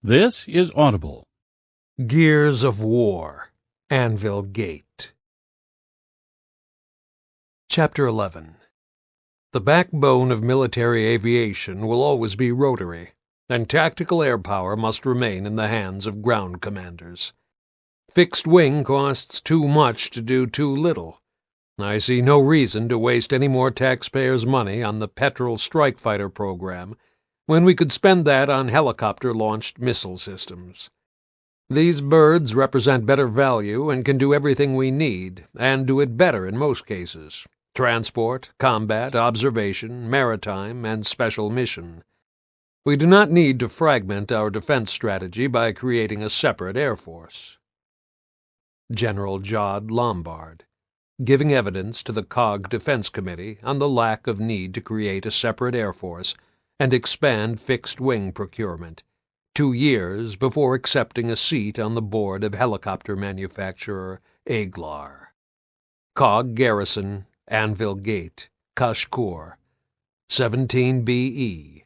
This is Audible. Gears of War, Anvil Gate. Chapter 11. The backbone of military aviation will always be rotary, and tactical air power must remain in the hands of ground commanders. Fixed wing costs too much to do too little. I see no reason to waste any more taxpayers' money on the petrol strike fighter program when we could spend that on helicopter-launched missile systems. These birds represent better value and can do everything we need, and do it better in most cases: transport, combat, observation, maritime, and special mission. We do not need to fragment our defense strategy by creating a separate Air Force. General Jod Lombard, giving evidence to the COG Defense Committee on the lack of need to create a separate Air Force and expand fixed-wing procurement, 2 years before accepting a seat on the board of helicopter manufacturer Aglar. COG Garrison, Anvil Gate, Kashkur, 17 BE,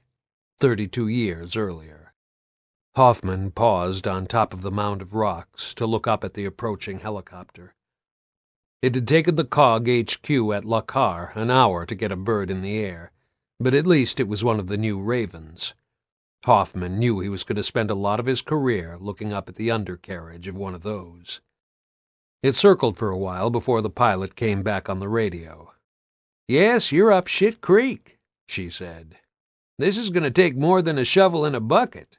32 years earlier. Hoffman paused on top of the mound of rocks to look up at the approaching helicopter. It had taken the COG HQ at Lakar an hour to get a bird in the air, but at least it was one of the new Ravens. Hoffman knew he was going to spend a lot of his career looking up at the undercarriage of one of those. It circled for a while before the pilot came back on the radio. "Yes, you're up shit creek," she said. "This is going to take more than a shovel and a bucket.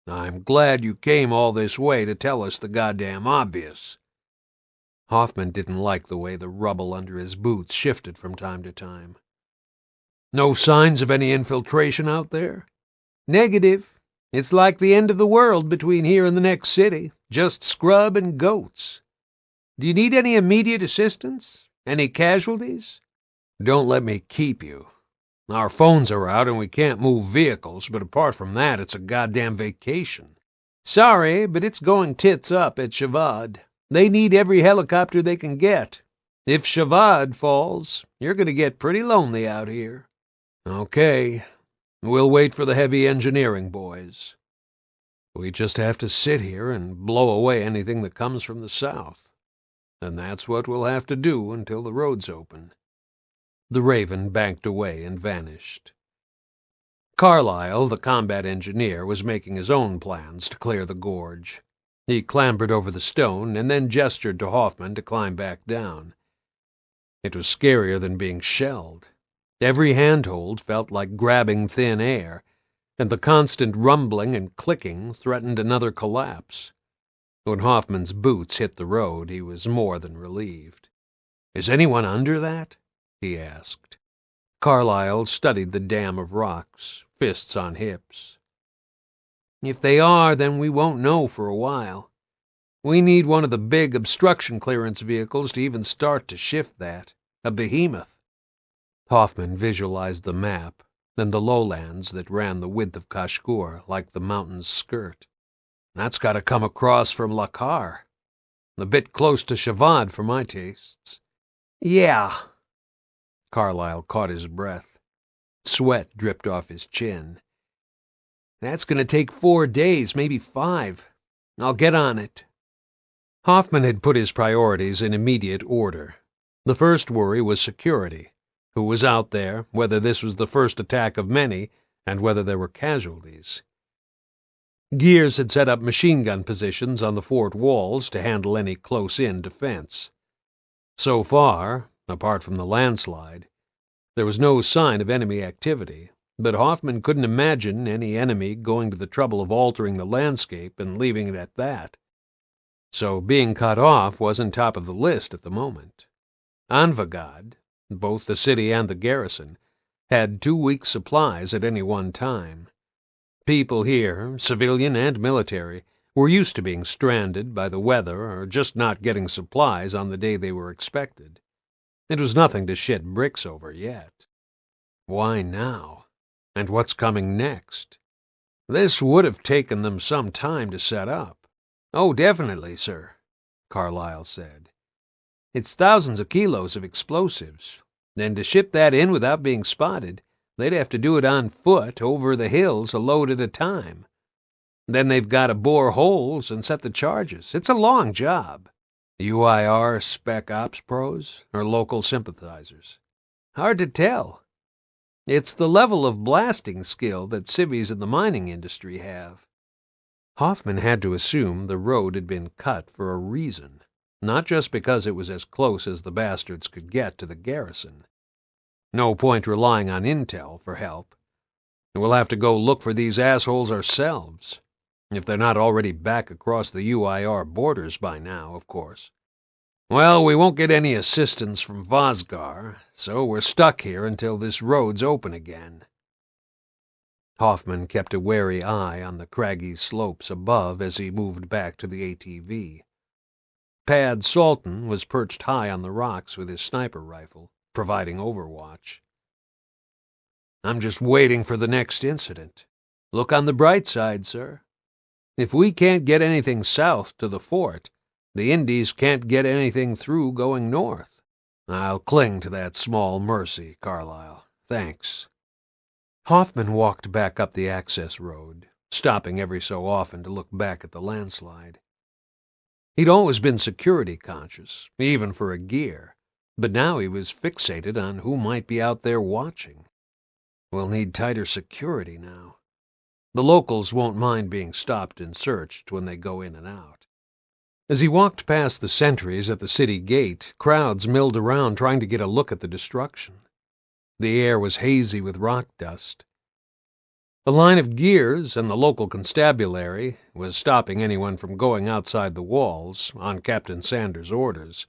I'm glad you came all this way to tell us the goddamn obvious." Hoffman didn't like the way the rubble under his boots shifted from time to time. "No signs of any infiltration out there?" "Negative. It's like the end of the world between here and the next city. Just scrub and goats. Do you need any immediate assistance? Any casualties?" "Don't let me keep you. Our phones are out and we can't move vehicles, but apart from that, it's a goddamn vacation." "Sorry, but it's going tits up at Shavad. They need every helicopter they can get. If Shavad falls, you're going to get pretty lonely out here." "Okay. We'll wait for the heavy engineering boys. We just have to sit here and blow away anything that comes from the south. And that's what we'll have to do until the roads open." The Raven banked away and vanished. Carlyle, the combat engineer, was making his own plans to clear the gorge. He clambered over the stone and then gestured to Hoffman to climb back down. It was scarier than being shelled. Every handhold felt like grabbing thin air, and the constant rumbling and clicking threatened another collapse. When Hoffman's boots hit the road, he was more than relieved. "Is anyone under that?" he asked. Carlyle studied the dam of rocks, fists on hips. "If they are, then we won't know for a while. We need one of the big obstruction clearance vehicles to even start to shift that. A behemoth." Hoffman visualized the map, then the lowlands that ran the width of Kashkur like the mountain's skirt. "That's got to come across from Lakar. A bit close to Shavad for my tastes." "Yeah." Carlyle caught his breath. Sweat dripped off his chin. "That's going to take 4 days, maybe 5. I'll get on it." Hoffman had put his priorities in immediate order. The first worry was security. Who was out there, whether this was the first attack of many, and whether there were casualties. Gears had set up machine gun positions on the fort walls to handle any close-in defense. So far, apart from the landslide, there was no sign of enemy activity, but Hoffman couldn't imagine any enemy going to the trouble of altering the landscape and leaving it at that. So being cut off wasn't top of the list at the moment. Anvagad, both the city and the garrison, had 2 weeks' supplies at any one time. People here, civilian and military, were used to being stranded by the weather or just not getting supplies on the day they were expected. It was nothing to shit bricks over yet. Why now? And what's coming next? This would have taken them some time to set up. "Oh, definitely, sir," Carlyle said. "It's thousands of kilos of explosives. And to ship that in without being spotted, they'd have to do it on foot over the hills a load at a time. Then they've got to bore holes and set the charges. It's a long job. UIR spec ops pros or local sympathizers? Hard to tell. It's the level of blasting skill that civvies in the mining industry have. Hoffman had to assume the road had been cut for a reason, not just because it was as close as the bastards could get to the garrison. No point relying on intel for help. We'll have to go look for these assholes ourselves, if they're not already back across the UIR borders by now, of course. Well, we won't get any assistance from Vosgar, so we're stuck here until this road's open again. Hoffman kept a wary eye on the craggy slopes above as he moved back to the ATV. Pad Salton was perched high on the rocks with his sniper rifle, providing overwatch. I'm just waiting for the next incident. Look on the bright side, sir. If we can't get anything south to the fort, the Indies can't get anything through going north. I'll cling to that small mercy, Carlyle. Thanks. Hoffman walked back up the access road, stopping every so often to look back at the landslide. He'd always been security conscious, even for a gear, but now he was fixated on who might be out there watching. We'll need tighter security now. The locals won't mind being stopped and searched when they go in and out. As he walked past the sentries at the city gate, crowds milled around trying to get a look at the destruction. The air was hazy with rock dust. A line of gears and the local constabulary was stopping anyone from going outside the walls on Captain Sanders' orders,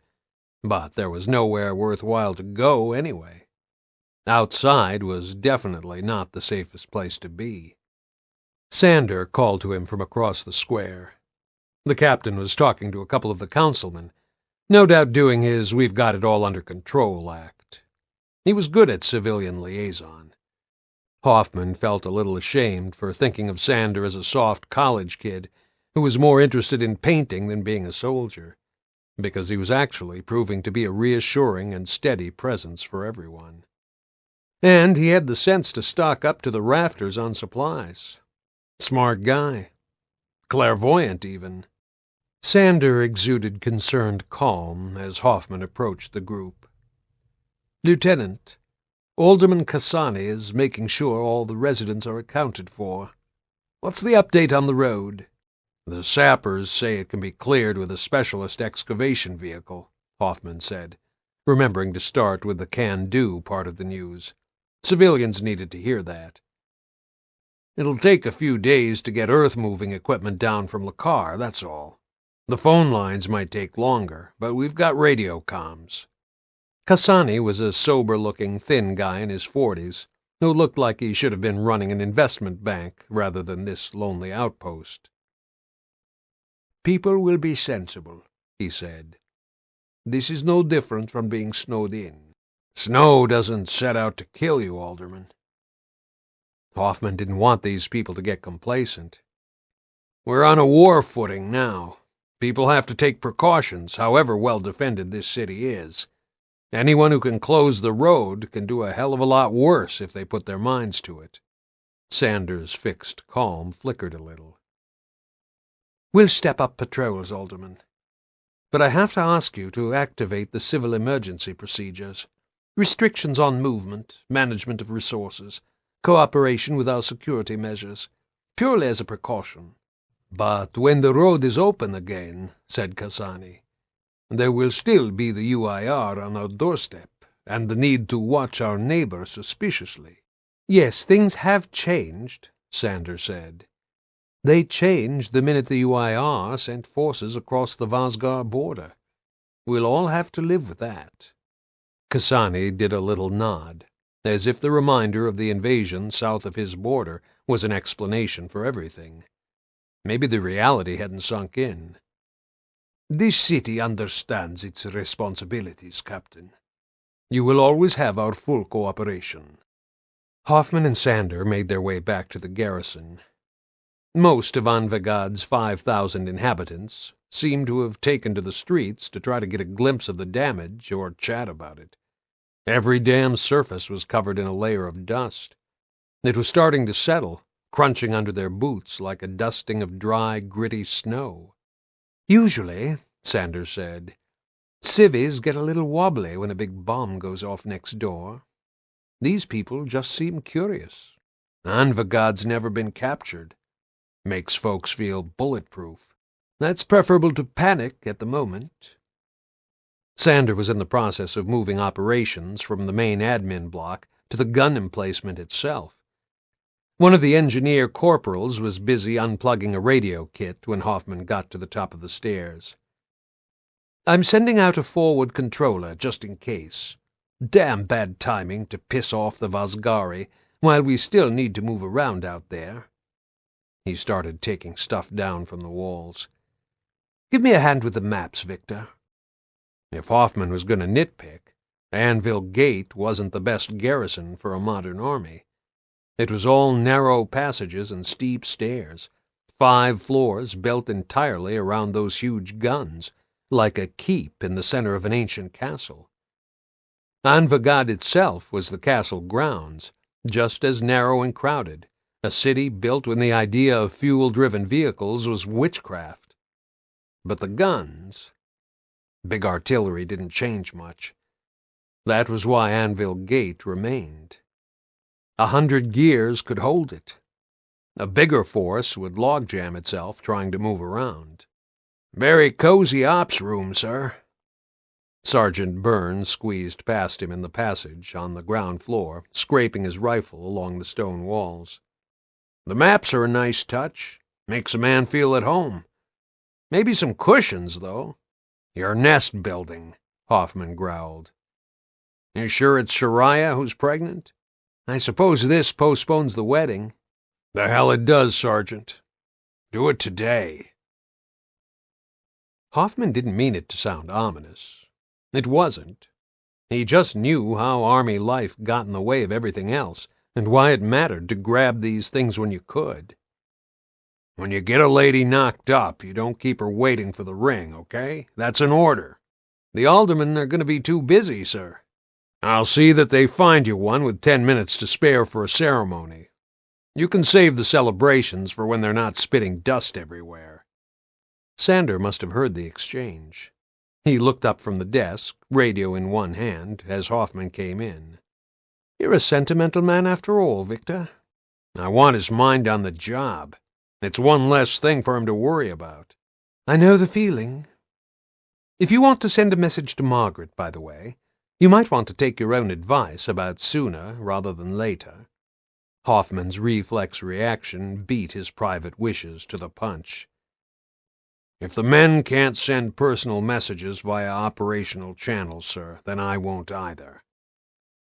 but there was nowhere worthwhile to go anyway. Outside was definitely not the safest place to be. Sander called to him from across the square. The captain was talking to a couple of the councilmen, no doubt doing his "we've got it all under control" act. He was good at civilian liaison. Hoffman felt a little ashamed for thinking of Sander as a soft college kid who was more interested in painting than being a soldier, because he was actually proving to be a reassuring and steady presence for everyone. And he had the sense to stock up to the rafters on supplies. Smart guy. Clairvoyant, even. Sander exuded concerned calm as Hoffman approached the group. Lieutenant, Alderman Cassani is making sure all the residents are accounted for. What's the update on the road? The sappers say it can be cleared with a specialist excavation vehicle, Hoffman said, remembering to start with the can-do part of the news. Civilians needed to hear that. It'll take a few days to get earth-moving equipment down from Lakar, that's all. The phone lines might take longer, but we've got radio comms. Cassani was a sober-looking, thin guy in his 40s, who looked like he should have been running an investment bank rather than this lonely outpost. People will be sensible, he said. This is no different from being snowed in. Snow doesn't set out to kill you, Alderman. Hoffman didn't want these people to get complacent. We're on a war footing now. People have to take precautions, however well defended this city is. Anyone who can close the road can do a hell of a lot worse if they put their minds to it. Sanders' fixed calm flickered a little. We'll step up patrols, Alderman. But I have to ask you to activate the civil emergency procedures. Restrictions on movement, management of resources, cooperation with our security measures, purely as a precaution. But when the road is open again, said Cassani, there will still be the UIR on our doorstep, and the need to watch our neighbor suspiciously. Yes, things have changed, Sanders said. They changed the minute the UIR sent forces across the Vosgar border. We'll all have to live with that. Cassani did a little nod, as if the reminder of the invasion south of his border was an explanation for everything. Maybe the reality hadn't sunk in. This city understands its responsibilities, Captain. You will always have our full cooperation. Hoffman and Sander made their way back to the garrison. Most of Anvegad's 5,000 inhabitants seemed to have taken to the streets to try to get a glimpse of the damage or chat about it. Every damn surface was covered in a layer of dust. It was starting to settle, crunching under their boots like a dusting of dry, gritty snow. "Usually," Sanders said, "civvies get a little wobbly when a big bomb goes off next door. These people just seem curious. Anvil never been captured. Makes folks feel bulletproof. That's preferable to panic at the moment." Sander was in the process of moving operations from the main admin block to the gun emplacement itself. One of the engineer corporals was busy unplugging a radio kit when Hoffman got to the top of the stairs. "I'm sending out a forward controller, just in case. Damn bad timing to piss off the Vazgari while we still need to move around out there." He started taking stuff down from the walls. "Give me a hand with the maps, Victor." If Hoffman was going to nitpick, Anvil Gate wasn't the best garrison for a modern army. It was all narrow passages and steep stairs, 5 floors built entirely around those huge guns, like a keep in the center of an ancient castle. Anvil itself was the castle grounds, just as narrow and crowded, a city built when the idea of fuel-driven vehicles was witchcraft. But the guns... Big artillery didn't change much. That was why Anvil Gate remained. 100 gears could hold it. A bigger force would logjam itself trying to move around. "Very cozy ops room, sir." Sergeant Burns squeezed past him in the passage on the ground floor, scraping his rifle along the stone walls. "The maps are a nice touch. Makes a man feel at home. Maybe some cushions, though." "You're nest building," Hoffman growled. "You sure it's Shariah who's pregnant? I suppose this postpones the wedding." "The hell it does, Sergeant. Do it today." Hoffman didn't mean it to sound ominous. It wasn't. He just knew how army life got in the way of everything else, and why it mattered to grab these things when you could. "When you get a lady knocked up, you don't keep her waiting for the ring, okay? That's an order." "The aldermen are going to be too busy, sir." "I'll see that they find you one with 10 minutes to spare for a ceremony. You can save the celebrations for when they're not spitting dust everywhere." Sander must have heard the exchange. He looked up from the desk, radio in one hand, as Hoffman came in. "You're a sentimental man after all, Victor." "I want his mind on the job. It's one less thing for him to worry about." "I know the feeling. If you want to send a message to Margaret, by the way, you might want to take your own advice about sooner rather than later." Hoffman's reflex reaction beat his private wishes to the punch. "If the men can't send personal messages via operational channels, sir, then I won't either."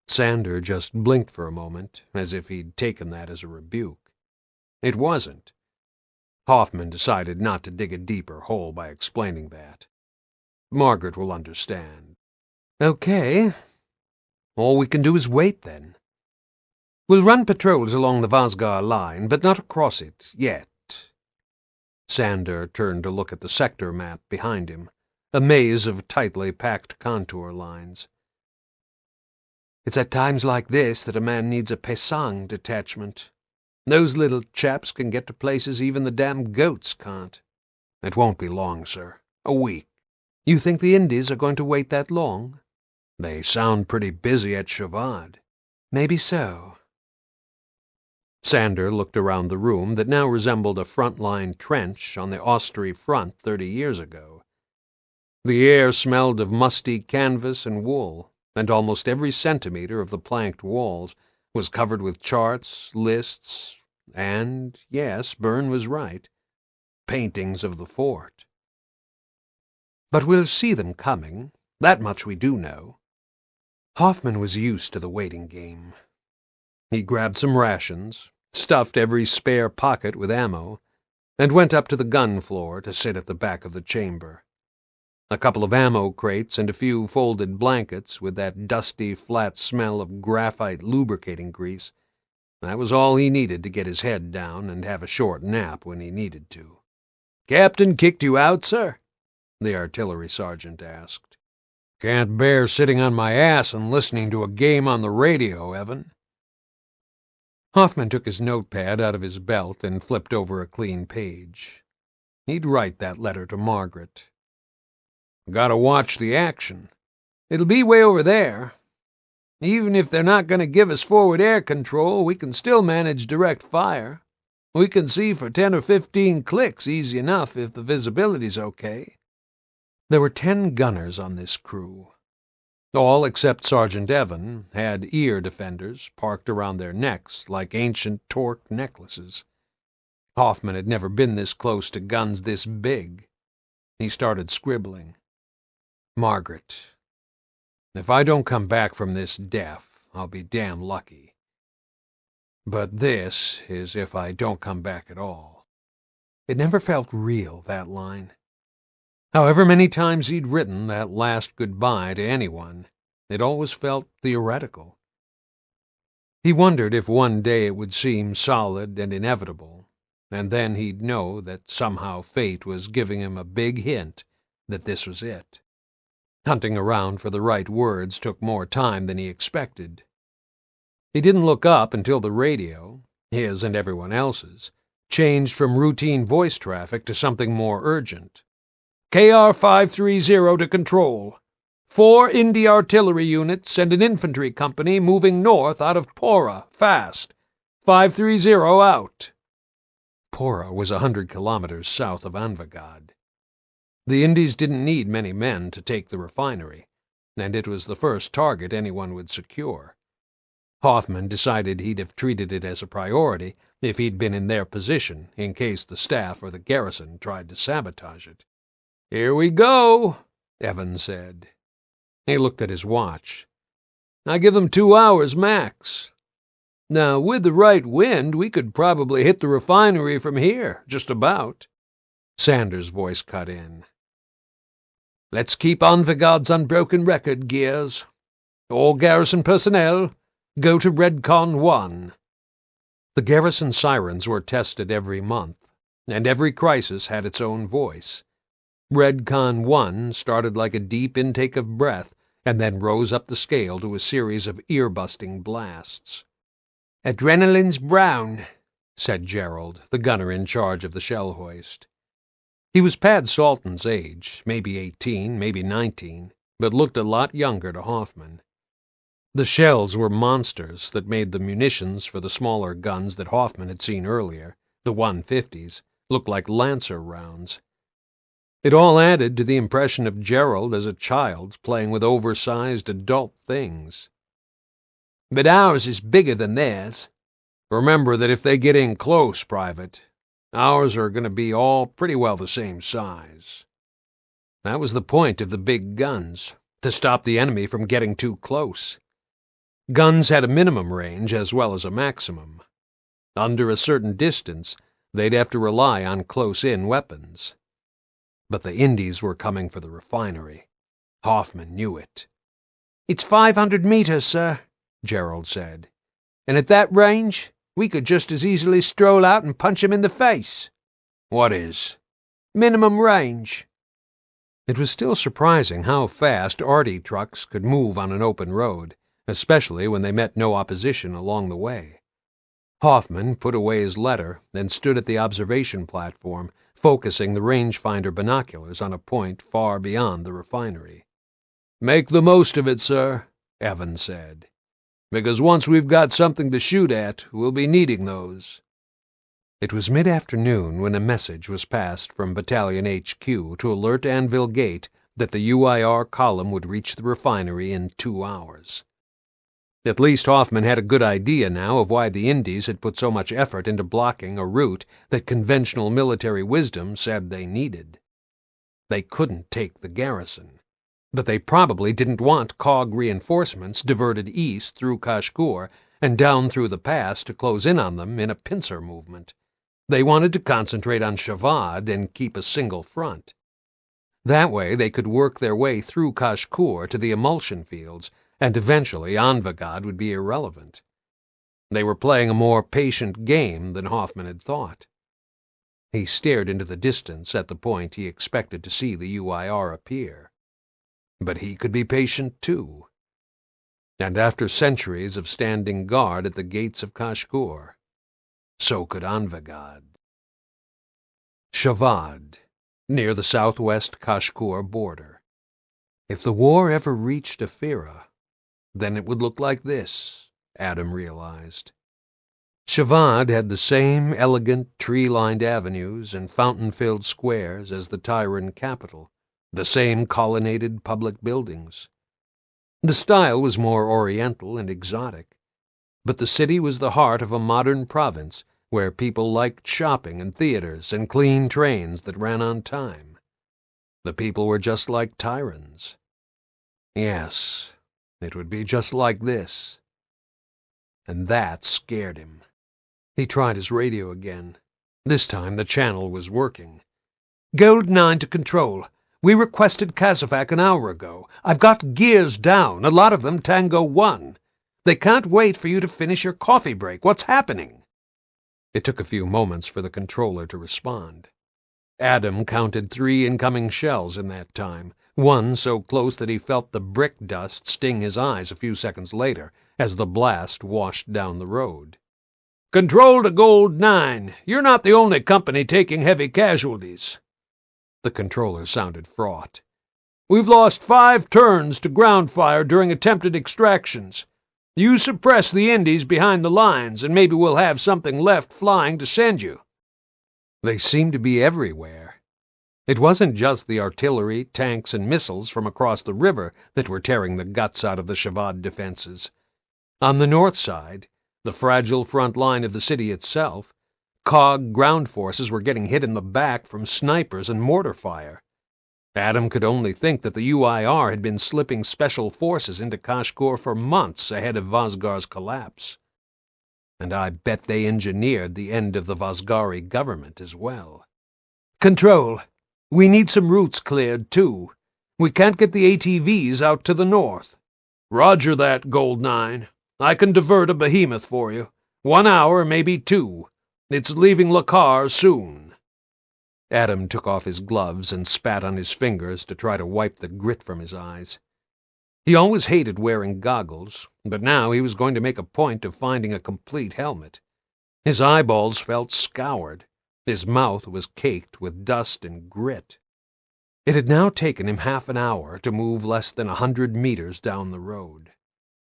Sander just blinked for a moment, as if he'd taken that as a rebuke. It wasn't. Hoffman decided not to dig a deeper hole by explaining that. "Margaret will understand." "Okay. All we can do is wait, then. We'll run patrols along the Vazgar line, but not across it, yet." Sander turned to look at the sector map behind him, a maze of tightly packed contour lines. "It's at times like this that a man needs a Pesang detachment. Those little chaps can get to places even the damn goats can't." "It won't be long, sir. A week." "You think the Indies are going to wait that long?" "They sound pretty busy at Shavad." "Maybe so." Sander looked around the room that now resembled a front-line trench on the Austri front 30 years ago. The air smelled of musty canvas and wool, and almost every centimeter of the planked walls was covered with charts, lists, and, yes, Byrne was right, paintings of the fort. "But we'll see them coming. That much we do know." Hoffman was used to the waiting game. He grabbed some rations, stuffed every spare pocket with ammo, and went up to the gun floor to sit at the back of the chamber. A couple of ammo crates and a few folded blankets with that dusty, flat smell of graphite lubricating grease. That was all he needed to get his head down and have a short nap when he needed to. "Captain kicked you out, sir?" the artillery sergeant asked. "Can't bear sitting on my ass and listening to a game on the radio, Evan." Hoffman took his notepad out of his belt and flipped over a clean page. He'd write that letter to Margaret. Gotta watch the action. It'll be way over there. Even if they're not going to give us forward air control, we can still manage direct fire. We can see for 10 or 15 clicks easy enough if the visibility's okay. There were 10 gunners on this crew. All except Sergeant Evan had ear defenders parked around their necks like ancient torque necklaces. Hoffman had never been this close to guns this big. He started scribbling. Margaret, if I don't come back from this deaf, I'll be damn lucky. But this is if I don't come back at all. It never felt real, that line. However many times he'd written that last goodbye to anyone, it always felt theoretical. He wondered if one day it would seem solid and inevitable, and then he'd know that somehow fate was giving him a big hint that this was it. Hunting around for the right words took more time than he expected. He didn't look up until the radio, his and everyone else's, changed from routine voice traffic to something more urgent. KR-530 to control. 4 Indy artillery units and an infantry company moving north out of Pora, fast. 530 out. Pora was 100 kilometers south of Anvil. The Indies didn't need many men to take the refinery, and it was the first target anyone would secure. Hoffman decided he'd have treated it as a priority if he'd been in their position, in case the staff or the garrison tried to sabotage it. "Here we go," Evan said. He looked at his watch. "I give them 2 hours max. Now, with the right wind, we could probably hit the refinery from here, just about." Sanders' voice cut in. "Let's keep Anvigad's unbroken record, Gears. All garrison personnel, go to Redcon 1. The garrison sirens were tested every month, and every crisis had its own voice. Redcon 1 started like a deep intake of breath, and then rose up the scale to a series of ear-busting blasts. "Adrenaline's brown," said Gerald, the gunner in charge of the shell hoist. He was Pad Salton's age, maybe 18, maybe 19, but looked a lot younger to Hoffman. The shells were monsters that made the munitions for the smaller guns that Hoffman had seen earlier, the 150s, look like Lancer rounds. It all added to the impression of Gerald as a child playing with oversized adult things. "But ours is bigger than theirs. Remember that if they get in close, Private, ours are going to be all pretty well the same size." That was the point of the big guns, to stop the enemy from getting too close. Guns had a minimum range as well as a maximum. Under a certain distance, they'd have to rely on close-in weapons. But the Indies were coming for the refinery. Hoffman knew it. "It's 500 meters, sir," Gerald said. "And at that range, we could just as easily stroll out and punch him in the face." "What is?" "Minimum range." It was still surprising how fast arty trucks could move on an open road, especially when they met no opposition along the way. Hoffman put away his letter and stood at the observation platform, focusing the rangefinder binoculars on a point far beyond the refinery. "Make the most of it, sir," Evan said. "Because once we've got something to shoot at, we'll be needing those." It was mid-afternoon when a message was passed from Battalion HQ to alert Anvil Gate that the UIR column would reach the refinery in 2 hours. At least Hoffman had a good idea now of why the Indies had put so much effort into blocking a route that conventional military wisdom said they needed. They couldn't take the garrison, but they probably didn't want COG reinforcements diverted east through Kashgur and down through the pass to close in on them in a pincer movement. They wanted to concentrate on Shavad and keep a single front. That way they could work their way through Kashgur to the emulsion fields, and eventually Anvigad would be irrelevant. They were playing a more patient game than Hoffman had thought. He stared into the distance at the point he expected to see the UIR appear. But he could be patient, too. and after centuries of standing guard at the gates of Kashkur, so could Anvil. Shavad, near the southwest Kashkur border. If the war ever reached Afira, then it would look like this, Adam realized. Shavad had the same elegant, tree-lined avenues and fountain-filled squares as the Tyran capital, the same colonnaded public buildings. The style was more oriental and exotic, but the city was the heart of a modern province where people liked shopping and theaters and clean trains that ran on time. The people were just like Tyrans. Yes, it would be just like this. And that scared him. He tried his radio again. This time the channel was working. "Gold 9 to Control. We requested Kazovac an hour ago. I've got gears down, a lot of them Tango 1. They can't wait for you to finish your coffee break. What's happening?" It took a few moments for the controller to respond. Adam counted 3 incoming shells in that time, one so close that he felt the brick dust sting his eyes a few seconds later as the blast washed down the road. "Control to Gold 9. You're not the only company taking heavy casualties." The controller sounded fraught. "We've lost 5 turns to ground fire during attempted extractions. You suppress the Indies behind the lines, and maybe we'll have something left flying to send you." They seemed to be everywhere. It wasn't just the artillery, tanks, and missiles from across the river that were tearing the guts out of the Shavad defenses. On the north side, the fragile front line of the city itself, COG ground forces were getting hit in the back from snipers and mortar fire. Adam could only think that the UIR had been slipping special forces into Kashgur for months ahead of Vazgar's collapse. And I bet they engineered the end of the Vazgari government as well. "Control, we need some routes cleared, too. We can't get the ATVs out to the north." "Roger that, Gold 9. I can divert a behemoth for you. 1 hour, maybe 2. It's leaving Lakar soon." Adam took off his gloves and spat on his fingers to try to wipe the grit from his eyes. He always hated wearing goggles, but now he was going to make a point of finding a complete helmet. His eyeballs felt scoured. His mouth was caked with dust and grit. It had now taken him half an hour to move less than 100 meters down the road.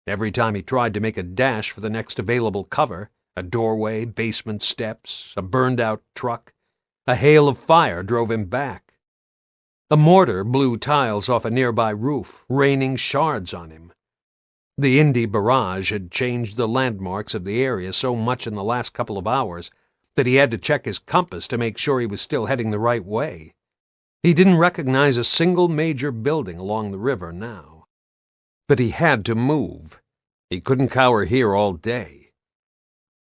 Every time he tried to make a dash for the next available cover, a doorway, basement steps, a burned-out truck, a hail of fire drove him back. A mortar blew tiles off a nearby roof, raining shards on him. The Indy barrage had changed the landmarks of the area so much in the last couple of hours that he had to check his compass to make sure he was still heading the right way. He didn't recognize a single major building along the river now. But he had to move. He couldn't cower here all day.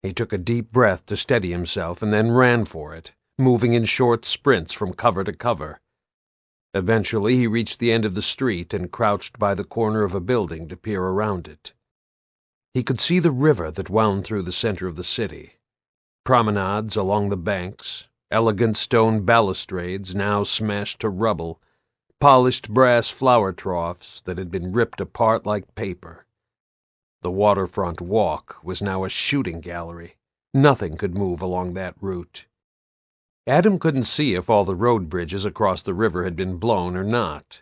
He took a deep breath to steady himself and then ran for it, moving in short sprints from cover to cover. Eventually he reached the end of the street and crouched by the corner of a building to peer around it. He could see the river that wound through the center of the city. Promenades along the banks, elegant stone balustrades now smashed to rubble, polished brass flower troughs that had been ripped apart like paper. The waterfront walk was now a shooting gallery. Nothing could move along that route. Adam couldn't see if all the road bridges across the river had been blown or not.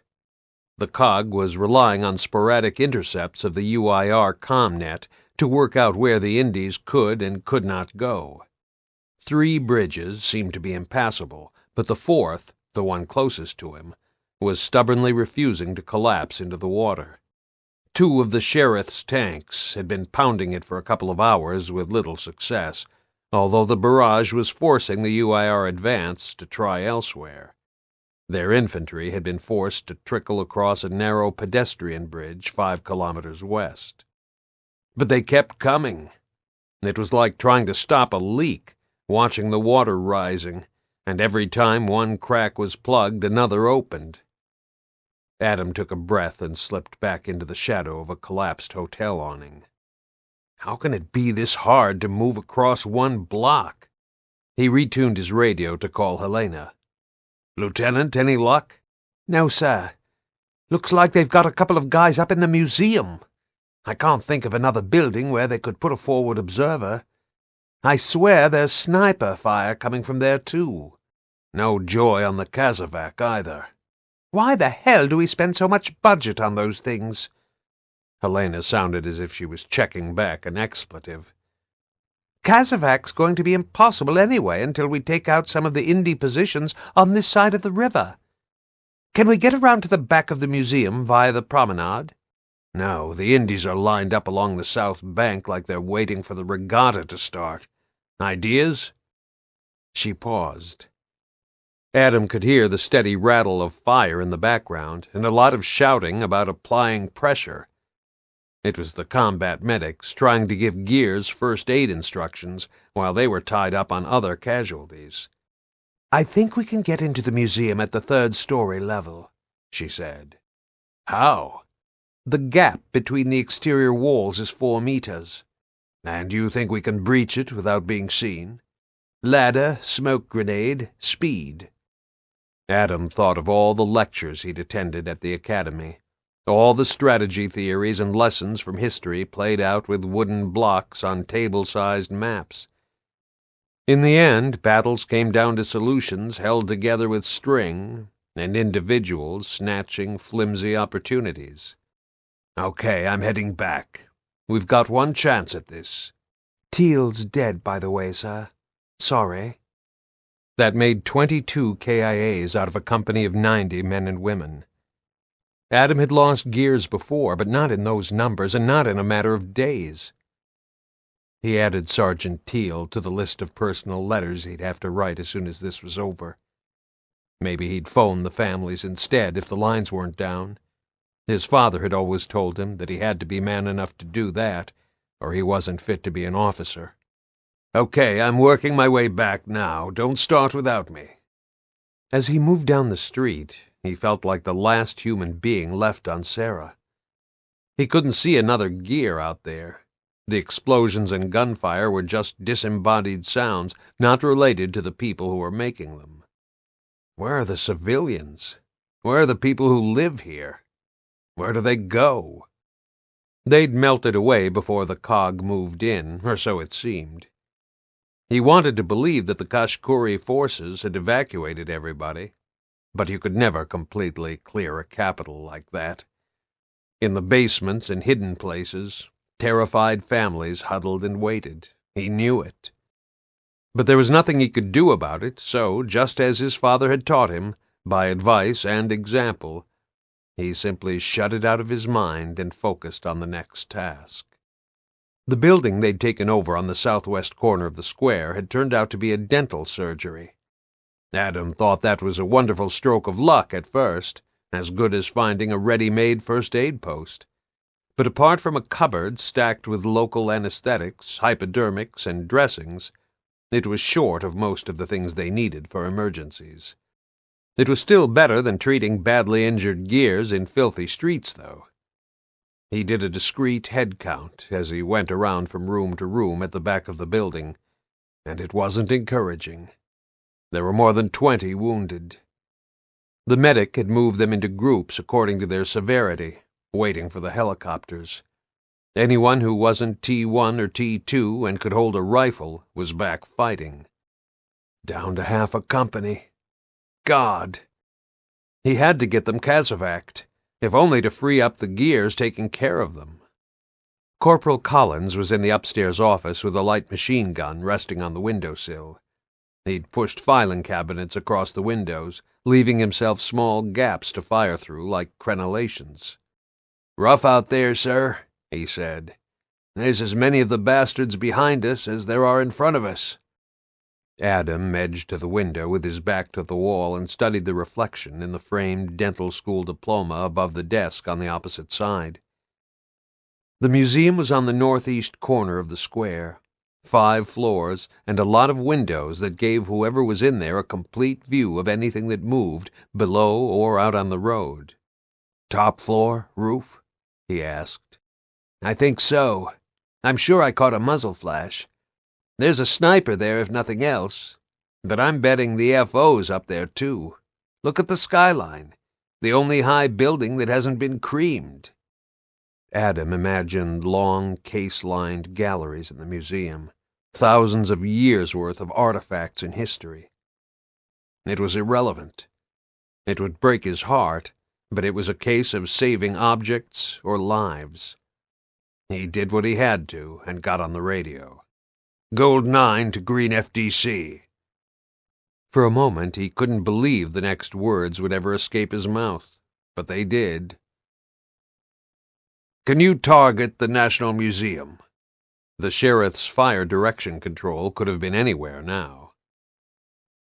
The COG was relying on sporadic intercepts of the UIR ComNet to work out where the Indies could and could not go. 3 bridges seemed to be impassable, but the 4th, the one closest to him, was stubbornly refusing to collapse into the water. 2 of the Sheriff's tanks had been pounding it for a couple of hours with little success, although the barrage was forcing the UIR advance to try elsewhere. Their infantry had been forced to trickle across a narrow pedestrian bridge 5 kilometers west. But they kept coming. It was like trying to stop a leak, watching the water rising, and every time one crack was plugged, another opened. Adam took a breath and slipped back into the shadow of a collapsed hotel awning. How can it be this hard to move across 1 block? He retuned his radio to call Helena. "Lieutenant, any luck?" "No, sir. Looks like they've got a couple of guys up in the museum." I can't think of another building where they could put a forward observer. I swear there's sniper fire coming from there, too. No joy on the Kazovac, either. Why the hell do we spend so much budget on those things?" Helena sounded as if she was checking back an expletive. "Kazavac's going to be impossible anyway until we take out some of the Indy positions on this side of the river. Can we get around to the back of the museum via the promenade?" "No, the Indies are lined up along the south bank like they're waiting for the regatta to start. Ideas?" She paused. Adam could hear the steady rattle of fire in the background and a lot of shouting about applying pressure. It was the combat medics trying to give Gears first aid instructions while they were tied up on other casualties. "I think we can get into the museum at the third-story level," she said. "How?" "The gap between the exterior walls is 4 meters. "And you think we can breach it without being seen?" "Ladder, smoke grenade, speed." Adam thought of all the lectures he'd attended at the academy, all the strategy theories and lessons from history played out with wooden blocks on table-sized maps. In the end, battles came down to solutions held together with string, and individuals snatching flimsy opportunities. "Okay, I'm heading back. We've got one chance at this." "Teal's dead, by the way, sir. Sorry." That made 22 KIAs out of a company of 90 men and women. Adam had lost Gears before, but not in those numbers, and not in a matter of days. He added Sergeant Teal to the list of personal letters he'd have to write as soon as this was over. Maybe he'd phone the families instead if the lines weren't down. His father had always told him that he had to be man enough to do that, or he wasn't fit to be an officer. "Okay, I'm working my way back now. Don't start without me." As he moved down the street, he felt like the last human being left on Sarah. He couldn't see another Gear out there. The explosions and gunfire were just disembodied sounds, not related to the people who were making them. Where are the civilians? Where are the people who live here? Where do they go? They'd melted away before the cog moved in, or so it seemed. He wanted to believe that the Kashkuri forces had evacuated everybody, but you could never completely clear a capital like that. In the basements and hidden places, terrified families huddled and waited. He knew it. But there was nothing he could do about it, so, just as his father had taught him, by advice and example, he simply shut it out of his mind and focused on the next task. The building they'd taken over on the southwest corner of the square had turned out to be a dental surgery. Adam thought that was a wonderful stroke of luck at first, as good as finding a ready-made first-aid post. But apart from a cupboard stacked with local anesthetics, hypodermics, and dressings, it was short of most of the things they needed for emergencies. It was still better than treating badly injured Gears in filthy streets, though. He did a discreet head count as he went around from room to room at the back of the building, and it wasn't encouraging. There were more than 20 wounded. The medic had moved them into groups according to their severity, waiting for the helicopters. Anyone who wasn't T1 or T2 and could hold a rifle was back fighting. Down to half a company. God! He had to get them Kazavac'd, if only to free up the Gears taking care of them. Corporal Collins was in the upstairs office with a light machine gun resting on the windowsill. He'd pushed filing cabinets across the windows, leaving himself small gaps to fire through like crenellations. "Rough out there, sir," he said. "There's as many of the bastards behind us as there are in front of us." Adam edged to the window with his back to the wall and studied the reflection in the framed dental school diploma above the desk on the opposite side. The museum was on the northeast corner of the square, 5 floors and a lot of windows that gave whoever was in there a complete view of anything that moved below or out on the road. "Top floor, roof?" he asked. "I think so. I'm sure I caught a muzzle flash. There's a sniper there if nothing else, but I'm betting the FO's up there too. Look at the skyline, the only high building that hasn't been creamed." Adam imagined long, case-lined galleries in the museum, thousands of years' worth of artifacts in history. It was irrelevant. It would break his heart, but it was a case of saving objects or lives. He did what he had to and got on the radio. "Gold 9 to Green FDC." For a moment he couldn't believe the next words would ever escape his mouth, but they did. "Can you target the National Museum?" The sheriff's fire direction control could have been anywhere now.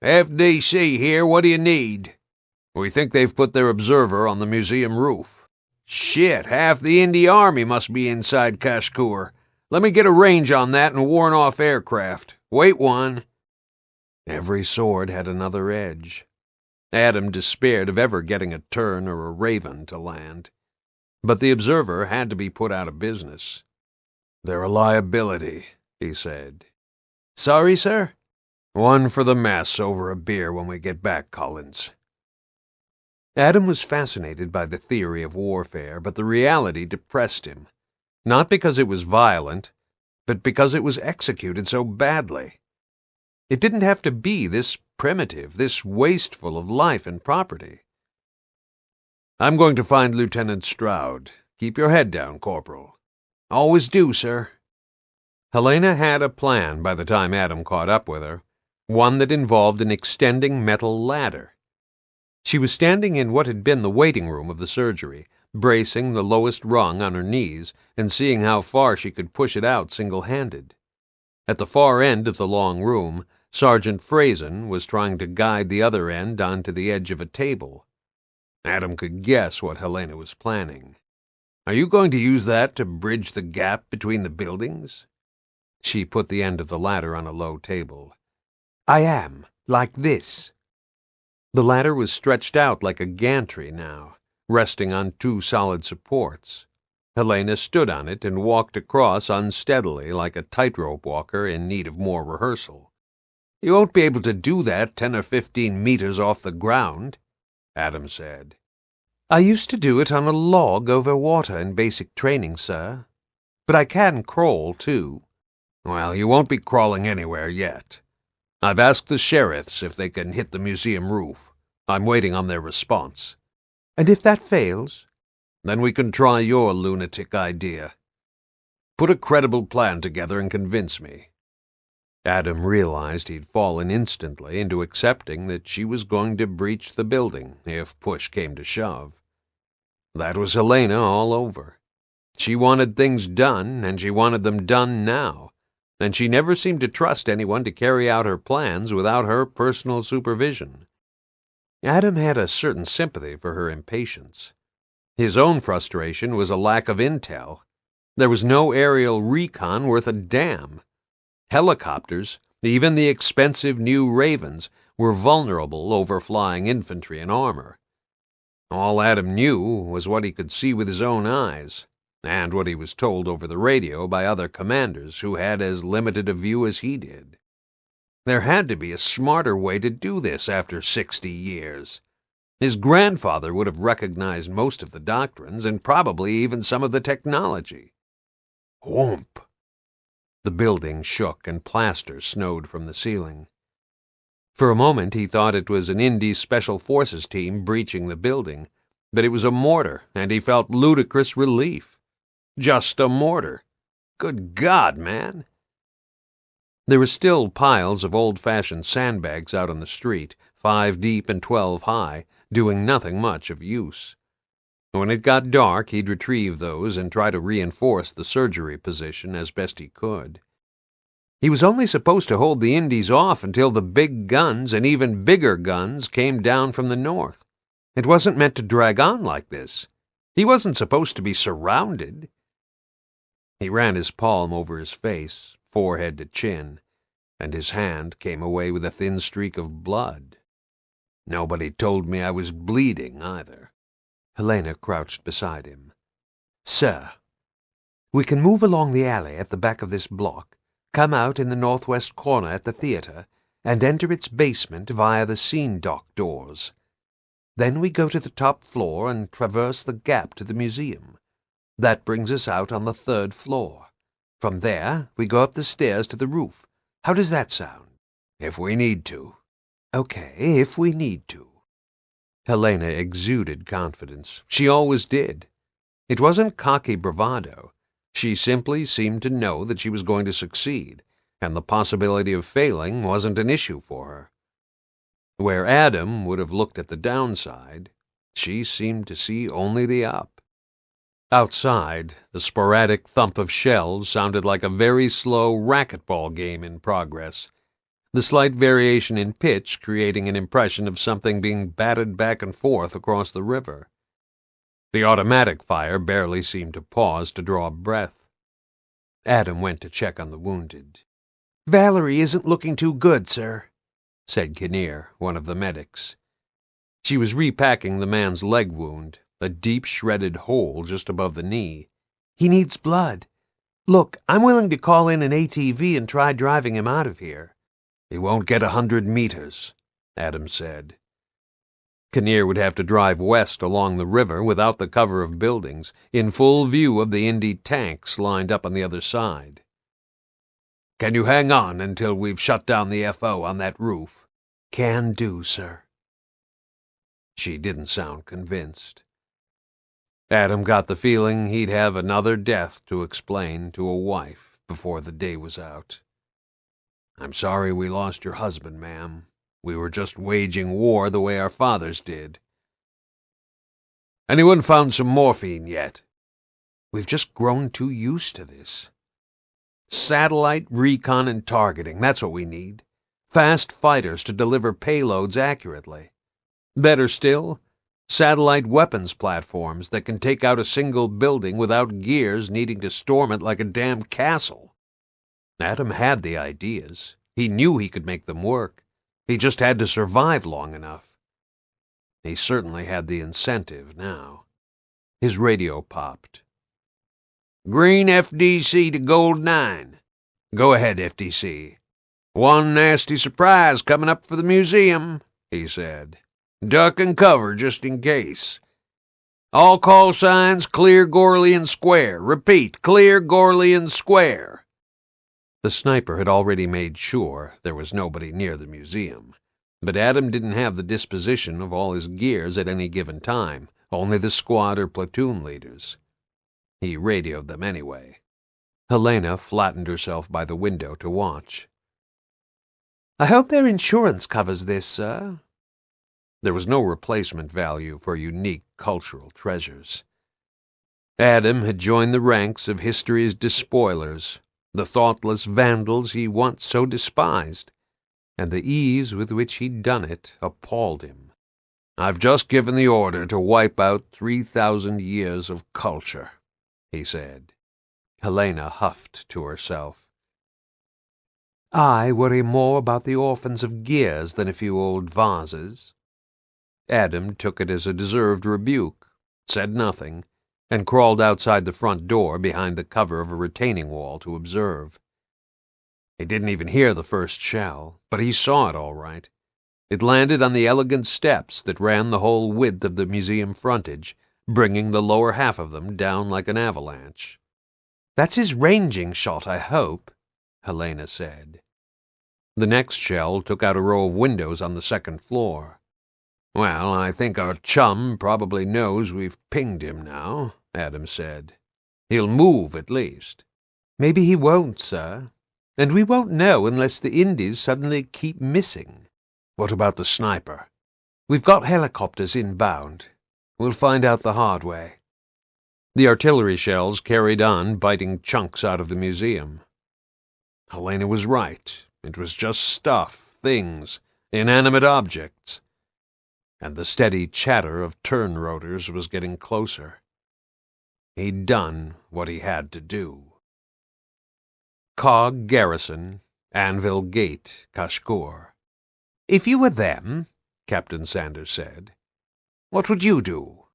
"FDC here, what do you need?" "We think they've put their observer on the museum roof." "Shit, half the Indy Army must be inside Kashkur. Let me get a range on that and warn off aircraft. Wait one." Every sword had another edge. Adam despaired of ever getting a Tern or a Raven to land. But the observer had to be put out of business. "They're a liability," he said. "Sorry, sir?" "One for the mess over a beer when we get back, Collins." Adam was fascinated by the theory of warfare, but the reality depressed him. Not because it was violent, but because it was executed so badly. It didn't have to be this primitive, this wasteful of life and property. "I'm going to find Lieutenant Stroud. Keep your head down, Corporal." "Always do, sir." Helena had a plan by the time Adam caught up with her, one that involved an extending metal ladder. She was standing in what had been the waiting room of the surgery, bracing the lowest rung on her knees and seeing how far she could push it out single-handed. At the far end of the long room, Sergeant Frazen was trying to guide the other end onto the edge of a table. Adam could guess what Helena was planning. "Are you going to use that to bridge the gap between the buildings?" She put the end of the ladder on a low table. "I am, like this." The ladder was stretched out like a gantry now, resting on two solid supports. Helena stood on it and walked across unsteadily like a tightrope walker in need of more rehearsal. "You won't be able to do that 10 or 15 meters off the ground," Adam said. "I used to do it on a log over water in basic training, sir. But I can crawl, too." "Well, you won't be crawling anywhere yet. I've asked the sheriffs if they can hit the museum roof. I'm waiting on their response." "And if that fails?" "Then we can try your lunatic idea. Put a credible plan together and convince me." Adam realized he'd fallen instantly into accepting that she was going to breach the building if push came to shove. That was Helena all over. She wanted things done, and she wanted them done now, and she never seemed to trust anyone to carry out her plans without her personal supervision. Adam had a certain sympathy for her impatience. His own frustration was a lack of intel. There was no aerial recon worth a damn. Helicopters, even the expensive new Ravens, were vulnerable over flying infantry and armor. All Adam knew was what he could see with his own eyes, and what he was told over the radio by other commanders who had as limited a view as he did. There had to be a smarter way to do this after 60 years. His grandfather would have recognized most of the doctrines and probably even some of the technology. Whoomp! The building shook and plaster snowed from the ceiling. For a moment he thought it was an Indy Special Forces team breaching the building, but it was a mortar, and he felt ludicrous relief. Just a mortar. Good God, man! There were still piles of old-fashioned sandbags out on the street, 5 deep and 12 high, doing nothing much of use. When it got dark, he'd retrieve those and try to reinforce the surgery position as best he could. He was only supposed to hold the Indies off until the big guns and even bigger guns came down from the north. It wasn't meant to drag on like this. He wasn't supposed to be surrounded. He ran his palm over his face, forehead to chin, and his hand came away with a thin streak of blood. Nobody told me I was bleeding, either. Helena crouched beside him. "Sir, we can move along the alley at the back of this block, come out in the northwest corner at the theater, and enter its basement via the scene dock doors. Then we go to the top floor and traverse the gap to the museum. That brings us out on the 3rd floor. From there, we go up the stairs to the roof. How does that sound? If we need to. Okay, if we need to. Helena exuded confidence. She always did. It wasn't cocky bravado. She simply seemed to know that she was going to succeed, and the possibility of failing wasn't an issue for her. Where Adam would have looked at the downside, she seemed to see only the up. Outside, the sporadic thump of shells sounded like a very slow racquetball game in progress, the slight variation in pitch creating an impression of something being batted back and forth across the river. The automatic fire barely seemed to pause to draw a breath. Adam went to check on the wounded. "Valerie isn't looking too good, sir," said Kinnear, one of the medics. She was repacking the man's leg wound, a deep shredded hole just above the knee. "He needs blood. Look, I'm willing to call in an ATV and try driving him out of here." "He won't get 100 meters," Adam said. Kinnear would have to drive west along the river without the cover of buildings, in full view of the Indy tanks lined up on the other side. "Can you hang on until we've shut down the FO on that roof?" "Can do, sir." She didn't sound convinced. Adam got the feeling he'd have another death to explain to a wife before the day was out. "I'm sorry we lost your husband, ma'am. We were just waging war the way our fathers did." "Anyone found some morphine yet?" "We've just grown too used to this." "Satellite recon and targeting, that's what we need. Fast fighters to deliver payloads accurately. Better still, satellite weapons platforms that can take out a single building without gears needing to storm it like a damn castle." Adam had the ideas. He knew he could make them work. He just had to survive long enough. He certainly had the incentive now. His radio popped. "Green FDC to Gold 9. Go ahead, FDC. One nasty surprise coming up for the museum," he said. "Duck and cover just in case. All call signs clear Gorlian Square. Repeat, clear Gorlian Square." The sniper had already made sure there was nobody near the museum, but Adam didn't have the disposition of all his gears at any given time, only the squad or platoon leaders. He radioed them anyway. Helena flattened herself by the window to watch. "I hope their insurance covers this, sir." There was no replacement value for unique cultural treasures. Adam had joined the ranks of history's despoilers, the thoughtless vandals he once so despised, and the ease with which he'd done it appalled him. "I've just given the order to wipe out 3,000 years of culture," he said. Helena huffed to herself. "I worry more about the orphans of gears than a few old vases." Adam took it as a deserved rebuke, said nothing, and crawled outside the front door behind the cover of a retaining wall to observe. He didn't even hear the first shell, but he saw it all right. It landed on the elegant steps that ran the whole width of the museum frontage, bringing the lower half of them down like an avalanche. "That's his ranging shot, I hope," Helena said. The next shell took out a row of windows on the 2nd floor. "Well, I think our chum probably knows we've pinged him now," Adam said. "He'll move, at least." "Maybe he won't, sir. And we won't know unless the Indies suddenly keep missing." "What about the sniper?" "We've got helicopters inbound. We'll find out the hard way." The artillery shells carried on, biting chunks out of the museum. Helena was right. It was just stuff, things, inanimate objects. And the steady chatter of turn rotors was getting closer. He'd done what he had to do. Cog Garrison, Anvil Gate, Kashkur. "If you were them," Captain Sanders said, "what would you do?"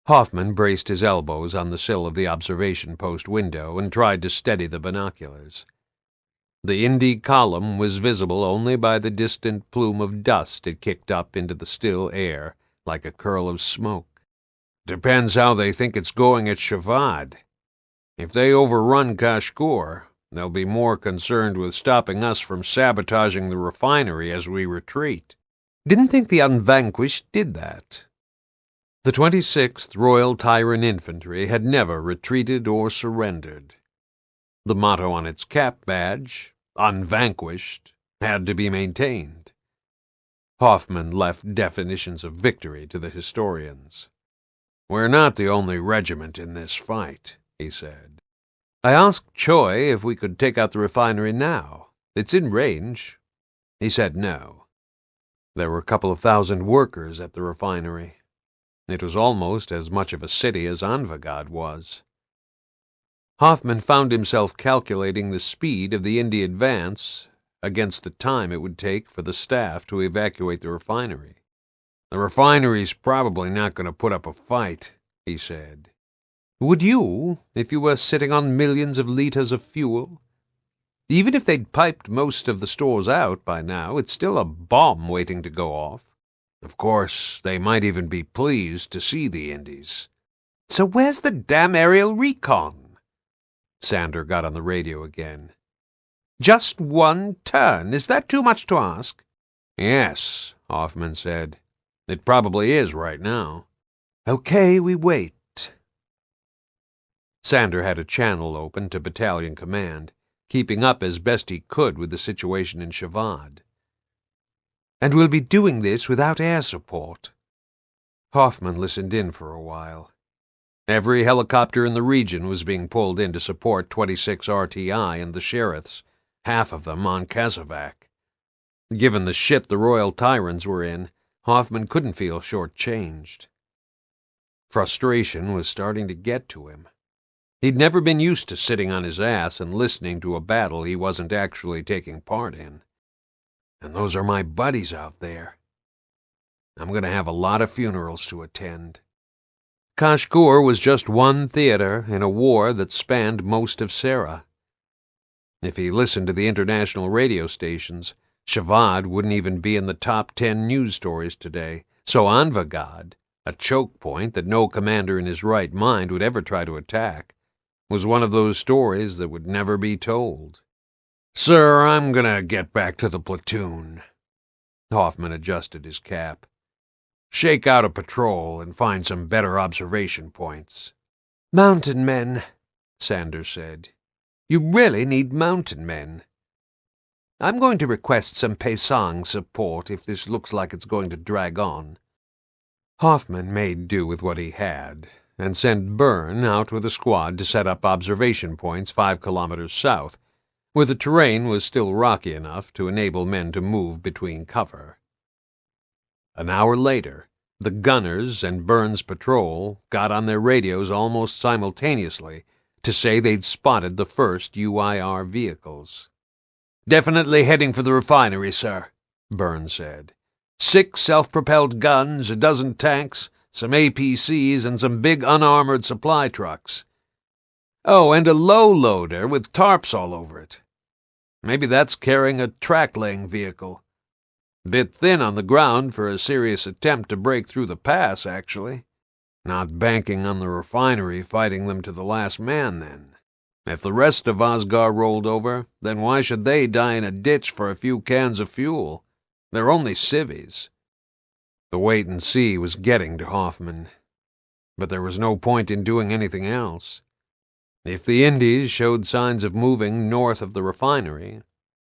Hoffman braced his elbows on the sill of the observation post window and tried to steady the binoculars. The Indy column was visible only by the distant plume of dust it kicked up into the still air like a curl of smoke. Depends how they think it's going at Shavad. If they overrun Kashkur, they'll be more concerned with stopping us from sabotaging the refinery as we retreat. Didn't think the Unvanquished did that. The 26th Royal Tyrant Infantry had never retreated or surrendered. The motto on its cap badge, Unvanquished, had to be maintained. Hoffman left definitions of victory to the historians. "We're not the only regiment in this fight," he said. "I asked Choi if we could take out the refinery now. It's in range." He said no. There were a couple of thousand workers at the refinery. It was almost as much of a city as Anvil was. Hoffman found himself calculating the speed of the Indy advance against the time it would take for the staff to evacuate the refinery. "The refinery's probably not going to put up a fight," he said. "Would you, if you were sitting on millions of liters of fuel? Even if they'd piped most of the stores out by now, it's still a bomb waiting to go off." "Of course, they might even be pleased to see the Indies." "So where's the damn aerial recon?" Sander got on the radio again. "Just one turn? Is that too much to ask?" "Yes," Hoffman said. "It probably is right now." "Okay, we wait." Sander had a channel open to battalion command, keeping up as best he could with the situation in Shavad. "And we'll be doing this without air support." Hoffman listened in for a while. Every helicopter in the region was being pulled in to support 26 RTI and the Sheriffs, half of them on Kazovac. Given the shit the Royal Tyrants were in, Hoffman couldn't feel short-changed. Frustration was starting to get to him. He'd never been used to sitting on his ass and listening to a battle he wasn't actually taking part in. And those are my buddies out there. I'm going to have a lot of funerals to attend. Kashkur was just one theater in a war that spanned most of Sarah. If he listened to the international radio stations, Shavad wouldn't even be in the top 10 news stories today, so Anvil, a choke point that no commander in his right mind would ever try to attack, was one of those stories that would never be told. "Sir, I'm gonna get back to the platoon." Hoffman adjusted his cap. "Shake out a patrol and find some better observation points." "Mountain men," Sanders said. "You really need mountain men. I'm going to request some Paisang support if this looks like it's going to drag on." Hoffman made do with what he had, and sent Byrne out with a squad to set up observation points 5 kilometers south, where the terrain was still rocky enough to enable men to move between cover. An hour later, the gunners and Byrne's patrol got on their radios almost simultaneously to say they'd spotted the first UIR vehicles. "Definitely heading for the refinery, sir," Byrne said. 6 self-propelled guns, a dozen tanks, some APCs, and some big unarmored supply trucks. Oh, and a low-loader with tarps all over it. Maybe that's carrying a track-laying vehicle. Bit thin on the ground for a serious attempt to break through the pass, actually. Not banking on the refinery fighting them to the last man, then. If the rest of Osgar rolled over, then why should they die in a ditch for a few cans of fuel? They're only civvies." The wait and see was getting to Hoffman, but there was no point in doing anything else. If the Indies showed signs of moving north of the refinery,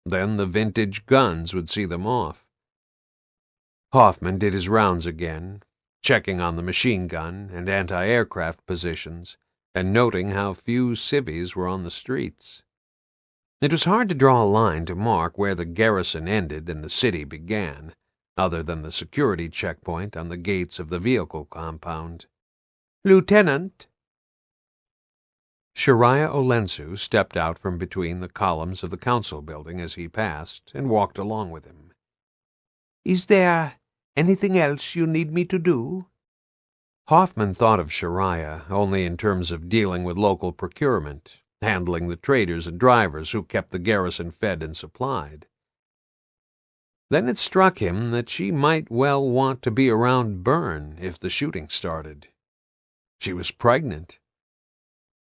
then the vintage guns would see them off. Hoffman did his rounds again, checking on the machine gun and anti-aircraft positions, and noting how few civvies were on the streets. It was hard to draw a line to mark where the garrison ended and the city began, other than the security checkpoint on the gates of the vehicle compound. "Lieutenant?" Shariah Olensu stepped out from between the columns of the council building as he passed and walked along with him. "Is there anything else you need me to do?" Hoffman thought of Shariah only in terms of dealing with local procurement, handling the traders and drivers who kept the garrison fed and supplied. Then it struck him that she might well want to be around Byrne if the shooting started. She was pregnant.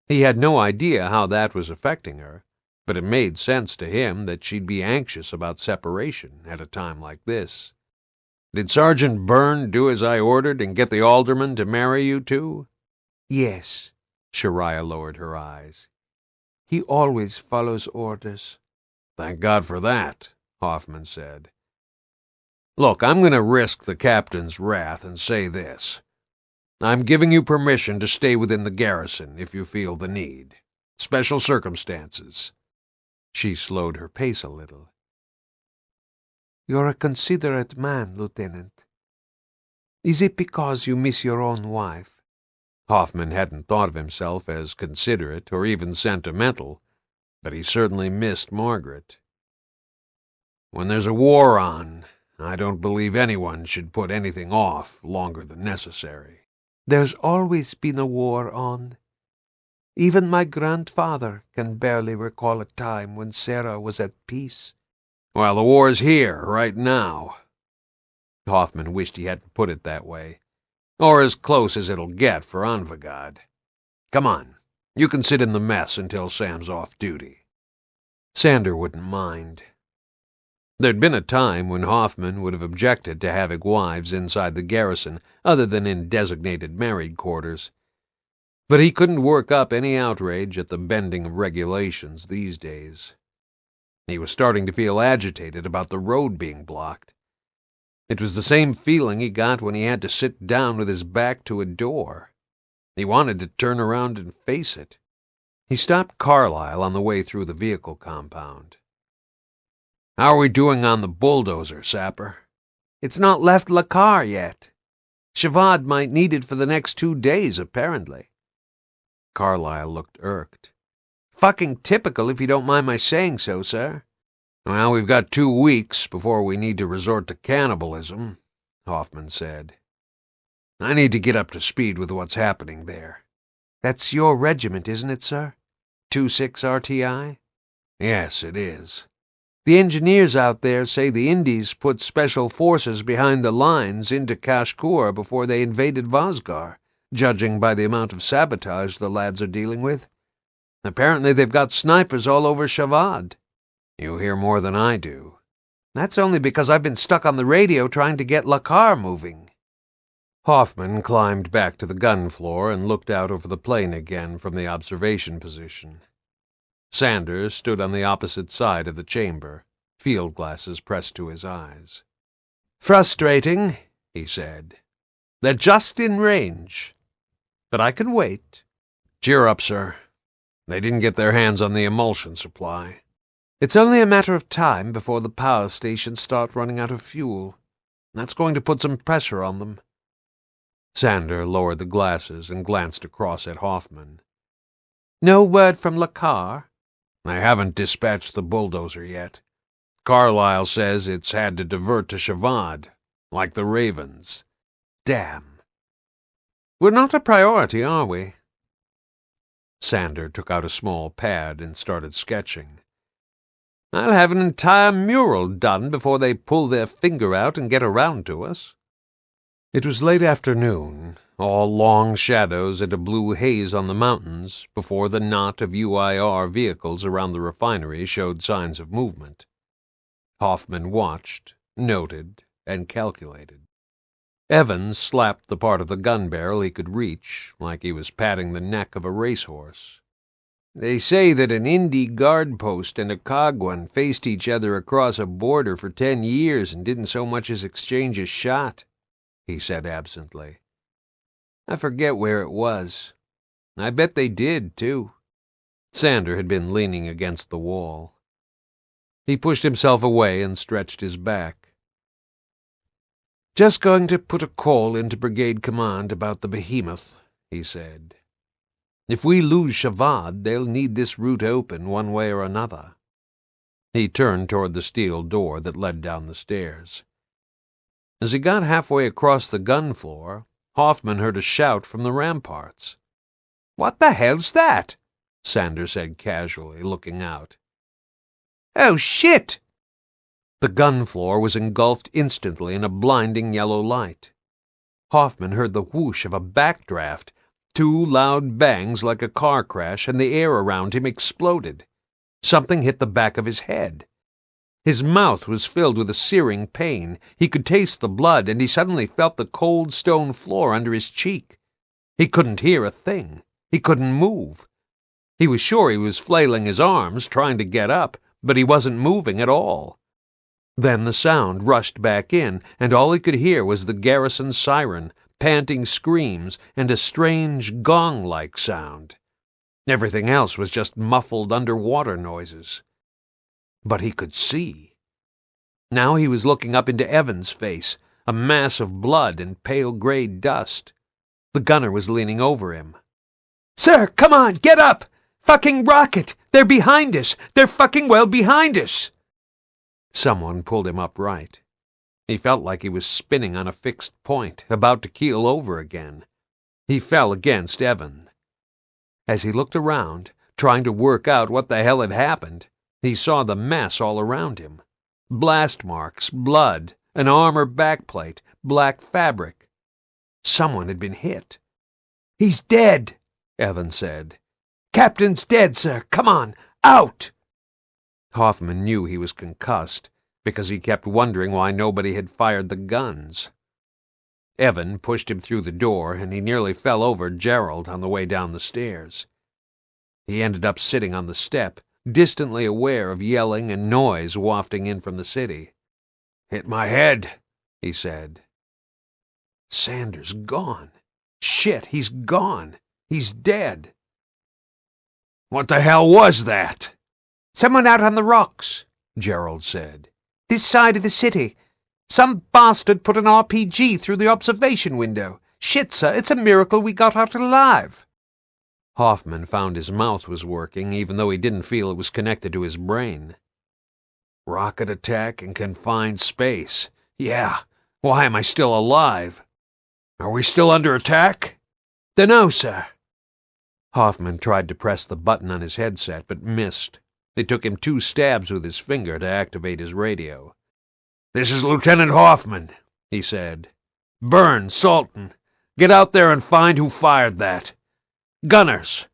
He had no idea how that was affecting her, but it made sense to him that she'd be anxious about separation at a time like this. Did Sergeant Byrne do as I ordered and get the alderman to marry you two? Yes, Shariah lowered her eyes. He always follows orders. Thank God for that, Hoffman said. Look, I'm going to risk the captain's wrath and say this. I'm giving you permission to stay within the garrison if you feel the need. Special circumstances. She slowed her pace a little. You're a considerate man, Lieutenant. Is it because you miss your own wife? Hoffman hadn't thought of himself as considerate or even sentimental, but he certainly missed Margaret. When there's a war on, I don't believe anyone should put anything off longer than necessary. There's always been a war on. Even my grandfather can barely recall a time when Sarah was at peace. Well, the war's here, right now. Hoffman wished he hadn't put it that way. Or as close as it'll get for Anvil. Come on, you can sit in the mess until Sam's off duty. Sander wouldn't mind. There'd been a time when Hoffman would have objected to having wives inside the garrison other than in designated married quarters. But he couldn't work up any outrage at the bending of regulations these days. He was starting to feel agitated about the road being blocked. It was the same feeling he got when he had to sit down with his back to a door. He wanted to turn around and face it. He stopped Carlyle on the way through the vehicle compound. How are we doing on the bulldozer, Sapper? It's not left La Car yet. Shavad might need it for the next 2 days, apparently. Carlyle looked irked. Fucking typical, if you don't mind my saying so, sir. Well, we've got 2 weeks before we need to resort to cannibalism, Hoffman said. I need to get up to speed with what's happening there. That's your regiment, isn't it, sir? 26 RTI? Yes, it is. The engineers out there say the Indies put special forces behind the lines into Kashkur before they invaded Vosgar, judging by the amount of sabotage the lads are dealing with. Apparently they've got snipers all over Shavad. You hear more than I do. That's only because I've been stuck on the radio trying to get La Car moving. Hoffman climbed back to the gun floor and looked out over the plain again from the observation position. Sanders stood on the opposite side of the chamber, field glasses pressed to his eyes. Frustrating, he said. They're just in range. But I can wait. Cheer up, sir. They didn't get their hands on the emulsion supply. It's only a matter of time before the power stations start running out of fuel. That's going to put some pressure on them. Sander lowered the glasses and glanced across at Hoffman. No word from La Car? I haven't dispatched the bulldozer yet. Carlyle says it's had to divert to Shavad, like the Ravens. Damn. We're not a priority, are we? Sander took out a small pad and started sketching. I'll have an entire mural done before they pull their finger out and get around to us. It was late afternoon, all long shadows and a blue haze on the mountains before the knot of UIR vehicles around the refinery showed signs of movement. Hoffman watched, noted, and calculated. Evans slapped the part of the gun barrel he could reach, like he was patting the neck of a racehorse. They say that an Indy guard post and a Kagwan faced each other across a border for 10 years and didn't so much as exchange a shot, he said absently. I forget where it was. I bet they did, too. Sander had been leaning against the wall. He pushed himself away and stretched his back. Just going to put a call into brigade command about the behemoth, he said. If we lose Shavad, they'll need this route open one way or another. He turned toward the steel door that led down the stairs. As he got halfway across the gun floor, Hoffman heard a shout from the ramparts. What the hell's that? Sander said casually, looking out. Oh, shit! The gun floor was engulfed instantly in a blinding yellow light. Hoffman heard the whoosh of a backdraft, 2 loud bangs like a car crash, and the air around him exploded. Something hit the back of his head. His mouth was filled with a searing pain. He could taste the blood, and he suddenly felt the cold stone floor under his cheek. He couldn't hear a thing. He couldn't move. He was sure he was flailing his arms, trying to get up, but he wasn't moving at all. Then the sound rushed back in, and all he could hear was the garrison siren, panting screams, and a strange gong-like sound. Everything else was just muffled underwater noises. But he could see. Now he was looking up into Evan's face, a mass of blood and pale gray dust. The gunner was leaning over him. "Sir, come on, get up! Fucking rocket! They're behind us! They're fucking well behind us!" Someone pulled him upright. He felt like he was spinning on a fixed point, about to keel over again. He fell against Evan. As he looked around, trying to work out what the hell had happened, he saw the mess all around him. Blast marks, blood, an armor backplate, black fabric. Someone had been hit. "He's dead," Evan said. "Captain's dead, sir. Come on, out!" Hoffman knew he was concussed, because he kept wondering why nobody had fired the guns. Evan pushed him through the door, and he nearly fell over Gerald on the way down the stairs. He ended up sitting on the step, distantly aware of yelling and noise wafting in from the city. "Hit my head," he said. Sanders gone. Shit, he's gone. He's dead. "What the hell was that?" "Someone out on the rocks," Gerald said. "This side of the city. Some bastard put an RPG through the observation window. Shit, sir, it's a miracle we got out alive." Hoffman found his mouth was working, even though he didn't feel it was connected to his brain. "Rocket attack in confined space. Yeah, why am I still alive? Are we still under attack?" "Dunno, sir." Hoffman tried to press the button on his headset, but missed. It took him 2 stabs with his finger to activate his radio. "This is Lieutenant Hoffman," he said. "Burns, Salton, get out there and find who fired that. Gunners,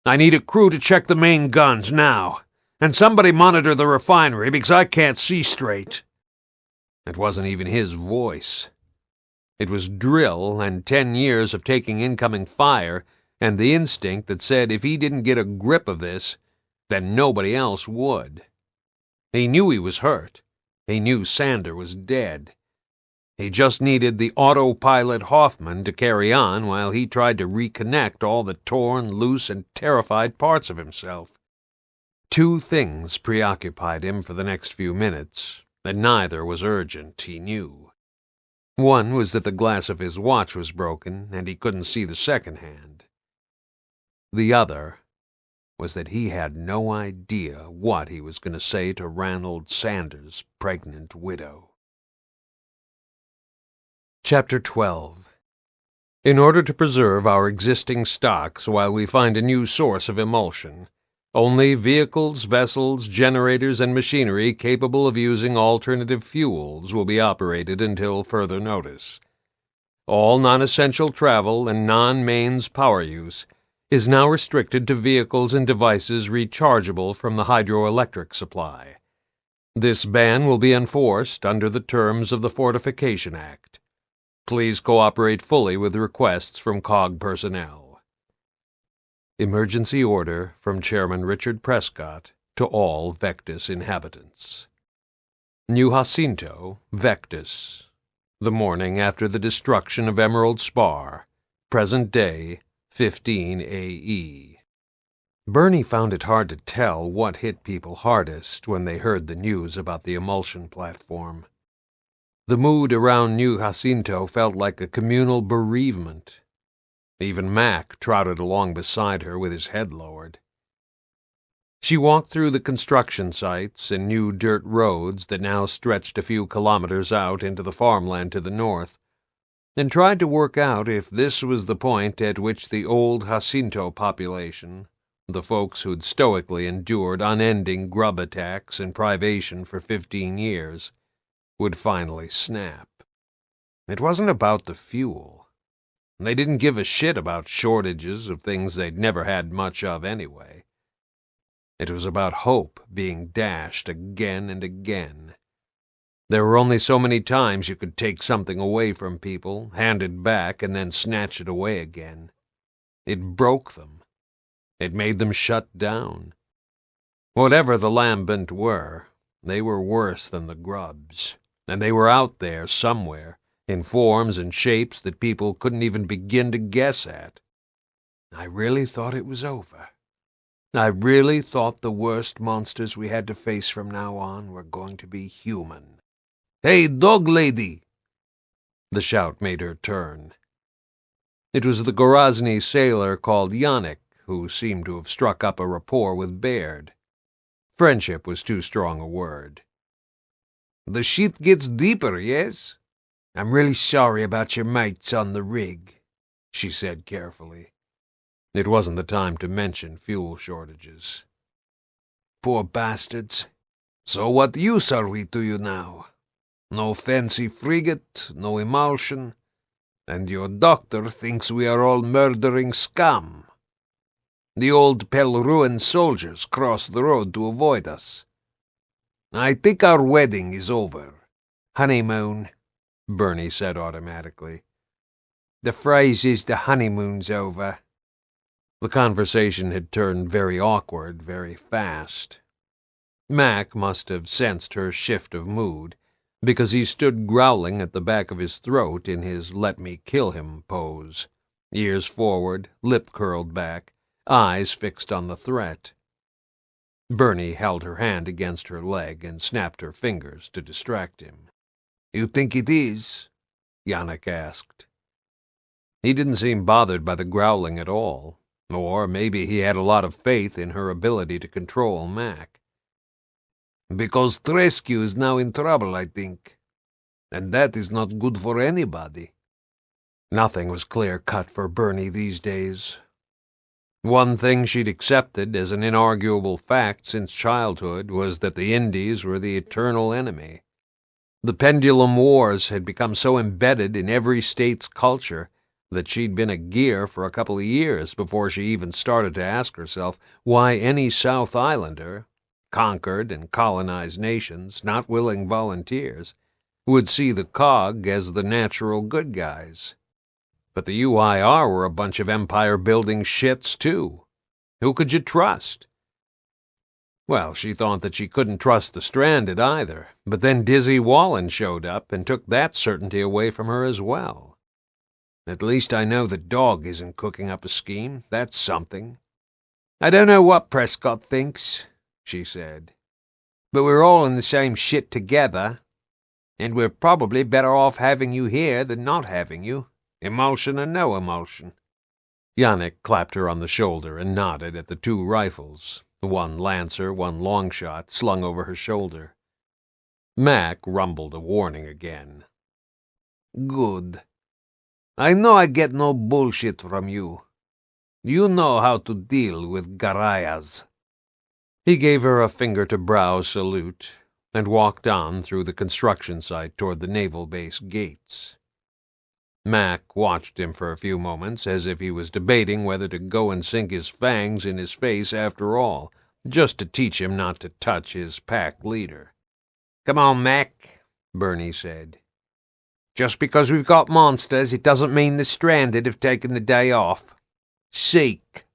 I need a crew to check the main guns now, and somebody monitor the refinery because I can't see straight." It wasn't even his voice. It was drill and 10 years of taking incoming fire and the instinct that said if he didn't get a grip of this, then nobody else would. He knew he was hurt. He knew Sander was dead. He just needed the autopilot Hoffman to carry on while he tried to reconnect all the torn, loose, and terrified parts of himself. 2 things preoccupied him for the next few minutes, and neither was urgent, he knew. One was that the glass of his watch was broken, and he couldn't see the second hand. The other was that he had no idea what he was going to say to Ranald Sanders' pregnant widow. Chapter 12. In order to preserve our existing stocks while we find a new source of emulsion, only vehicles, vessels, generators, and machinery capable of using alternative fuels will be operated until further notice. All non-essential travel and non-mains power use is now restricted to vehicles and devices rechargeable from the hydroelectric supply. This ban will be enforced under the terms of the Fortification Act. Please cooperate fully with requests from COG personnel. Emergency order from Chairman Richard Prescott to all Vectis inhabitants. New Jacinto, Vectis. The morning after the destruction of Emerald Spar. Present day, 15 AE. Bernie found it hard to tell what hit people hardest when they heard the news about the emulsion platform. The mood around New Jacinto felt like a communal bereavement. Even Mac trotted along beside her with his head lowered. She walked through the construction sites and new dirt roads that now stretched a few kilometers out into the farmland to the north, and tried to work out if this was the point at which the old Jacinto population, the folks who'd stoically endured unending grub attacks and privation for 15 years, would finally snap. It wasn't about the fuel. They didn't give a shit about shortages of things they'd never had much of anyway. It was about hope being dashed again and again. There were only so many times you could take something away from people, hand it back, and then snatch it away again. It broke them. It made them shut down. Whatever the lambent were, they were worse than the grubs, and they were out there somewhere, in forms and shapes that people couldn't even begin to guess at. I really thought it was over. I really thought the worst monsters we had to face from now on were going to be human. "Hey, dog lady!" The shout made her turn. It was the Gorazny sailor called Yannick, who seemed to have struck up a rapport with Baird. Friendship was too strong a word. "The shit gets deeper, yes? I'm really sorry about your mates on the rig," she said carefully. It wasn't the time to mention fuel shortages. "Poor bastards. So what use are we to you now? No fancy frigate, no emulsion, and your doctor thinks we are all murdering scum. The old Pelruan soldiers crossed the road to avoid us. I think our wedding is over." "Honeymoon," Bernie said automatically. "The phrase is the honeymoon's over." The conversation had turned very awkward very fast. Mac must have sensed her shift of mood, because he stood growling at the back of his throat in his let-me-kill-him pose, ears forward, lip curled back, eyes fixed on the threat. Bernie held her hand against her leg and snapped her fingers to distract him. "You think it is?" Yannick asked. He didn't seem bothered by the growling at all, or maybe he had a lot of faith in her ability to control Mac. "Because Trescu is now in trouble, I think. And that is not good for anybody." Nothing was clear-cut for Bernie these days. One thing she'd accepted as an inarguable fact since childhood was that the Indies were the eternal enemy. The pendulum wars had become so embedded in every state's culture that she'd been a gear for a couple of years before she even started to ask herself why any South Islander, conquered and colonized nations, not willing volunteers, would see the COG as the natural good guys. But the UIR were a bunch of empire-building shits, too. Who could you trust? Well, she thought that she couldn't trust the Stranded either, but then Dizzy Wallen showed up and took that certainty away from her as well. "At least I know the dog isn't cooking up a scheme. That's something." "I don't know what Prescott thinks," she said, "but we're all in the same shit together, and we're probably better off having you here than not having you, emulsion or no emulsion." Yannick clapped her on the shoulder and nodded at the two rifles, one Lancer, one Longshot, slung over her shoulder. Mac rumbled a warning again. "Good. I know I get no bullshit from you. You know how to deal with garayas." He gave her a finger-to-brow salute and walked on through the construction site toward the naval base gates. Mac watched him for a few moments as if he was debating whether to go and sink his fangs in his face after all, just to teach him not to touch his pack leader. "Come on, Mac," Bernie said. "Just because we've got monsters, it doesn't mean the Stranded have taken the day off. Seek."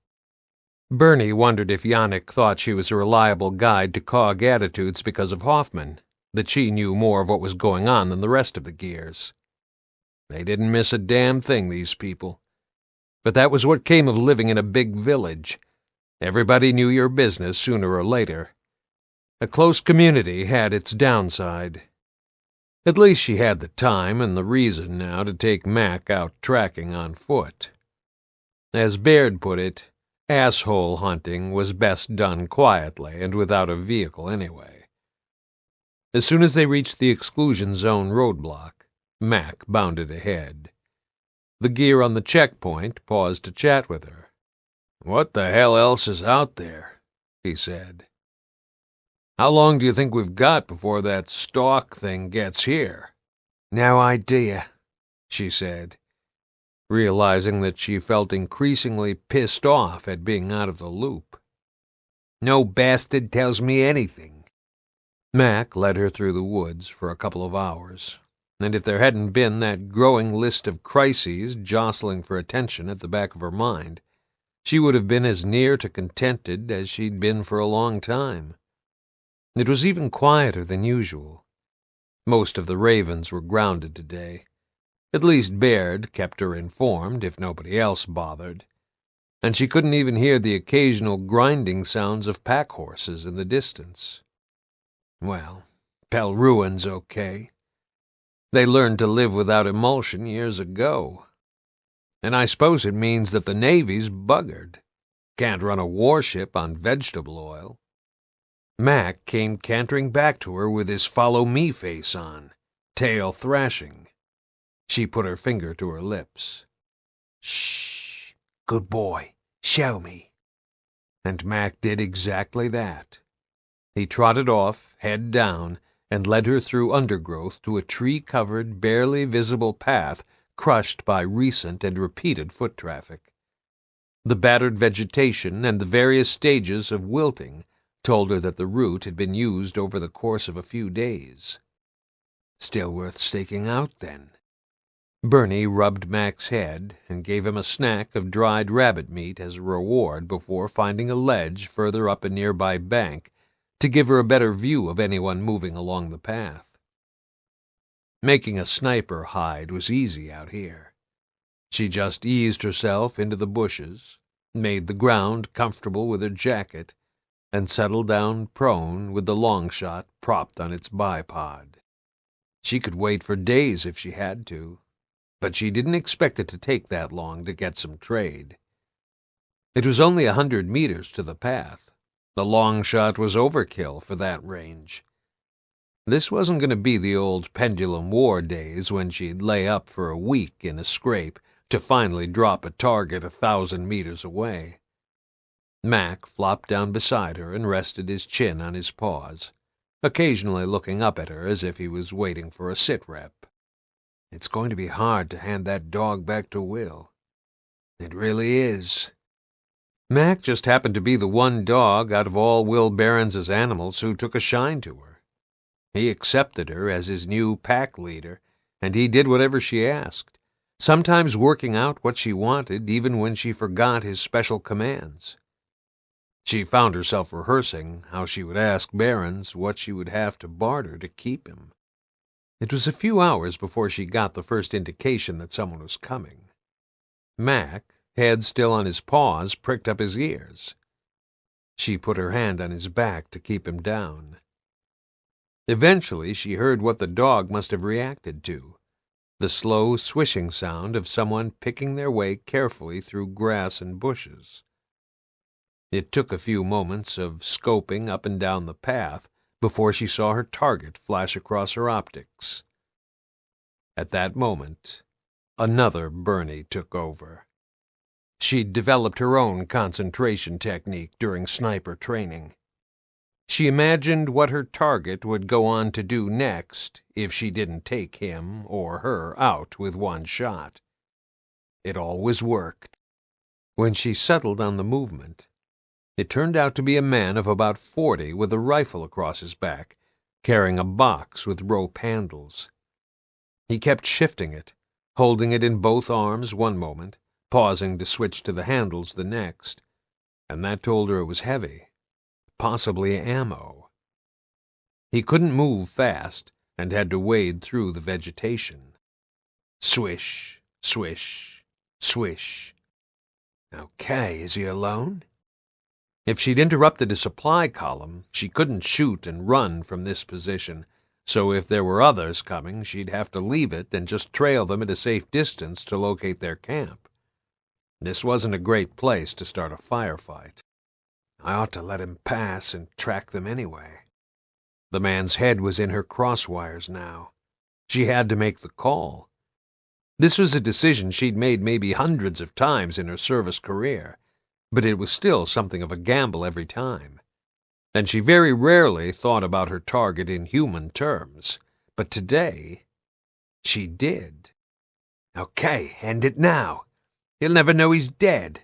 Bernie wondered if Yannick thought she was a reliable guide to COG attitudes because of Hoffman, that she knew more of what was going on than the rest of the gears. They didn't miss a damn thing, these people. But that was what came of living in a big village. Everybody knew your business sooner or later. A close community had its downside. At least she had the time and the reason now to take Mac out tracking on foot. As Baird put it, asshole hunting was best done quietly and without a vehicle anyway. As soon as they reached the exclusion zone roadblock, Mac bounded ahead. The gear on the checkpoint paused to chat with her. "What the hell else is out there?" he said. "How long do you think we've got before that stalk thing gets here?" "No idea," she said. realizing that she felt increasingly pissed off at being out of the loop. "No bastard tells me anything." Mac led her through the woods for a couple of hours, and if there hadn't been that growing list of crises jostling for attention at the back of her mind, she would have been as near to contented as she'd been for a long time. It was even quieter than usual. Most of the ravens were grounded today. At least Baird kept her informed, if nobody else bothered, and she couldn't even hear the occasional grinding sounds of pack horses in the distance. Well, Pelruin's okay. They learned to live without emulsion years ago. And I suppose it means that the Navy's buggered. Can't run a warship on vegetable oil. Mac came cantering back to her with his follow-me face on, tail thrashing. She put her finger to her lips. "Shh, good boy, show me." And Mac did exactly that. He trotted off, head down, and led her through undergrowth to a tree-covered, barely visible path crushed by recent and repeated foot traffic. The battered vegetation and the various stages of wilting told her that the route had been used over the course of a few days. Still worth staking out, then. Bernie rubbed Mac's head and gave him a snack of dried rabbit meat as a reward before finding a ledge further up a nearby bank to give her a better view of anyone moving along the path. Making a sniper hide was easy out here. She just eased herself into the bushes, made the ground comfortable with her jacket, and settled down prone with the long shot propped on its bipod. She could wait for days if she had to, but she didn't expect it to take that long to get some trade. It was only 100 meters to the path. The long shot was overkill for that range. This wasn't going to be the old pendulum war days when she'd lay up for a week in a scrape to finally drop a target 1,000 meters away. Mac flopped down beside her and rested his chin on his paws, occasionally looking up at her as if he was waiting for a sit-rep. "It's going to be hard to hand that dog back to Will. It really is." Mac just happened to be the one dog out of all Will Behrens's animals who took a shine to her. He accepted her as his new pack leader, and he did whatever she asked, sometimes working out what she wanted even when she forgot his special commands. She found herself rehearsing how she would ask Behrens what she would have to barter to keep him. It was a few hours before she got the first indication that someone was coming. Mac, head still on his paws, pricked up his ears. She put her hand on his back to keep him down. Eventually she heard what the dog must have reacted to, the slow swishing sound of someone picking their way carefully through grass and bushes. It took a few moments of scoping up and down the path before she saw her target flash across her optics. At that moment, another Bernie took over. She'd developed her own concentration technique during sniper training. She imagined what her target would go on to do next if she didn't take him or her out with one shot. It always worked. When she settled on the movement, it turned out to be a man of about 40 with a rifle across his back, carrying a box with rope handles. He kept shifting it, holding it in both arms one moment, pausing to switch to the handles the next, and that told her it was heavy, possibly ammo. He couldn't move fast and had to wade through the vegetation. Swish, swish, swish. Okay, is he alone? If she'd interrupted a supply column, she couldn't shoot and run from this position, so if there were others coming, she'd have to leave it and just trail them at a safe distance to locate their camp. This wasn't a great place to start a firefight. I ought to let him pass and track them anyway. The man's head was in her crosswires now. She had to make the call. This was a decision she'd made maybe hundreds of times in her service career, but it was still something of a gamble every time. And she very rarely thought about her target in human terms, but today she did. Okay, end it now. He'll never know he's dead.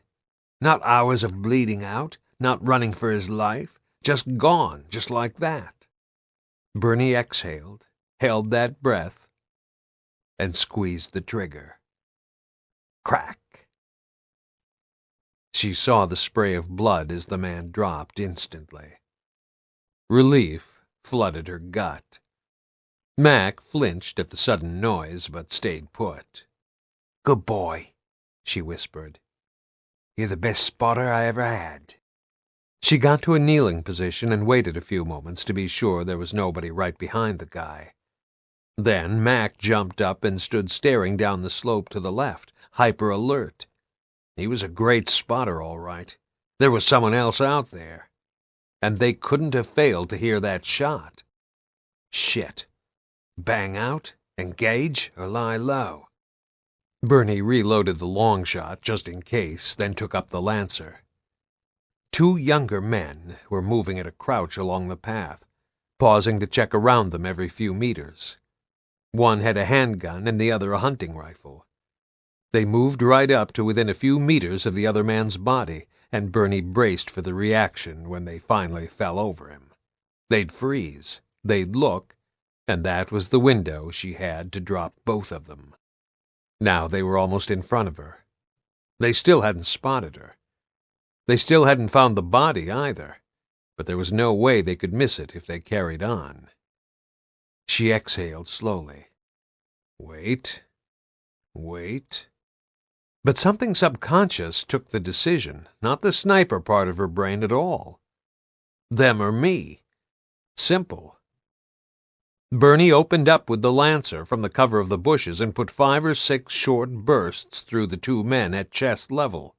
Not hours of bleeding out, not running for his life, just gone, just like that. Bernie exhaled, held that breath, and squeezed the trigger. Crack! She saw the spray of blood as the man dropped instantly. Relief flooded her gut. Mac flinched at the sudden noise, but stayed put. "Good boy," she whispered. "You're the best spotter I ever had." She got to a kneeling position and waited a few moments to be sure there was nobody right behind the guy. Then Mac jumped up and stood staring down the slope to the left, hyper-alert. He was a great spotter, all right. There was someone else out there. And they couldn't have failed to hear that shot. Shit. Bang out, engage, or lie low? Bernie reloaded the long shot just in case, then took up the Lancer. Two younger men were moving at a crouch along the path, pausing to check around them every few meters. One had a handgun and the other a hunting rifle. They moved right up to within a few meters of the other man's body, and Bernie braced for the reaction when they finally fell over him. They'd freeze, they'd look, and that was the window she had to drop both of them. Now they were almost in front of her. They still hadn't spotted her. They still hadn't found the body either, but there was no way they could miss it if they carried on. She exhaled slowly. Wait. But something subconscious took the decision, not the sniper part of her brain at all. Them or me. Simple. Bernie opened up with the Lancer from the cover of the bushes and put 5 or 6 short bursts through the two men at chest level.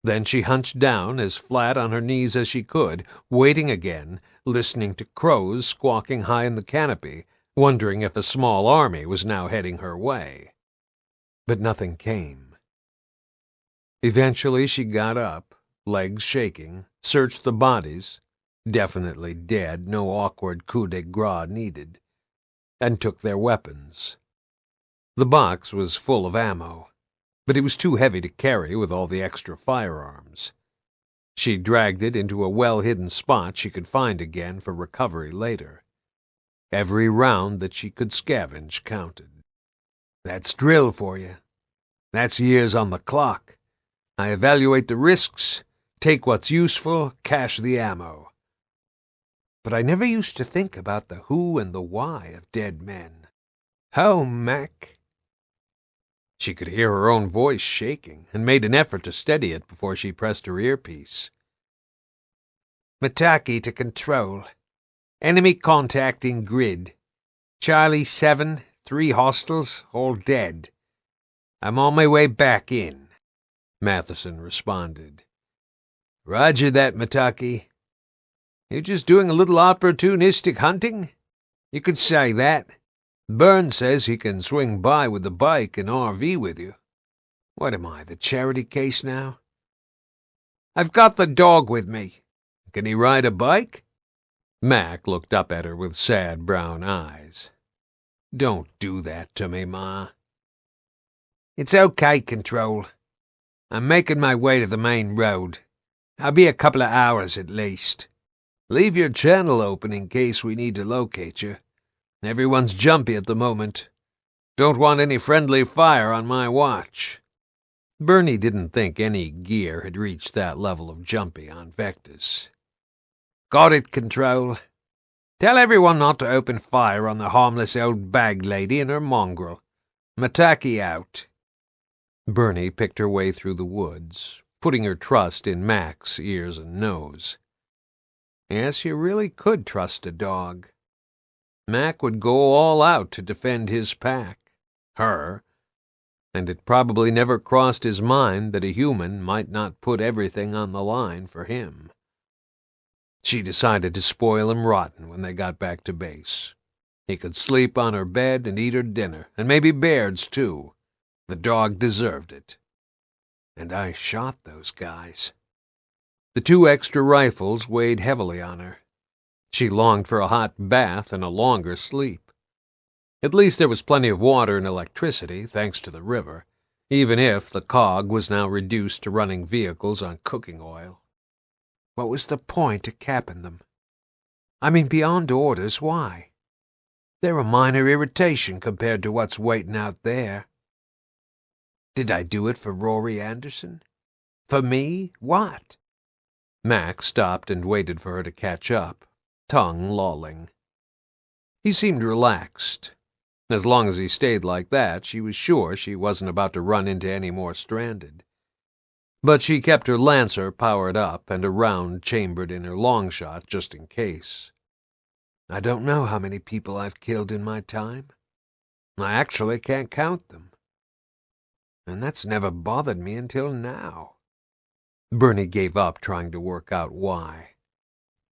Then she hunched down as flat on her knees as she could, waiting again, listening to crows squawking high in the canopy, wondering if a small army was now heading her way. But nothing came. Eventually she got up, legs shaking, searched the bodies, definitely dead, no awkward coup de grace needed, and took their weapons. The box was full of ammo, but it was too heavy to carry with all the extra firearms. She dragged it into a well-hidden spot she could find again for recovery later. Every round that she could scavenge counted. That's drill for you. That's years on the clock. I evaluate the risks, take what's useful, cache the ammo. But I never used to think about the who and the why of dead men. Home, Mac. She could hear her own voice shaking, and made an effort to steady it before she pressed her earpiece. Mataki to control. Enemy contacting grid. Charlie 7, 3 hostiles, all dead. I'm on my way back in, Matheson responded. Roger that, Mataki. You're just doing a little opportunistic hunting? You could say that. Burns says he can swing by with the bike and RV with you. What am I, the charity case now? I've got the dog with me. Can he ride a bike? Mac looked up at her with sad brown eyes. Don't do that to me, Ma. It's okay, Control. I'm making my way to the main road. I'll be a couple of hours at least. Leave your channel open in case we need to locate you. Everyone's jumpy at the moment. Don't want any friendly fire on my watch. Bernie didn't think any gear had reached that level of jumpy on Vectus. Got it, Control. Tell everyone not to open fire on the harmless old bag lady and her mongrel. Mataki out. Bernie picked her way through the woods, putting her trust in Mac's ears and nose. Yes, you really could trust a dog. Mac would go all out to defend his pack, her, and it probably never crossed his mind that a human might not put everything on the line for him. She decided to spoil him rotten when they got back to base. He could sleep on her bed and eat her dinner, and maybe Baird's too. The dog deserved it. And I shot those guys. The 2 extra rifles weighed heavily on her. She longed for a hot bath and a longer sleep. At least there was plenty of water and electricity, thanks to the river, even if the cog was now reduced to running vehicles on cooking oil. What was the point of capping them? I mean, beyond orders, why? They're a minor irritation compared to what's waiting out there. Did I do it for Rory Anderson? For me? What? Mac stopped and waited for her to catch up, tongue lolling. He seemed relaxed. As long as he stayed like that, she was sure she wasn't about to run into any more stranded. But she kept her Lancer powered up and a round chambered in her long shot just in case. I don't know how many people I've killed in my time. I actually can't count them. And that's never bothered me until now. Bernie gave up trying to work out why.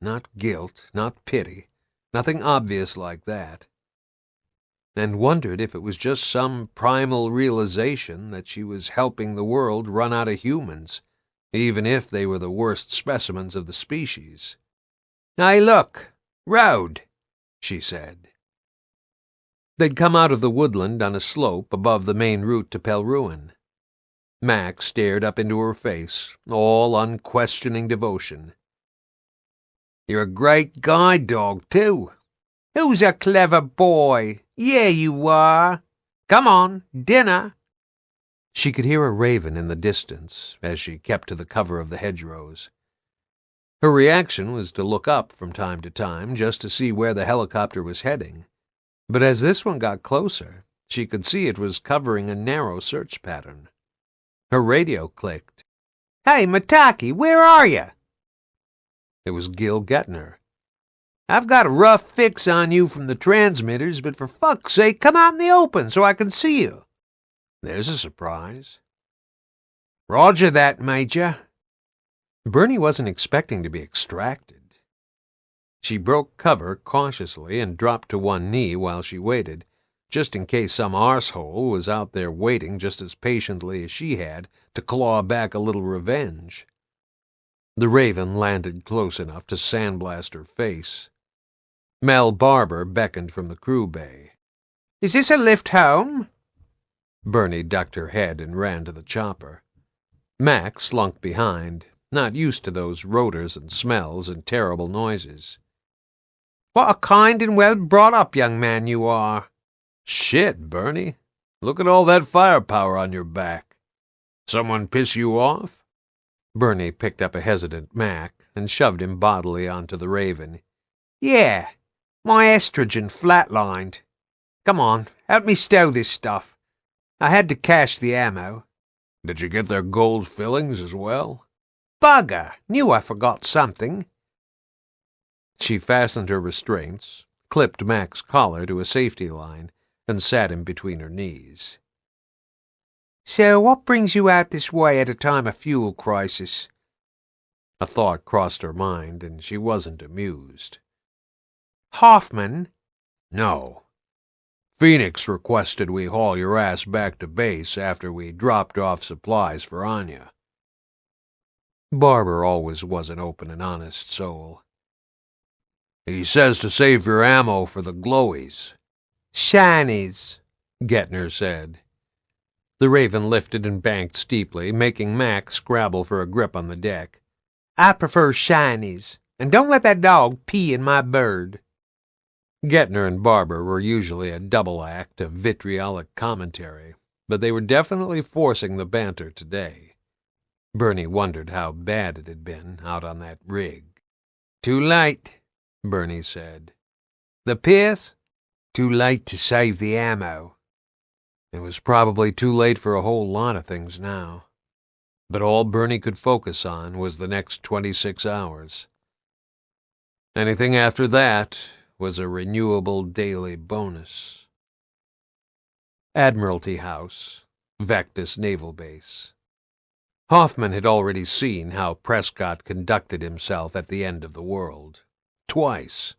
Not guilt, not pity, nothing obvious like that. And wondered if it was just some primal realization that she was helping the world run out of humans, even if they were the worst specimens of the species. "Hey, look! Road!" she said. They'd come out of the woodland on a slope above the main route to Pelruin. Mac stared up into her face, all unquestioning devotion. "You're a great guide dog, too. Who's a clever boy? Yeah, you are. Come on, dinner." She could hear a raven in the distance as she kept to the cover of the hedgerows. Her reaction was to look up from time to time just to see where the helicopter was heading, but as this one got closer, she could see it was covering a narrow search pattern. Her radio clicked. "Hey, Mataki, where are you?" It was Gil Gettner. "I've got a rough fix on you from the transmitters, but for fuck's sake, come out in the open so I can see you." There's a surprise. "Roger that, Major." Bernie wasn't expecting to be extracted. She broke cover cautiously and dropped to one knee while she waited, just in case some arsehole was out there waiting just as patiently as she had to claw back a little revenge. The raven landed close enough to sandblast her face. Mel Barber beckoned from the crew bay. "Is this a lift home?" Bernie ducked her head and ran to the chopper. Mac slunk behind, not used to those rotors and smells and terrible noises. "What a kind and well-brought-up young man you are." "Shit, Bernie. Look at all that firepower on your back. Someone piss you off?" Bernie picked up a hesitant Mac and shoved him bodily onto the raven. "Yeah, my estrogen flatlined. Come on, help me stow this stuff. I had to cache the ammo." "Did you get their gold fillings as well?" "Bugger! Knew I forgot something." She fastened her restraints, clipped Mac's collar to a safety line, and sat him between her knees. "So what brings you out this way at a time of fuel crisis?" A thought crossed her mind, and she wasn't amused. "Hoffman?" "No. Phoenix requested we haul your ass back to base after we dropped off supplies for Anya." Barber always was an open and honest soul. "He says to save your ammo for the glowies." "Shinies," Gettner said. The raven lifted and banked steeply, making Mac scrabble for a grip on the deck. "I prefer shinies, and don't let that dog pee in my bird." Gettner and Barber were usually a double act of vitriolic commentary, but they were definitely forcing the banter today. Bernie wondered how bad it had been out on that rig. "Too late," Bernie said. "The Pierce? Too late to save the ammo." It was probably too late for a whole lot of things now. But all Bernie could focus on was the next 26 hours. Anything after that was a renewable daily bonus. Admiralty House, Vectis Naval Base. Hoffman had already seen how Prescott conducted himself at the end of the world. Twice.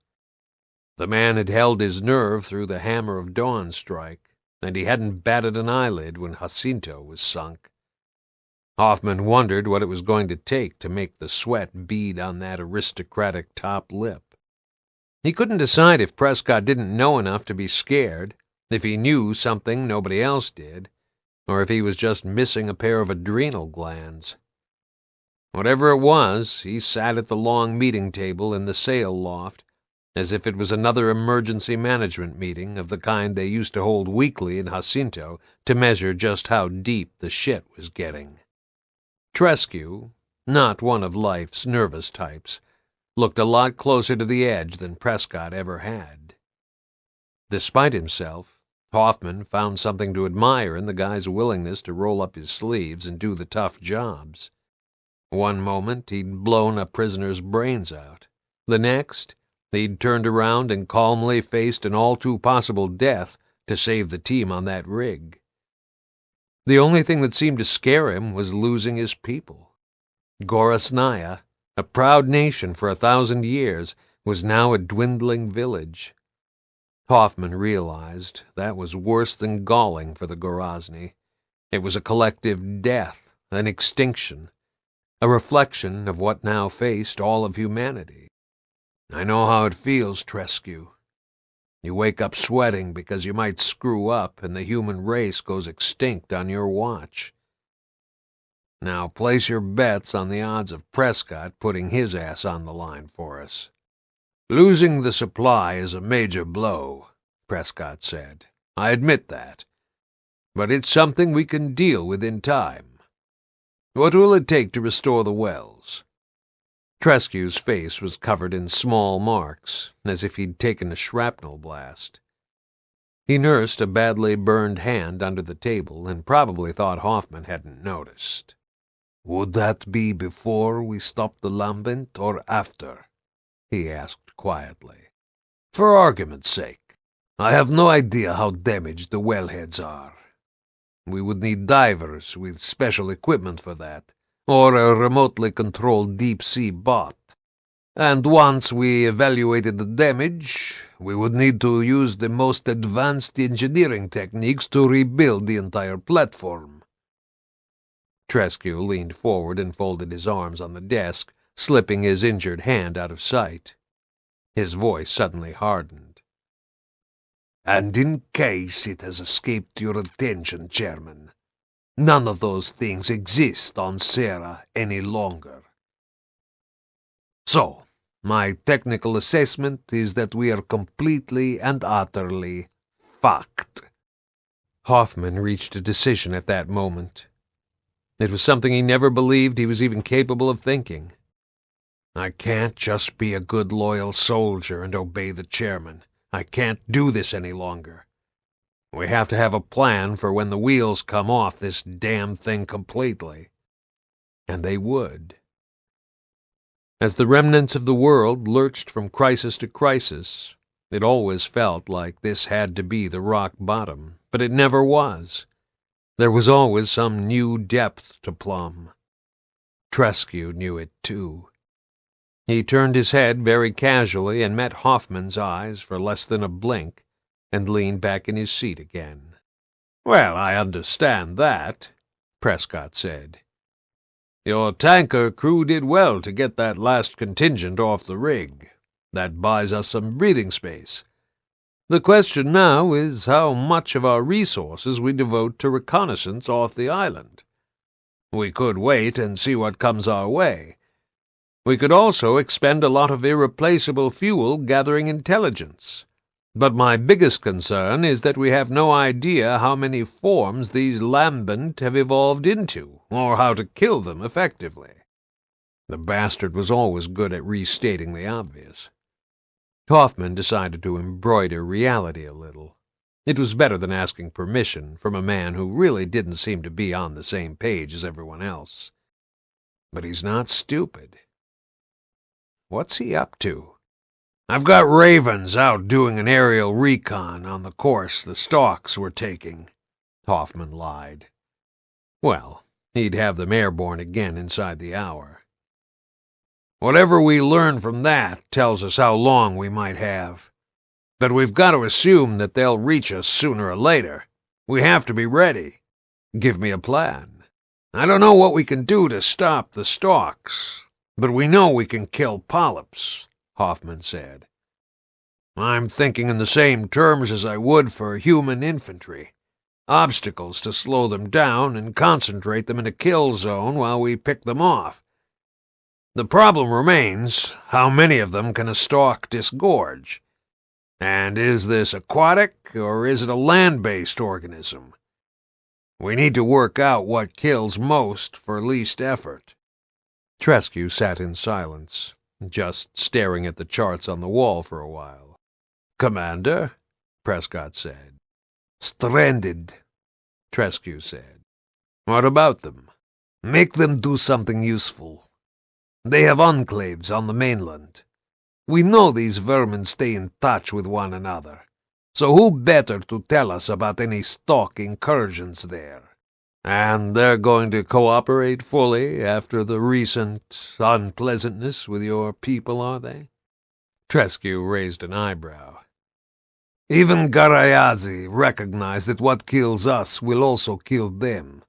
The man had held his nerve through the hammer of dawn strike, and he hadn't batted an eyelid when Jacinto was sunk. Hoffman wondered what it was going to take to make the sweat bead on that aristocratic top lip. He couldn't decide if Prescott didn't know enough to be scared, if he knew something nobody else did, or if he was just missing a pair of adrenal glands. Whatever it was, he sat at the long meeting table in the sail loft, as if it was another emergency management meeting of the kind they used to hold weekly in Jacinto to measure just how deep the shit was getting. Tresque, not one of life's nervous types, looked a lot closer to the edge than Prescott ever had. Despite himself, Hoffman found something to admire in the guy's willingness to roll up his sleeves and do the tough jobs. One moment he'd blown a prisoner's brains out. The next, he'd turned around and calmly faced an all-too-possible death to save the team on that rig. The only thing that seemed to scare him was losing his people. Gorasnaya, a proud nation for 1,000 years, was now a dwindling village. Hoffman realized that was worse than galling for the Gorazny. It was a collective death, an extinction, a reflection of what now faced all of humanity. I know how it feels, Tresque. You wake up sweating because you might screw up and the human race goes extinct on your watch. Now place your bets on the odds of Prescott putting his ass on the line for us. Losing the supply is a major blow, Prescott said. I admit that. But it's something we can deal with in time. What will it take to restore the wells? Tresque's face was covered in small marks, as if he'd taken a shrapnel blast. He nursed a badly burned hand under the table and probably thought Hoffman hadn't noticed. Would that be before we stop the lambent or after? He asked quietly. For argument's sake, I have no idea how damaged the wellheads are. We would need divers with special equipment for that, or a remotely controlled deep-sea bot. And once we evaluated the damage, we would need to use the most advanced engineering techniques to rebuild the entire platform. Tresque leaned forward and folded his arms on the desk, slipping his injured hand out of sight. His voice suddenly hardened. And in case it has escaped your attention, Chairman, none of those things exist on Sarah any longer. So, my technical assessment is that we are completely and utterly fucked. Hoffman reached a decision at that moment. It was something he never believed he was even capable of thinking. I can't just be a good loyal soldier and obey the chairman. I can't do this any longer. We have to have a plan for when the wheels come off this damn thing completely. And they would. As the remnants of the world lurched from crisis to crisis, it always felt like this had to be the rock bottom, but it never was. There was always some new depth to plumb. Tresque knew it, too. He turned his head very casually and met Hoffman's eyes for less than a blink, and leaned back in his seat again. Well, I understand that, Prescott said. Your tanker crew did well to get that last contingent off the rig. That buys us some breathing space. The question now is how much of our resources we devote to reconnaissance off the island. We could wait and see what comes our way. We could also expend a lot of irreplaceable fuel gathering intelligence. But my biggest concern is that we have no idea how many forms these lambent have evolved into, or how to kill them effectively. The bastard was always good at restating the obvious. Hoffman decided to embroider reality a little. It was better than asking permission from a man who really didn't seem to be on the same page as everyone else. But he's not stupid. What's he up to? I've got Ravens out doing an aerial recon on the course the Stalks were taking, Hoffman lied. Well, he'd have them airborne again inside the hour. Whatever we learn from that tells us how long we might have. But we've got to assume that they'll reach us sooner or later. We have to be ready. Give me a plan. I don't know what we can do to stop the Stalks, but we know we can kill polyps, Hoffman said. I'm thinking in the same terms as I would for human infantry. Obstacles to slow them down and concentrate them in a kill zone while we pick them off. The problem remains, how many of them can a stalk disgorge? And is this aquatic, or is it a land-based organism? We need to work out what kills most for least effort. Tresque sat in silence, just staring at the charts on the wall for a while. "Commander," Prescott said. "Stranded," Tresque said. "What about them?" "Make them do something useful. They have enclaves on the mainland. We know these vermin stay in touch with one another, so who better to tell us about any stalk incursions there? And they're going to cooperate fully after the recent unpleasantness with your people, are they?" Tresque raised an eyebrow. "Even Garayazi recognize that what kills us will also kill them.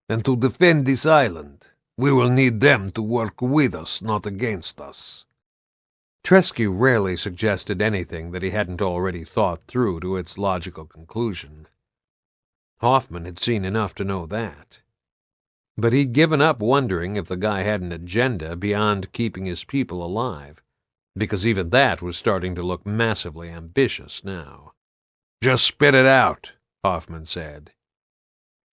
And to defend this island, we will need them to work with us, not against us." Tresque rarely suggested anything that he hadn't already thought through to its logical conclusion. Hoffman had seen enough to know that. But he'd given up wondering if the guy had an agenda beyond keeping his people alive, because even that was starting to look massively ambitious now. "Just spit it out," Hoffman said.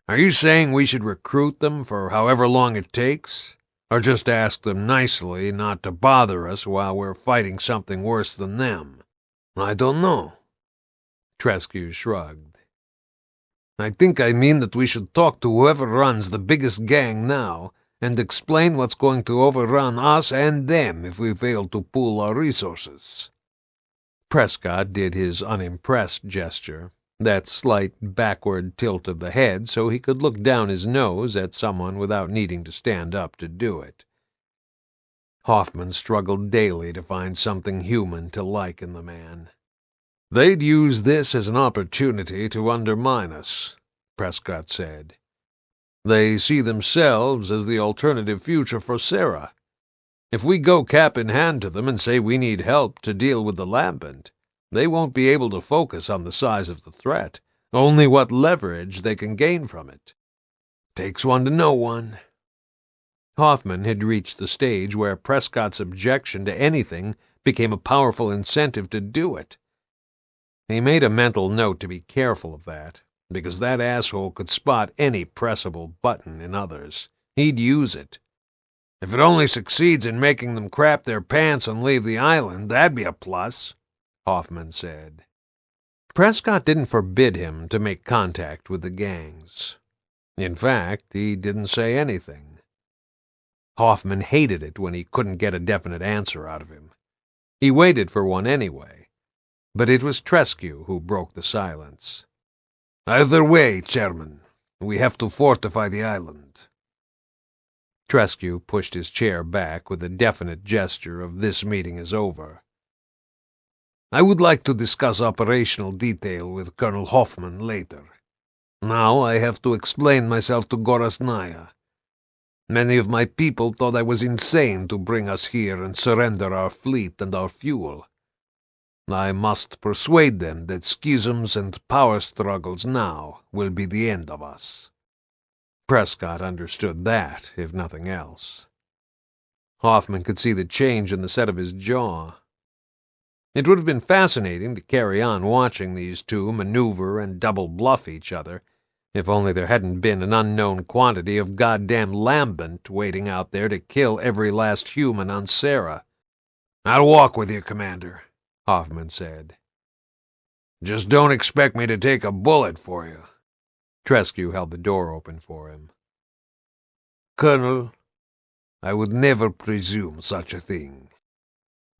"Are you saying we should recruit them for however long it takes? Or just ask them nicely not to bother us while we're fighting something worse than them?" "I don't know." Tresque shrugged. "I think I mean that we should talk to whoever runs the biggest gang now and explain what's going to overrun us and them if we fail to pool our resources." Prescott did his unimpressed gesture, that slight backward tilt of the head so he could look down his nose at someone without needing to stand up to do it. Hoffman struggled daily to find something human to like in the man. "They'd use this as an opportunity to undermine us," Prescott said. "They see themselves as the alternative future for Sarah. If we go cap in hand to them and say we need help to deal with the Lambent, they won't be able to focus on the size of the threat, only what leverage they can gain from it. Takes one to know one." Hoffman had reached the stage where Prescott's objection to anything became a powerful incentive to do it. He made a mental note to be careful of that, because that asshole could spot any pressable button in others. He'd use it. "If it only succeeds in making them crap their pants and leave the island, that'd be a plus," Hoffman said. Prescott didn't forbid him to make contact with the gangs. In fact, he didn't say anything. Hoffman hated it when he couldn't get a definite answer out of him. He waited for one anyway. But it was Tresque who broke the silence. "Either way, Chairman, we have to fortify the island." Tresque pushed his chair back with a definite gesture of "this meeting is over." "I would like to discuss operational detail with Colonel Hoffman later. Now I have to explain myself to Gorasnaya. Many of my people thought I was insane to bring us here and surrender our fleet and our fuel. I must persuade them that schisms and power struggles now will be the end of us." Prescott understood that, if nothing else. Hoffman could see the change in the set of his jaw. It would have been fascinating to carry on watching these two maneuver and double-bluff each other, if only there hadn't been an unknown quantity of goddamn lambent waiting out there to kill every last human on Sarah. "I'll walk with you, Commander," Hoffman said. "Just don't expect me to take a bullet for you." Tresque held the door open for him. "Colonel, I would never presume such a thing."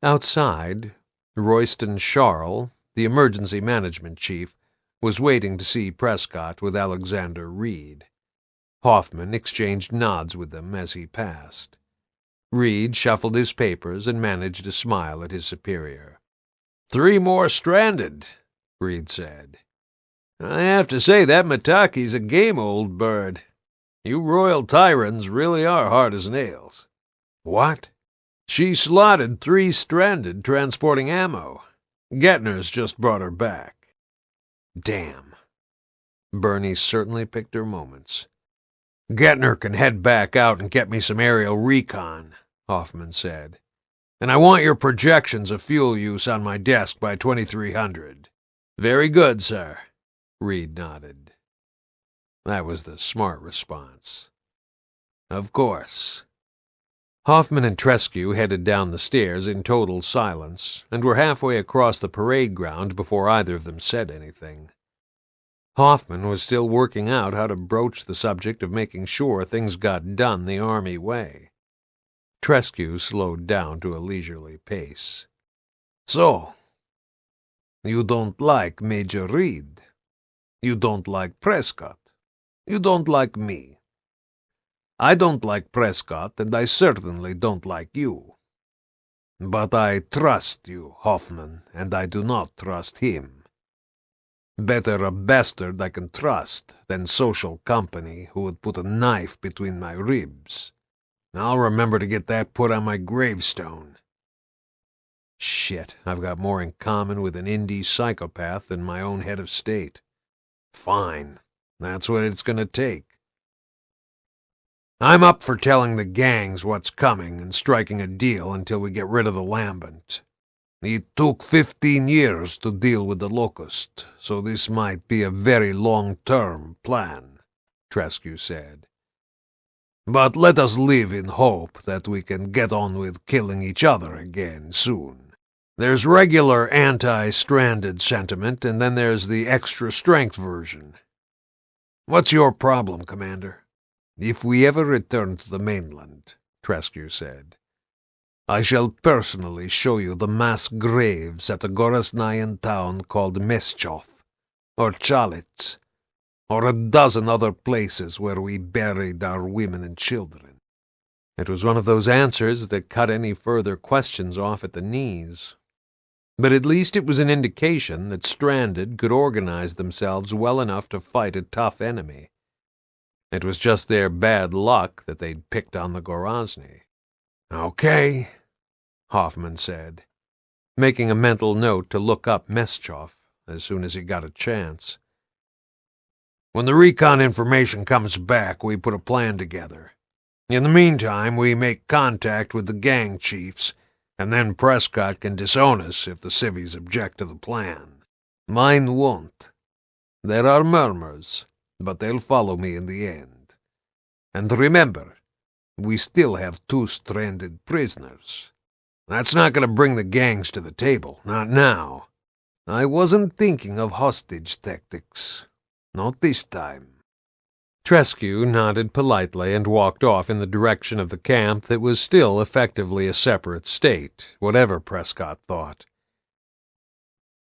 Outside, Royston Charles, the emergency management chief, was waiting to see Prescott with Alexander Reed. Hoffman exchanged nods with them as he passed. Reed shuffled his papers and managed to smile at his superior. "3 more stranded," Reed said. "I have to say that Mataki's a game old bird. You royal tyrants really are hard as nails." "What?" "She slotted 3 stranded transporting ammo. Gettner's just brought her back. Damn. Bernie certainly picked her moments. Gettner can head back out and get me some aerial recon, Hoffman said. And I want your projections of fuel use on my desk by 2300. Very good, sir, Reed nodded. That was the smart response. Of course. Hoffman and Tresque headed down the stairs in total silence, and were halfway across the parade ground before either of them said anything. Hoffman was still working out how to broach the subject of making sure things got done the Army way. Tresque slowed down to a leisurely pace. So, you don't like Major Reed. You don't like Prescott. You don't like me. I don't like Prescott, and I certainly don't like you. But I trust you, Hoffman, and I do not trust him. Better a bastard I can trust than social company who would put a knife between my ribs. I'll remember to get that put on my gravestone. Shit, I've got more in common with an indie psychopath than my own head of state. Fine, that's what it's going to take. I'm up for telling the gangs what's coming and striking a deal until we get rid of the Lambent. It took 15 years to deal with the Locust, so this might be a very long-term plan, Tresque said. But let us live in hope that we can get on with killing each other again soon. There's regular anti-stranded sentiment, and then there's the extra-strength version. What's your problem, Commander? If we ever return to the mainland, Tresque said, I shall personally show you the mass graves at a Gorasnayan town called Meschov, or Chalitz, or a dozen other places where we buried our women and children. It was one of those answers that cut any further questions off at the knees. But at least it was an indication that Stranded could organize themselves well enough to fight a tough enemy. It was just their bad luck that they'd picked on the Gorazny. Okay, Hoffman said, making a mental note to look up Meschov as soon as he got a chance. When the recon information comes back, we put a plan together. In the meantime, we make contact with the gang chiefs, and then Prescott can disown us if the civvies object to the plan. Mine won't. There are murmurs, but they'll follow me in the end. And remember, we still have 2 stranded prisoners. That's not going to bring the gangs to the table, not now. I wasn't thinking of hostage tactics. Not this time. Tresque nodded politely and walked off in the direction of the camp that was still effectively a separate state, whatever Prescott thought.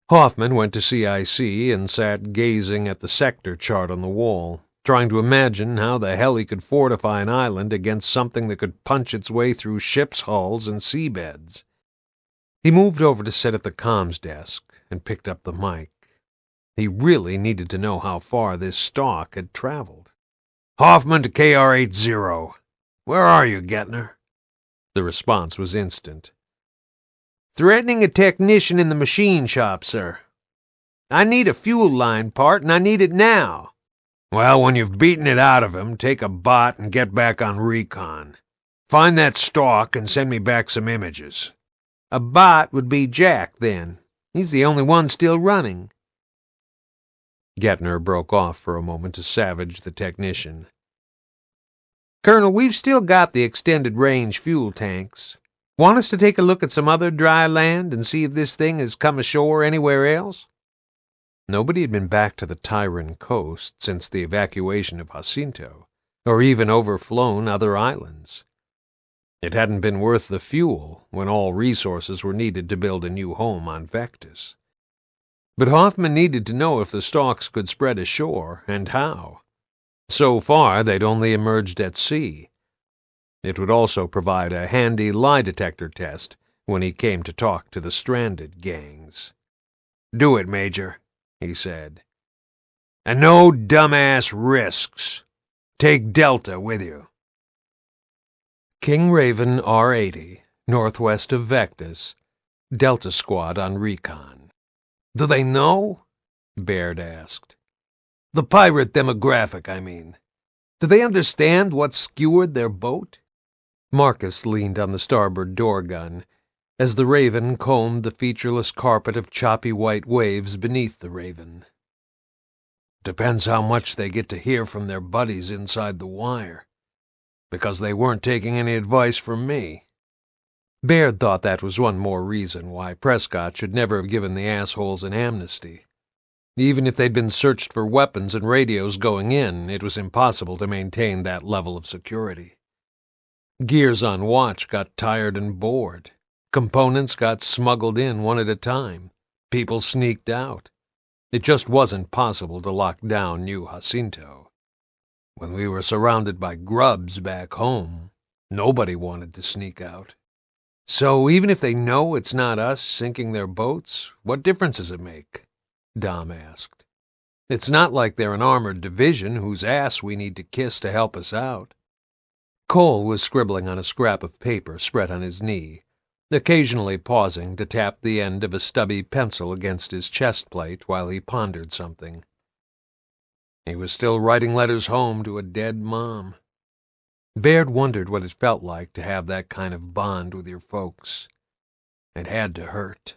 Hoffman went to CIC and sat gazing at the sector chart on the wall, trying to imagine how the hell he could fortify an island against something that could punch its way through ships' hulls and seabeds. He moved over to sit at the comms desk and picked up the mic. He really needed to know how far this stalk had traveled. Hoffman to KR-80. Where are you, Gettner? The response was instant. Threatening a technician in the machine shop, sir. I need a fuel line part, and I need it now. Well, when you've beaten it out of him, take a bot and get back on recon. Find that stalk and send me back some images. A bot would be Jack, then. He's the only one still running. Gettner broke off for a moment to savage the technician. Colonel, we've still got the extended-range fuel tanks. Want us to take a look at some other dry land and see if this thing has come ashore anywhere else? Nobody had been back to the Tyran coast since the evacuation of Jacinto, or even overflown other islands. It hadn't been worth the fuel when all resources were needed to build a new home on Vectis. But Hoffman needed to know if the stalks could spread ashore, and how. So far, they'd only emerged at sea. It would also provide a handy lie detector test when he came to talk to the stranded gangs. Do it, Major, he said. And no dumbass risks. Take Delta with you. King Raven R-80, northwest of Vectis, Delta Squad on recon. Do they know? Baird asked. The pirate demographic, I mean. Do they understand what skewered their boat? Marcus leaned on the starboard door gun as the Raven combed the featureless carpet of choppy white waves beneath the Raven. Depends how much they get to hear from their buddies inside the wire, because they weren't taking any advice from me. Baird thought that was one more reason why Prescott should never have given the assholes an amnesty. Even if they'd been searched for weapons and radios going in, it was impossible to maintain that level of security. Gears on watch got tired and bored. Components got smuggled in one at a time. People sneaked out. It just wasn't possible to lock down New Jacinto. When we were surrounded by grubs back home, nobody wanted to sneak out. So even if they know it's not us sinking their boats, what difference does it make? Dom asked. It's not like they're an armored division whose ass we need to kiss to help us out. Cole was scribbling on a scrap of paper spread on his knee, occasionally pausing to tap the end of a stubby pencil against his chest plate while he pondered something. He was still writing letters home to a dead mom. Baird wondered what it felt like to have that kind of bond with your folks. It had to hurt.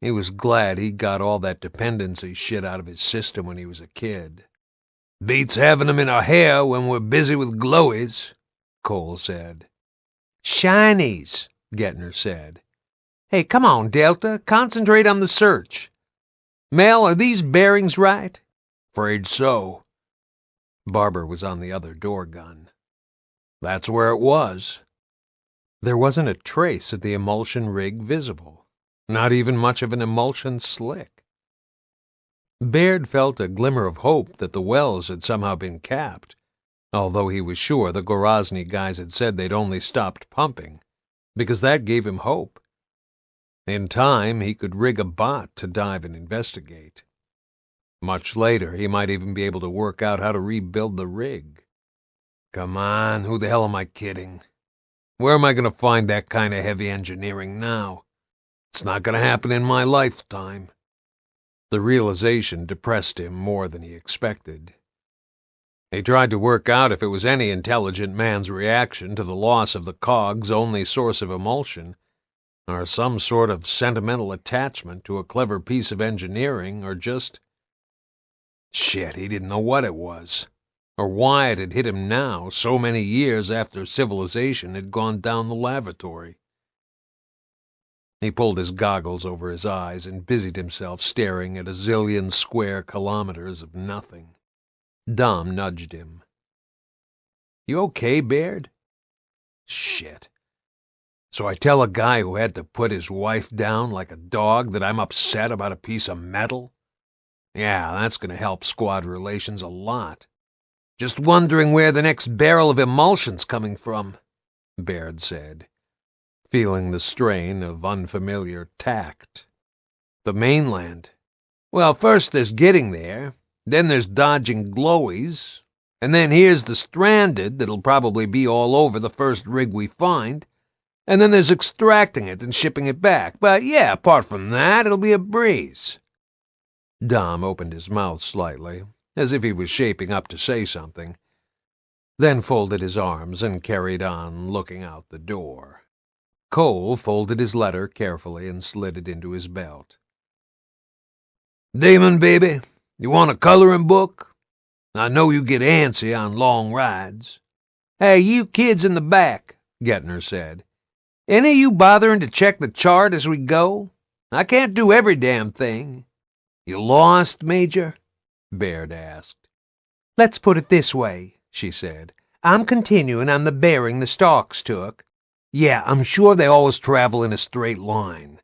He was glad he got all that dependency shit out of his system when he was a kid. Beats having 'em in our hair when we're busy with glowies, Cole said. Shinies, Gettner said. Hey, come on, Delta. Concentrate on the search. Mel, are these bearings right? Afraid so. Barber was on the other door gun. That's where it was. There wasn't a trace of the emulsion rig visible. Not even much of an emulsion slick. Baird felt a glimmer of hope that the wells had somehow been capped, although he was sure the Gorozny guys had said they'd only stopped pumping, because that gave him hope. In time, he could rig a bot to dive and investigate. Much later, he might even be able to work out how to rebuild the rig. Come on, who the hell am I kidding? Where am I going to find that kind of heavy engineering now? It's not going to happen in my lifetime. The realization depressed him more than he expected. He tried to work out if it was any intelligent man's reaction to the loss of the cog's only source of emulsion, or some sort of sentimental attachment to a clever piece of engineering, or just... Shit, he didn't know what it was, or why it had hit him now, so many years after civilization had gone down the lavatory. He pulled his goggles over his eyes and busied himself staring at a zillion square kilometers of nothing. Dom nudged him. You okay, Baird? Shit. So I tell a guy who had to put his wife down like a dog that I'm upset about a piece of metal? Yeah, that's going to help squad relations a lot. Just wondering where the next barrel of emulsion's coming from, Baird said, feeling the strain of unfamiliar tact. The mainland. Well, first there's getting there, then there's dodging glowies, and then here's the stranded that'll probably be all over the first rig we find, and then there's extracting it and shipping it back. But yeah, apart from that, it'll be a breeze. Dom opened his mouth slightly, as if he was shaping up to say something, then folded his arms and carried on, looking out the door. Cole folded his letter carefully and slid it into his belt. Damon, baby, you want a coloring book? I know you get antsy on long rides. Hey, you kids in the back, Gettner said. Any of you bothering to check the chart as we go? I can't do every damn thing. You lost, Major? Baird asked. Let's put it this way, she said. I'm continuing on the bearing the stalks took. Yeah, I'm sure they always travel in a straight line.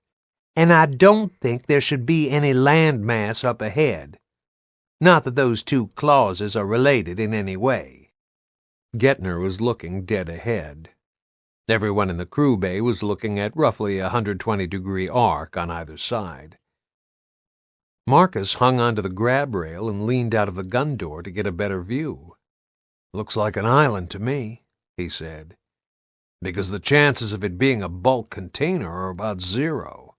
And I don't think there should be any land mass up ahead. Not that those two clauses are related in any way. Gettner was looking dead ahead. Everyone in the crew bay was looking at roughly a 120-degree arc on either side. Marcus hung onto the grab rail and leaned out of the gun door to get a better view. Looks like an island to me, he said, because the chances of it being a bulk container are about zero.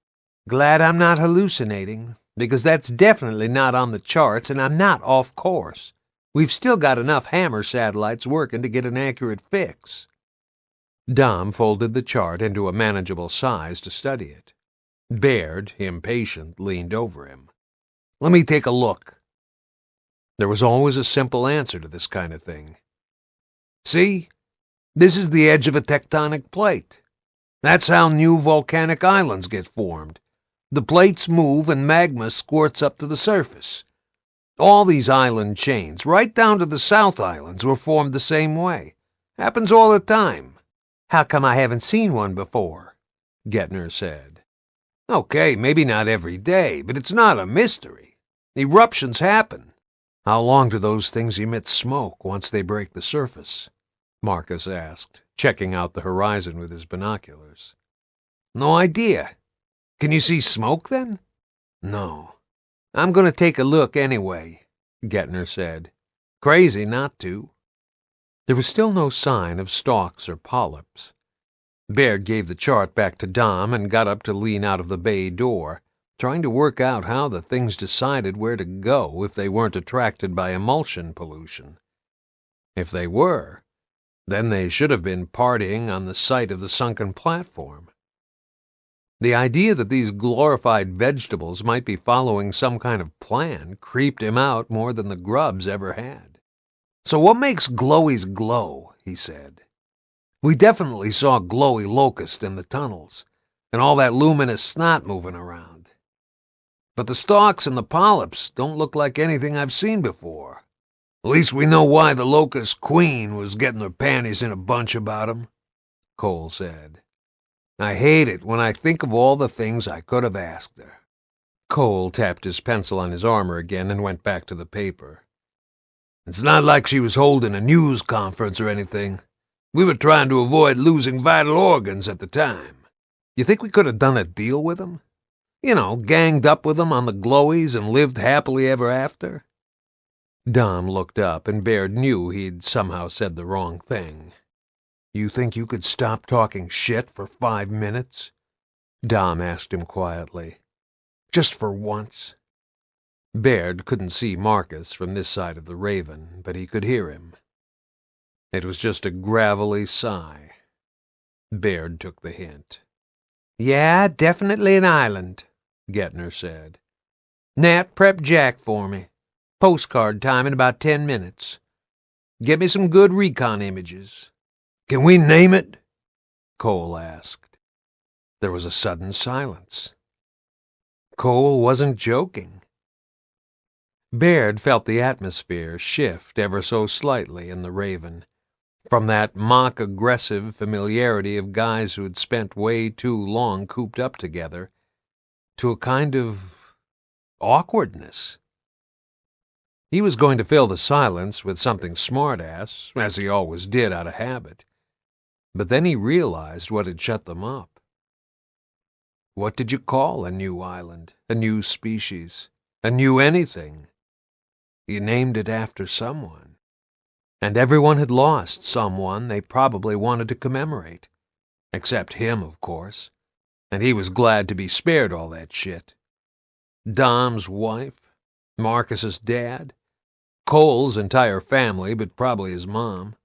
Glad I'm not hallucinating, because that's definitely not on the charts, and I'm not off course. We've still got enough hammer satellites working to get an accurate fix." Dom folded the chart into a manageable size to study it. Baird, impatient, leaned over him. "Let me take a look." There was always a simple answer to this kind of thing. "See? This is the edge of a tectonic plate. That's how new volcanic islands get formed. The plates move and magma squirts up to the surface. All these island chains, right down to the South Islands, were formed the same way. Happens all the time." "How come I haven't seen one before?" Gettner said. "Okay, maybe not every day, but it's not a mystery. Eruptions happen." "How long do those things emit smoke once they break the surface?" Marcus asked, checking out the horizon with his binoculars. "No idea. Can you see smoke, then?" "No." "I'm going to take a look anyway," Gettner said. "Crazy not to." There was still no sign of stalks or polyps. Baird gave the chart back to Dom and got up to lean out of the bay door, trying to work out how the things decided where to go if they weren't attracted by emulsion pollution. If they were, then they should have been partying on the site of the sunken platform. The idea that these glorified vegetables might be following some kind of plan creeped him out more than the grubs ever had. "So what makes glowies glow?" he said. "We definitely saw glowy locust in the tunnels, and all that luminous snot moving around. But the stalks and the polyps don't look like anything I've seen before. At least we know why the locust queen was getting her panties in a bunch about 'em," Cole said. "I hate it when I think of all the things I could have asked her." Cole tapped his pencil on his armor again and went back to the paper. "It's not like she was holding a news conference or anything. We were trying to avoid losing vital organs at the time. You think we could have done a deal with them? You know, ganged up with them on the glowies and lived happily ever after?" Dom looked up, and Baird knew he'd somehow said the wrong thing. "You think you could stop talking shit for 5 minutes?" Dom asked him quietly. "Just for once?" Baird couldn't see Marcus from this side of the Raven, but he could hear him. It was just a gravelly sigh. Baird took the hint. "Yeah, definitely an island," Gettner said. "Nat, prep Jack for me. Postcard time in about 10 minutes. Get me some good recon images." "Can we name it?" Cole asked. There was a sudden silence. Cole wasn't joking. Baird felt the atmosphere shift ever so slightly in the Raven, from that mock-aggressive familiarity of guys who had spent way too long cooped up together, to a kind of awkwardness. He was going to fill the silence with something smart-ass, as he always did out of habit. But then he realized what had shut them up. What did you call a new island, a new species, a new anything? You named it after someone. And everyone had lost someone they probably wanted to commemorate. Except him, of course. And he was glad to be spared all that shit. Dom's wife, Marcus's dad, Cole's entire family, but probably his mom.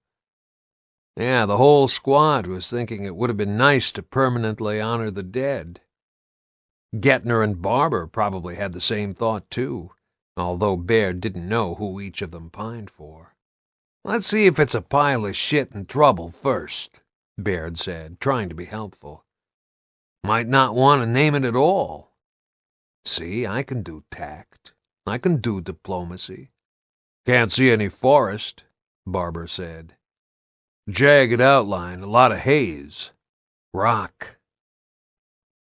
Yeah, the whole squad was thinking it would have been nice to permanently honor the dead. Gettner and Barber probably had the same thought, too, although Baird didn't know who each of them pined for. "Let's see if it's a pile of shit and trouble first," Baird said, trying to be helpful. "Might not want to name it at all. See, I can do tact. I can do diplomacy." "Can't see any forest," Barber said. "Jagged outline, a lot of haze. Rock."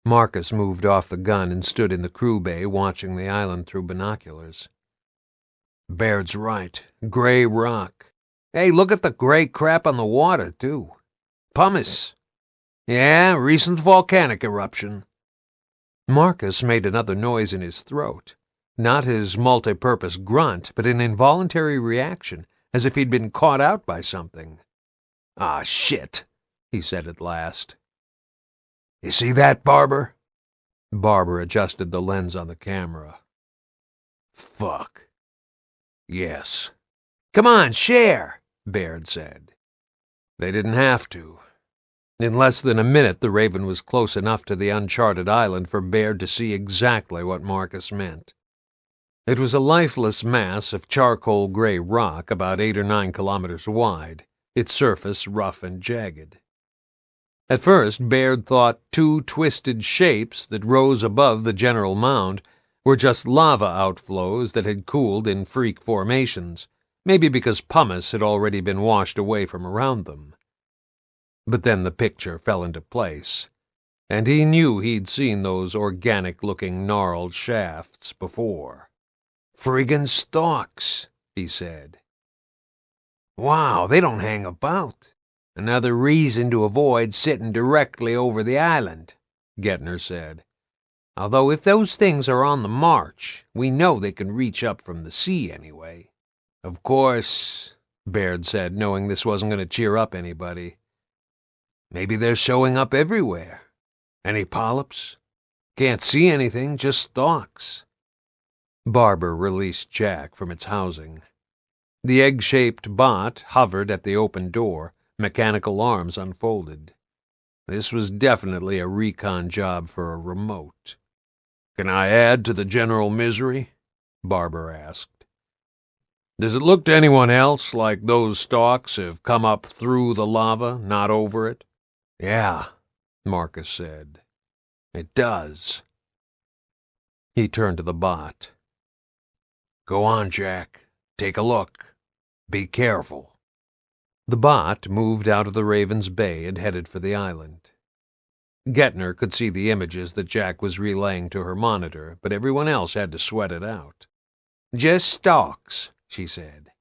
Marcus moved off the gun and stood in the crew bay watching the island through binoculars. "Baird's right. Gray rock. Hey, look at the gray crap on the water, too. Pumice. Yeah, recent volcanic eruption." Marcus made another noise in his throat. Not his multi-purpose grunt, but an involuntary reaction, as if he'd been caught out by something. "Ah, shit," he said at last. "You see that, Barber?" Barber adjusted the lens on the camera. Fuck. Yes. Come on, share, Baird said. They didn't have to. In less than a minute, the Raven was close enough to the uncharted island for Baird to see exactly what Marcus meant. It was a lifeless mass of charcoal-gray rock about 8 or 9 kilometers wide, its surface rough and jagged. At first, Baird thought 2 twisted shapes that rose above the general mound were just lava outflows that had cooled in freak formations, maybe because pumice had already been washed away from around them. But then the picture fell into place, and he knew he'd seen those organic-looking gnarled shafts before. "Friggin' stalks," he said. "Wow, they don't hang about. Another reason to avoid sitting directly over the island," Gettner said. "Although if those things are on the march, we know they can reach up from the sea anyway." "Of course," Baird said, knowing this wasn't going to cheer up anybody. "Maybe they're showing up everywhere. Any polyps? Can't see anything, just stalks." Barber released Jack from its housing. The egg-shaped bot hovered at the open door, mechanical arms unfolded. This was definitely a recon job for a remote. "Can I add to the general misery?" Barber asked. "Does it look to anyone else like those stalks have come up through the lava, not over it?" "Yeah," Marcus said. "It does." He turned to the bot. "Go on, Jack. Take a look. Be careful." The bot moved out of the Raven's Bay and headed for the island. Gettner could see the images that Jack was relaying to her monitor, but everyone else had to sweat it out. "Just stalks," she said.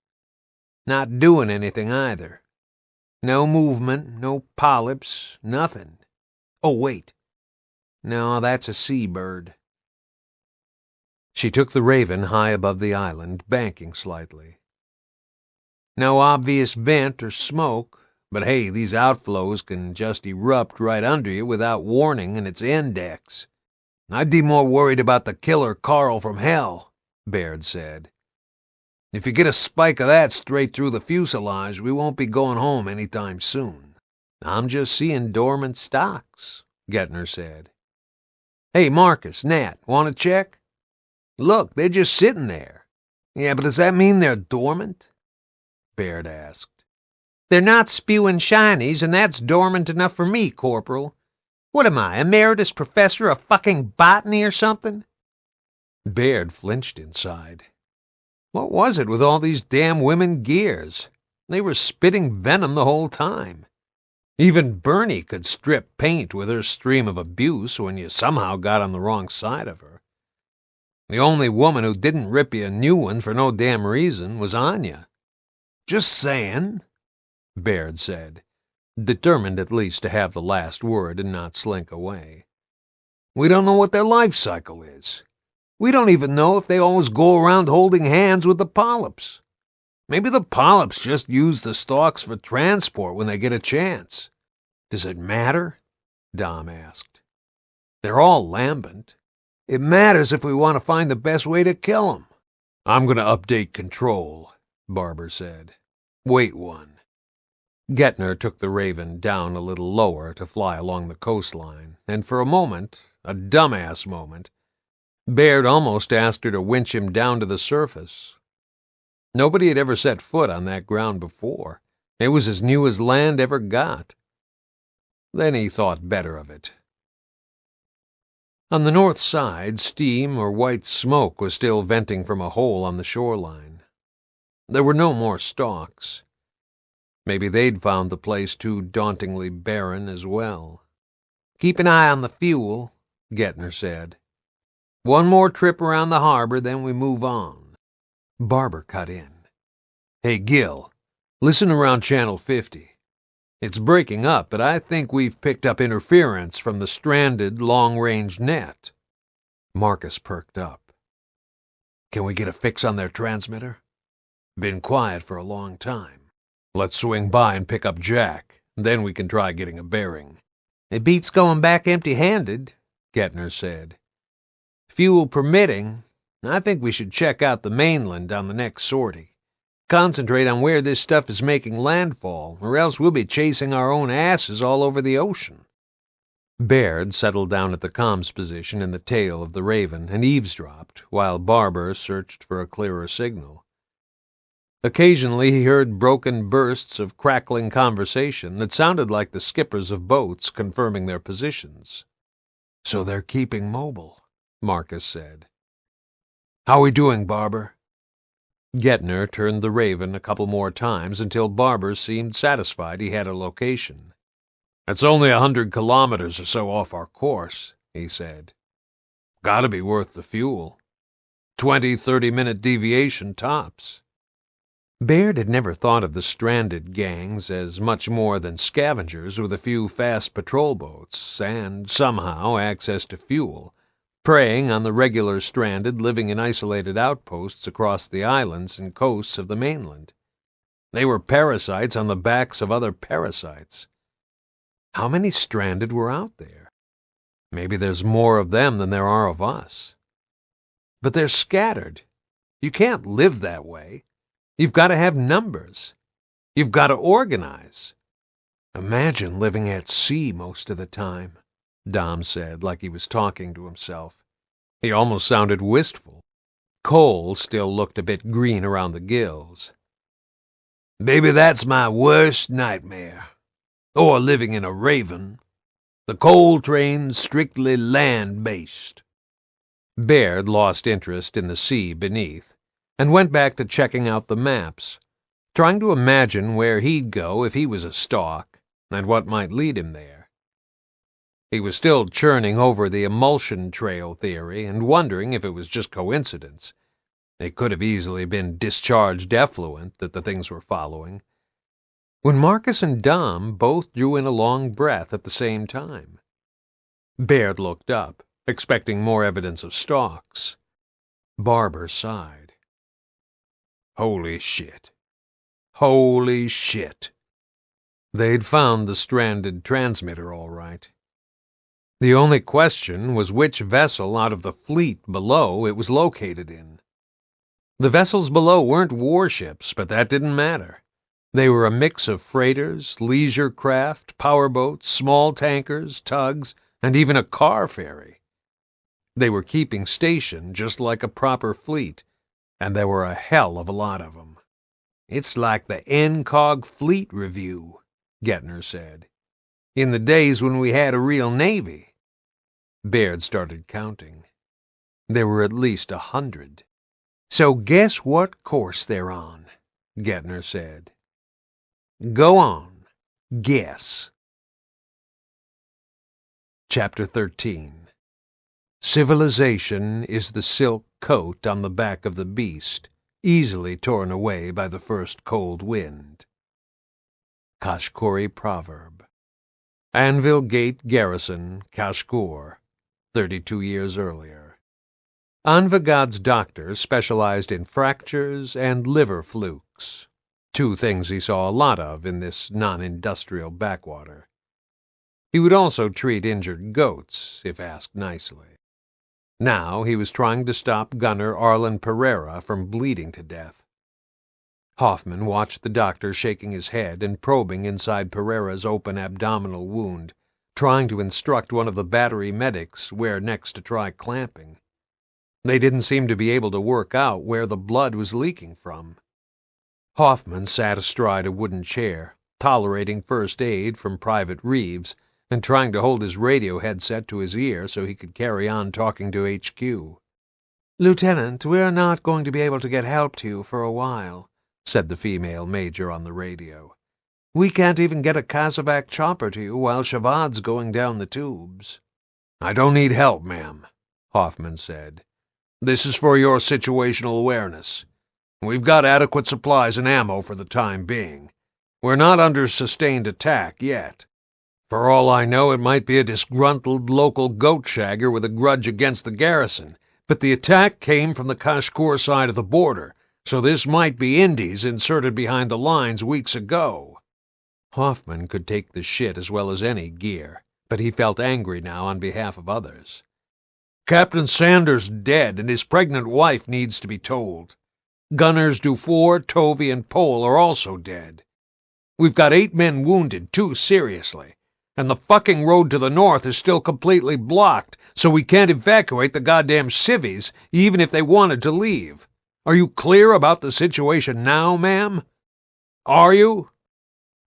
"Not doing anything either. No movement, no polyps, nothing. Oh, wait. No, that's a seabird." She took the Raven high above the island, banking slightly. "No obvious vent or smoke, but hey, these outflows can just erupt right under you without warning in its index. I'd be more worried about the killer Carl from hell," Baird said. "If you get a spike of that straight through the fuselage, we won't be going home any time soon." "I'm just seeing dormant stocks," Gettner said. "Hey, Marcus, Nat, want to check? Look, they're just sitting there." "Yeah, but does that mean they're dormant?" Baird asked. "They're not spewing shinies, and that's dormant enough for me, Corporal. What am I, emeritus professor of fucking botany or something?" Baird flinched inside. What was it with all these damn women gears? They were spitting venom the whole time. Even Bernie could strip paint with her stream of abuse when you somehow got on the wrong side of her. The only woman who didn't rip you a new one for no damn reason was Anya. "Just saying," Baird said, determined at least to have the last word and not slink away. "We don't know what their life cycle is. We don't even know if they always go around holding hands with the polyps. Maybe the polyps just use the stalks for transport when they get a chance. Does it matter?" Dom asked. "They're all lambent. It matters if we want to find the best way to kill them." "I'm going to update control," Barber said. "Wait one." Gettner took the Raven down a little lower to fly along the coastline, and for a moment, a dumbass moment, Baird almost asked her to winch him down to the surface. Nobody had ever set foot on that ground before. It was as new as land ever got. Then he thought better of it. On the north side, steam or white smoke was still venting from a hole on the shoreline. There were no more stalks. Maybe they'd found the place too dauntingly barren as well. "Keep an eye on the fuel," Gettner said. "One more trip around the harbor, then we move on." Barber cut in. "Hey, Gil, listen around Channel 50. It's breaking up, but I think we've picked up interference from the stranded long-range net." Marcus perked up. "Can we get a fix on their transmitter? Been quiet for a long time. Let's swing by and pick up Jack, then we can try getting a bearing." "It beats going back empty-handed," Gettner said. "Fuel permitting, I think we should check out the mainland on the next sortie. Concentrate on where this stuff is making landfall, or else we'll be chasing our own asses all over the ocean." Baird settled down at the comms position in the tail of the Raven and eavesdropped, while Barber searched for a clearer signal. Occasionally he heard broken bursts of crackling conversation that sounded like the skippers of boats confirming their positions. "So they're keeping mobile," Marcus said. "How we doing, Barber?" Gettner turned the Raven a couple more times until Barber seemed satisfied he had a location. "It's only 100 kilometers or so off our course," he said. "Gotta be worth the fuel. 20-30-minute deviation tops." Baird had never thought of the stranded gangs as much more than scavengers with a few fast patrol boats and, somehow, access to fuel, preying on the regular stranded living in isolated outposts across the islands and coasts of the mainland. They were parasites on the backs of other parasites. How many stranded were out there? Maybe there's more of them than there are of us. But they're scattered. You can't live that way. You've got to have numbers. You've got to organize. "Imagine living at sea most of the time," Dom said, like he was talking to himself. He almost sounded wistful. Cole still looked a bit green around the gills. "Maybe that's my worst nightmare. Or living in a Raven. The coal train's strictly land-based." Baird lost interest in the sea beneath and went back to checking out the maps, trying to imagine where he'd go if he was a stalk and what might lead him there. He was still churning over the emulsion trail theory and wondering if it was just coincidence. It could have easily been discharged effluent that the things were following, when Marcus and Dom both drew in a long breath at the same time. Baird looked up, expecting more evidence of stalks. Barber sighed. Holy shit. Holy shit. They'd found the stranded transmitter all right. The only question was which vessel out of the fleet below it was located in. The vessels below weren't warships, but that didn't matter. They were a mix of freighters, leisure craft, powerboats, small tankers, tugs, and even a car ferry. They were keeping station just like a proper fleet, and there were a hell of a lot of them. "It's like the NCOG Fleet Review," Gettner said. "In the days when we had a real navy." Baird started counting. There were at least 100. "So guess what course they're on," Gettner said. "Go on, guess." Chapter 13. Civilization is the silk coat on the back of the beast, easily torn away by the first cold wind. Kashkori Proverb. Anvil Gate Garrison, Kashkur, 32 years earlier. Anvagad's doctor specialized in fractures and liver flukes, two things he saw a lot of in this non-industrial backwater. He would also treat injured goats, if asked nicely. Now he was trying to stop gunner Arlen Pereira from bleeding to death. Hoffman watched the doctor shaking his head and probing inside Pereira's open abdominal wound, trying to instruct one of the battery medics where next to try clamping. They didn't seem to be able to work out where the blood was leaking from. Hoffman sat astride a wooden chair, tolerating first aid from Private Reeves, and trying to hold his radio headset to his ear so he could carry on talking to HQ. "Lieutenant, we're not going to be able to get help to you for a while," said the female major on the radio. "We can't even get a Kazovac chopper to you while Shavad's going down the tubes." "I don't need help, ma'am," Hoffman said. "This is for your situational awareness. We've got adequate supplies and ammo for the time being. We're not under sustained attack yet. For all I know, it might be a disgruntled local goat shagger with a grudge against the garrison, but the attack came from the Kashkur side of the border, so this might be Indies inserted behind the lines weeks ago." Hoffman could take the shit as well as any gear, but he felt angry now on behalf of others. Captain Sanders dead, and his pregnant wife needs to be told. Gunners Dufour, Tovey, and Pole are also dead. We've got 8 men wounded, 2 seriously, and the fucking road to the north is still completely blocked, so we can't evacuate the goddamn civvies, even if they wanted to leave. Are you clear about the situation now, ma'am? Are you?"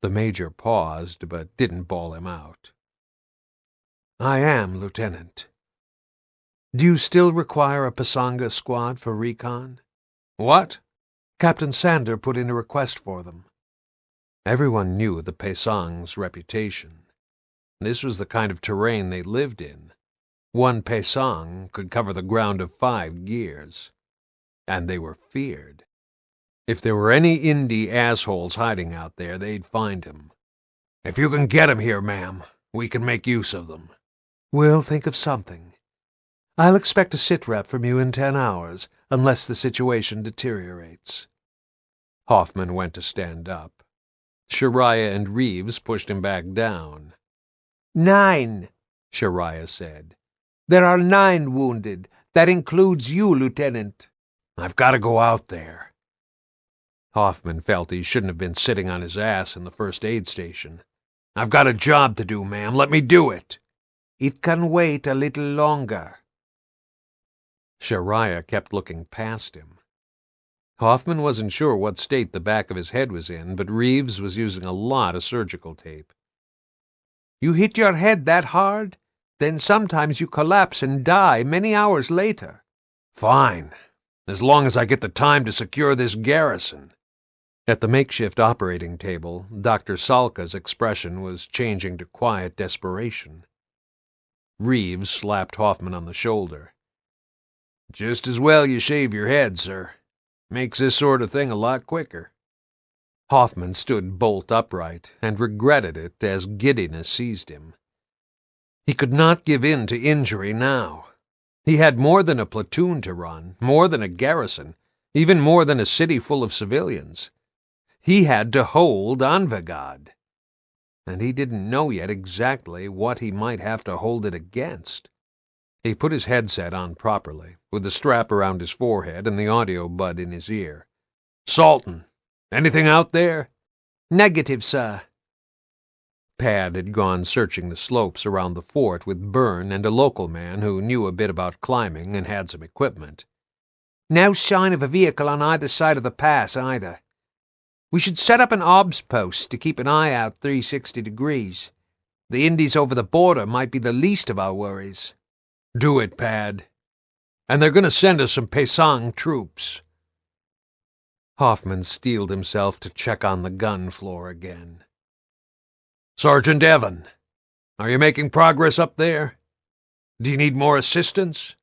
The Major paused, but didn't bawl him out. "I am, Lieutenant. Do you still require a Pasanga squad for recon?" "What?" "Captain Sander put in a request for them." Everyone knew the Pasang's reputation. This was the kind of terrain they lived in. One Pasang could cover the ground of 5 years. And they were feared. If there were any Indie assholes hiding out there, they'd find him. "If you can get 'em here, ma'am, we can make use of them." "We'll think of something. I'll expect a sit-rep from you in 10 hours, unless the situation deteriorates." Hoffman went to stand up. Shariah and Reeves pushed him back down. 9, Shariah said. "There are 9 wounded. That includes you, Lieutenant." "I've got to go out there." Hoffman felt he shouldn't have been sitting on his ass in the first aid station. "I've got a job to do, ma'am. Let me do it." "It can wait a little longer." Shariah kept looking past him. Hoffman wasn't sure what state the back of his head was in, but Reeves was using a lot of surgical tape. "You hit your head that hard? Then sometimes you collapse and die many hours later." "Fine, as long as I get the time to secure this garrison." At the makeshift operating table, Dr. Salka's expression was changing to quiet desperation. Reeves slapped Hoffman on the shoulder. "Just as well you shave your head, sir. Makes this sort of thing a lot quicker." Hoffman stood bolt upright and regretted it as giddiness seized him. He could not give in to injury now. He had more than a platoon to run, more than a garrison, even more than a city full of civilians. He had to hold Anvil, and he didn't know yet exactly what he might have to hold it against. He put his headset on properly, with the strap around his forehead and the audio bud in his ear. "Sultan, anything out there?" "Negative, sir." Pad had gone searching the slopes around the fort with Byrne and a local man who knew a bit about climbing and had some equipment. "No sign of a vehicle on either side of the pass, either. We should set up an obs post to keep an eye out 360 degrees. The Indies over the border might be the least of our worries." "Do it, Pad. And they're going to send us some Pasang troops." Hoffman steeled himself to check on the gun floor again. "Sergeant Evan, are you making progress up there? Do you need more assistance?"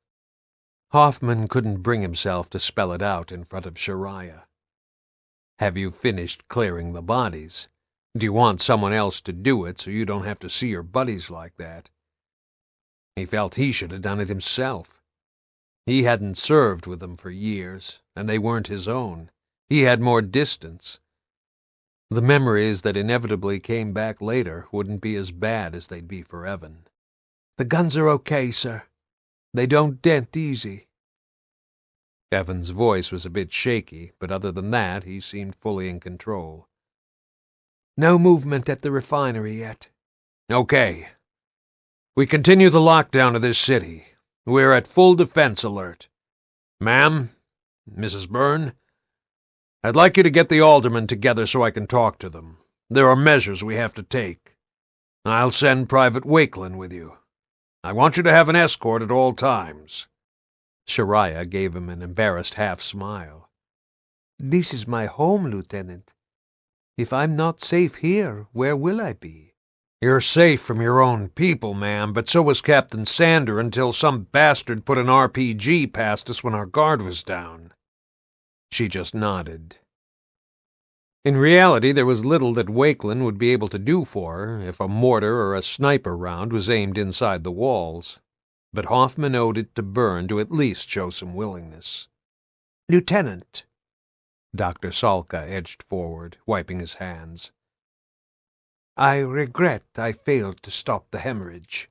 Hoffman couldn't bring himself to spell it out in front of Shariah. "Have you finished clearing the bodies? Do you want someone else to do it so you don't have to see your buddies like that?" He felt he should have done it himself. He hadn't served with them for years, and they weren't his own. He had more distance. The memories that inevitably came back later wouldn't be as bad as they'd be for Evan. "The guns are okay, sir. They don't dent easy." Evan's voice was a bit shaky, but other than that, he seemed fully in control. "No movement at the refinery yet." "Okay. We continue the lockdown of this city. We're at full defense alert. Ma'am, Mrs. Byrne, I'd like you to get the aldermen together so I can talk to them. There are measures we have to take. I'll send Private Wakelin with you. I want you to have an escort at all times." Shariah gave him an embarrassed half-smile. "This is my home, Lieutenant. If I'm not safe here, where will I be?" "You're safe from your own people, ma'am, but so was Captain Sander until some bastard put an RPG past us when our guard was down." She just nodded. In reality, there was little that Wakelin would be able to do for her if a mortar or a sniper round was aimed inside the walls. But Hoffman owed it to Byrne to at least show some willingness. "Lieutenant." Dr. Salka edged forward, wiping his hands. "I regret I failed to stop the hemorrhage.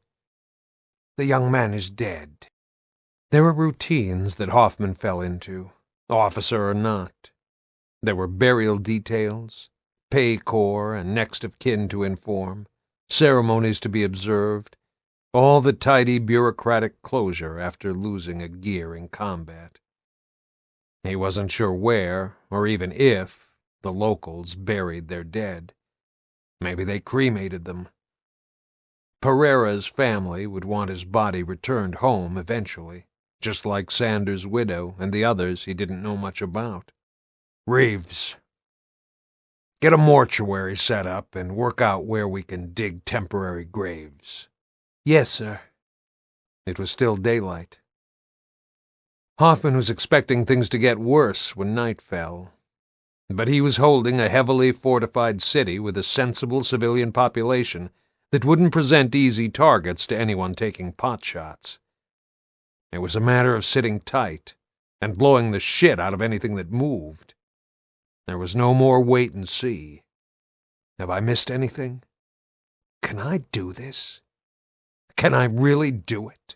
The young man is dead." There were routines that Hoffman fell into, officer or not. There were burial details, pay corps and next of kin to inform, ceremonies to be observed, all the tidy bureaucratic closure after losing a gear in combat. He wasn't sure where, or even if, the locals buried their dead. Maybe they cremated them. Pereira's family would want his body returned home eventually, just like Sanders' widow and the others he didn't know much about. Reeves, get a mortuary set up and work out where we can dig temporary graves. Yes, sir. It was still daylight. Hoffman was expecting things to get worse when night fell, but he was holding a heavily fortified city with a sensible civilian population that wouldn't present easy targets to anyone taking pot shots. It was a matter of sitting tight and blowing the shit out of anything that moved. There was no more wait and see. Have I missed anything? Can I do this? Can I really do it?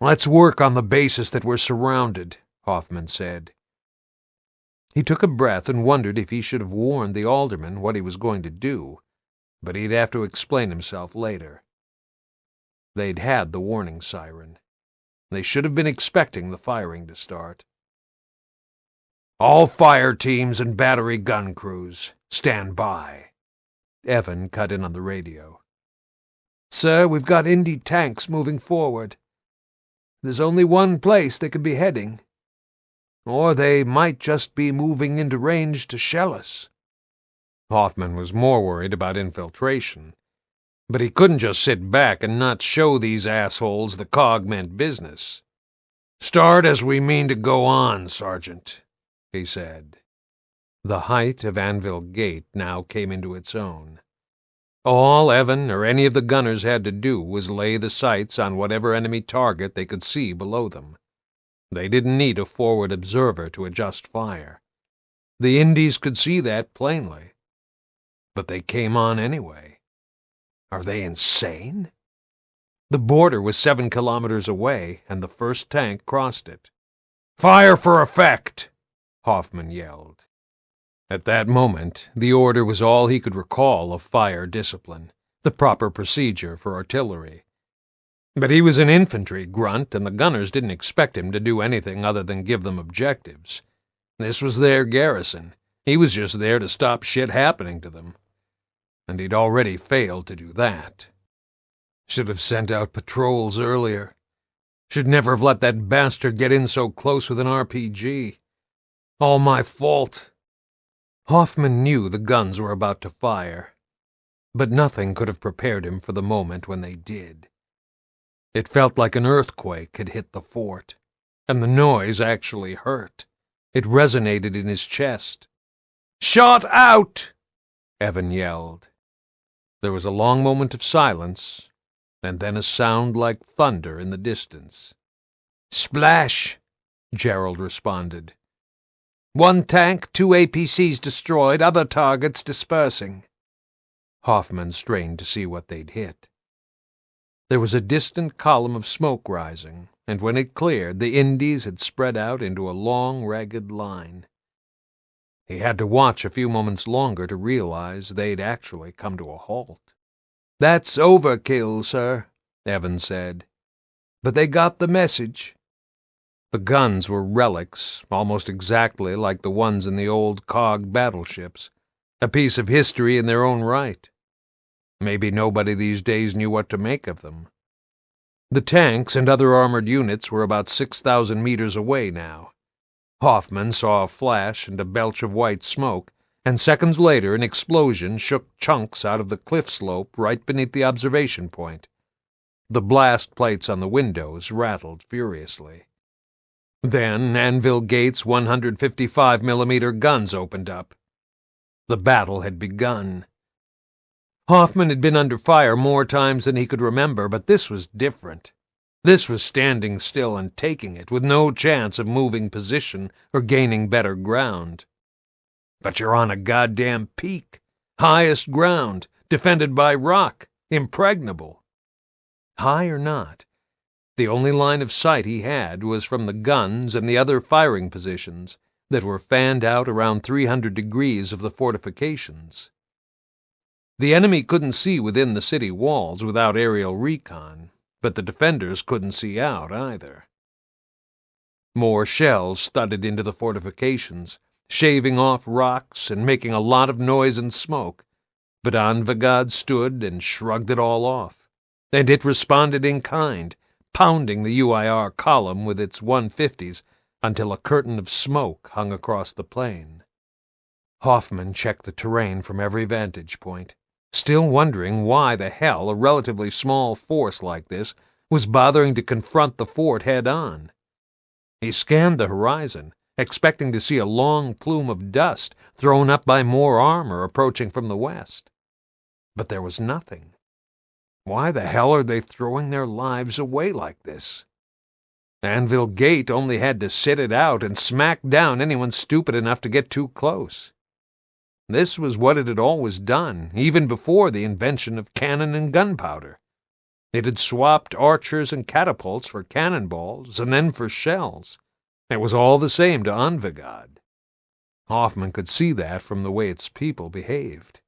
Let's work on the basis that we're surrounded, Hoffman said. He took a breath and wondered if he should have warned the alderman what he was going to do, but he'd have to explain himself later. They'd had the warning siren. They should have been expecting the firing to start. All fire teams and battery gun crews, stand by. Evan cut in on the radio. Sir, we've got Indy tanks moving forward. There's only one place they could be heading. Or they might just be moving into range to shell us. Hoffman was more worried about infiltration, but he couldn't just sit back and not show these assholes the cog meant business. Start as we mean to go on, Sergeant, he said. The height of Anvil Gate now came into its own. All Evan or any of the gunners had to do was lay the sights on whatever enemy target they could see below them. They didn't need a forward observer to adjust fire. The Indies could see that plainly. But they came on anyway. Are they insane? The border was 7 kilometers away, and the first tank crossed it. Fire for effect! Hoffman yelled. At that moment, the order was all he could recall of fire discipline, the proper procedure for artillery. But he was an infantry grunt, and the gunners didn't expect him to do anything other than give them objectives. This was their garrison. He was just there to stop shit happening to them. And he'd already failed to do that. Should have sent out patrols earlier. Should never have let that bastard get in so close with an RPG. All my fault. Hoffman knew the guns were about to fire, but nothing could have prepared him for the moment when they did. It felt like an earthquake had hit the fort, and the noise actually hurt. It resonated in his chest. "Shot out!" Evan yelled. There was a long moment of silence, and then a sound like thunder in the distance. "Splash!" Gerald responded. "One tank, 2 APCs destroyed, other targets dispersing." Hoffman strained to see what they'd hit. There was a distant column of smoke rising, and when it cleared, the Indies had spread out into a long, ragged line. He had to watch a few moments longer to realize they'd actually come to a halt. "That's overkill, sir," Evan said. "But they got the message." The guns were relics, almost exactly like the ones in the old cog battleships, a piece of history in their own right. Maybe nobody these days knew what to make of them. The tanks and other armored units were about 6,000 meters away now. Hoffman saw a flash and a belch of white smoke, and seconds later an explosion shook chunks out of the cliff slope right beneath the observation point. The blast plates on the windows rattled furiously. Then Anvil Gate's 155mm guns opened up. The battle had begun. Hoffman had been under fire more times than he could remember, but this was different. This was standing still and taking it, with no chance of moving position or gaining better ground. But you're on a goddamn peak, highest ground, defended by rock, impregnable. High or not, The only line of sight he had was from the guns and the other firing positions that were fanned out around 300 degrees of the fortifications. The enemy couldn't see within the city walls without aerial recon, but the defenders couldn't see out either. More shells thudded into the fortifications, shaving off rocks and making a lot of noise and smoke, but Anvil stood and shrugged it all off, and it responded in kind, pounding the UIR column with its 150s until a curtain of smoke hung across the plain. Hoffman checked the terrain from every vantage point, still wondering why the hell a relatively small force like this was bothering to confront the fort head-on. He scanned the horizon, expecting to see a long plume of dust thrown up by more armor approaching from the west. But there was nothing. Why the hell are they throwing their lives away like this? Anvil Gate only had to sit it out and smack down anyone stupid enough to get too close. This was what it had always done, even before the invention of cannon and gunpowder. It had swapped archers and catapults for cannonballs and then for shells. It was all the same to Anvil. Hoffman could see that from the way its people behaved.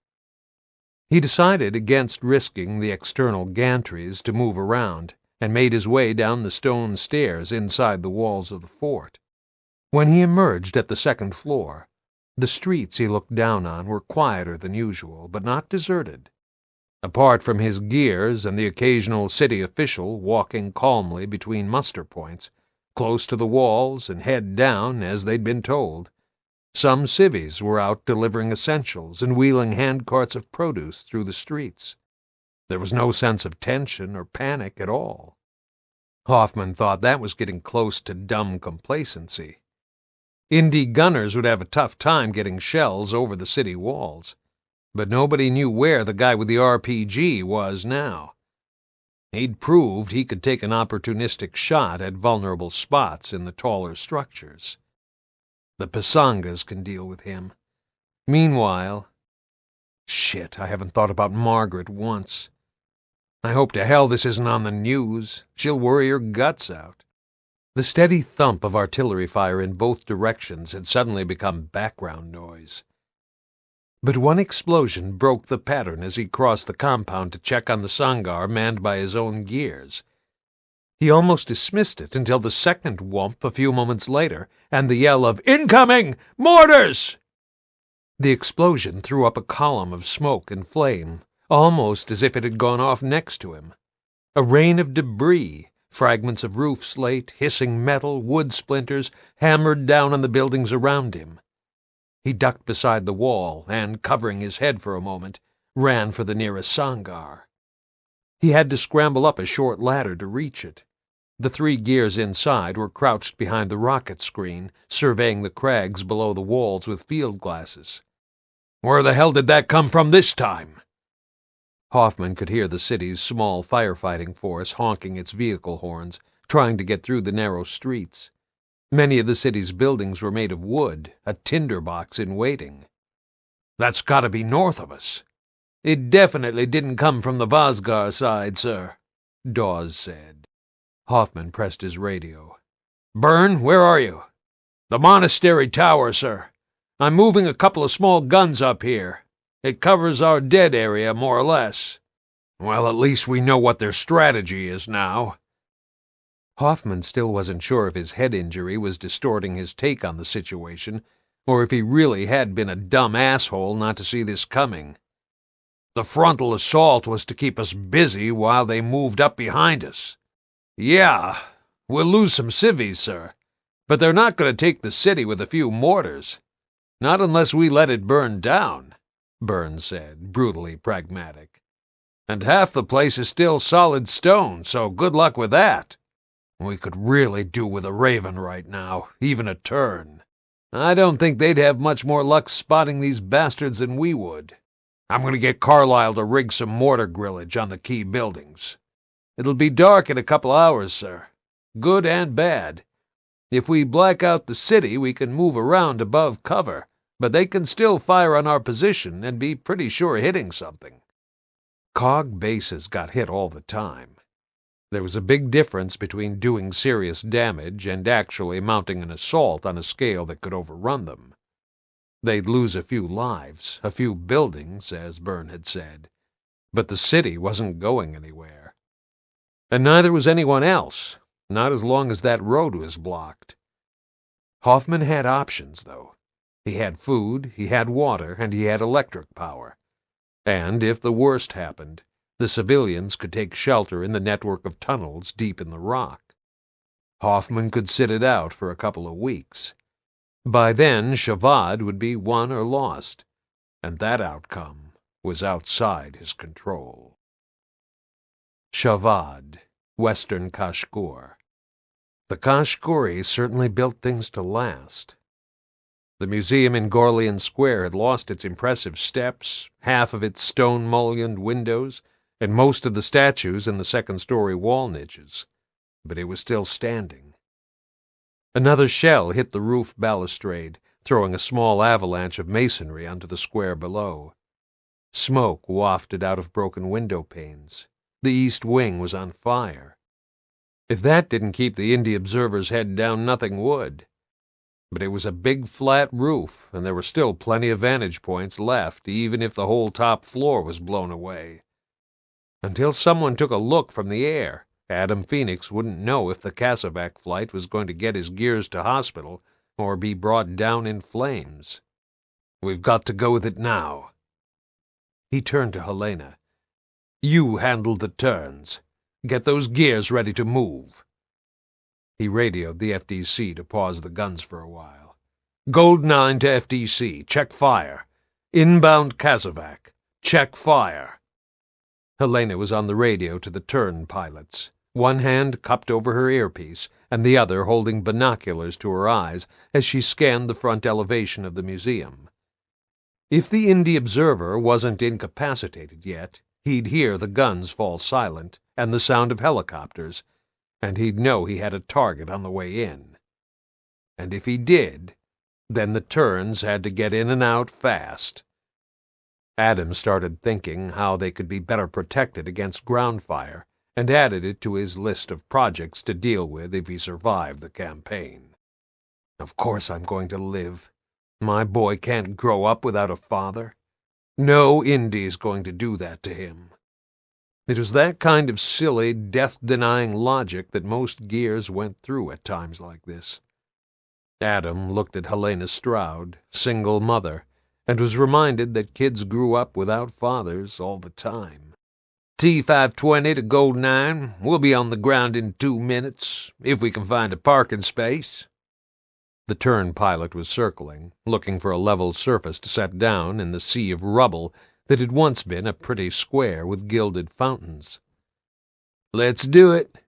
He decided against risking the external gantries to move around, and made his way down the stone stairs inside the walls of the fort. When he emerged at the second floor, the streets he looked down on were quieter than usual, but not deserted. Apart from his gears and the occasional city official walking calmly between muster points, close to the walls and head down as they'd been told, some civvies were out delivering essentials and wheeling handcarts of produce through the streets. There was no sense of tension or panic at all. Hoffman thought that was getting close to dumb complacency. Indy gunners would have a tough time getting shells over the city walls, but nobody knew where the guy with the RPG was now. He'd proved he could take an opportunistic shot at vulnerable spots in the taller structures. The Pasangas can deal with him. Meanwhile... Shit, I haven't thought about Margaret once. I hope to hell this isn't on the news. She'll worry her guts out. The steady thump of artillery fire in both directions had suddenly become background noise. But one explosion broke the pattern as he crossed the compound to check on the Sangar manned by his own gears. He almost dismissed it until the second whomp a few moments later, and the yell of, "Incoming! Mortars!" The explosion threw up a column of smoke and flame, almost as if it had gone off next to him. A rain of debris, fragments of roof slate, hissing metal, wood splinters, hammered down on the buildings around him. He ducked beside the wall and, covering his head for a moment, ran for the nearest Sangar. He had to scramble up a short ladder to reach it. The 3 gears inside were crouched behind the rocket screen, surveying the crags below the walls with field glasses. "Where the hell did that come from this time?" Hoffman could hear the city's small firefighting force honking its vehicle horns, trying to get through the narrow streets. Many of the city's buildings were made of wood, a tinderbox in waiting. "That's got to be north of us." "It definitely didn't come from the Vosgar side, sir," Dawes said. Hoffman pressed his radio. "Byrne, where are you?" "The monastery tower, sir. I'm moving a couple of small guns up here. It covers our dead area, more or less." "Well, at least we know what their strategy is now." Hoffman still wasn't sure if his head injury was distorting his take on the situation, or if he really had been a dumb asshole not to see this coming. "The frontal assault was to keep us busy while they moved up behind us." "Yeah, we'll lose some civvies, sir, but they're not going to take the city with a few mortars. Not unless we let it burn down," Burns said, brutally pragmatic. "And half the place is still solid stone, so good luck with that. We could really do with a Raven right now, even a turn. I don't think they'd have much more luck spotting these bastards than we would. I'm going to get Carlyle to rig some mortar grillage on the key buildings. It'll be dark in a couple hours, sir. Good and bad. If we black out the city, we can move around above cover, but they can still fire on our position and be pretty sure hitting something." COG bases got hit all the time. There was a big difference between doing serious damage and actually mounting an assault on a scale that could overrun them. They'd lose a few lives, a few buildings, as Byrne had said, but the city wasn't going anywhere. And neither was anyone else, not as long as that road was blocked. Hoffman had options, though. He had food, he had water, and he had electric power. And if the worst happened, the civilians could take shelter in the network of tunnels deep in the rock. Hoffman could sit it out for a couple of weeks. By then, Shavad would be won or lost, and that outcome was outside his control. Shavad, Western Kashgur. The Kashguris certainly built things to last. The museum in Gorlian Square had lost its impressive steps, half of its stone-mullioned windows, and most of the statues in the second-story wall niches, but it was still standing. Another shell hit the roof balustrade, throwing a small avalanche of masonry onto the square below. Smoke wafted out of broken window panes. The east wing was on fire. If that didn't keep the Indy observer's head down, nothing would. But it was a big flat roof, and there were still plenty of vantage points left, even if the whole top floor was blown away. Until someone took a look from the air, Adam Phoenix wouldn't know if the Cassavac flight was going to get his gears to hospital or be brought down in flames. "We've got to go with it now." He turned to Helena. "You handle the turns. Get those gears ready to move." He radioed the FDC to pause the guns for a while. "Gold 9 to FDC. Check fire. Inbound Cassavac. Check fire." Helena was on the radio to the turn pilots, one hand cupped over her earpiece and the other holding binoculars to her eyes as she scanned the front elevation of the museum. If the Indy observer wasn't incapacitated yet, he'd hear the guns fall silent and the sound of helicopters, and he'd know he had a target on the way in. And if he did, then the turns had to get in and out fast. Adam started thinking how they could be better protected against ground fire, and added it to his list of projects to deal with if he survived the campaign. "Of course I'm going to live. My boy can't grow up without a father. No Indy's going to do that to him." It was that kind of silly, death-denying logic that most gears went through at times like this. Adam looked at Helena Stroud, single mother, and was reminded that kids grew up without fathers all the time. "T520 to Gold 9. We'll be on the ground in 2 minutes, if we can find a parking space." The turn pilot was circling, looking for a level surface to set down in the sea of rubble that had once been a pretty square with gilded fountains. "Let's do it."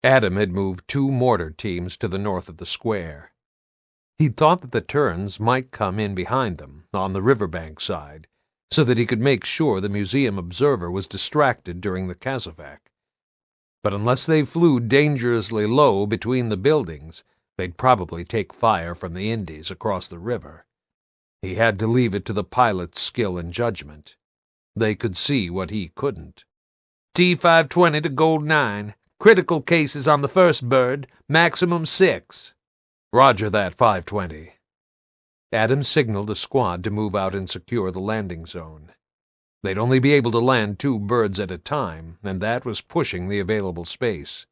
Adam had moved 2 mortar teams to the north of the square. He'd thought that the turns might come in behind them, on the riverbank side, so that he could make sure the museum observer was distracted during the Cassavac. But unless they flew dangerously low between the buildings, they'd probably take fire from the Indies across the river. He had to leave it to the pilot's skill and judgment. They could see what he couldn't. "T520 to Gold 9. Critical cases on the first bird, maximum 6. "Roger that, 520. Adam signaled a squad to move out and secure the landing zone. They'd only be able to land 2 birds at a time, and that was pushing the available space.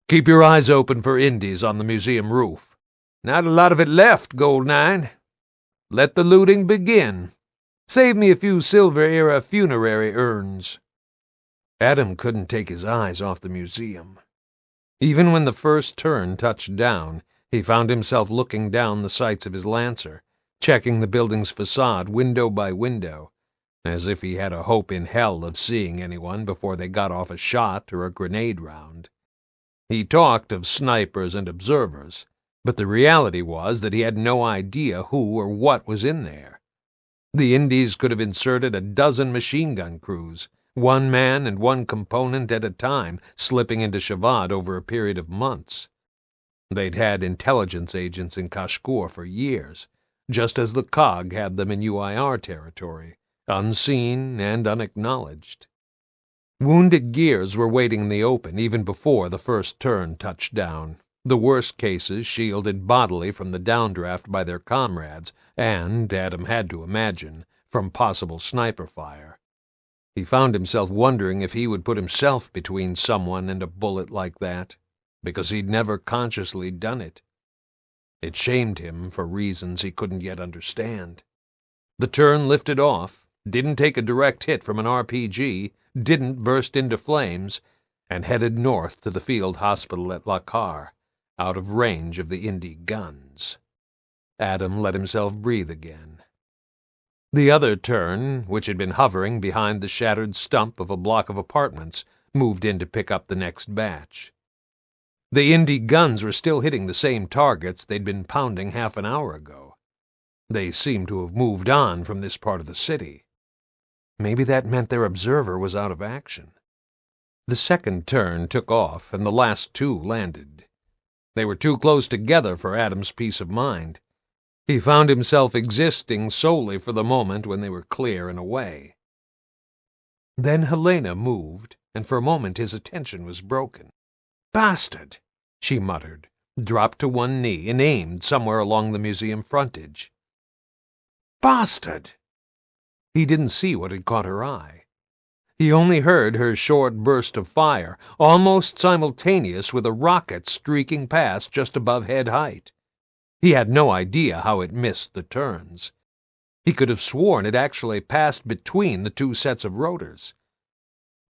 "Keep your eyes open for Indies on the museum roof." "Not a lot of it left, Gold 9. Let the looting begin. Save me a few Silver-era funerary urns." Adam couldn't take his eyes off the museum. Even when the first turn touched down, he found himself looking down the sights of his Lancer, checking the building's facade window by window, as if he had a hope in hell of seeing anyone before they got off a shot or a grenade round. He talked of snipers and observers, but the reality was that he had no idea who or what was in there. The Indies could have inserted a dozen machine-gun crews, 1 man and 1 component at a time, slipping into Shavad over a period of months. They'd had intelligence agents in Kashgur for years, just as the COG had them in UIR territory, unseen and unacknowledged. Wounded gears were waiting in the open even before the first turn touched down, the worst cases shielded bodily from the downdraft by their comrades and, Adam had to imagine, from possible sniper fire. He found himself wondering if he would put himself between someone and a bullet like that, because he'd never consciously done it. It shamed him for reasons he couldn't yet understand. The turn lifted off, didn't take a direct hit from an RPG, didn't burst into flames, and headed north to the field hospital at Lakar, out of range of the Indy guns. Adam let himself breathe again. The other turn, which had been hovering behind the shattered stump of a block of apartments, moved in to pick up the next batch. The Indy guns were still hitting the same targets they'd been pounding half an hour ago. They seemed to have moved on from this part of the city. Maybe that meant their observer was out of action. The second turn took off, and the last two landed. They were too close together for Adam's peace of mind. He found himself existing solely for the moment when they were clear and away. Then Helena moved, and for a moment his attention was broken. "Bastard!" she muttered, dropped to one knee, and aimed somewhere along the museum frontage. "Bastard!" He didn't see what had caught her eye. He only heard her short burst of fire, almost simultaneous with a rocket streaking past just above head height. He had no idea how it missed the turns. He could have sworn it actually passed between the two sets of rotors.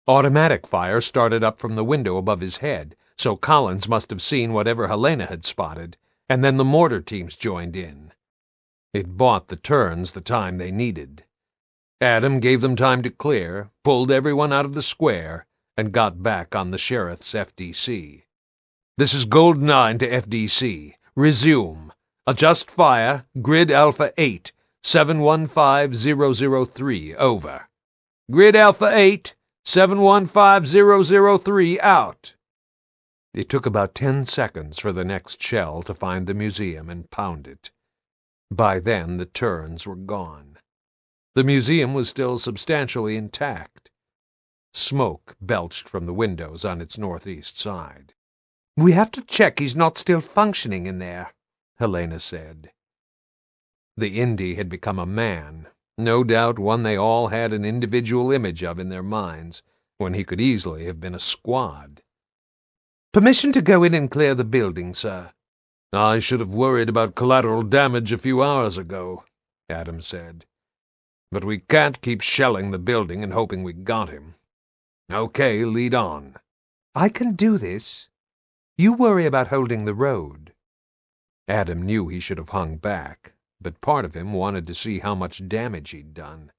Automatic fire started up from the window above his head, so Collins must have seen whatever Helena had spotted, and then the mortar teams joined in. It bought the turns the time they needed. Adam gave them time to clear, pulled everyone out of the square, and got back on the Sheriff's FDC. "This is Gold 9 to FDC. Resume. Adjust fire. Grid Alpha 8. 715003. Over. Grid Alpha 8. 715003. Out." It took about 10 seconds for the next shell to find the museum and pound it. By then the turns were gone. The museum was still substantially intact. Smoke belched from the windows on its northeast side. "We have to check he's not still functioning in there," Helena said. The Indy had become a man, no doubt one they all had an individual image of in their minds, when he could easily have been a squad. "Permission to go in and clear the building, sir." "I should have worried about collateral damage a few hours ago," Adam said. "But we can't keep shelling the building and hoping we got him. Okay, lead on." "I can do this. You worry about holding the road." Adam knew he should have hung back, but part of him wanted to see how much damage he'd done.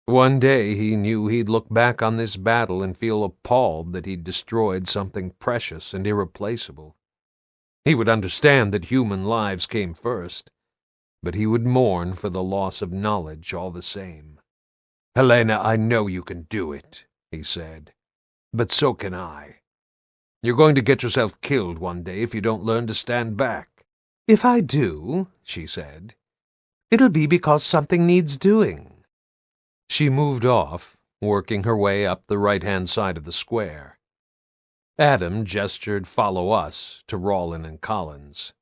One day he knew he'd look back on this battle and feel appalled that he'd destroyed something precious and irreplaceable. He would understand that human lives came first, but he would mourn for the loss of knowledge all the same. "Helena, I know you can do it," he said, "but so can I. You're going to get yourself killed one day if you don't learn to stand back." "If I do," she said, "it'll be because something needs doing." She moved off, working her way up the right-hand side of the square. Adam gestured "Follow us" to Rawlin and Collins.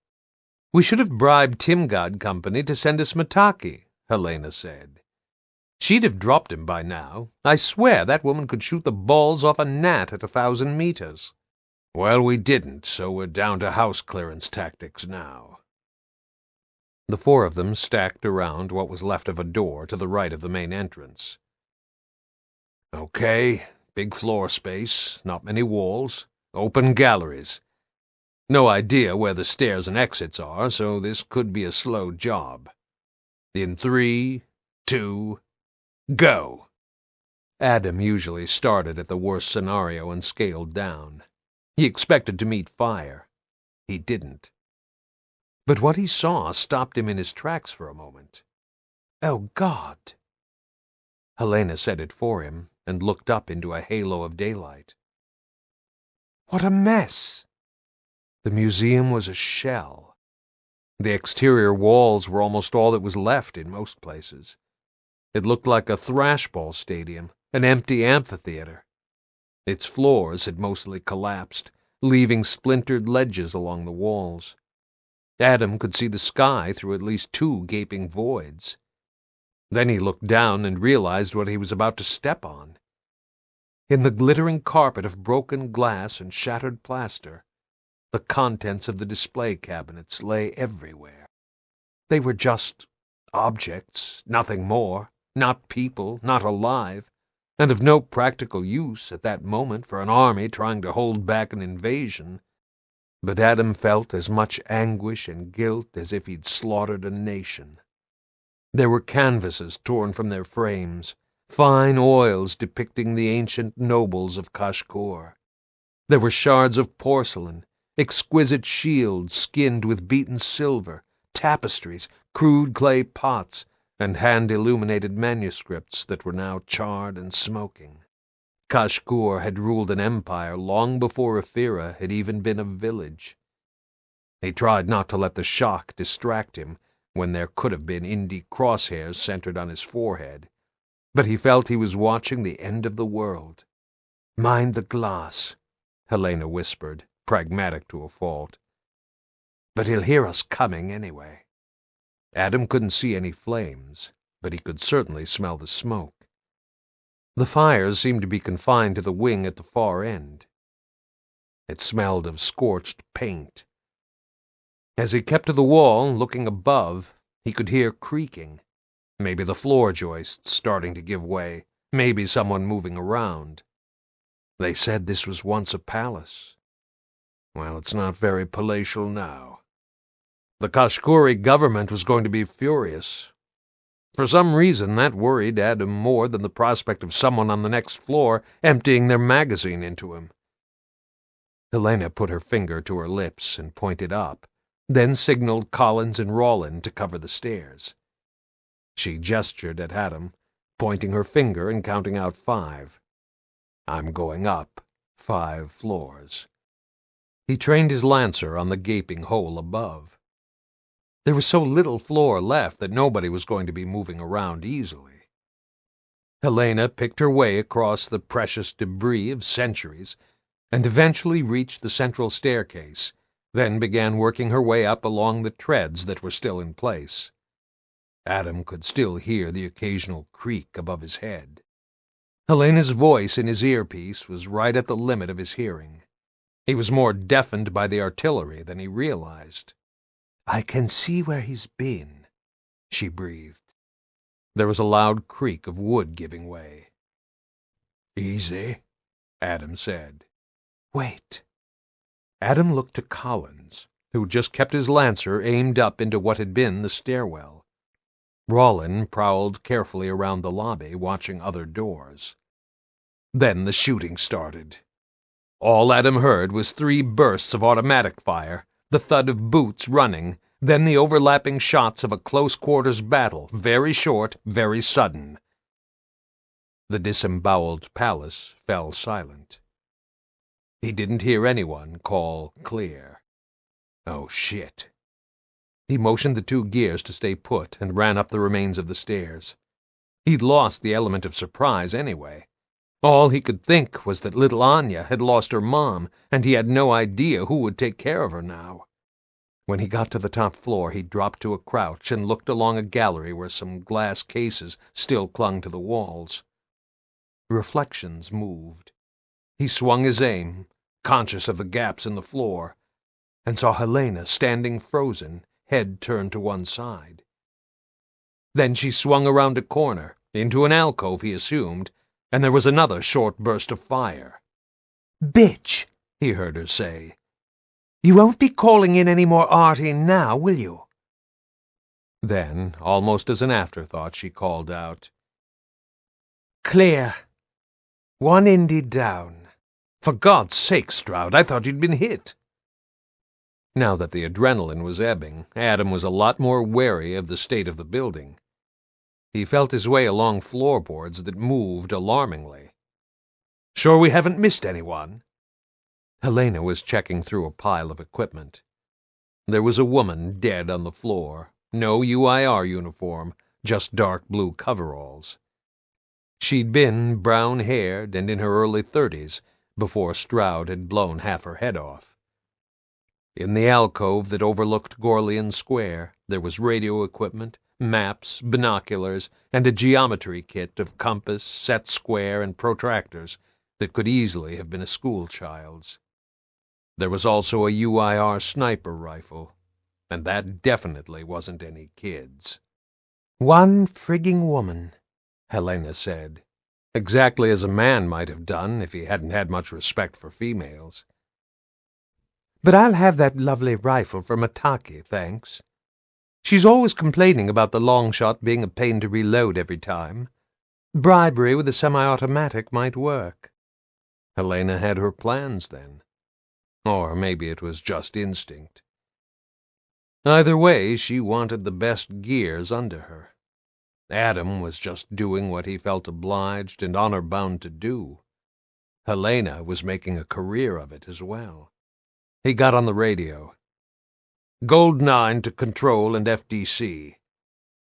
"We should have bribed Timgad Company to send us Mataki," Helena said. "She'd have dropped him by now. I swear that woman could shoot the balls off a gnat at 1,000 meters. "Well, we didn't, so we're down to house clearance tactics now." The four of them stacked around what was left of a door to the right of the main entrance. "Okay, big floor space, not many walls, open galleries. No idea where the stairs and exits are, so this could be a slow job. In 3, 2, go!" Adam usually started at the worst scenario and scaled down. He expected to meet fire. He didn't. But what he saw stopped him in his tracks for a moment. "Oh, God!" Helena said it for him and looked up into a halo of daylight. What a mess! The museum was a shell. The exterior walls were almost all that was left in most places. It looked like a thrashball stadium, an empty amphitheater. Its floors had mostly collapsed, leaving splintered ledges along the walls. Adam could see the sky through at least 2 gaping voids. Then he looked down and realized what he was about to step on. In the glittering carpet of broken glass and shattered plaster, the contents of the display cabinets lay everywhere. They were just objects, nothing more, not people, not alive, and of no practical use at that moment for an army trying to hold back an invasion. But Adam felt as much anguish and guilt as if he'd slaughtered a nation. There were canvases torn from their frames, fine oils depicting the ancient nobles of Kashkoor. There were shards of porcelain, exquisite shields skinned with beaten silver, tapestries, crude clay pots, and hand-illuminated manuscripts that were now charred and smoking. Kashkoor had ruled an empire long before Ephyra had even been a village. He tried not to let the shock distract him when there could have been Indie crosshairs centered on his forehead, but he felt he was watching the end of the world. "Mind the glass," Helena whispered, pragmatic to a fault. "But he'll hear us coming anyway." Adam couldn't see any flames, but he could certainly smell the smoke. The fires seemed to be confined to the wing at the far end. It smelled of scorched paint. As he kept to the wall, looking above, he could hear creaking. Maybe the floor joists starting to give way, maybe someone moving around. They said this was once a palace. Well, it's not very palatial now. The Kashkoori government was going to be furious. For some reason, that worried Adam more than the prospect of someone on the next floor emptying their magazine into him. Helena put her finger to her lips and pointed up, then signaled Collins and Rollin to cover the stairs. She gestured at Adam, pointing her finger and counting out 5. "I'm going up 5 floors." He trained his lancer on the gaping hole above. There was so little floor left that nobody was going to be moving around easily. Helena picked her way across the precious debris of centuries and eventually reached the central staircase, then began working her way up along the treads that were still in place. Adam could still hear the occasional creak above his head. Helena's voice in his earpiece was right at the limit of his hearing. He was more deafened by the artillery than he realized. "I can see where he's been," she breathed. There was a loud creak of wood giving way. "Easy," Adam said. "Wait." Adam looked to Collins, who just kept his lancer aimed up into what had been the stairwell. Rollin prowled carefully around the lobby, watching other doors. Then the shooting started. All Adam heard was 3 bursts of automatic fire, the thud of boots running, then the overlapping shots of a close-quarters battle, very short, very sudden. The disemboweled palace fell silent. He didn't hear anyone call clear. Oh, shit. He motioned the 2 gears to stay put and ran up the remains of the stairs. He'd lost the element of surprise anyway. All he could think was that little Anya had lost her mom, and he had no idea who would take care of her now. When he got to the top floor, he dropped to a crouch and looked along a gallery where some glass cases still clung to the walls. Reflections moved. He swung his aim, conscious of the gaps in the floor, and saw Helena standing frozen, head turned to one side. Then she swung around a corner, into an alcove, he assumed, and there was another short burst of fire. "Bitch," he heard her say. "You won't be calling in any more Artie now, will you?" Then, almost as an afterthought, she called out, "Clear. 1 Indie down. For God's sake, Stroud, I thought you'd been hit." Now that the adrenaline was ebbing, Adam was a lot more wary of the state of the building. He felt his way along floorboards that moved alarmingly. "Sure we haven't missed anyone?" Helena was checking through a pile of equipment. There was a woman dead on the floor, no UIR uniform, just dark blue coveralls. She'd been brown-haired and in her early 30s before Stroud had blown half her head off. In the alcove that overlooked Gorlian Square, there was radio equipment, maps, binoculars, and a geometry kit of compass, set square, and protractors that could easily have been a schoolchild's. There was also a UIR sniper rifle, and that definitely wasn't any kid's. "One frigging woman," Helena said, exactly as a man might have done if he hadn't had much respect for females. "But I'll have that lovely rifle for Mataki, thanks. She's always complaining about the long shot being a pain to reload every time. Bribery with a semi-automatic might work." Helena had her plans, then. Or maybe it was just instinct. Either way, she wanted the best gears under her. Adam was just doing what he felt obliged and honor-bound to do. Helena was making a career of it as well. He got on the radio. "Gold 9 to Control and FDC.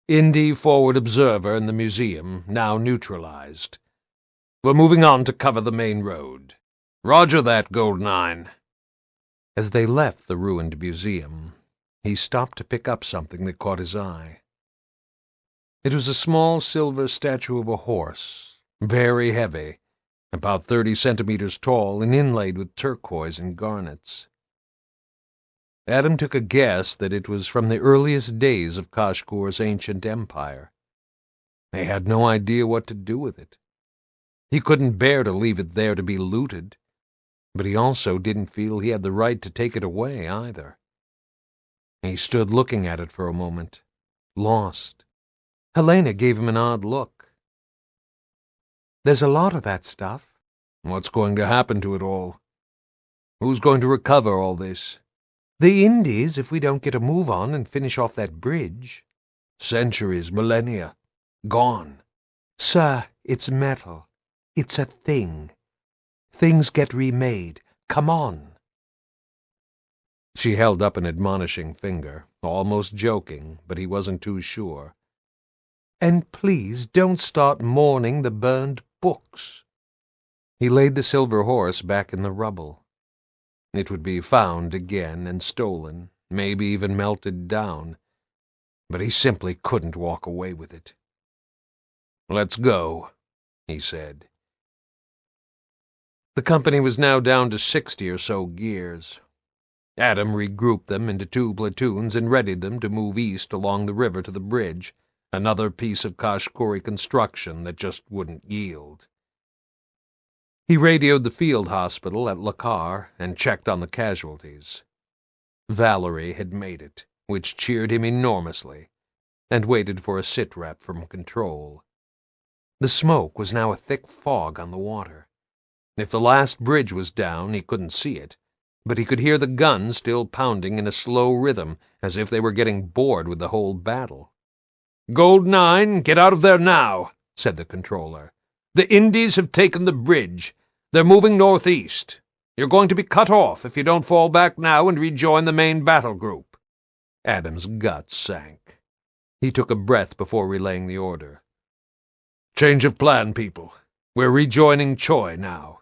Indy forward observer in the museum, now neutralized. We're moving on to cover the main road. Roger that, Gold 9. As they left the ruined museum, he stopped to pick up something that caught his eye. It was a small silver statue of a horse, very heavy, about 30 centimeters tall and inlaid with turquoise and garnets. Adam took a guess that it was from the earliest days of Kashkur's ancient empire. He had no idea what to do with it. He couldn't bear to leave it there to be looted, but he also didn't feel he had the right to take it away either. He stood looking at it for a moment, lost. Helena gave him an odd look. "There's a lot of that stuff." "What's going to happen to it all? Who's going to recover all this?" "The Indies, if we don't get a move on and finish off that bridge." "Centuries, millennia, gone." "Sir, it's metal. It's a thing. Things get remade. Come on." She held up an admonishing finger, almost joking, but he wasn't too sure. "And please don't start mourning the burned books." He laid the silver horse back in the rubble. It would be found again and stolen, maybe even melted down, but he simply couldn't walk away with it. "Let's go," he said. The company was now down to 60 or so gears. Adam regrouped them into 2 platoons and readied them to move east along the river to the bridge, another piece of Kashkuri construction that just wouldn't yield. He radioed the field hospital at Lakar and checked on the casualties. Valerie had made it, which cheered him enormously, and waited for a sitrep from control. The smoke was now a thick fog on the water. If the last bridge was down, he couldn't see it, but he could hear the guns still pounding in a slow rhythm, as if they were getting bored with the whole battle. "Gold 9, get out of there now," said the controller. "The Indies have taken the bridge. They're moving northeast. You're going to be cut off if you don't fall back now and rejoin the main battle group." Adam's guts sank. He took a breath before relaying the order. "Change of plan, people. We're rejoining Choi now.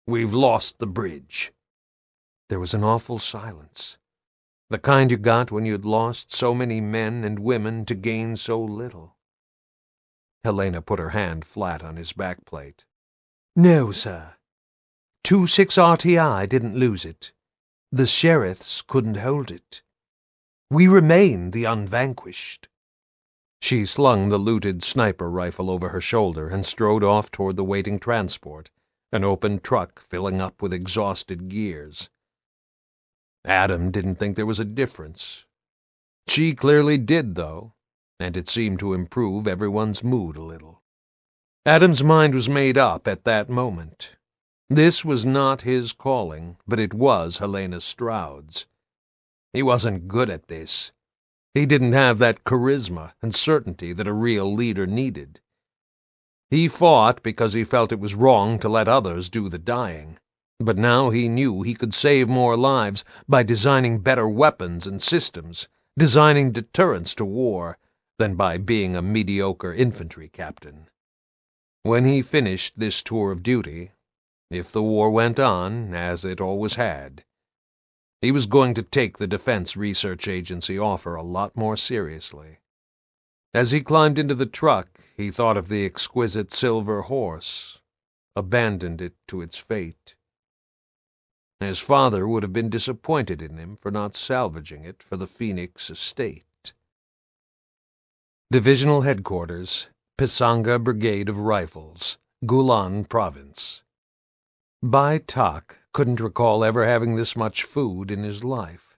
We've lost the bridge." There was an awful silence, the kind you got when you'd lost so many men and women to gain so little. Helena put her hand flat on his backplate. "No, sir. 2-6 RTI didn't lose it. The sheriffs couldn't hold it. We remain the unvanquished." She slung the looted sniper rifle over her shoulder and strode off toward the waiting transport, an open truck filling up with exhausted gears. Adam didn't think there was a difference. She clearly did, though, and it seemed to improve everyone's mood a little. Adam's mind was made up at that moment. This was not his calling, but it was Helena Stroud's. He wasn't good at this. He didn't have that charisma and certainty that a real leader needed. He fought because he felt it was wrong to let others do the dying, but now he knew he could save more lives by designing better weapons and systems, designing deterrents to war, than by being a mediocre infantry captain. When he finished this tour of duty, if the war went on, as it always had, he was going to take the Defense Research Agency offer a lot more seriously. As he climbed into the truck, he thought of the exquisite silver horse, abandoned it to its fate. His father would have been disappointed in him for not salvaging it for the Phoenix estate. Divisional Headquarters, Pisanga Brigade of Rifles, Gulan Province. Bai Tak couldn't recall ever having this much food in his life.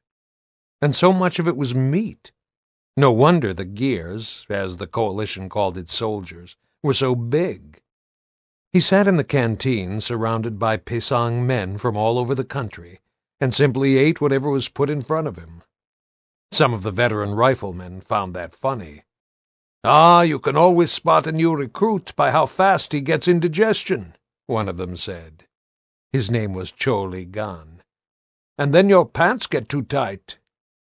And so much of it was meat. No wonder the gears, as the coalition called its soldiers, were so big. He sat in the canteen surrounded by Pesang men from all over the country, and simply ate whatever was put in front of him. Some of the veteran riflemen found that funny. "Ah, you can always spot a new recruit by how fast he gets indigestion," one of them said. His name was Choli Gan. "And then your pants get too tight,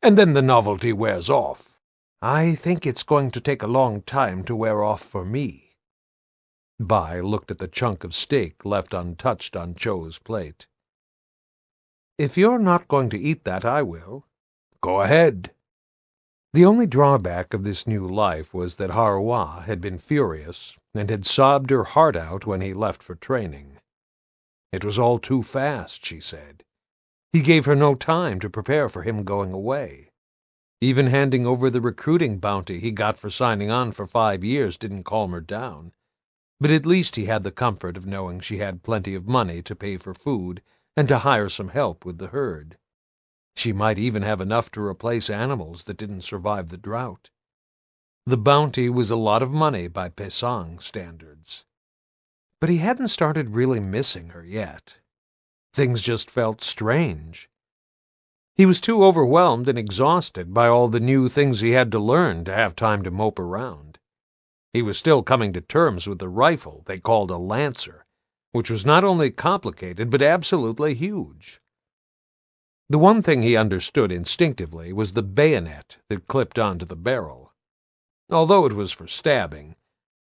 and then the novelty wears off." "I think it's going to take a long time to wear off for me." Bai looked at the chunk of steak left untouched on Cho's plate. "If you're not going to eat that, I will." "Go ahead." The only drawback of this new life was that Harwa had been furious and had sobbed her heart out when he left for training. It was all too fast, she said. He gave her no time to prepare for him going away. Even handing over the recruiting bounty he got for signing on for 5 years didn't calm her down. But at least he had the comfort of knowing she had plenty of money to pay for food and to hire some help with the herd. She might even have enough to replace animals that didn't survive the drought. The bounty was a lot of money by Pesang standards. But he hadn't started really missing her yet. Things just felt strange. He was too overwhelmed and exhausted by all the new things he had to learn to have time to mope around. He was still coming to terms with the rifle they called a lancer, which was not only complicated but absolutely huge. The one thing he understood instinctively was the bayonet that clipped onto the barrel. Although it was for stabbing,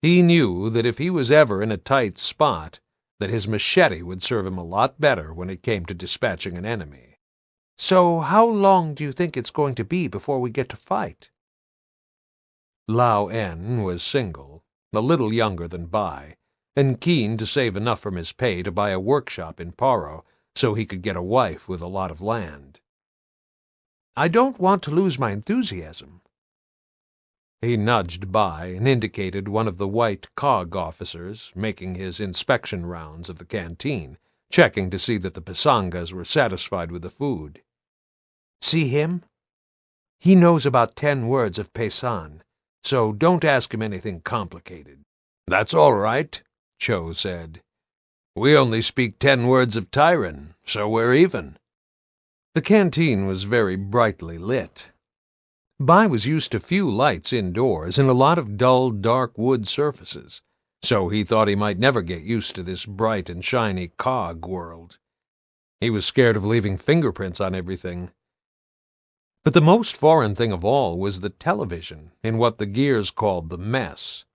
he knew that if he was ever in a tight spot, that his machete would serve him a lot better when it came to dispatching an enemy. "So how long do you think it's going to be before we get to fight?" Lao En was single, a little younger than Bai, and keen to save enough from his pay to buy a workshop in Paro so he could get a wife with a lot of land. "I don't want to lose my enthusiasm." He nudged Bai and indicated one of the white cog officers making his inspection rounds of the canteen, checking to see that the Pasangas were satisfied with the food. "See him? He knows about 10 words of Paysan, so don't ask him anything complicated." "That's all right," Cho said. "We only speak 10 words of Tyran, so we're even." The canteen was very brightly lit. Bai was used to few lights indoors and a lot of dull, dark wood surfaces, so he thought he might never get used to this bright and shiny cog world. He was scared of leaving fingerprints on everything. But the most foreign thing of all was the television in what the gears called the mess.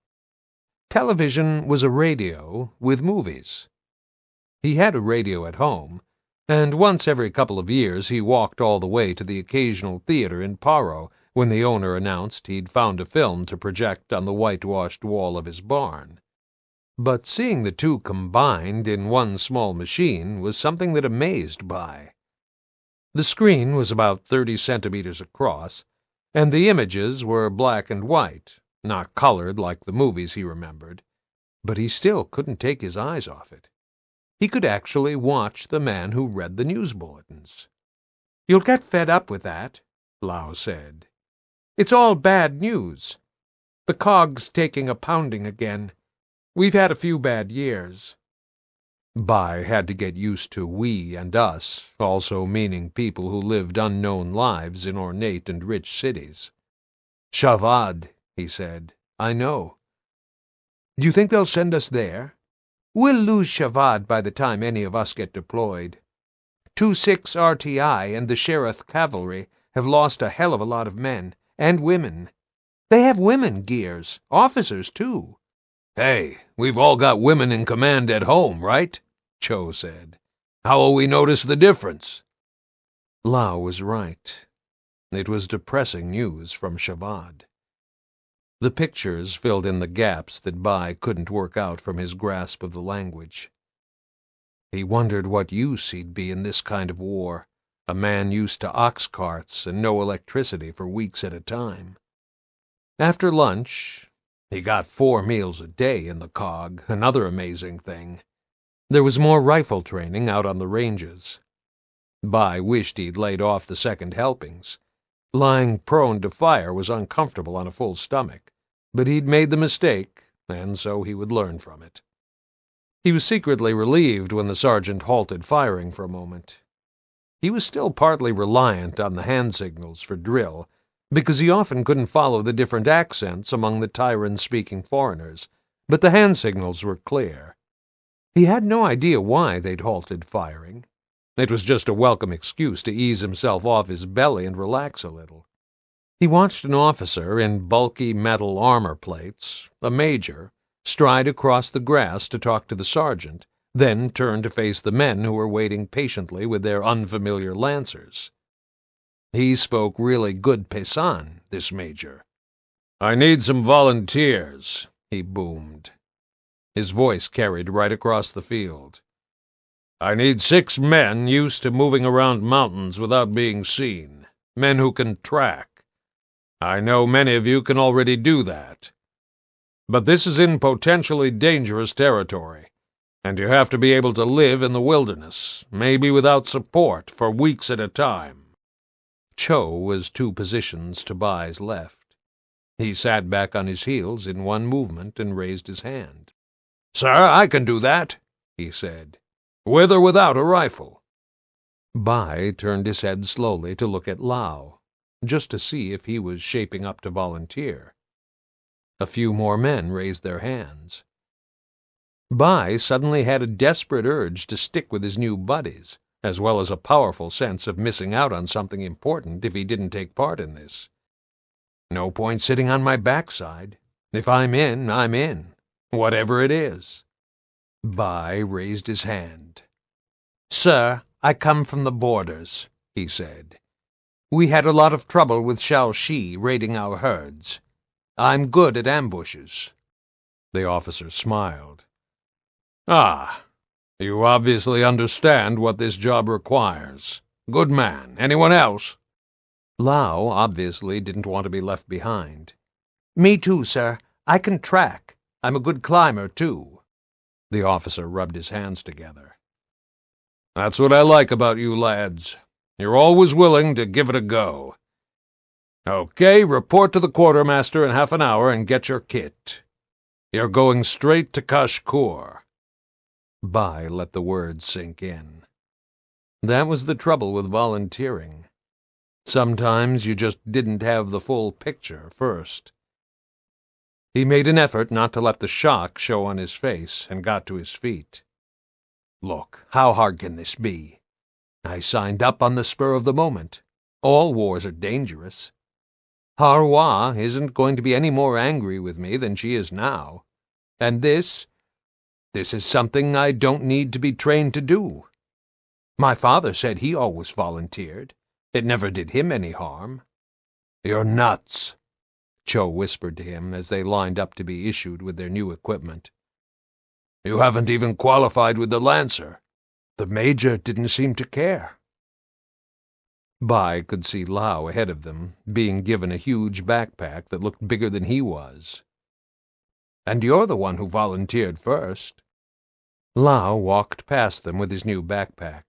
Television was a radio with movies. He had a radio at home, and once every couple of years he walked all the way to the occasional theater in Paro when the owner announced he'd found a film to project on the whitewashed wall of his barn. But seeing the two combined in one small machine was something that amazed Bai. The screen was about 30 centimeters across, and the images were black and white, not colored like the movies he remembered, but he still couldn't take his eyes off it. He could actually watch the man who read the news bulletins. "You'll get fed up with that," Lao said. "It's all bad news. The cog's taking a pounding again. We've had a few bad years." Bai had to get used to we and us, also meaning people who lived unknown lives in ornate and rich cities. "Shavad," he said. "I know." "Do you think they'll send us there?" "We'll lose Shavad by the time any of us get deployed. 2-6 RTI and the Sheriff Cavalry have lost a hell of a lot of men, and women. They have women gears, officers too. "Hey, we've all got women in command at home, right?" Cho said. "How will we notice the difference?" Lao was right. It was depressing news from Shavad. The pictures filled in the gaps that Bai couldn't work out from his grasp of the language. He wondered what use he'd be in this kind of war, a man used to ox carts and no electricity for weeks at a time. After lunch, he got 4 meals a day in the cog, another amazing thing. There was more rifle training out on the ranges. Bai wished he'd laid off the second helpings. Lying prone to fire was uncomfortable on a full stomach, but he'd made the mistake, and so he would learn from it. He was secretly relieved when the sergeant halted firing for a moment. He was still partly reliant on the hand signals for drill, because he often couldn't follow the different accents among the Tyran-speaking foreigners, but the hand signals were clear. He had no idea why they'd halted firing. It was just a welcome excuse to ease himself off his belly and relax a little. He watched an officer in bulky metal armor plates, a major, stride across the grass to talk to the sergeant, then turn to face the men who were waiting patiently with their unfamiliar lancers. He spoke really good Paysan, this major. "I need some volunteers," he boomed. His voice carried right across the field. "I need 6 men used to moving around mountains without being seen, men who can track. I know many of you can already do that. But this is in potentially dangerous territory, and you have to be able to live in the wilderness, maybe without support, for weeks at a time." Cho was 2 positions to Bai's left. He sat back on his heels in one movement and raised his hand. "Sir, I can do that," he said. "With or without a rifle." Bai turned his head slowly to look at Lao, just to see if he was shaping up to volunteer. A few more men raised their hands. Bai suddenly had a desperate urge to stick with his new buddies, as well as a powerful sense of missing out on something important if he didn't take part in this. No point sitting on my backside. If I'm in, whatever it is. Bai raised his hand. "Sir, I come from the borders," he said. "We had a lot of trouble with Shaoxi raiding our herds. I'm good at ambushes." The officer smiled. "Ah, you obviously understand what this job requires. Good man. Anyone else?" Lao obviously didn't want to be left behind. "Me too, sir. I can track. I'm a good climber, too." The officer rubbed his hands together. "That's what I like about you lads. You're always willing to give it a go. Okay, report to the quartermaster in half an hour and get your kit. You're going straight to Kashkur." Bai let the words sink in. That was the trouble with volunteering. Sometimes you just didn't have the full picture first. He made an effort not to let the shock show on his face and got to his feet. "Look, how hard can this be? I signed up on the spur of the moment. All wars are dangerous. Harwa isn't going to be any more angry with me than she is now. And this is something I don't need to be trained to do. My father said he always volunteered. It never did him any harm." "You're nuts," Cho whispered to him as they lined up to be issued with their new equipment. "You haven't even qualified with the Lancer." The major didn't seem to care. Bai could see Lao ahead of them, being given a huge backpack that looked bigger than he was. "And you're the one who volunteered first." Lao walked past them with his new backpack.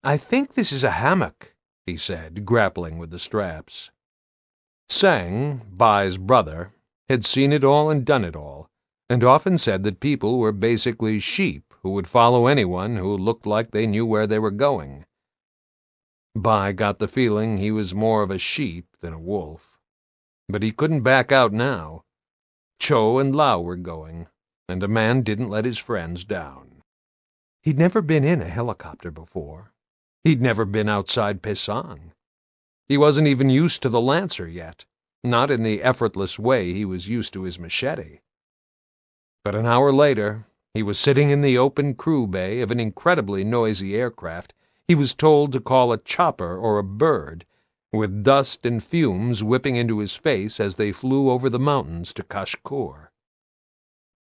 "I think this is a hammock," he said, grappling with the straps. Sang, Bai's brother, had seen it all and done it all, and often said that people were basically sheep who would follow anyone who looked like they knew where they were going. Bai got the feeling he was more of a sheep than a wolf. But he couldn't back out now. Cho and Lao were going, and a man didn't let his friends down. He'd never been in a helicopter before. He'd never been outside Pesang. He wasn't even used to the Lancer yet, not in the effortless way he was used to his machete. But an hour later, he was sitting in the open crew bay of an incredibly noisy aircraft he was told to call a chopper or a bird, with dust and fumes whipping into his face as they flew over the mountains to Kashkur.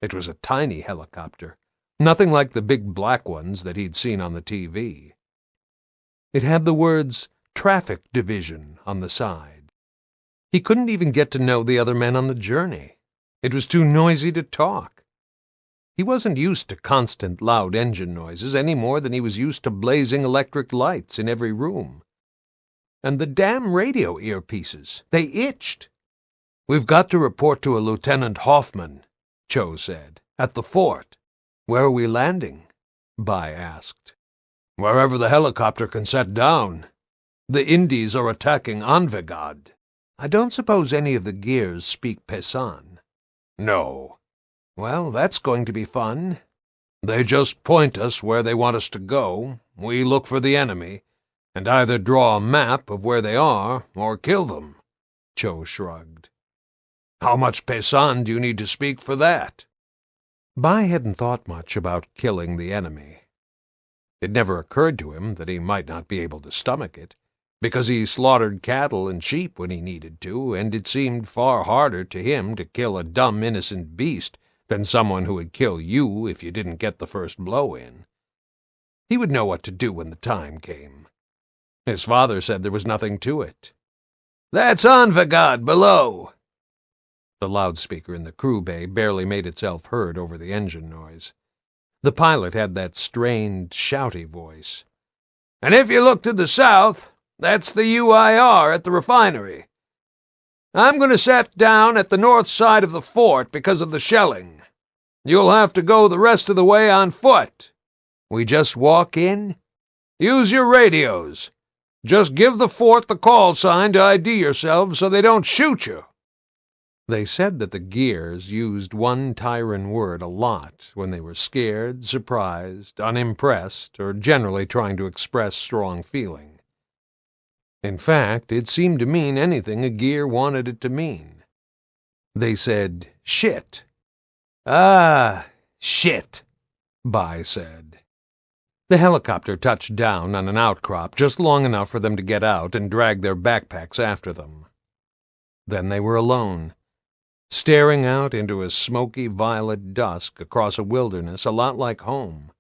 It was a tiny helicopter, nothing like the big black ones that he'd seen on the TV. It had the words Traffic Division on the side. He couldn't even get to know the other men on the journey. It was too noisy to talk. He wasn't used to constant loud engine noises any more than he was used to blazing electric lights in every room. And the damn radio earpieces, they itched. "We've got to report to a Lieutenant Hoffman," Cho said, "at the fort." "Where are we landing?" Bai asked. "Wherever the helicopter can set down. The Indies are attacking Anvil. I don't suppose any of the gears speak Pesan." "No." "Well, that's going to be fun." "They just point us where they want us to go. We look for the enemy, and either draw a map of where they are or kill them." Cho shrugged. "How much Pesan do you need to speak for that?" Bai hadn't thought much about killing the enemy. It never occurred to him that he might not be able to stomach it, because he slaughtered cattle and sheep when he needed to, and it seemed far harder to him to kill a dumb, innocent beast than someone who would kill you if you didn't get the first blow in. He would know what to do when the time came. His father said there was nothing to it. "That's Anvil below." The loudspeaker in the crew bay barely made itself heard over the engine noise. The pilot had that strained, shouty voice. "And if you look to the south, that's the UIR at the refinery. I'm going to set down at the north side of the fort because of the shelling. You'll have to go the rest of the way on foot." "We just walk in?" "Use your radios. Just give the fort the call sign to ID yourselves so they don't shoot you." They said that the gears used one Tyran word a lot when they were scared, surprised, unimpressed, or generally trying to express strong feeling. In fact, it seemed to mean anything a gear wanted it to mean. They said, "Shit." "Ah, shit," Bai said. The helicopter touched down on an outcrop just long enough for them to get out and drag their backpacks after them. Then they were alone, staring out into a smoky violet dusk across a wilderness a lot like home.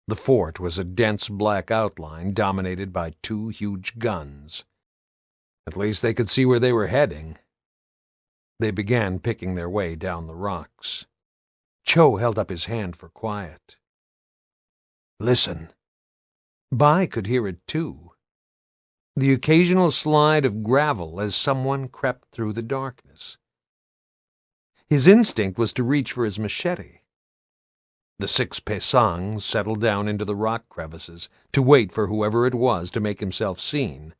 The fort was a dense black outline dominated by two huge guns. At least they could see where they were heading. They began picking their way down the rocks. Cho held up his hand for quiet. "Listen." Bai could hear it too. The occasional slide of gravel as someone crept through the darkness. His instinct was to reach for his machete. The 6 Pesangs settled down into the rock crevices to wait for whoever it was to make himself seen,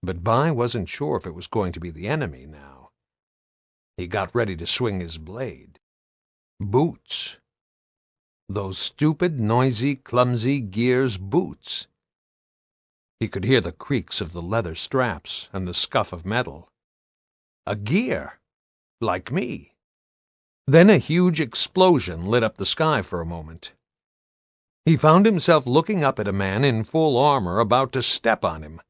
but Bai wasn't sure if it was going to be the enemy now. He got ready to swing his blade. Boots. Those stupid, noisy, clumsy gears' boots. He could hear the creaks of the leather straps and the scuff of metal. A gear, like me. Then a huge explosion lit up the sky for a moment. He found himself looking up at a man in full armor about to step on him.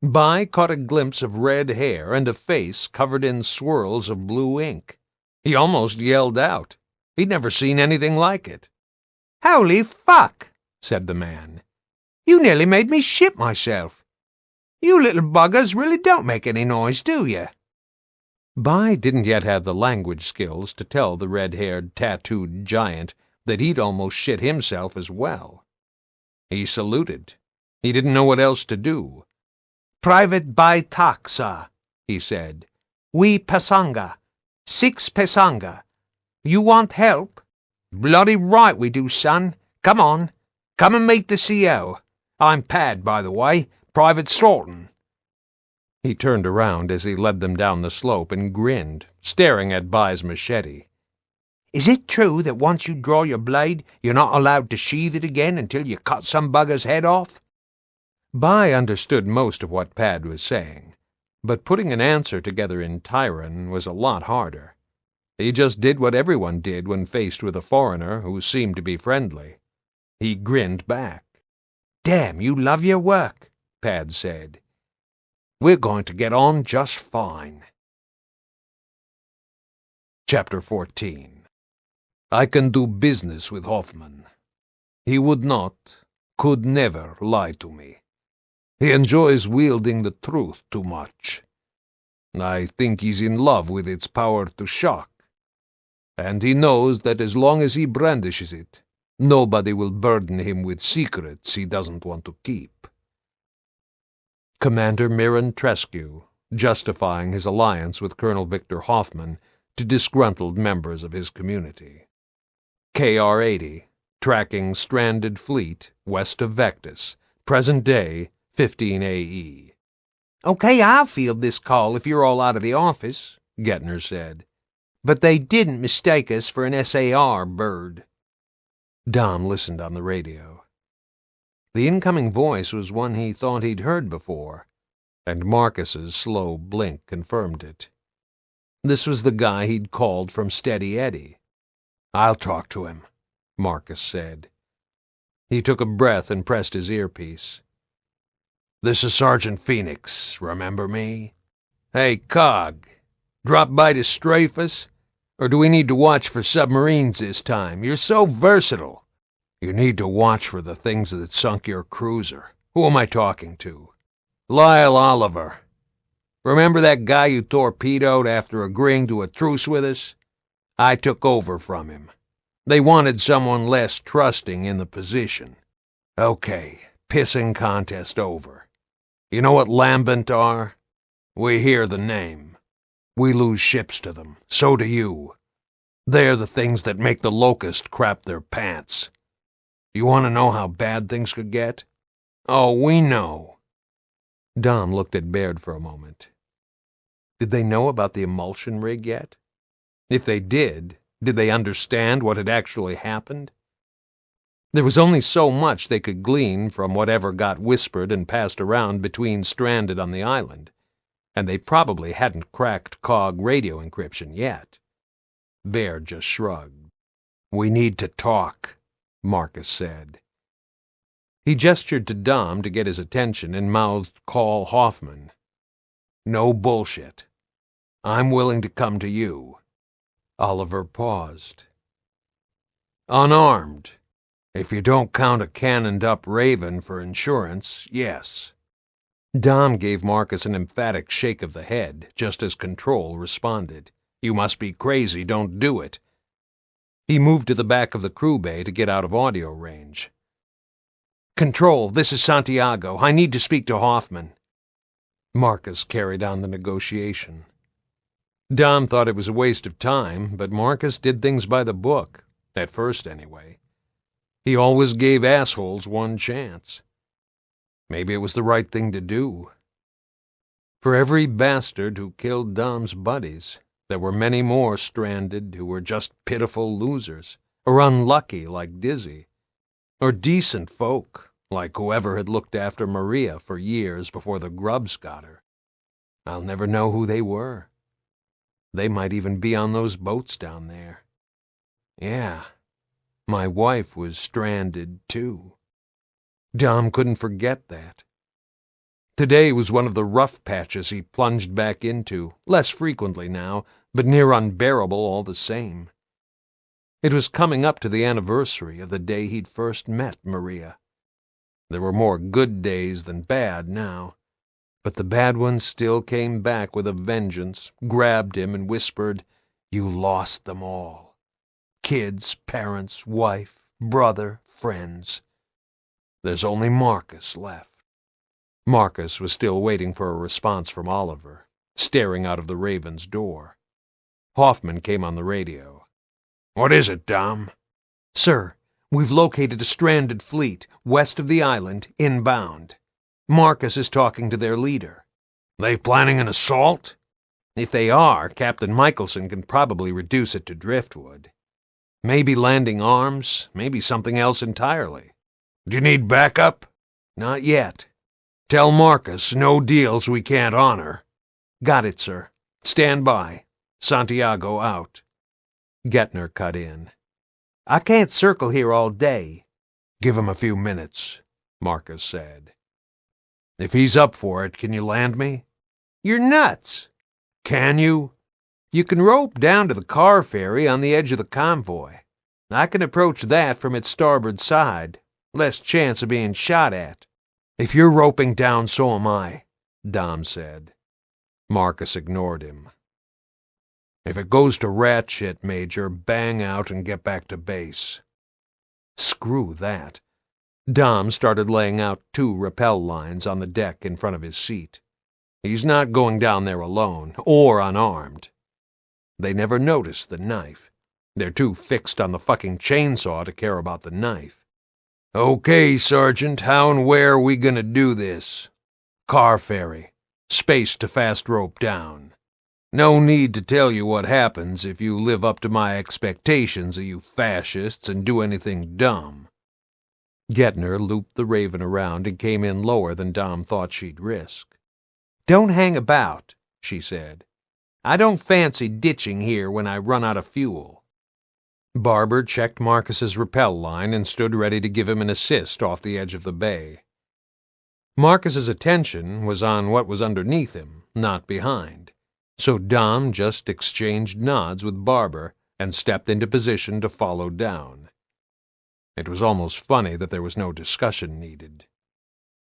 Bai caught a glimpse of red hair and a face covered in swirls of blue ink. He almost yelled out. He'd never seen anything like it. "Holy fuck," said the man. "You nearly made me shit myself. You little buggers really don't make any noise, do you?" Bai didn't yet have the language skills to tell the red-haired, tattooed giant that he'd almost shit himself as well. He saluted. He didn't know what else to do. "Private Bai Taxa," he said. "We Pasanga. 6 Pasanga. You want help?" "Bloody right we do, son. Come on. Come and meet the CO. I'm Pad, by the way. Private Thornton." He turned around as he led them down the slope and grinned, staring at Bai's machete. "Is it true that once you draw your blade, you're not allowed to sheathe it again until you cut some bugger's head off?" Bai understood most of what Pad was saying, but putting an answer together in Tyran was a lot harder. He just did what everyone did when faced with a foreigner who seemed to be friendly. He grinned back. "Damn, you love your work," Pad said. "We're going to get on just fine." Chapter 14. I can do business with Hoffman. He would not, could never lie to me. He enjoys wielding the truth too much. I think he's in love with its power to shock. And he knows that as long as he brandishes it, nobody will burden him with secrets he doesn't want to keep. Commander Mirren Trescu, justifying his alliance with Colonel Victor Hoffman to disgruntled members of his community. KR-80, tracking stranded fleet west of Vectis, present day 15 AE. "Okay, I'll field this call if you're all out of the office," Gettner said. "But they didn't mistake us for an SAR bird." Dom listened on the radio. The incoming voice was one he thought he'd heard before, and Marcus's slow blink confirmed it. This was the guy he'd called from Steady Eddie. "I'll talk to him," Marcus said. He took a breath and pressed his earpiece. "This is Sergeant Phoenix. Remember me?" "Hey, Cog. Drop by to strafe us? Or do we need to watch for submarines this time? You're so versatile." "You need to watch for the things that sunk your cruiser. Who am I talking to?" "Lyle Oliver. Remember that guy you torpedoed after agreeing to a truce with us? I took over from him. They wanted someone less trusting in the position." "Okay, pissing contest over. You know what Lambent are? We hear the name. We lose ships to them. So do you. They're the things that make the Locust crap their pants. You want to know how bad things could get? Oh, we know." Dom looked at Baird for a moment. Did they know about the emulsion rig yet? If they did they understand what had actually happened? There was only so much they could glean from whatever got whispered and passed around between stranded on the island, and they probably hadn't cracked COG radio encryption yet. Baird just shrugged. "We need to talk," Marcus said. He gestured to Dom to get his attention and mouthed, "Call Hoffman." "No bullshit. I'm willing to come to you." Oliver paused. "Unarmed. If you don't count a cannoned-up Raven for insurance, yes." Dom gave Marcus an emphatic shake of the head, just as Control responded. "You must be crazy. Don't do it." He moved to the back of the crew bay to get out of audio range. "Control, this is Santiago. I need to speak to Hoffman." Marcus carried on the negotiation. Dom thought it was a waste of time, but Marcus did things by the book, at first anyway. He always gave assholes one chance. Maybe it was the right thing to do. For every bastard who killed Dom's buddies, there were many more stranded who were just pitiful losers, or unlucky like Dizzy, or decent folk like whoever had looked after Maria for years before the grubs got her. I'll never know who they were. They might even be on those boats down there. Yeah, my wife was stranded, too. Dom couldn't forget that. Today was one of the rough patches he plunged back into, less frequently now, but near unbearable all the same. It was coming up to the anniversary of the day he'd first met Maria. There were more good days than bad now, but the bad ones still came back with a vengeance, grabbed him and whispered, "You lost them all. Kids, parents, wife, brother, friends. There's only Marcus left." Marcus was still waiting for a response from Oliver, staring out of the Raven's door. Hoffman came on the radio. "What is it, Dom?" "Sir, we've located a stranded fleet west of the island, inbound. Marcus is talking to their leader." "They planning an assault?" "If they are, Captain Michelson can probably reduce it to driftwood. Maybe landing arms, maybe something else entirely." "Do you need backup?" "Not yet." "Tell Marcus no deals we can't honor." "Got it, sir. Stand by. Santiago out." Gettner cut in. I can't circle here all day. Give him a few minutes, Marcus said. If he's up for it, can you land me? You're nuts. Can you? You can rope down to the car ferry on the edge of the convoy. I can approach that from its starboard side. Less chance of being shot at. If you're roping down, so am I, Dom said. Marcus ignored him. If it goes to rat shit, Major, bang out and get back to base. Screw that. Dom started laying out 2 rappel lines on the deck in front of his seat. He's not going down there alone, or unarmed. They never noticed the knife. They're too fixed on the fucking chainsaw to care about the knife. Okay, Sergeant, how and where are we gonna do this? Car ferry. Space to fast rope down. No need to tell you what happens if you live up to my expectations of you fascists and do anything dumb. Gettner looped the Raven around and came in lower than Dom thought she'd risk. Don't hang about, she said. I don't fancy ditching here when I run out of fuel. Barber checked Marcus's rappel line and stood ready to give him an assist off the edge of the bay. Marcus's attention was on what was underneath him, not behind, so Dom just exchanged nods with Barber and stepped into position to follow down. It was almost funny that there was no discussion needed.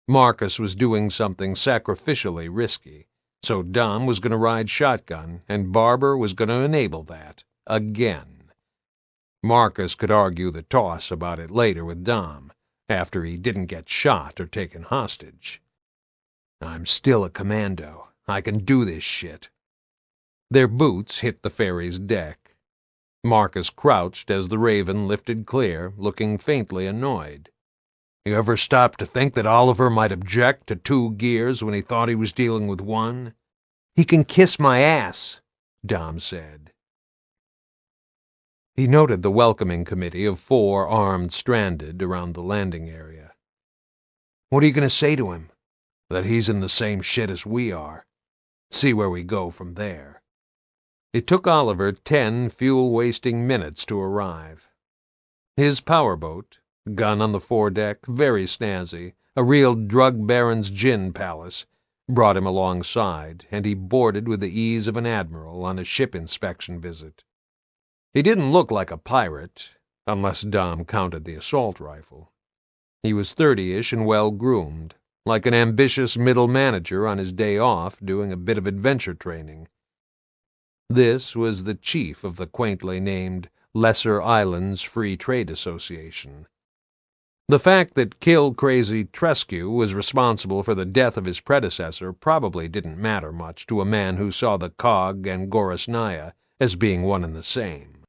Marcus was doing something sacrificially risky, so Dom was going to ride shotgun, and Barber was going to enable that, again. Marcus could argue the toss about it later with Dom, after he didn't get shot or taken hostage. I'm still a commando. I can do this shit. Their boots hit the ferry's deck. Marcus crouched as the Raven lifted clear, looking faintly annoyed. You ever stop to think that Oliver might object to 2 gears when he thought he was dealing with 1? He can kiss my ass, Dom said. He noted the welcoming committee of 4 armed stranded around the landing area. What are you going to say to him? That he's in the same shit as we are. See where we go from there. It took Oliver 10 fuel-wasting minutes to arrive. His powerboat, gun on the foredeck, very snazzy, a real drug baron's gin palace, brought him alongside, and he boarded with the ease of an admiral on a ship inspection visit. He didn't look like a pirate, unless Dom counted the assault rifle. He was 30-ish and well-groomed, like an ambitious middle manager on his day off doing a bit of adventure training. This was the chief of the quaintly named Lesser Islands Free Trade Association. The fact that kill-crazy Tresque was responsible for the death of his predecessor probably didn't matter much to a man who saw the Cog and Gorisnaya as being one and the same.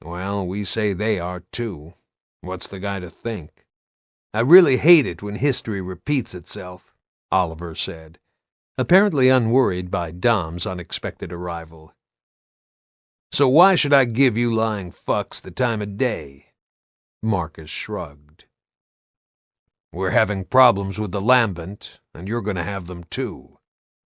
Well, we say they are too. What's the guy to think? I really hate it when history repeats itself, Oliver said, apparently unworried by Dom's unexpected arrival. So why should I give you lying fucks the time of day? Marcus shrugged. We're having problems with the Lambent, and you're going to have them too.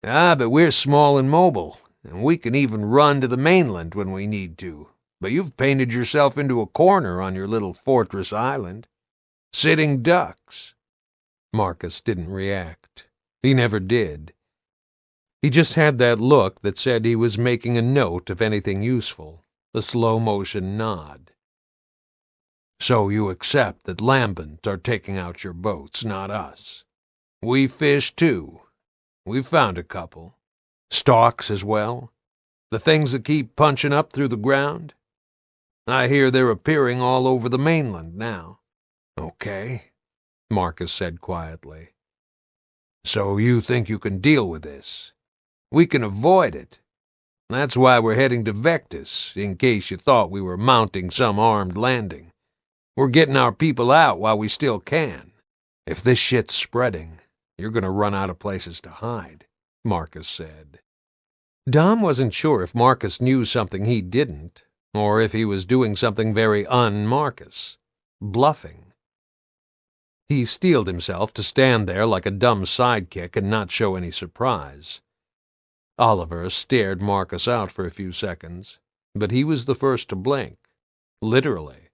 But we're small and mobile, and we can even run to the mainland when we need to. But you've painted yourself into a corner on your little fortress island. Sitting ducks. Marcus didn't react. He never did. He just had that look that said he was making a note of anything useful, a slow-motion nod. So you accept that Lambent are taking out your boats, not us. We fish, too. We've found a couple. Stalks as well. The things that keep punching up through the ground. I hear they're appearing all over the mainland now. Okay, Marcus said quietly. So you think you can deal with this? We can avoid it. That's why we're heading to Vectis, in case you thought we were mounting some armed landing. We're getting our people out while we still can. If this shit's spreading, you're going to run out of places to hide, Marcus said. Dom wasn't sure if Marcus knew something he didn't, or if he was doing something very un-Marcus, bluffing. He steeled himself to stand there like a dumb sidekick and not show any surprise. Oliver stared Marcus out for a few seconds, but he was the first to blink. Literally.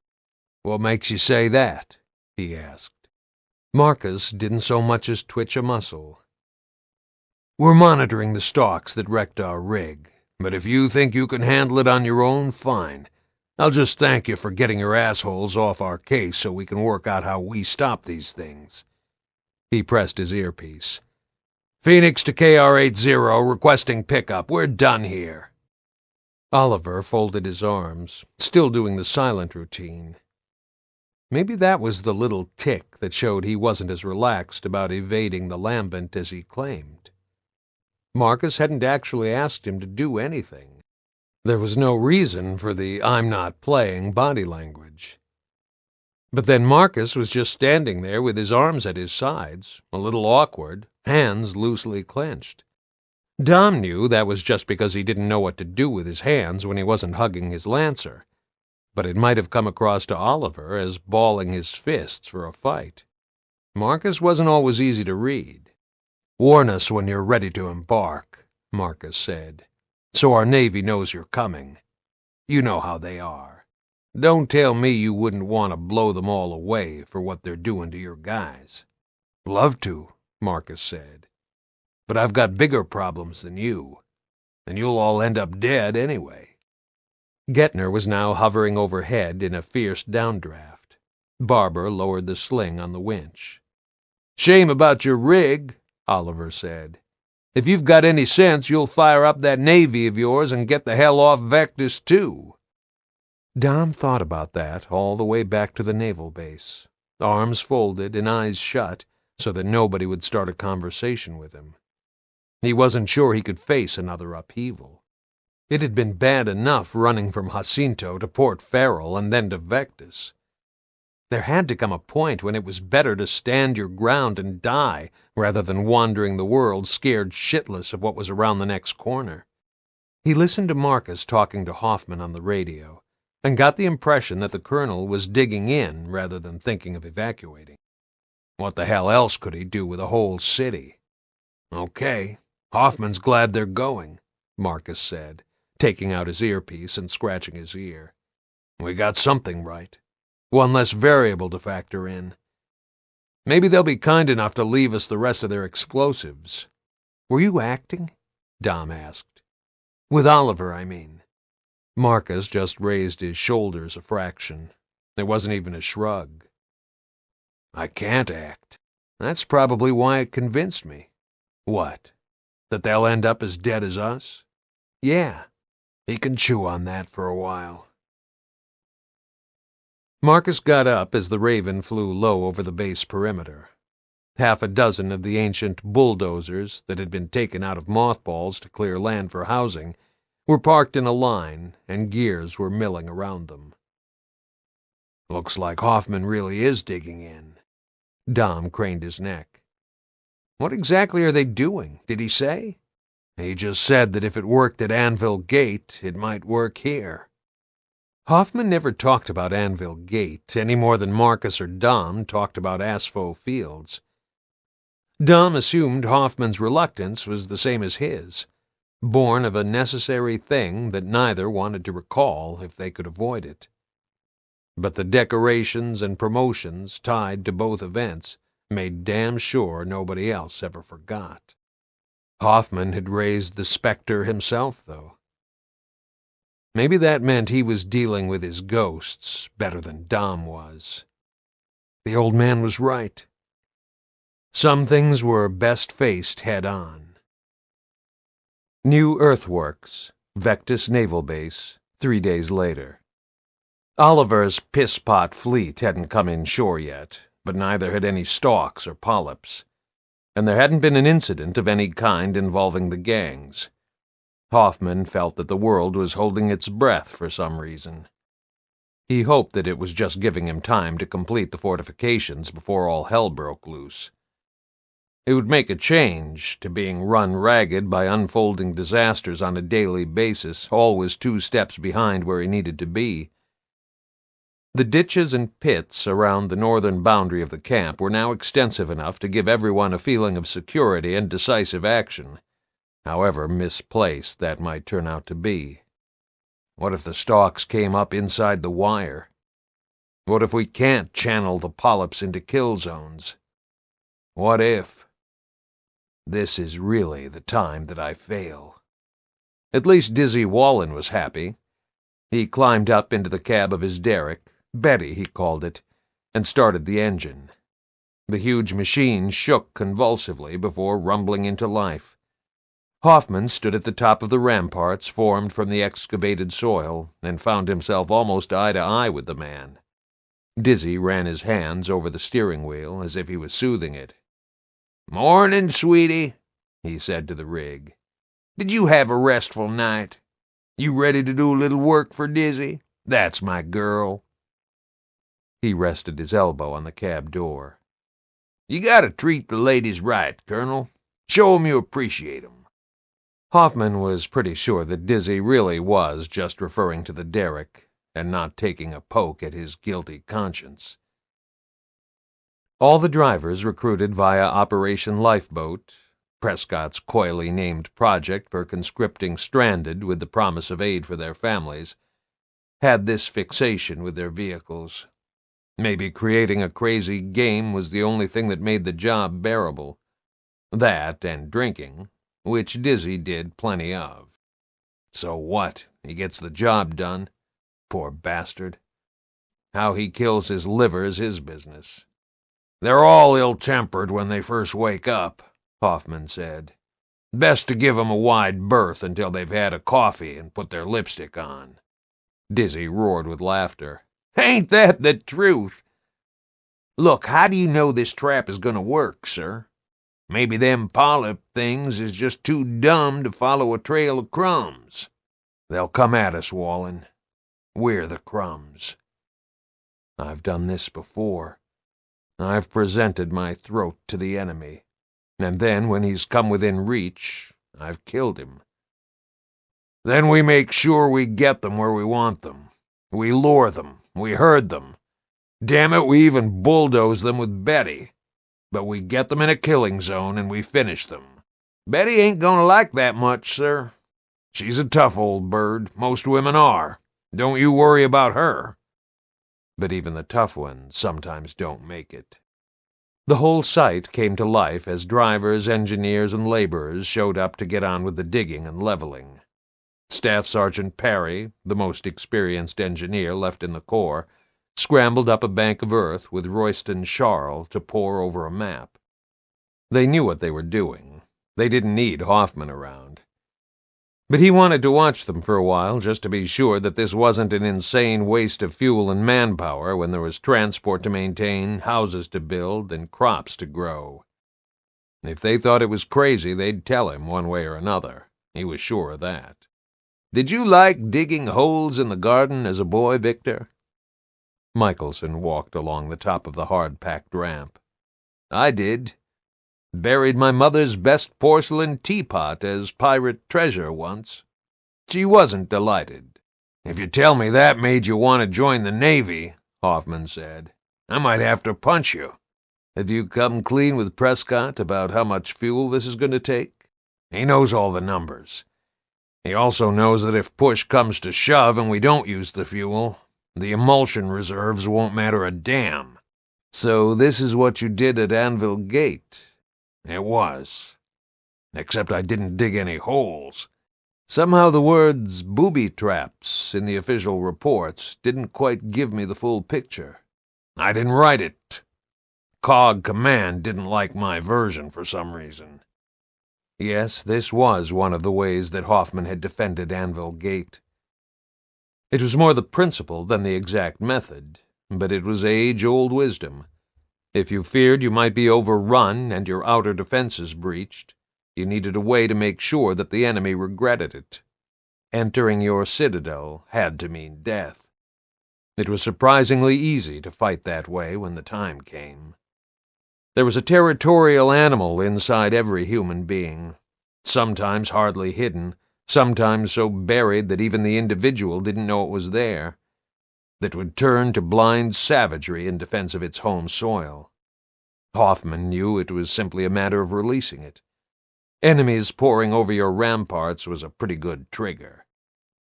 "What makes you say that?" he asked. Marcus didn't so much as twitch a muscle. "We're monitoring the stalks that wrecked our rig, but if you think you can handle it on your own, fine. I'll just thank you for getting your assholes off our case so we can work out how we stop these things." He pressed his earpiece. "Phoenix to KR-80, requesting pickup. We're done here." Oliver folded his arms, still doing the silent routine. Maybe that was the little tick that showed he wasn't as relaxed about evading the lambent as he claimed. Marcus hadn't actually asked him to do anything. There was no reason for the "I'm not playing" body language. But then Marcus was just standing there with his arms at his sides, a little awkward, hands loosely clenched. Dom knew that was just because he didn't know what to do with his hands when he wasn't hugging his Lancer, but it might have come across to Oliver as balling his fists for a fight. Marcus wasn't always easy to read. "Warn us when you're ready to embark," Marcus said, "so our Navy knows you're coming. You know how they are. Don't tell me you wouldn't want to blow them all away for what they're doing to your guys." "Love to," Marcus said, "but I've got bigger problems than you, and you'll all end up dead anyway." Gettner was now hovering overhead in a fierce downdraft. Barber lowered the sling on the winch. "Shame about your rig," Oliver said. "If you've got any sense, you'll fire up that Navy of yours and get the hell off Vectis, too." Dom thought about that all the way back to the naval base, arms folded and eyes shut so that nobody would start a conversation with him. He wasn't sure he could face another upheaval. It had been bad enough running from Jacinto to Port Farrell and then to Vectis. There had to come a point when it was better to stand your ground and die rather than wandering the world scared shitless of what was around the next corner. He listened to Marcus talking to Hoffman on the radio and got the impression that the colonel was digging in rather than thinking of evacuating. What the hell else could he do with a whole city? "Okay, Hoffman's glad they're going," Marcus said, taking out his earpiece and scratching his ear. "We got something right. One less variable to factor in. Maybe they'll be kind enough to leave us the rest of their explosives." "Were you acting?" Dom asked. "With Oliver, I mean." Marcus just raised his shoulders a fraction. There wasn't even a shrug. "I can't act. That's probably why it convinced me." "What? That they'll end up as dead as us?" "Yeah. He can chew on that for a while." Marcus got up as the Raven flew low over the base perimeter. Half a dozen of the ancient bulldozers that had been taken out of mothballs to clear land for housing were parked in a line, and gears were milling around them. "Looks like Hoffman really is digging in." Dom craned his neck. "What exactly are they doing? Did he say?" "He just said that if it worked at Anvil Gate, it might work here." Hoffman never talked about Anvil Gate any more than Marcus or Dom talked about Aspho Fields. Dom assumed Hoffman's reluctance was the same as his, born of a necessary thing that neither wanted to recall if they could avoid it. But the decorations and promotions tied to both events made damn sure nobody else ever forgot. Hoffman had raised the specter himself, though. Maybe that meant he was dealing with his ghosts better than Dom was. The old man was right. Some things were best faced head-on. New Earthworks, Vectis Naval Base, 3 days later. Oliver's piss-pot fleet hadn't come inshore yet, but neither had any stalks or polyps, and there hadn't been an incident of any kind involving the gangs. Hoffman felt that the world was holding its breath for some reason. He hoped that it was just giving him time to complete the fortifications before all hell broke loose. It would make a change to being run ragged by unfolding disasters on a daily basis, always 2 steps behind where he needed to be. The ditches and pits around the northern boundary of the camp were now extensive enough to give everyone a feeling of security and decisive action, however misplaced that might turn out to be. What if the stalks came up inside the wire? What if we can't channel the polyps into kill zones? What if? This is really the time that I fail. At least Dizzy Wallen was happy. He climbed up into the cab of his derrick, Betty he called it, and started the engine. The huge machine shook convulsively before rumbling into life. Hoffman stood at the top of the ramparts formed from the excavated soil and found himself almost eye to eye with the man. Dizzy ran his hands over the steering wheel as if he was soothing it. "Morning, sweetie," he said to the rig. "Did you have a restful night? You ready to do a little work for Dizzy? That's my girl." He rested his elbow on the cab door. "You gotta treat the ladies right, Colonel. Show 'em you appreciate 'em." Hoffman was pretty sure that Dizzy really was just referring to the derrick and not taking a poke at his guilty conscience. All the drivers recruited via Operation Lifeboat, Prescott's coyly named project for conscripting stranded with the promise of aid for their families, had this fixation with their vehicles. Maybe creating a crazy game was the only thing that made the job bearable. That and drinking, which Dizzy did plenty of. So what? He gets the job done. Poor bastard. How he kills his liver is his business. "They're all ill-tempered when they first wake up," Hoffman said. "Best to give 'em a wide berth until they've had a coffee and put their lipstick on." Dizzy roared with laughter. "Ain't that the truth? Look, how do you know this trap is going to work, sir? Maybe them polyp things is just too dumb to follow a trail of crumbs. They'll come at us, Wallen. We're the crumbs. I've done this before. I've presented my throat to the enemy, and then when he's come within reach, I've killed him. Then we make sure we get them where we want them. We lure them. We herd them. Damn it, we even bulldoze them with Betty. But we get them in a killing zone and we finish them. Betty ain't gonna like that much, sir. She's a tough old bird. Most women are. Don't you worry about her." But even the tough ones sometimes don't make it. The whole site came to life as drivers, engineers, and laborers showed up to get on with the digging and leveling. Staff Sergeant Perry, the most experienced engineer left in the Corps, scrambled up a bank of earth with Royston Charles to pour over a map. They knew what they were doing. They didn't need Hoffman around. But he wanted to watch them for a while just to be sure that this wasn't an insane waste of fuel and manpower when there was transport to maintain, houses to build, and crops to grow. If they thought it was crazy, they'd tell him one way or another. He was sure of that. "Did you like digging holes in the garden as a boy, Victor?" Michelson walked along the top of the hard-packed ramp. "I did. Buried my mother's best porcelain teapot as pirate treasure once. She wasn't delighted." "If you tell me that made you want to join the Navy," Hoffman said, "I might have to punch you. Have you come clean with Prescott about how much fuel this is going to take? He knows all the numbers. He also knows that if push comes to shove and we don't use the fuel, the emulsion reserves won't matter a damn. So this is what you did at Anvil Gate." "It was. Except I didn't dig any holes. Somehow the words booby traps in the official reports didn't quite give me the full picture. I didn't write it. COG Command didn't like my version for some reason." Yes, this was one of the ways that Hoffman had defended Anvil Gate. It was more the principle than the exact method, but it was age-old wisdom. If you feared you might be overrun and your outer defenses breached, you needed a way to make sure that the enemy regretted it. Entering your citadel had to mean death. It was surprisingly easy to fight that way when the time came. There was a territorial animal inside every human being, sometimes hardly hidden, sometimes so buried that even the individual didn't know it was there, that would turn to blind savagery in defense of its home soil. Hoffman knew it was simply a matter of releasing it. Enemies pouring over your ramparts was a pretty good trigger.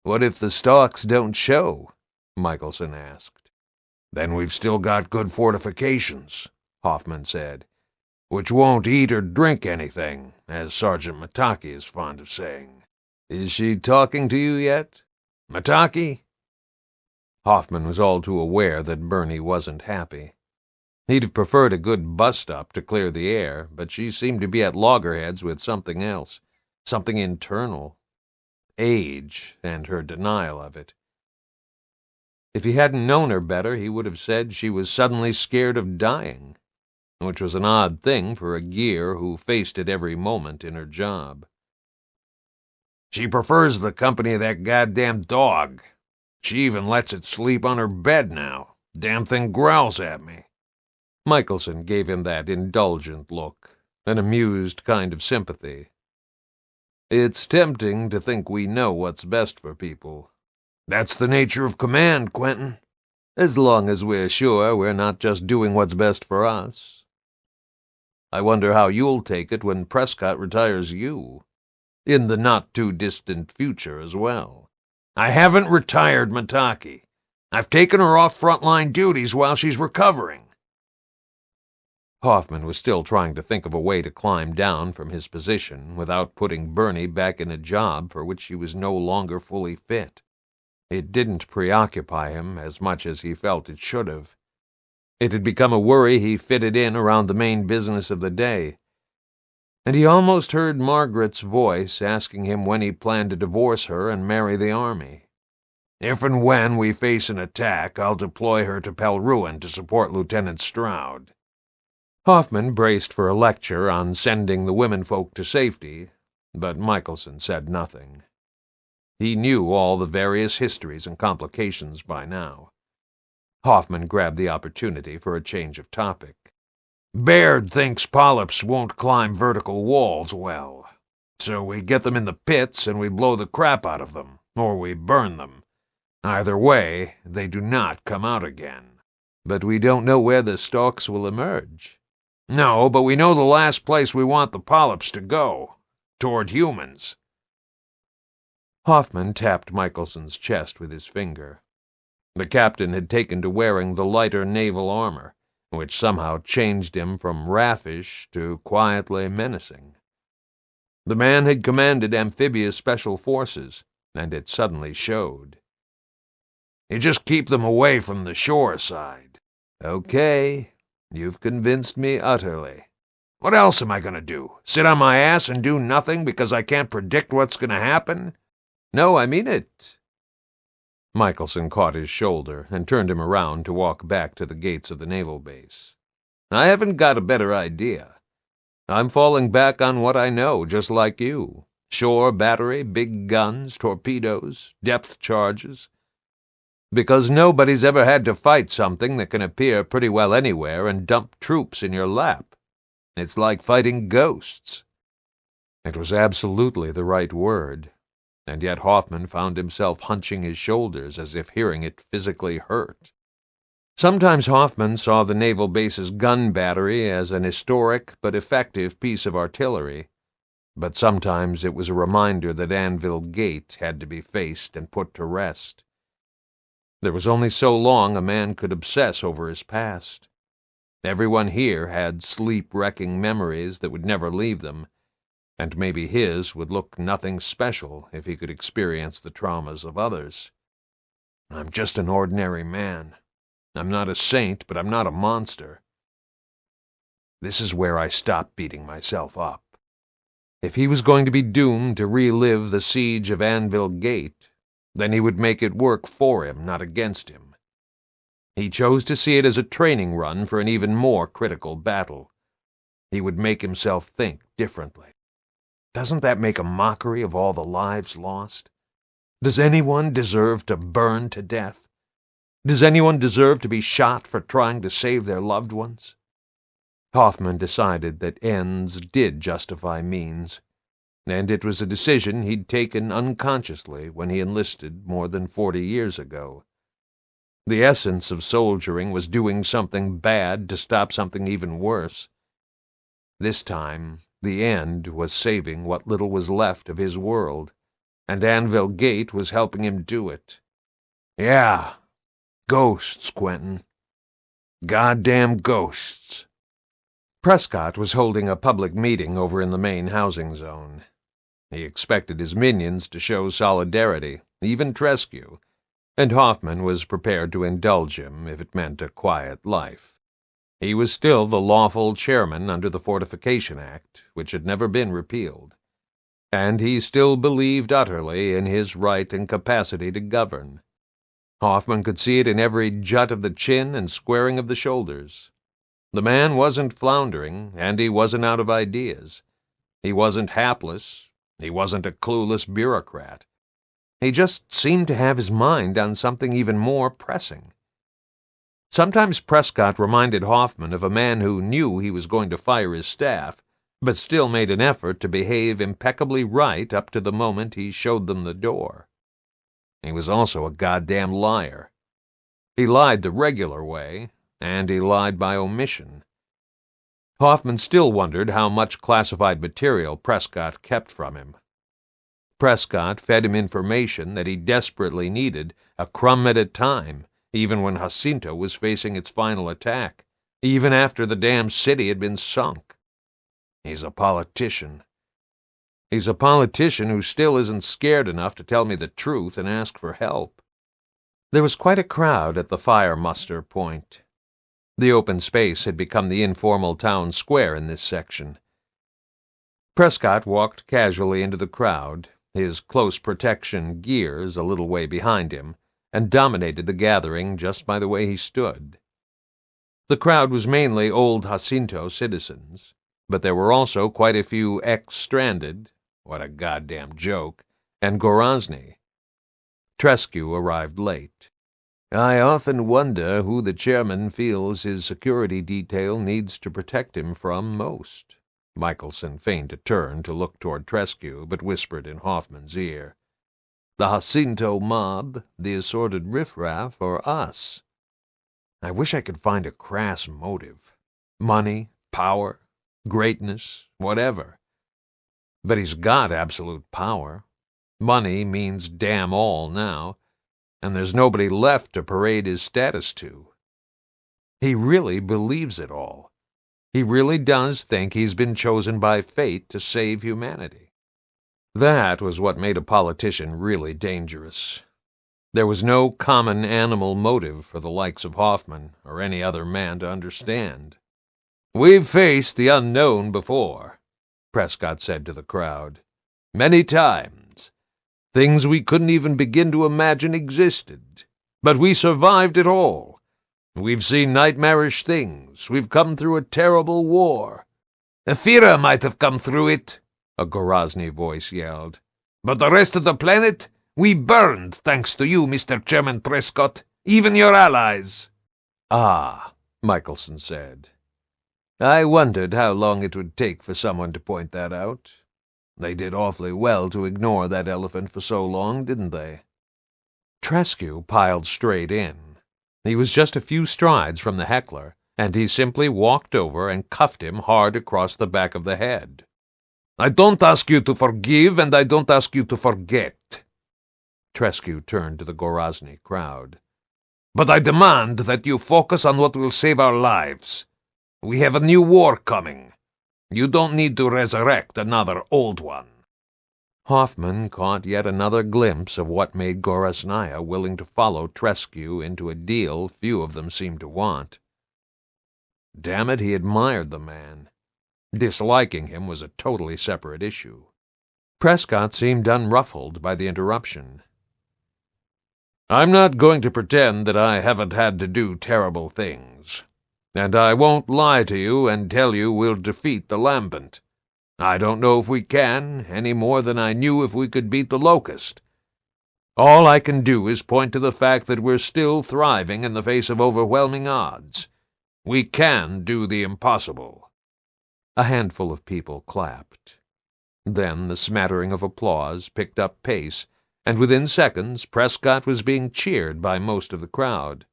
What if the stalks don't show? Michelson asked. Then we've still got good fortifications, Hoffman said, which won't eat or drink anything, as Sergeant Mataki is fond of saying. Is she talking to you yet? Mataki? Hoffman was all too aware that Bernie wasn't happy. He'd have preferred a good bus-stop to clear the air, but she seemed to be at loggerheads with something else, something internal. Age, and her denial of it. If he hadn't known her better, he would have said she was suddenly scared of dying, which was an odd thing for a gear who faced it every moment in her job. She prefers the company of that goddamn dog. She even lets it sleep on her bed now. Damn thing growls at me. Michelson gave him that indulgent look, an amused kind of sympathy. It's tempting to think we know what's best for people. That's the nature of command, Quentin. As long as we're sure we're not just doing what's best for us. I wonder how you'll take it when Prescott retires you. In the not-too-distant future as well. I haven't retired Mataki. I've taken her off frontline duties while she's recovering. Hoffman was still trying to think of a way to climb down from his position without putting Bernie back in a job for which she was no longer fully fit. It didn't preoccupy him as much as he felt it should have. It had become a worry he fitted in around the main business of the day. And he almost heard Margaret's voice asking him when he planned to divorce her and marry the army. If and when we face an attack, I'll deploy her to Pelruin to support Lieutenant Stroud. Hoffman braced for a lecture on sending the womenfolk to safety, but Michelson said nothing. He knew all the various histories and complications by now. Hoffman grabbed the opportunity for a change of topic. Baird thinks polyps won't climb vertical walls well, so we get them in the pits and we blow the crap out of them, or we burn them. Either way, they do not come out again. But we don't know where the stalks will emerge. No, but we know the last place we want the polyps to go, toward humans. Hoffman tapped Michelson's chest with his finger. The captain had taken to wearing the lighter naval armor, which somehow changed him from raffish to quietly menacing. The man had commanded amphibious special forces, and it suddenly showed. You just keep them away from the shore side. Okay, you've convinced me utterly. What else am I going to do? Sit on my ass and do nothing because I can't predict what's going to happen? No, I mean it. Michelson caught his shoulder and turned him around to walk back to the gates of the naval base. I haven't got a better idea. I'm falling back on what I know, just like you. Shore battery, big guns, torpedoes, depth charges. Because nobody's ever had to fight something that can appear pretty well anywhere and dump troops in your lap. It's like fighting ghosts. It was absolutely the right word. And yet Hoffman found himself hunching his shoulders as if hearing it physically hurt. Sometimes Hoffman saw the naval base's gun battery as an historic but effective piece of artillery, but sometimes it was a reminder that Anvil Gate had to be faced and put to rest. There was only so long a man could obsess over his past. Everyone here had sleep-wrecking memories that would never leave them, and maybe his would look nothing special if he could experience the traumas of others. I'm just an ordinary man. I'm not a saint, but I'm not a monster. This is where I stopped beating myself up. If he was going to be doomed to relive the siege of Anvil Gate, then he would make it work for him, not against him. He chose to see it as a training run for an even more critical battle. He would make himself think differently. Doesn't that make a mockery of all the lives lost? Does anyone deserve to burn to death? Does anyone deserve to be shot for trying to save their loved ones? Hoffman decided that ends did justify means, and it was a decision he'd taken unconsciously when he enlisted more than 40 years ago. The essence of soldiering was doing something bad to stop something even worse. This time, the end was saving what little was left of his world, and Anvil Gate was helping him do it. Yeah, ghosts, Quentin. Goddamn ghosts. Prescott was holding a public meeting over in the main housing zone. He expected his minions to show solidarity, even Tresque, and Hoffman was prepared to indulge him if it meant a quiet life. He was still the lawful chairman under the Fortification Act, which had never been repealed, and he still believed utterly in his right and capacity to govern. Hoffman could see it in every jut of the chin and squaring of the shoulders. The man wasn't floundering, and he wasn't out of ideas. He wasn't hapless. He wasn't a clueless bureaucrat. He just seemed to have his mind on something even more pressing. Sometimes Prescott reminded Hoffman of a man who knew he was going to fire his staff, but still made an effort to behave impeccably right up to the moment he showed them the door. He was also a goddamn liar. He lied the regular way, and he lied by omission. Hoffman still wondered how much classified material Prescott kept from him. Prescott fed him information that he desperately needed, a crumb at a time, even when Jacinto was facing its final attack, even after the damn city had been sunk. He's a politician. He's a politician who still isn't scared enough to tell me the truth and ask for help. There was quite a crowd at the fire muster point. The open space had become the informal town square in this section. Prescott walked casually into the crowd, his close protection gears a little way behind him, and dominated the gathering just by the way he stood. The crowd was mainly old Jacinto citizens, but there were also quite a few ex-stranded, what a goddamn joke, and Gorazny. Tresque arrived late. I often wonder who the chairman feels his security detail needs to protect him from most. Michelson feigned a turn to look toward Tresque, but whispered in Hoffman's ear. The Jacinto mob, the assorted riffraff, or us? I wish I could find a crass motive. Money, power, greatness, whatever. But he's got absolute power. Money means damn all now, and there's nobody left to parade his status to. He really believes it all. He really does think he's been chosen by fate to save humanity. That was what made a politician really dangerous. There was no common animal motive for the likes of Hoffman or any other man to understand. We've faced the unknown before, Prescott said to the crowd. Many times. Things we couldn't even begin to imagine existed. But we survived it all. We've seen nightmarish things. We've come through a terrible war. Ephira might have come through it, a Gorazny voice yelled. But the rest of the planet, we burned thanks to you, Mr. Chairman Prescott. Even your allies. Ah, Michelson said. I wondered how long it would take for someone to point that out. They did awfully well to ignore that elephant for so long, didn't they? Tresque piled straight in. He was just a few strides from the heckler, and he simply walked over and cuffed him hard across the back of the head. I don't ask you to forgive, and I don't ask you to forget. Tresque turned to the Gorazny crowd. But I demand that you focus on what will save our lives. We have a new war coming. You don't need to resurrect another old one. Hoffman caught yet another glimpse of what made Goraznya willing to follow Tresque into a deal few of them seemed to want. Damn it, he admired the man. Disliking him was a totally separate issue. Prescott seemed unruffled by the interruption. I'm not going to pretend that I haven't had to do terrible things. And I won't lie to you and tell you we'll defeat the Lambent. I don't know if we can, any more than I knew if we could beat the Locust. All I can do is point to the fact that we're still thriving in the face of overwhelming odds. We can do the impossible. A handful of people clapped. Then the smattering of applause picked up pace, and within seconds Prescott was being cheered by most of the crowd.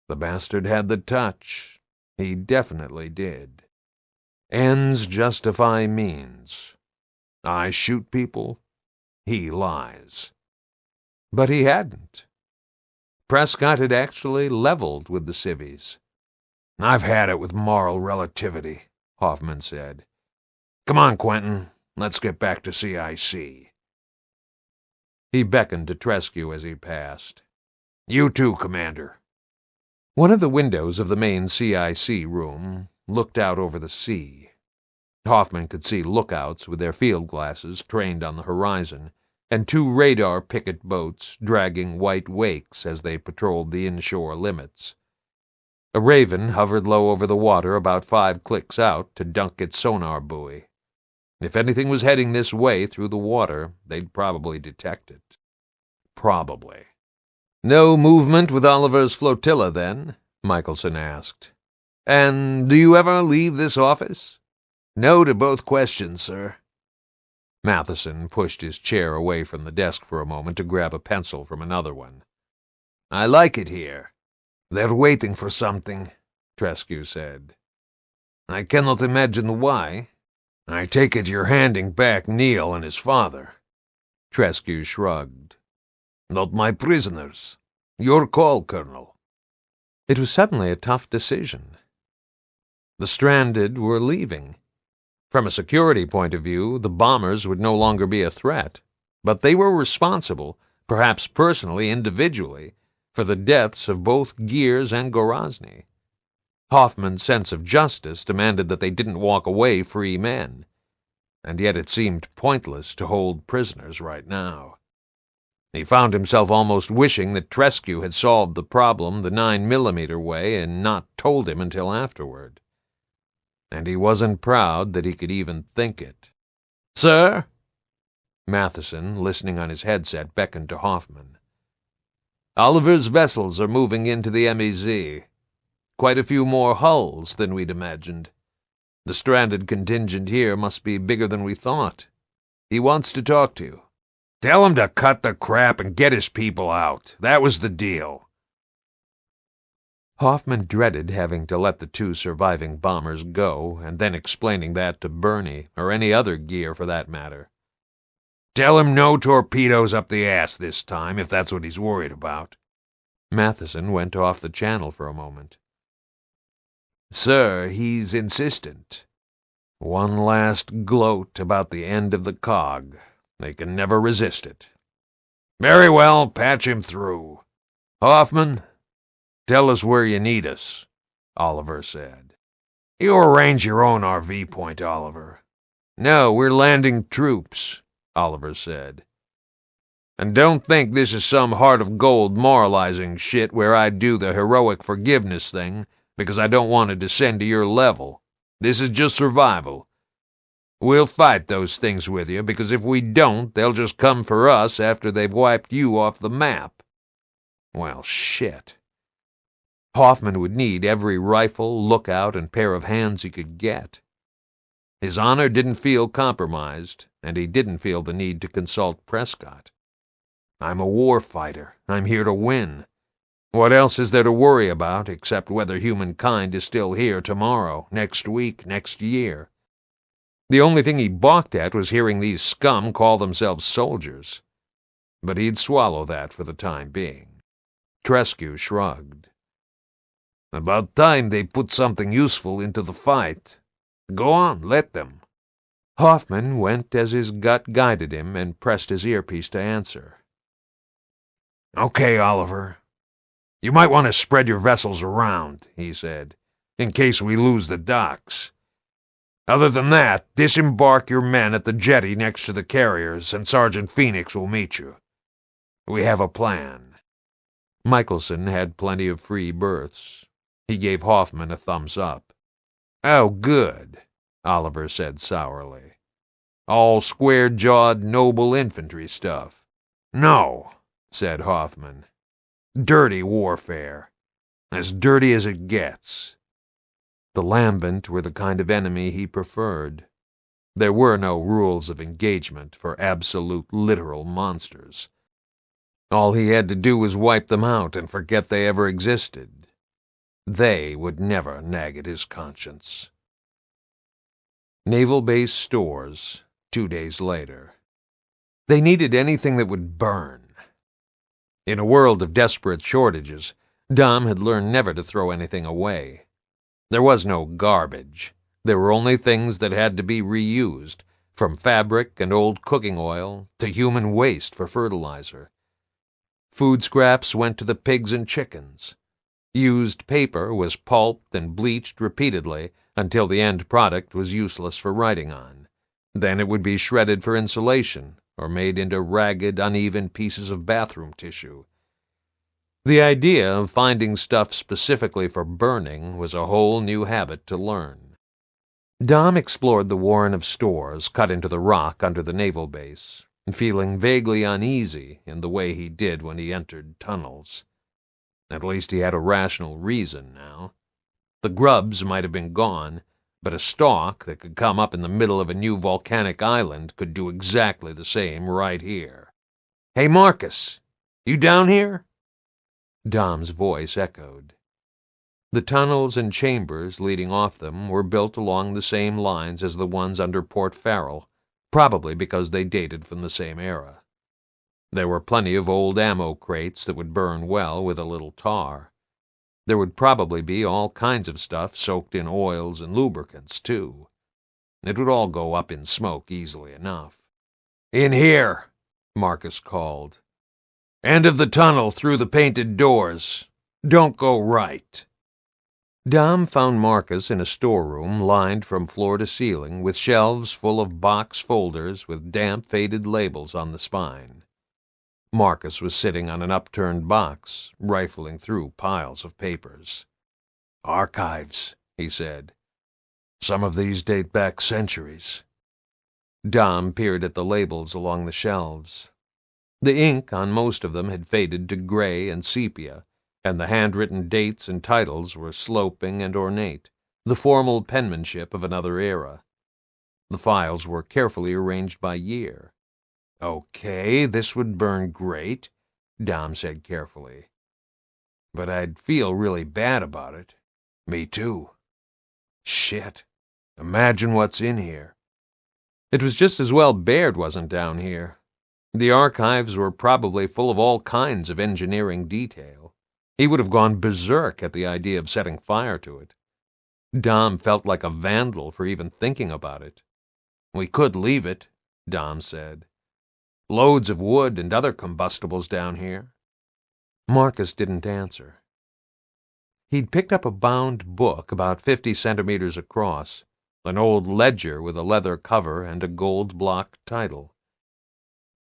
The bastard had the touch. He definitely did. Ends justify means. I shoot people. he lies. But he hadn't. Prescott had actually leveled with the civvies. "I've had it with moral relativity," Hoffman said. "Come on, Quentin. Let's get back to CIC." He beckoned to Tresque as he passed. "You too, Commander." One of the windows of the main CIC room looked out over the sea. Hoffman could see lookouts with their field glasses trained on the horizon, and 2 radar picket boats dragging white wakes as they patrolled the inshore limits. A Raven hovered low over the water about 5 clicks out to dunk its sonar buoy. If anything was heading this way through the water, they'd probably detect it. Probably. "No movement with Oliver's flotilla, then?" Michelson asked. "And do you ever leave this office?" "No to both questions, sir." Matheson pushed his chair away from the desk for a moment to grab a pencil from another one. "I like it here." "They're waiting for something," Tresque said. "I cannot imagine why. I take it you're handing back Neil and his father." Tresque shrugged. "Not my prisoners. Your call, Colonel." It was suddenly a tough decision. The stranded were leaving. From a security point of view, the bombers would no longer be a threat, but they were responsible, perhaps personally, individually, for the deaths of both Gears and Gorozny. Hoffman's sense of justice demanded that they didn't walk away free men, and yet it seemed pointless to hold prisoners right now. He found himself almost wishing that Tresque had solved the problem the 9mm way and not told him until afterward. And he wasn't proud that he could even think it. "Sir?" Matheson, listening on his headset, beckoned to Hoffman. "Oliver's vessels are moving into the MEZ. Quite a few more hulls than we'd imagined. The stranded contingent here must be bigger than we thought. He wants to talk to you." "Tell him to cut the crap and get his people out. That was the deal." Hoffman dreaded having to let the 2 surviving bombers go, and then explaining that to Bernie, or any other Gear for that matter. "Tell him no torpedoes up the ass this time, if that's what he's worried about." Matheson went off the channel for a moment. "Sir, he's insistent. One last gloat about the end of the cog. They can never resist it." "Very well, patch him through. Hoffman, tell us where you need us," Oliver said. "You arrange your own RV point, Oliver." "No, we're landing troops," Oliver said. "And don't think this is some heart of gold moralizing shit where I do the heroic forgiveness thing because I don't want to descend to your level. This is just survival. We'll fight those things with you, because if we don't, they'll just come for us after they've wiped you off the map." Well, shit. Hoffman would need every rifle, lookout, and pair of hands he could get. His honor didn't feel compromised, and he didn't feel the need to consult Prescott. "I'm a war fighter. I'm here to win. What else is there to worry about except whether humankind is still here tomorrow, next week, next year?" The only thing he balked at was hearing these scum call themselves soldiers. But he'd swallow that for the time being. Tresque shrugged. "About time they put something useful into the fight. Go on, let them." Hoffman went as his gut guided him and pressed his earpiece to answer. "Okay, Oliver. You might want to spread your vessels around," he said, "in case we lose the docks. Other than that, disembark your men at the jetty next to the carriers, and Sergeant Phoenix will meet you. We have a plan." Michelson had plenty of free berths. He gave Hoffman a thumbs up. "Oh, good," Oliver said sourly. "All square-jawed, noble infantry stuff." "No," said Hoffman. "Dirty warfare. As dirty as it gets." The lambent were the kind of enemy he preferred. There were no rules of engagement for absolute literal monsters. All he had to do was wipe them out and forget they ever existed. They would never nag at his conscience. Naval Base Stores, 2 days later. They needed anything that would burn. In a world of desperate shortages, Dom had learned never to throw anything away. There was no garbage. There were only things that had to be reused, from fabric and old cooking oil to human waste for fertilizer. Food scraps went to the pigs and chickens. Used paper was pulped and bleached repeatedly until the end product was useless for writing on. Then it would be shredded for insulation or made into ragged, uneven pieces of bathroom tissue. The idea of finding stuff specifically for burning was a whole new habit to learn. Dom explored the warren of stores cut into the rock under the naval base, feeling vaguely uneasy in the way he did when he entered tunnels. At least he had a rational reason now. The grubs might have been gone, but a stalk that could come up in the middle of a new volcanic island could do exactly the same right here. "Hey, Marcus, you down here?" Dom's voice echoed. The tunnels and chambers leading off them were built along the same lines as the ones under Port Farrell, probably because they dated from the same era. There were plenty of old ammo crates that would burn well with a little tar. There would probably be all kinds of stuff soaked in oils and lubricants, too. It would all go up in smoke easily enough. "In here," Marcus called. "End of the tunnel through the painted doors. Don't go right." Dom found Marcus in a storeroom lined from floor to ceiling with shelves full of box folders with damp, faded labels on the spine. Marcus was sitting on an upturned box, rifling through piles of papers. "Archives," he said. "Some of these date back centuries." Dom peered at the labels along the shelves. The ink on most of them had faded to gray and sepia, and the handwritten dates and titles were sloping and ornate, the formal penmanship of another era. The files were carefully arranged by year. "Okay, this would burn great," Dom said carefully. "But I'd feel really bad about it." "Me too." "Shit. Imagine what's in here." It was just as well Baird wasn't down here. The archives were probably full of all kinds of engineering detail. He would have gone berserk at the idea of setting fire to it. Dom felt like a vandal for even thinking about it. "We could leave it," Dom said. "Loads of wood and other combustibles down here." Marcus didn't answer. He'd picked up a bound book about 50 centimeters across, an old ledger with a leather cover and a gold-blocked title.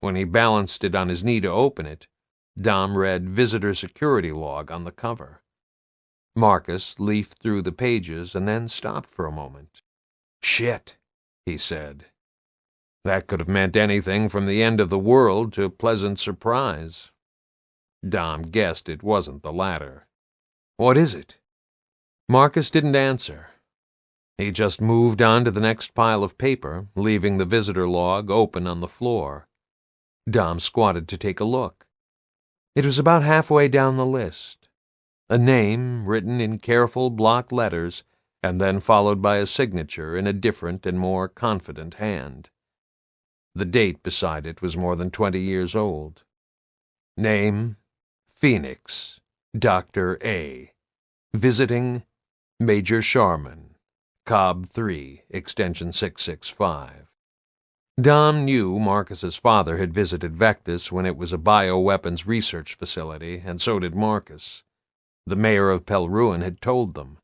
When he balanced it on his knee to open it, Dom read Visitor Security Log on the cover. Marcus leafed through the pages and then stopped for a moment. "Shit," he said. That could have meant anything from the end of the world to pleasant surprise. Dom guessed it wasn't the latter. "What is it?" Marcus didn't answer. He just moved on to the next pile of paper, leaving the visitor log open on the floor. Dom squatted to take a look. It was about halfway down the list. A name written in careful block letters, and then followed by a signature in a different and more confident hand. The date beside it was more than 20 years old. Name, Phoenix, Dr. A. Visiting, Major Sharman, Cobb 3, extension 665. Dom knew Marcus's father had visited Vectis when it was a bioweapons research facility, and so did Marcus. The mayor of Pelruin had told them.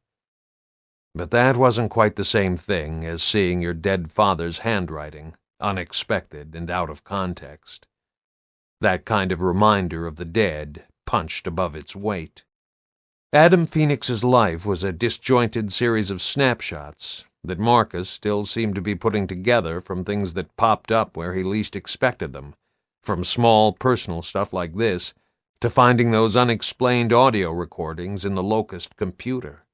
But that wasn't quite the same thing as seeing your dead father's handwriting, unexpected and out of context. That kind of reminder of the dead punched above its weight. Adam Phoenix's life was a disjointed series of snapshots that Marcus still seemed to be putting together from things that popped up where he least expected them, from small personal stuff like this to finding those unexplained audio recordings in the Locust computer.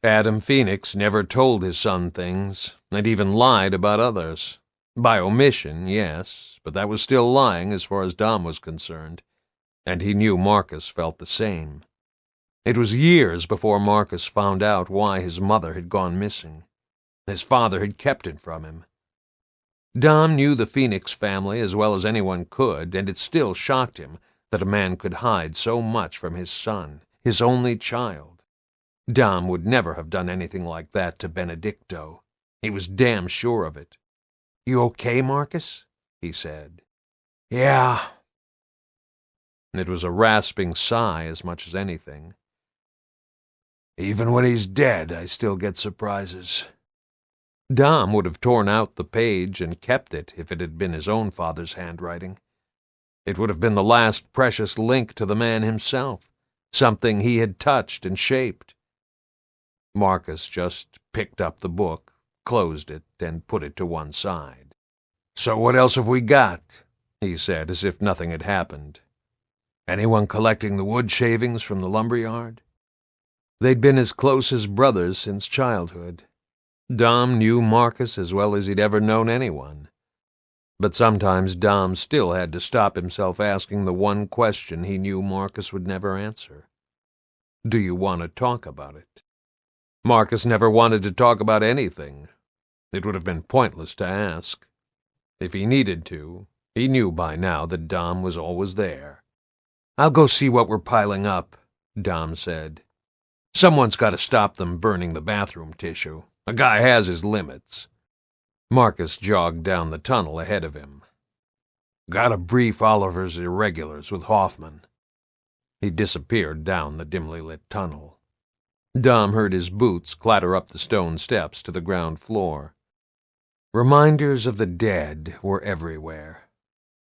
Adam Phoenix never told his son things, and even lied about others. By omission, yes, but that was still lying as far as Dom was concerned, and he knew Marcus felt the same. It was years before Marcus found out why his mother had gone missing. His father had kept it from him. Dom knew the Phoenix family as well as anyone could, and it still shocked him that a man could hide so much from his son, his only child. Dom would never have done anything like that to Benedicto. He was damn sure of it. "You okay, Marcus?" he said. "Yeah." It was a rasping sigh as much as anything. "Even when he's dead, I still get surprises." Dom would have torn out the page and kept it if it had been his own father's handwriting. It would have been the last precious link to the man himself, something he had touched and shaped. Marcus just picked up the book, closed it, and put it to one side. "So what else have we got?" he said, as if nothing had happened. "Anyone collecting the wood shavings from the lumberyard?" They'd been as close as brothers since childhood. Dom knew Marcus as well as he'd ever known anyone. But sometimes Dom still had to stop himself asking the one question he knew Marcus would never answer. "Do you want to talk about it?" Marcus never wanted to talk about anything. It would have been pointless to ask. If he needed to, he knew by now that Dom was always there. "I'll go see what we're piling up," Dom said. "Someone's got to stop them burning the bathroom tissue. A guy has his limits." Marcus jogged down the tunnel ahead of him. "Gotta brief Oliver's irregulars with Hoffman." He disappeared down the dimly lit tunnel. Dom heard his boots clatter up the stone steps to the ground floor. Reminders of the dead were everywhere,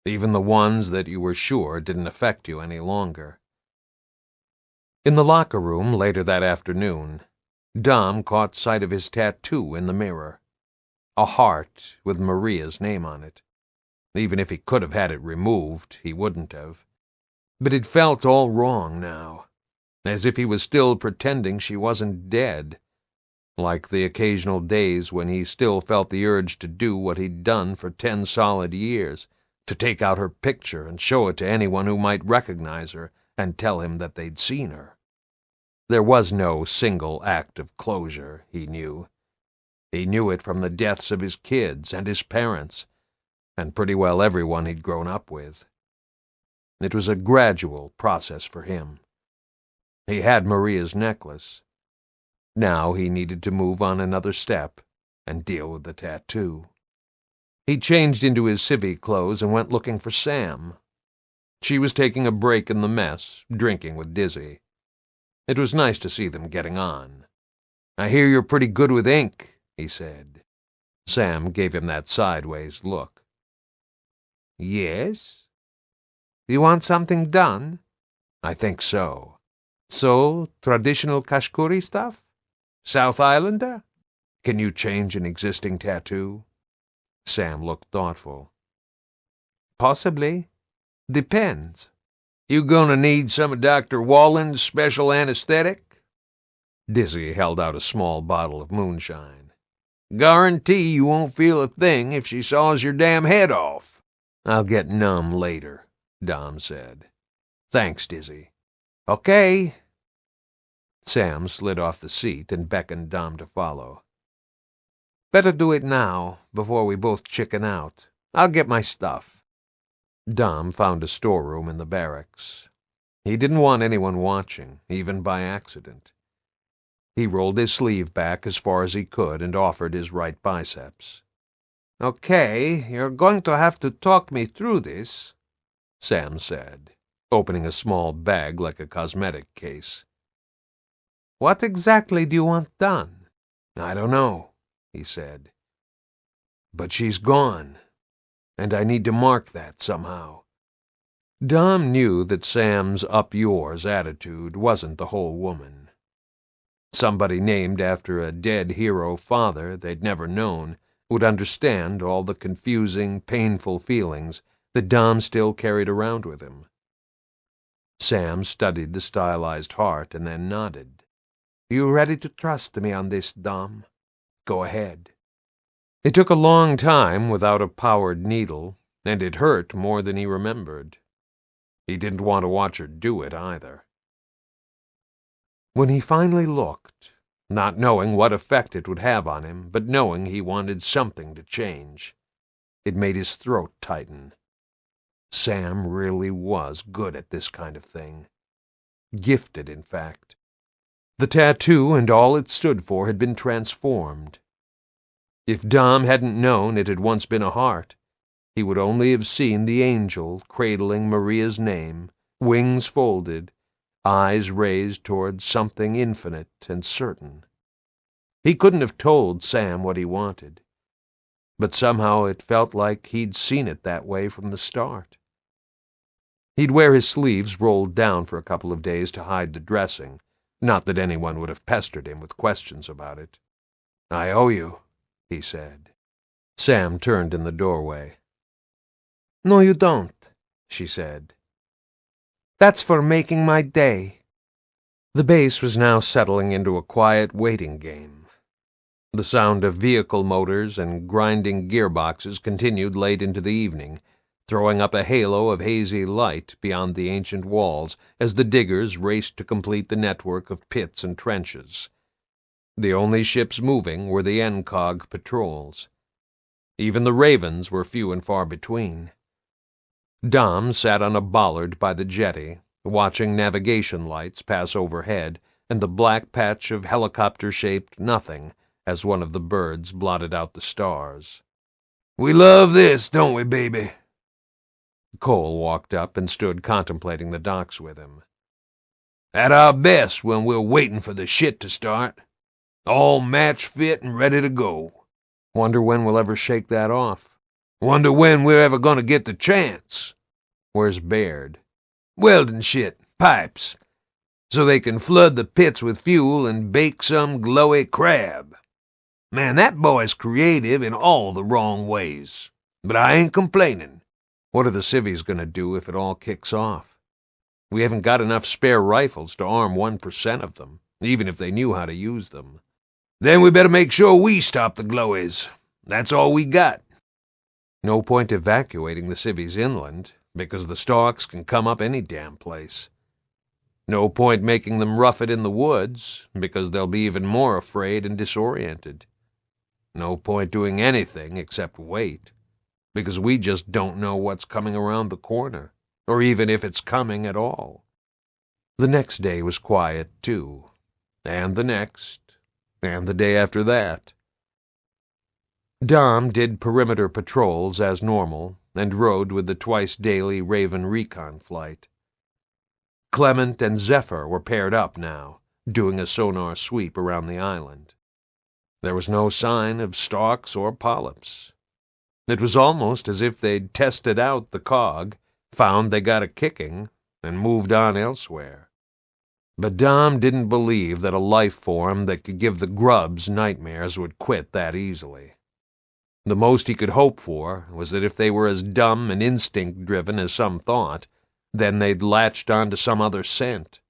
even the ones that you were sure didn't affect you any longer. In the locker room later that afternoon, Dom caught sight of his tattoo in the mirror. A heart with Maria's name on it. Even if he could have had it removed, he wouldn't have. But it felt all wrong now, as if he was still pretending she wasn't dead, like the occasional days when he still felt the urge to do what he'd done for 10 solid years, to take out her picture and show it to anyone who might recognize her and tell him that they'd seen her. There was no single act of closure, he knew. He knew it from the deaths of his kids and his parents, and pretty well everyone he'd grown up with. It was a gradual process for him. He had Maria's necklace. Now he needed to move on another step and deal with the tattoo. He changed into his civvy clothes and went looking for Sam. She was taking a break in the mess, drinking with Dizzy. It was nice to see them getting on. "I hear you're pretty good with ink," he said. Sam gave him that sideways look. "Yes? You want something done?" "I think so." "So, traditional Kashkuri stuff? South Islander? Can you change an existing tattoo?" Sam looked thoughtful. "Possibly. Depends. You gonna need some of Dr. Wallen's special anesthetic?" Dizzy held out a small bottle of moonshine. "Guarantee you won't feel a thing if she saws your damn head off." "I'll get numb later," Dom said. "Thanks, Dizzy." "Okay." Sam slid off the seat and beckoned Dom to follow. "Better do it now, before we both chicken out. I'll get my stuff." Dom found a storeroom in the barracks. He didn't want anyone watching, even by accident. He rolled his sleeve back as far as he could and offered his right biceps. "Okay, you're going to have to talk me through this," Sam said, opening a small bag like a cosmetic case. "What exactly do you want done?" "I don't know," he said. "But she's gone, and I need to mark that somehow." Dom knew that Sam's up-yours attitude wasn't the whole woman. Somebody named after a dead hero father they'd never known would understand all the confusing, painful feelings that Dom still carried around with him. Sam studied the stylized heart and then nodded. "You ready to trust me on this, Dom? Go ahead." It took a long time without a powered needle, and it hurt more than he remembered. He didn't want to watch her do it, either. When he finally looked, not knowing what effect it would have on him, but knowing he wanted something to change, It made his throat tighten. Sam really was good at this kind of thing. Gifted, in fact. The tattoo and all it stood for had been transformed. If Dom hadn't known it had once been a heart, he would only have seen the angel cradling Maria's name, wings folded, eyes raised toward something infinite and certain. He couldn't have told Sam what he wanted, but somehow it felt like he'd seen it that way from the start. He'd wear his sleeves rolled down for a couple of days to hide the dressing, not that anyone would have pestered him with questions about it. "I owe you," he said. Sam turned in the doorway. "No, you don't," she said. "That's for making my day." The base was now settling into a quiet waiting game. The sound of vehicle motors and grinding gearboxes continued late into the evening, throwing up a halo of hazy light beyond the ancient walls as the diggers raced to complete the network of pits and trenches. The only ships moving were the NCOG patrols. Even the Ravens were few and far between. Dom sat on a bollard by the jetty, watching navigation lights pass overhead and the black patch of helicopter-shaped nothing as one of the birds blotted out the stars. "We love this, don't we, baby?" Cole walked up and stood contemplating the docks with him. "At our best when we're waiting for the shit to start. All match fit and ready to go. Wonder when we'll ever shake that off. Wonder when we're ever going to get the chance." Where's Baird? "Welding shit, pipes, so they can flood the pits with fuel and bake some glowy crab. Man, that boy's creative in all the wrong ways, but I ain't complaining." What are the civvies going to do if it all kicks off? We haven't got enough spare rifles to arm 1% of them, even if they knew how to use them. "Then we better make sure we stop the glowies. That's all we got." No point evacuating the civvies inland, because the stalks can come up any damn place. No point making them rough it in the woods, because they'll be even more afraid and disoriented. No point doing anything except wait, because we just don't know what's coming around the corner, or even if it's coming at all. The next day was quiet, too, and the next, and the day after that. Dom did perimeter patrols as normal, and rode with the twice-daily Raven recon flight. Clement and Zephyr were paired up now, doing a sonar sweep around the island. There was no sign of stalks or polyps. It was almost as if they'd tested out the cog, found they got a kicking, and moved on elsewhere. But Dom didn't believe that a life form that could give the grubs nightmares would quit that easily. The most he could hope for was that if they were as dumb and instinct-driven as some thought, then they'd latched onto some other scent.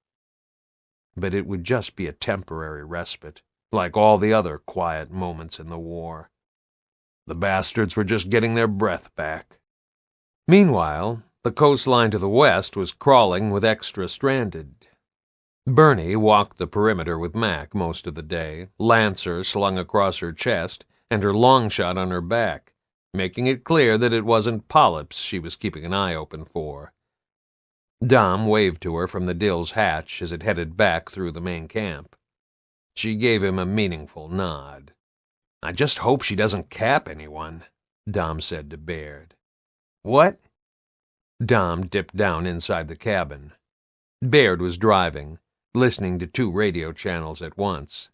But it would just be a temporary respite, like all the other quiet moments in the war. The bastards were just getting their breath back. Meanwhile, the coastline to the west was crawling with extra stranded. Bernie walked the perimeter with Mac most of the day, Lancer slung across her chest and her long shot on her back, making it clear that it wasn't polyps she was keeping an eye open for. Dom waved to her from the Dill's hatch as it headed back through the main camp. She gave him a meaningful nod. "I just hope she doesn't cap anyone," Dom said to Baird. "What?" Dom dipped down inside the cabin. Baird was driving, listening to 2 radio channels at once.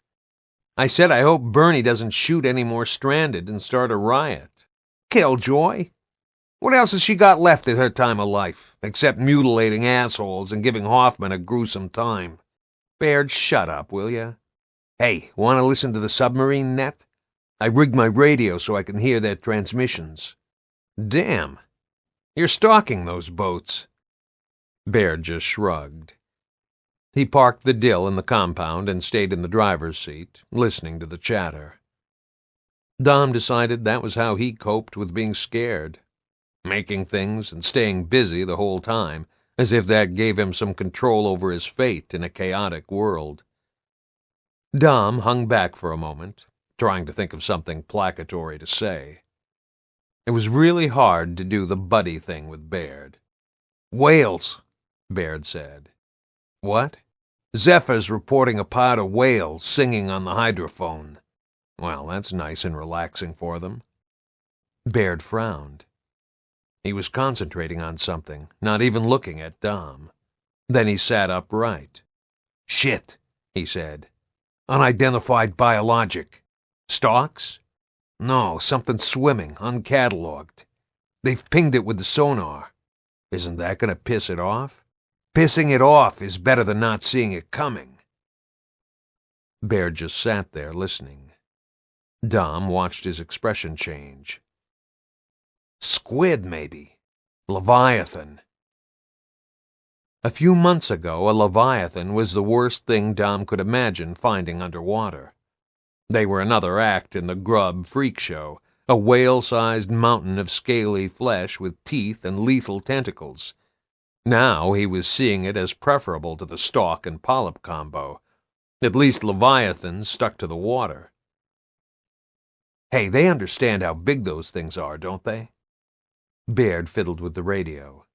"I said I hope Bernie doesn't shoot any more stranded and start a riot. Killjoy? What else has she got left at her time of life, except mutilating assholes and giving Hoffman a gruesome time?" "Baird, shut up, will ya?" "Hey, want to listen to the submarine net? I rigged my radio so I can hear their transmissions." "Damn. You're stalking those boats." Baird just shrugged. He parked the Dill in the compound and stayed in the driver's seat, listening to the chatter. Dom decided that was how he coped with being scared, making things and staying busy the whole time, as if that gave him some control over his fate in a chaotic world. Dom hung back for a moment, trying to think of something placatory to say. It was really hard to do the buddy thing with Baird. "Whales," Baird said. "What?" "Zephyr's reporting a pod of whales singing on the hydrophone." "Well, that's nice and relaxing for them." Baird frowned. He was concentrating on something, not even looking at Dom. Then he sat upright. "Shit," he said. "Unidentified biologic." "Stalks?" "No, something swimming, uncatalogued. They've pinged it with the sonar." "Isn't that going to piss it off?" "Pissing it off is better than not seeing it coming." Baird just sat there listening. Dom watched his expression change. "Squid, maybe. Leviathan." A few months ago, a leviathan was the worst thing Dom could imagine finding underwater. They were another act in the grub freak show, a whale-sized mountain of scaly flesh with teeth and lethal tentacles. Now he was seeing it as preferable to the stalk and polyp combo. At least leviathans stuck to the water. "Hey, they understand how big those things are, don't they?" Baird fiddled with the radio.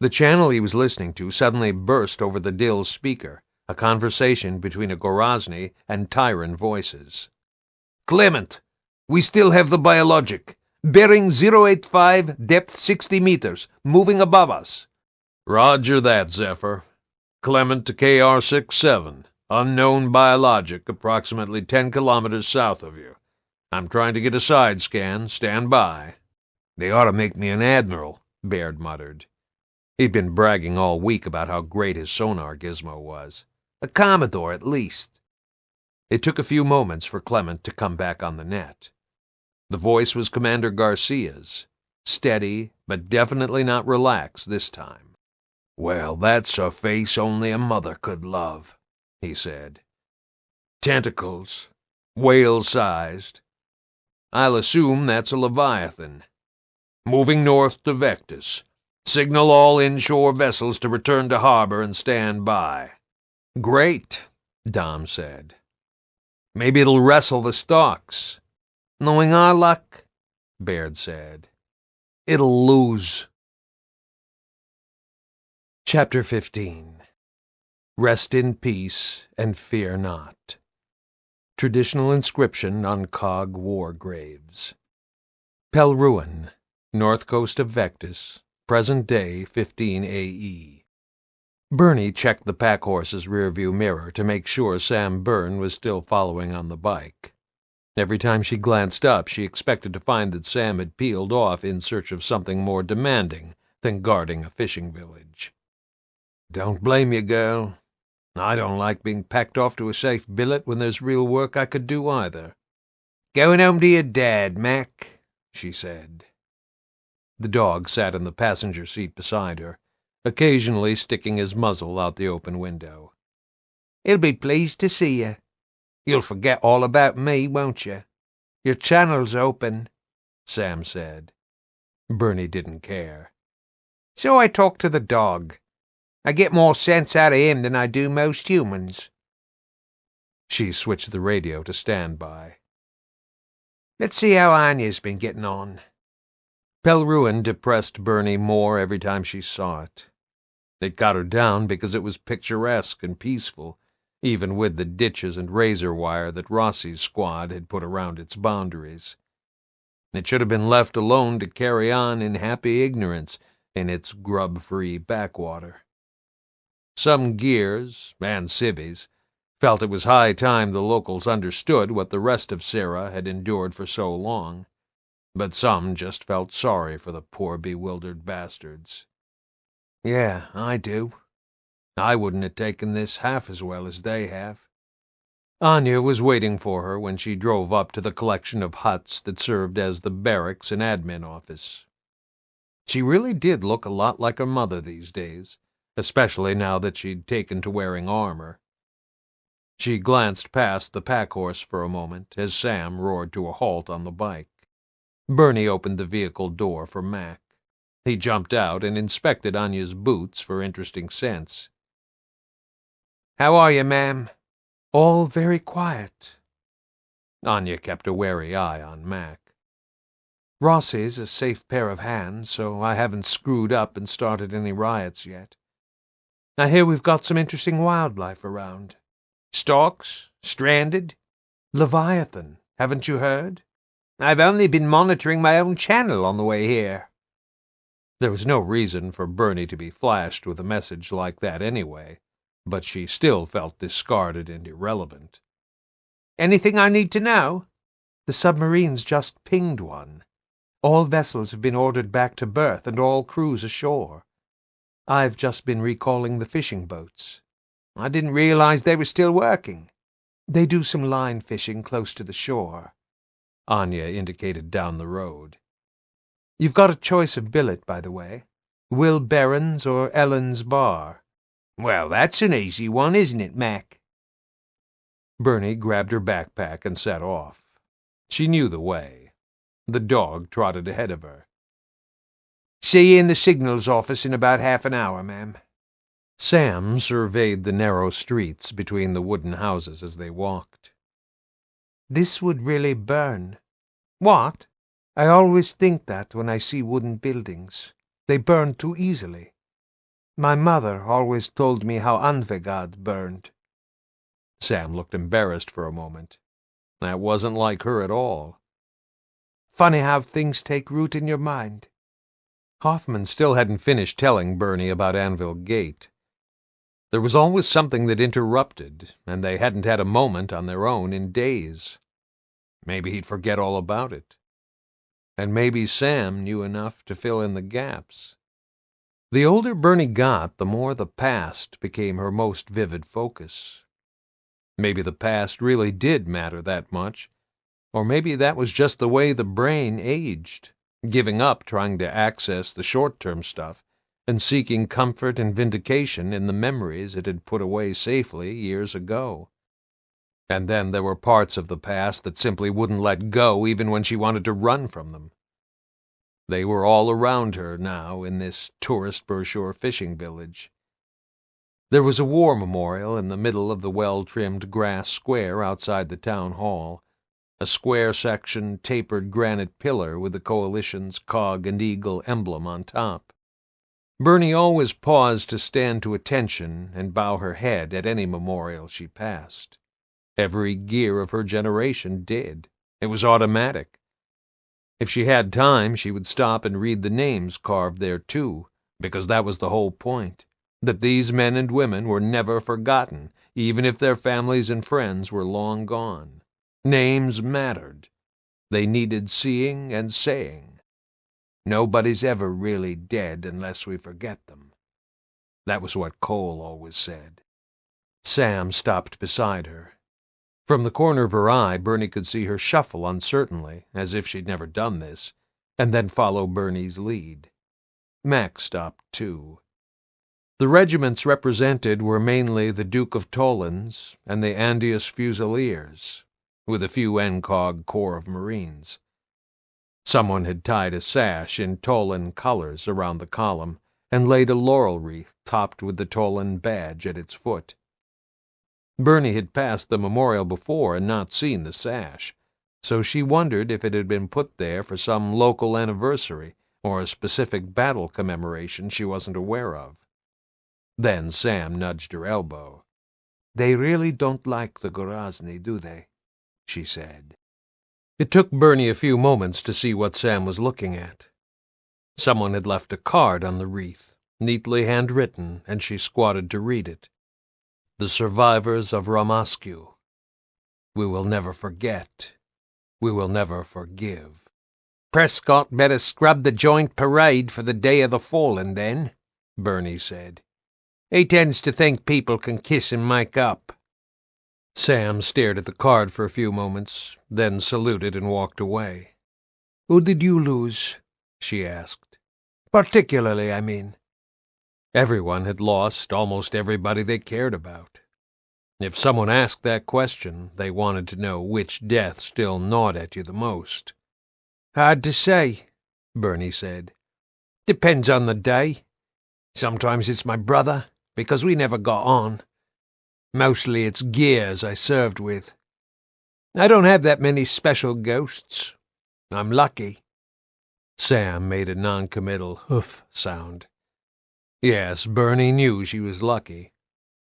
The channel he was listening to suddenly burst over the Dill's speaker, a conversation between a Gorazny and Tyran voices. "Clement, we still have the biologic. Bearing 085, depth 60 meters, moving above us." "Roger that, Zephyr. Clement to KR-67. Unknown biologic, approximately 10 kilometers south of you. I'm trying to get a side scan. Stand by." "They ought to make me an admiral," Baird muttered. He'd been bragging all week about how great his sonar gizmo was. "A Commodore, at least." It took a few moments for Clement to come back on the net. The voice was Commander Garcia's, steady, but definitely not relaxed this time. "Well, that's a face only a mother could love," he said. "Tentacles, whale-sized. I'll assume that's a leviathan. Moving north to Vectus. Signal all inshore vessels to return to harbor and stand by." "Great," Dom said. "Maybe it'll wrestle the stalks." "Knowing our luck," Baird said. "It'll lose." Chapter 15. Rest in peace and fear not. Traditional inscription on Cog war graves. Pelruin, north coast of Vectus, present day 15 AE. Bernie checked the pack horse's rearview mirror to make sure Sam Byrne was still following on the bike. Every time she glanced up, she expected to find that Sam had peeled off in search of something more demanding than guarding a fishing village. "Don't blame you, girl. I don't like being packed off to a safe billet when there's real work I could do either." "Going home to your dad, Mac," she said. The dog sat in the passenger seat beside her, occasionally sticking his muzzle out the open window. "He'll be pleased to see you. You'll forget all about me, won't you? Your channel's open," Sam said. Bernie didn't care. "So I talk to the dog. I get more sense out of him than I do most humans." She switched the radio to standby. "Let's see how Anya's been getting on." Pelruin depressed Bernie more every time she saw it. It got her down because it was picturesque and peaceful, even with the ditches and razor wire that Rossi's squad had put around its boundaries. It should have been left alone to carry on in happy ignorance in its grub-free backwater. Some gears, and civvies, felt it was high time the locals understood what the rest of Sarah had endured for so long, but some just felt sorry for the poor bewildered bastards. "Yeah, I do. I wouldn't have taken this half as well as they have." Anya was waiting for her when she drove up to the collection of huts that served as the barracks and admin office. She really did look a lot like her mother these days, especially now that she'd taken to wearing armor. She glanced past the pack horse for a moment as Sam roared to a halt on the bike. Bernie opened the vehicle door for Mac. He jumped out and inspected Anya's boots for interesting scents. "How are you, ma'am?" "All very quiet." Anya kept a wary eye on Mac. Rossi's a safe pair of hands, so I haven't screwed up and started any riots yet. I hear we've got some interesting wildlife around. Storks, stranded, Leviathan, haven't you heard? I've only been monitoring my own channel on the way here. There was no reason for Bernie to be flashed with a message like that anyway, but she still felt discarded and irrelevant. Anything I need to know? The submarine's just pinged one. All vessels have been ordered back to berth and all crews ashore. I've just been recalling the fishing boats. I didn't realize they were still working. They do some line fishing close to the shore. Anya indicated down the road. You've got a choice of billet, by the way. Will Barron's or Ellen's Bar. Well, that's an easy one, isn't it, Mac? Bernie grabbed her backpack and set off. She knew the way. The dog trotted ahead of her. See you in the signals office in about half an hour, ma'am. Sam surveyed the narrow streets between the wooden houses as they walked. This would really burn. What? I always think that when I see wooden buildings. They burn too easily. My mother always told me how Anvil burned. Sam looked embarrassed for a moment. That wasn't like her at all. Funny how things take root in your mind. Hoffman still hadn't finished telling Bernie about Anvil Gate. There was always something that interrupted, and they hadn't had a moment on their own in days. Maybe he'd forget all about it. And maybe Sam knew enough to fill in the gaps. The older Bernie got, the more the past became her most vivid focus. Maybe the past really did matter that much, or maybe that was just the way the brain aged, giving up trying to access the short-term stuff and seeking comfort and vindication in the memories it had put away safely years ago. And then there were parts of the past that simply wouldn't let go even when she wanted to run from them. They were all around her now in this tourist brochure fishing village. There was a war memorial in the middle of the well-trimmed grass square outside the town hall, a square-section, tapered granite pillar with the coalition's cog and eagle emblem on top. Bernie always paused to stand to attention and bow her head at any memorial she passed. Every gear of her generation did. It was automatic. If she had time, she would stop and read the names carved there, too, because that was the whole point, that these men and women were never forgotten, even if their families and friends were long gone. Names mattered. They needed seeing and saying. Nobody's ever really dead unless we forget them. That was what Cole always said. Sam stopped beside her. From the corner of her eye, Bernie could see her shuffle uncertainly, as if she'd never done this, and then follow Bernie's lead. Mac stopped, too. The regiments represented were mainly the Duke of Tollens and the Andeus Fusiliers, with a few NCOG Corps of Marines. Someone had tied a sash in Tolan colors around the column and laid a laurel wreath topped with the Tolan badge at its foot. Bernie had passed the memorial before and not seen the sash, so she wondered if it had been put there for some local anniversary or a specific battle commemoration she wasn't aware of. Then Sam nudged her elbow. They really don't like the Gorazny, do they? She said. It took Bernie a few moments to see what Sam was looking at. Someone had left a card on the wreath, neatly handwritten, and she squatted to read it. The survivors of Ramascu. We will never forget. We will never forgive. Prescott better scrub the joint parade for the Day of the Fallen, then, Bernie said. He tends to think people can kiss and make up. Sam stared at the card for a few moments, then saluted and walked away. Who did you lose? She asked. Particularly, I mean. Everyone had lost almost everybody they cared about. If someone asked that question, they wanted to know which death still gnawed at you the most. Hard to say, Bernie said. Depends on the day. Sometimes it's my brother, because we never got on. Mostly it's gears I served with. I don't have that many special ghosts. I'm lucky. Sam made a noncommittal hoof sound. Yes, Bernie knew she was lucky.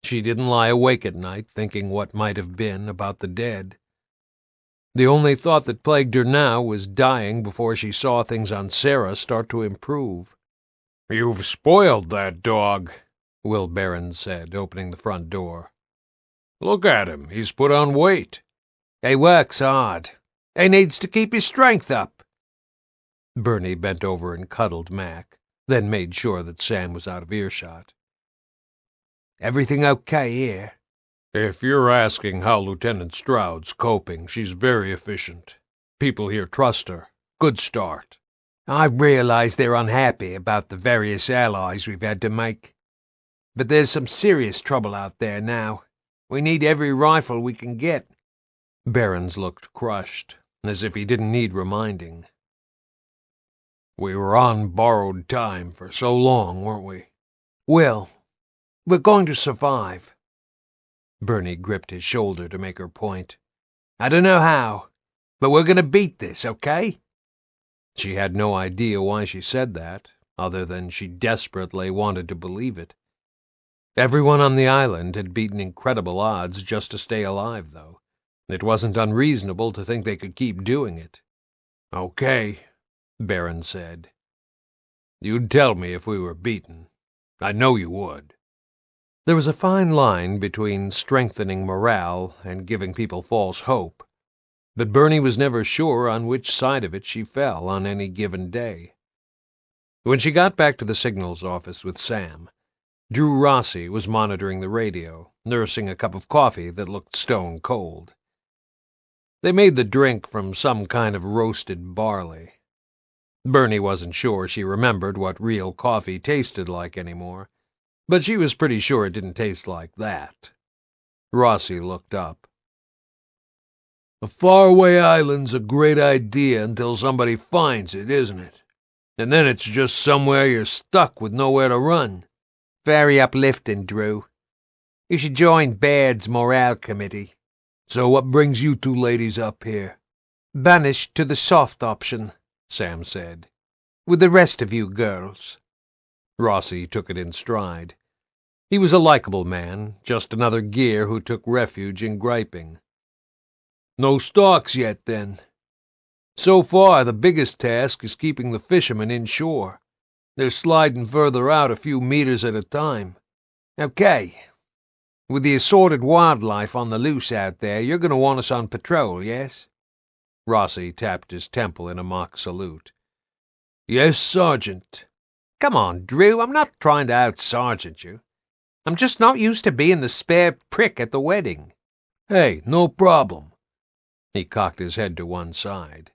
She didn't lie awake at night thinking what might have been about the dead. The only thought that plagued her now was dying before she saw things on Sarah start to improve. "You've spoiled that dog," Will Barron said, opening the front door. "Look at him. He's put on weight." "He works hard. He needs to keep his strength up." Bernie bent over and cuddled Mac, then made sure that Sam was out of earshot. "Everything okay here?" "If you're asking how Lieutenant Stroud's coping, she's very efficient. People here trust her. Good start." "I realize they're unhappy about the various allies we've had to make. But there's some serious trouble out there now. We need every rifle we can get." Barron's looked crushed, as if he didn't need reminding. "We were on borrowed time for so long, weren't we?" "Will, we're going to survive." Bernie gripped his shoulder to make her point. "I don't know how, but we're going to beat this, okay?" She had no idea why she said that, other than she desperately wanted to believe it. Everyone on the island had beaten incredible odds just to stay alive, though. It wasn't unreasonable to think they could keep doing it. "Okay," Barron said. "You'd tell me if we were beaten. I know you would." There was a fine line between strengthening morale and giving people false hope, but Bernie was never sure on which side of it she fell on any given day. When she got back to the signals office with Sam, Drew Rossi was monitoring the radio, nursing a cup of coffee that looked stone cold. They made the drink from some kind of roasted barley. Bernie wasn't sure she remembered what real coffee tasted like anymore, but she was pretty sure it didn't taste like that. Rossi looked up. "A faraway island's a great idea until somebody finds it, isn't it? And then it's just somewhere you're stuck with nowhere to run." "Very uplifting, Drew. You should join Baird's morale committee." "So what brings you two ladies up here?" "Banished to the soft option," Sam said, "with the rest of you girls." Rossi took it in stride. He was a likable man, just another gear who took refuge in griping. "No stocks yet, then?" "So far, the biggest task is keeping the fishermen inshore. They're sliding further out a few meters at a time." "Okay. With the assorted wildlife on the loose out there, you're going to want us on patrol, yes?" Rossi tapped his temple in a mock salute. "Yes, Sergeant." "Come on, Drew, I'm not trying to out-sergeant you. I'm just not used to being the spare prick at the wedding." "Hey, no problem." He cocked his head to one side.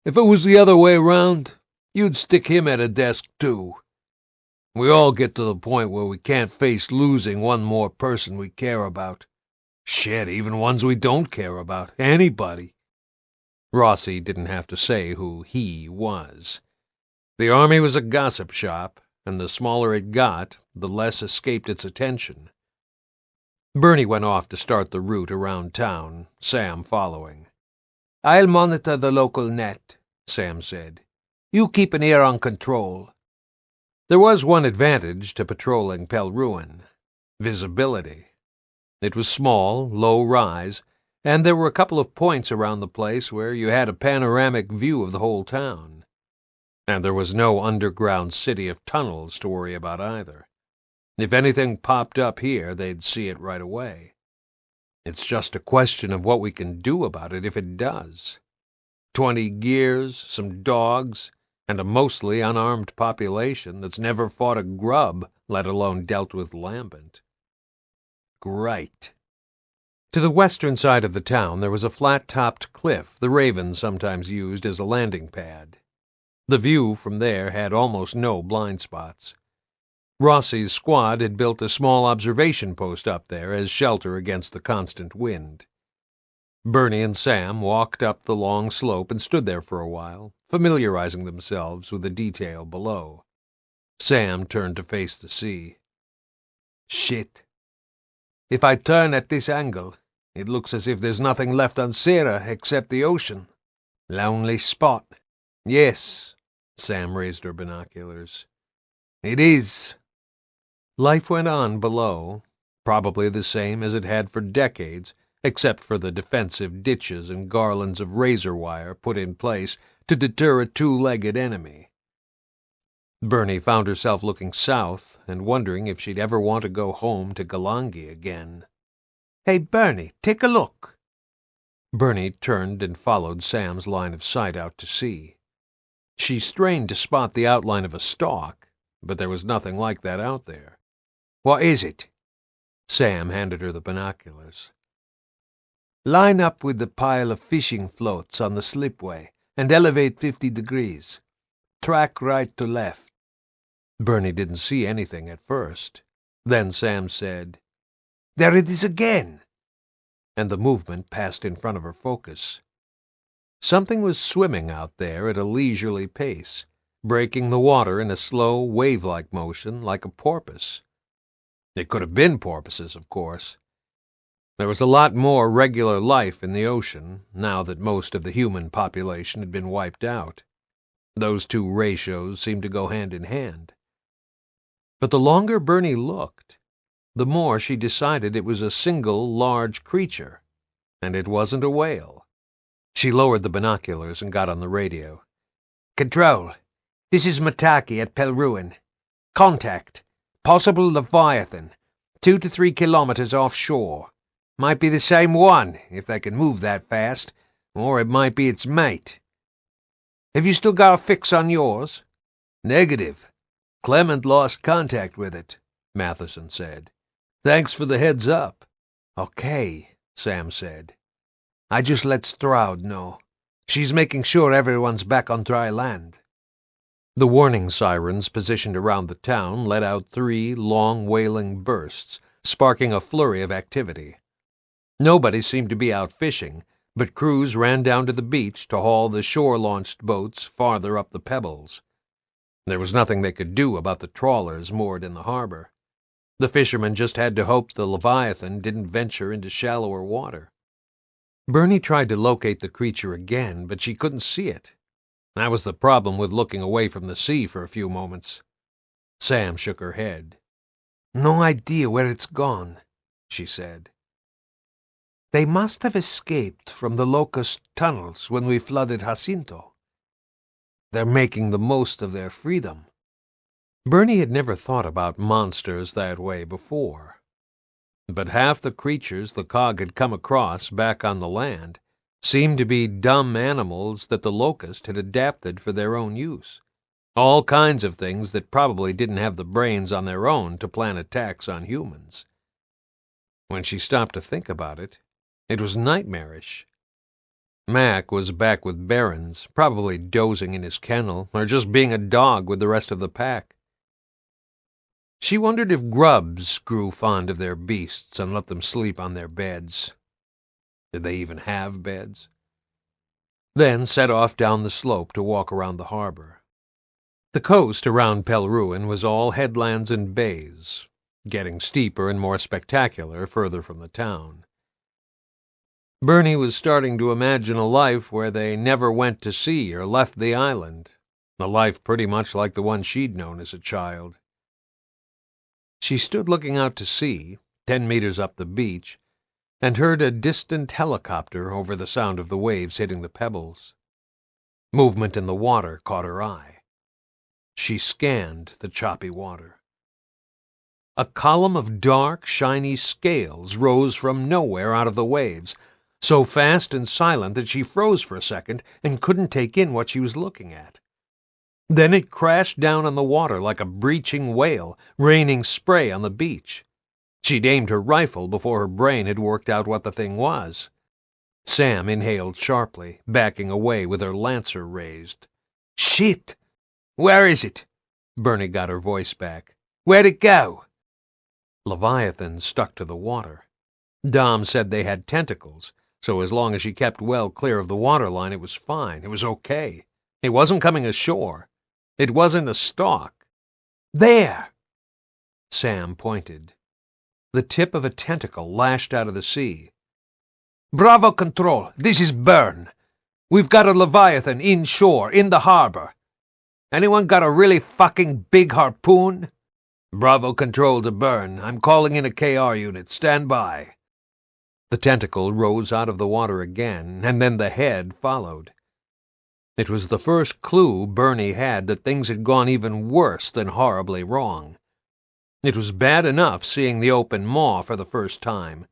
"If it was the other way around, you'd stick him at a desk, too. We all get to the point where we can't face losing one more person we care about. Shit, even ones we don't care about. Anybody." Rossi didn't have to say who he was. The Army was a gossip shop, and the smaller it got, the less escaped its attention. Bernie went off to start the route around town, Sam following. "I'll monitor the local net," Sam said. "You keep an ear on control." There was one advantage to patrolling Pelruin: visibility. It was small, low rise, and there were a couple of points around the place where you had a panoramic view of the whole town. And there was no underground city of tunnels to worry about either. If anything popped up here, they'd see it right away. It's just a question of what we can do about it if it does. 20 gears, some dogs, and a mostly unarmed population that's never fought a grub, let alone dealt with Lambent. Great. To the western side of the town there was a flat-topped cliff the Ravens sometimes used as a landing pad. The view from there had almost no blind spots. Rossi's squad had built a small observation post up there as shelter against the constant wind. Bernie and Sam walked up the long slope and stood there for a while, familiarizing themselves with the detail below. Sam turned to face the sea. "Shit. If I turn at this angle, it looks as if there's nothing left on Sarah except the ocean. Lonely spot." "Yes. Sam raised her binoculars. It is. Life went on below, probably the same as it had for decades, except for the defensive ditches and garlands of razor wire put in place to deter a two-legged enemy. Bernie found herself looking south and wondering if she'd ever want to go home to Galangi again. Hey, Bernie, take a look. Bernie turned and followed Sam's line of sight out to sea. She strained to spot the outline of a stalk, but there was nothing like that out there. What is it? Sam handed her the binoculars. Line up with the pile of fishing floats on the slipway and elevate 50 degrees. Track right to left. Bernie didn't see anything at first. Then Sam said, There it is again. And the movement passed in front of her focus. Something was swimming out there at a leisurely pace, breaking the water in a slow, wave-like motion like a porpoise. It could have been porpoises, of course. There was a lot more regular life in the ocean, now that most of the human population had been wiped out. Those two ratios seemed to go hand in hand. But the longer Bernie looked, the more she decided it was a single large creature, and it wasn't a whale. She lowered the binoculars and got on the radio. Control, this is Mataki at Pelruin. Contact, possible Leviathan, 2 to 3 kilometers offshore. Might be the same one, if they can move that fast, or it might be its mate. Have you still got a fix on yours? Negative. Clement lost contact with it, Matheson said. Thanks for the heads up. Okay, Sam said. I just let Stroud know. She's making sure everyone's back on dry land. The warning sirens positioned around the town let out 3 long wailing bursts, sparking a flurry of activity. Nobody seemed to be out fishing, but crews ran down to the beach to haul the shore-launched boats farther up the pebbles. There was nothing they could do about the trawlers moored in the harbor. The fishermen just had to hope the Leviathan didn't venture into shallower water. Bernie tried to locate the creature again, but she couldn't see it. That was the problem with looking away from the sea for a few moments. Sam shook her head. No idea where it's gone, she said. They must have escaped from the locust tunnels when we flooded Jacinto. They're making the most of their freedom. Bernie had never thought about monsters that way before. But half the creatures the cog had come across back on the land seemed to be dumb animals that the locust had adapted for their own use. All kinds of things that probably didn't have the brains on their own to plan attacks on humans. When she stopped to think about it, it was nightmarish. Mac was back with Barons, probably dozing in his kennel, or just being a dog with the rest of the pack. She wondered if grubs grew fond of their beasts and let them sleep on their beds. Did they even have beds? Then set off down the slope to walk around the harbor. The coast around Pelruin was all headlands and bays, getting steeper and more spectacular further from the town. Bernie was starting to imagine a life where they never went to sea or left the island, a life pretty much like the one she'd known as a child. She stood looking out to sea, 10 meters up the beach, and heard a distant helicopter over the sound of the waves hitting the pebbles. Movement in the water caught her eye. She scanned the choppy water. A column of dark, shiny scales rose from nowhere out of the waves, so fast and silent that she froze for a second and couldn't take in what she was looking at. Then it crashed down on the water like a breaching whale, raining spray on the beach. She'd aimed her rifle before her brain had worked out what the thing was. Sam inhaled sharply, backing away with her lancer raised. Shit! Where is it? Bernie got her voice back. Where'd it go? Leviathan stuck to the water. Dom said they had tentacles, so as long as she kept well clear of the waterline, it was fine. It was okay. It wasn't coming ashore. It wasn't a stalk. There! Sam pointed. The tip of a tentacle lashed out of the sea. Bravo Control, this is Byrne. We've got a Leviathan inshore, in the harbor. Anyone got a really fucking big harpoon? Bravo Control to Burn. I'm calling in a KR unit. Stand by. The tentacle rose out of the water again, and then the head followed. It was the first clue Bernie had that things had gone even worse than horribly wrong. It was bad enough seeing the open maw for the first time,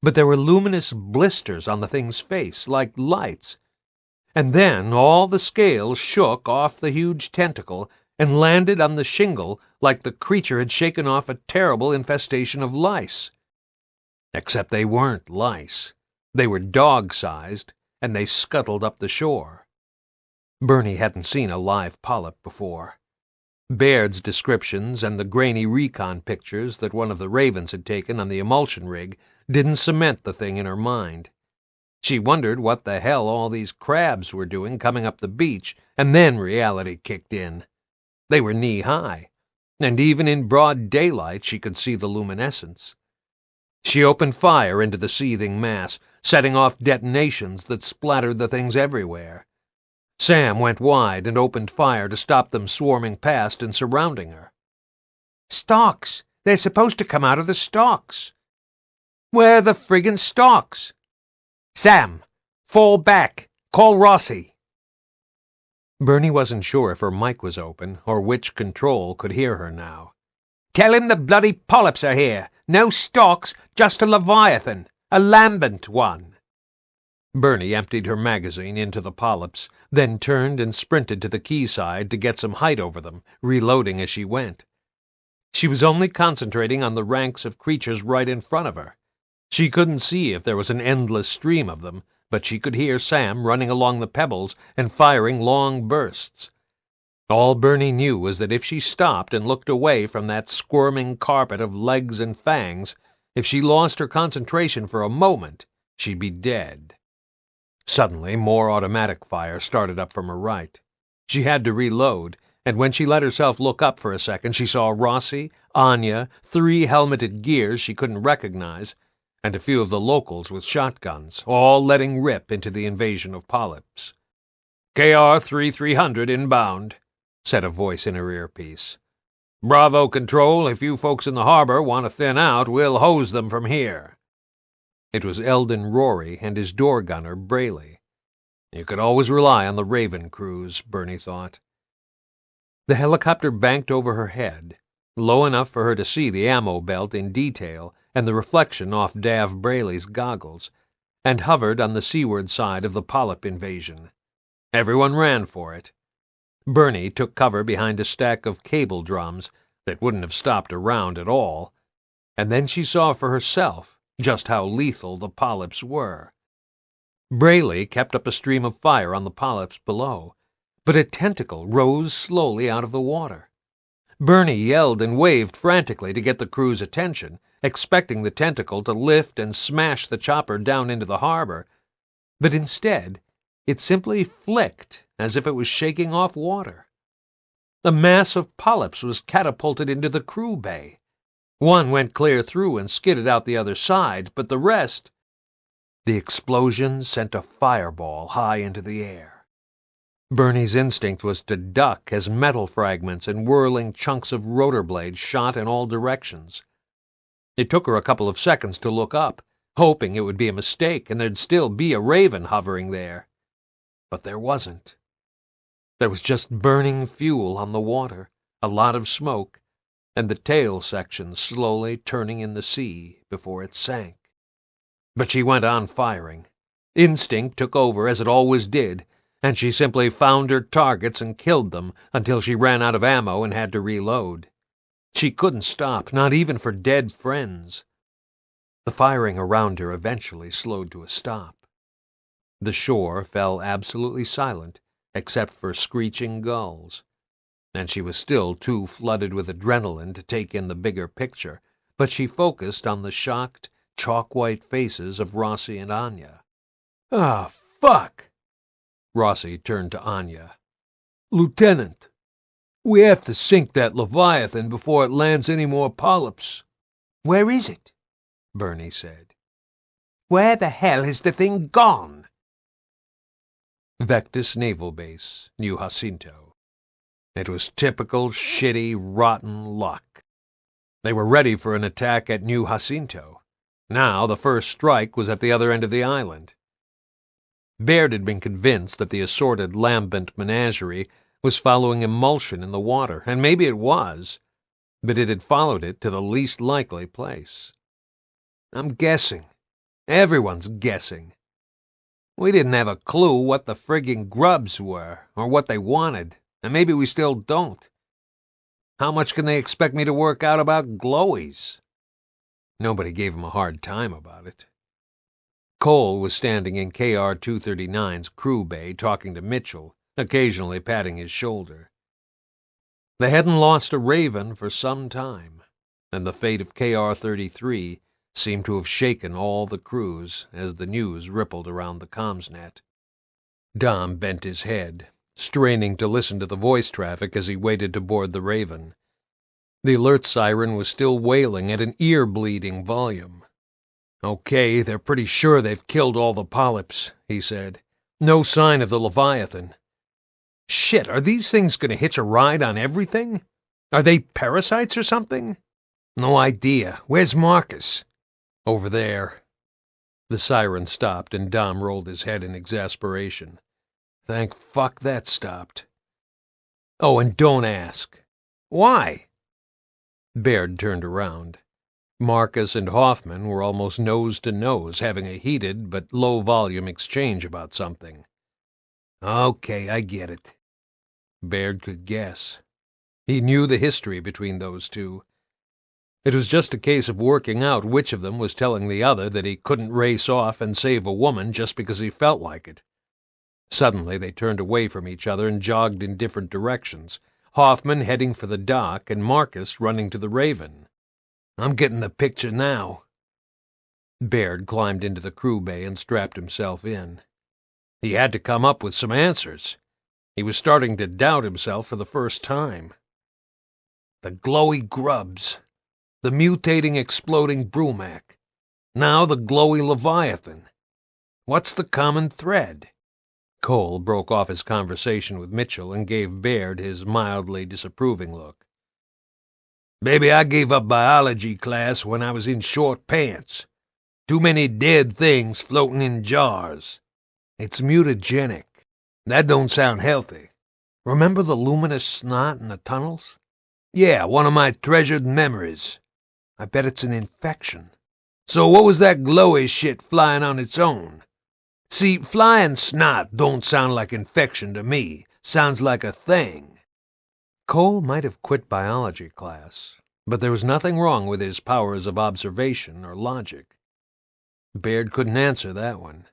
but there were luminous blisters on the thing's face, like lights. And then all the scales shook off the huge tentacle and landed on the shingle like the creature had shaken off a terrible infestation of lice. Except they weren't lice. They were dog-sized, and they scuttled up the shore. Bernie hadn't seen a live polyp before. Baird's descriptions and the grainy recon pictures that one of the Ravens had taken on the emulsion rig didn't cement the thing in her mind. She wondered what the hell all these crabs were doing coming up the beach, and then reality kicked in. They were knee-high, and even in broad daylight she could see the luminescence. She opened fire into the seething mass, setting off detonations that splattered the things everywhere. Sam went wide and opened fire to stop them swarming past and surrounding her. Stalks! They're supposed to come out of the stalks. Where are the friggin' stalks? Sam! Fall back! Call Rossi! Bernie wasn't sure if her mic was open or which control could hear her now. Tell him the bloody polyps are here. No stalks, just a leviathan. A lambent one. Bernie emptied her magazine into the polyps, then turned and sprinted to the quayside to get some height over them, reloading as she went. She was only concentrating on the ranks of creatures right in front of her. She couldn't see if there was an endless stream of them, but she could hear Sam running along the pebbles and firing long bursts. All Bernie knew was that if she stopped and looked away from that squirming carpet of legs and fangs, if she lost her concentration for a moment, she'd be dead. Suddenly, more automatic fire started up from her right. She had to reload, and when she let herself look up for a second, she saw Rossi, Anya, 3 helmeted gears she couldn't recognize, and a few of the locals with shotguns, all letting rip into the invasion of polyps. KR-3300 inbound, said a voice in her earpiece. Bravo Control, if you folks in the harbor want to thin out, we'll hose them from here. It was Eldon Rory and his door gunner, Brayley. You could always rely on the Raven crews, Bernie thought. The helicopter banked over her head, low enough for her to see the ammo belt in detail and the reflection off Dav Brayley's goggles, and hovered on the seaward side of the polyp invasion. Everyone ran for it. Bernie took cover behind a stack of cable drums that wouldn't have stopped a round at all, and then she saw for herself just how lethal the polyps were. Brayley kept up a stream of fire on the polyps below, but a tentacle rose slowly out of the water. Bernie yelled and waved frantically to get the crew's attention, expecting the tentacle to lift and smash the chopper down into the harbor, but instead it simply flicked as if it was shaking off water. A mass of polyps was catapulted into the crew bay. One went clear through and skidded out the other side, but the rest... The explosion sent a fireball high into the air. Bernie's instinct was to duck as metal fragments and whirling chunks of rotor blades shot in all directions. It took her a couple of seconds to look up, hoping it would be a mistake and there'd still be a Raven hovering there. But there wasn't. There was just burning fuel on the water, a lot of smoke, and the tail section slowly turning in the sea before it sank. But she went on firing. Instinct took over as it always did, and she simply found her targets and killed them until she ran out of ammo and had to reload. She couldn't stop, not even for dead friends. The firing around her eventually slowed to a stop. The shore fell absolutely silent, except for screeching gulls, and she was still too flooded with adrenaline to take in the bigger picture, but she focused on the shocked, chalk-white faces of Rossi and Anya. Ah, fuck! Rossi turned to Anya. Lieutenant, we have to sink that Leviathan before it lands any more polyps. Where is it? Bernie said. Where the hell has the thing gone? Vectis Naval Base, New Jacinto. It was typical, shitty, rotten luck. They were ready for an attack at New Jacinto. Now the first strike was at the other end of the island. Baird had been convinced that the assorted lambent menagerie was following emulsion in the water, and maybe it was, but it had followed it to the least likely place. I'm guessing. Everyone's guessing. We didn't have a clue what the frigging grubs were, or what they wanted, and maybe we still don't. How much can they expect me to work out about glowies? Nobody gave him a hard time about it. Cole was standing in KR-239's crew bay talking to Mitchell, occasionally patting his shoulder. They hadn't lost a Raven for some time, and the fate of KR-33 seemed to have shaken all the crews as the news rippled around the comms net. Dom bent his head, straining to listen to the voice traffic as he waited to board the Raven. The alert siren was still wailing at an ear-bleeding volume. "Okay, they're pretty sure they've killed all the polyps," he said. "No sign of the Leviathan. Shit, are these things going to hitch a ride on everything? Are they parasites or something?" "No idea. Where's Marcus?" "Over there." The siren stopped, and Dom rolled his head in exasperation. Thank fuck that stopped. "Oh, and don't ask." "Why?" Baird turned around. Marcus and Hoffman were almost nose to nose, having a heated but low-volume exchange about something. "Okay, I get it." Baird could guess. He knew the history between those two. It was just a case of working out which of them was telling the other that he couldn't race off and save a woman just because he felt like it. Suddenly they turned away from each other and jogged in different directions, Hoffman heading for the dock and Marcus running to the Raven. "I'm getting the picture now." Baird climbed into the crew bay and strapped himself in. He had to come up with some answers. He was starting to doubt himself for the first time. The glowy grubs. The mutating, exploding Brumac. Now the glowy Leviathan. What's the common thread? Cole broke off his conversation with Mitchell and gave Baird his mildly disapproving look. "Maybe I gave up biology class when I was in short pants. Too many dead things floating in jars. It's mutagenic. That don't sound healthy. Remember the luminous snot in the tunnels? Yeah, one of my treasured memories. I bet it's an infection. So what was that glowy shit flying on its own? See, flying snot don't sound like infection to me. Sounds like a thing." Cole might have quit biology class, but there was nothing wrong with his powers of observation or logic. Baird couldn't answer that one.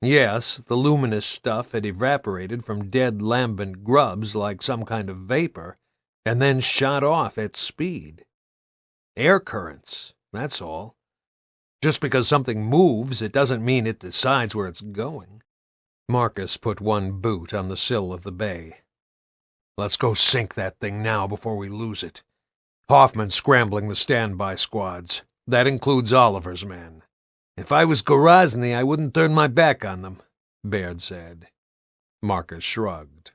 Yes, the luminous stuff had evaporated from dead lambent grubs like some kind of vapor, and then shot off at speed. Air currents, that's all. Just because something moves, it doesn't mean it decides where it's going. Marcus put one boot on the sill of the bay. "Let's go sink that thing now before we lose it. Hoffman's scrambling the standby squads. That includes Oliver's men." "If I was Gorazny, I wouldn't turn my back on them," Baird said. Marcus shrugged.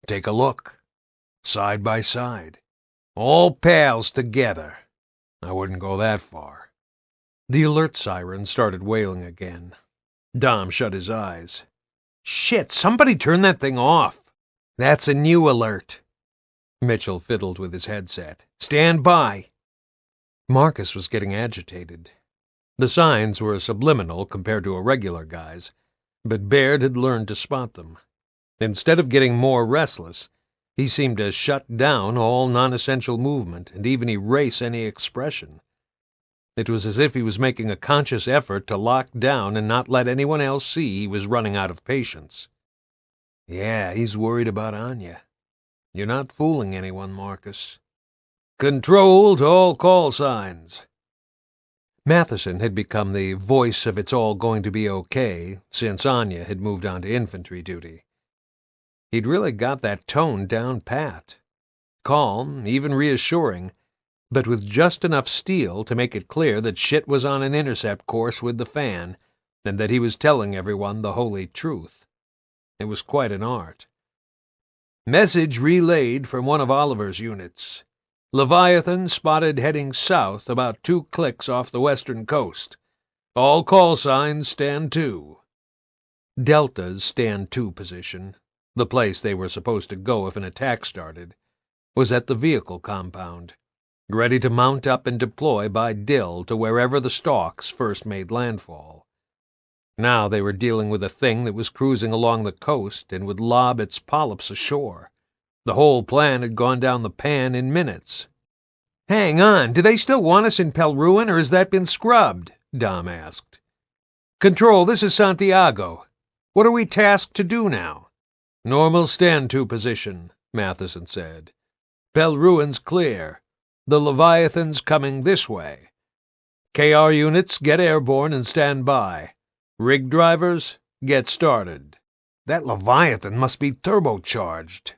"Take a look. Side by side. All pals together. I wouldn't go that far." The alert siren started wailing again. Dom shut his eyes. "Shit, somebody turn that thing off." "That's a new alert." Mitchell fiddled with his headset. "Stand by." Marcus was getting agitated. The signs were subliminal compared to a regular guy's, but Baird had learned to spot them. Instead of getting more restless, he seemed to shut down all non-essential movement and even erase any expression. It was as if he was making a conscious effort to lock down and not let anyone else see he was running out of patience. "Yeah, he's worried about Anya. You're not fooling anyone, Marcus." "Control to all call signs." Matheson had become the voice of "it's all going to be okay" since Anya had moved on to infantry duty. He'd really got that tone down pat. Calm, even reassuring, but with just enough steel to make it clear that shit was on an intercept course with the fan, and that he was telling everyone the holy truth. It was quite an art. Message relayed from one of Oliver's units. Leviathan spotted heading south about 2 clicks off the western coast. All call signs stand to. Delta's stand to position, the place they were supposed to go if an attack started, was at the vehicle compound, ready to mount up and deploy by Dill to wherever the stalks first made landfall. Now they were dealing with a thing that was cruising along the coast and would lob its polyps ashore. The whole plan had gone down the pan in minutes. "Hang on, do they still want us in Pelruin, or has that been scrubbed?" Dom asked. "Control, this is Santiago. What are we tasked to do now?" "Normal stand-to position," Matheson said. "Pelruin's clear. The Leviathan's coming this way. KR units, get airborne and stand by. Rig drivers, get started." "That Leviathan must be turbocharged."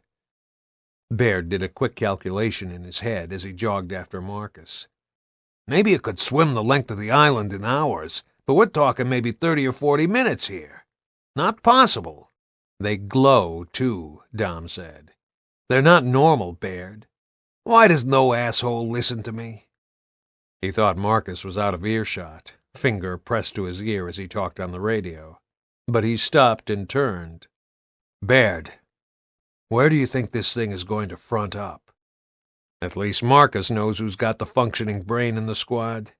Baird did a quick calculation in his head as he jogged after Marcus. "Maybe it could swim the length of the island in hours, but we're talking maybe 30 or 40 minutes here. Not possible." "They glow, too," Dom said. "They're not normal, Baird." "Why does no asshole listen to me?" He thought Marcus was out of earshot, finger pressed to his ear as he talked on the radio. But he stopped and turned. "Baird, where do you think this thing is going to front up?" "At least Marcus knows who's got the functioning brain in the squad."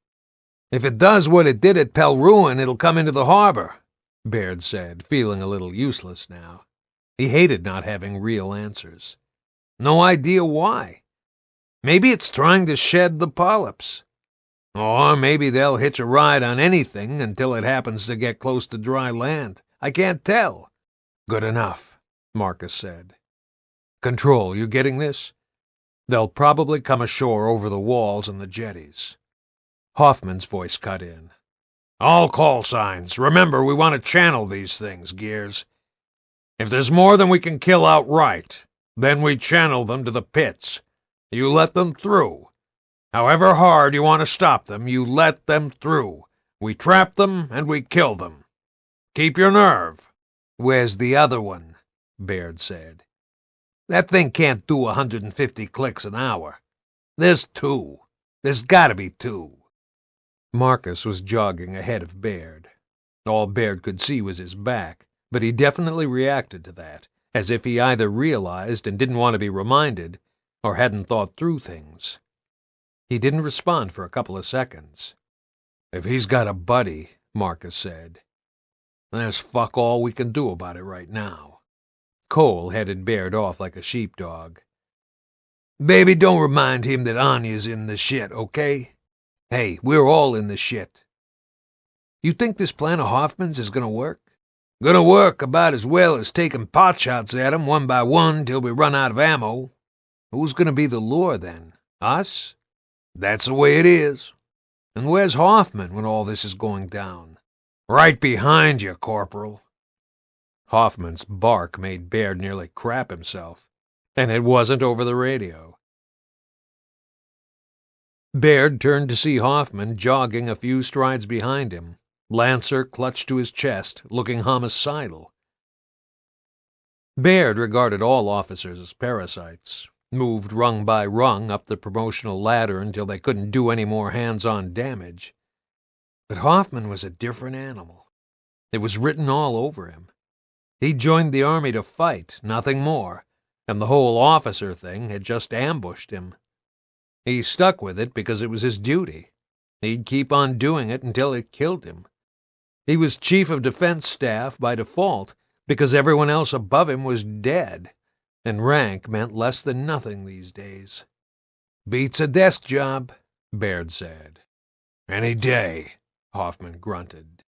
"If it does what it did at Pelruin, it'll come into the harbor," Baird said, feeling a little useless now. He hated not having real answers. "No idea why. Maybe it's trying to shed the polyps. Or maybe they'll hitch a ride on anything until it happens to get close to dry land. I can't tell." "Good enough," Marcus said. "Control, you getting this? They'll probably come ashore over the walls and the jetties." Hoffman's voice cut in. "All call signs. Remember, we want to channel these things, Gears. If there's more than we can kill outright, then we channel them to the pits. You let them through. However hard you want to stop them, you let them through. We trap them and we kill them. Keep your nerve." "Where's the other one?" Baird said. "That thing can't do 150 clicks an hour. There's 2. There's gotta be 2. Marcus was jogging ahead of Baird. All Baird could see was his back, but he definitely reacted to that, as if he either realized and didn't want to be reminded, or hadn't thought through things. He didn't respond for a couple of seconds. "If he's got a buddy," Marcus said, "there's fuck all we can do about it right now." Cole headed Baird off like a sheepdog. "Baby, don't remind him that Anya's in the shit, okay? Hey, we're all in the shit. You think this plan of Hoffman's is gonna work?" "Gonna work about as well as taking potshots at 'em one by one till we run out of ammo." "Who's gonna be the lure, then? Us?" "That's the way it is." "And where's Hoffman when all this is going down?" "Right behind you, Corporal." Hoffman's bark made Baird nearly crap himself, and it wasn't over the radio. Baird turned to see Hoffman jogging a few strides behind him, lancer clutched to his chest, looking homicidal. Baird regarded all officers as parasites, moved rung by rung up the promotional ladder until they couldn't do any more hands-on damage. But Hoffman was a different animal. It was written all over him. He'd joined the army to fight, nothing more, and the whole officer thing had just ambushed him. He stuck with it because it was his duty. He'd keep on doing it until it killed him. He was chief of defense staff by default because everyone else above him was dead, and rank meant less than nothing these days. "Beats a desk job," Baird said. "Any day," Hoffman grunted.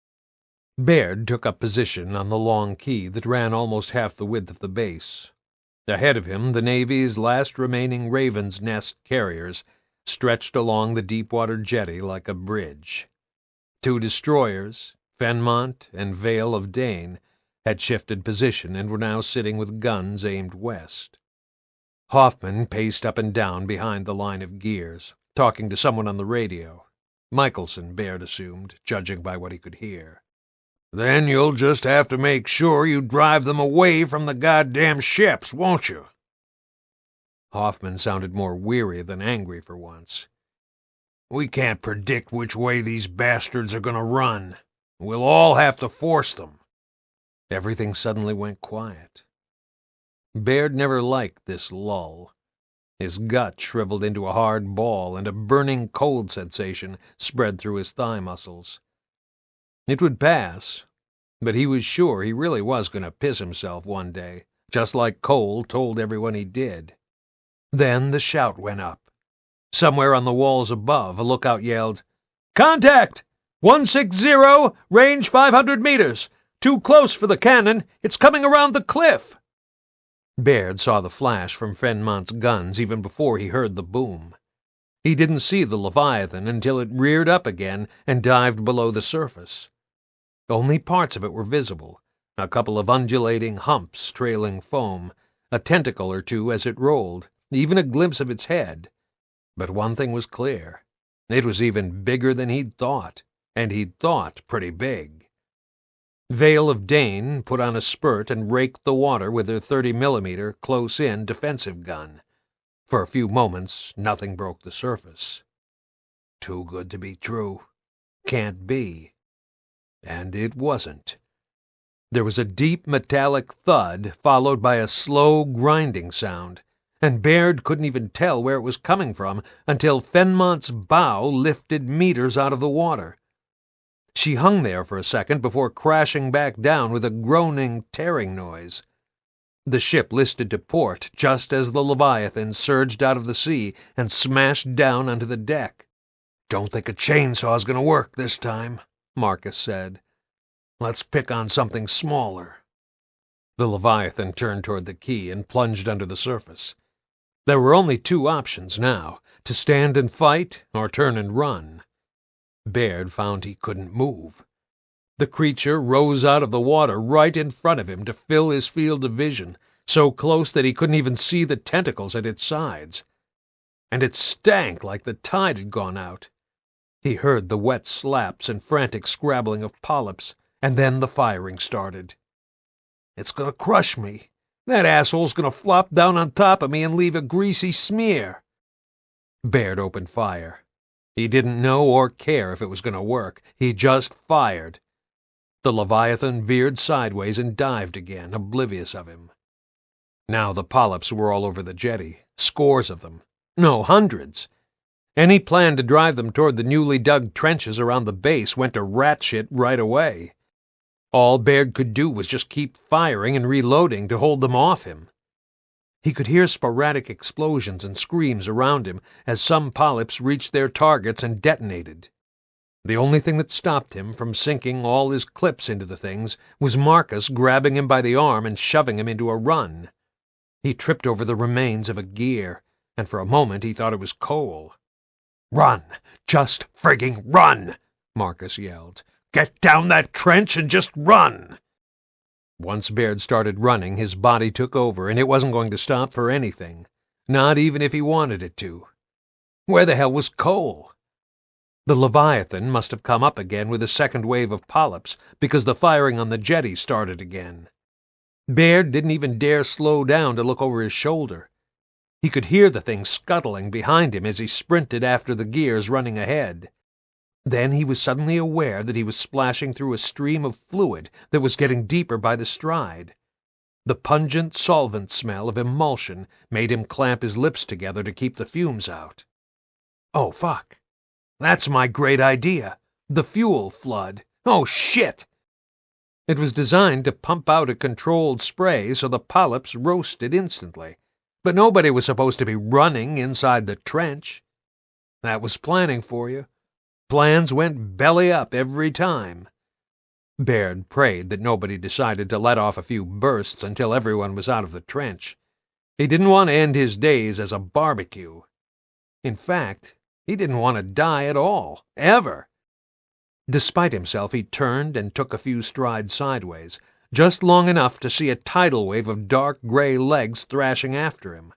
Baird took up position on the long quay that ran almost half the width of the base. Ahead of him, the Navy's last remaining Raven's Nest carriers stretched along the deep-water jetty like a bridge. 2 destroyers, Fenmont and Vale of Dane, had shifted position and were now sitting with guns aimed west. Hoffman paced up and down behind the line of gears, talking to someone on the radio. Michelson, Baird assumed, judging by what he could hear. "Then you'll just have to make sure you drive them away from the goddamn ships, won't you?" Hoffman sounded more weary than angry for once. "We can't predict which way these bastards are going to run. We'll all have to force them." Everything suddenly went quiet. Baird never liked this lull. His gut shriveled into a hard ball, and a burning cold sensation spread through his thigh muscles. It would pass, but he was sure he really was going to piss himself one day, just like Cole told everyone he did. Then the shout went up. Somewhere on the walls above, a lookout yelled, "Contact! 160, range 500 meters. Too close for the cannon. It's coming around the cliff." Baird saw the flash from Fenmont's guns even before he heard the boom. He didn't see the Leviathan until it reared up again and dived below the surface. Only parts of it were visible, a couple of undulating humps trailing foam, a tentacle or two as it rolled, even a glimpse of its head. But one thing was clear. It was even bigger than he'd thought, and he'd thought pretty big. Vale of Dane put on a spurt and raked the water with her 30mm close-in defensive gun. For a few moments, nothing broke the surface. Too good to be true. Can't be. And it wasn't. There was a deep metallic thud, followed by a slow grinding sound, and Baird couldn't even tell where it was coming from until Fenmont's bow lifted meters out of the water. She hung there for a second before crashing back down with a groaning, tearing noise. The ship listed to port just as the Leviathan surged out of the sea and smashed down onto the deck. "Don't think a chainsaw's going to work this time," Marcus said. "Let's pick on something smaller." The Leviathan turned toward the quay and plunged under the surface. There were only two options now, to stand and fight or turn and run. Baird found he couldn't move. The creature rose out of the water right in front of him to fill his field of vision, so close that he couldn't even see the tentacles at its sides. And it stank like the tide had gone out. He heard the wet slaps and frantic scrabbling of polyps, and then the firing started. "It's gonna crush me. That asshole's gonna flop down on top of me and leave a greasy smear." Baird opened fire. He didn't know or care if it was going to work. He just fired. The Leviathan veered sideways and dived again, oblivious of him. Now the polyps were all over the jetty, scores of them. No, hundreds. Any plan to drive them toward the newly dug trenches around the base went to rat shit right away. All Baird could do was just keep firing and reloading to hold them off him. He could hear sporadic explosions and screams around him as some polyps reached their targets and detonated. The only thing that stopped him from sinking all his clips into the things was Marcus grabbing him by the arm and shoving him into a run. He tripped over the remains of a gear, and for a moment he thought it was Cole. "Run! Just frigging run!" Marcus yelled. "Get down that trench and just run!" Once Baird started running, his body took over, and it wasn't going to stop for anything, not even if he wanted it to. Where the hell was Cole? The Leviathan must have come up again with a second wave of polyps, because the firing on the jetty started again. Baird didn't even dare slow down to look over his shoulder. He could hear the thing scuttling behind him as he sprinted after the gears running ahead. Then he was suddenly aware that he was splashing through a stream of fluid that was getting deeper by the stride. The pungent solvent smell of emulsion made him clamp his lips together to keep the fumes out. "Oh, fuck. That's my great idea. The fuel flood. Oh, shit!" It was designed to pump out a controlled spray so the polyps roasted instantly, but nobody was supposed to be running inside the trench. That was planning for you. Plans went belly up every time. Baird prayed that nobody decided to let off a few bursts until everyone was out of the trench. He didn't want to end his days as a barbecue. In fact, he didn't want to die at all, ever. Despite himself, he turned and took a few strides sideways, just long enough to see a tidal wave of dark gray legs thrashing after him.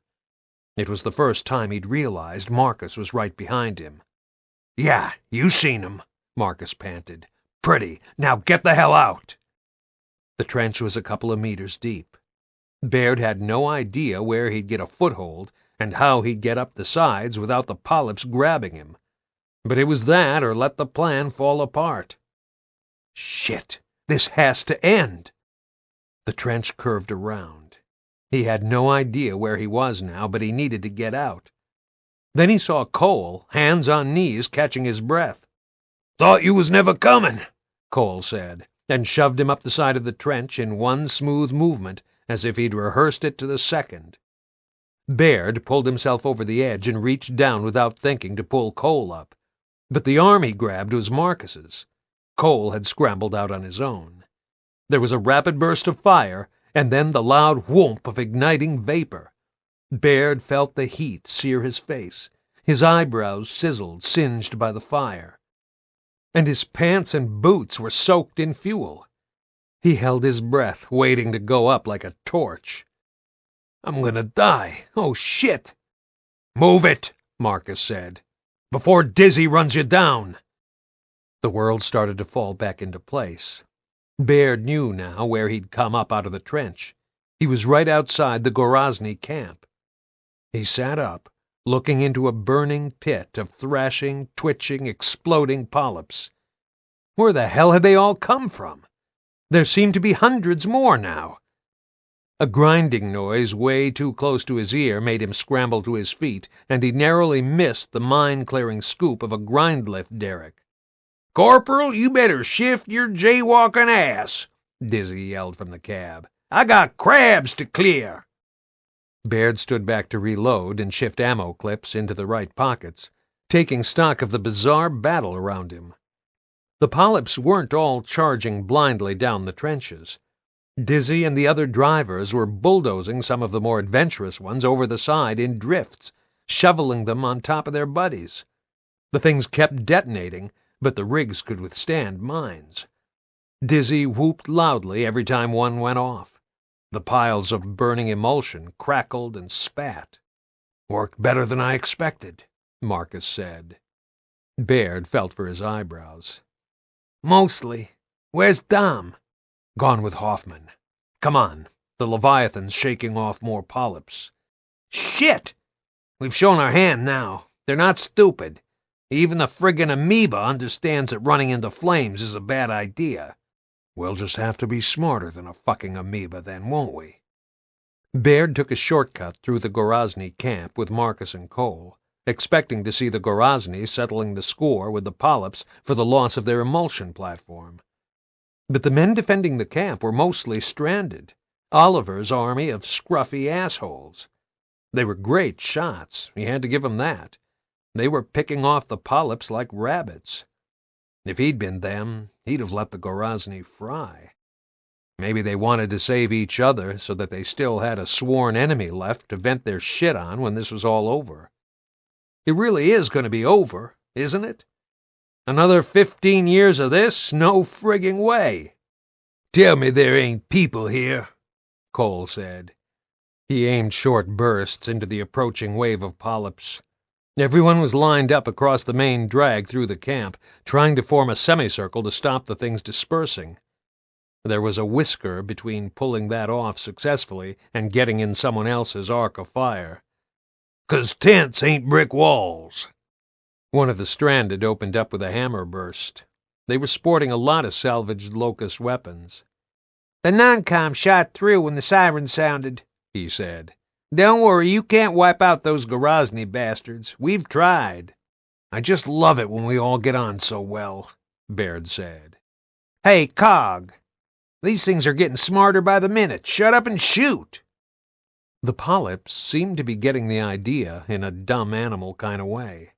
It was the first time he'd realized Marcus was right behind him. "Yeah, you seen him," Marcus panted. "Pretty. Now get the hell out." The trench was a couple of meters deep. Baird had no idea where he'd get a foothold and how he'd get up the sides without the polyps grabbing him. But it was that or let the plan fall apart. Shit! This has to end! The trench curved around. He had no idea where he was now, but he needed to get out. Then he saw Cole, hands on knees, catching his breath. "Thought you was never comin'," Cole said, and shoved him up the side of the trench in one smooth movement, as if he'd rehearsed it to the second. Baird pulled himself over the edge and reached down without thinking to pull Cole up. But the arm he grabbed was Marcus's. Cole had scrambled out on his own. There was a rapid burst of fire, and then the loud whoomp of igniting vapor. Baird felt the heat sear his face. His eyebrows sizzled, singed by the fire. And his pants and boots were soaked in fuel. He held his breath, waiting to go up like a torch. "I'm gonna die. Oh, shit!" "Move it," Marcus said, "before Dizzy runs you down." The world started to fall back into place. Baird knew now where he'd come up out of the trench. He was right outside the Gorozny camp. He sat up, looking into a burning pit of thrashing, twitching, exploding polyps. Where the hell had they all come from? There seemed to be hundreds more now. A grinding noise way too close to his ear made him scramble to his feet, and he narrowly missed the mine-clearing scoop of a grind-lift derrick. "Corporal, you better shift your jaywalking ass," Dizzy yelled from the cab. "I got crabs to clear." Baird stood back to reload and shift ammo clips into the right pockets, taking stock of the bizarre battle around him. The polyps weren't all charging blindly down the trenches. Dizzy and the other drivers were bulldozing some of the more adventurous ones over the side in drifts, shoveling them on top of their buddies. The things kept detonating, but the rigs could withstand mines. Dizzy whooped loudly every time one went off. The piles of burning emulsion crackled and spat. "Worked better than I expected," Marcus said. Baird felt for his eyebrows. "Mostly. Where's Dom?" "Gone with Hoffman. Come on, the Leviathan's shaking off more polyps." "Shit! We've shown our hand now. They're not stupid. Even the friggin' amoeba understands that running into flames is a bad idea." "We'll just have to be smarter than a fucking amoeba then, won't we?" Baird took a shortcut through the Gorozny camp with Marcus and Cole, expecting to see the Gorozny settling the score with the polyps for the loss of their emulsion platform. But the men defending the camp were mostly stranded, Oliver's army of scruffy assholes. They were great shots, he had to give them that. They were picking off the polyps like rabbits. If he'd been them, he'd have let the Gorozny fry. Maybe they wanted to save each other so that they still had a sworn enemy left to vent their shit on when this was all over. It really is going to be over, isn't it? Another 15 years of this? No frigging way. "Tell me there ain't people here," Cole said. He aimed short bursts into the approaching wave of polyps. Everyone was lined up across the main drag through the camp, trying to form a semicircle to stop the things dispersing. There was a whisker between pulling that off successfully and getting in someone else's arc of fire. "'Cause tents ain't brick walls." One of the stranded opened up with a hammer burst. They were sporting a lot of salvaged locust weapons. "The non-com shot through when the siren sounded," he said. "Don't worry, you can't wipe out those Gorozny bastards. We've tried." "I just love it when we all get on so well," Baird said. "Hey, Cog, these things are getting smarter by the minute. Shut up and shoot." The polyps seemed to be getting the idea in a dumb animal kind of way.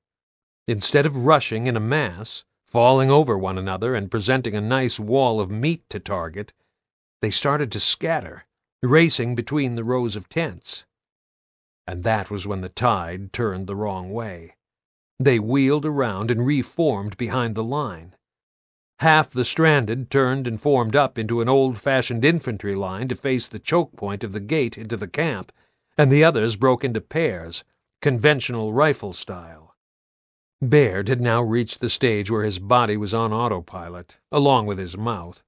Instead of rushing in a mass, falling over one another and presenting a nice wall of meat to target, they started to scatter, racing between the rows of tents. And that was when the tide turned the wrong way. They wheeled around and reformed behind the line. Half the stranded turned and formed up into an old-fashioned infantry line to face the choke point of the gate into the camp, and the others broke into pairs, conventional rifle style. Baird had now reached the stage where his body was on autopilot, along with his mouth,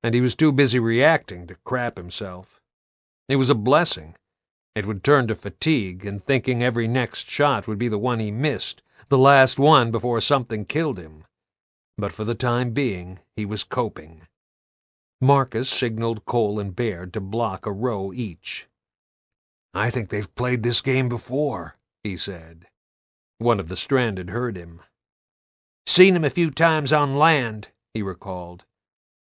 and he was too busy reacting to crap himself. It was a blessing. It would turn to fatigue and thinking every next shot would be the one he missed, the last one before something killed him. But for the time being, he was coping. Marcus signaled Cole and Baird to block a row each. "I think they've played this game before," he said. One of the stranded heard him. "Seen 'em a few times on land," he recalled.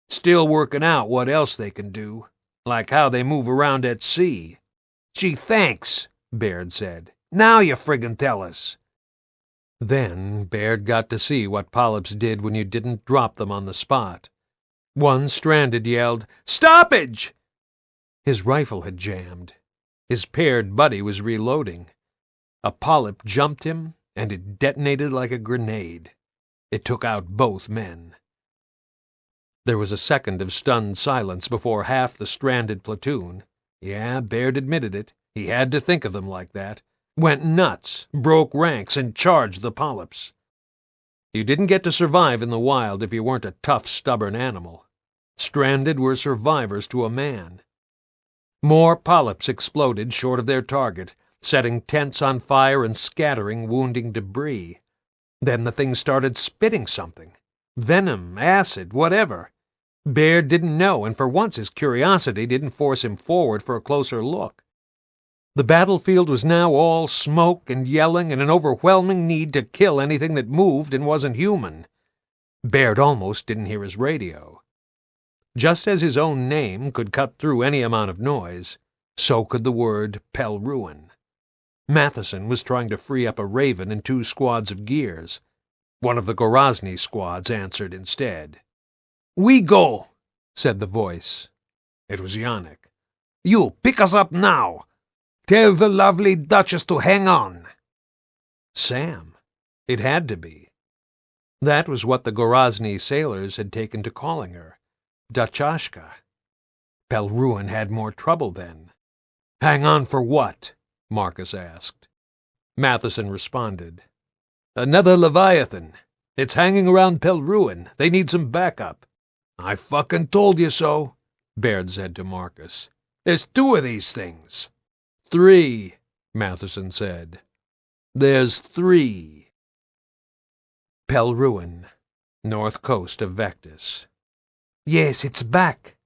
"Still working out what else they can do, like how they move around at sea." "Gee, thanks," Baird said. "Now you friggin' tell us." Then Baird got to see what polyps did when you didn't drop them on the spot. One stranded yelled, "Stoppage!" His rifle had jammed. His paired buddy was reloading. A polyp jumped him, and it detonated like a grenade. It took out both men. There was a second of stunned silence before half the stranded platoon, yeah, Baird admitted it, he had to think of them like that, went nuts, broke ranks, and charged the polyps. You didn't get to survive in the wild if you weren't a tough, stubborn animal. Stranded were survivors to a man. More polyps exploded short of their target, setting tents on fire and scattering wounding debris. Then the thing started spitting something. Venom, acid, whatever. Baird didn't know, and for once his curiosity didn't force him forward for a closer look. The battlefield was now all smoke and yelling and an overwhelming need to kill anything that moved and wasn't human. Baird almost didn't hear his radio. Just as his own name could cut through any amount of noise, so could the word Pelruin. Matheson was trying to free up a Raven and 2 squads of gears. One of the Gorozny squads answered instead. "We go," said the voice. It was Yannick. "You pick us up now. Tell the lovely Duchess to hang on." Sam. It had to be. That was what the Gorozny sailors had taken to calling her. Dachashka. Pelruin had more trouble then. "Hang on for what?" Marcus asked. Matheson responded. "Another Leviathan. It's hanging around Pelruin. They need some backup." "I fucking told you so," Baird said to Marcus. "There's 2 of these things." 3, Matheson said. "There's 3. Pelruin, north coast of Vectis. "Yes, it's back."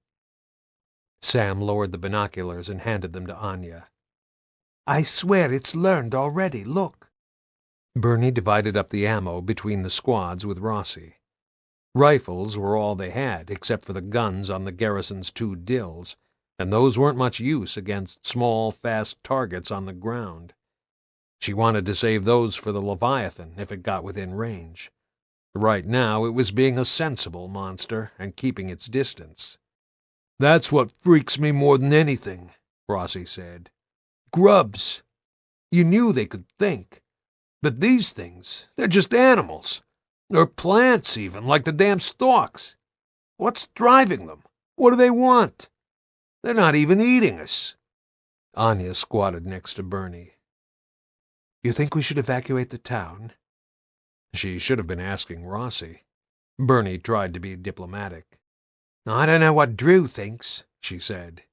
Sam lowered the binoculars and handed them to Anya. "I swear it's learned already, look." Bernie divided up the ammo between the squads with Rossi. Rifles were all they had, except for the guns on the garrison's 2 dills, and those weren't much use against small, fast targets on the ground. She wanted to save those for the Leviathan if it got within range. Right now it was being a sensible monster and keeping its distance. "That's what freaks me more than anything," Rossi said. "Grubs. You knew they could think. But these things, they're just animals. Or plants, even, like the damn stalks. What's driving them? What do they want? They're not even eating us." Anya squatted next to Bernie. "You think we should evacuate the town?" She should have been asking Rossi. Bernie tried to be diplomatic. "I don't know what Drew thinks," she said.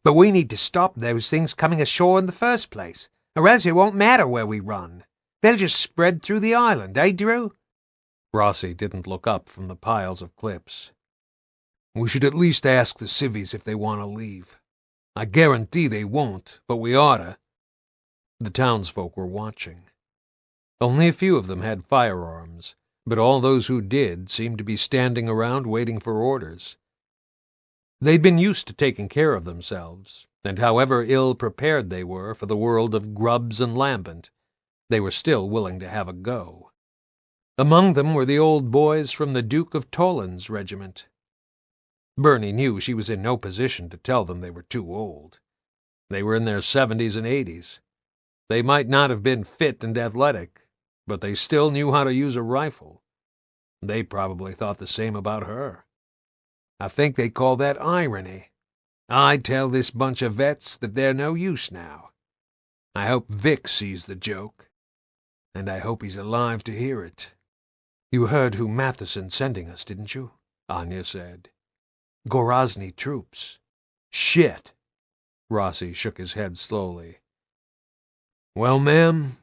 "But we need to stop those things coming ashore in the first place, or else it won't matter where we run. They'll just spread through the island, eh, Drew?" Rossi didn't look up from the piles of clips. "We should at least ask the civvies if they want to leave. I guarantee they won't, but we oughta." The townsfolk were watching. Only a few of them had firearms, but all those who did seemed to be standing around waiting for orders. They'd been used to taking care of themselves, and however ill-prepared they were for the world of grubs and lambent, they were still willing to have a go. Among them were the old boys from the Duke of Toland's regiment. Bernie knew she was in no position to tell them they were too old. They were in their 70s and 80s. They might not have been fit and athletic, but they still knew how to use a rifle. They probably thought the same about her. I think they call that irony. I tell this bunch of vets that they're no use now. I hope Vic sees the joke, and I hope he's alive to hear it." "You heard who Matheson's sending us, didn't you?" Anya said. "Gorozny troops." "Shit!" Rossi shook his head slowly. Well, ma'am,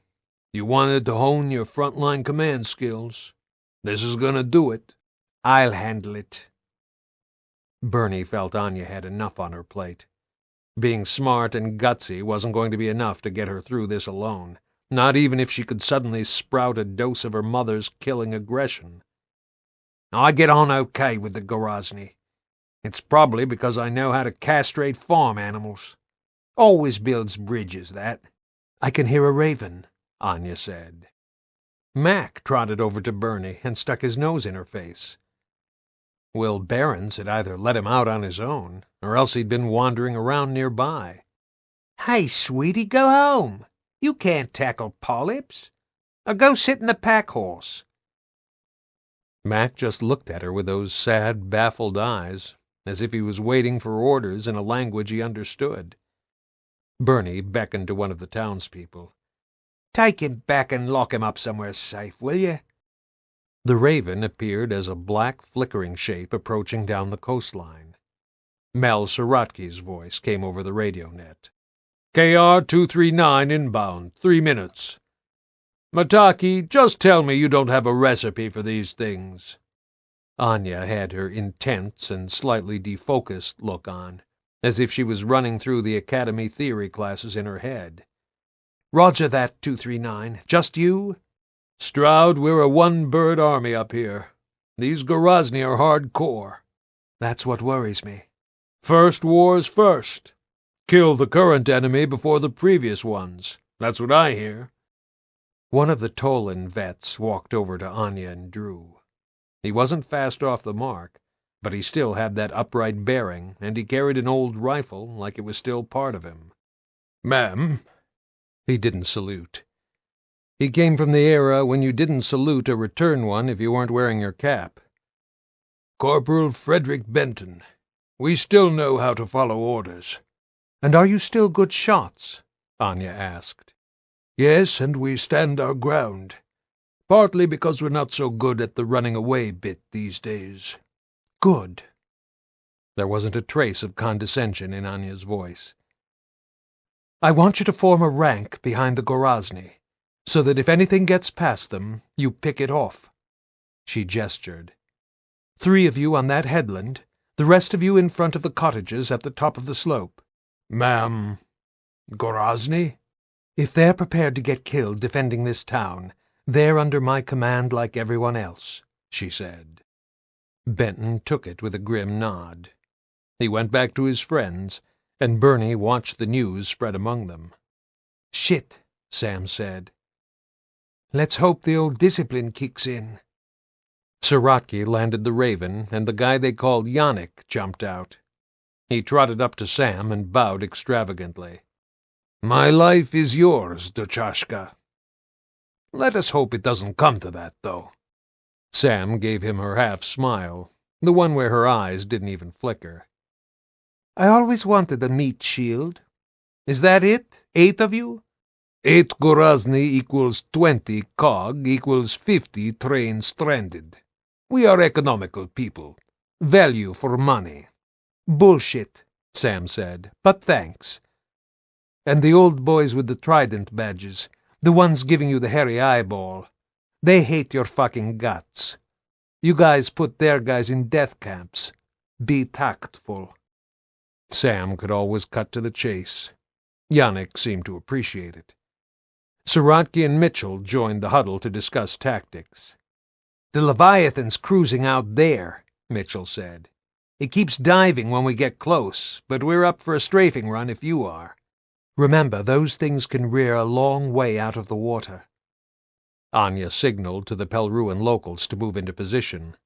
you wanted to hone your frontline command skills. This is gonna do it. I'll handle it. Bernie felt Anya had enough on her plate. Being smart and gutsy wasn't going to be enough to get her through this alone, not even if she could suddenly sprout a dose of her mother's killing aggression. I get on okay with the Gorozny. It's probably because I know how to castrate farm animals. Always builds bridges, that. I can hear a raven, Anya said. Mac trotted over to Bernie and stuck his nose in her face. Will Behrens had either let him out on his own, or else he'd been wandering around nearby. Hey, sweetie, go home. You can't tackle polyps. Or go sit in the pack horse. Mac just looked at her with those sad, baffled eyes, as if he was waiting for orders in a language he understood. Bernie beckoned to one of the townspeople. Take him back and lock him up somewhere safe, will you? The raven appeared as a black, flickering shape approaching down the coastline. Mel Sirotki's voice came over the radio net. KR-239 inbound, 3 minutes. Mataki, just tell me you don't have a recipe for these things. Anya had her intense and slightly defocused look on, as if she was running through the academy theory classes in her head. Roger that, 239. Just you? Stroud, we're a one-bird army up here. These Gorozny are hardcore. That's what worries me. First war's first. Kill the current enemy before the previous ones. That's what I hear. One of the Tolan vets walked over to Anya and Drew. He wasn't fast off the mark, but he still had that upright bearing, and he carried an old rifle like it was still part of him. Ma'am. He didn't salute. He came from the era when you didn't salute or return one if you weren't wearing your cap. Corporal Frederick Benton. We still know how to follow orders. And are you still good shots? Anya asked. Yes, and we stand our ground. Partly because we're not so good at the running away bit these days. Good. There wasn't a trace of condescension in Anya's voice. I want you to form a rank behind the Gorozny, so that if anything gets past them, you pick it off. She gestured. 3 of you on that headland, the rest of you in front of the cottages at the top of the slope. Ma'am, Gorozny? If they're prepared to get killed defending this town, they're under my command like everyone else, she said. Benton took it with a grim nod. He went back to his friends, and Bernie watched the news spread among them. Shit, Sam said. Let's hope the old discipline kicks in. Sirotki landed the raven, and the guy they called Yannick jumped out. He trotted up to Sam and bowed extravagantly. My life is yours, Duchashka. Let us hope it doesn't come to that, though. Sam gave him her half-smile, the one where her eyes didn't even flicker. I always wanted a meat shield. Is that it? 8 of you? 8 Gorozny equals 20 cog equals 50 train stranded. We are economical people. Value for money. Bullshit, Sam said, but thanks. And the old boys with the trident badges, the ones giving you the hairy eyeball, they hate your fucking guts. You guys put their guys in death camps. Be tactful. Sam could always cut to the chase. Yannick seemed to appreciate it. Sirotki and Mitchell joined the huddle to discuss tactics. The Leviathan's cruising out there, Mitchell said. It keeps diving when we get close, but we're up for a strafing run if you are. Remember, those things can rear a long way out of the water. Anya signaled to the Pelruan locals to move into position.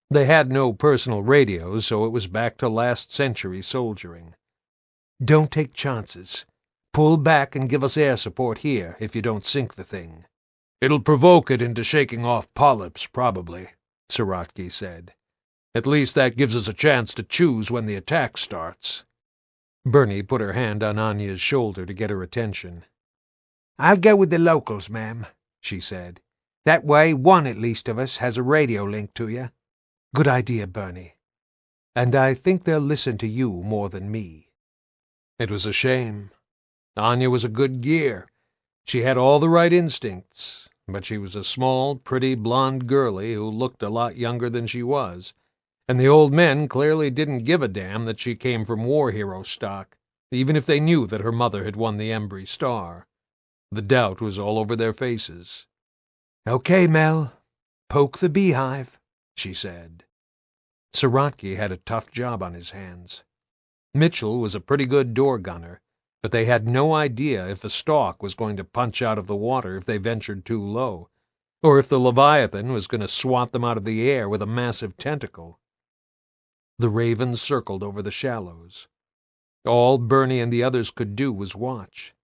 They had no personal radios, so it was back to last-century soldiering. Don't take chances. Pull back and give us air support here if you don't sink the thing. It'll provoke it into shaking off polyps, probably, Sirotki said. At least that gives us a chance to choose when the attack starts. Bernie put her hand on Anya's shoulder to get her attention. I'll go with the locals, ma'am, she said. That way one at least of us has a radio link to you. Good idea, Bernie. And I think they'll listen to you more than me. It was a shame. Anya was a good gear. She had all the right instincts, but she was a small, pretty, blonde girlie who looked a lot younger than she was, and the old men clearly didn't give a damn that she came from war hero stock, even if they knew that her mother had won the Embry Star. The doubt was all over their faces. "Okay, Mel, poke the beehive," she said. Sirotki had a tough job on his hands. Mitchell was a pretty good door gunner, but they had no idea if a stalk was going to punch out of the water if they ventured too low, or if the Leviathan was going to swat them out of the air with a massive tentacle. The ravens circled over the shallows. All Bernie and the others could do was watch.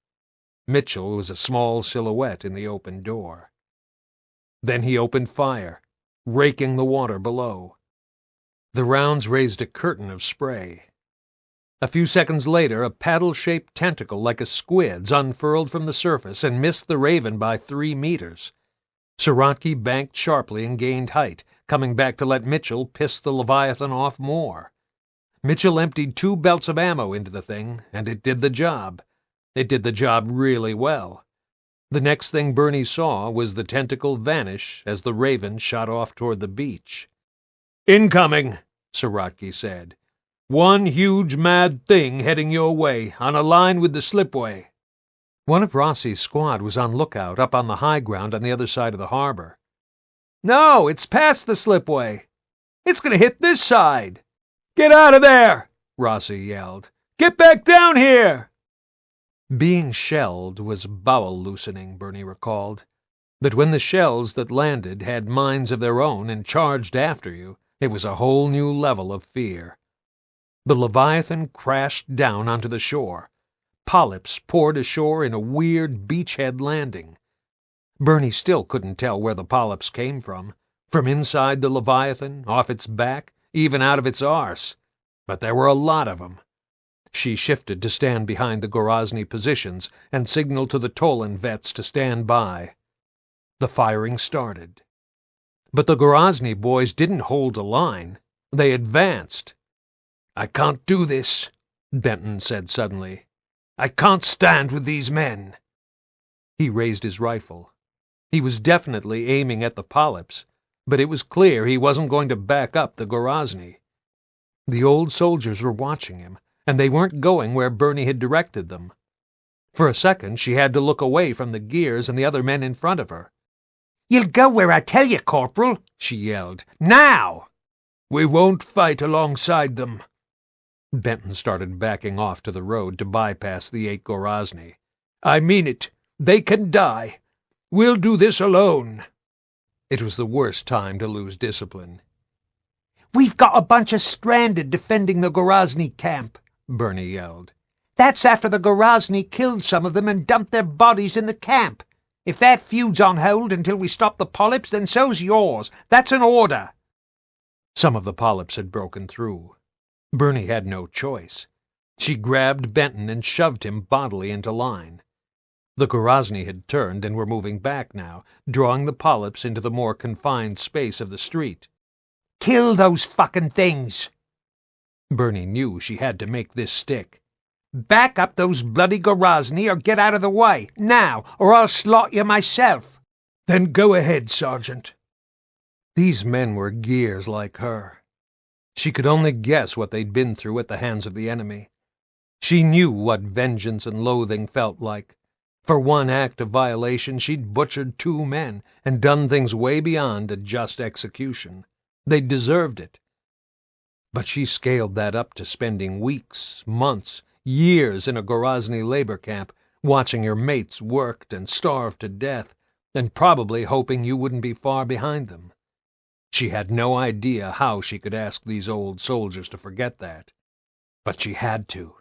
Mitchell was a small silhouette in the open door. Then he opened fire, raking the water below. The rounds raised a curtain of spray. A few seconds later, a paddle-shaped tentacle like a squid's unfurled from the surface and missed the Raven by 3 meters. Sirotki banked sharply and gained height, coming back to let Mitchell piss the Leviathan off more. Mitchell emptied 2 belts of ammo into the thing, and it did the job. It did the job really well. The next thing Bernie saw was the tentacle vanish as the Raven shot off toward the beach. "Incoming," Sirotki said. "One huge mad thing heading your way, on a line with the slipway." One of Rossi's squad was on lookout up on the high ground on the other side of the harbor. "No, it's past the slipway. It's going to hit this side." "Get out of there!" Rossi yelled. "Get back down here!" Being shelled was bowel-loosening, Bernie recalled. But when the shells that landed had minds of their own and charged after you, it was a whole new level of fear. The Leviathan crashed down onto the shore. Polyps poured ashore in a weird beachhead landing. Bernie still couldn't tell where the polyps came from inside the Leviathan, off its back, even out of its arse. But there were a lot of them. She shifted to stand behind the Gorazny positions and signaled to the Tolan vets to stand by. The firing started. But the Gorazny boys didn't hold a line. They advanced. "I can't do this," Benton said suddenly. "I can't stand with these men." He raised his rifle. He was definitely aiming at the polyps, but it was clear he wasn't going to back up the Gorazny. The old soldiers were watching him, and they weren't going where Bernie had directed them. For a second she had to look away from the gears and the other men in front of her. "You'll go where I tell you, Corporal," she yelled. "Now!" "We won't fight alongside them." Benton started backing off to the road to bypass the 8 Gorazny. "I mean it. They can die. We'll do this alone." It was the worst time to lose discipline. "We've got a bunch of stranded defending the Gorazny camp," Bernie yelled. "That's after the Gorazny killed some of them and dumped their bodies in the camp. If that feud's on hold until we stop the polyps, then so's yours. That's an order." Some of the polyps had broken through. Bernie had no choice. She grabbed Benton and shoved him bodily into line. The Gorazny had turned and were moving back now, drawing the polyps into the more confined space of the street. "Kill those fucking things!" Bernie knew she had to make this stick. "Back up those bloody Gorazny or get out of the way, now, or I'll slot you myself." "Then go ahead, Sergeant." These men were gears like her. She could only guess what they'd been through at the hands of the enemy. She knew what vengeance and loathing felt like. For one act of violation, she'd butchered 2 men and done things way beyond a just execution. They'd deserved it. But she scaled that up to spending weeks, months, years in a Gorazny labor camp, watching your mates worked and starved to death, and probably hoping you wouldn't be far behind them. She had no idea how she could ask these old soldiers to forget that. But she had to.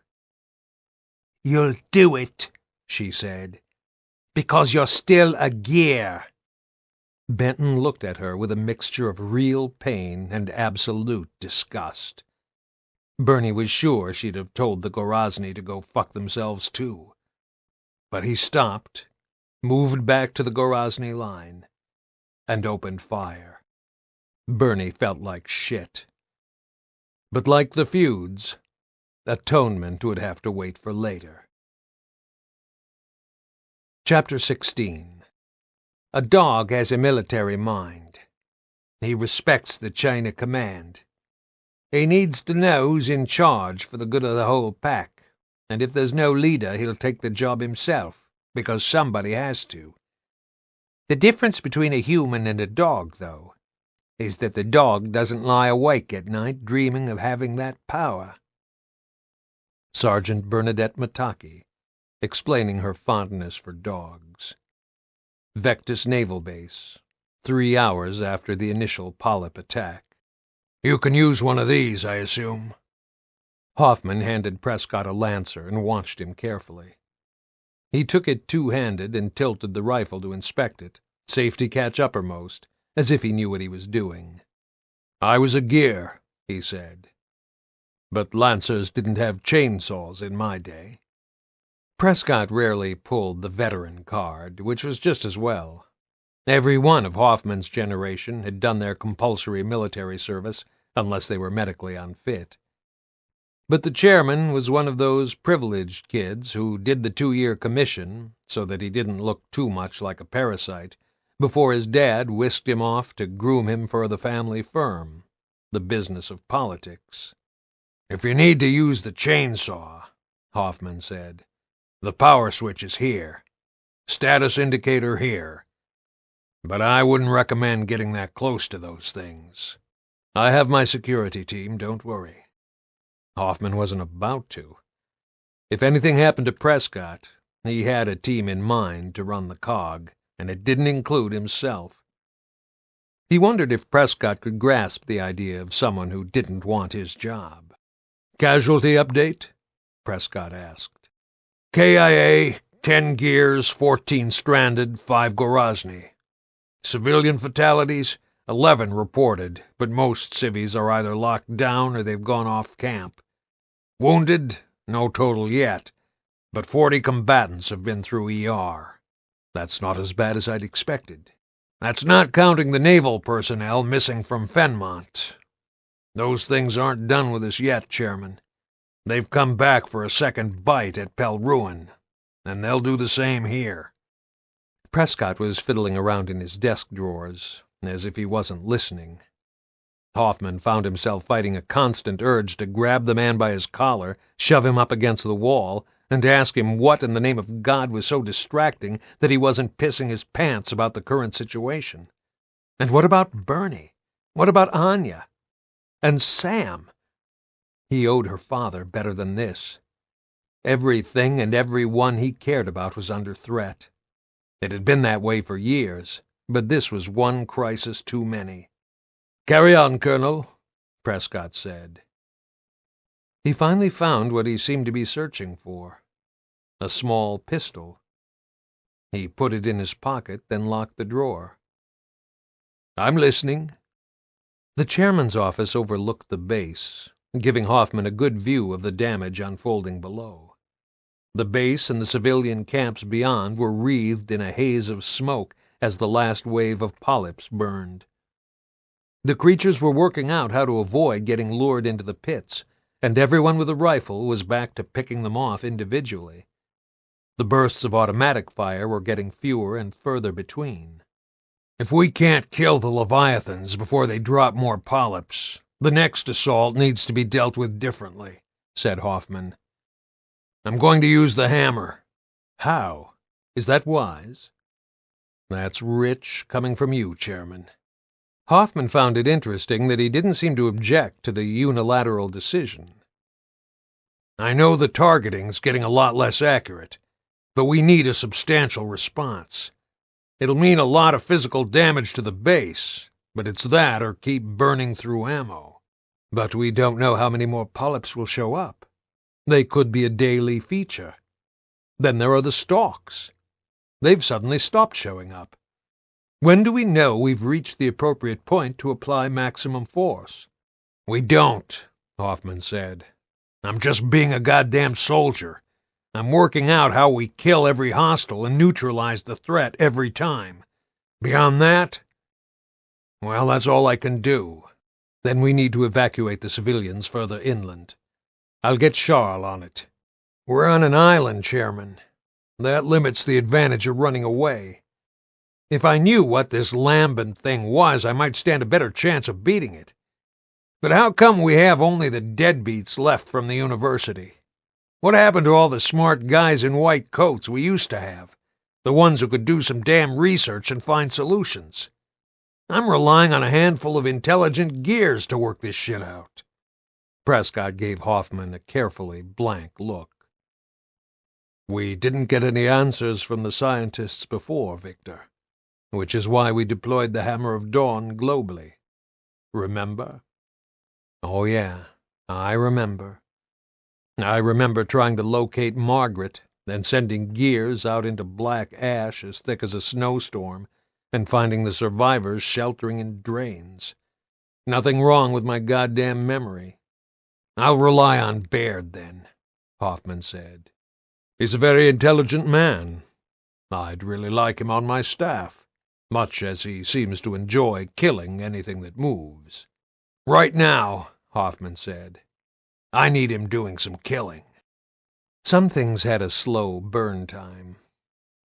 "You'll do it," she said, "because you're still a gear." Benton looked at her with a mixture of real pain and absolute disgust. Bernie was sure she'd have told the Gorazny to go fuck themselves too. But he stopped, moved back to the Gorazny line, and opened fire. Bernie felt like shit. But like the feuds, Atonement would have to wait for later. Chapter 16. A dog has a military mind. He respects the chain of command. He needs to know who's in charge for the good of the whole pack, and if there's no leader, he'll take the job himself, because somebody has to. The difference between a human and a dog, though, is that the dog doesn't lie awake at night dreaming of having that power. Sergeant Bernadette Mataki, explaining her fondness for dogs. Vectis Naval Base, 3 hours after the initial polyp attack. "You can use one of these, I assume." Hoffman handed Prescott a Lancer and watched him carefully. He took it two-handed and tilted the rifle to inspect it, safety catch uppermost, as if he knew what he was doing. "I was a gear," he said. "But Lancers didn't have chainsaws in my day." Prescott rarely pulled the veteran card, which was just as well. Every one of Hoffman's generation had done their compulsory military service, unless they were medically unfit. But the chairman was one of those privileged kids who did the 2-year commission so that he didn't look too much like a parasite before his dad whisked him off to groom him for the family firm, the business of politics. "If you need to use the chainsaw," Hoffman said, "the power switch is here. Status indicator here. But I wouldn't recommend getting that close to those things. I have my security team, don't worry." Hoffman wasn't about to. If anything happened to Prescott, he had a team in mind to run the cog, and it didn't include himself. He wondered if Prescott could grasp the idea of someone who didn't want his job. "Casualty update?" Prescott asked. "KIA, 10 gears, 14 stranded, 5 Gorazny. Civilian fatalities, 11 reported, but most civvies are either locked down or they've gone off camp. Wounded, no total yet, but 40 combatants have been through ER. That's not as bad as I'd expected. That's not counting the naval personnel missing from Fenmont. Those things aren't done with us yet, Chairman. They've come back for a second bite at Pelruin, and they'll do the same here." Prescott was fiddling around in his desk drawers, as if he wasn't listening. Hoffman found himself fighting a constant urge to grab the man by his collar, shove him up against the wall, and ask him what in the name of God was so distracting that he wasn't pissing his pants about the current situation. And what about Bernie? What about Anya? And Sam? He owed her father better than this. Everything and everyone he cared about was under threat. It had been that way for years, but this was one crisis too many. "Carry on, Colonel," Prescott said. He finally found what he seemed to be searching for, a small pistol. He put it in his pocket, then locked the drawer. "I'm listening." The chairman's office overlooked the base, giving Hoffman a good view of the damage unfolding below. The base and the civilian camps beyond were wreathed in a haze of smoke as the last wave of polyps burned. The creatures were working out how to avoid getting lured into the pits, and everyone with a rifle was back to picking them off individually. The bursts of automatic fire were getting fewer and further between. "If we can't kill the Leviathans before they drop more polyps, the next assault needs to be dealt with differently," said Hoffman. "I'm going to use the hammer." "How? Is that wise?" "That's rich, coming from you, Chairman." Hoffman found it interesting that he didn't seem to object to the unilateral decision. "I know the targeting's getting a lot less accurate, but we need a substantial response. It'll mean a lot of physical damage to the base, but it's that or keep burning through ammo. But we don't know how many more polyps will show up. They could be a daily feature. Then there are the stalks. They've suddenly stopped showing up. When do we know we've reached the appropriate point to apply maximum force?" "We don't," Hoffman said. "I'm just being a goddamn soldier. I'm working out how we kill every hostile and neutralize the threat every time. Beyond that, well, that's all I can do. Then we need to evacuate the civilians further inland. I'll get Charles on it. We're on an island, Chairman. That limits the advantage of running away. If I knew what this lambent thing was, I might stand a better chance of beating it. But how come we have only the deadbeats left from the university? What happened to all the smart guys in white coats we used to have? The ones who could do some damn research and find solutions. I'm relying on a handful of intelligent gears to work this shit out. Prescott gave Hoffman a carefully blank look. We didn't get any answers from the scientists before, Victor, which is why we deployed the Hammer of Dawn globally. Remember? Oh, yeah, I remember. I remember trying to locate Margaret, then sending gears out into black ash as thick as a snowstorm, and finding the survivors sheltering in drains. Nothing wrong with my goddamn memory. I'll rely on Baird, then, Hoffman said. He's a very intelligent man. I'd really like him on my staff, much as he seems to enjoy killing anything that moves. Right now, Hoffman said, I need him doing some killing. Some things had a slow burn time.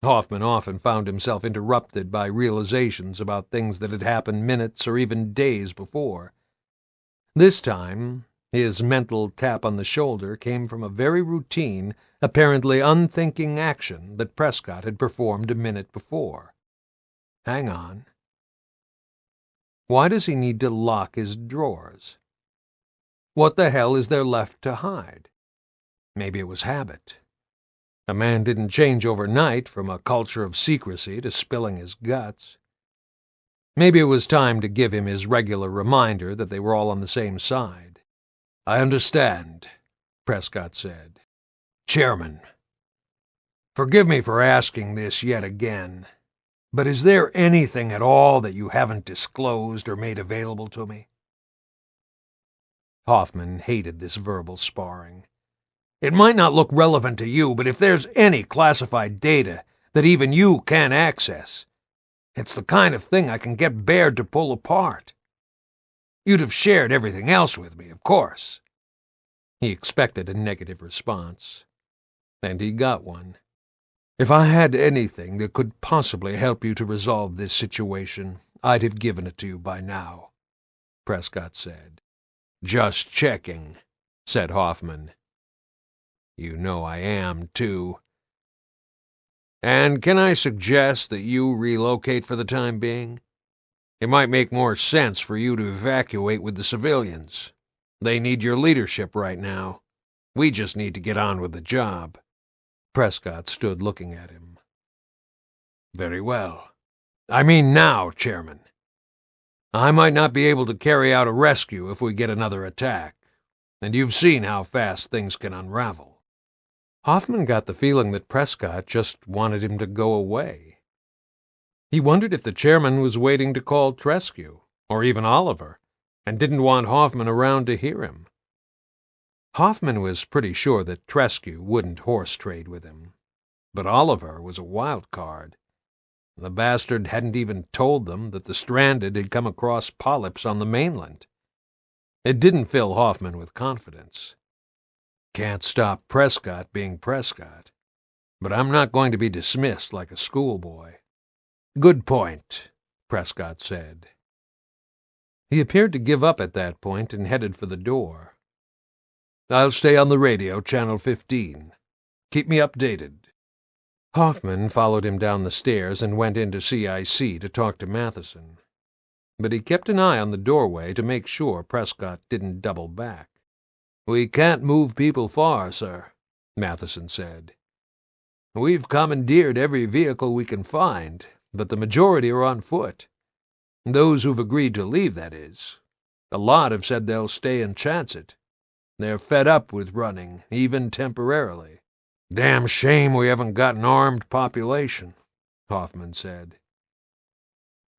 Hoffman often found himself interrupted by realizations about things that had happened minutes or even days before. This time, his mental tap on the shoulder came from a very routine, apparently unthinking action that Prescott had performed a minute before. Hang on. Why does he need to lock his drawers? What the hell is there left to hide? Maybe it was habit. A man didn't change overnight from a culture of secrecy to spilling his guts. Maybe it was time to give him his regular reminder that they were all on the same side. I understand, Prescott said. Chairman, forgive me for asking this yet again, but is there anything at all that you haven't disclosed or made available to me? Hoffman hated this verbal sparring. It might not look relevant to you, but if there's any classified data that even you can access, it's the kind of thing I can get Baird to pull apart. You'd have shared everything else with me, of course. He expected a negative response, and he got one. If I had anything that could possibly help you to resolve this situation, I'd have given it to you by now, Prescott said. Just checking, said Hoffman. You know I am, too. And can I suggest that you relocate for the time being? It might make more sense for you to evacuate with the civilians. They need your leadership right now. We just need to get on with the job. Prescott stood looking at him. Very well. I mean now, Chairman. I might not be able to carry out a rescue if we get another attack, and you've seen how fast things can unravel. Hoffman got the feeling that Prescott just wanted him to go away. He wondered if the chairman was waiting to call Trescue, or even Oliver, and didn't want Hoffman around to hear him. Hoffman was pretty sure that Trescue wouldn't horse-trade with him, but Oliver was a wild card. The bastard hadn't even told them that the Stranded had come across polyps on the mainland. It didn't fill Hoffman with confidence. Can't stop Prescott being Prescott, but I'm not going to be dismissed like a schoolboy. Good point, Prescott said. He appeared to give up at that point and headed for the door. I'll stay on the radio, channel 15. Keep me updated. Hoffman followed him down the stairs and went into CIC to talk to Matheson, but he kept an eye on the doorway to make sure Prescott didn't double back. We can't move people far, sir, Matheson said. We've commandeered every vehicle we can find, but the majority are on foot. Those who've agreed to leave, that is. A lot have said they'll stay and chance it. They're fed up with running, even temporarily. Damn shame we haven't got an armed population, Hoffman said.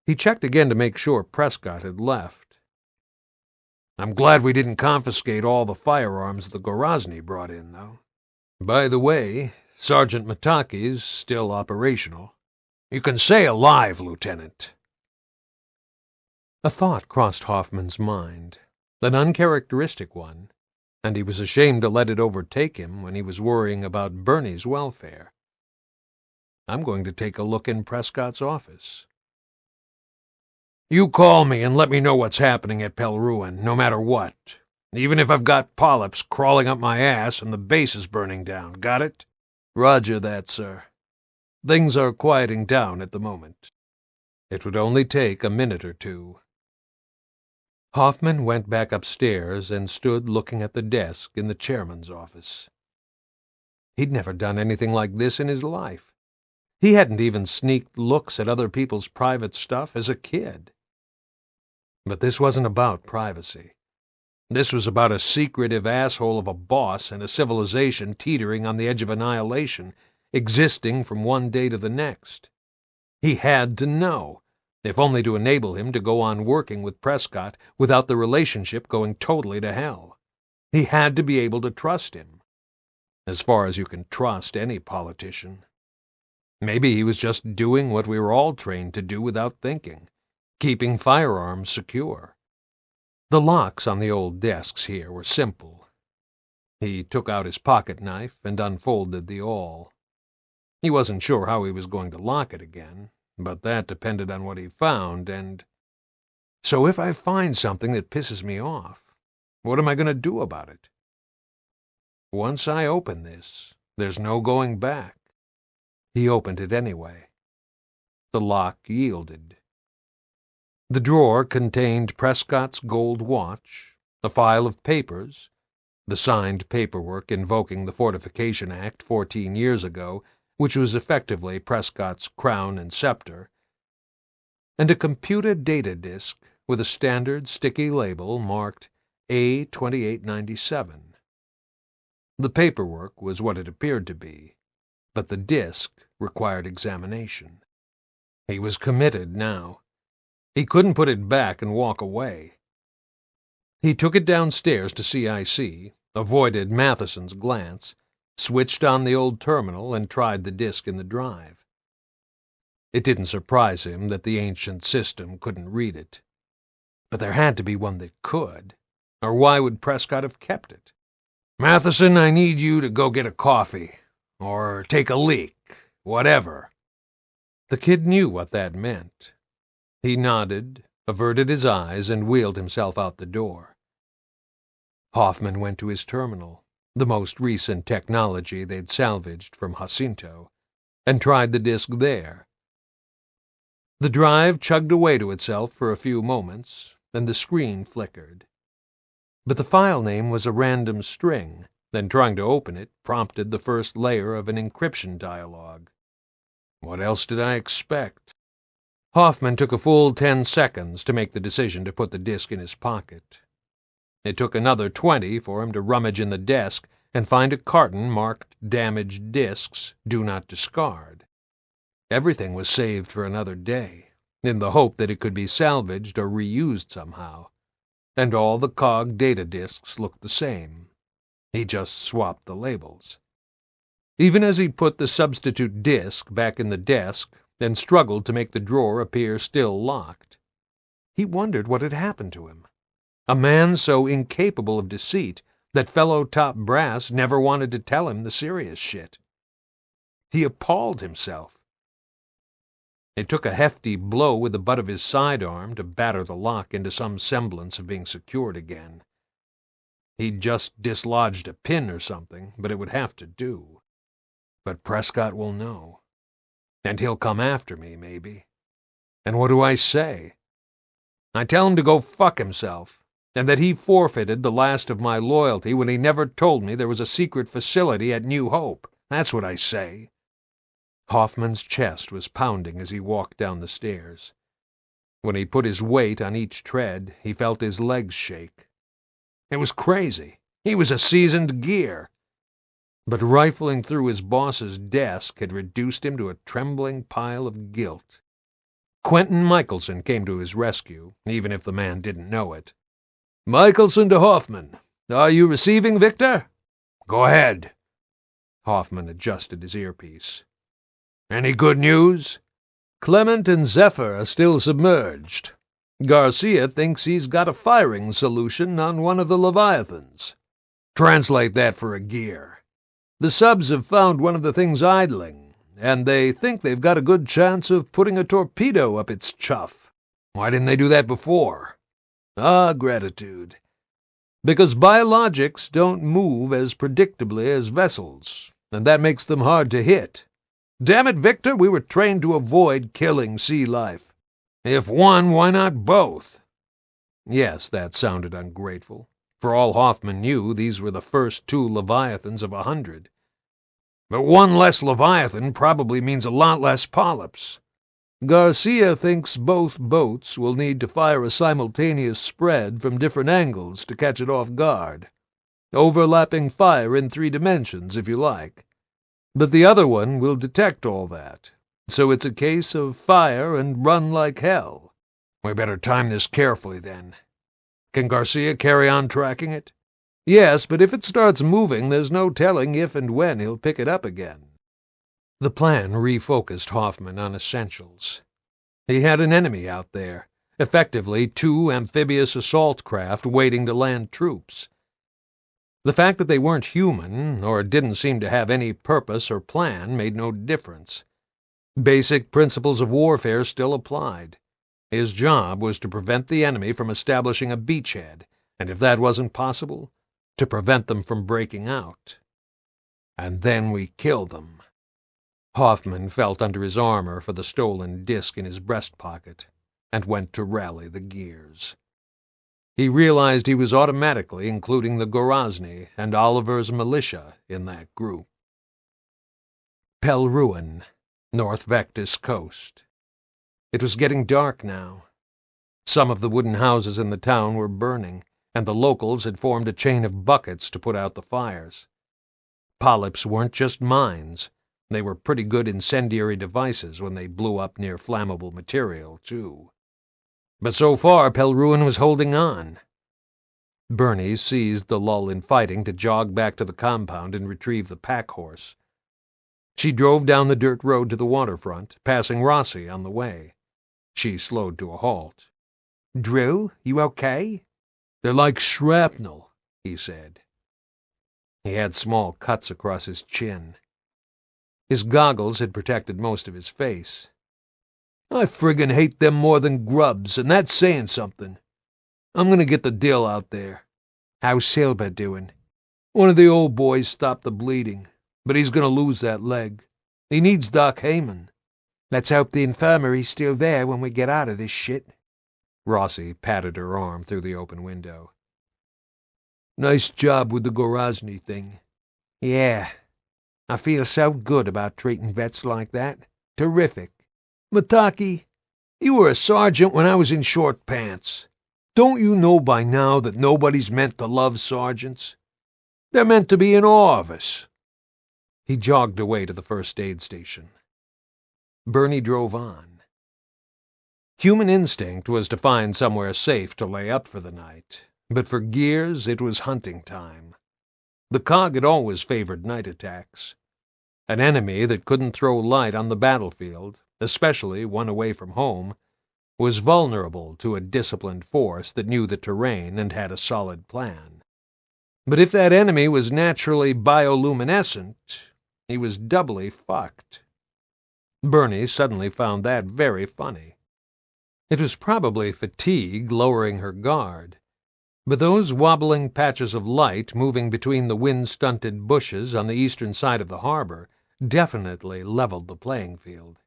He checked again to make sure Prescott had left. I'm glad we didn't confiscate all the firearms the Gorazny brought in, though. By the way, Sergeant Mataki's still operational. You can say alive, Lieutenant. A thought crossed Hoffman's mind, an uncharacteristic one, and he was ashamed to let it overtake him when he was worrying about Bernie's welfare. I'm going to take a look in Prescott's office. You call me and let me know what's happening at Pelruin, no matter what, even if I've got polyps crawling up my ass and the base is burning down. Got it? Roger that, sir. Things are quieting down at the moment. It would only take a minute or two. Hoffman went back upstairs and stood looking at the desk in the chairman's office. He'd never done anything like this in his life. He hadn't even sneaked looks at other people's private stuff as a kid. But this wasn't about privacy. This was about a secretive asshole of a boss and a civilization teetering on the edge of annihilation, existing from one day to the next. He had to know, if only to enable him to go on working with Prescott without the relationship going totally to hell. He had to be able to trust him, as far as you can trust any politician. Maybe he was just doing what we were all trained to do without thinking, keeping firearms secure. The locks on the old desks here were simple. He took out his pocket knife and unfolded the awl. He wasn't sure how he was going to lock it again, but that depended on what he found, and... So if I find something that pisses me off, what am I going to do about it? Once I open this, there's no going back. He opened it anyway. The lock yielded. The drawer contained Prescott's gold watch, a file of papers, the signed paperwork invoking the Fortification Act 14 years ago, which was effectively Prescott's crown and scepter, and a computer data disk with a standard sticky label marked A2897. The paperwork was what it appeared to be, but the disk required examination. He was committed now. He couldn't put it back and walk away. He took it downstairs to CIC, avoided Matheson's glance, switched on the old terminal, and tried the disk in the drive. It didn't surprise him that the ancient system couldn't read it. But there had to be one that could, or why would Prescott have kept it? Matheson, I need you to go get a coffee, or take a leak, whatever. The kid knew what that meant. He nodded, averted his eyes, and wheeled himself out the door. Hoffman went to his terminal, the most recent technology they'd salvaged from Jacinto, and tried the disk there. The drive chugged away to itself for a few moments, and the screen flickered. But the file name was a random string, and trying to open it prompted the first layer of an encryption dialogue. What else did I expect? Hoffman took a full 10 seconds to make the decision to put the disk in his pocket. It took another 20 for him to rummage in the desk and find a carton marked Damaged Disks, Do Not Discard. Everything was saved for another day, in the hope that it could be salvaged or reused somehow, and all the COG data disks looked the same. He just swapped the labels. Even as he put the substitute disk back in the desk and struggled to make the drawer appear still locked, he wondered what had happened to him. A man so incapable of deceit that fellow top brass never wanted to tell him the serious shit. He appalled himself. It took a hefty blow with the butt of his sidearm to batter the lock into some semblance of being secured again. He'd just dislodged a pin or something, but it would have to do. But Prescott will know. And he'll come after me, maybe. And what do I say? I tell him to go fuck himself, and that he forfeited the last of my loyalty when he never told me there was a secret facility at New Hope. That's what I say. Hoffman's chest was pounding as he walked down the stairs. When he put his weight on each tread, he felt his legs shake. It was crazy. He was a seasoned gear. But rifling through his boss's desk had reduced him to a trembling pile of guilt. Quentin Michelson came to his rescue, even if the man didn't know it. Michelson to Hoffman. Are you receiving, Victor? Go ahead. Hoffman adjusted his earpiece. Any good news? Clement and Zephyr are still submerged. Garcia thinks he's got a firing solution on one of the Leviathans. Translate that for a gear. The subs have found one of the things idling, and they think they've got a good chance of putting a torpedo up its chuff. Why didn't they do that before? Ah, gratitude. Because biologics don't move as predictably as vessels, and that makes them hard to hit. Damn it, Victor, we were trained to avoid killing sea life. If one, why not both? Yes, that sounded ungrateful. For all Hoffman knew, these were the first 2 Leviathans of 100. But one less Leviathan probably means a lot less polyps. Garcia thinks both boats will need to fire a simultaneous spread from different angles to catch it off guard. Overlapping fire in 3 dimensions, if you like. But the other one will detect all that, so it's a case of fire and run like hell. We better time this carefully, then. Can Garcia carry on tracking it? Yes, but if it starts moving, there's no telling if and when he'll pick it up again. The plan refocused Hoffman on essentials. He had an enemy out there, effectively 2 amphibious assault craft waiting to land troops. The fact that they weren't human, or didn't seem to have any purpose or plan, made no difference. Basic principles of warfare still applied. His job was to prevent the enemy from establishing a beachhead, and if that wasn't possible, to prevent them from breaking out. And then we kill them. Hoffman felt under his armor for the stolen disc in his breast pocket, and went to rally the gears. He realized he was automatically including the Gorazny and Oliver's militia in that group. Pelruin, North Vectis coast. It was getting dark now. Some of the wooden houses in the town were burning, and the locals had formed a chain of buckets to put out the fires. Polyps weren't just mines. They were pretty good incendiary devices when they blew up near flammable material, too. But so far, Pelruin was holding on. Bernie seized the lull in fighting to jog back to the compound and retrieve the pack horse. She drove down the dirt road to the waterfront, passing Rossi on the way. She slowed to a halt. Drew, you okay? They're like shrapnel, he said. He had small cuts across his chin. His goggles had protected most of his face. I friggin' hate them more than grubs, and that's saying something. I'm gonna get the dill out there. How's Silber doing? One of the old boys stopped the bleeding, but he's gonna lose that leg. He needs Doc Heyman. Let's hope the infirmary's still there when we get out of this shit. Rossi patted her arm through the open window. Nice job with the Gorazny thing. Yeah. I feel so good about treating vets like that. Terrific. Mataki, you were a sergeant when I was in short pants. Don't you know by now that nobody's meant to love sergeants? They're meant to be in awe of us. He jogged away to the first aid station. Bernie drove on. Human instinct was to find somewhere safe to lay up for the night, but for Gears it was hunting time. The cog had always favored night attacks. An enemy that couldn't throw light on the battlefield, especially one away from home, was vulnerable to a disciplined force that knew the terrain and had a solid plan. But if that enemy was naturally bioluminescent, he was doubly fucked. Bernie suddenly found that very funny. It was probably fatigue lowering her guard, but those wobbling patches of light moving between the wind-stunted bushes on the eastern side of the harbor definitely leveled the playing field.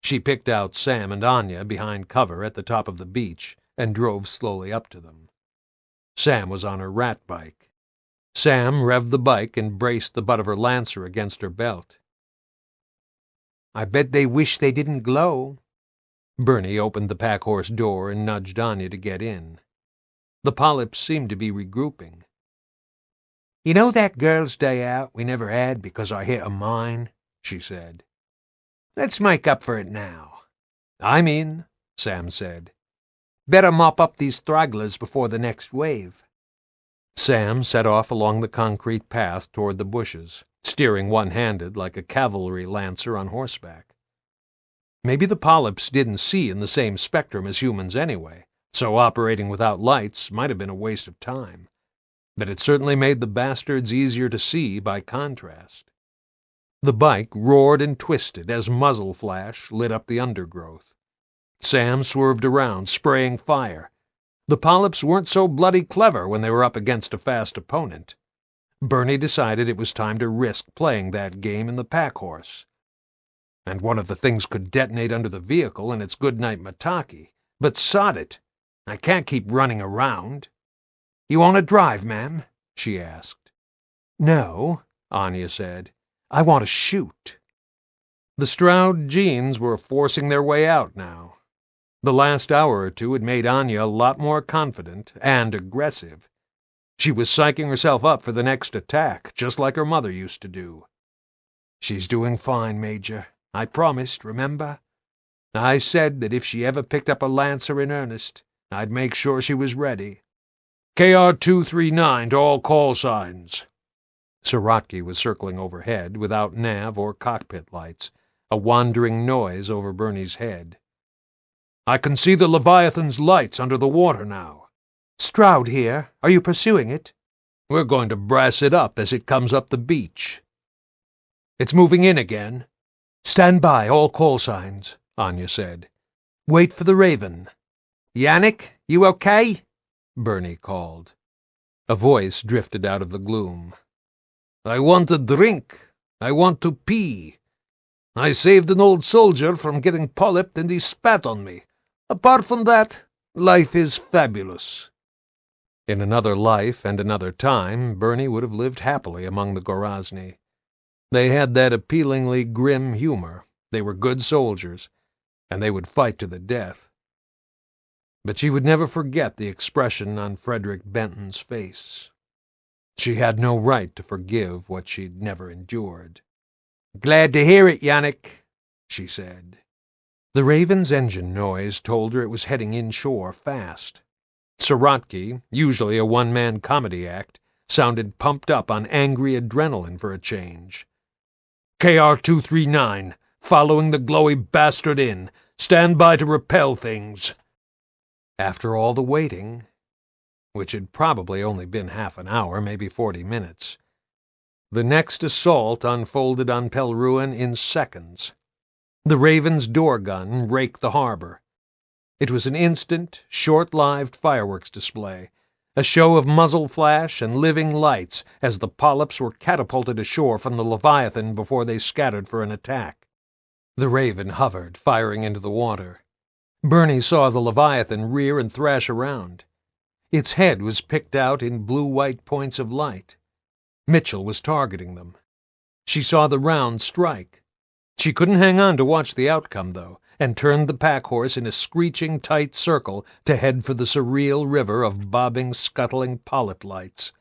She picked out Sam and Anya behind cover at the top of the beach and drove slowly up to them. Sam was on her rat bike. Sam revved the bike and braced the butt of her Lancer against her belt. I bet they wish they didn't glow. Bernie opened the pack horse door and nudged Anya to get in. The polyps seemed to be regrouping. You know that girl's day out we never had because I hit a mine? She said. Let's make up for it now. I'm in, Sam said. Better mop up these stragglers before the next wave. Sam set off along the concrete path toward the bushes, steering one-handed like a cavalry lancer on horseback. Maybe the polyps didn't see in the same spectrum as humans anyway, so operating without lights might have been a waste of time. but it certainly made the bastards easier to see by contrast. The bike roared and twisted as muzzle flash lit up the undergrowth. Sam swerved around, spraying fire. The polyps weren't so bloody clever when they were up against a fast opponent. Bernie decided it was time to risk playing that game in the pack horse. And one of the things could detonate under the vehicle, and it's goodnight Mataki. But sod it, I can't keep running around. "You want to drive, ma'am?" she asked. "No," Anya said. "I want to shoot." The Stroud genes were forcing their way out now. The last hour or two had made Anya a lot more confident and aggressive. She was psyching herself up for the next attack, just like her mother used to do. "She's doing fine, Major. I promised, remember? I said that if she ever picked up a Lancer in earnest, I'd make sure she was ready." "KR-239 to all call signs." Sirotki was circling overhead without nav or cockpit lights, a wandering noise over Bernie's head. "I can see the Leviathan's lights under the water now." "Stroud here. Are you pursuing it?" "We're going to brass it up as it comes up the beach." "It's moving in again." "Stand by, all call signs," Anya said. "Wait for the Raven." "Yannick, you okay?" Bernie called. A voice drifted out of the gloom. "I want a drink. I want to pee. I saved an old soldier from getting polyped and he spat on me. Apart from that, life is fabulous." In another life and another time, Bernie would have lived happily among the Gorazny. They had that appealingly grim humor. They were good soldiers, and they would fight to the death. But she would never forget the expression on Frederick Benton's face. She had no right to forgive what she'd never endured. "Glad to hear it, Yannick," she said. The Raven's engine noise told her it was heading inshore fast. Sirotki, usually a one-man comedy act, sounded pumped up on angry adrenaline for a change. "KR-239, following the glowy bastard in. Stand by to repel things." After all the waiting, which had probably only been half an hour, maybe 40 minutes, the next assault unfolded on Pelruin in seconds. The Raven's door gun raked the harbor. It was an instant, short-lived fireworks display, a show of muzzle flash and living lights as the polyps were catapulted ashore from the Leviathan before they scattered for an attack. The Raven hovered, firing into the water. Bernie saw the Leviathan rear and thrash around. Its head was picked out in blue-white points of light. Mitchell was targeting them. She saw the round strike. She couldn't hang on to watch the outcome, though, and turned the pack horse in a screeching tight circle to head for the surreal river of bobbing, scuttling polyp lights.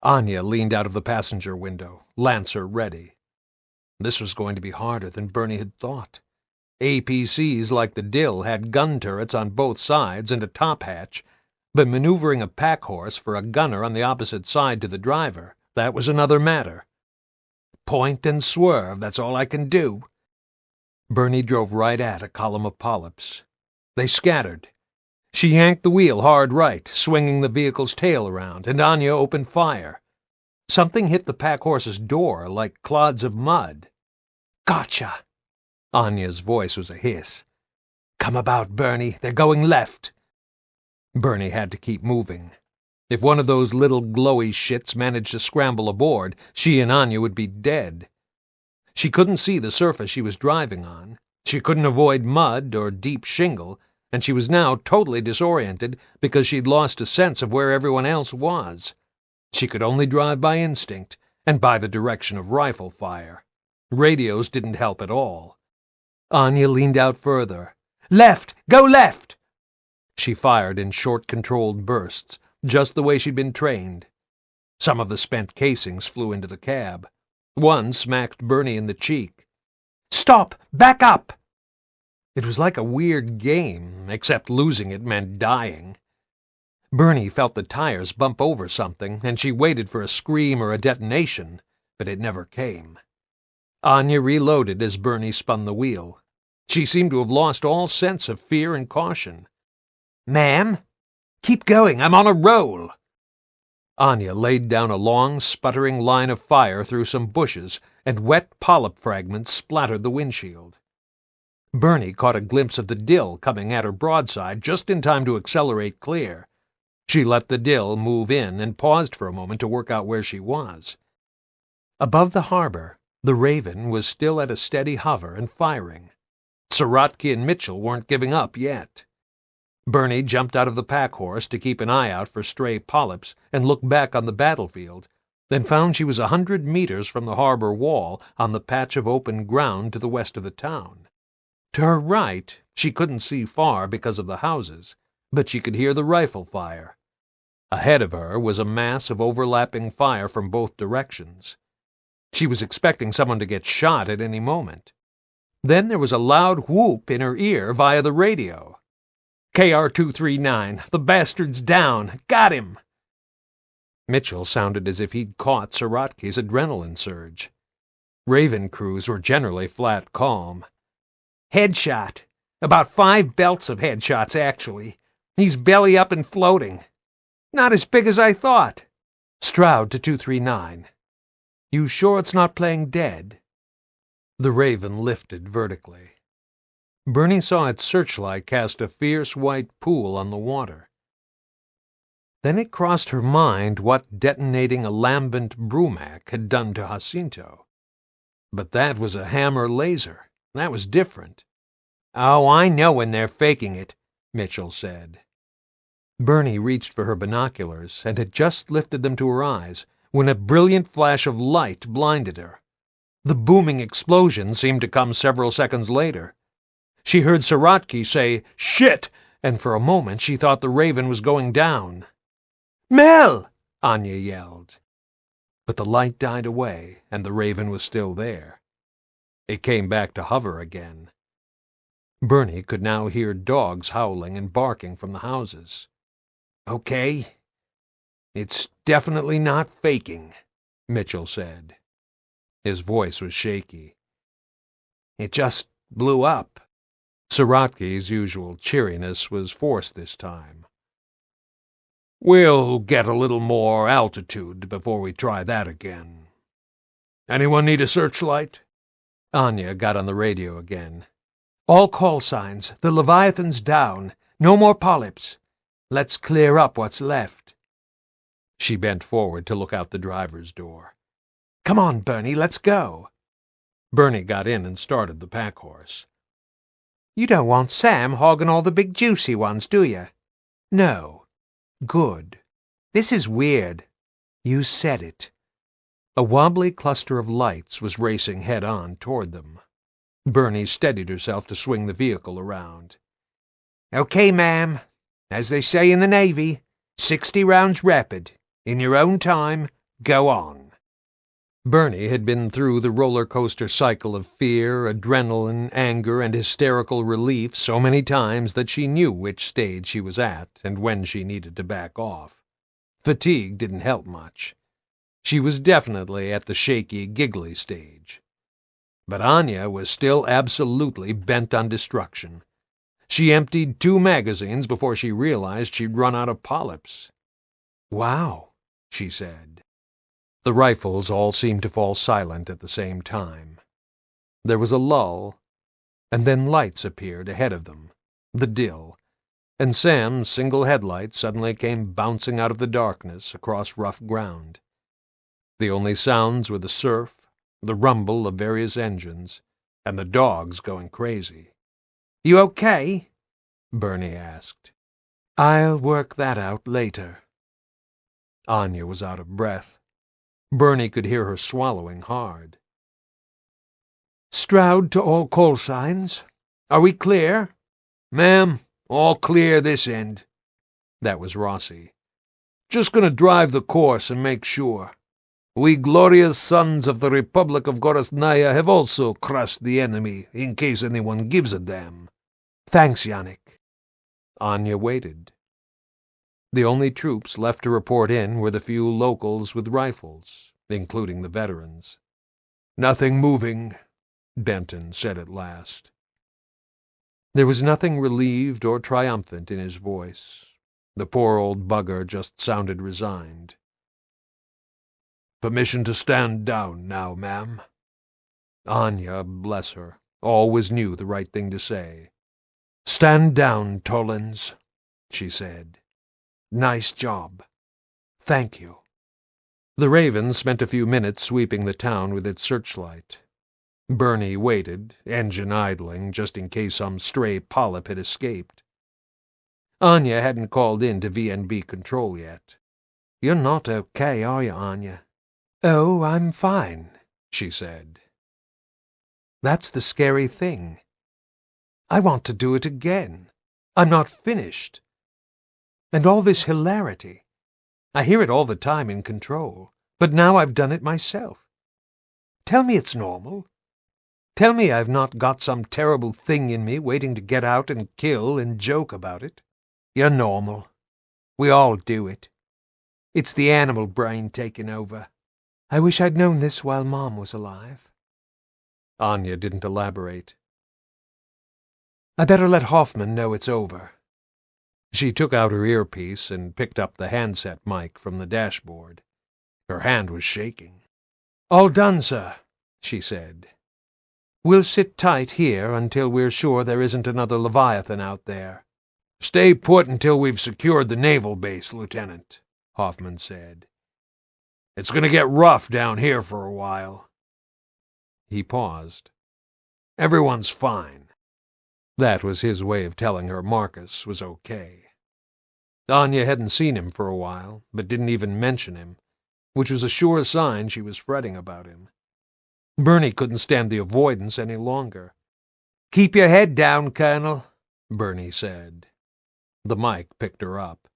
Anya leaned out of the passenger window, Lancer ready. This was going to be harder than Bernie had thought. APCs like the Dill had gun turrets on both sides and a top hatch, but maneuvering a pack horse for a gunner on the opposite side to the driver, that was another matter. "Point and swerve, that's all I can do." Bernie drove right at a column of polyps. They scattered. She yanked the wheel hard right, swinging the vehicle's tail around, and Anya opened fire. Something hit the pack horse's door like clods of mud. "Gotcha!" Anya's voice was a hiss. "Come about, Bernie. They're going left." Bernie had to keep moving. If one of those little glowy shits managed to scramble aboard, she and Anya would be dead. She couldn't see the surface she was driving on. She couldn't avoid mud or deep shingle, and she was now totally disoriented because she'd lost a sense of where everyone else was. She could only drive by instinct, and by the direction of rifle fire. Radios didn't help at all. Anya leaned out further. "Left! Go left!" She fired in short, controlled bursts, just the way she'd been trained. Some of the spent casings flew into the cab. One smacked Bernie in the cheek. "Stop! Back up!" It was like a weird game, except losing it meant dying. Bernie felt the tires bump over something, and she waited for a scream or a detonation, but it never came. Anya reloaded as Bernie spun the wheel. She seemed to have lost all sense of fear and caution. "Ma'am? Keep going, I'm on a roll." Anya laid down a long, sputtering line of fire through some bushes, and wet polyp fragments splattered the windshield. Bernie caught a glimpse of the Dill coming at her broadside just in time to accelerate clear. She let the Dill move in and paused for a moment to work out where she was. Above the harbor, the Raven was still at a steady hover and firing. Sorotki and Mitchell weren't giving up yet. Bernie jumped out of the pack-horse to keep an eye out for stray polyps and looked back on the battlefield, then found she was 100 meters from the harbor wall on the patch of open ground to the west of the town. To her right, she couldn't see far because of the houses, but she could hear the rifle fire. Ahead of her was a mass of overlapping fire from both directions. She was expecting someone to get shot at any moment. Then there was a loud whoop in her ear via the radio. KR-239, the bastard's down. Got him! Mitchell sounded as if he'd caught Sorotki's adrenaline surge. Raven crews were generally flat calm. Headshot. About 5 belts of headshots, actually. He's belly up and floating. Not as big as I thought. Stroud to 239. You sure it's not playing dead? The Raven lifted vertically. Bernie saw its searchlight cast a fierce white pool on the water. Then it crossed her mind what detonating a lambent Brumac had done to Jacinto. But that was a hammer laser. That was different. Oh, I know when they're faking it, Mitchell said. Bernie reached for her binoculars and had just lifted them to her eyes when a brilliant flash of light blinded her. The booming explosion seemed to come several seconds later. She heard Sorotki say, "Shit!" and for a moment she thought the Raven was going down. "Mel!" Anya yelled. But the light died away, and the Raven was still there. It came back to hover again. Bernie could now hear dogs howling and barking from the houses. "Okay, it's definitely not faking," Mitchell said. His voice was shaky. "It just blew up." Sorotki's usual cheeriness was forced this time. "We'll get a little more altitude before we try that again. Anyone need a searchlight?" Anya got on the radio again. "All call signs. The Leviathan's down. No more polyps. Let's clear up what's left." She bent forward to look out the driver's door. "Come on, Bernie, let's go." Bernie got in and started the pack-horse. "You don't want Sam hogging all the big juicy ones, do you?" "No." "Good. This is weird." "You said it." A wobbly cluster of lights was racing head-on toward them. Bernie steadied herself to swing the vehicle around. "Okay, ma'am. As they say in the Navy, 60 rounds rapid. In your own time, go on." Bernie had been through the roller-coaster cycle of fear, adrenaline, anger, and hysterical relief so many times that she knew which stage she was at and when she needed to back off. Fatigue didn't help much. She was definitely at the shaky, giggly stage. But Anya was still absolutely bent on destruction. She emptied 2 magazines before she realized she'd run out of polyps. "Wow," she said. The rifles all seemed to fall silent at the same time. There was a lull, and then lights appeared ahead of them, the Dill, and Sam's single headlight suddenly came bouncing out of the darkness across rough ground. The only sounds were the surf, the rumble of various engines, and the dogs going crazy. "You okay?" Bernie asked. "I'll work that out later." Anya was out of breath. Bernie could hear her swallowing hard. "Stroud to all call signs. Are we clear?" "Ma'am, all clear this end." That was Rossi. "Just gonna drive the course and make sure. We glorious sons of the Republic of Gorosnaya have also crushed the enemy, in case anyone gives a damn." "Thanks, Yannick." Anya waited. The only troops left to report in were the few locals with rifles, including the veterans. "Nothing moving," Benton said at last. There was nothing relieved or triumphant in his voice. The poor old bugger just sounded resigned. Permission to stand down now, ma'am." Anya, bless her, always knew the right thing to say. "Stand down, Tollins," she said. "Nice job. Thank you." The Raven spent a few minutes sweeping the town with its searchlight. Bernie waited, engine idling, just in case some stray polyp had escaped. Anya hadn't called in to VNB control yet. "You're not okay, are you, Anya?" "Oh, I'm fine," she said. "That's the scary thing. I want to do it again. I'm not finished. And all this hilarity. I hear it all the time in control, but now I've done it myself. Tell me it's normal. Tell me I've not got some terrible thing in me waiting to get out and kill and joke about it. You're normal. We all do it. It's the animal brain taking over. I wish I'd known this while Mom was alive." Anya didn't elaborate. "I better let Hoffman know it's over." She took out her earpiece and picked up the handset mic from the dashboard. Her hand was shaking. "All done, sir," she said. "We'll sit tight here until we're sure there isn't another Leviathan out there." "Stay put until we've secured the naval base, Lieutenant," Hoffman said. "It's going to get rough down here for a while." He paused. "Everyone's fine." That was his way of telling her Marcus was okay. Anya hadn't seen him for a while, but didn't even mention him, which was a sure sign she was fretting about him. Bernie couldn't stand the avoidance any longer. "Keep your head down, Colonel," Bernie said. The mic picked her up.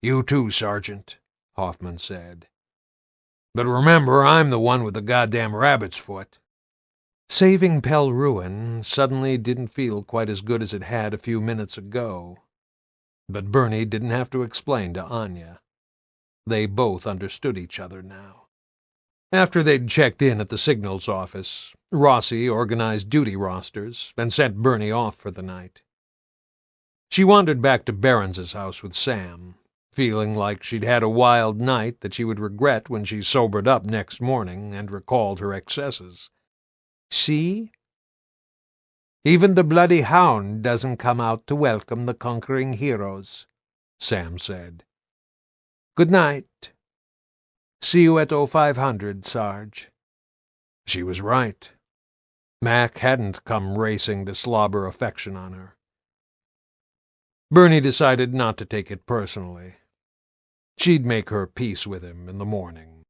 "You too, Sergeant," Hoffman said. "But remember, I'm the one with the goddamn rabbit's foot." Saving Pell Ruin suddenly didn't feel quite as good as it had a few minutes ago. But Bernie didn't have to explain to Anya. They both understood each other now. After they'd checked in at the signals office, Rossi organized duty rosters and sent Bernie off for the night. She wandered back to Behrens's house with Sam, feeling like she'd had a wild night that she would regret when she sobered up next morning and recalled her excesses. "See? Even the bloody hound doesn't come out to welcome the conquering heroes," Sam said. "Good night. See you at 0500, Sarge." She was right. Mac hadn't come racing to slobber affection on her. Bernie decided not to take it personally. She'd make her peace with him in the morning.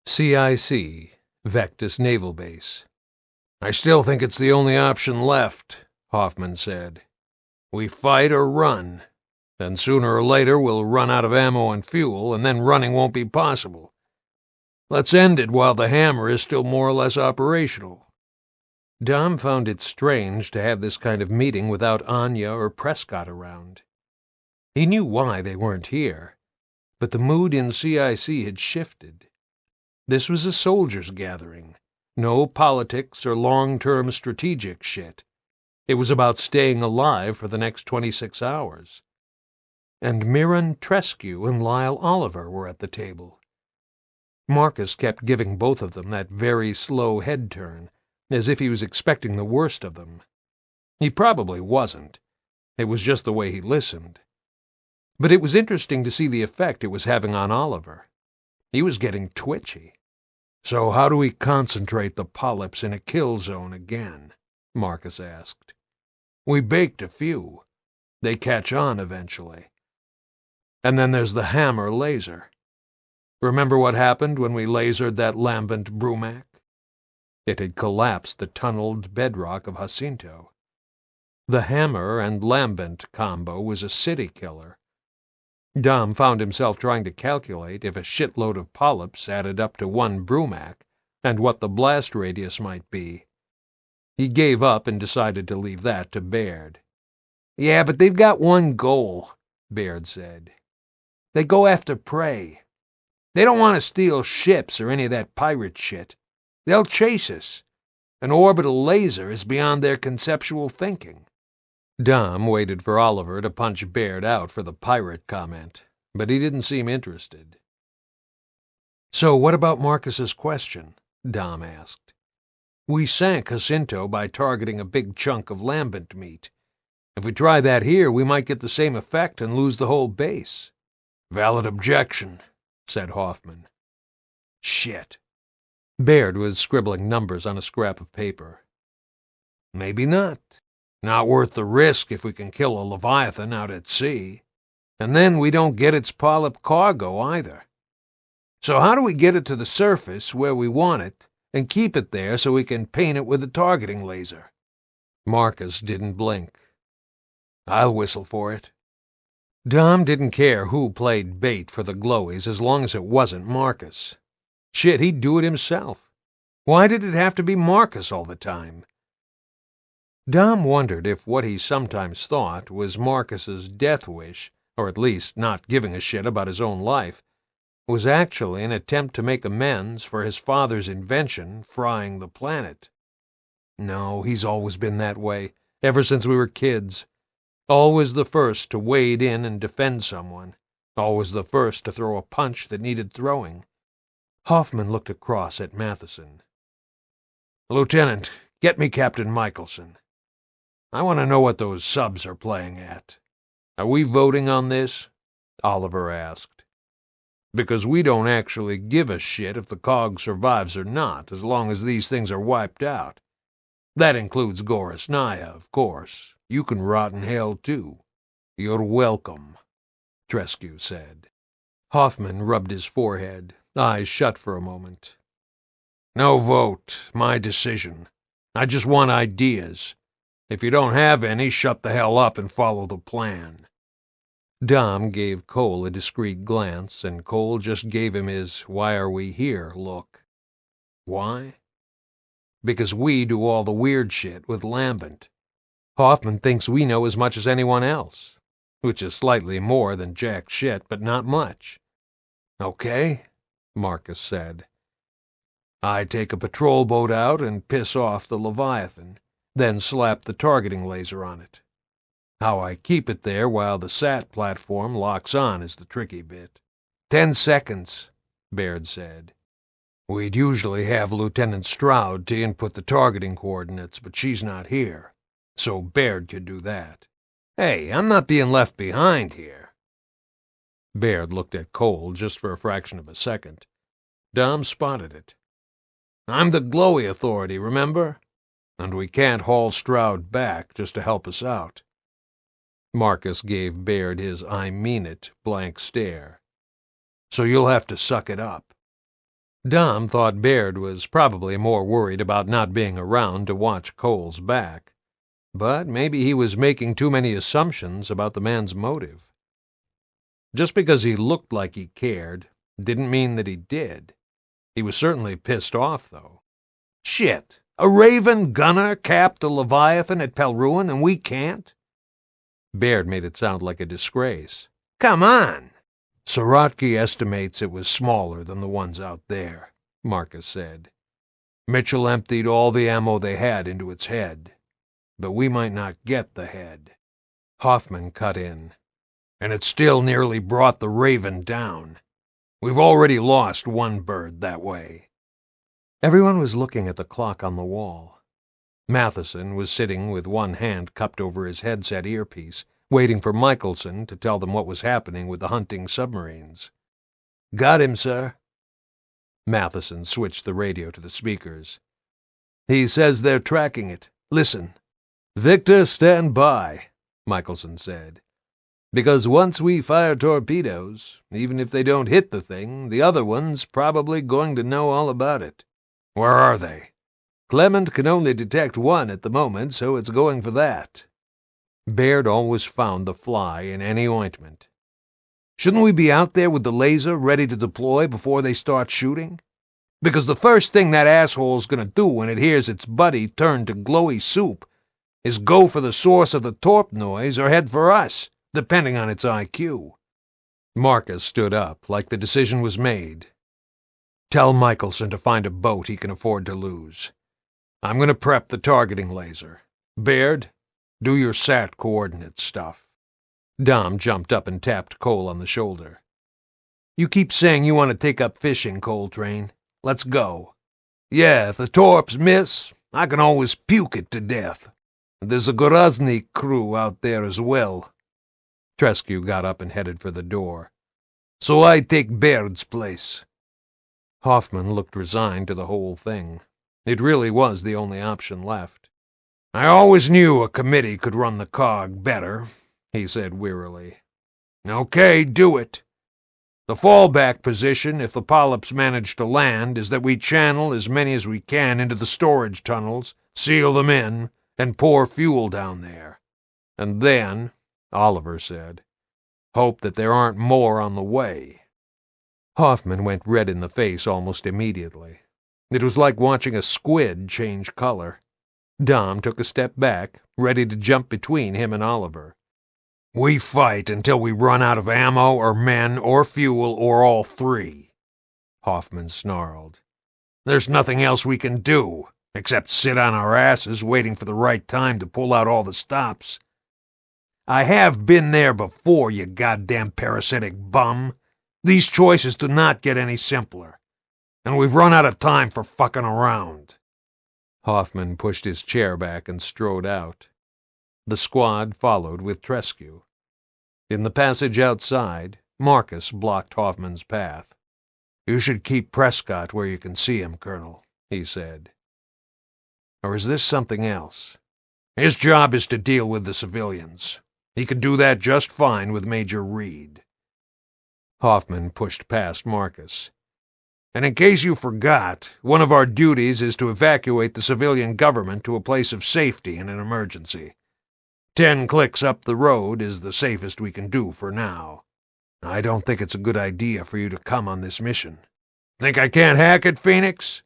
CIC, Vectis Naval Base. "I still think it's the only option left," Hoffman said. "We fight or run. Then sooner or later we'll run out of ammo and fuel, and then running won't be possible. Let's end it while the hammer is still more or less operational." Dom found it strange to have this kind of meeting without Anya or Prescott around. He knew why they weren't here, but the mood in CIC had shifted. This was a soldiers' gathering. No politics or long-term strategic shit. It was about staying alive for the next 26 hours. And Mirren Tresque and Lyle Oliver were at the table. Marcus kept giving both of them that very slow head turn, as if he was expecting the worst of them. He probably wasn't. It was just the way he listened. But it was interesting to see the effect it was having on Oliver. He was getting twitchy. "So how do we concentrate the polyps in a kill zone again?" Marcus asked. "We baked a few. They catch on eventually. And then there's the hammer laser. Remember what happened when we lasered that lambent Brumac? It had collapsed the tunneled bedrock of Jacinto. The hammer and lambent combo was a city killer. Dom found himself trying to calculate if a shitload of polyps added up to one Brumac, and what the blast radius might be. He gave up and decided to leave that to Baird. "Yeah, but they've got one goal," Baird said. "They go after prey. They don't want to steal ships or any of that pirate shit. They'll chase us. An orbital laser is beyond their conceptual thinking." Dom waited for Oliver to punch Baird out for the pirate comment, but he didn't seem interested. So what about Marcus's question? Dom asked. We sank Jacinto by targeting a big chunk of lambent meat. If we try that here, we might get the same effect and lose the whole base. Valid objection, said Hoffman. Shit. Baird was scribbling numbers on a scrap of paper. Maybe not. Not worth the risk if we can kill a Leviathan out at sea. And then we don't get its polyp cargo either. So how do we get it to the surface where we want it and keep it there so we can paint it with a targeting laser? Marcus didn't blink. I'll whistle for it. Dom didn't care who played bait for the glowies as long as it wasn't Marcus. Shit, he'd do it himself. Why did it have to be Marcus all the time? Dom wondered if what he sometimes thought was Marcus's death wish, or at least not giving a shit about his own life, was actually an attempt to make amends for his father's invention frying the planet. No, he's always been that way, ever since we were kids. Always the first to wade in and defend someone. Always the first to throw a punch that needed throwing. Hoffman looked across at Matheson. Lieutenant, get me Captain Michelson. I want to know what those subs are playing at. Are we voting on this? Oliver asked. Because we don't actually give a shit if the cog survives or not, as long as these things are wiped out. That includes Gorisnaya, of course. You can rot in hell, too. You're welcome, Trescu said. Hoffman rubbed his forehead, eyes shut for a moment. No vote, my decision. I just want ideas. If you don't have any, shut the hell up and follow the plan. Dom gave Cole a discreet glance, and Cole just gave him his why are we here look. Why? Because we do all the weird shit with Lambent. Hoffman thinks we know as much as anyone else, which is slightly more than jack shit, but not much. Okay, Marcus said. I take a patrol boat out and piss off the Leviathan, then slap the targeting laser on it. How I keep it there while the SAT platform locks on is the tricky bit. 10 seconds, Baird said. We'd usually have Lieutenant Stroud to input the targeting coordinates, but she's not here, so Baird could do that. Hey, I'm not being left behind here. Baird looked at Cole just for a fraction of a second. Dom spotted it. I'm the glowy authority, remember? And we can't haul Stroud back just to help us out. Marcus gave Baird his I mean it blank stare. So you'll have to suck it up. Dom thought Baird was probably more worried about not being around to watch Cole's back, but maybe he was making too many assumptions about the man's motive. Just because he looked like he cared didn't mean that he did. He was certainly pissed off, though. Shit! A Raven gunner capped a Leviathan at Pelruin and we can't? Baird made it sound like a disgrace. Come on! Sorotki estimates it was smaller than the ones out there, Marcus said. Mitchell emptied all the ammo they had into its head, but we might not get the head. Hoffman cut in. And it still nearly brought the Raven down. We've already lost one bird that way. Everyone was looking at the clock on the wall. Matheson was sitting with one hand cupped over his headset earpiece, waiting for Michelson to tell them what was happening with the hunting submarines. Got him, sir. Matheson switched the radio to the speakers. He says they're tracking it. Listen. Victor, stand by, Michelson said. Because once we fire torpedoes, even if they don't hit the thing, the other one's probably going to know all about it. Where are they? Clement can only detect one at the moment, so it's going for that. Baird always found the fly in any ointment. Shouldn't we be out there with the laser ready to deploy before they start shooting? Because the first thing that asshole's gonna do when it hears its buddy turn to glowy soup is go for the source of the torp noise or head for us, depending on its IQ. Marcus stood up like the decision was made. Tell Michelson to find a boat he can afford to lose. I'm going to prep the targeting laser. Baird, do your SAT coordinate stuff. Dom jumped up and tapped Cole on the shoulder. You keep saying you want to take up fishing, Coltrane. Let's go. Yeah, if the torps miss, I can always puke it to death. There's a Grozny crew out there as well. Trescu got up and headed for the door. So I take Baird's place. Hoffman looked resigned to the whole thing. It really was the only option left. I always knew a committee could run the cog better, he said wearily. Okay, do it. The fallback position, if the polyps manage to land, is that we channel as many as we can into the storage tunnels, seal them in, and pour fuel down there. And then, Oliver said, hope that there aren't more on the way. Hoffman went red in the face almost immediately. It was like watching a squid change color. Dom took a step back, ready to jump between him and Oliver. We fight until we run out of ammo or men or fuel or all three, Hoffman snarled. There's nothing else we can do, except sit on our asses waiting for the right time to pull out all the stops. I have been there before, you goddamn parasitic bum. These choices do not get any simpler. And we've run out of time for fucking around. Hoffman pushed his chair back and strode out. The squad followed with Trescu. In the passage outside, Marcus blocked Hoffman's path. You should keep Prescott where you can see him, Colonel, he said. Or is this something else? His job is to deal with the civilians. He can do that just fine with Major Reed. Hoffman pushed past Marcus. And in case you forgot, one of our duties is to evacuate the civilian government to a place of safety in an emergency. 10 clicks up the road is the safest we can do for now. I don't think it's a good idea for you to come on this mission. Think I can't hack it, Phoenix?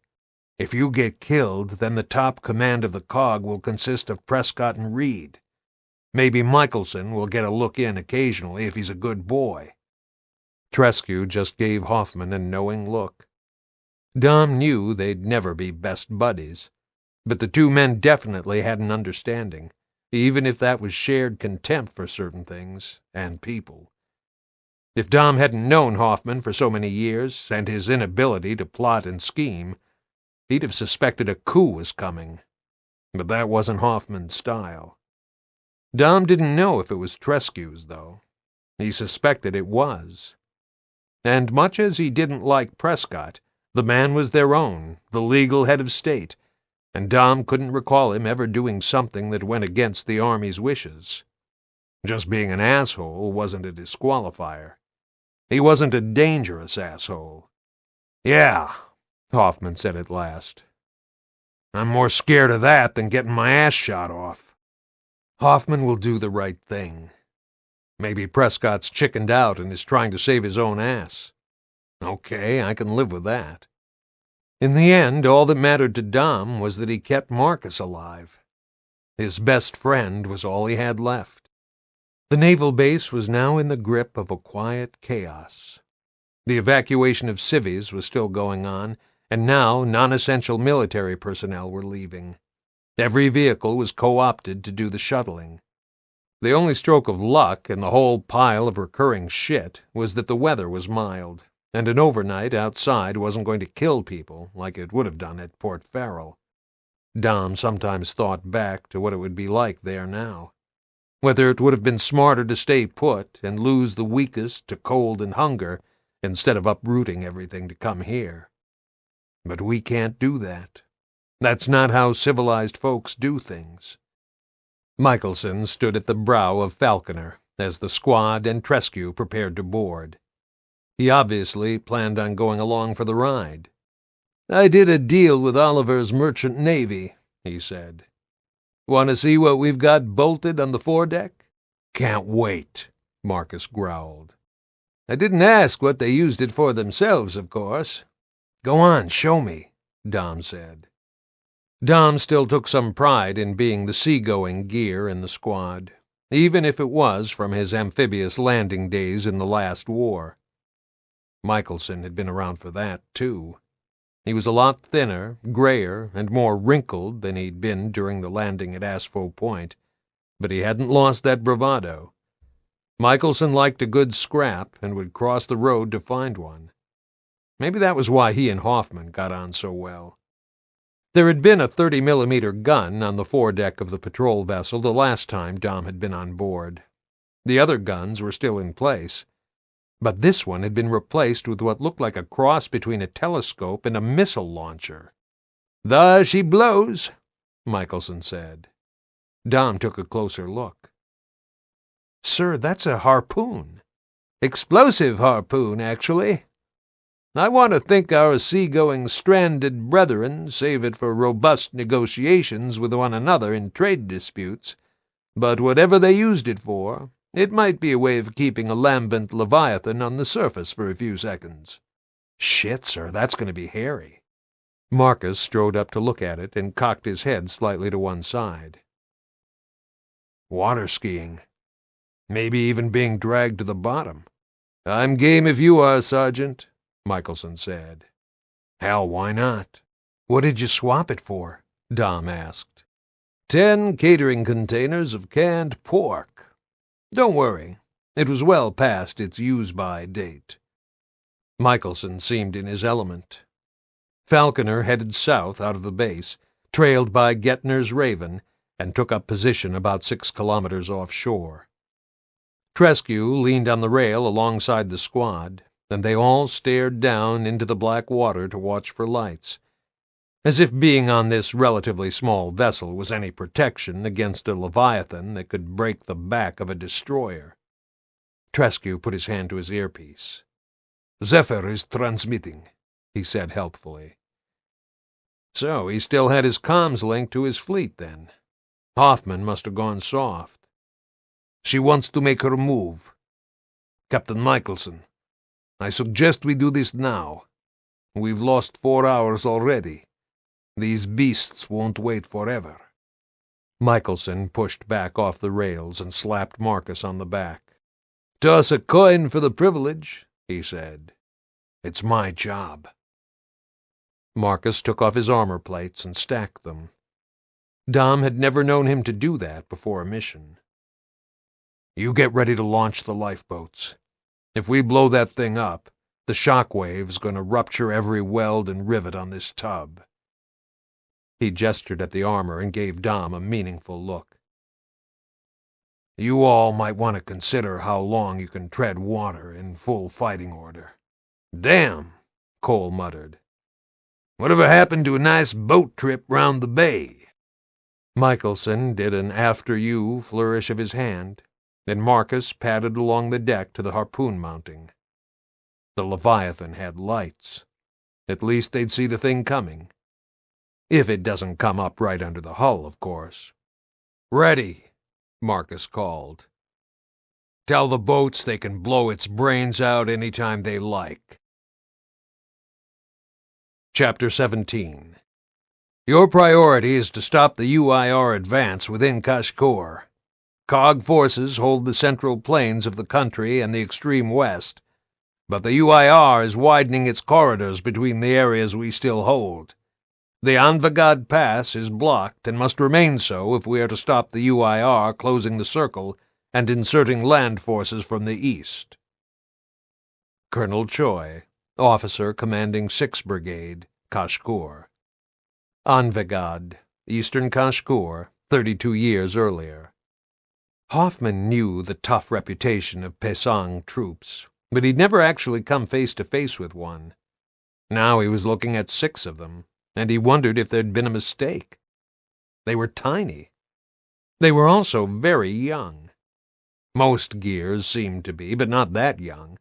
If you get killed, then the top command of the COG will consist of Prescott and Reed. Maybe Michelson will get a look in occasionally if he's a good boy. Trescu just gave Hoffman a knowing look. Dom knew they'd never be best buddies, but the two men definitely had an understanding, even if that was shared contempt for certain things and people. If Dom hadn't known Hoffman for so many years, and his inability to plot and scheme, he'd have suspected a coup was coming. But that wasn't Hoffman's style. Dom didn't know if it was Trescu's, though. He suspected it was. And much as he didn't like Prescott, the man was their own, the legal head of state, and Dom couldn't recall him ever doing something that went against the Army's wishes. Just being an asshole wasn't a disqualifier. He wasn't a dangerous asshole. Yeah, Hoffman said at last. I'm more scared of that than getting my ass shot off. Hoffman will do the right thing. Maybe Prescott's chickened out and is trying to save his own ass. Okay, I can live with that. In the end, all that mattered to Dom was that he kept Marcus alive. His best friend was all he had left. The naval base was now in the grip of a quiet chaos. The evacuation of civvies was still going on, and now non-essential military personnel were leaving. Every vehicle was co-opted to do the shuttling. The only stroke of luck in the whole pile of recurring shit was that the weather was mild, and an overnight outside wasn't going to kill people like it would have done at Port Farrell. Dom sometimes thought back to what it would be like there now. Whether it would have been smarter to stay put and lose the weakest to cold and hunger instead of uprooting everything to come here. But we can't do that. That's not how civilized folks do things. Michelson stood at the brow of Falconer as the squad and Trescu prepared to board. He obviously planned on going along for the ride. I did a deal with Oliver's Merchant Navy, he said. Want to see what we've got bolted on the foredeck? Can't wait, Marcus growled. I didn't ask what they used it for themselves, of course. Go on, show me, Dom said. Dom still took some pride in being the seagoing gear in the squad, even if it was from his amphibious landing days in the last war. Michelson had been around for that, too. He was a lot thinner, grayer, and more wrinkled than he'd been during the landing at Asfo Point, but he hadn't lost that bravado. Michelson liked a good scrap and would cross the road to find one. Maybe that was why he and Hoffman got on so well. There had been a 30-millimeter gun on the foredeck of the patrol vessel the last time Dom had been on board. The other guns were still in place, but this one had been replaced with what looked like a cross between a telescope and a missile launcher. "There she blows," Michelson said. Dom took a closer look. "Sir, that's a harpoon. Explosive harpoon, actually. I want to think our seagoing stranded brethren save it for robust negotiations with one another in trade disputes, but whatever they used it for, it might be a way of keeping a lambent leviathan on the surface for a few seconds." "Shit, sir, that's going to be hairy." Marcus strode up to look at it and cocked his head slightly to one side. "Water skiing. Maybe even being dragged to the bottom." "I'm game if you are, Sergeant," Michelson said. "Hell, why not?" "What did you swap it for?" Dom asked. 10 catering containers of canned pork. Don't worry, it was well past its use-by date." Michelson seemed in his element. Falconer headed south out of the base, trailed by Gettner's Raven, and took up position about 6 kilometers offshore. Tresque leaned on the rail alongside the squad, and they all stared down into the black water to watch for lights, as if being on this relatively small vessel was any protection against a leviathan that could break the back of a destroyer. Tresque put his hand to his earpiece. "Zephyr is transmitting," he said helpfully. So he still had his comms linked to his fleet, then. Hoffman must have gone soft. "She wants to make her move. Captain Michelson, I suggest we do this now. We've lost 4 hours already. These beasts won't wait forever." Michelson pushed back off the rails and slapped Marcus on the back. "Toss a coin for the privilege," he said. "It's my job." Marcus took off his armor plates and stacked them. Dom had never known him to do that before a mission. "You get ready to launch the lifeboats. If we blow that thing up, the shockwave's going to rupture every weld and rivet on this tub." He gestured at the armor and gave Dom a meaningful look. "You all might want to consider how long you can tread water in full fighting order." "Damn," Cole muttered. "Whatever happened to a nice boat trip round the bay?" Michelson did an after-you flourish of his hand, and Marcus padded along the deck to the harpoon mounting. The Leviathan had lights. At least they'd see the thing coming. If it doesn't come up right under the hull, of course. "Ready," Marcus called. "Tell the boats they can blow its brains out any time they like." Chapter 17. Your priority is to stop the UIR advance within Kashkour. COG forces hold the central plains of the country and the extreme west, but the UIR is widening its corridors between the areas we still hold. The Anvil Pass is blocked and must remain so if we are to stop the UIR closing the circle and inserting land forces from the east. Colonel Choi, officer commanding 6th Brigade, Kashkour. Anvil, Eastern Kashkour, 32 years earlier. Hoffman knew the tough reputation of Pesang troops, but he'd never actually come face to face with one. Now he was looking at 6 of them, and he wondered if there'd been a mistake. They were tiny. They were also very young. Most gears seemed to be, but not that young.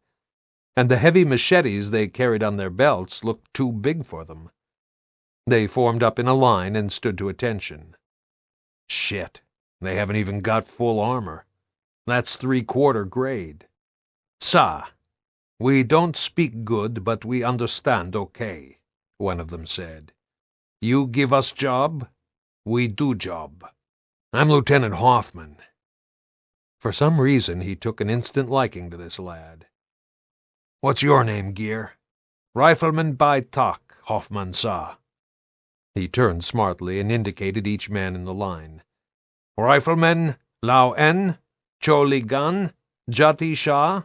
And the heavy machetes they carried on their belts looked too big for them. They formed up in a line and stood to attention. Shit, they haven't even got full armor. That's 3/4 grade. "Sir, we don't speak good, but we understand okay," one of them said. "You give us job, we do job." "I'm Lieutenant Hoffman." For some reason he took an instant liking to this lad. "What's your name, Gear?" "Rifleman by Tak, Hoffman, sir." He turned smartly and indicated each man in the line. "Rifleman, Lao En, Choli Gan, Jati Shah,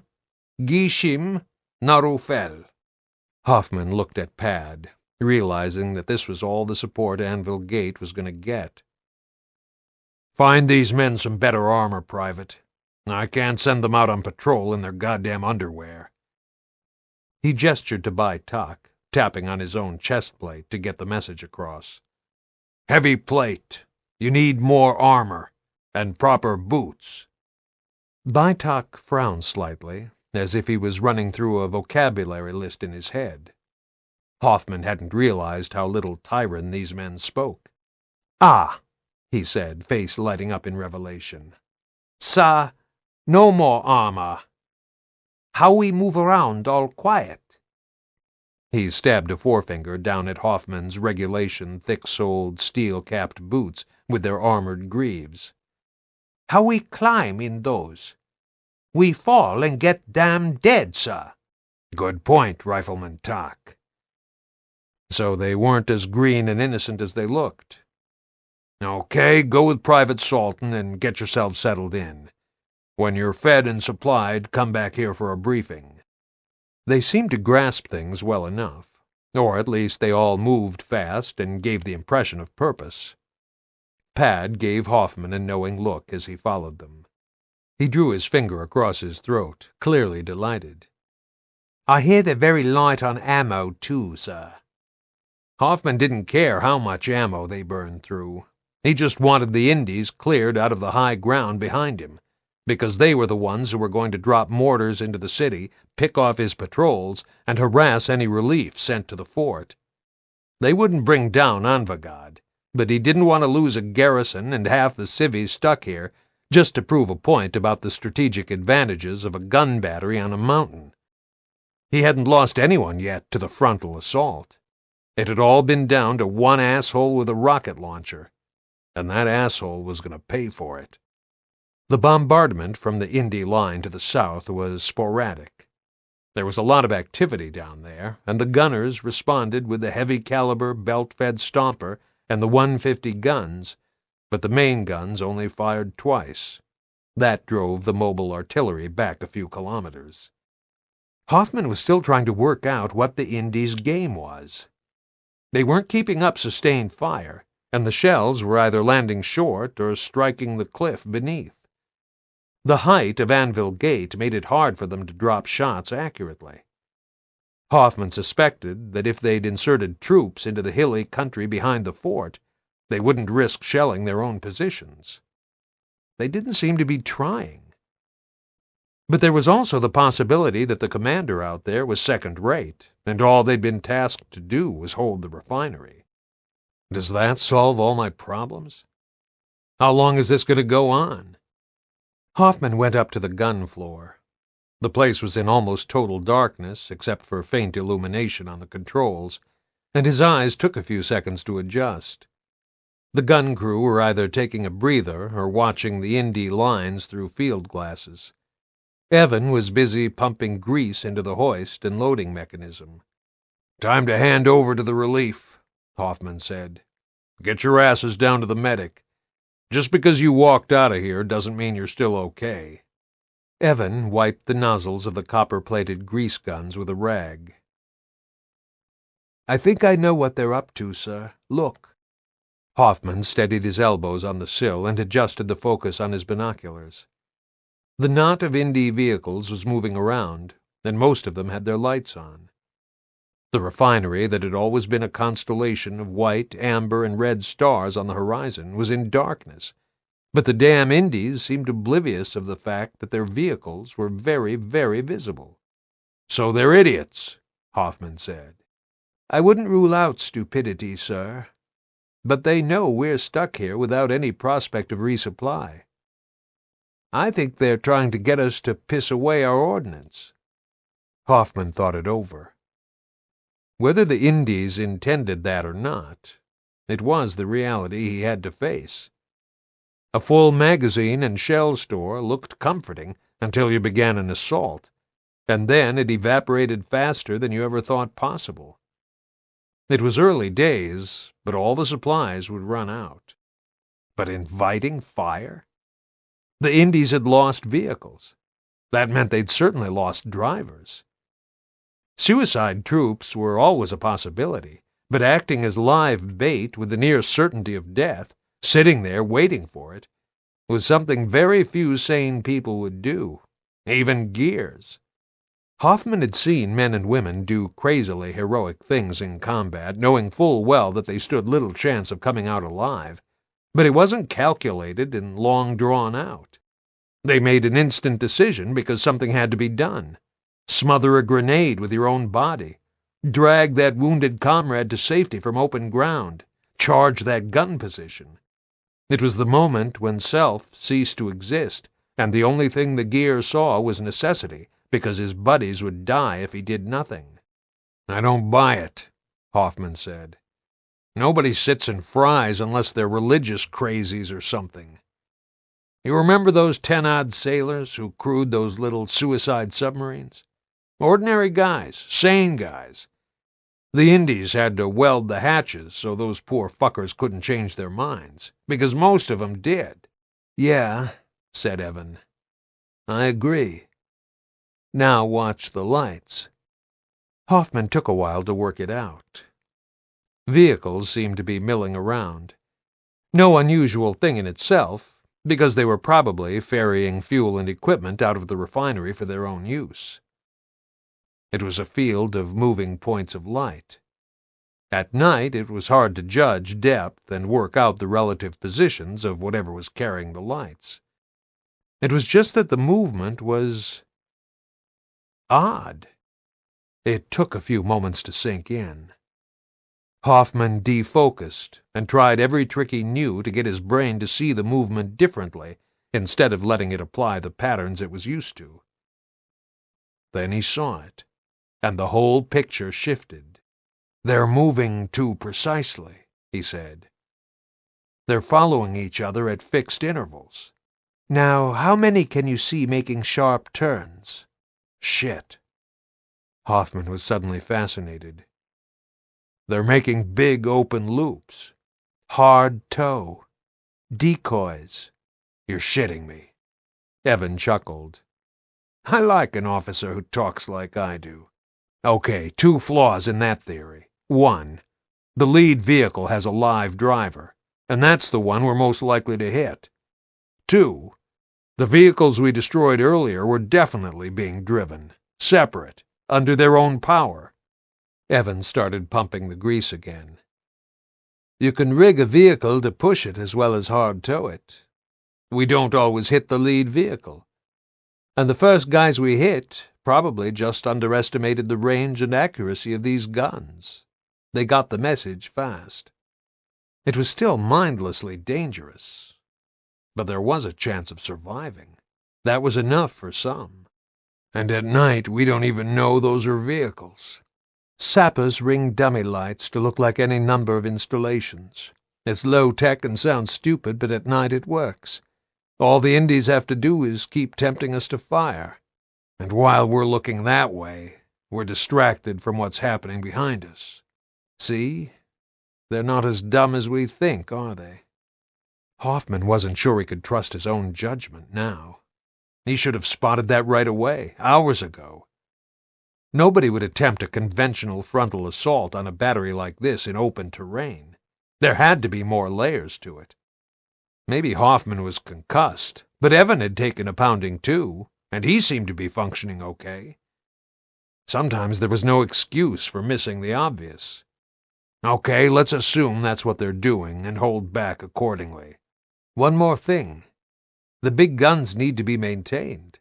Gishim, Narufel. Hoffman looked at Pad, realizing that this was all the support Anvil Gate was going to get. "Find these men some better armor, Private. I can't send them out on patrol in their goddamn underwear." He gestured to Bai Tak, tapping on his own chest plate to get the message across. "Heavy plate. You need more armor. And proper boots." Bai Tak frowned slightly, as if he was running through a vocabulary list in his head. Hoffman hadn't realized how little Tyran these men spoke. "Ah," he said, face lighting up in revelation. "Sir, no more armor. How we move around all quiet?" He stabbed a forefinger down at Hoffman's regulation thick-soled, steel-capped boots with their armored greaves. "How we climb in those? We fall and get damn dead, sir." "Good point, Rifleman Tak." So they weren't as green and innocent as they looked. "Okay, go with Private Salton and get yourselves settled in. When you're fed and supplied, come back here for a briefing." They seemed to grasp things well enough, or at least they all moved fast and gave the impression of purpose. Pad gave Hoffman a knowing look as he followed them. He drew his finger across his throat, clearly delighted. "I hear they're very light on ammo, too, sir." Hoffman didn't care how much ammo they burned through. He just wanted the Indies cleared out of the high ground behind him, because they were the ones who were going to drop mortars into the city, pick off his patrols, and harass any relief sent to the fort. They wouldn't bring down Anvagad, but he didn't want to lose a garrison and half the civvies stuck here just to prove a point about the strategic advantages of a gun battery on a mountain. He hadn't lost anyone yet to the frontal assault. It had all been down to one asshole with a rocket launcher, and that asshole was going to pay for it. The bombardment from the Indy line to the south was sporadic. There was a lot of activity down there, and the gunners responded with the heavy-caliber belt-fed Stomper and the 150 guns, but the main guns only fired twice. That drove the mobile artillery back a few kilometers. Hoffman was still trying to work out what the Indies' game was. They weren't keeping up sustained fire, and the shells were either landing short or striking the cliff beneath. The height of Anvil Gate made it hard for them to drop shots accurately. Hoffman suspected that if they'd inserted troops into the hilly country behind the fort, they wouldn't risk shelling their own positions. They didn't seem to be trying. But there was also the possibility that the commander out there was second-rate, and all they'd been tasked to do was hold the refinery. Does that solve all my problems? How long is this going to go on? Hoffman went up to the gun floor. The place was in almost total darkness, except for faint illumination on the controls, and his eyes took a few seconds to adjust. The gun crew were either taking a breather or watching the Indy lines through field glasses. Evan was busy pumping grease into the hoist and loading mechanism. "Time to hand over to the relief," Hoffman said. "Get your asses down to the medic. Just because you walked out of here doesn't mean you're still okay." Evan wiped the nozzles of the copper-plated grease guns with a rag. "I think I know what they're up to, sir. Look." Hoffman steadied his elbows on the sill and adjusted the focus on his binoculars. The knot of Indy vehicles was moving around, and most of them had their lights on. The refinery that had always been a constellation of white, amber, and red stars on the horizon was in darkness, but the damn Indies seemed oblivious of the fact that their vehicles were very, very visible. "So they're idiots," Hoffman said. "I wouldn't rule out stupidity, sir. But they know we're stuck here without any prospect of resupply. I think they're trying to get us to piss away our ordnance." Hoffman thought it over. Whether the Indies intended that or not, it was the reality he had to face. A full magazine and shell store looked comforting until you began an assault, and then it evaporated faster than you ever thought possible. It was early days, but all the supplies would run out. But inviting fire? The Indies had lost vehicles. That meant they'd certainly lost drivers. Suicide troops were always a possibility, but acting as live bait with the near certainty of death, sitting there waiting for it, was something very few sane people would do, even Gears. Hoffman had seen men and women do crazily heroic things in combat, knowing full well that they stood little chance of coming out alive, but it wasn't calculated and long drawn out. They made an instant decision because something had to be done. Smother a grenade with your own body, drag that wounded comrade to safety from open ground, charge that gun position. It was the moment when self ceased to exist, and the only thing the Gear saw was necessity, because his buddies would die if he did nothing. "I don't buy it," Hoffman said. "Nobody sits and fries unless they're religious crazies or something. You remember those 10-odd sailors who crewed those little suicide submarines? Ordinary guys, sane guys. The Indies had to weld the hatches so those poor fuckers couldn't change their minds, because most of them did." "Yeah," said Evan. "I agree. Now watch the lights." Hoffman took a while to work it out. Vehicles seemed to be milling around. No unusual thing in itself, because they were probably ferrying fuel and equipment out of the refinery for their own use. It was a field of moving points of light. At night it was hard to judge depth and work out the relative positions of whatever was carrying the lights. It was just that the movement was odd. It took a few moments to sink in. Hoffman defocused and tried every trick he knew to get his brain to see the movement differently instead of letting it apply the patterns it was used to. Then he saw it, and the whole picture shifted. "They're moving too precisely," he said. "They're following each other at fixed intervals. Now, how many can you see making sharp turns?" "Shit." Hoffman was suddenly fascinated. "They're making big open loops. Hard toe. Decoys." "You're shitting me." Evan chuckled. "I like an officer who talks like I do. Okay, 2 flaws in that theory. 1, the lead vehicle has a live driver, and that's the one we're most likely to hit. 2, the vehicles we destroyed earlier were definitely being driven, separate, under their own power." Evan started pumping the grease again. "You can rig a vehicle to push it as well as hard tow it. We don't always hit the lead vehicle. And the first guys we hit probably just underestimated the range and accuracy of these guns. They got the message fast. It was still mindlessly dangerous, but there was a chance of surviving. That was enough for some. And at night we don't even know those are vehicles. Sappers ring dummy lights to look like any number of installations. It's low-tech and sounds stupid, but at night it works. All the Indies have to do is keep tempting us to fire. And while we're looking that way, we're distracted from what's happening behind us. See? They're not as dumb as we think, are they?" Hoffman wasn't sure he could trust his own judgment now. He should have spotted that right away, hours ago. Nobody would attempt a conventional frontal assault on a battery like this in open terrain. There had to be more layers to it. Maybe Hoffman was concussed, but Evan had taken a pounding too, and he seemed to be functioning okay. Sometimes there was no excuse for missing the obvious. Okay, let's assume that's what they're doing and hold back accordingly. One more thing. The big guns need to be maintained.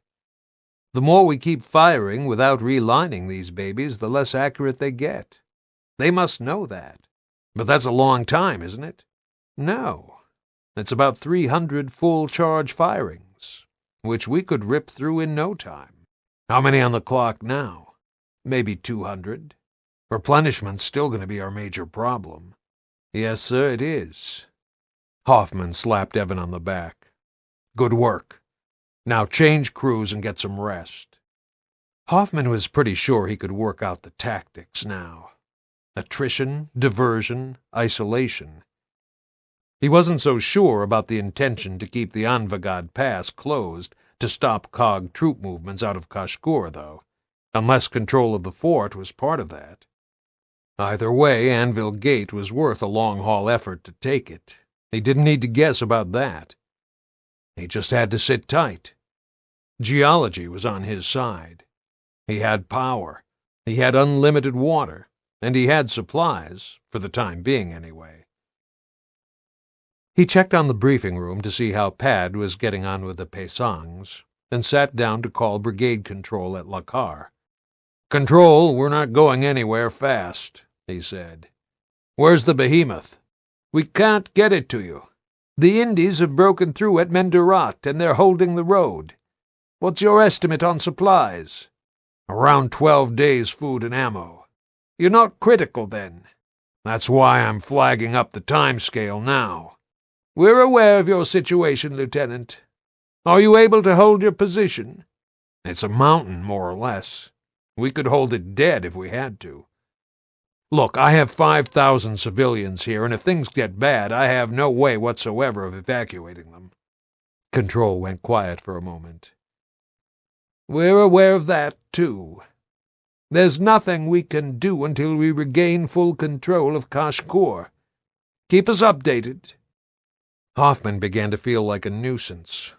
The more we keep firing without relining these babies, the less accurate they get. They must know that. But that's a long time, isn't it? No. It's about 300 full-charge firings, which we could rip through in no time. How many on the clock now? Maybe 200. Replenishment's still going to be our major problem. Yes, sir, it is. Hoffman slapped Evan on the back. Good work. Now change crews and get some rest. Hoffman was pretty sure he could work out the tactics now. Attrition, diversion, isolation. He wasn't so sure about the intention to keep the Anvagad Pass closed, to stop COG troop movements out of Kashkur, though, unless control of the fort was part of that. Either way, Anvil Gate was worth a long-haul effort to take it. He didn't need to guess about that. He just had to sit tight. Geology was on his side. He had power, he had unlimited water, and he had supplies, for the time being anyway. He checked on the briefing room to see how Pad was getting on with the Paysangs, and sat down to call brigade control at Lakar. "Control, we're not going anywhere fast," he said. "Where's the behemoth?" "We can't get it to you. The Indies have broken through at Mendurat, and they're holding the road. What's your estimate on supplies?" "Around 12 days' food and ammo." "You're not critical, then." "That's why I'm flagging up the time scale now." "We're aware of your situation, Lieutenant. Are you able to hold your position?" "It's a mountain, more or less. We could hold it dead if we had to. Look, I have 5,000 civilians here, and if things get bad, I have no way whatsoever of evacuating them." Control went quiet for a moment. "We're aware of that, too. There's nothing we can do until we regain full control of Kashkur. Keep us updated." Hoffman began to feel like a nuisance,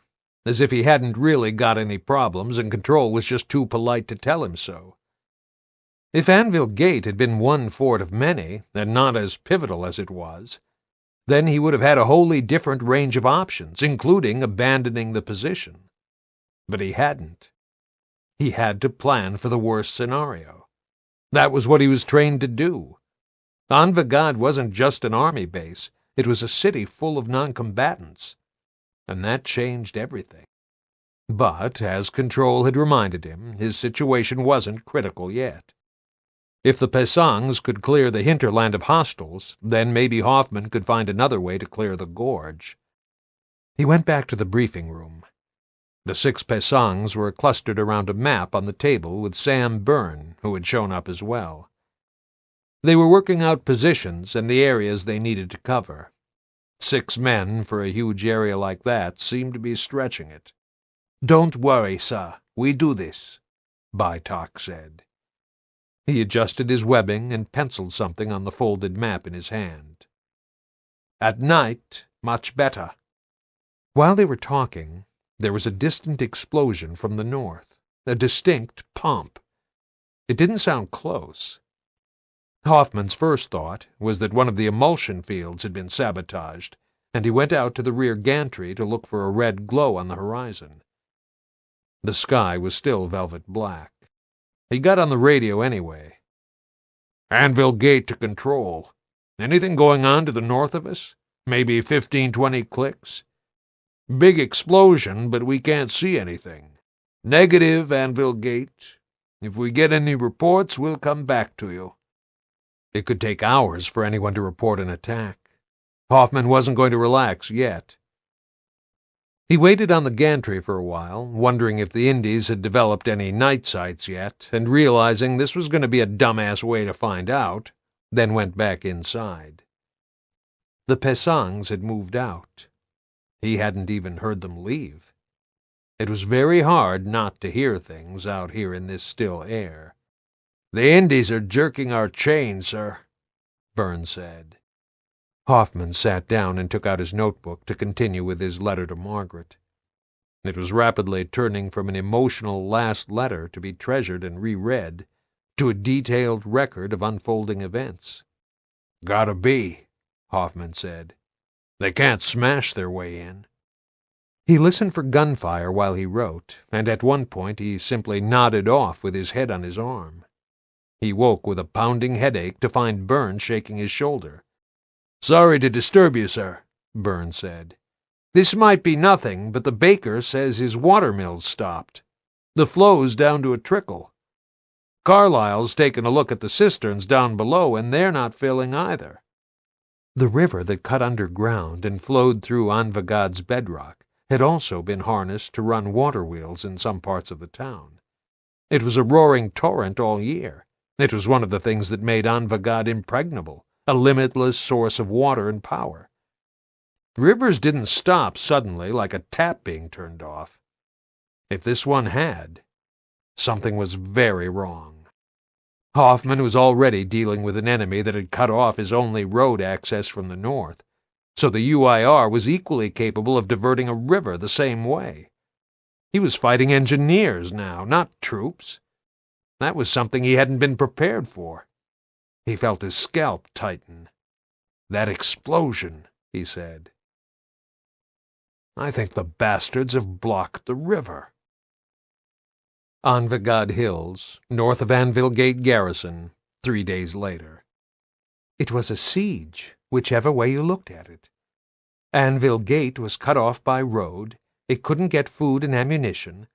as if he hadn't really got any problems and Control was just too polite to tell him so. If Anvil Gate had been one fort of many, and not as pivotal as it was, then he would have had a wholly different range of options, including abandoning the position. But he hadn't. He had to plan for the worst scenario. That was what he was trained to do. Anvagad wasn't just an army base. It was a city full of non-combatants, and that changed everything. But, as Control had reminded him, his situation wasn't critical yet. If the Paysangs could clear the hinterland of hostiles, then maybe Hoffman could find another way to clear the gorge. He went back to the briefing room. The 6 Paysangs were clustered around a map on the table with Sam Byrne, who had shown up as well. They were working out positions and the areas they needed to cover. 6 men for a huge area like that seemed to be stretching it. "Don't worry, sir. We do this," Baitak said. He adjusted his webbing and penciled something on the folded map in his hand. "At night, much better." While they were talking, there was a distant explosion from the north, a distinct pump. It didn't sound close. Hoffman's first thought was that one of the emulsion fields had been sabotaged, and he went out to the rear gantry to look for a red glow on the horizon. The sky was still velvet black. He got on the radio anyway. "Anvil Gate to Control. Anything going on to the north of us? Maybe 15-20 clicks? Big explosion, but we can't see anything." "Negative, Anvil Gate. If we get any reports, we'll come back to you." It could take hours for anyone to report an attack. Hoffman wasn't going to relax yet. He waited on the gantry for a while, wondering if the Indies had developed any night sights yet, and realizing this was going to be a dumbass way to find out, then went back inside. The Paysangs had moved out. He hadn't even heard them leave. It was very hard not to hear things out here in this still air. "The Indies are jerking our chain, sir," Byrne said. Hoffman sat down and took out his notebook to continue with his letter to Margaret. It was rapidly turning from an emotional last letter to be treasured and reread to a detailed record of unfolding events. "Gotta be," Hoffman said. "They can't smash their way in." He listened for gunfire while he wrote, and at one point he simply nodded off with his head on his arm. He woke with a pounding headache to find Byrne shaking his shoulder. "Sorry to disturb you, sir," Byrne said. "This might be nothing, but the baker says his water mill's stopped. The flow's down to a trickle. Carlyle's taken a look at the cisterns down below, and they're not filling either." The river that cut underground and flowed through Anvagad's bedrock had also been harnessed to run water wheels in some parts of the town. It was a roaring torrent all year. It was one of the things that made Anvagad impregnable, a limitless source of water and power. Rivers didn't stop suddenly like a tap being turned off. If this one had, something was very wrong. Hoffman was already dealing with an enemy that had cut off his only road access from the north, so the UIR was equally capable of diverting a river the same way. He was fighting engineers now, not troops. That was something he hadn't been prepared for. He felt his scalp tighten. "That explosion," he said. "I think the bastards have blocked the river." On Vigad Hills, north of Anvil Gate Garrison, 3 days later. It was a siege, whichever way you looked at it. Anvil Gate was cut off by road, it couldn't get food and ammunition,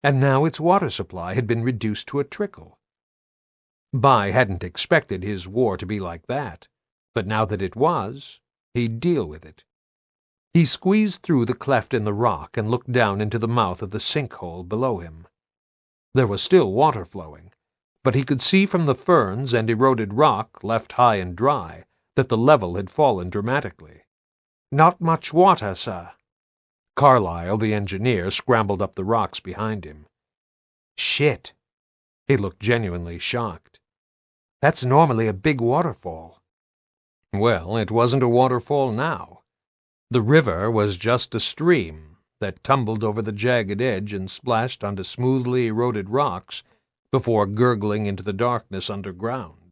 and now its water supply had been reduced to a trickle. Bai hadn't expected his war to be like that, but now that it was, he'd deal with it. He squeezed through the cleft in the rock and looked down into the mouth of the sinkhole below him. There was still water flowing, but he could see from the ferns and eroded rock left high and dry that the level had fallen dramatically. "Not much water, sir." Carlyle, the engineer, scrambled up the rocks behind him. "Shit." He looked genuinely shocked. "That's normally a big waterfall." Well, it wasn't a waterfall now. The river was just a stream that tumbled over the jagged edge and splashed onto smoothly eroded rocks before gurgling into the darkness underground.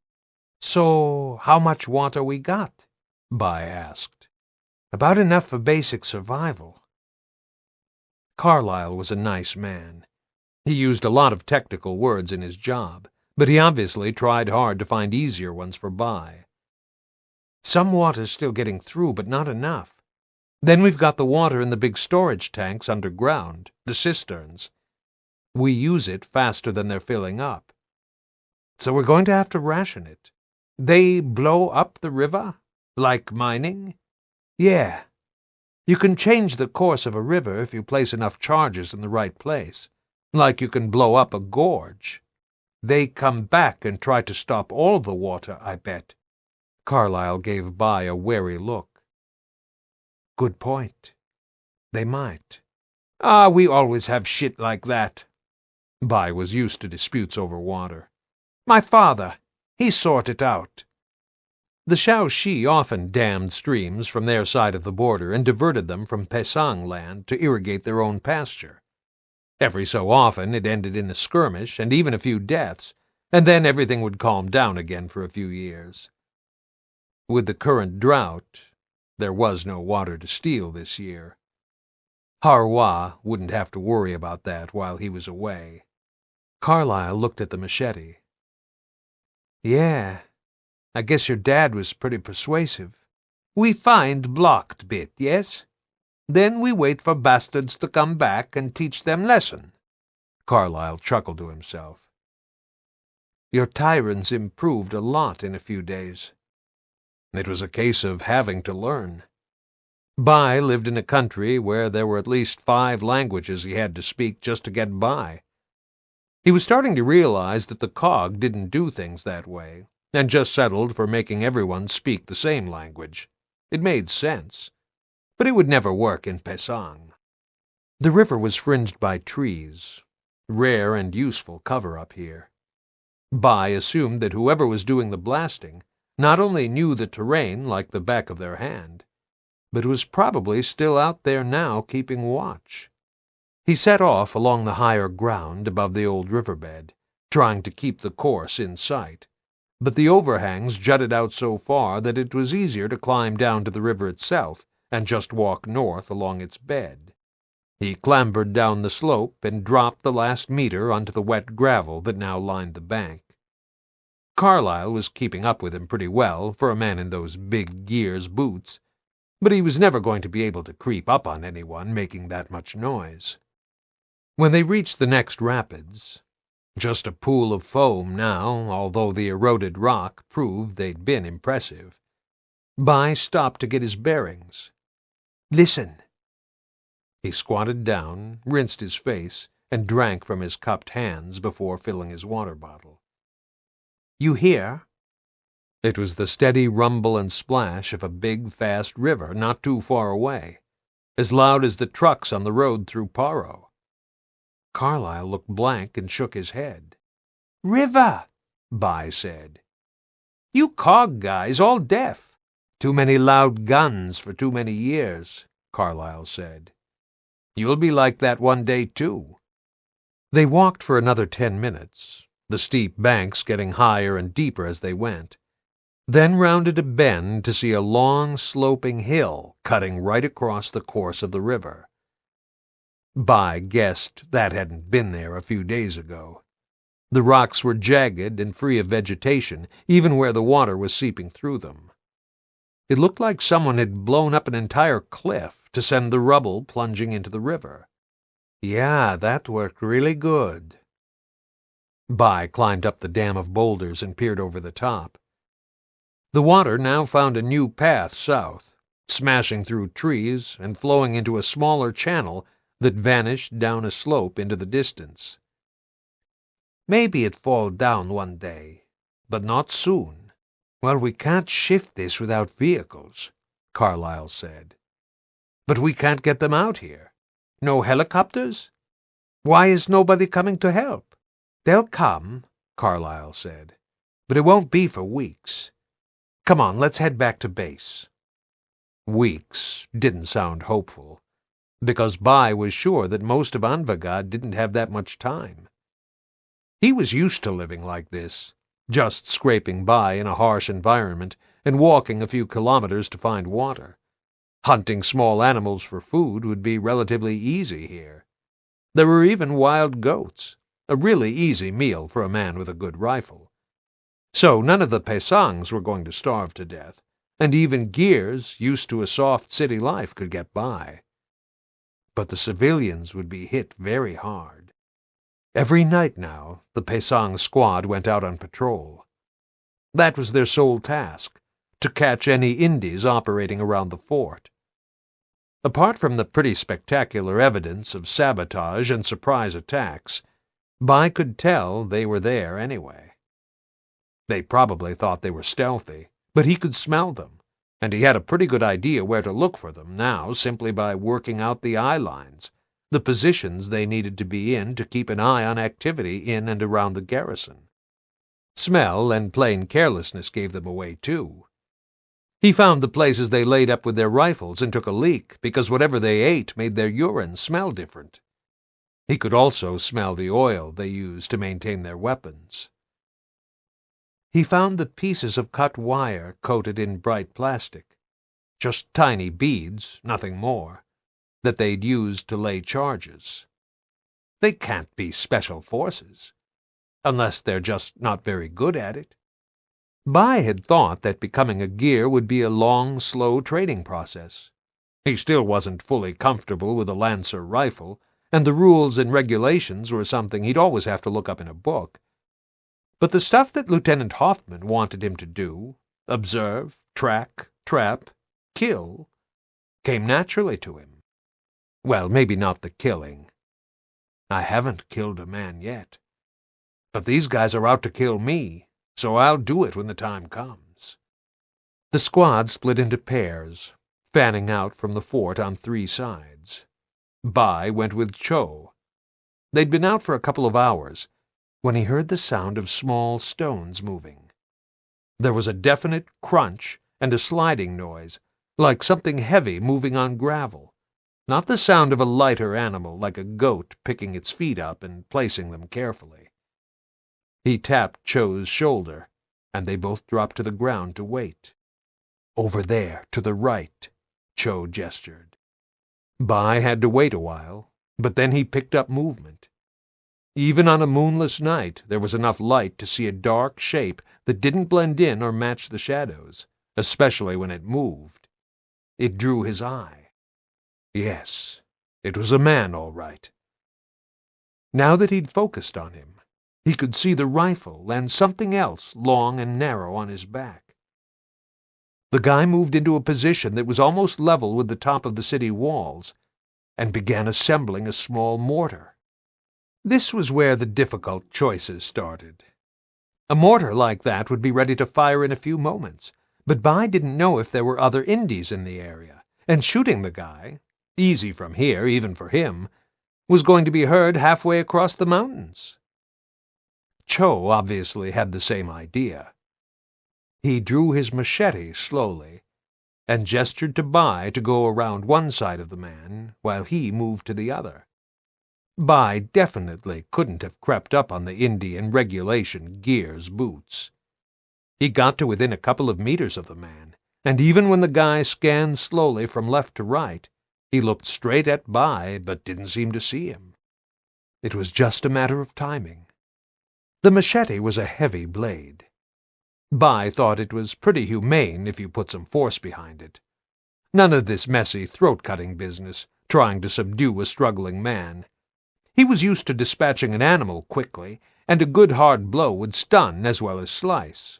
"So, how much water we got?" Bai asked. "About enough for basic survival." Carlyle was a nice man. He used a lot of technical words in his job, but he obviously tried hard to find easier ones for Bai. "Some water's still getting through, but not enough. Then we've got the water in the big storage tanks underground, the cisterns. We use it faster than they're filling up. So we're going to have to ration it." "They blow up the river? Like mining?" "Yeah. You can change the course of a river if you place enough charges in the right place, like you can blow up a gorge. They come back and try to stop all the water, I bet." Carlyle gave Bai a wary look. "Good point. They might." We always have shit like that." Bai was used to disputes over water. "My father, he sorted it out." The Shaoxi often dammed streams from their side of the border and diverted them from Pesang land to irrigate their own pasture. Every so often it ended in a skirmish and even a few deaths, and then everything would calm down again for a few years. With the current drought, there was no water to steal this year. Harwa wouldn't have to worry about that while he was away. Carlyle looked at the machete. "Yeah, I guess your dad was pretty persuasive. We find blocked bit, yes? Then we wait for bastards to come back and teach them lesson." Carlyle chuckled to himself. "Your tyrants improved a lot in a few days." It was a case of having to learn. Bai lived in a country where there were at least 5 languages he had to speak just to get by. He was starting to realize that the cog didn't do things that way, and just settled for making everyone speak the same language. It made sense, but it would never work in Pesang. The river was fringed by trees, rare and useful cover up here. Bai assumed that whoever was doing the blasting not only knew the terrain like the back of their hand, but was probably still out there now keeping watch. He set off along the higher ground above the old riverbed, trying to keep the course in sight, but the overhangs jutted out so far that it was easier to climb down to the river itself and just walk north along its bed. He clambered down the slope and dropped the last meter onto the wet gravel that now lined the bank. Carlyle was keeping up with him pretty well for a man in those big gears boots, but he was never going to be able to creep up on anyone making that much noise. When they reached the next rapids, just a pool of foam now, although the eroded rock proved they'd been impressive, Bai stopped to get his bearings. "Listen." He squatted down, rinsed his face, and drank from his cupped hands before filling his water bottle. "You hear?" It was the steady rumble and splash of a big, fast river not too far away, as loud as the trucks on the road through Paro. Carlyle looked blank and shook his head. "River," Bai said. "You cog guys all deaf. Too many loud guns for too many years," Carlyle said. "You'll be like that one day, too." They walked for another 10 minutes, the steep banks getting higher and deeper as they went, then rounded a bend to see a long, sloping hill cutting right across the course of the river. Bai guessed that hadn't been there a few days ago. The rocks were jagged and free of vegetation, even where the water was seeping through them. It looked like someone had blown up an entire cliff to send the rubble plunging into the river. Yeah, that worked really good. Bai climbed up the dam of boulders and peered over the top. The water now found a new path south, smashing through trees and flowing into a smaller channel that vanished down a slope into the distance. "Maybe it'll fall down one day, but not soon." "Well, we can't shift this without vehicles," Carlyle said. "But we can't get them out here. No helicopters? Why is nobody coming to help?" "They'll come," Carlyle said, "but it won't be for weeks. Come on, let's head back to base." Weeks didn't sound hopeful, because Bai was sure that most of Anvil didn't have that much time. He was used to living like this, just scraping by in a harsh environment and walking a few kilometers to find water. Hunting small animals for food would be relatively easy here. There were even wild goats, a really easy meal for a man with a good rifle. So none of the Pesangs were going to starve to death, and even Gears, used to a soft city life, could get by. But the civilians would be hit very hard. Every night now, the Pesang squad went out on patrol. That was their sole task, to catch any Indies operating around the fort. Apart from the pretty spectacular evidence of sabotage and surprise attacks, Bai could tell they were there anyway. They probably thought they were stealthy, but he could smell them, and he had a pretty good idea where to look for them now simply by working out the eye lines, the positions they needed to be in to keep an eye on activity in and around the garrison. Smell and plain carelessness gave them away, too. He found the places they laid up with their rifles and took a leak because whatever they ate made their urine smell different. He could also smell the oil they used to maintain their weapons. He found the pieces of cut wire coated in bright plastic, just tiny beads, nothing more, that they'd used to lay charges. They can't be special forces, unless they're just not very good at it. Bai had thought that becoming a Gear would be a long, slow training process. He still wasn't fully comfortable with a Lancer rifle, and the rules and regulations were something he'd always have to look up in a book. But the stuff that Lieutenant Hoffman wanted him to do, observe, track, trap, kill, came naturally to him. Well, maybe not the killing. I haven't killed a man yet. But these guys are out to kill me, so I'll do it when the time comes. The squad split into pairs, fanning out from the fort on 3 sides. Bai went with Cho. They'd been out for a couple of hours when he heard the sound of small stones moving. There was a definite crunch and a sliding noise, like something heavy moving on gravel, not the sound of a lighter animal like a goat picking its feet up and placing them carefully. He tapped Cho's shoulder, and they both dropped to the ground to wait. "Over there, to the right," Cho gestured. Bai had to wait a while, but then he picked up movement. Even on a moonless night, there was enough light to see a dark shape that didn't blend in or match the shadows, especially when it moved. It drew his eye. Yes, it was a man, all right. Now that he'd focused on him, he could see the rifle and something else long and narrow on his back. The guy moved into a position that was almost level with the top of the city walls and began assembling a small mortar. This was where the difficult choices started. A mortar like that would be ready to fire in a few moments, but Bai didn't know if there were other Indies in the area, and shooting the guy, easy from here even for him, was going to be heard halfway across the mountains. Cho obviously had the same idea. He drew his machete slowly and gestured to Bai to go around one side of the man while he moved to the other. Bai definitely couldn't have crept up on the Indie in regulation Gear's boots. He got to within a couple of meters of the man, and even when the guy scanned slowly from left to right, he looked straight at Bai but didn't seem to see him. It was just a matter of timing. The machete was a heavy blade. Bai thought it was pretty humane if you put some force behind it. None of this messy throat-cutting business, trying to subdue a struggling man. He was used to dispatching an animal quickly, and a good hard blow would stun as well as slice.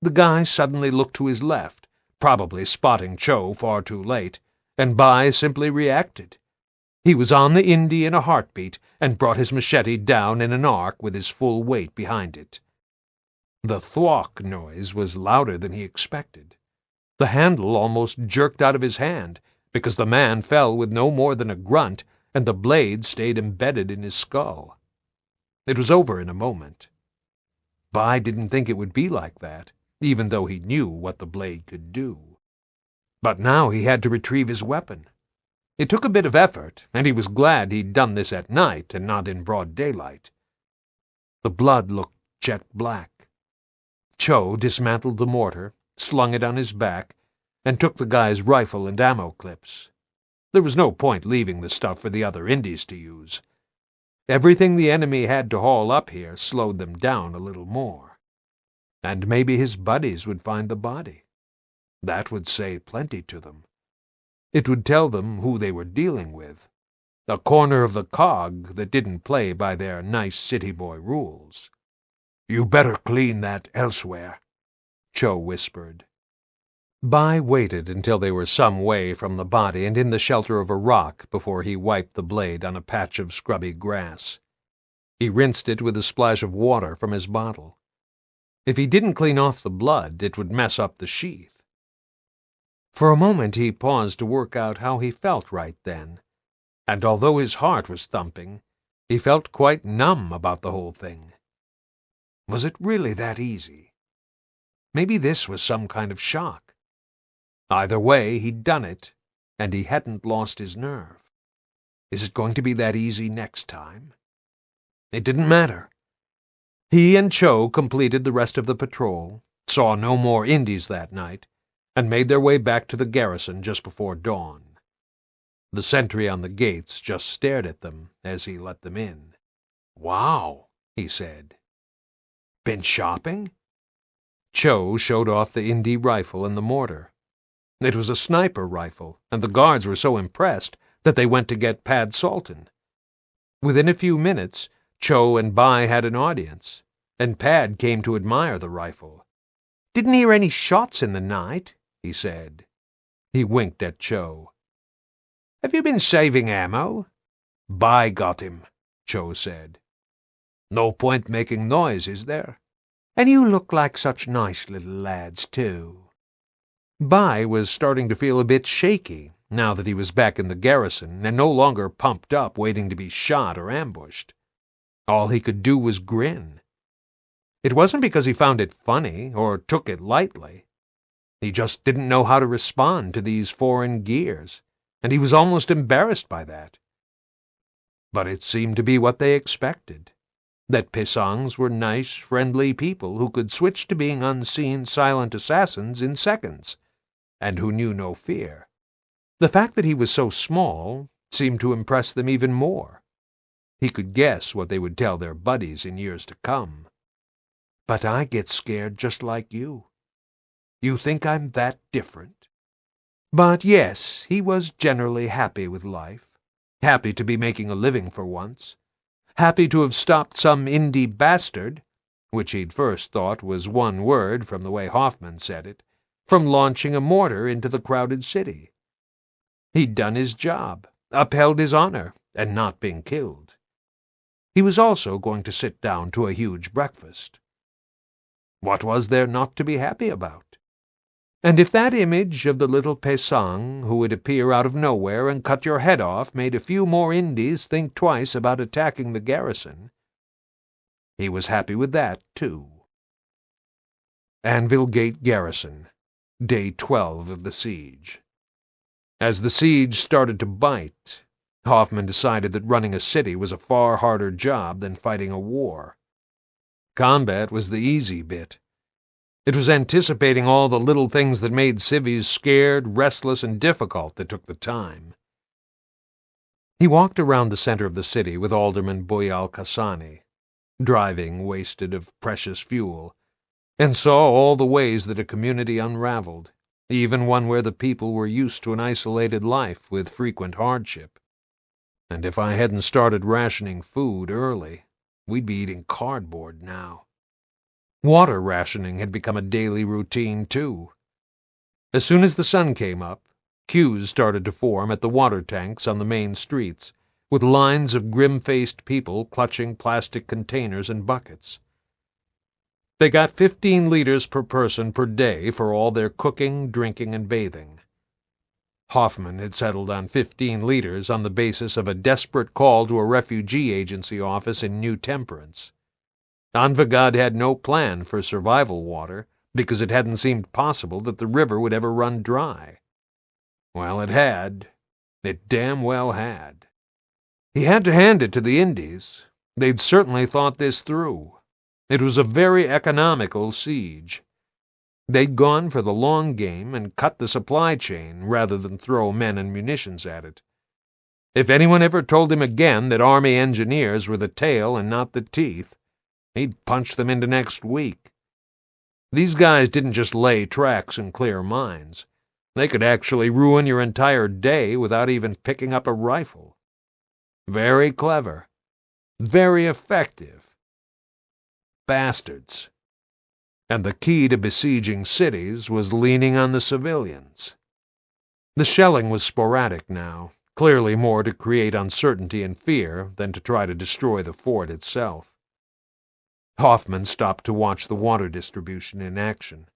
The guy suddenly looked to his left, probably spotting Cho far too late, and Bai simply reacted. He was on the Indie in a heartbeat and brought his machete down in an arc with his full weight behind it. The thwack noise was louder than he expected. The handle almost jerked out of his hand, because the man fell with no more than a grunt, and the blade stayed embedded in his skull. It was over in a moment. Bai didn't think it would be like that, even though he knew what the blade could do. But now he had to retrieve his weapon. It took a bit of effort, and he was glad he'd done this at night and not in broad daylight. The blood looked jet black. Cho dismantled the mortar, slung it on his back, and took the guy's rifle and ammo clips. There was no point leaving the stuff for the other Indies to use. Everything the enemy had to haul up here slowed them down a little more. And maybe his buddies would find the body. That would say plenty to them. It would tell them who they were dealing with. A corner of the cog that didn't play by their nice city boy rules. "You better clean that elsewhere," Cho whispered. Bai waited until they were some way from the body and in the shelter of a rock before he wiped the blade on a patch of scrubby grass. He rinsed it with a splash of water from his bottle. If he didn't clean off the blood, it would mess up the sheath. For a moment he paused to work out how he felt right then, and although his heart was thumping, he felt quite numb about the whole thing. Was it really that easy? Maybe this was some kind of shock. Either way, he'd done it, and he hadn't lost his nerve. Is it going to be that easy next time? It didn't matter. He and Cho completed the rest of the patrol, saw no more Indies that night, and made their way back to the garrison just before dawn. The sentry on the gates just stared at them as he let them in. "Wow," he said. "Been shopping?" Cho showed off the Indie rifle and the mortar. It was a sniper rifle, and the guards were so impressed that they went to get Pad Salton. Within a few minutes, Cho and Bai had an audience, and Pad came to admire the rifle. "Didn't hear any shots in the night," he said. He winked at Cho. "Have you been saving ammo?" "Bai got him," Cho said. "No point making noise, is there? And you look like such nice little lads, too." Bai was starting to feel a bit shaky now that he was back in the garrison and no longer pumped up waiting to be shot or ambushed. All he could do was grin. It wasn't because he found it funny or took it lightly. He just didn't know how to respond to these foreign gears, and he was almost embarrassed by that. But it seemed to be what they expected, that Pisangs were nice, friendly people who could switch to being unseen, silent assassins in seconds, and who knew no fear. The fact that he was so small seemed to impress them even more. He could guess what they would tell their buddies in years to come. "But I get scared just like you. You think I'm that different?" But yes, he was generally happy with life, happy to be making a living for once, happy to have stopped some Indie bastard, which he'd first thought was one word from the way Hoffman said it, from launching a mortar into the crowded city. He'd done his job, upheld his honor, and not been killed. He was also going to sit down to a huge breakfast. What was there not to be happy about? And if that image of the little Pesang who would appear out of nowhere and cut your head off made a few more Indies think twice about attacking the garrison, he was happy with that, too. Anvil Gate Garrison, Day 12 of the siege. As the siege started to bite, Hoffman decided that running a city was a far harder job than fighting a war. Combat was the easy bit. It was anticipating all the little things that made civvies scared, restless, and difficult that took the time. He walked around the center of the city with Alderman Boyal Kasani, driving wasted of precious fuel, and saw all the ways that a community unraveled, even one where the people were used to an isolated life with frequent hardship. And if I hadn't started rationing food early, we'd be eating cardboard now. Water rationing had become a daily routine, too. As soon as the sun came up, queues started to form at the water tanks on the main streets, with lines of grim-faced people clutching plastic containers and buckets. They got 15 liters per person per day for all their cooking, drinking, and bathing. Hoffman had settled on 15 liters on the basis of a desperate call to a refugee agency office in New Temperance. Anvil had no plan for survival water because it hadn't seemed possible that the river would ever run dry. Well, it had. It damn well had. He had to hand it to the Indies. They'd certainly thought this through. It was a very economical siege. They'd gone for the long game and cut the supply chain rather than throw men and munitions at it. If anyone ever told him again that Army engineers were the tail and not the teeth, he'd punch them into next week. These guys didn't just lay tracks and clear mines. They could actually ruin your entire day without even picking up a rifle. Very clever. Very effective. Bastards. And the key to besieging cities was leaning on the civilians. The shelling was sporadic now, clearly more to create uncertainty and fear than to try to destroy the fort itself. Hoffman stopped to watch the water distribution in action.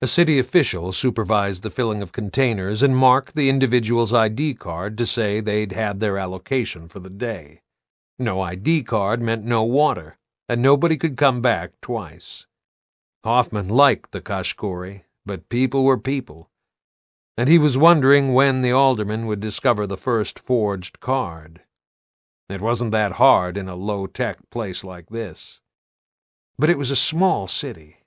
A city official supervised the filling of containers and marked the individual's ID card to say they'd had their allocation for the day. No ID card meant no water, and nobody could come back twice. Hoffman liked the Kashkori, but people were people, and he was wondering when the alderman would discover the first forged card. It wasn't that hard in a low-tech place like this. But it was a small city.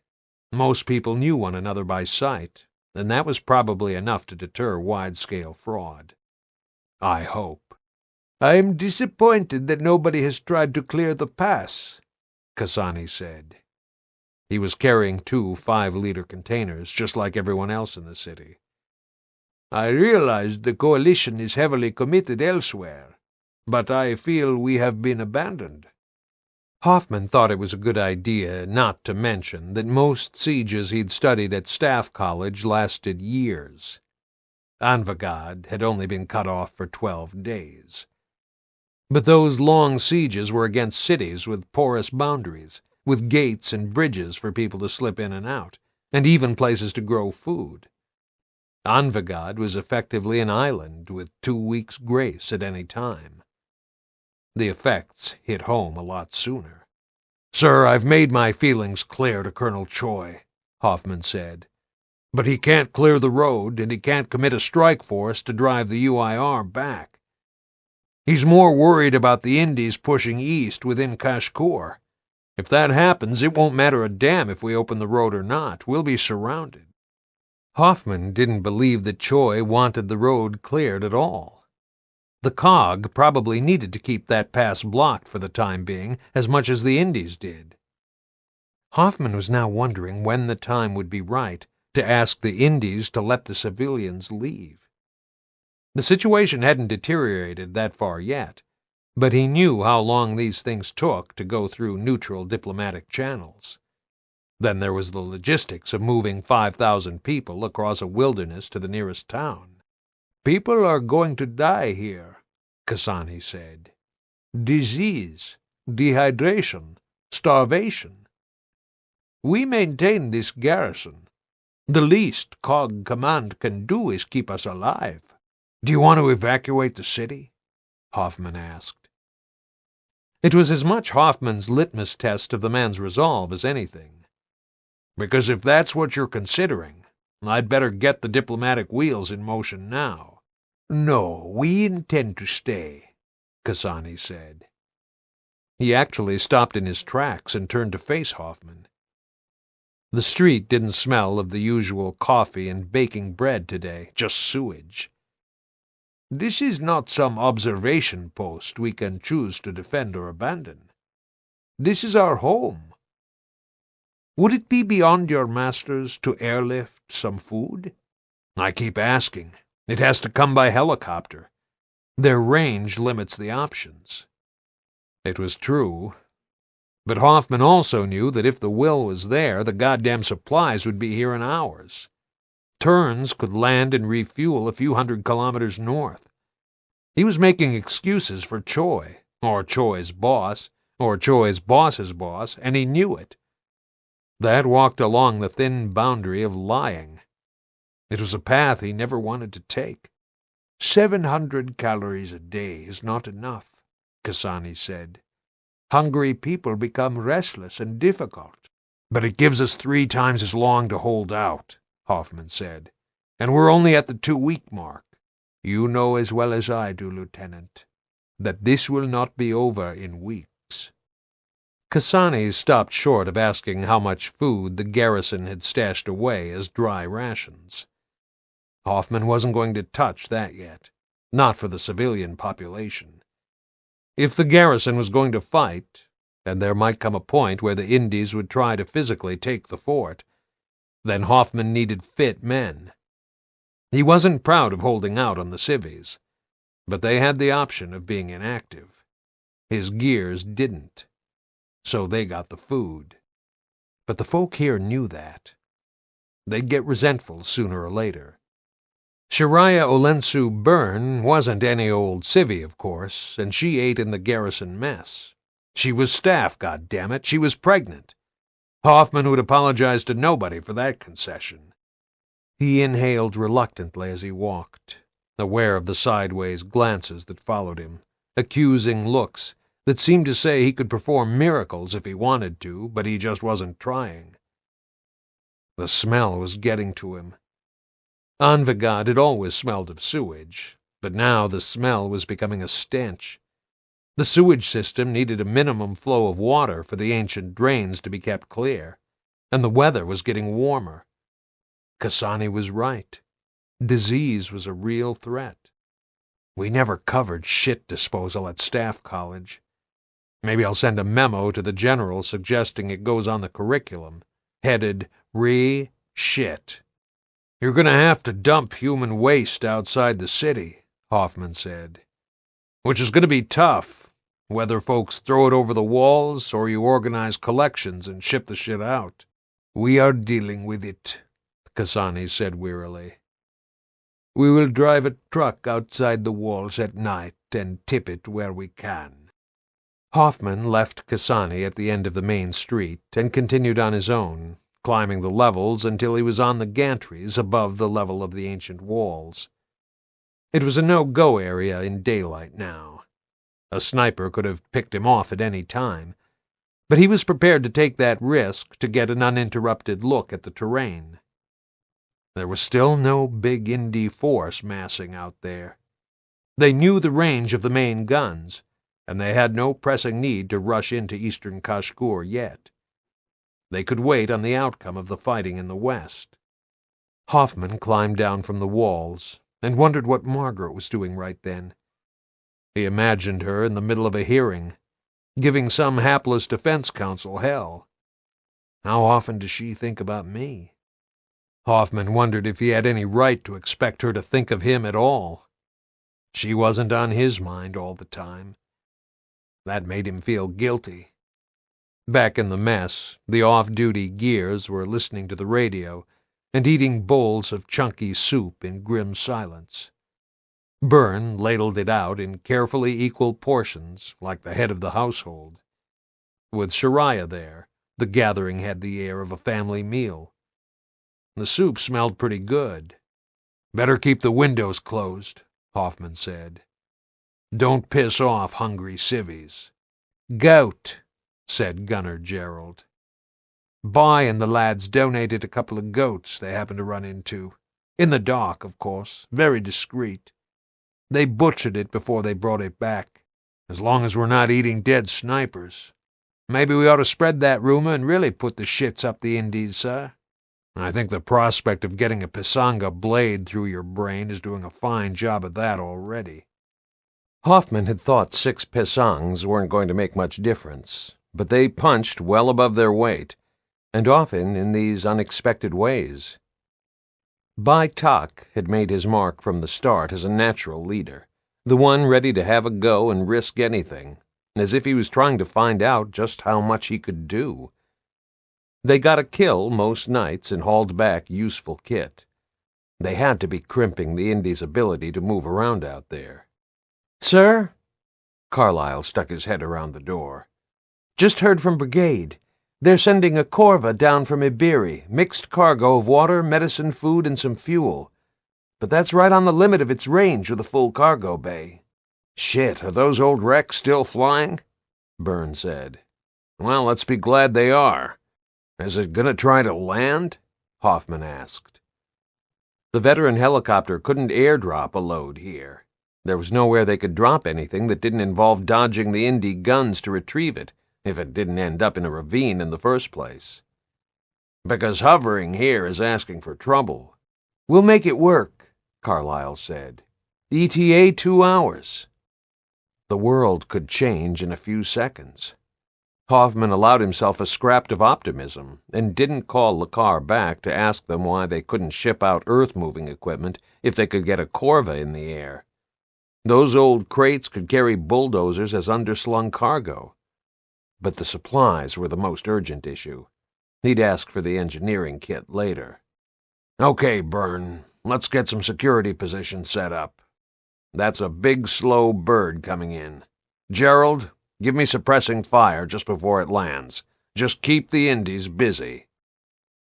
Most people knew one another by sight, and that was probably enough to deter wide-scale fraud. I hope. "I'm disappointed that nobody has tried to clear the pass," Kasani said. He was carrying 2 5-liter containers, just like everyone else in the city. "I realize the coalition is heavily committed elsewhere, but I feel we have been abandoned." Hoffman thought it was a good idea not to mention that most sieges he'd studied at Staff College lasted years. Anvil had only been cut off for 12 days. But those long sieges were against cities with porous boundaries, with gates and bridges for people to slip in and out, and even places to grow food. Anvil was effectively an island with 2 weeks' grace at any time. The effects hit home a lot sooner. "Sir, I've made my feelings clear to Colonel Choi," Hoffman said. "But he can't clear the road, and he can't commit a strike force to drive the UIR back. He's more worried about the Indies pushing east within Kashkoor. If that happens, it won't matter a damn if we open the road or not. We'll be surrounded." Hoffman didn't believe that Choi wanted the road cleared at all. The COG probably needed to keep that pass blocked for the time being as much as the Indies did. Hoffman was now wondering when the time would be right to ask the Indies to let the civilians leave. The situation hadn't deteriorated that far yet, but he knew how long these things took to go through neutral diplomatic channels. Then there was the logistics of moving 5,000 people across a wilderness to the nearest town. "People are going to die here," Kasani said. "Disease, dehydration, starvation. We maintain this garrison. The least Cog Command can do is keep us alive. Do you want to evacuate the city?" Hoffman asked. It was as much Hoffman's litmus test of the man's resolve as anything. "Because if that's what you're considering, I'd better get the diplomatic wheels in motion now." "No, we intend to stay," Cassani said. He actually stopped in his tracks and turned to face Hoffman. The street didn't smell of the usual coffee and baking bread today, just sewage. "This is not some observation post we can choose to defend or abandon. This is our home. Would it be beyond your masters to airlift some food?" "I keep asking. It has to come by helicopter. Their range limits the options." It was true. But Hoffman also knew that if the will was there, the goddamn supplies would be here in hours. Turns could land and refuel a few 100 kilometers north. He was making excuses for Choi, or Choi's boss, or Choi's boss's boss, and he knew it. That walked along the thin boundary of lying. It was a path he never wanted to take. 700 calories a day is not enough," Cassani said. "Hungry people become restless and difficult." "But it gives us 3 times as long to hold out," Hoffman said. "And we're only at the 2-week mark." "You know as well as I do, Lieutenant, that this will not be over in weeks." Cassani stopped short of asking how much food the garrison had stashed away as dry rations. Hoffman wasn't going to touch that yet, not for the civilian population. If the garrison was going to fight, and there might come a point where the Indies would try to physically take the fort, then Hoffman needed fit men. He wasn't proud of holding out on the civvies, but they had the option of being inactive. His gears didn't, so they got the food. But the folk here knew that. They'd get resentful sooner or later. Shariah Olensu Byrne wasn't any old civvy, of course, and she ate in the garrison mess. She was staff, goddammit. She was pregnant. Hoffman would apologize to nobody for that concession. He inhaled reluctantly as he walked, aware of the sideways glances that followed him, accusing looks that seemed to say he could perform miracles if he wanted to, but he just wasn't trying. The smell was getting to him. Anvigad had always smelled of sewage, but now the smell was becoming a stench. The sewage system needed a minimum flow of water for the ancient drains to be kept clear, and the weather was getting warmer. Cassani was right. Disease was a real threat. We never covered shit disposal at Staff College. Maybe I'll send a memo to the general suggesting it goes on the curriculum, headed Re-Shit. "You're going to have to dump human waste outside the city," Hoffman said. "Which is going to be tough, whether folks throw it over the walls or you organize collections and ship the shit out." "We are dealing with it," Cassani said wearily. "We will drive a truck outside the walls at night and tip it where we can." Hoffman left Cassani at the end of the main street and continued on his own, climbing the levels until he was on the gantries above the level of the ancient walls. It was a no-go area in daylight now. A sniper could have picked him off at any time, but he was prepared to take that risk to get an uninterrupted look at the terrain. There was still no big Indie force massing out there. They knew the range of the main guns, and they had no pressing need to rush into eastern Kashgur yet. They could wait on the outcome of the fighting in the west. Hoffman climbed down from the walls and wondered what Margaret was doing right then. He imagined her in the middle of a hearing, giving some hapless defense counsel hell. How often does she think about me? Hoffman wondered if he had any right to expect her to think of him at all. She wasn't on his mind all the time. That made him feel guilty. Back in the mess, the off-duty gears were listening to the radio and eating bowls of chunky soup in grim silence. Byrne ladled it out in carefully equal portions, like the head of the household. With Shariah there, the gathering had the air of a family meal. The soup smelled pretty good. Better keep the windows closed, Hoffman said. Don't piss off hungry civvies. Goat, said Gunner Gerald. Bai and the lads donated a couple of goats they happened to run into. In the dark, of course, very discreet. They butchered it before they brought it back. As long as we're not eating dead snipers. Maybe we ought to spread that rumor and really put the shits up the Indies, sir. I think the prospect of getting a pisanga blade through your brain is doing a fine job of that already. Hoffman had thought 6 pisangs weren't going to make much difference, but they punched well above their weight, and often in these unexpected ways. Bai Tak had made his mark from the start as a natural leader, the one ready to have a go and risk anything, as if he was trying to find out just how much he could do. They got a kill most nights and hauled back useful kit. They had to be crimping the Indies' ability to move around out there. "Sir?" Carlyle stuck his head around the door. "Just heard from Brigade. They're sending a corva down from Iberi, mixed cargo of water, medicine, food, and some fuel. But that's right on the limit of its range with a full cargo bay." "Shit, are those old wrecks still flying?" Byrne said. "Well, let's be glad they are. Is it gonna try to land?" Hoffman asked. The veteran helicopter couldn't airdrop a load here. There was nowhere they could drop anything that didn't involve dodging the Indy guns to retrieve it, if it didn't end up in a ravine in the first place. "Because hovering here is asking for trouble." "We'll make it work," Carlyle said. "ETA 2 hours." The world could change in a few seconds. Hoffman allowed himself a scrap of optimism and didn't call Lakar back to ask them why they couldn't ship out earth-moving equipment if they could get a corva in the air. Those old crates could carry bulldozers as underslung cargo. But the supplies were the most urgent issue. He'd ask for the engineering kit later. "Okay, Byrne, let's get some security positions set up. That's a big, slow bird coming in. Gerald, give me suppressing fire just before it lands. Just keep the Indies busy."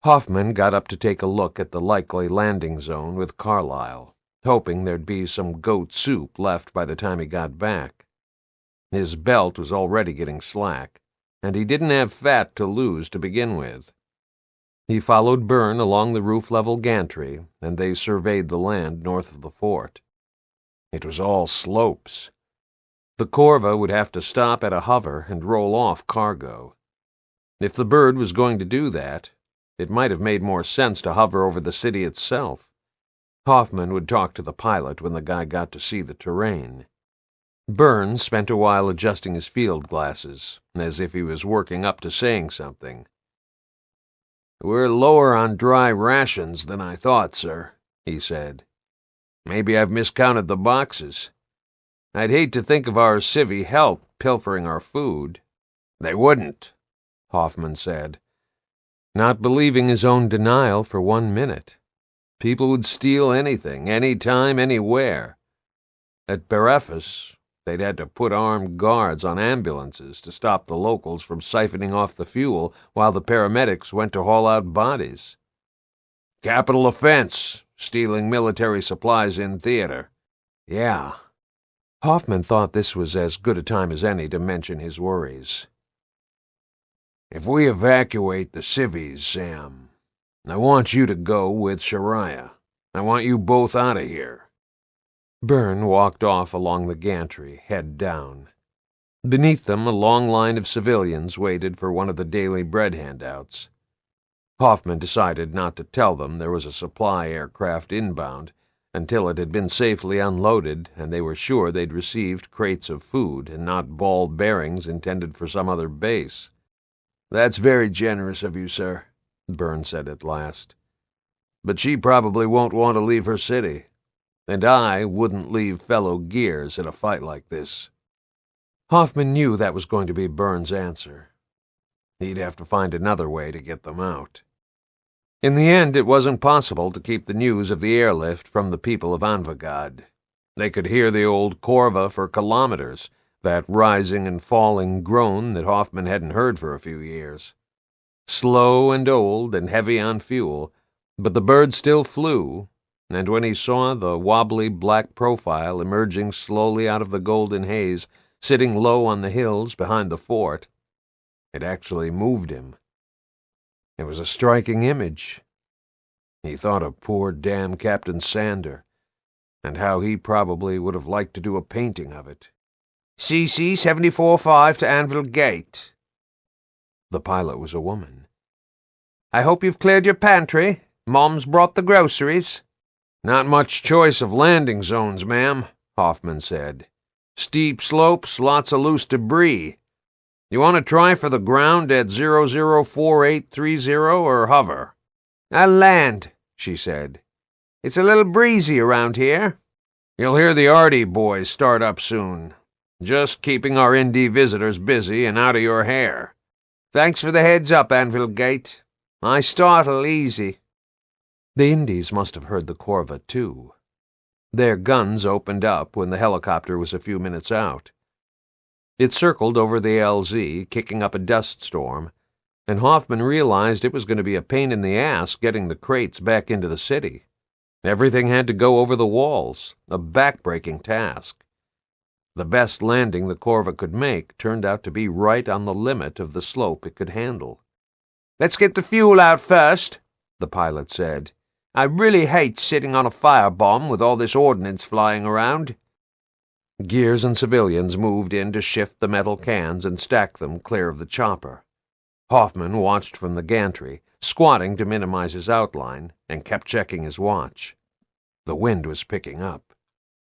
Hoffman got up to take a look at the likely landing zone with Carlyle, hoping there'd be some goat soup left by the time he got back. His belt was already getting slack, and he didn't have fat to lose to begin with. He followed Byrne along the roof-level gantry, and they surveyed the land north of the fort. It was all slopes. The corva would have to stop at a hover and roll off cargo. If the bird was going to do that, it might have made more sense to hover over the city itself. Hoffman would talk to the pilot when the guy got to see the terrain. Byrne spent a while adjusting his field glasses, as if he was working up to saying something. "We're lower on dry rations than I thought, sir," he said. "Maybe I've miscounted the boxes. I'd hate to think of our civvy help pilfering our food." "They wouldn't," Hoffman said, not believing his own denial for 1 minute. People would steal anything, any time, anywhere. At Berefus, they'd had to put armed guards on ambulances to stop the locals from siphoning off the fuel while the paramedics went to haul out bodies. "Capital offense, stealing military supplies in theater." "Yeah." Hoffman thought this was as good a time as any to mention his worries. "If we evacuate the civvies, Sam, I want you to go with Shariah. I want you both out of here." Byrne walked off along the gantry, head down. Beneath them, a long line of civilians waited for one of the daily bread handouts. Hoffman decided not to tell them there was a supply aircraft inbound until it had been safely unloaded and they were sure they'd received crates of food and not ball bearings intended for some other base. "That's very generous of you, sir," Byrne said at last. "But she probably won't want to leave her city. And I wouldn't leave fellow gears in a fight like this." Hoffman knew that was going to be Byrne's answer. He'd have to find another way to get them out. In the end, it wasn't possible to keep the news of the airlift from the people of Anvagad. They could hear the old corva for kilometers, that rising and falling groan that Hoffman hadn't heard for a few years. Slow and old and heavy on fuel, But the bird still flew, and when he saw the wobbly black profile emerging slowly out of the golden haze, sitting low on the hills behind the fort, it actually moved him. It was a striking image. He thought of poor damn Captain Sander, and how he probably would have liked to do a painting of it. CC 74-5 to Anvil Gate. The pilot was a woman. I hope you've cleared your pantry. Mom's brought the groceries. Not much choice of landing zones, ma'am, Hoffman said. Steep slopes, lots of loose debris. You want to try for the ground at 004830 or hover? I'll land, she said. It's a little breezy around here. You'll hear the Artie boys start up soon. Just keeping our ND visitors busy and out of your hair. Thanks for the heads up, Anvil Gate. I startle easy. The Indies must have heard the Corva, too. Their guns opened up when the helicopter was a few minutes out. It circled over the LZ, kicking up a dust storm, and Hoffman realized it was going to be a pain in the ass getting the crates back into the city. Everything had to go over the walls, a back-breaking task. The best landing the Corva could make turned out to be right on the limit of the slope it could handle. Let's get the fuel out first, the pilot said. I really hate sitting on a firebomb with all this ordnance flying around. Gears and civilians moved in to shift the metal cans and stack them clear of the chopper. Hoffman watched from the gantry, squatting to minimize his outline, and kept checking his watch. The wind was picking up.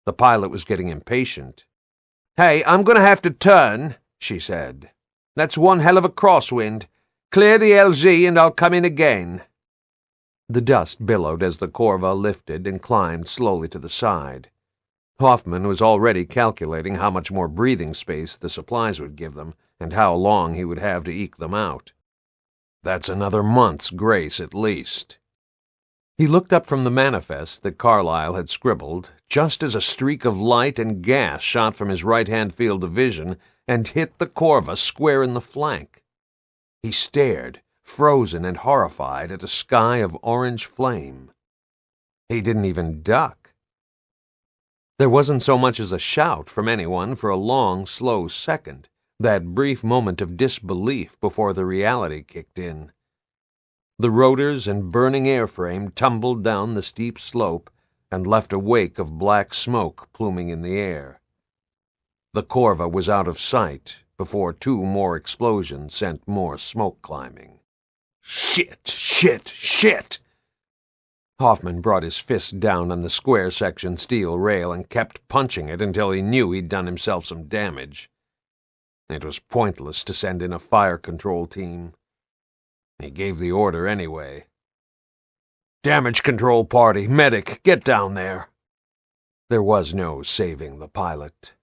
The pilot was getting impatient. Hey, I'm going to have to turn, she said. That's one hell of a crosswind. Clear the LZ and I'll come in again. The dust billowed as the Corva lifted and climbed slowly to the side. Hoffman was already calculating how much more breathing space the supplies would give them, and how long he would have to eke them out. That's another month's grace at least. He looked up from the manifest that Carlyle had scribbled, just as a streak of light and gas shot from his right-hand field of vision and hit the Corva square in the flank. He stared, frozen and horrified, at a sky of orange flame. He didn't even duck. There wasn't so much as a shout from anyone for a long, slow second, that brief moment of disbelief before the reality kicked in. The rotors and burning airframe tumbled down the steep slope and left a wake of black smoke pluming in the air. The Corva was out of sight before two more explosions sent more smoke climbing. Shit! Shit! Shit! Hoffman brought his fist down on the square-section steel rail and kept punching it until he knew he'd done himself some damage. It was pointless to send in a fire control team. He gave the order anyway. Damage control party, medic, get down there. There was no saving the pilot.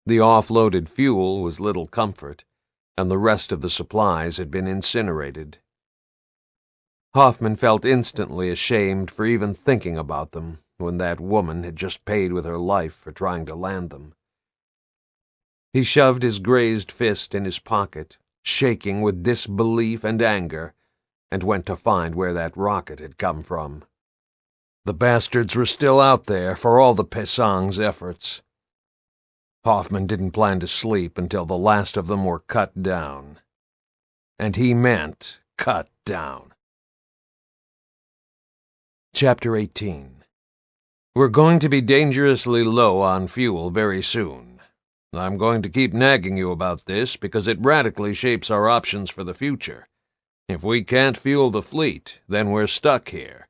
The offloaded fuel was little comfort, and the rest of the supplies had been incinerated. Hoffman felt instantly ashamed for even thinking about them when that woman had just paid with her life for trying to land them. He shoved his grazed fist in his pocket, shaking with disbelief and anger, and went to find where that rocket had come from. The bastards were still out there for all the Pesang's efforts. Hoffman didn't plan to sleep until the last of them were cut down. And he meant cut down. Chapter 18. We're going to be dangerously low on fuel very soon. I'm going to keep nagging you about this because it radically shapes our options for the future. If we can't fuel the fleet, then we're stuck here.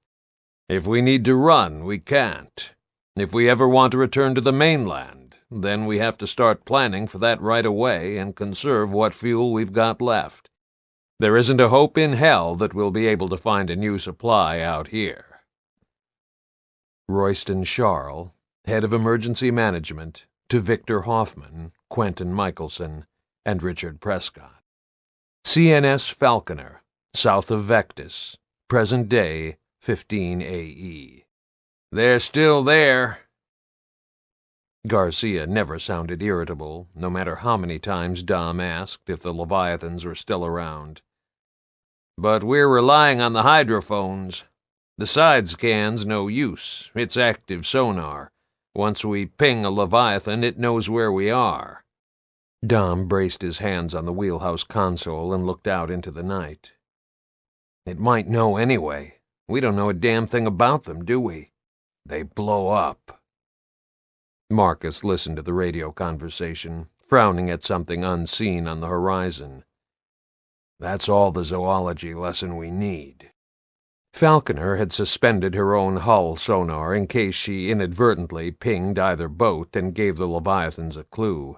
If we need to run, we can't. If we ever want to return to the mainland, then we have to start planning for that right away and conserve what fuel we've got left. There isn't a hope in hell that we'll be able to find a new supply out here. Royston Charles, head of emergency management, to Victor Hoffman, Quentin Michelson, and Richard Prescott. CNS Falconer, south of Vectis, present day 15 AE. They're still there. Garcia never sounded irritable, no matter how many times Dom asked if the Leviathans were still around. But we're relying on the hydrophones. The side scan's no use. It's active sonar. Once we ping a Leviathan, it knows where we are." Dom braced his hands on the wheelhouse console and looked out into the night. "It might know anyway. We don't know a damn thing about them, do we? They blow up." Marcus listened to the radio conversation, frowning at something unseen on the horizon. "That's all the zoology lesson we need." Falconer had suspended her own hull sonar in case she inadvertently pinged either boat and gave the Leviathans a clue.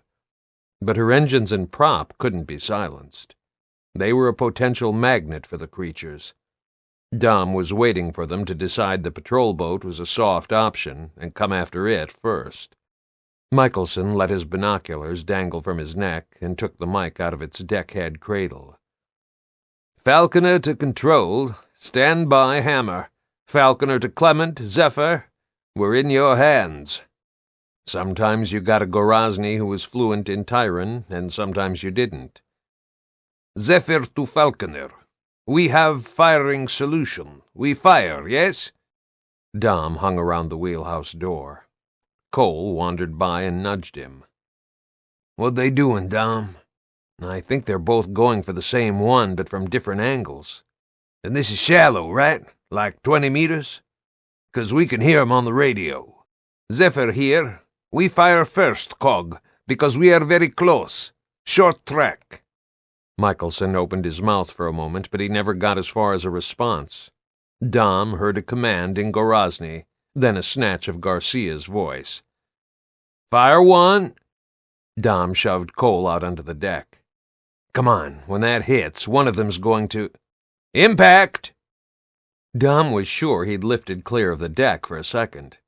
But her engines and prop couldn't be silenced. They were a potential magnet for the creatures. Dom was waiting for them to decide the patrol boat was a soft option and come after it first. Michelson let his binoculars dangle from his neck and took the mic out of its deckhead cradle. "Falconer to Control. Stand by, hammer. Falconer to Clement, Zephyr. We're in your hands." Sometimes you got a Gorazny who was fluent in Tyran, and sometimes you didn't. "Zephyr to Falconer. We have firing solution. We fire, yes?" Dom hung around the wheelhouse door. Cole wandered by and nudged him. "What they doing, Dom?" "I think they're both going for the same one, but from different angles." "And this is shallow, right? Like 20 meters? 'Cause we can hear 'em on the radio. Zephyr here. We fire first, Cog, because we are very close. Short track." Michelson opened his mouth for a moment, but he never got as far as a response. Dom heard a command in Gorazny, then a snatch of Garcia's voice. "Fire one." Dom shoved Cole out onto the deck. "Come on, when that hits, one of them's going to—" "Impact!" Dom was sure he'd lifted clear of the deck for a second.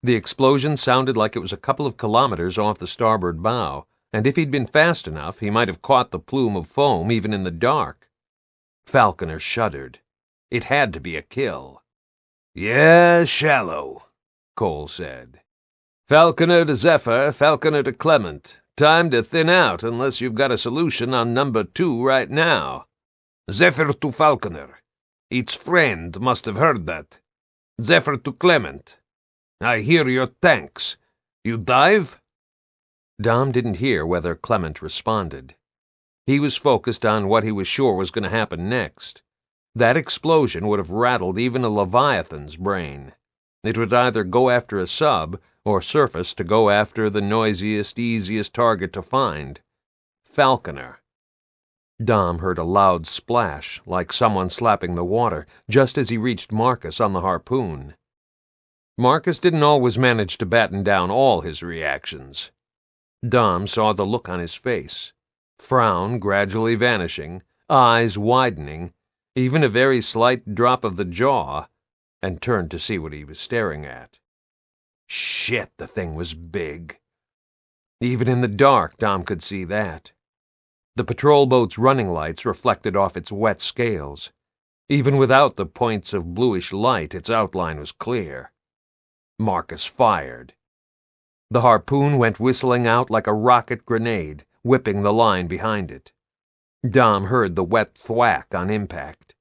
The explosion sounded like it was a couple of kilometers off the starboard bow, and if he'd been fast enough, he might have caught the plume of foam even in the dark. Falconer shuddered. It had to be a kill. "Yeah, shallow," Cole said. "Falconer to Zephyr, Falconer to Clement. Time to thin out unless you've got a solution on number 2 right now. Zephyr to Falconer. Its friend must have heard that. Zephyr to Clement. I hear your tanks. You dive?" Dom didn't hear whether Clement responded. He was focused on what he was sure was going to happen next. That explosion would have rattled even a Leviathan's brain. It would either go after a sub or surface to go after the noisiest, easiest target to find. Falconer. Dom heard a loud splash, like someone slapping the water, just as he reached Marcus on the harpoon. Marcus didn't always manage to batten down all his reactions. Dom saw the look on his face, frown gradually vanishing, eyes widening, even a very slight drop of the jaw, and turned to see what he was staring at. Shit, the thing was big. Even in the dark, Dom could see that. The patrol boat's running lights reflected off its wet scales. Even without the points of bluish light, its outline was clear. Marcus fired. The harpoon went whistling out like a rocket grenade, whipping the line behind it. Dom heard the wet thwack on impact.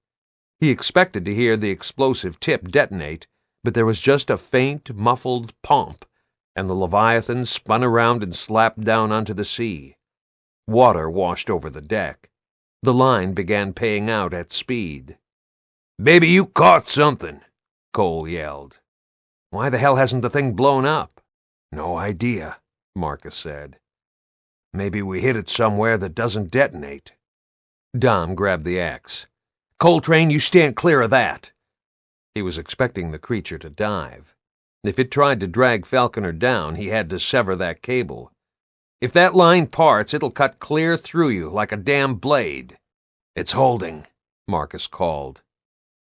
He expected to hear the explosive tip detonate, but there was just a faint, muffled pomp, and the Leviathan spun around and slapped down onto the sea. Water washed over the deck. The line began paying out at speed. "Baby, you caught something," Cole yelled. "Why the hell hasn't the thing blown up?" "No idea," Marcus said. "Maybe we hit it somewhere that doesn't detonate." Dom grabbed the axe. "Coltrane, you stand clear of that." He was expecting the creature to dive. If it tried to drag Falconer down, he had to sever that cable. If that line parts, it'll cut clear through you like a damn blade. "It's holding," Marcus called.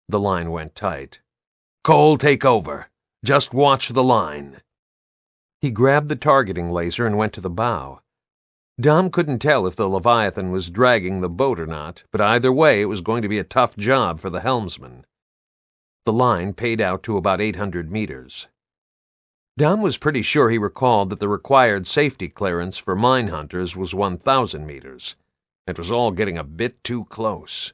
The line went tight. "Cole, take over. Just watch the line." He grabbed the targeting laser and went to the bow. Dom couldn't tell if the Leviathan was dragging the boat or not, but either way it was going to be a tough job for the helmsman. The line paid out to about 800 meters. Dom was pretty sure he recalled that the required safety clearance for mine hunters was 1,000 meters. It was all getting a bit too close.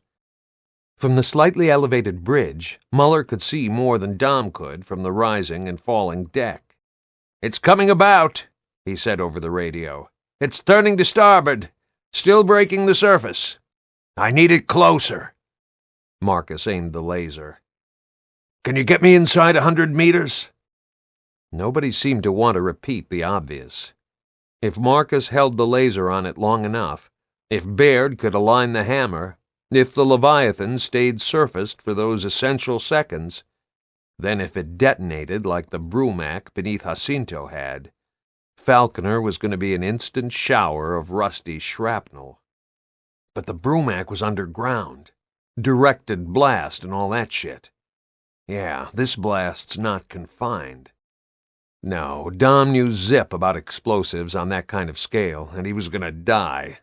From the slightly elevated bridge, Muller could see more than Dom could from the rising and falling deck. "It's coming about," he said over the radio. "It's turning to starboard, still breaking the surface. I need it closer." Marcus aimed the laser. "Can you get me inside 100 meters?" Nobody seemed to want to repeat the obvious. If Marcus held the laser on it long enough, if Baird could align the hammer, if the Leviathan stayed surfaced for those essential seconds, then if it detonated like the Brumac beneath Jacinto had, Falconer was going to be an instant shower of rusty shrapnel. But the Brumac was underground. Directed blast and all that shit. Yeah, this blast's not confined. No, Dom knew zip about explosives on that kind of scale, and he was going to die.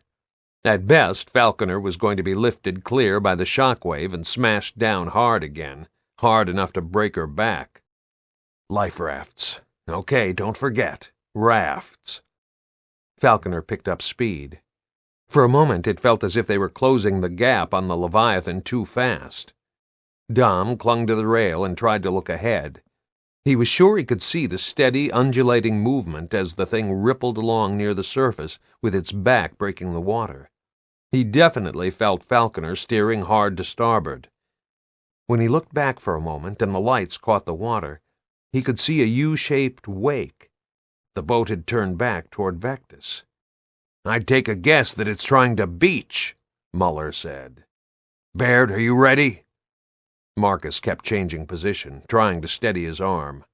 At best, Falconer was going to be lifted clear by the shockwave and smashed down hard again, hard enough to break her back. Life rafts. Okay, don't forget. Rafts. Falconer picked up speed. For a moment it felt as if they were closing the gap on the Leviathan too fast. Dom clung to the rail and tried to look ahead. He was sure he could see the steady, undulating movement as the thing rippled along near the surface, with its back breaking the water. He definitely felt Falconer steering hard to starboard. When he looked back for a moment and the lights caught the water, he could see a U-shaped wake. The boat had turned back toward Vectis. "I'd take a guess that it's trying to beach," Muller said. "Baird, are you ready?" Marcus kept changing position, trying to steady his arm.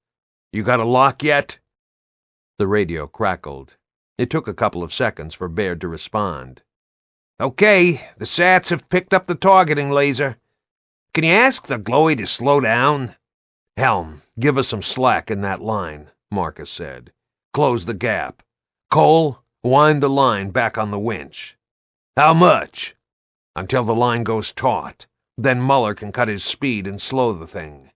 "You got a lock yet?" The radio crackled. It took a couple of seconds for Baird to respond. "Okay, the Sats have picked up the targeting laser. Can you ask the Glowy to slow down?" "Helm, give us some slack in that line," Marcus said. "Close the gap. Cole, wind the line back on the winch." "How much?" "Until the line goes taut. Then Muller can cut his speed and slow the thing."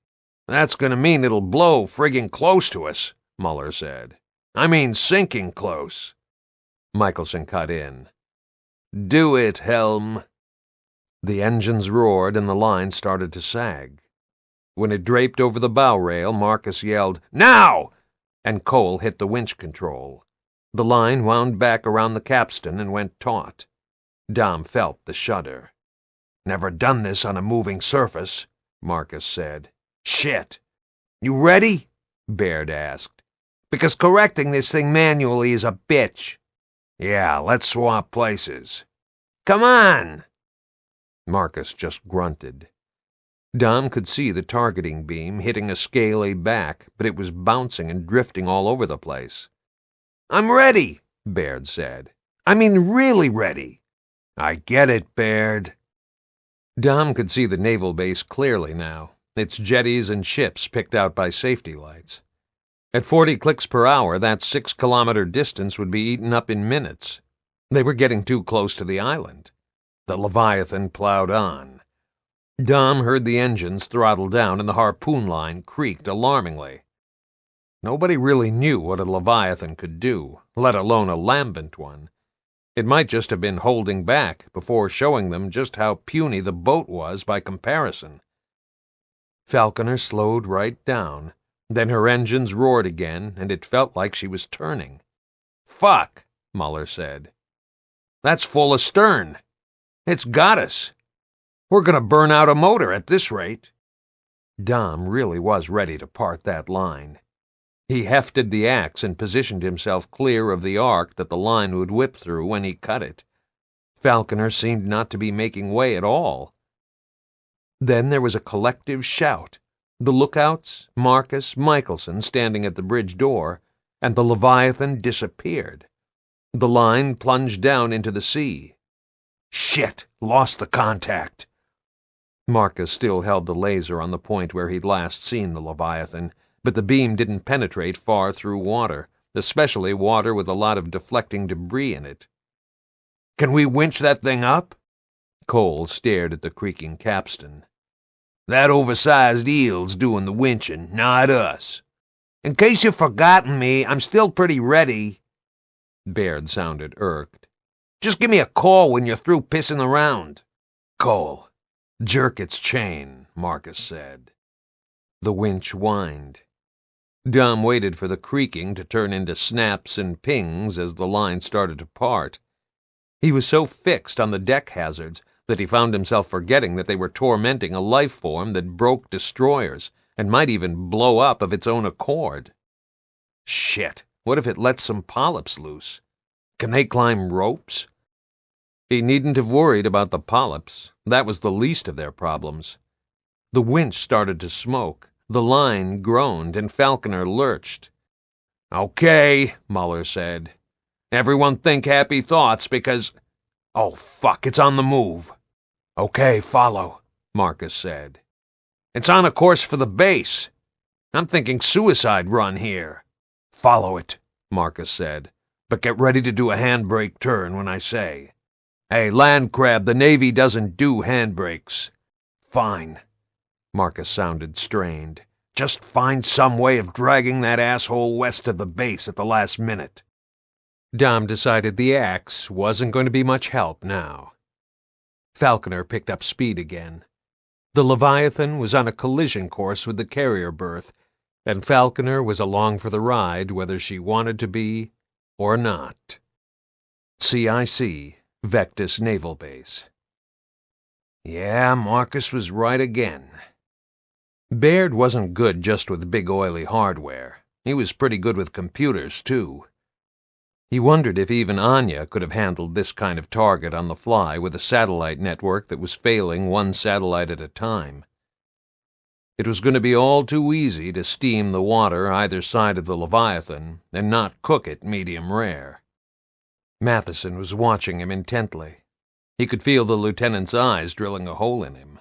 "That's gonna mean it'll blow friggin' close to us," Muller said. "I mean sinking close." Michelson cut in. "Do it, Helm." The engines roared and the line started to sag. When it draped over the bow rail, Marcus yelled, "Now!" and Cole hit the winch control. The line wound back around the capstan and went taut. Dom felt the shudder. "Never done this on a moving surface," Marcus said. "Shit. You ready?" Baird asked. "Because correcting this thing manually is a bitch." "Yeah, let's swap places." "Come on!" Marcus just grunted. Dom could see the targeting beam hitting a scaly back, but it was bouncing and drifting all over the place. "I'm ready," Baird said. "I mean really ready." "I get it, Baird." Dom could see the naval base clearly now, its jetties and ships picked out by safety lights. At 40 clicks per hour, that 6-kilometer distance would be eaten up in minutes. They were getting too close to the island. The Leviathan plowed on. Dom heard the engines throttle down and the harpoon line creaked alarmingly. Nobody really knew what a Leviathan could do, let alone a lambent one. It might just have been holding back before showing them just how puny the boat was by comparison. Falconer slowed right down. Then her engines roared again, and it felt like she was turning. "Fuck," Muller said. "That's full astern. It's got us. We're going to burn out a motor at this rate." Dom really was ready to part that line. He hefted the axe and positioned himself clear of the arc that the line would whip through when he cut it. Falconer seemed not to be making way at all. Then there was a collective shout. The lookouts, Marcus, Michelson standing at the bridge door, and the Leviathan disappeared. The line plunged down into the sea. "Shit! Lost the contact!" Marcus still held the laser on the point where he'd last seen the Leviathan, but the beam didn't penetrate far through water, especially water with a lot of deflecting debris in it. "Can we winch that thing up?" Cole stared at the creaking capstan. "That oversized eel's doing the winching, not us. In case you've forgotten me, I'm still pretty ready." Baird sounded irked. "Just give me a call when you're through pissing around." "Cole, "Jerk its chain," Marcus said. The winch whined. Dom waited for the creaking to turn into snaps and pings as the line started to part. He was so fixed on the deck hazards that he found himself forgetting that they were tormenting a life form that broke destroyers and might even blow up of its own accord. Shit, what if it lets some polyps loose? Can they climb ropes? He needn't have worried about the polyps. That was the least of their problems. The winch started to smoke. The line groaned, and Falconer lurched. "Okay," Muller said. "Everyone think happy thoughts, because... Oh, fuck, it's on the move." "Okay, follow," Marcus said. "It's on a course for the base. I'm thinking suicide run here." "Follow it," Marcus said, "but get ready to do a handbrake turn when I say. Hey, land crab, the Navy doesn't do handbrakes." "Fine." Marcus sounded strained. "Just find some way of dragging that asshole west of the base at the last minute." Dom decided the axe wasn't going to be much help now. Falconer picked up speed again. The Leviathan was on a collision course with the carrier berth, and Falconer was along for the ride whether she wanted to be or not. CIC, Vectis Naval Base. Yeah, Marcus was right again. Baird wasn't good just with big oily hardware. He was pretty good with computers, too. He wondered if even Anya could have handled this kind of target on the fly with a satellite network that was failing one satellite at a time. It was going to be all too easy to steam the water either side of the Leviathan and not cook it medium rare. Matheson was watching him intently. He could feel the lieutenant's eyes drilling a hole in him.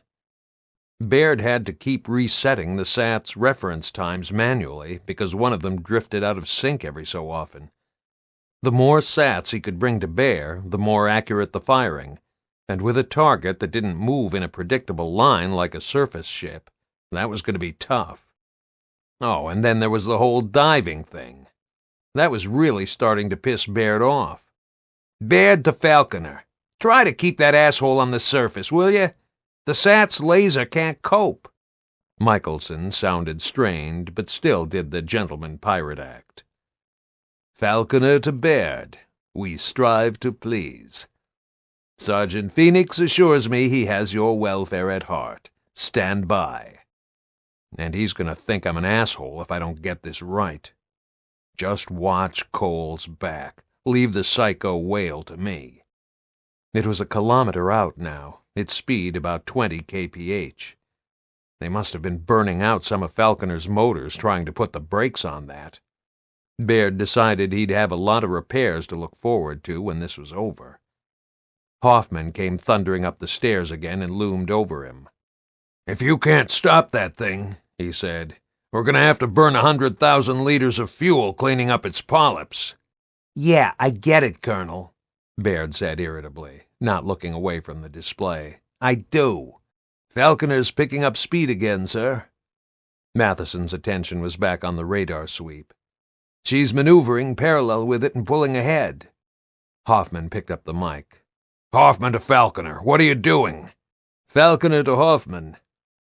Baird had to keep resetting the SAT's reference times manually because one of them drifted out of sync every so often. The more SATs he could bring to bear, the more accurate the firing, and with a target that didn't move in a predictable line like a surface ship, that was going to be tough. Oh, and then there was the whole diving thing. That was really starting to piss Baird off. "Baird to Falconer. Try to keep that asshole on the surface, will you? The SAT's laser can't cope." Michelson sounded strained, but still did the gentleman pirate act. "Falconer to Baird. We strive to please. Sergeant Phoenix assures me he has your welfare at heart. Stand by." And he's going to think I'm an asshole if I don't get this right. Just watch Cole's back. Leave the psycho wail to me. It was a kilometer out now, its speed about 20 kph. They must have been burning out some of Falconer's motors trying to put the brakes on that. Baird decided he'd have a lot of repairs to look forward to when this was over. Hoffman came thundering up the stairs again and loomed over him. "If you can't stop that thing," he said, "we're going to have to burn 100,000 liters of fuel cleaning up its polyps." "Yeah, I get it, Colonel," Baird said irritably, not looking away from the display. "I do." "Falconer's picking up speed again, sir." Matheson's attention was back on the radar sweep. "She's maneuvering parallel with it and pulling ahead." Hoffman picked up the mic. "Hoffman to Falconer, what are you doing?" "Falconer to Hoffman.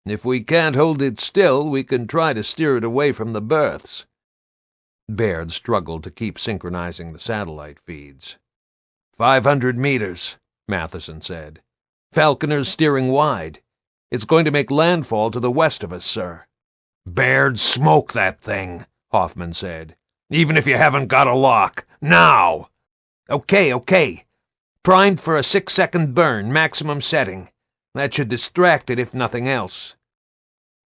If we can't hold it still, we can try to steer it away from the berths." Baird struggled to keep synchronizing the satellite feeds. 500 meters, Matheson said. "Falconer's steering wide. It's going to make landfall to the west of us, sir." "Baird, smoke that thing," Hoffman said. "Even if you haven't got a lock. Now!" Okay. Primed for a 6-second burn, maximum setting. That should distract it if nothing else."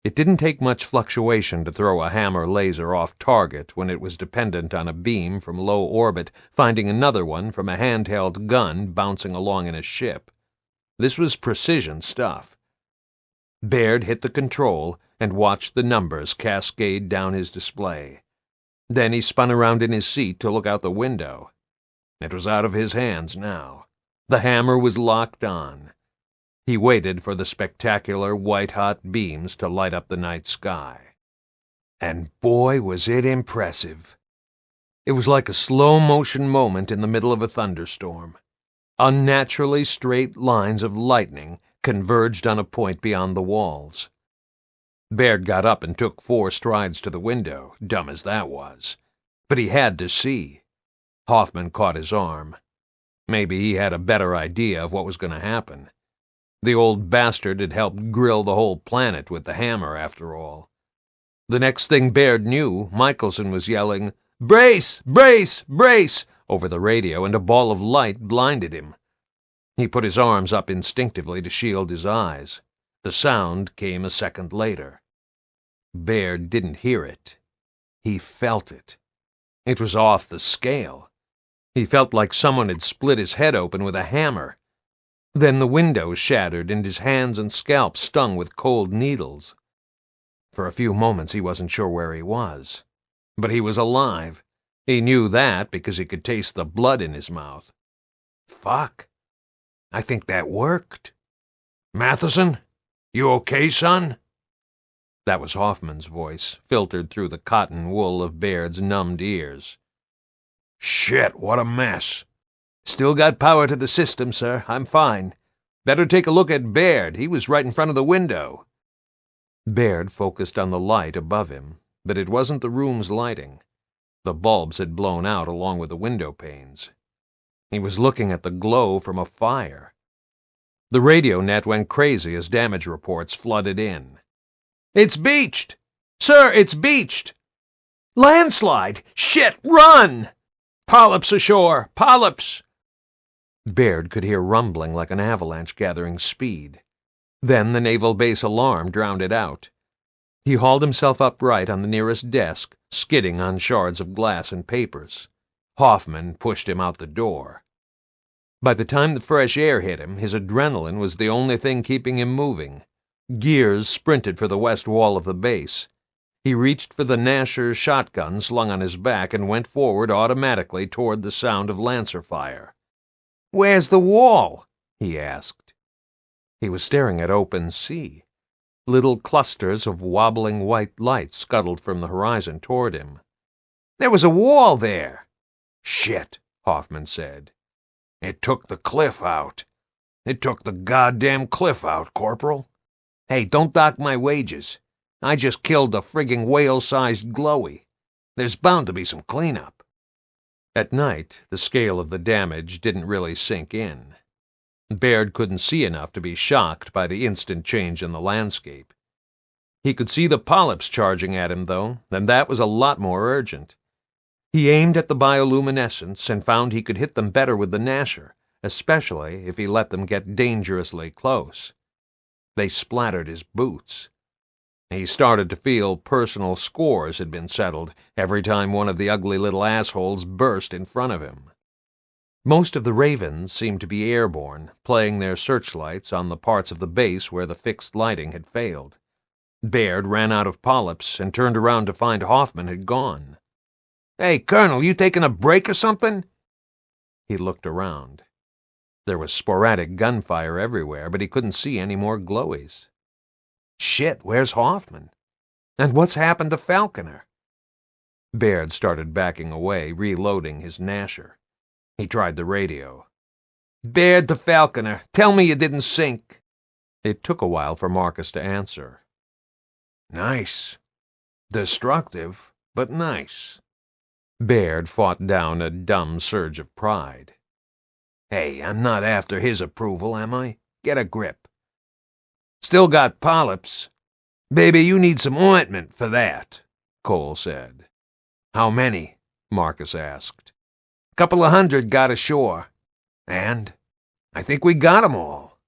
It didn't take much fluctuation to throw a hammer laser off target when it was dependent on a beam from low orbit finding another one from a handheld gun bouncing along in a ship. This was precision stuff. Baird hit the control and watched the numbers cascade down his display. Then he spun around in his seat to look out the window. It was out of his hands now. The hammer was locked on. He waited for the spectacular white-hot beams to light up the night sky. And boy, was it impressive. It was like a slow-motion moment in the middle of a thunderstorm. Unnaturally straight lines of lightning converged on a point beyond the walls. Baird got up and took 4 strides to the window, dumb as that was. But he had to see. Hoffman caught his arm. Maybe he had a better idea of what was going to happen. The old bastard had helped grill the whole planet with the hammer, after all. The next thing Baird knew, Michelson was yelling, "Brace! Brace! Brace!" over the radio, and a ball of light blinded him. He put his arms up instinctively to shield his eyes. The sound came a second later. Baird didn't hear it. He felt it. It was off the scale. He felt like someone had split his head open with a hammer. Then the window shattered and his hands and scalp stung with cold needles. For a few moments he wasn't sure where he was. But he was alive. He knew that because he could taste the blood in his mouth. Fuck. I think that worked. "Matheson? You okay, son?" That was Hoffman's voice, filtered through the cotton wool of Baird's numbed ears. "Shit, what a mess." "Still got power to the system, sir. I'm fine. Better take a look at Baird. He was right in front of the window." Baird focused on the light above him, but it wasn't the room's lighting. The bulbs had blown out along with the window panes. He was looking at the glow from a fire. The radio net went crazy as damage reports flooded in. "It's beached! Sir, it's beached! Landslide! Shit, run! Polyps ashore! Polyps!" Baird could hear rumbling like an avalanche gathering speed. Then the naval base alarm drowned it out. He hauled himself upright on the nearest desk, skidding on shards of glass and papers. Hoffman pushed him out the door. By the time the fresh air hit him, his adrenaline was the only thing keeping him moving. Gears sprinted for the west wall of the base. He reached for the Nasher shotgun slung on his back and went forward automatically toward the sound of Lancer fire. "Where's the wall?" he asked. He was staring at open sea. Little clusters of wobbling white light scuttled from the horizon toward him. "There was a wall there." "Shit," Hoffman said. "It took the cliff out. It took the goddamn cliff out, Corporal." "Hey, don't dock my wages. I just killed a frigging whale-sized glowy. There's bound to be some cleanup." At night, the scale of the damage didn't really sink in. Baird couldn't see enough to be shocked by the instant change in the landscape. He could see the polyps charging at him, though, and that was a lot more urgent. He aimed at the bioluminescence and found he could hit them better with the Nasher, especially if he let them get dangerously close. They splattered his boots. He started to feel personal scores had been settled every time one of the ugly little assholes burst in front of him. Most of the Ravens seemed to be airborne, playing their searchlights on the parts of the base where the fixed lighting had failed. Baird ran out of polyps and turned around to find Hoffman had gone. "Hey, Colonel, you taking a break or something?" He looked around. There was sporadic gunfire everywhere, but he couldn't see any more glowies. Shit, where's Hoffman? And what's happened to Falconer? Baird started backing away, reloading his Nasher. He tried the radio. "Baird to Falconer. Tell me you didn't sink." It took a while for Marcus to answer. "Nice. Destructive, but nice." Baird fought down a dumb surge of pride. "Hey, I'm not after his approval, am I? Get a grip." "Still got polyps. Baby, you need some ointment for that," Cole said. "How many?" Marcus asked. "Couple of 100 got ashore. And I think we got 'em all."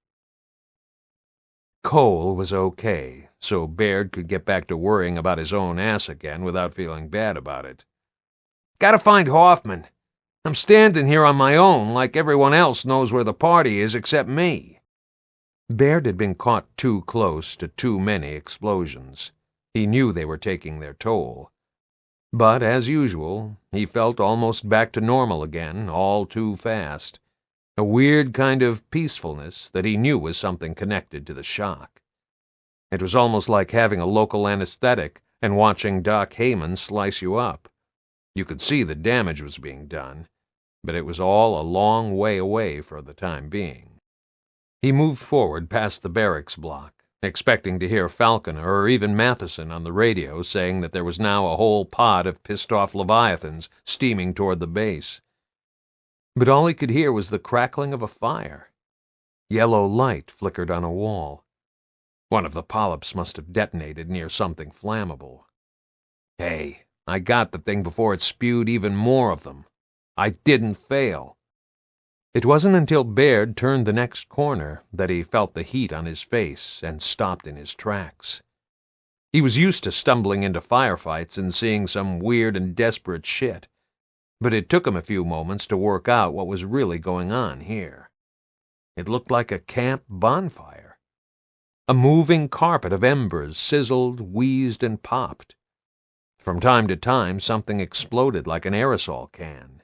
Cole was okay, so Baird could get back to worrying about his own ass again without feeling bad about it. "Gotta find Hoffman. I'm standing here on my own like everyone else knows where the party is except me." Baird had been caught too close to too many explosions. He knew they were taking their toll. But, as usual, he felt almost back to normal again, all too fast. A weird kind of peacefulness that he knew was something connected to the shock. It was almost like having a local anesthetic and watching Doc Heyman slice you up. You could see the damage was being done, but it was all a long way away for the time being. He moved forward past the barracks block, expecting to hear Falconer or even Matheson on the radio saying that there was now a whole pod of pissed-off Leviathans steaming toward the base. But all he could hear was the crackling of a fire. Yellow light flickered on a wall. One of the polyps must have detonated near something flammable. Hey, I got the thing before it spewed even more of them. I didn't fail. It wasn't until Baird turned the next corner that he felt the heat on his face and stopped in his tracks. He was used to stumbling into firefights and seeing some weird and desperate shit, but it took him a few moments to work out what was really going on here. It looked like a camp bonfire. A moving carpet of embers sizzled, wheezed, and popped. From time to time, something exploded like an aerosol can.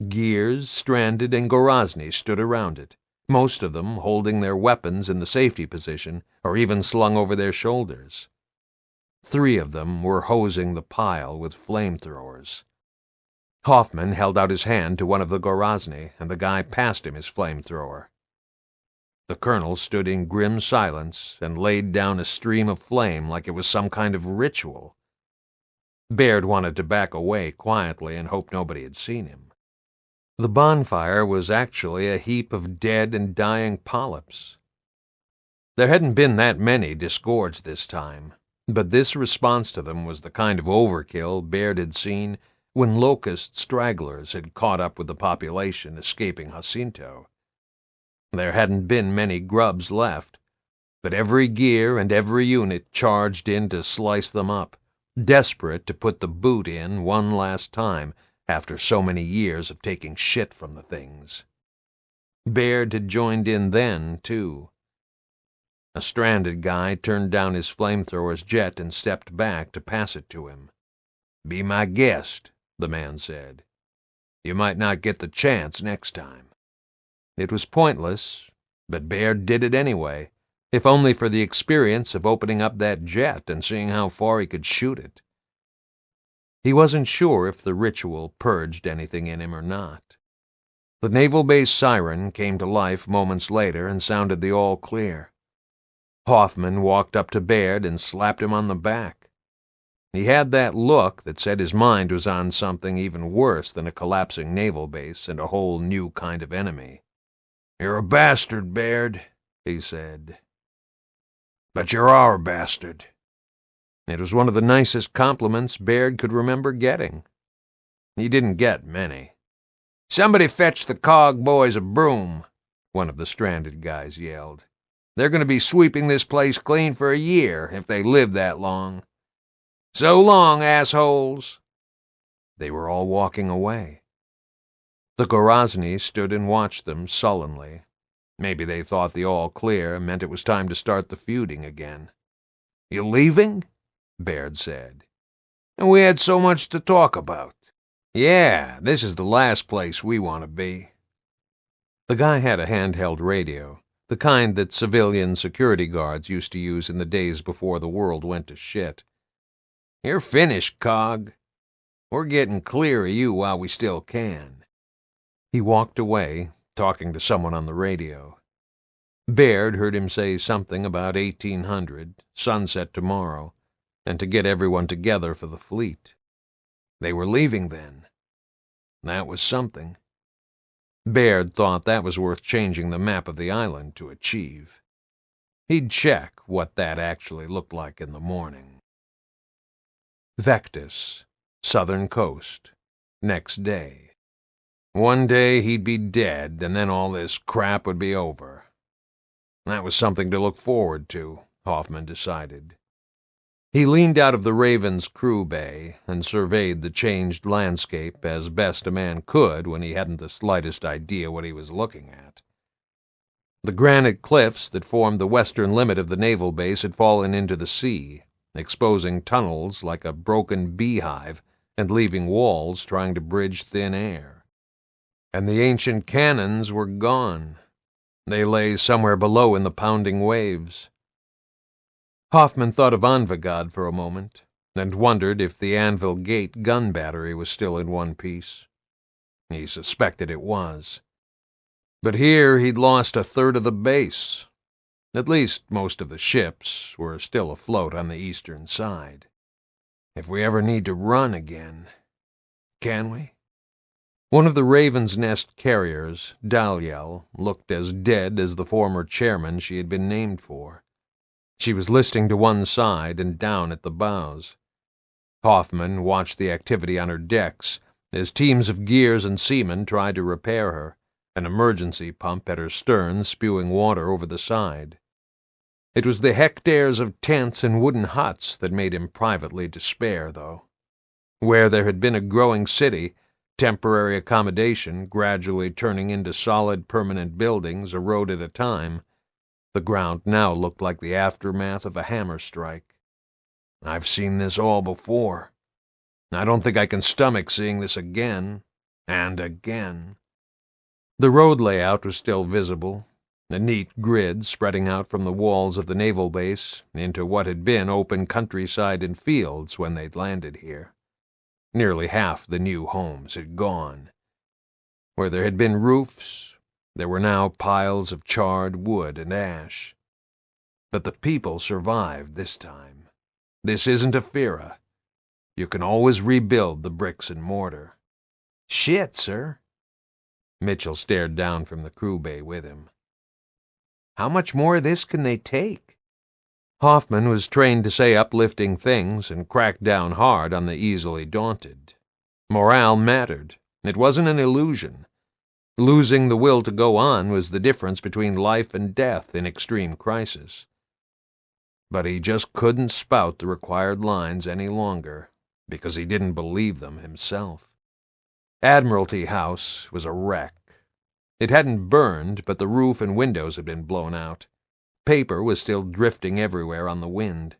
Gears, Stranded, and Gorazny stood around it, most of them holding their weapons in the safety position or even slung over their shoulders. 3 of them were hosing the pile with flamethrowers. Hoffman held out his hand to one of the Gorazny, and the guy passed him his flamethrower. The colonel stood in grim silence and laid down a stream of flame like it was some kind of ritual. Baird wanted to back away quietly and hope nobody had seen him. The bonfire was actually a heap of dead and dying polyps. There hadn't been that many disgorged this time, but this response to them was the kind of overkill Baird had seen when locust stragglers had caught up with the population escaping Jacinto. There hadn't been many grubs left, but every gear and every unit charged in to slice them up, desperate to put the boot in one last time after so many years of taking shit from the things. Baird had joined in then, too. A Stranded guy turned down his flamethrower's jet and stepped back to pass it to him. "Be my guest," the man said. "You might not get the chance next time." It was pointless, but Baird did it anyway, if only for the experience of opening up that jet and seeing how far he could shoot it. He wasn't sure if the ritual purged anything in him or not. The naval base siren came to life moments later and sounded the all clear. Hoffman walked up to Baird and slapped him on the back. He had that look that said his mind was on something even worse than a collapsing naval base and a whole new kind of enemy. "You're a bastard, Baird," he said. "But you're our bastard." It was one of the nicest compliments Baird could remember getting. He didn't get many. "Somebody fetch the Cog boys a broom," one of the Stranded guys yelled. "They're going to be sweeping this place clean for a year, if they live that long. So long, assholes." They were all walking away. The Gorazny stood and watched them sullenly. Maybe they thought the all clear meant it was time to start the feuding again. "You leaving?" Baird said. "And we had so much to talk about." "Yeah, this is the last place we want to be." The guy had a handheld radio, the kind that civilian security guards used to use in the days before the world went to shit. "You're finished, Cog. We're getting clear of you while we still can." He walked away, talking to someone on the radio. Baird heard him say something about 1800, sunset tomorrow, and to get everyone together for the fleet. They were leaving then. That was something. Baird thought that was worth changing the map of the island to achieve. He'd check what that actually looked like in the morning. Vectis, southern coast, next day. One day he'd be dead, and then all this crap would be over. That was something to look forward to, Hoffman decided. He leaned out of the Raven's crew bay and surveyed the changed landscape as best a man could when he hadn't the slightest idea what he was looking at. The granite cliffs that formed the western limit of the naval base had fallen into the sea, exposing tunnels like a broken beehive and leaving walls trying to bridge thin air. And the ancient cannons were gone. They lay somewhere below in the pounding waves. Hoffman thought of Anvil for a moment, and wondered if the Anvil Gate gun battery was still in one piece. He suspected it was. But here he'd lost a third of the base. At least most of the ships were still afloat on the eastern side. If we ever need to run again, can we? One of the Raven's Nest carriers, Dalyell, looked as dead as the former chairman she had been named for. She was listing to one side and down at the bows. Hoffman watched the activity on her decks as teams of gears and seamen tried to repair her, an emergency pump at her stern spewing water over the side. It was the hectares of tents and wooden huts that made him privately despair, though. Where there had been a growing city, temporary accommodation gradually turning into solid permanent buildings a road at a time, the ground now looked like the aftermath of a hammer strike. I've seen this all before. I don't think I can stomach seeing this again, and again. The road layout was still visible, a neat grid spreading out from the walls of the naval base into what had been open countryside and fields when they'd landed here. Nearly half the new homes had gone. Where there had been roofs, there were now piles of charred wood and ash. But the people survived this time. This isn't a Fira. You can always rebuild the bricks and mortar. Shit, sir. Mitchell stared down from the crew bay with him. How much more of this can they take? Hoffman was trained to say uplifting things and crack down hard on the easily daunted. Morale mattered. It wasn't an illusion. Losing the will to go on was the difference between life and death in extreme crisis. But he just couldn't spout the required lines any longer, because he didn't believe them himself. Admiralty House was a wreck. It hadn't burned, but the roof and windows had been blown out. Paper was still drifting everywhere on the wind.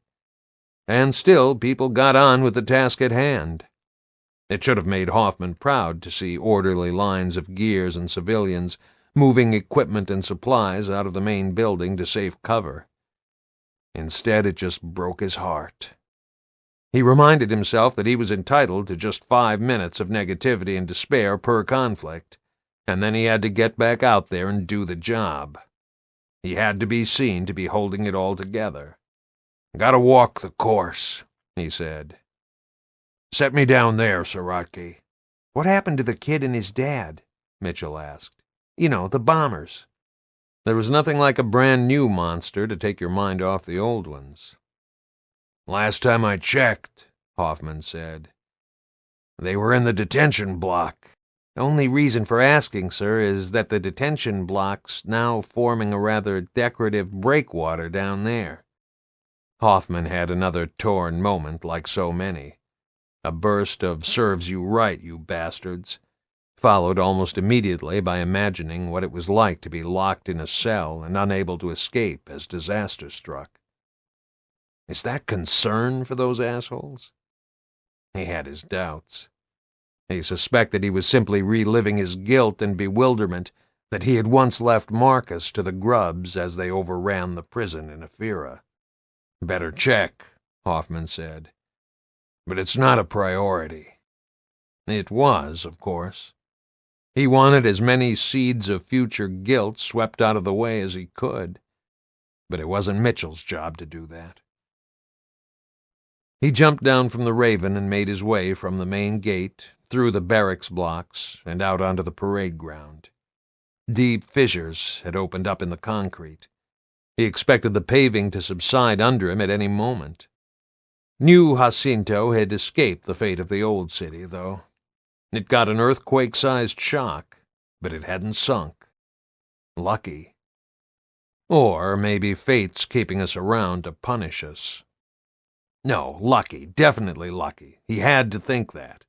And still people got on with the task at hand. It should have made Hoffman proud to see orderly lines of gears and civilians moving equipment and supplies out of the main building to safe cover. Instead, it just broke his heart. He reminded himself that he was entitled to just 5 minutes of negativity and despair per conflict, and then he had to get back out there and do the job. He had to be seen to be holding it all together. "Gotta walk the course," he said. "Set me down there, Saraki." What happened to the kid and his dad? Mitchell asked. You know, the bombers. There was nothing like a brand-new monster to take your mind off the old ones. "Last time I checked," Hoffman said, "they were in the detention block." Only reason for asking, sir, is that the detention block's now forming a rather decorative breakwater down there. Hoffman had another torn moment like so many. A burst of "serves you right, you bastards," followed almost immediately by imagining what it was like to be locked in a cell and unable to escape as disaster struck. Is that concern for those assholes? He had his doubts. He suspected he was simply reliving his guilt and bewilderment that he had once left Marcus to the grubs as they overran the prison in Ephyra. "Better check," Hoffman said. "But it's not a priority." It was, of course. He wanted as many seeds of future guilt swept out of the way as he could, but it wasn't Mitchell's job to do that. He jumped down from the Raven and made his way from the main gate, through the barracks blocks, and out onto the parade ground. Deep fissures had opened up in the concrete. He expected the paving to subside under him at any moment. New Jacinto had escaped the fate of the old city, though. It got an earthquake-sized shock, but it hadn't sunk. Lucky. Or maybe fate's keeping us around to punish us. No, lucky, definitely lucky. He had to think that.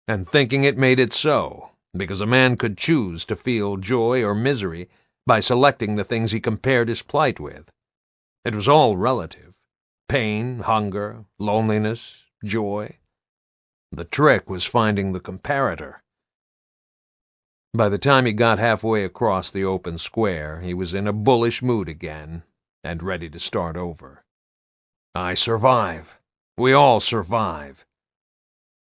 And thinking it made it so, because a man could choose to feel joy or misery by selecting the things he compared his plight with. It was all relative. Pain, hunger, loneliness, joy. The trick was finding the comparator. By the time he got halfway across the open square, he was in a bullish mood again, and ready to start over. I survive. We all survive.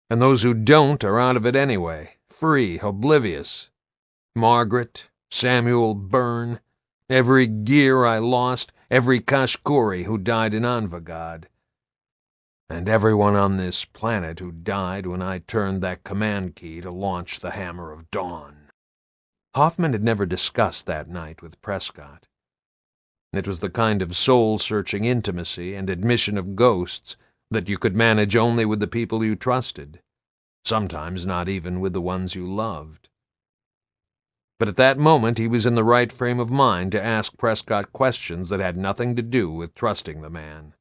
And those who don't are out of it anyway, free, oblivious. Margaret, Samuel Byrne, every gear I lost, every Kashkuri who died in Anvil, and everyone on this planet who died when I turned that command key to launch the Hammer of Dawn." Hoffman had never discussed that night with Prescott. It was the kind of soul-searching intimacy and admission of ghosts that you could manage only with the people you trusted, sometimes not even with the ones you loved. But at that moment he was in the right frame of mind to ask Prescott questions that had nothing to do with trusting the man.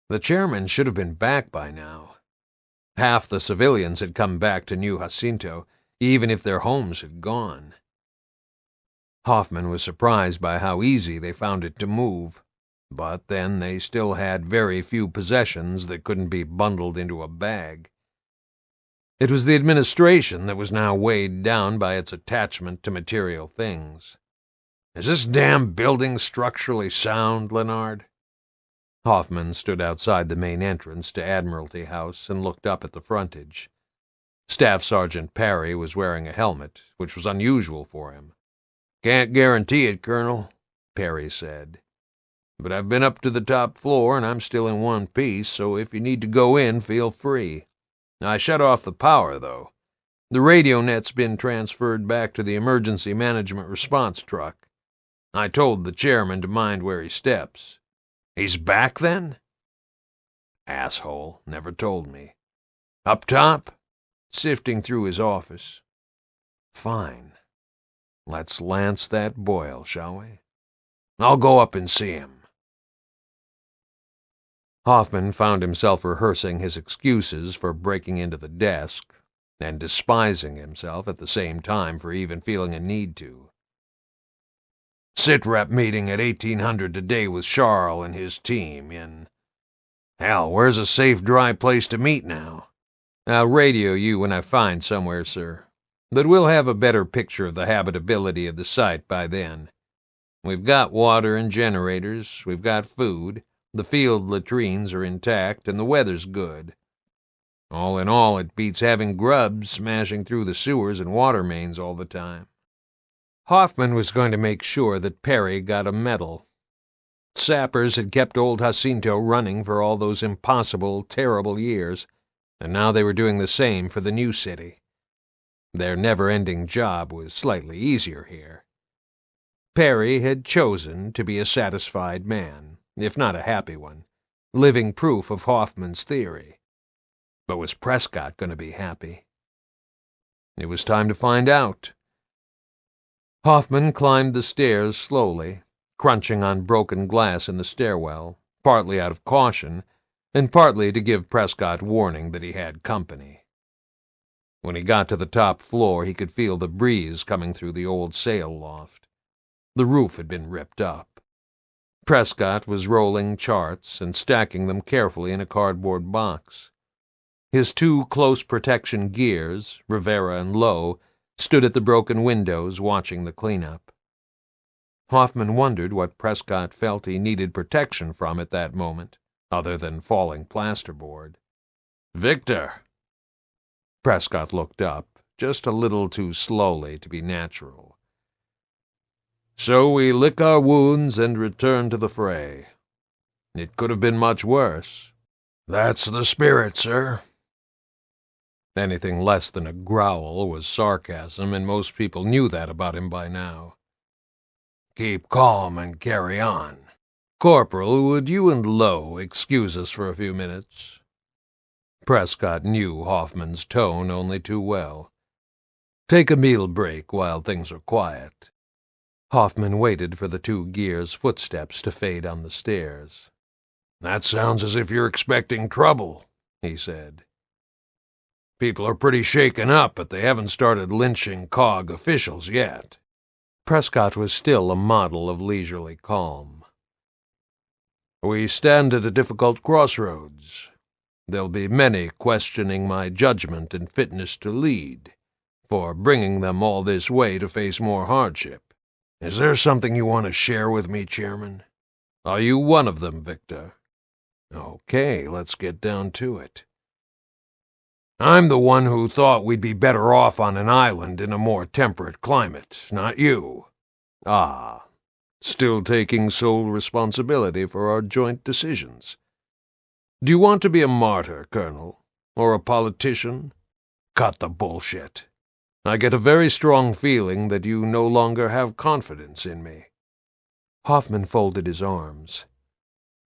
The chairman should have been back by now. Half the civilians had come back to New Jacinto, even if their homes had gone. Hoffman was surprised by how easy they found it to move, but then they still had very few possessions that couldn't be bundled into a bag. It was the administration that was now weighed down by its attachment to material things. "Is this damn building structurally sound, Leonard?" Hoffman stood outside the main entrance to Admiralty House and looked up at the frontage. Staff Sergeant Parry was wearing a helmet, which was unusual for him. "Can't guarantee it, Colonel," Parry said. "But I've been up to the top floor, and I'm still in one piece, so if you need to go in, feel free. I shut off the power, though. The radio net's been transferred back to the emergency management response truck. I told the chairman to mind where he steps." "He's back, then?" "Asshole, never told me." "Up top?" "Sifting through his office." "Fine. Let's lance that Boyle, shall we?" "I'll go up and see him." Hoffman found himself rehearsing his excuses for breaking into the desk, and despising himself at the same time for even feeling a need to. "Sit-rep meeting at 1800 today with Charles and his team in... Hell, where's a safe, dry place to meet now?" "I'll radio you when I find somewhere, sir. But we'll have a better picture of the habitability of the site by then. We've got water and generators, we've got food, the field latrines are intact, and the weather's good. All in all, it beats having grubs smashing through the sewers and water mains all the time." Hoffman was going to make sure that Parry got a medal. Sappers had kept old Jacinto running for all those impossible, terrible years, and now they were doing the same for the new city. Their never-ending job was slightly easier here. Parry had chosen to be a satisfied man, if not a happy one, living proof of Hoffman's theory. But was Prescott going to be happy? It was time to find out. Hoffman climbed the stairs slowly, crunching on broken glass in the stairwell, partly out of caution, and partly to give Prescott warning that he had company. When he got to the top floor, he could feel the breeze coming through the old sail loft. The roof had been ripped up. Prescott was rolling charts and stacking them carefully in a cardboard box. His two close protection gears, Rivera and Lowe, stood at the broken windows watching the cleanup. Hoffman wondered what Prescott felt he needed protection from at that moment, other than falling plasterboard. "Victor!" Prescott looked up, just a little too slowly to be natural. "So we lick our wounds and return to the fray. It could have been much worse." "That's the spirit, sir." Anything less than a growl was sarcasm, and most people knew that about him by now. "Keep calm and carry on. Corporal, would you and Lowe excuse us for a few minutes?" Prescott knew Hoffman's tone only too well. "Take a meal break while things are quiet." Hoffman waited for the two gears' footsteps to fade on the stairs. "That sounds as if you're expecting trouble," he said. "People are pretty shaken up, but they haven't started lynching COG officials yet." Prescott was still a model of leisurely calm. "We stand at a difficult crossroads. There'll be many questioning my judgment and fitness to lead, for bringing them all this way to face more hardship. Is there something you want to share with me, Chairman? Are you one of them, Victor? Okay, let's get down to it. I'm the one who thought we'd be better off on an island in a more temperate climate, not you. Ah, still taking sole responsibility for our joint decisions. Do you want to be a martyr, Colonel? Or a politician? Cut the bullshit. I get a very strong feeling that you no longer have confidence in me." Hoffman folded his arms.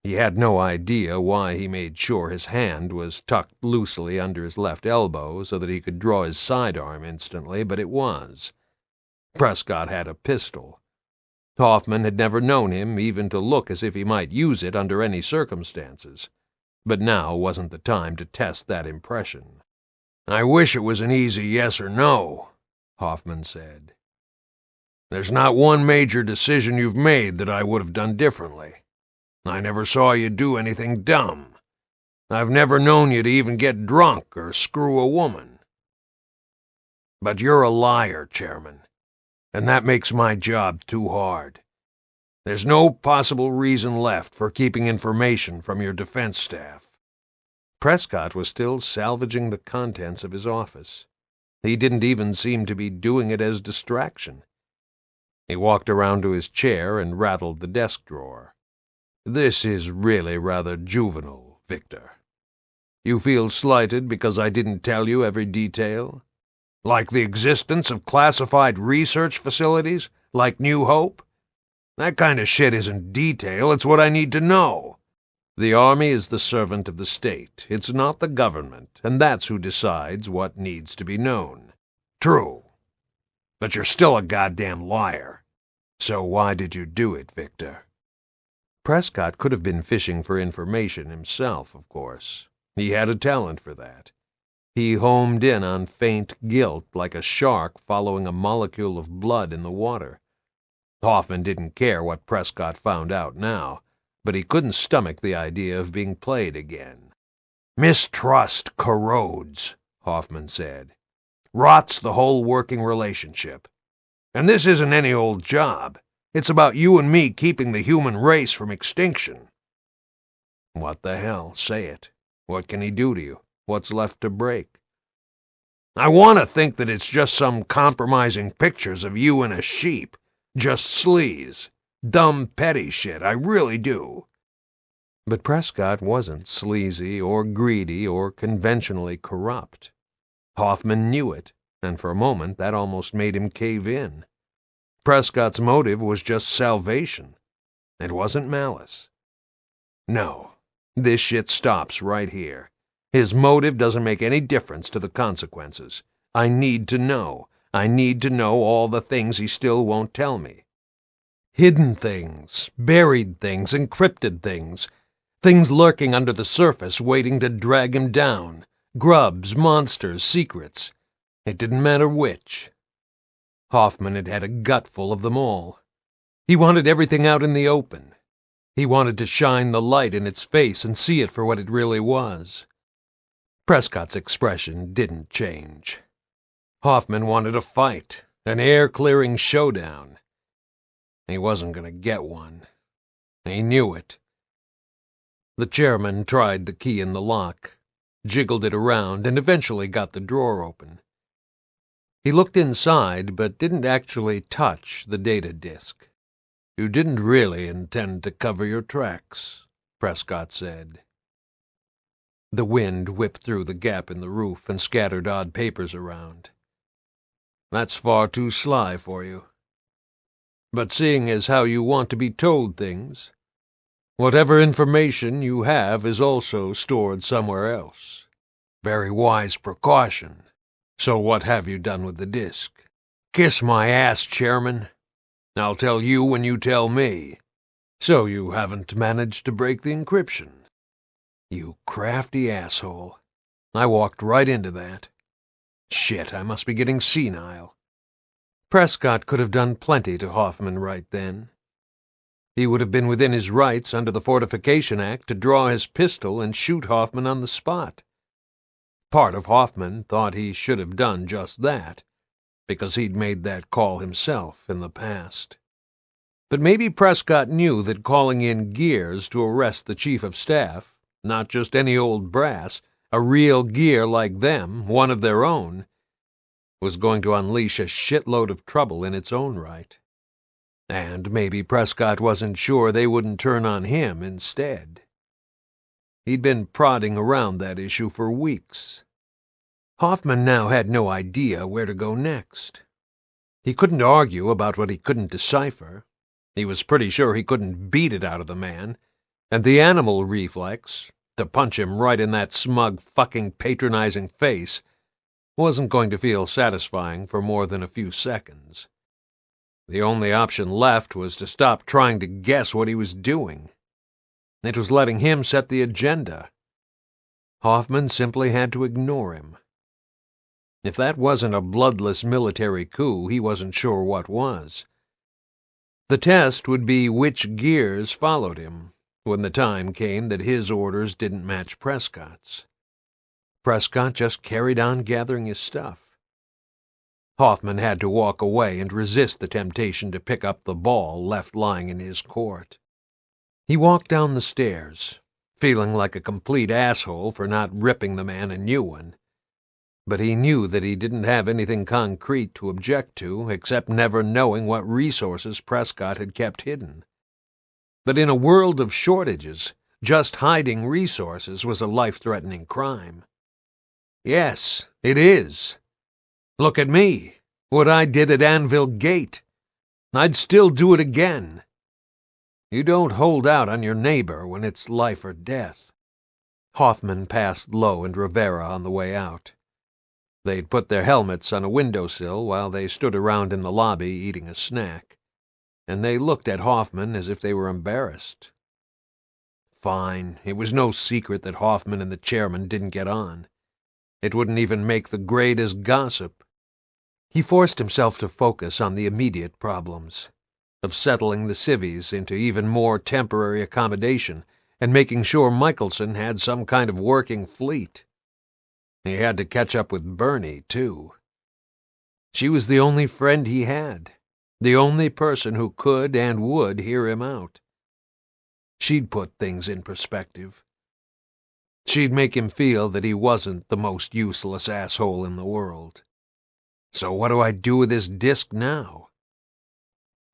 He had no idea why he made sure his hand was tucked loosely under his left elbow so that he could draw his sidearm instantly, but it was. Prescott had a pistol. Hoffman had never known him even to look as if he might use it under any circumstances, but now wasn't the time to test that impression. "I wish it was an easy yes or no," Hoffman said. "There's not one major decision you've made that I would have done differently. I never saw you do anything dumb. I've never known you to even get drunk or screw a woman. But you're a liar, Chairman, and that makes my job too hard. There's no possible reason left for keeping information from your defense staff." Prescott was still salvaging the contents of his office. He didn't even seem to be doing it as distraction. He walked around to his chair and rattled the desk drawer. "This is really rather juvenile, Victor. You feel slighted because I didn't tell you every detail? Like the existence of classified research facilities, like New Hope? That kind of shit isn't detail, it's what I need to know. The Army is the servant of the state. It's not the government, and that's who decides what needs to be known." "True. But you're still a goddamn liar. So why did you do it, Victor?" Prescott could have been fishing for information himself, of course. He had a talent for that. He homed in on faint guilt like a shark following a molecule of blood in the water. Hoffman didn't care what Prescott found out now, but he couldn't stomach the idea of being played again. "Mistrust corrodes," Hoffman said. "Rots the whole working relationship. And this isn't any old job. It's about you and me keeping the human race from extinction." "What the hell? Say it. What can he do to you? What's left to break?" "I want to think that it's just some compromising pictures of you and a sheep. Just sleaze. Dumb, petty shit. I really do." But Prescott wasn't sleazy or greedy or conventionally corrupt. Hoffman knew it, and for a moment that almost made him cave in. Prescott's motive was just salvation. It wasn't malice. No, this shit stops right here. His motive doesn't make any difference to the consequences. I need to know. I need to know all the things he still won't tell me. Hidden things, buried things, encrypted things. Things lurking under the surface waiting to drag him down. Grubs, monsters, secrets. It didn't matter which. Hoffman had had a gutful of them all. He wanted everything out in the open. He wanted to shine the light in its face and see it for what it really was. Prescott's expression didn't change. Hoffman wanted a fight, an air-clearing showdown. He wasn't going to get one. He knew it. The chairman tried the key in the lock, jiggled it around, and eventually got the drawer open. He looked inside, but didn't actually touch the data disk. "You didn't really intend to cover your tracks," Prescott said. The wind whipped through the gap in the roof and scattered odd papers around. "That's far too sly for you. But seeing as how you want to be told things, whatever information you have is also stored somewhere else. Very wise precaution. So what have you done with the disk?" "Kiss my ass, Chairman. I'll tell you when you tell me." "So you haven't managed to break the encryption?" "You crafty asshole. I walked right into that. Shit, I must be getting senile." Prescott could have done plenty to Hoffman right then. He would have been within his rights under the Fortification Act to draw his pistol and shoot Hoffman on the spot. Part of Hoffman thought he should have done just that, because he'd made that call himself in the past. But maybe Prescott knew that calling in Gears to arrest the Chief of Staff, not just any old brass, a real gear like them, one of their own, was going to unleash a shitload of trouble in its own right. And maybe Prescott wasn't sure they wouldn't turn on him instead. He'd been prodding around that issue for weeks. Hoffman now had no idea where to go next. He couldn't argue about what he couldn't decipher. He was pretty sure he couldn't beat it out of the man, and the animal reflex, to punch him right in that smug, fucking patronizing face, wasn't going to feel satisfying for more than a few seconds. The only option left was to stop trying to guess what he was doing. It was letting him set the agenda. Hoffman simply had to ignore him. If that wasn't a bloodless military coup, he wasn't sure what was. The test would be which gears followed him when the time came that his orders didn't match Prescott's. Prescott just carried on gathering his stuff. Hoffman had to walk away and resist the temptation to pick up the ball left lying in his court. He walked down the stairs, feeling like a complete asshole for not ripping the man a new one. But he knew that he didn't have anything concrete to object to except never knowing what resources Prescott had kept hidden. But in a world of shortages, just hiding resources was a life-threatening crime. Yes, it is. Look at me, what I did at Anvil Gate. I'd still do it again. You don't hold out on your neighbor when it's life or death. Hoffman passed Lowe and Rivera on the way out. They'd put their helmets on a windowsill while they stood around in the lobby eating a snack, and they looked at Hoffman as if they were embarrassed. Fine, it was no secret that Hoffman and the chairman didn't get on. It wouldn't even make the grade as gossip. He forced himself to focus on the immediate problems, of settling the civvies into even more temporary accommodation and making sure Michelson had some kind of working fleet. He had to catch up with Bernie, too. She was the only friend he had, the only person who could and would hear him out. She'd put things in perspective. She'd make him feel that he wasn't the most useless asshole in the world. So what do I do with this disc now?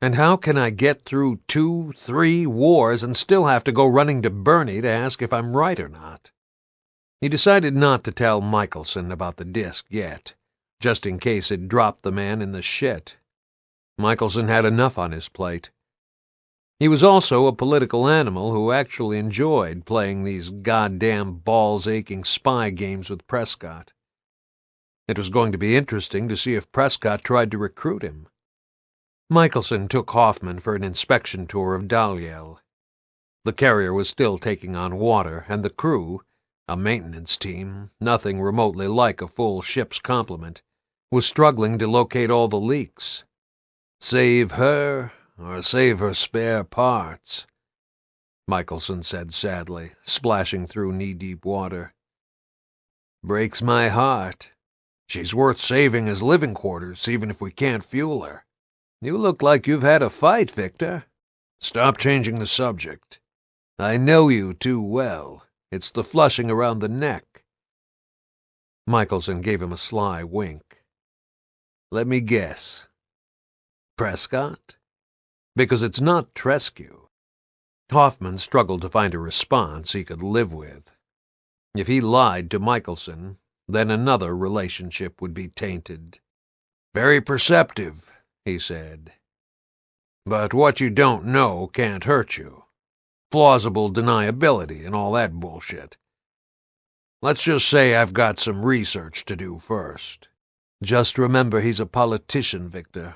And how can I get through 2, 3 wars and still have to go running to Bernie to ask if I'm right or not? He decided not to tell Michelson about the disc yet, just in case it dropped the man in the shit. Michelson had enough on his plate. He was also a political animal who actually enjoyed playing these goddamn balls-aching spy games with Prescott. It was going to be interesting to see if Prescott tried to recruit him. Michelson took Hoffman for an inspection tour of Dalyell. The carrier was still taking on water, and the crew, a maintenance team, nothing remotely like a full ship's complement, was struggling to locate all the leaks. Save her, or save her spare parts, Michelson said sadly, splashing through knee-deep water. Breaks my heart. She's worth saving as living quarters, even if we can't fuel her. You look like you've had a fight, Victor. Stop changing the subject. I know you too well. It's the flushing around the neck. Michelson gave him a sly wink. Let me guess. Prescott? Because it's not Trescu. Hoffman struggled to find a response he could live with. If he lied to Michelson, then another relationship would be tainted. Very perceptive, he said. But what you don't know can't hurt you. Plausible deniability and all that bullshit. Let's just say I've got some research to do first. Just remember he's a politician, Victor.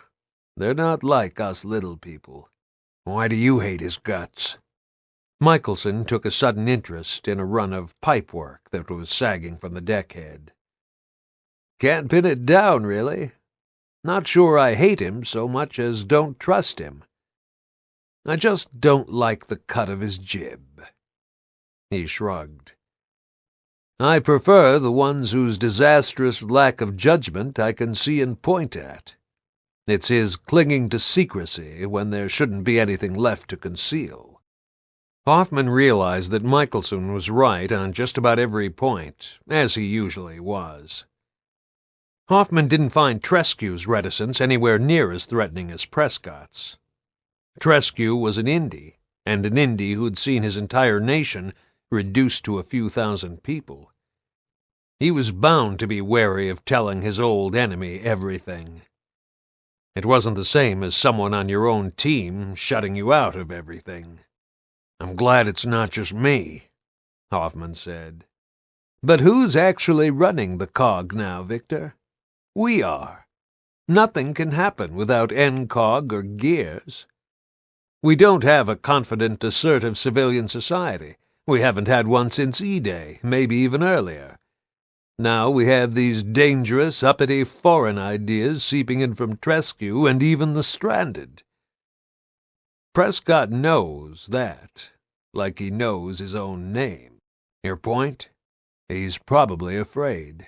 They're not like us little people. Why do you hate his guts? Michelson took a sudden interest in a run of pipework that was sagging from the deckhead. Can't pin it down, really. Not sure I hate him so much as don't trust him. I just don't like the cut of his jib. He shrugged. I prefer the ones whose disastrous lack of judgment I can see and point at. It's his clinging to secrecy when there shouldn't be anything left to conceal. Hoffman realized that Michelson was right on just about every point, as he usually was. Hoffman didn't find Treskew's reticence anywhere near as threatening as Prescott's. Treskew was an Indy, and an Indy who'd seen his entire nation reduced to a few thousand people. He was bound to be wary of telling his old enemy everything. It wasn't the same as someone on your own team shutting you out of everything. "I'm glad it's not just me," Hoffman said. "But who's actually running the cog now, Victor? We are. Nothing can happen without NCOG or gears. We don't have a confident, assertive civilian society. We haven't had one since E-Day, maybe even earlier. Now we have these dangerous, uppity foreign ideas seeping in from Treskew and even the stranded. Prescott knows that, like he knows his own name. Your point? He's probably afraid.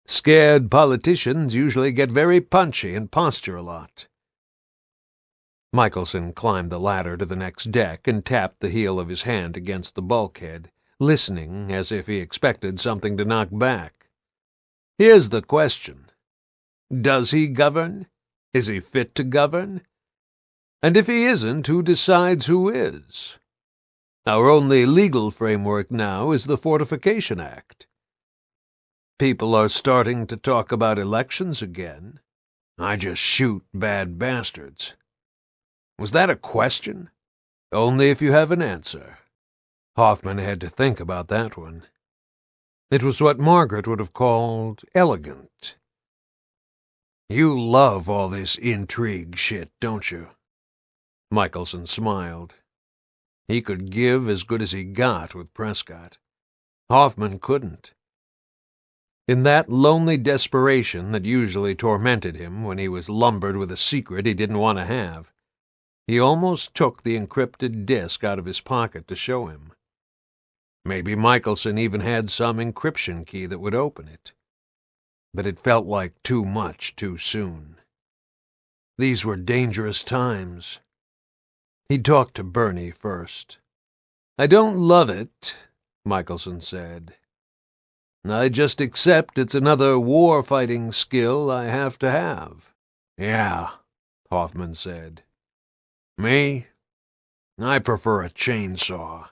Scared politicians usually get very punchy and posture a lot." Michelson climbed the ladder to the next deck and tapped the heel of his hand against the bulkhead, listening as if he expected something to knock back. "Here's the question. Does he govern? Is he fit to govern? And if he isn't, who decides who is? Our only legal framework now is the Fortification Act. People are starting to talk about elections again. I just shoot bad bastards. Was that a question? Only if you have an answer." Hoffman had to think about that one. It was what Margaret would have called elegant. "You love all this intrigue shit, don't you?" Michelson smiled. He could give as good as he got with Prescott. Hoffman couldn't. In that lonely desperation that usually tormented him when he was lumbered with a secret he didn't want to have, he almost took the encrypted disk out of his pocket to show him. Maybe Michelson even had some encryption key that would open it. But it felt like too much too soon. These were dangerous times. He'd talk to Bernie first. "I don't love it," Michelson said. "I just accept it's another war-fighting skill I have to have." "Yeah," Hoffman said. "Me? I prefer a chainsaw."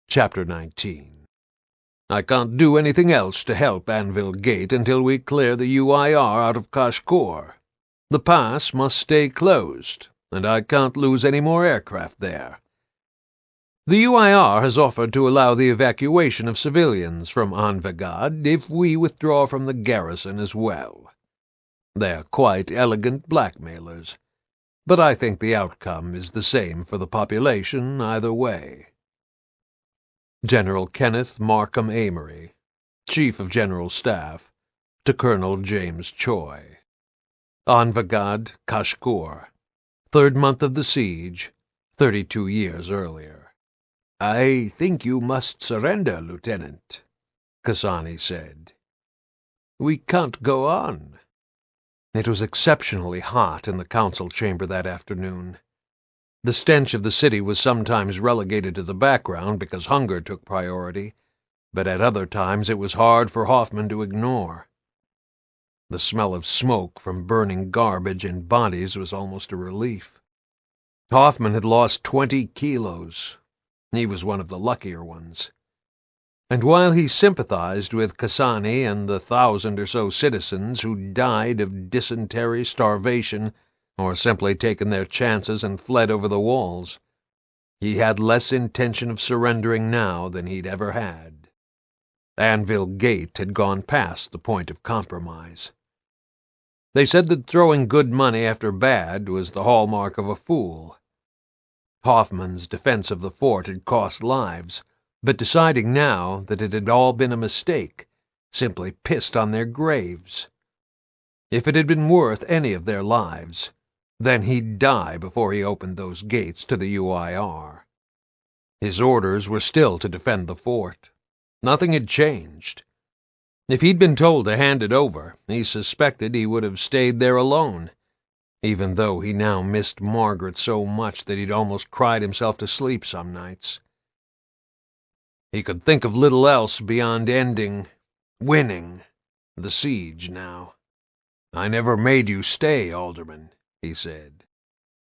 Chapter 19. "I can't do anything else to help Anvil Gate until we clear the UIR out of Kashkour. The pass must stay closed, and I can't lose any more aircraft there. The UIR has offered to allow the evacuation of civilians from Anvil if we withdraw from the garrison as well. They're quite elegant blackmailers, but I think the outcome is the same for the population either way." General Kenneth Markham Amory, Chief of General Staff, to Colonel James Choi. Anvil, Kashkour, 3rd month of the siege, 32 years earlier. "I think you must surrender, Lieutenant," Cassani said. "We can't go on." It was exceptionally hot in the council chamber that afternoon. The stench of the city was sometimes relegated to the background because hunger took priority, but at other times it was hard for Hoffman to ignore. The smell of smoke from burning garbage and bodies was almost a relief. Hoffman had lost 20 kilos. He was one of the luckier ones. And while he sympathized with Cassani and the 1,000 or so citizens who died of dysentery, starvation, or simply taken their chances and fled over the walls, he had less intention of surrendering now than he'd ever had. Anvil Gate had gone past the point of compromise. They said that throwing good money after bad was the hallmark of a fool. Hoffman's defense of the fort had cost lives, but deciding now that it had all been a mistake simply pissed on their graves. If it had been worth any of their lives, then he'd die before he opened those gates to the UIR. His orders were still to defend the fort. Nothing had changed. If he'd been told to hand it over, he suspected he would have stayed there alone. even though he now missed Margaret so much that he'd almost cried himself to sleep some nights. He could think of little else beyond winning, the siege now. "I never made you stay, Alderman," he said.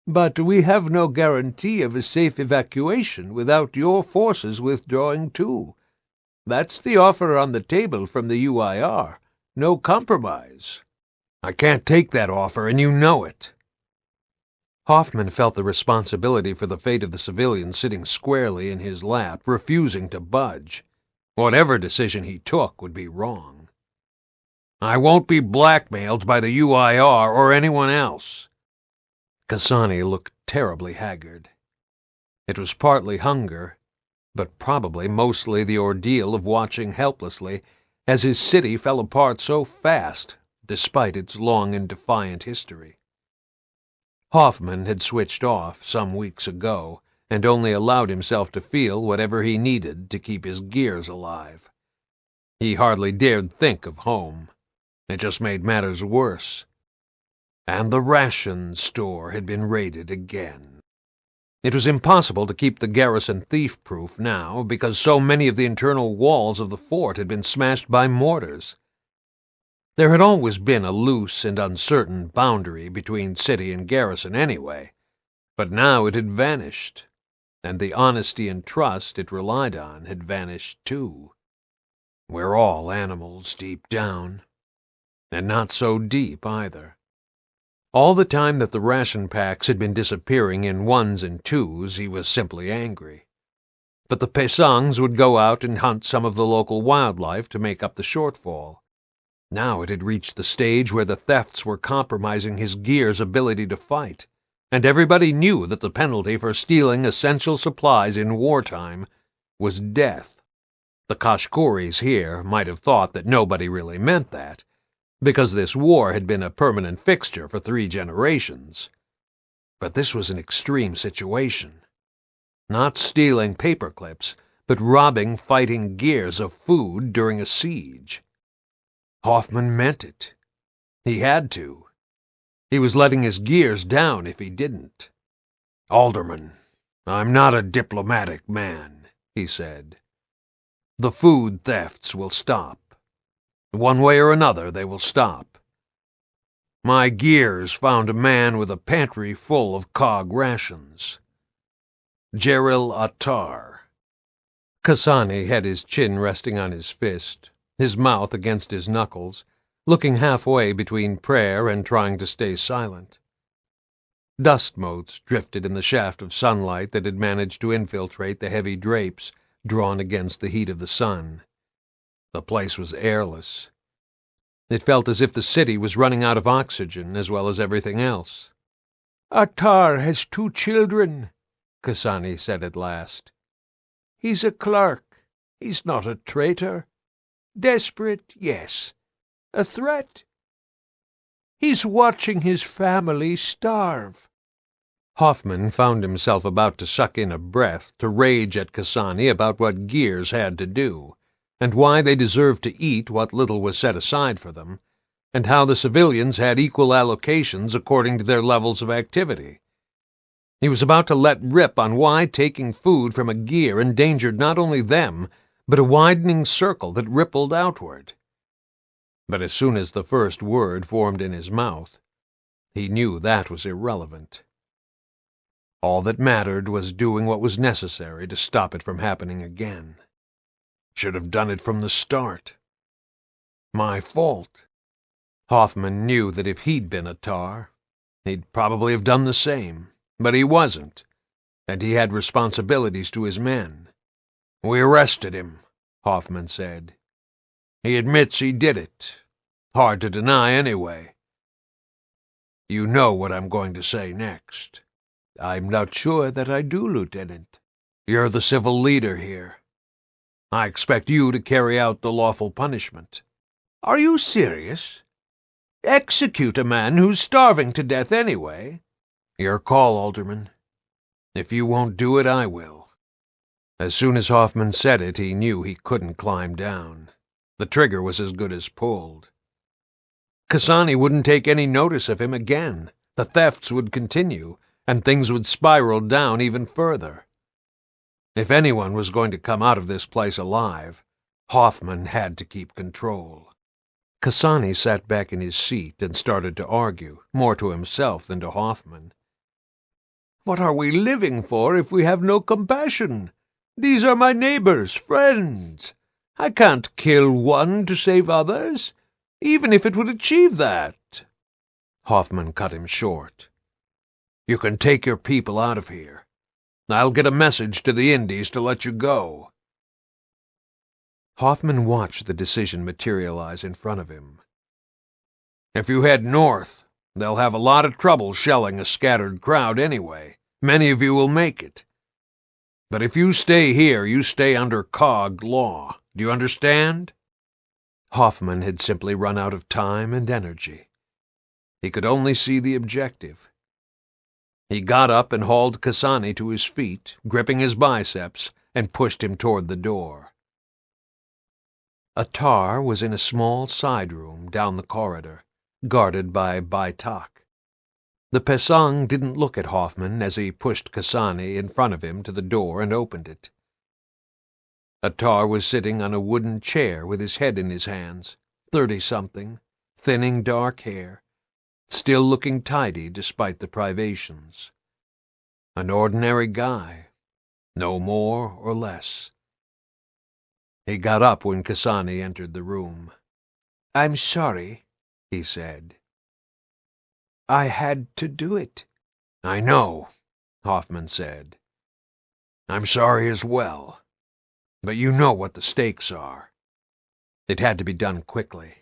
"But we have no guarantee of a safe evacuation without your forces withdrawing too. That's the offer on the table from the UIR. No compromise." "I can't take that offer, and you know it." Hoffman felt the responsibility for the fate of the civilians sitting squarely in his lap, refusing to budge. Whatever decision he took would be wrong. "I won't be blackmailed by the UIR or anyone else." Kasani looked terribly haggard. It was partly hunger, but probably mostly the ordeal of watching helplessly as his city fell apart so fast, despite its long and defiant history. Hoffman had switched off some weeks ago and only allowed himself to feel whatever he needed to keep his gears alive. He hardly dared think of home. It just made matters worse. And the ration store had been raided again. It was impossible to keep the garrison thief-proof now, because so many of the internal walls of the fort had been smashed by mortars. There had always been a loose and uncertain boundary between city and garrison anyway, but now it had vanished, and the honesty and trust it relied on had vanished too. We're all animals deep down, and not so deep either. All the time that the ration packs had been disappearing in ones and twos, he was simply angry. But the Pesangs would go out and hunt some of the local wildlife to make up the shortfall. Now it had reached the stage where the thefts were compromising his gear's ability to fight, and everybody knew that the penalty for stealing essential supplies in wartime was death. The Kashkuris here might have thought that nobody really meant that, because this war had been a permanent fixture for 3 generations. But this was an extreme situation. Not stealing paper clips, but robbing fighting gears of food during a siege. Hoffman meant it. He had to. He was letting his gears down if he didn't. "Alderman, I'm not a diplomatic man," he said. "The food thefts will stop. One way or another, they will stop. My gears found a man with a pantry full of cog rations. Geril Attar." Kasani had his chin resting on his fist, his mouth against his knuckles, looking halfway between prayer and trying to stay silent. Dust motes drifted in the shaft of sunlight that had managed to infiltrate the heavy drapes drawn against the heat of the sun. The place was airless. It felt as if the city was running out of oxygen as well as everything else. "Attar has 2 children," Kasani said at last. "He's a clerk. He's not a traitor. Desperate, yes. A threat? He's watching his family starve." Hoffman found himself about to suck in a breath to rage at Kasani about what gears had to do, and why they deserved to eat what little was set aside for them, and how the civilians had equal allocations according to their levels of activity. He was about to let rip on why taking food from a gear endangered not only them, but a widening circle that rippled outward. But as soon as the first word formed in his mouth, he knew that was irrelevant. All that mattered was doing what was necessary to stop it from happening again. Should have done it from the start. My fault. Hoffman knew that if he'd been Attar, he'd probably have done the same, but he wasn't, and he had responsibilities to his men. "We arrested him," Hoffman said. "He admits he did it. Hard to deny anyway. You know what I'm going to say next." "I'm not sure that I do, Lieutenant." "You're the civil leader here. I expect you to carry out the lawful punishment." "Are you serious? Execute a man who's starving to death anyway?" "Your call, Alderman. If you won't do it, I will." As soon as Hoffman said it, he knew he couldn't climb down. The trigger was as good as pulled. Kasani wouldn't take any notice of him again. The thefts would continue, and things would spiral down even further. If anyone was going to come out of this place alive, Hoffman had to keep control. Kasani sat back in his seat and started to argue, more to himself than to Hoffman. "What are we living for if we have no compassion? These are my neighbors, friends. I can't kill one to save others, even if it would achieve that." Hoffman cut him short. "You can take your people out of here. I'll get a message to the Indies to let you go." Hoffman watched the decision materialize in front of him. "If you head north, they'll have a lot of trouble shelling a scattered crowd anyway. Many of you will make it. But if you stay here, you stay under COG law. Do you understand?" Hoffman had simply run out of time and energy. He could only see the objective. He got up and hauled Kasani to his feet, gripping his biceps, and pushed him toward the door. Attar was in a small side room down the corridor, guarded by Baitak. The Pesang didn't look at Hoffman as he pushed Kasani in front of him to the door and opened it. Attar was sitting on a wooden chair with his head in his hands, 30-something, thinning dark hair, still looking tidy despite the privations. An ordinary guy, no more or less. He got up when Kasani entered the room. "I'm sorry," he said. "I had to do it." "I know," Hoffman said. "I'm sorry as well. But you know what the stakes are." It had to be done quickly.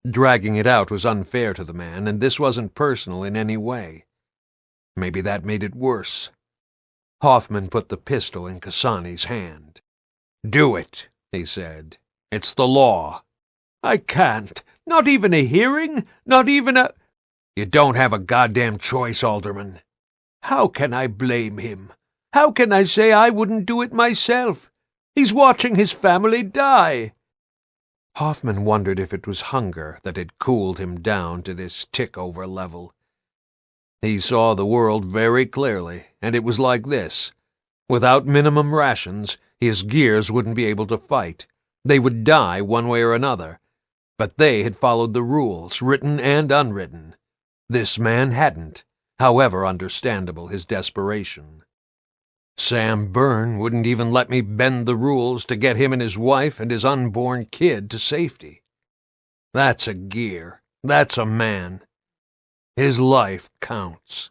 Dragging it out was unfair to the man, and this wasn't personal in any way. Maybe that made it worse. Hoffman put the pistol in Kasani's hand. "Do it," he said. "It's the law." "I can't. Not even a hearing? Not even a—" "You don't have a goddamn choice, Alderman." "How can I blame him? How can I say I wouldn't do it myself? He's watching his family die." Hoffman wondered if it was hunger that had cooled him down to this tick-over level. He saw the world very clearly, and it was like this. Without minimum rations, his gears wouldn't be able to fight. They would die one way or another. But they had followed the rules, written and unwritten. This man hadn't, however understandable his desperation. Sam Byrne wouldn't even let me bend the rules to get him and his wife and his unborn kid to safety. That's a gear. That's a man. His life counts.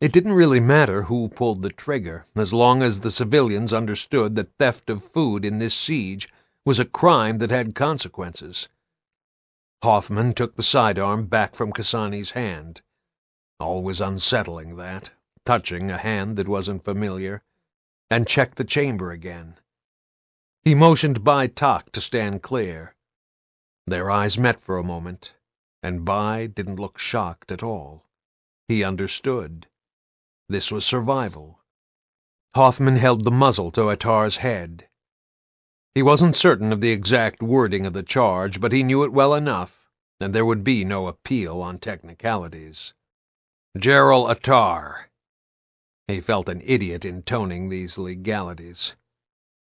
It didn't really matter who pulled the trigger, as long as the civilians understood that theft of food in this siege was a crime that had consequences. Hoffman took the sidearm back from Kasani's hand. Always unsettling, that, touching a hand that wasn't familiar, and checked the chamber again. He motioned Bai-Tak to stand clear. Their eyes met for a moment, and Bai didn't look shocked at all. He understood. This was survival. Hoffman held the muzzle to Attar's head. He wasn't certain of the exact wording of the charge, but he knew it well enough, and there would be no appeal on technicalities. "Gerald Attar." He felt an idiot intoning these legalities.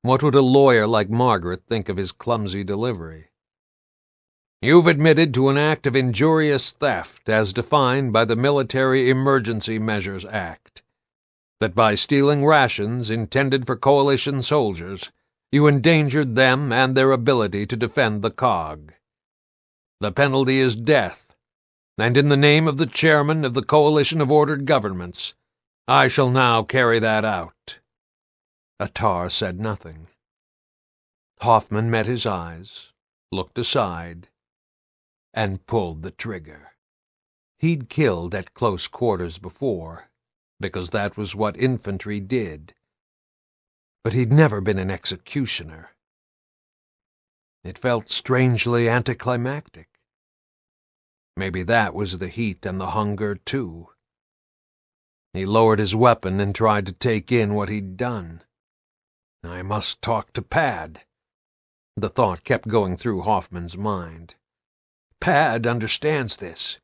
What would a lawyer like Margaret think of his clumsy delivery? "You've admitted to an act of injurious theft as defined by the Military Emergency Measures Act. That by stealing rations intended for coalition soldiers, you endangered them and their ability to defend the COG. The penalty is death, and in the name of the chairman of the Coalition of Ordered Governments, I shall now carry that out." Attar said nothing. Hoffman met his eyes, looked aside, and pulled the trigger. He'd killed at close quarters before, because that was what infantry did. But he'd never been an executioner. It felt strangely anticlimactic. Maybe that was the heat and the hunger, too. He lowered his weapon and tried to take in what he'd done. I must talk to Pad. The thought kept going through Hoffman's mind. Pad understands this.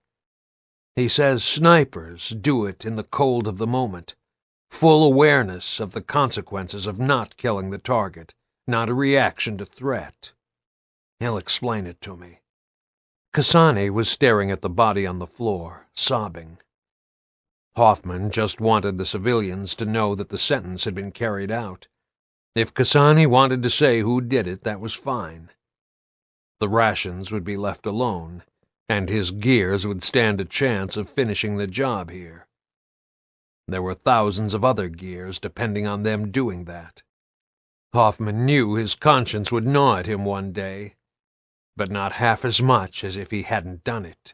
He says snipers do it in the cold of the moment, full awareness of the consequences of not killing the target, not a reaction to threat. He'll explain it to me. Kasani was staring at the body on the floor, sobbing. Hoffman just wanted the civilians to know that the sentence had been carried out. If Kasani wanted to say who did it, that was fine. The rations would be left alone, and his gears would stand a chance of finishing the job here. There were thousands of other gears depending on them doing that. Hoffman knew his conscience would gnaw at him one day, but not half as much as if he hadn't done it.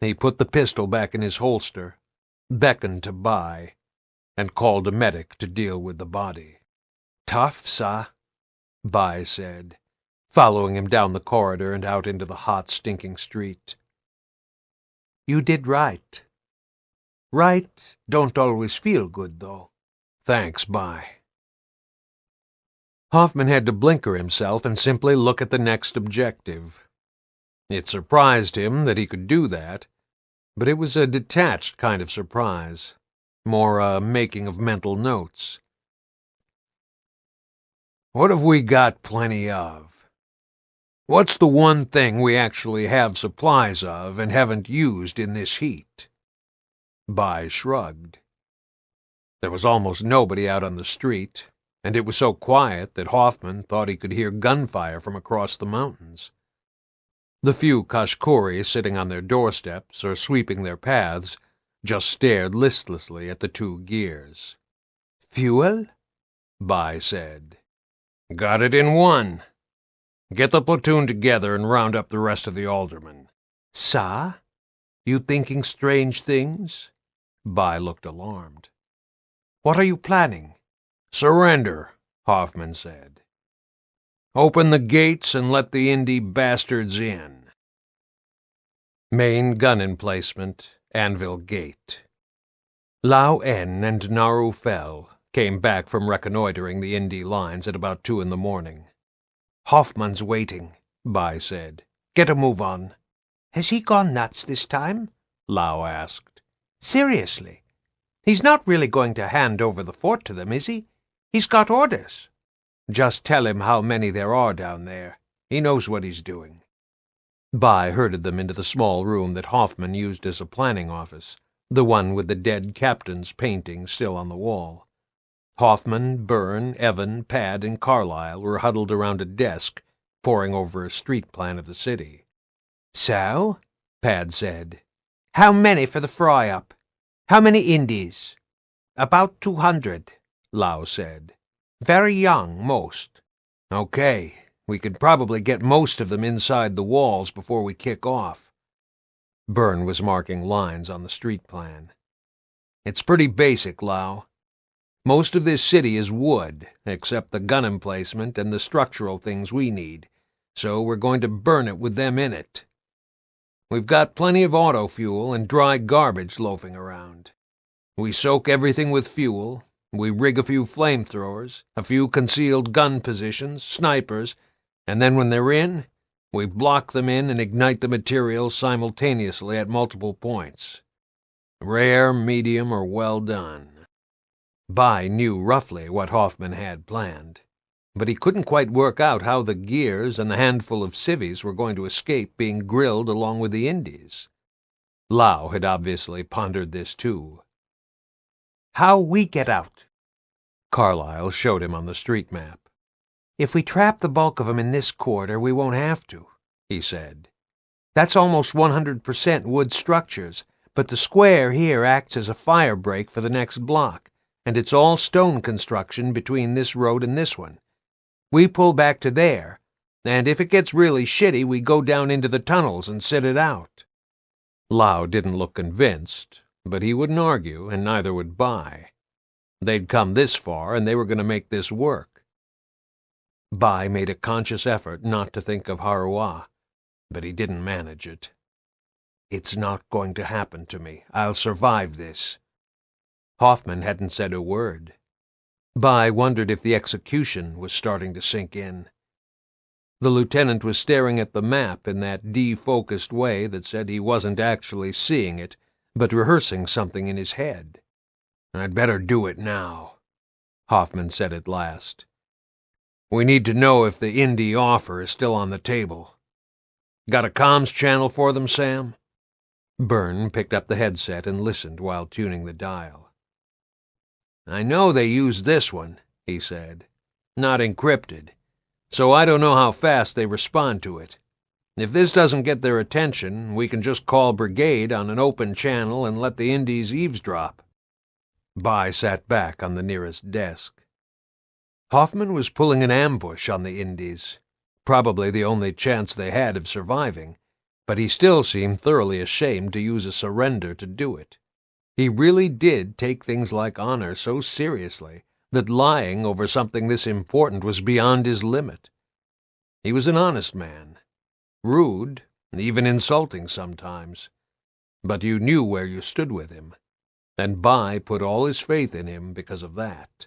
He put the pistol back in his holster, beckoned to Bai, and called a medic to deal with the body. "Tough, sah," Bai said, following him down the corridor and out into the hot, stinking street. "You did right. Right don't always feel good, though." "Thanks, Bai." Hoffman had to blinker himself and simply look at the next objective. It surprised him that he could do that, but it was a detached kind of surprise, more a making of mental notes. What have we got plenty of? What's the one thing we actually have supplies of and haven't used in this heat? Bai shrugged. There was almost nobody out on the street, and it was so quiet that Hoffman thought he could hear gunfire from across the mountains. The few Kashkori sitting on their doorsteps or sweeping their paths just stared listlessly at the two gears. "Fuel?" Bai said. "Got it in one. Get the platoon together and round up the rest of the aldermen." "Sah? You thinking strange things?" Bai looked alarmed. "What are you planning?" "Surrender," Hoffman said. "Open the gates and let the Indy bastards in." Main gun emplacement, Anvil Gate. Lao En and Naru Fel came back from reconnoitering the Indy lines at about 2 in the morning. "Hoffman's waiting," Bai said. "Get a move on." "Has he gone nuts this time?" Lao asked. "Seriously? He's not really going to hand over the fort to them, is he? He's got orders." "Just tell him how many there are down there. He knows what he's doing." Bai herded them into the small room that Hoffman used as a planning office, the one with the dead captain's painting still on the wall. Hoffman, Byrne, Evan, Pad, and Carlyle were huddled around a desk, poring over a street plan of the city. "So," Pad said, "how many for the fry-up? How many Indies?" "About 200, Lao said. "Very young, most." "Okay, we could probably get most of them inside the walls before we kick off." Byrne was marking lines on the street plan. "It's pretty basic, Lao. Most of this city is wood, except the gun emplacement and the structural things we need, so we're going to burn it with them in it. We've got plenty of auto fuel and dry garbage loafing around. We soak everything with fuel, we rig a few flamethrowers, a few concealed gun positions, snipers, and then when they're in, we block them in and ignite the material simultaneously at multiple points. Rare, medium, or well done." Bai knew roughly what Hoffman had planned, but he couldn't quite work out how the gears and the handful of civvies were going to escape being grilled along with the Indies. Lao had obviously pondered this too. "How we get out?" Carlyle showed him on the street map. "If we trap the bulk of 'em in this quarter, we won't have to," he said. "That's almost 100% wood structures, but the square here acts as a fire break for the next block, and it's all stone construction between this road and this one. We pull back to there, and if it gets really shitty, we go down into the tunnels and sit it out." Lao didn't look convinced, but he wouldn't argue, and neither would Bai. They'd come this far, and they were going to make this work. Bai made a conscious effort not to think of Harua, but he didn't manage it. "It's not going to happen to me. I'll survive this." Hoffman hadn't said a word. Bai wondered if the execution was starting to sink in. The lieutenant was staring at the map in that defocused way that said he wasn't actually seeing it, but rehearsing something in his head. "I'd better do it now," Hoffman said at last. "We need to know if the Indy offer is still on the table. Got a comms channel for them, Sam?" Byrne picked up the headset and listened while tuning the dial. "I know they use this one," he said. "Not encrypted. So I don't know how fast they respond to it. If this doesn't get their attention, we can just call Brigade on an open channel and let the Indies eavesdrop." Bai sat back on the nearest desk. Hoffman was pulling an ambush on the Indies, probably the only chance they had of surviving, but he still seemed thoroughly ashamed to use a surrender to do it. He really did take things like honor so seriously that lying over something this important was beyond his limit. He was an honest man, rude, even insulting sometimes, but you knew where you stood with him, and Bai put all his faith in him because of that.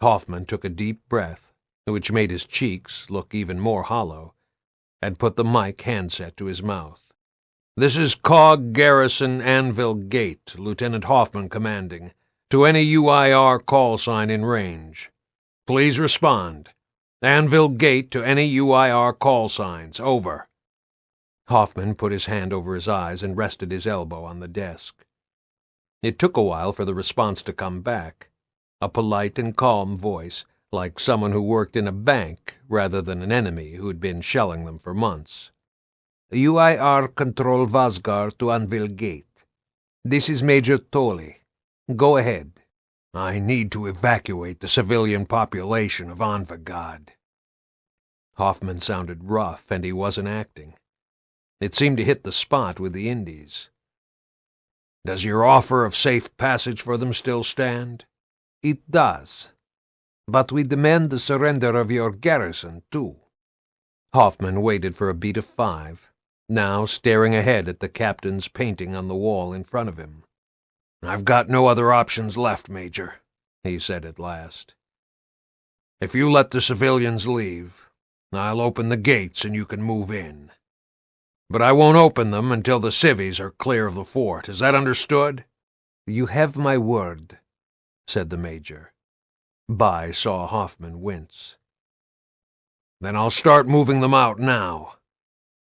Hoffman took a deep breath, which made his cheeks look even more hollow, and put the mic handset to his mouth. "This is COG Garrison Anvil Gate, Lieutenant Hoffman commanding, to any UIR call sign in range. Please respond. Anvil Gate to any UIR call signs. Over." Hoffman put his hand over his eyes and rested his elbow on the desk. It took a while for the response to come back, a polite and calm voice, like someone who worked in a bank rather than an enemy who'd been shelling them for months. "UIR Control Vazgar to Anvil Gate. This is Major Tolley. Go ahead." "I need to evacuate the civilian population of Anvagad." Hoffman sounded rough, and he wasn't acting. It seemed to hit the spot with the Indies. "Does your offer of safe passage for them still stand?" "It does. But we demand the surrender of your garrison, too." Hoffman waited for a beat of 5, now staring ahead at the captain's painting on the wall in front of him. "I've got no other options left, Major," he said at last. "If you let the civilians leave, I'll open the gates and you can move in. But I won't open them until the civvies are clear of the fort. Is that understood?" "You have my word," said the Major. Bai saw Hoffman wince. "Then I'll start moving them out now.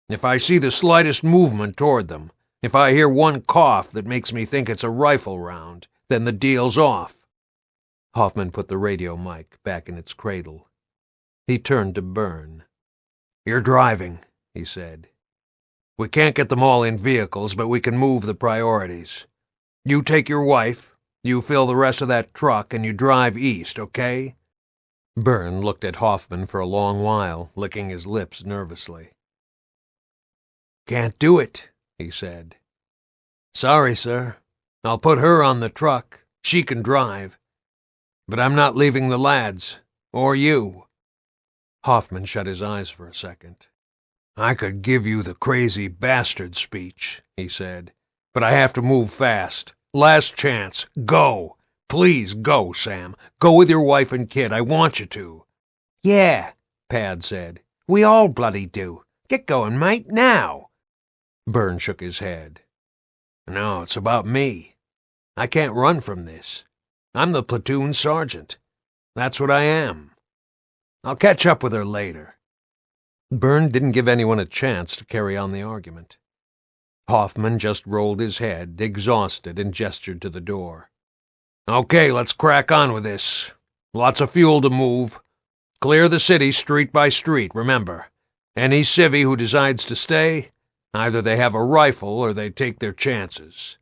If I see the slightest movement toward them, if I hear one cough that makes me think it's a rifle round, then the deal's off." Hoffman put the radio mic back in its cradle. He turned to Byrne. "You're driving," he said. "We can't get them all in vehicles, but we can move the priorities. You take your wife, you fill the rest of that truck, and you drive east, okay?" Byrne looked at Hoffman for a long while, licking his lips nervously. "Can't do it," he said. "Sorry, sir. I'll put her on the truck. She can drive. But I'm not leaving the lads, or you." Hoffman shut his eyes for a second. "I could give you the crazy bastard speech," he said, "but I have to move fast. Last chance. Go. Please go, Sam. Go with your wife and kid. I want you to." "Yeah," Pad said. "We all bloody do. Get going, mate, now." Byrne shook his head. "No, it's about me. I can't run from this. I'm the platoon sergeant. That's what I am. I'll catch up with her later." Byrne didn't give anyone a chance to carry on the argument. Hoffman just rolled his head, exhausted, and gestured to the door. "Okay, let's crack on with this. Lots of fuel to move. Clear the city street by street, remember. Any civvy who decides to stay, either they have a rifle or they take their chances."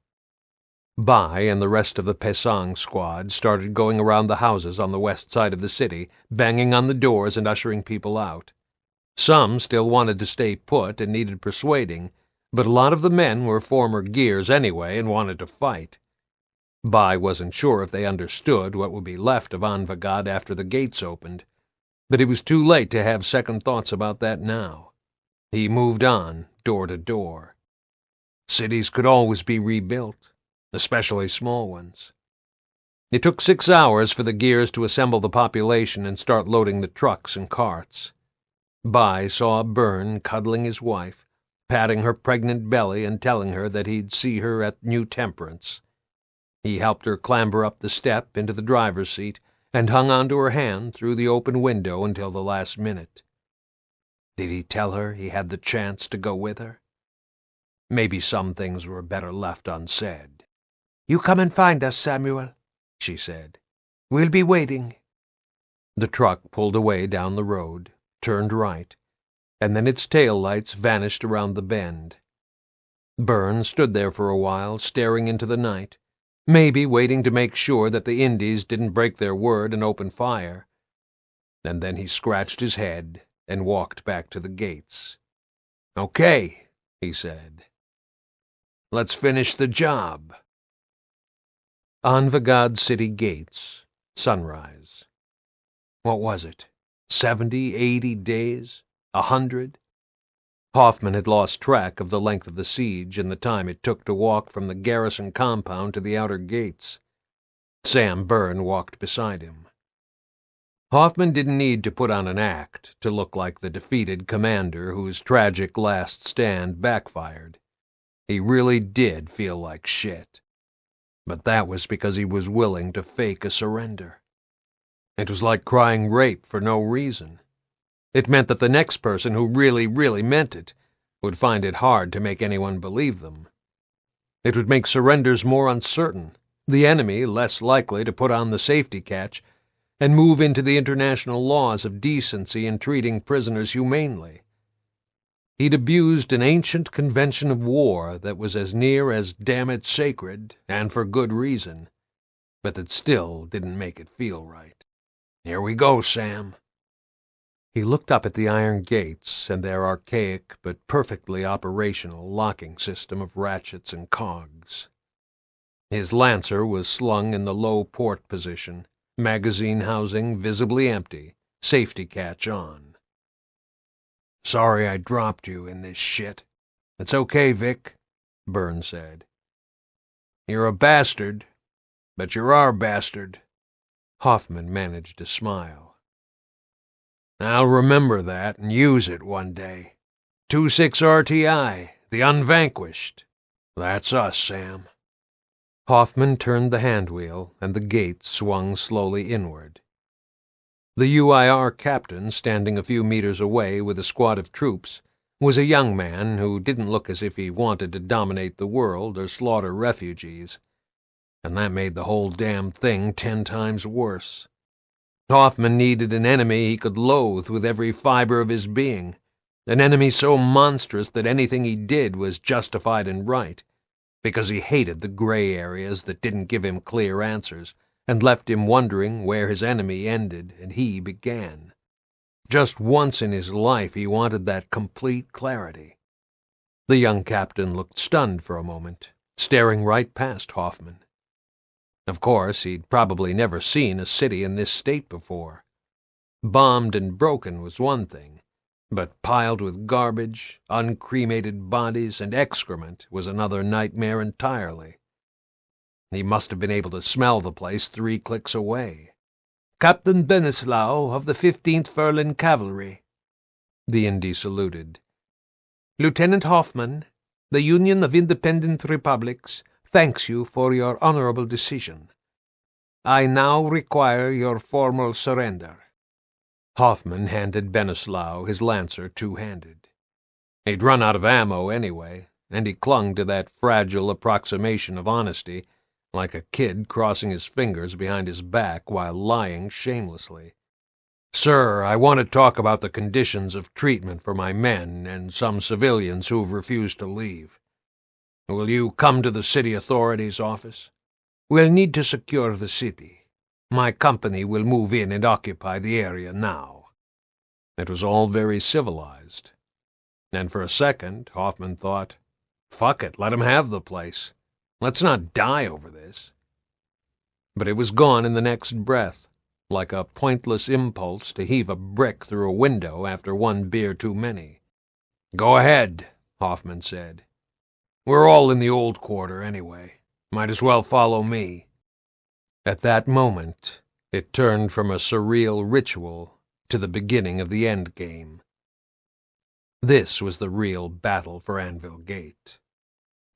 Bai and the rest of the Pesang squad started going around the houses on the west side of the city, banging on the doors and ushering people out. Some still wanted to stay put and needed persuading, but a lot of the men were former gears anyway and wanted to fight. Bai wasn't sure if they understood what would be left of Anvagad after the gates opened, but it was too late to have second thoughts about that now. He moved on, door to door. Cities could always be rebuilt, especially small ones. It took 6 hours for the gears to assemble the population and start loading the trucks and carts. Bai saw Byrne cuddling his wife, patting her pregnant belly and telling her that he'd see her at New Temperance. He helped her clamber up the step into the driver's seat and hung onto her hand through the open window until the last minute. Did he tell her he had the chance to go with her? Maybe some things were better left unsaid. "You come and find us, Samuel," she said. "We'll be waiting." The truck pulled away down the road, turned right, and then its tail lights vanished around the bend. Byrne stood there for a while, staring into the night, maybe waiting to make sure that the Indies didn't break their word and open fire. And then he scratched his head and walked back to the gates. "Okay," he said. "Let's finish the job." Anvil city gates, sunrise. What was it? 70, 80 days? 100? Hoffman had lost track of the length of the siege and the time it took to walk from the garrison compound to the outer gates. Sam Byrne walked beside him. Hoffman didn't need to put on an act to look like the defeated commander whose tragic last stand backfired. He really did feel like shit. But that was because he was willing to fake a surrender. It was like crying rape for no reason. It meant that the next person who really, really meant it would find it hard to make anyone believe them. It would make surrenders more uncertain, the enemy less likely to put on the safety catch, and move into the international laws of decency in treating prisoners humanely. He'd abused an ancient convention of war that was as near as damn it sacred, and for good reason, but that still didn't make it feel right. "Here we go, Sam." He looked up at the iron gates and their archaic but perfectly operational locking system of ratchets and cogs. His Lancer was slung in the low port position, magazine housing visibly empty, safety catch on. "Sorry I dropped you in this shit." "It's okay, Vic," Byrne said. "You're a bastard, but you're our bastard." Hoffman managed to smile. "I'll remember that and use it one day. 26 RTI, the Unvanquished. That's us, Sam." Hoffman turned the handwheel, and the gate swung slowly inward. The UIR captain, standing a few meters away with a squad of troops, was a young man who didn't look as if he wanted to dominate the world or slaughter refugees, and that made the whole damn thing 10 times worse. Hoffman needed an enemy he could loathe with every fiber of his being, an enemy so monstrous that anything he did was justified and right, because he hated the gray areas that didn't give him clear answers and left him wondering where his enemy ended and he began. Just once in his life he wanted that complete clarity. The young captain looked stunned for a moment, staring right past Hoffman. Of course, he'd probably never seen a city in this state before. Bombed and broken was one thing, but piled with garbage, uncremated bodies, and excrement was another nightmare entirely. He must have been able to smell the place 3 clicks away. "Captain Benneslaw of the 15th Furlan Cavalry." The Indie saluted. "Lieutenant Hoffman, the Union of Independent Republics, thanks you for your honorable decision. I now require your formal surrender." Hoffman handed Benneslaw his Lancer 2-handed. He'd run out of ammo anyway, and he clung to that fragile approximation of honesty like a kid crossing his fingers behind his back while lying shamelessly. "Sir, I want to talk about the conditions of treatment for my men and some civilians who've refused to leave. Will you come to the city authorities' office?" "We'll need to secure the city. My company will move in and occupy the area now." It was all very civilized. And for a second, Hoffman thought, fuck it, let him have the place. Let's not die over this. But it was gone in the next breath, like a pointless impulse to heave a brick through a window after one beer too many. "Go ahead," Hoffman said. "We're all in the old quarter anyway. Might as well follow me." At that moment, it turned from a surreal ritual to the beginning of the endgame. This was the real battle for Anvil Gate.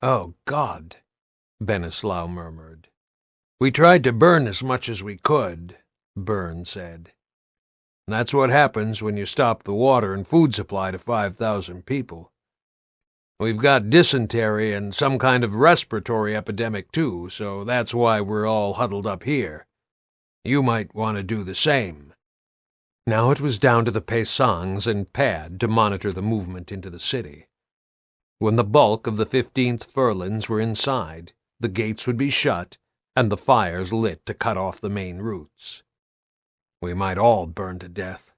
"Oh, God," Benneslaw murmured. "We tried to burn as much as we could," Byrne said. "That's what happens when you stop the water and food supply to 5,000 people. We've got dysentery and some kind of respiratory epidemic, too, so that's why we're all huddled up here. You might want to do the same." Now it was down to the Paysangs and Pad to monitor the movement into the city. When the bulk of the 15th Furlans were inside, the gates would be shut and the fires lit to cut off the main routes. We might all burn to death.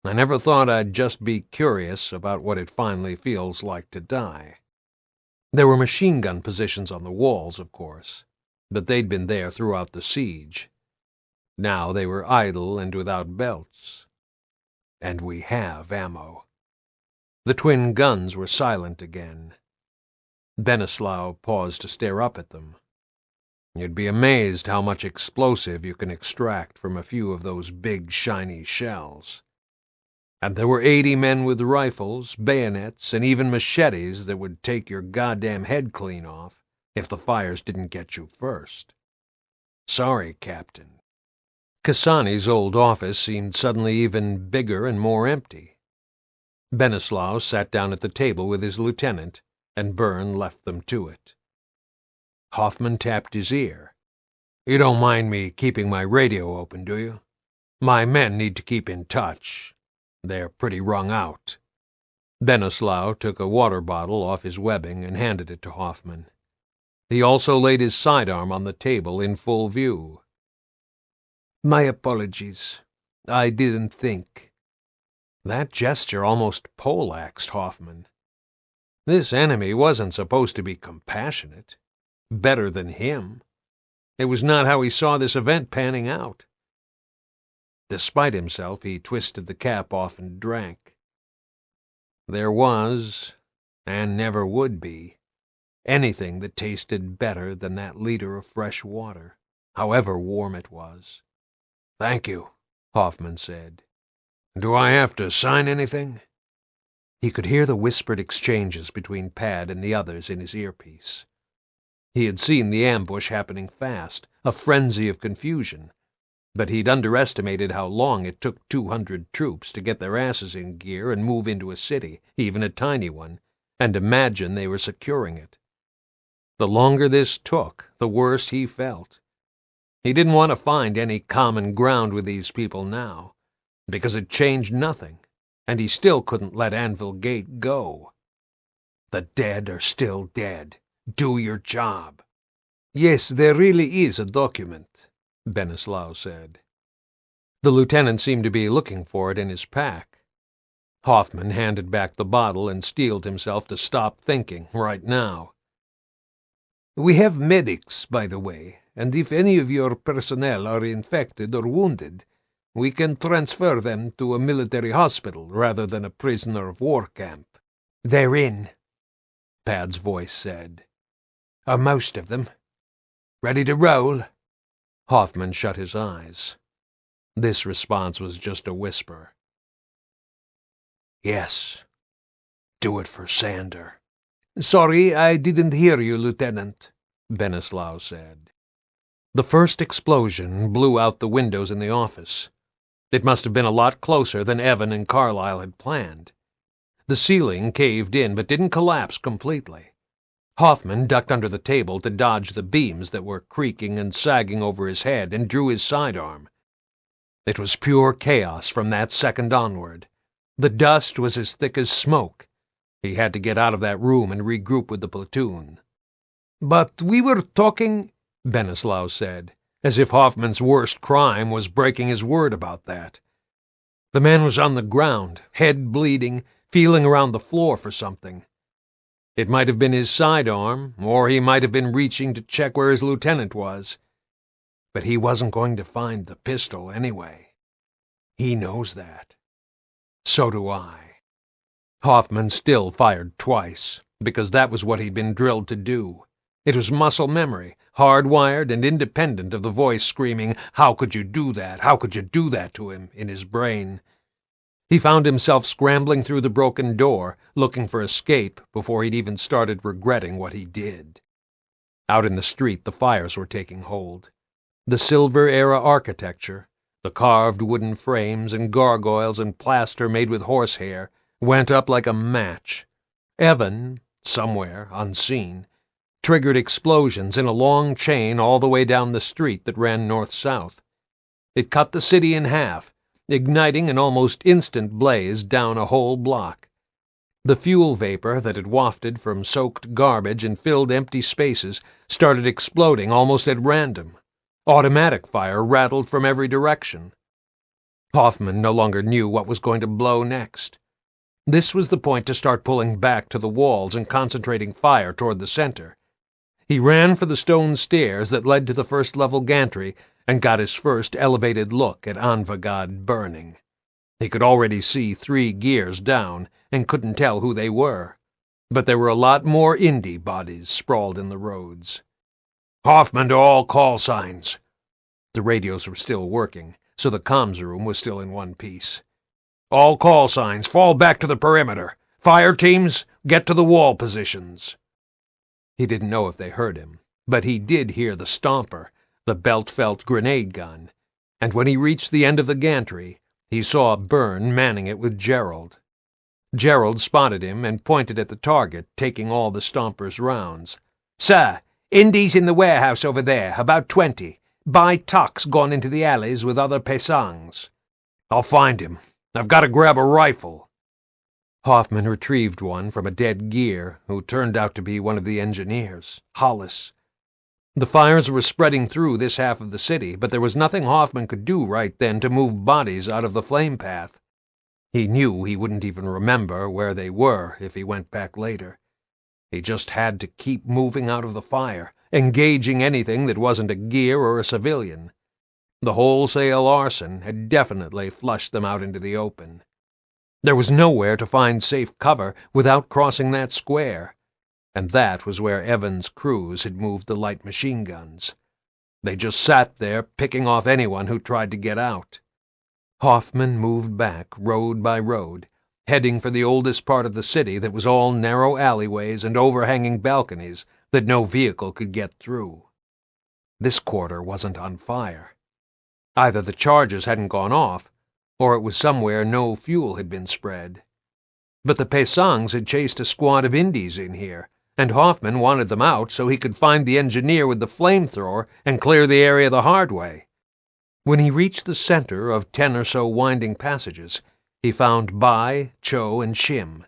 I never thought I'd just be curious about what it finally feels like to die. There were machine gun positions on the walls, of course, but they'd been there throughout the siege. Now they were idle and without belts. And we have ammo. The twin guns were silent again. Benneslaw paused to stare up at them. You'd be amazed how much explosive you can extract from a few of those big, shiny shells. And there were 80 men with rifles, bayonets, and even machetes that would take your goddamn head clean off if the fires didn't get you first. Sorry, Captain. Kasani's old office seemed suddenly even bigger and more empty. Benneslaw sat down at the table with his lieutenant, and Byrne left them to it. Hoffman tapped his ear. "You don't mind me keeping my radio open, do you? My men need to keep in touch. They're pretty wrung out." Benneslaw took a water bottle off his webbing and handed it to Hoffman. He also laid his sidearm on the table in full view. "My apologies. I didn't think." That gesture almost poleaxed Hoffman. This enemy wasn't supposed to be compassionate, better than him. It was not how he saw this event panning out. Despite himself, he twisted the cap off and drank. There was, and never would be, anything that tasted better than that liter of fresh water, however warm it was. "Thank you," Hoffman said. "Do I have to sign anything?" He could hear the whispered exchanges between Pad and the others in his earpiece. He had seen the ambush happening fast, a frenzy of confusion, but he'd underestimated how long it took 200 troops to get their asses in gear and move into a city, even a tiny one, and imagine they were securing it. The longer this took, the worse he felt. He didn't want to find any common ground with these people now, because it changed nothing, and he still couldn't let Anvil Gate go. The dead are still dead. Do your job. "Yes, there really is a document," Benneslaw said. The lieutenant seemed to be looking for it in his pack. Hoffman handed back the bottle and steeled himself to stop thinking right now. "We have medics, by the way, and if any of your personnel are infected or wounded, we can transfer them to a military hospital rather than a prisoner of war camp." "They're in," Pad's voice said. "Are most of them? Ready to roll?" Hoffman shut his eyes. This response was just a whisper. "Yes. Do it for Sander." "Sorry, I didn't hear you, Lieutenant," Benneslaw said. The first explosion blew out the windows in the office. It must have been a lot closer than Evan and Carlyle had planned. The ceiling caved in but didn't collapse completely. Hoffman ducked under the table to dodge the beams that were creaking and sagging over his head and drew his sidearm. It was pure chaos from that second onward. The dust was as thick as smoke. He had to get out of that room and regroup with the platoon. "But we were talking," Benneslaw said, as if Hoffman's worst crime was breaking his word about that. The man was on the ground, head bleeding, feeling around the floor for something. It might have been his sidearm, or he might have been reaching to check where his lieutenant was. But he wasn't going to find the pistol anyway. He knows that. So do I. Hoffman still fired twice, because that was what he'd been drilled to do. It was muscle memory, hardwired and independent of the voice screaming, "How could you do that? How could you do that to him?" in his brain. He found himself scrambling through the broken door, looking for escape before he'd even started regretting what he did. Out in the street, the fires were taking hold. The Silver-era architecture, the carved wooden frames and gargoyles and plaster made with horsehair, went up like a match. Evan, somewhere, unseen, triggered explosions in a long chain all the way down the street that ran north-south. It cut the city in half, igniting an almost instant blaze down a whole block. The fuel vapor that had wafted from soaked garbage and filled empty spaces started exploding almost at random. Automatic fire rattled from every direction. Hoffman no longer knew what was going to blow next. This was the point to start pulling back to the walls and concentrating fire toward the center. He ran for the stone stairs that led to the first-level gantry and got his first elevated look at Anvil burning. He could already see 3 gears down and couldn't tell who they were, but there were a lot more Indy bodies sprawled in the roads. "Hoffman to all call signs." The radios were still working, so the comms room was still in one piece. "All call signs, fall back to the perimeter. Fire teams, get to the wall positions." He didn't know if they heard him, but he did hear the stomper, the belt-felt grenade gun, and when he reached the end of the gantry, he saw Byrne manning it with Gerald. Gerald spotted him and pointed at the target, taking all the stomper's rounds. "Sir, Indy's in the warehouse over there, about 20. By tucks gone into the alleys with other Pesangs." "I'll find him. I've got to grab a rifle." Hoffman retrieved one from a dead gear, who turned out to be one of the engineers, Hollis. The fires were spreading through this half of the city, but there was nothing Hoffman could do right then to move bodies out of the flame path. He knew he wouldn't even remember where they were if he went back later. He just had to keep moving out of the fire, engaging anything that wasn't a gear or a civilian. The wholesale arson had definitely flushed them out into the open. There was nowhere to find safe cover without crossing that square, and that was where Evans' crews had moved the light machine guns. They just sat there, picking off anyone who tried to get out. Hoffman moved back, road by road, heading for the oldest part of the city that was all narrow alleyways and overhanging balconies that no vehicle could get through. This quarter wasn't on fire. Either the charges hadn't gone off, or it was somewhere no fuel had been spread. But the Pesangs had chased a squad of Indies in here, and Hoffman wanted them out so he could find the engineer with the flamethrower and clear the area the hard way. When he reached the center of 10 or so winding passages, he found Bai, Cho, and Shim.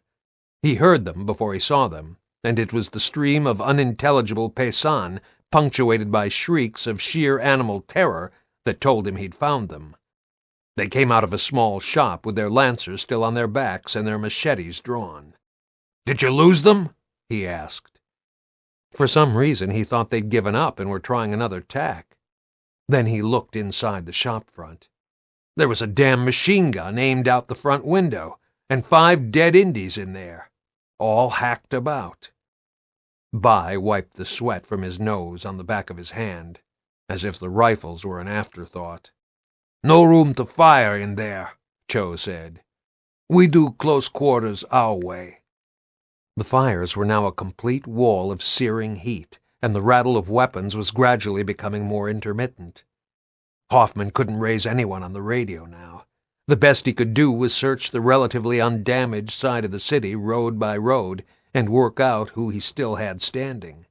He heard them before he saw them, and it was the stream of unintelligible Pesan, punctuated by shrieks of sheer animal terror, that told him he'd found them. They came out of a small shop with their lancers still on their backs and their machetes drawn. "Did you lose them?" he asked. For some reason he thought they'd given up and were trying another tack. Then he looked inside the shop front. There was a damn machine gun aimed out the front window, and 5 dead Indies in there, all hacked about. Bai wiped the sweat from his nose on the back of his hand, as if the rifles were an afterthought. "No room to fire in there," Cho said. "We do close quarters our way." The fires were now a complete wall of searing heat, and the rattle of weapons was gradually becoming more intermittent. Hoffman couldn't raise anyone on the radio now. The best he could do was search the relatively undamaged side of the city road by road and work out who he still had standing.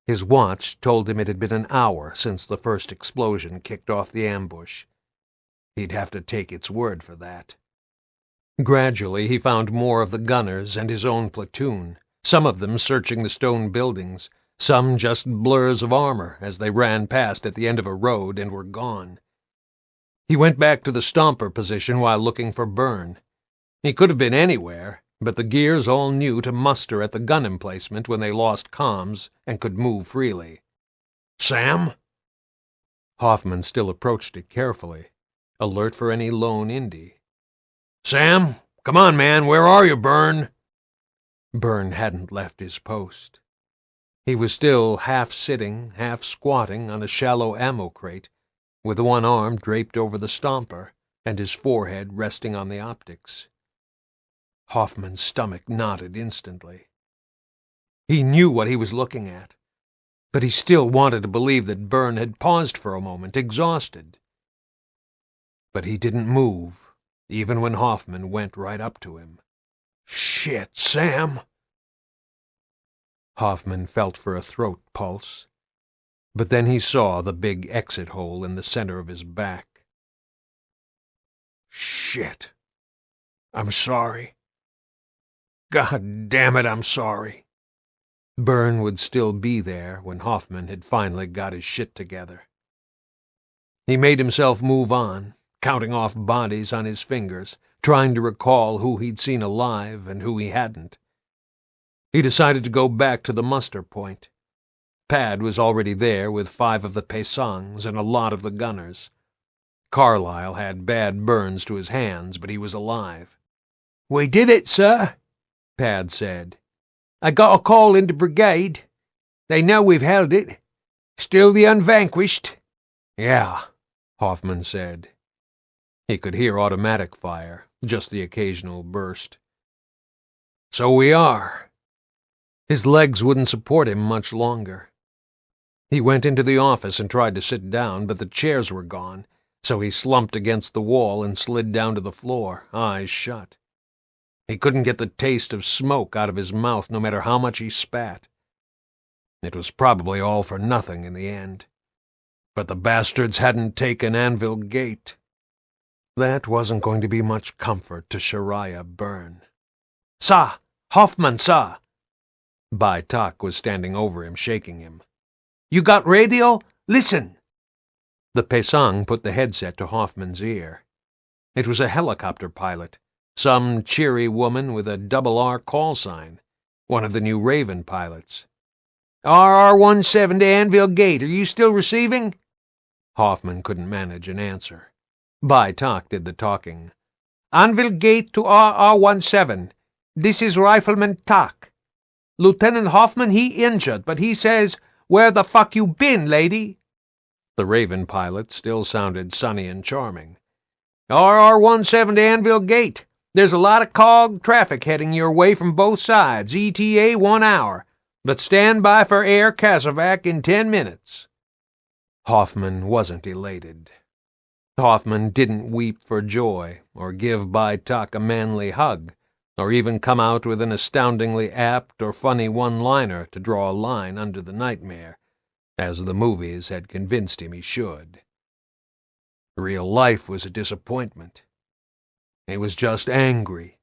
His watch told him it had been an hour since the first explosion kicked off the ambush. He'd have to take its word for that. Gradually he found more of the gunners and his own platoon, some of them searching the stone buildings, some just blurs of armor as they ran past at the end of a road and were gone. He went back to the stomper position while looking for Byrne. He could have been anywhere, but the gears all knew to muster at the gun emplacement when they lost comms and could move freely. "Sam?" Hoffman still approached it carefully, alert for any lone Indy. "Sam? Come on, man, where are you, Byrne?" Byrne hadn't left his post. He was still half-sitting, half-squatting on a shallow ammo crate, with one arm draped over the stomper and his forehead resting on the optics. Hoffman's stomach knotted instantly. He knew what he was looking at, but he still wanted to believe that Byrne had paused for a moment, exhausted. But he didn't move, even when Hoffman went right up to him. "Shit, Sam!" Hoffman felt for a throat pulse, but then he saw the big exit hole in the center of his back. "Shit. I'm sorry. God damn it, I'm sorry." Byrne would still be there when Hoffman had finally got his shit together. He made himself move on, counting off bodies on his fingers, trying to recall who he'd seen alive and who he hadn't. He decided to go back to the muster point. Pad was already there with 5 of the Paysangs and a lot of the gunners. Carlyle had bad burns to his hands, but he was alive. "We did it, sir," Pad said. "I got a call into brigade. They know we've held it. Still the unvanquished." "Yeah," Hoffman said. He could hear automatic fire, just the occasional burst. "So we are." His legs wouldn't support him much longer. He went into the office and tried to sit down, but the chairs were gone, so he slumped against the wall and slid down to the floor, eyes shut. He couldn't get the taste of smoke out of his mouth no matter how much he spat. It was probably all for nothing in the end. But the bastards hadn't taken Anvil Gate. That wasn't going to be much comfort to Shariah Byrne. "Sah! Hoffman, sah!" Bai Tak was standing over him, shaking him. "You got radio? Listen!" The Paysang put the headset to Hoffman's ear. It was a helicopter pilot, some cheery woman with a double R call sign, one of the new Raven pilots. "RR-17 to Anvil Gate, are you still receiving?" Hoffman couldn't manage an answer. Bai Tak did the talking. "Anvil Gate to RR-17. This is Rifleman Tak. Lieutenant Hoffman, he injured, but he says, 'Where the fuck you been, lady?'" The Raven pilot still sounded sunny and charming. "RR-17 to Anvil Gate. There's a lot of COG traffic heading your way from both sides. ETA 1 hour. But stand by for air Casevac in 10 minutes. Hoffman wasn't elated. Hoffman didn't weep for joy, or give Bai Tak a manly hug, or even come out with an astoundingly apt or funny one-liner to draw a line under the nightmare, as the movies had convinced him he should. Real life was a disappointment. He was just angry.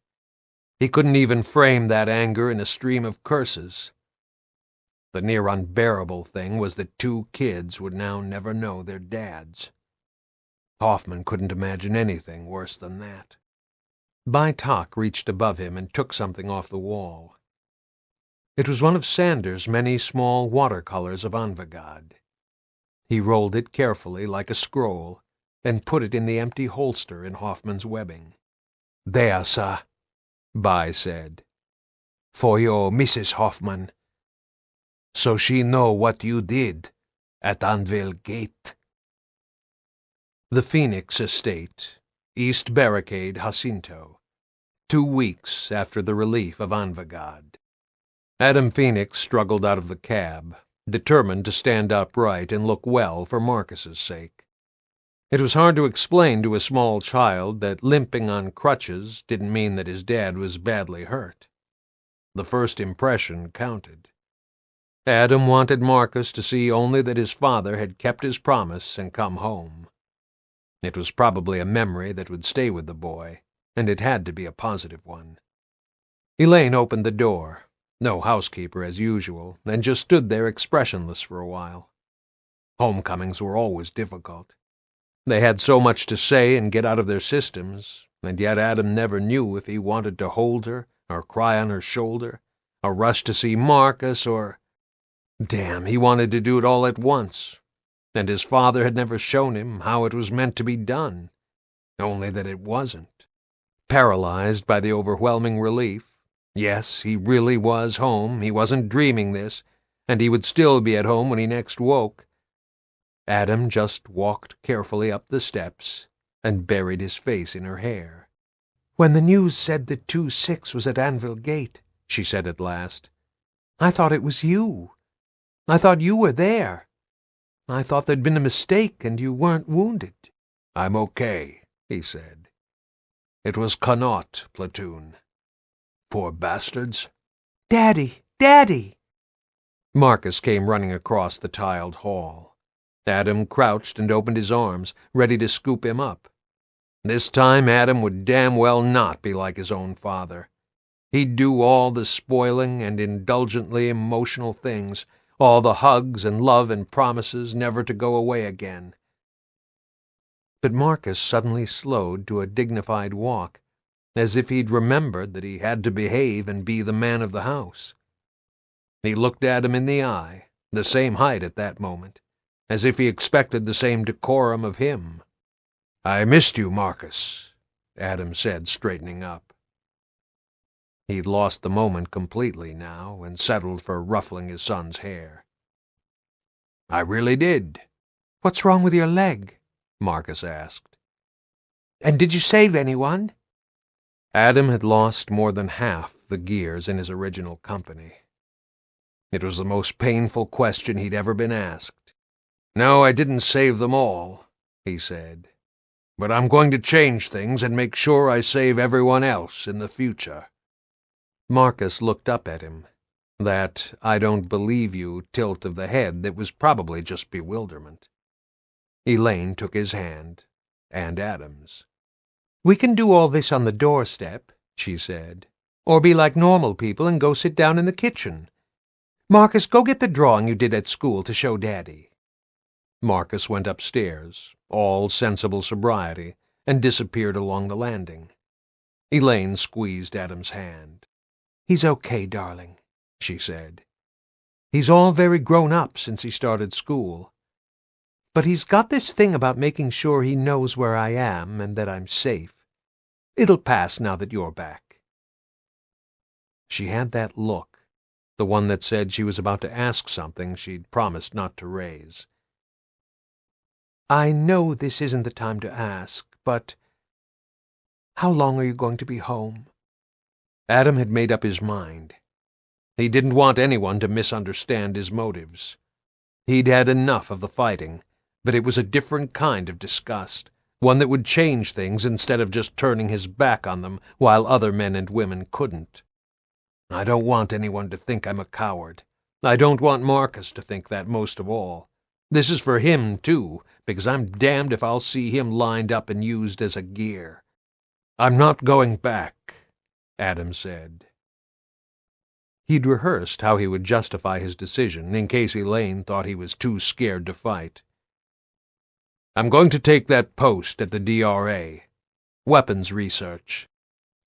He couldn't even frame that anger in a stream of curses. The near unbearable thing was that 2 kids would now never know their dads. Hoffman couldn't imagine anything worse than that. Bai Tak reached above him and took something off the wall. It was one of Sanders' many small watercolors of Anvagad. He rolled it carefully like a scroll and put it in the empty holster in Hoffman's webbing. "There, sir," Bai said. "For your Mrs. Hoffman. So she know what you did at Anvil Gate." The Phoenix Estate, East Barricade, Jacinto, 2 weeks after the relief of Anvagad. Adam Phoenix struggled out of the cab, determined to stand upright and look well for Marcus's sake. It was hard to explain to a small child that limping on crutches didn't mean that his dad was badly hurt. The first impression counted. Adam wanted Marcus to see only that his father had kept his promise and come home. It was probably a memory that would stay with the boy, and it had to be a positive one. Elaine opened the door, no housekeeper as usual, and just stood there expressionless for a while. Homecomings were always difficult. They had so much to say and get out of their systems, and yet Adam never knew if he wanted to hold her, or cry on her shoulder, or rush to see Marcus, or... Damn, he wanted to do it all at once, and his father had never shown him how it was meant to be done, only that it wasn't. Paralyzed by the overwhelming relief, yes, he really was home, he wasn't dreaming this, and he would still be at home when he next woke, Adam just walked carefully up the steps and buried his face in her hair. "When the news said that 2-6 was at Anvil Gate," she said at last, "I thought it was you. I thought you were there. I thought there'd been a mistake and you weren't wounded." "I'm okay," he said. "It was Connaught platoon. Poor bastards." "Daddy! Daddy!" Marcus came running across the tiled hall. Adam crouched and opened his arms, ready to scoop him up. This time Adam would damn well not be like his own father. He'd do all the spoiling and indulgently emotional things, all the hugs and love and promises never to go away again. But Marcus suddenly slowed to a dignified walk, as if he'd remembered that he had to behave and be the man of the house. He looked Adam in the eye, the same height at that moment, as if he expected the same decorum of him. "I missed you, Marcus," Adam said, straightening up. He'd lost the moment completely now and settled for ruffling his son's hair. "I really did." "What's wrong with your leg?" Marcus asked. "And did you save anyone?" Adam had lost more than half the gears in his original company. It was the most painful question he'd ever been asked. "No, I didn't save them all," he said. "But I'm going to change things and make sure I save everyone else in the future." Marcus looked up at him. That "I don't believe you" tilt of the head that was probably just bewilderment. Elaine took his hand, and Adam's. "We can do all this on the doorstep," she said, "or be like normal people and go sit down in the kitchen. Marcus, go get the drawing you did at school to show Daddy." Marcus went upstairs, all sensible sobriety, and disappeared along the landing. Elaine squeezed Adam's hand. "He's okay, darling," she said. "He's all very grown up since he started school. But he's got this thing about making sure he knows where I am and that I'm safe. It'll pass now that you're back." She had that look, the one that said she was about to ask something she'd promised not to raise. "I know this isn't the time to ask, but how long are you going to be home?" Adam had made up his mind. He didn't want anyone to misunderstand his motives. He'd had enough of the fighting, but it was a different kind of disgust, one that would change things instead of just turning his back on them while other men and women couldn't. "I don't want anyone to think I'm a coward. I don't want Marcus to think that most of all. This is for him, too, because I'm damned if I'll see him lined up and used as a gear." "I'm not going back," Adam said. He'd rehearsed how he would justify his decision in case Elaine thought he was too scared to fight. "I'm going to take that post at the DRA. Weapons research.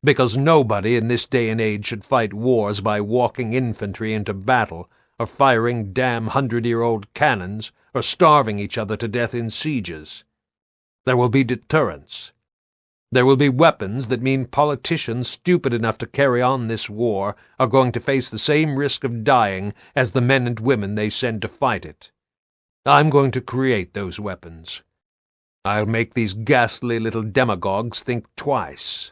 Because nobody in this day and age should fight wars by walking infantry into battle, or firing damn 100-year-old cannons, or starving each other to death in sieges. There will be deterrence. There will be weapons that mean politicians stupid enough to carry on this war are going to face the same risk of dying as the men and women they send to fight it. I'm going to create those weapons. I'll make these ghastly little demagogues think twice."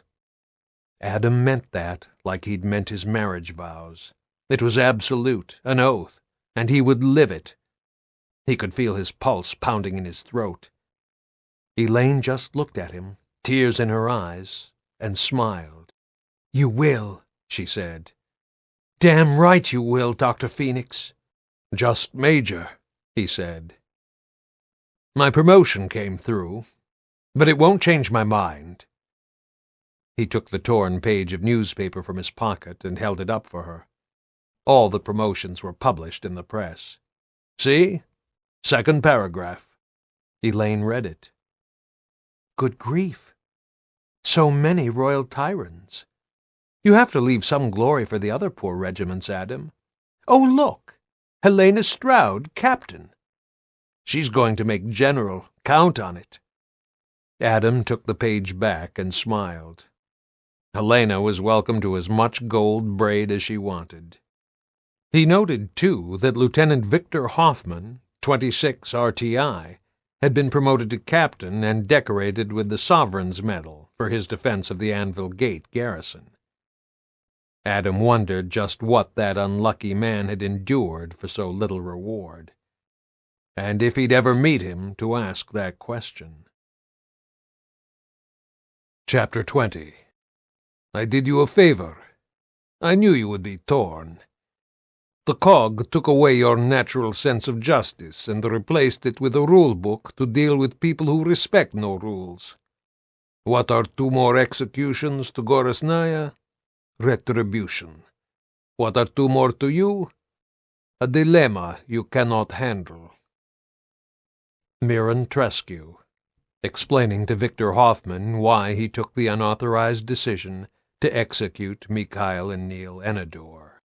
Adam meant that like he'd meant his marriage vows. It was absolute, an oath, and he would live it. He could feel his pulse pounding in his throat. Elaine just looked at him, tears in her eyes, and smiled. "You will," she said. "Damn right you will, Dr. Phoenix." "Just Major," he said. "My promotion came through, but it won't change my mind." He took the torn page of newspaper from his pocket and held it up for her. All the promotions were published in the press. "See? Second paragraph." Elaine read it. "Good grief. So many royal tyrants. You have to leave some glory for the other poor regiments, Adam. Oh, look! Helena Stroud, captain. She's going to make general. Count on it." Adam took the page back and smiled. Helena was welcome to as much gold braid as she wanted. He noted, too, that Lieutenant Victor Hoffman, 26 RTI, had been promoted to captain and decorated with the Sovereign's Medal for his defense of the Anvil Gate garrison. Adam wondered just what that unlucky man had endured for so little reward, and if he'd ever meet him to ask that question. Chapter 20. I did you a favor. I knew you would be torn. The cog took away your natural sense of justice and replaced it with a rule book to deal with people who respect no rules. What are 2 more executions to Gorisnaya? Retribution. What are 2 more to you? A dilemma you cannot handle. Mirren Tresque, explaining to Victor Hoffman why he took the unauthorized decision to execute Mikhail and Neil Enador.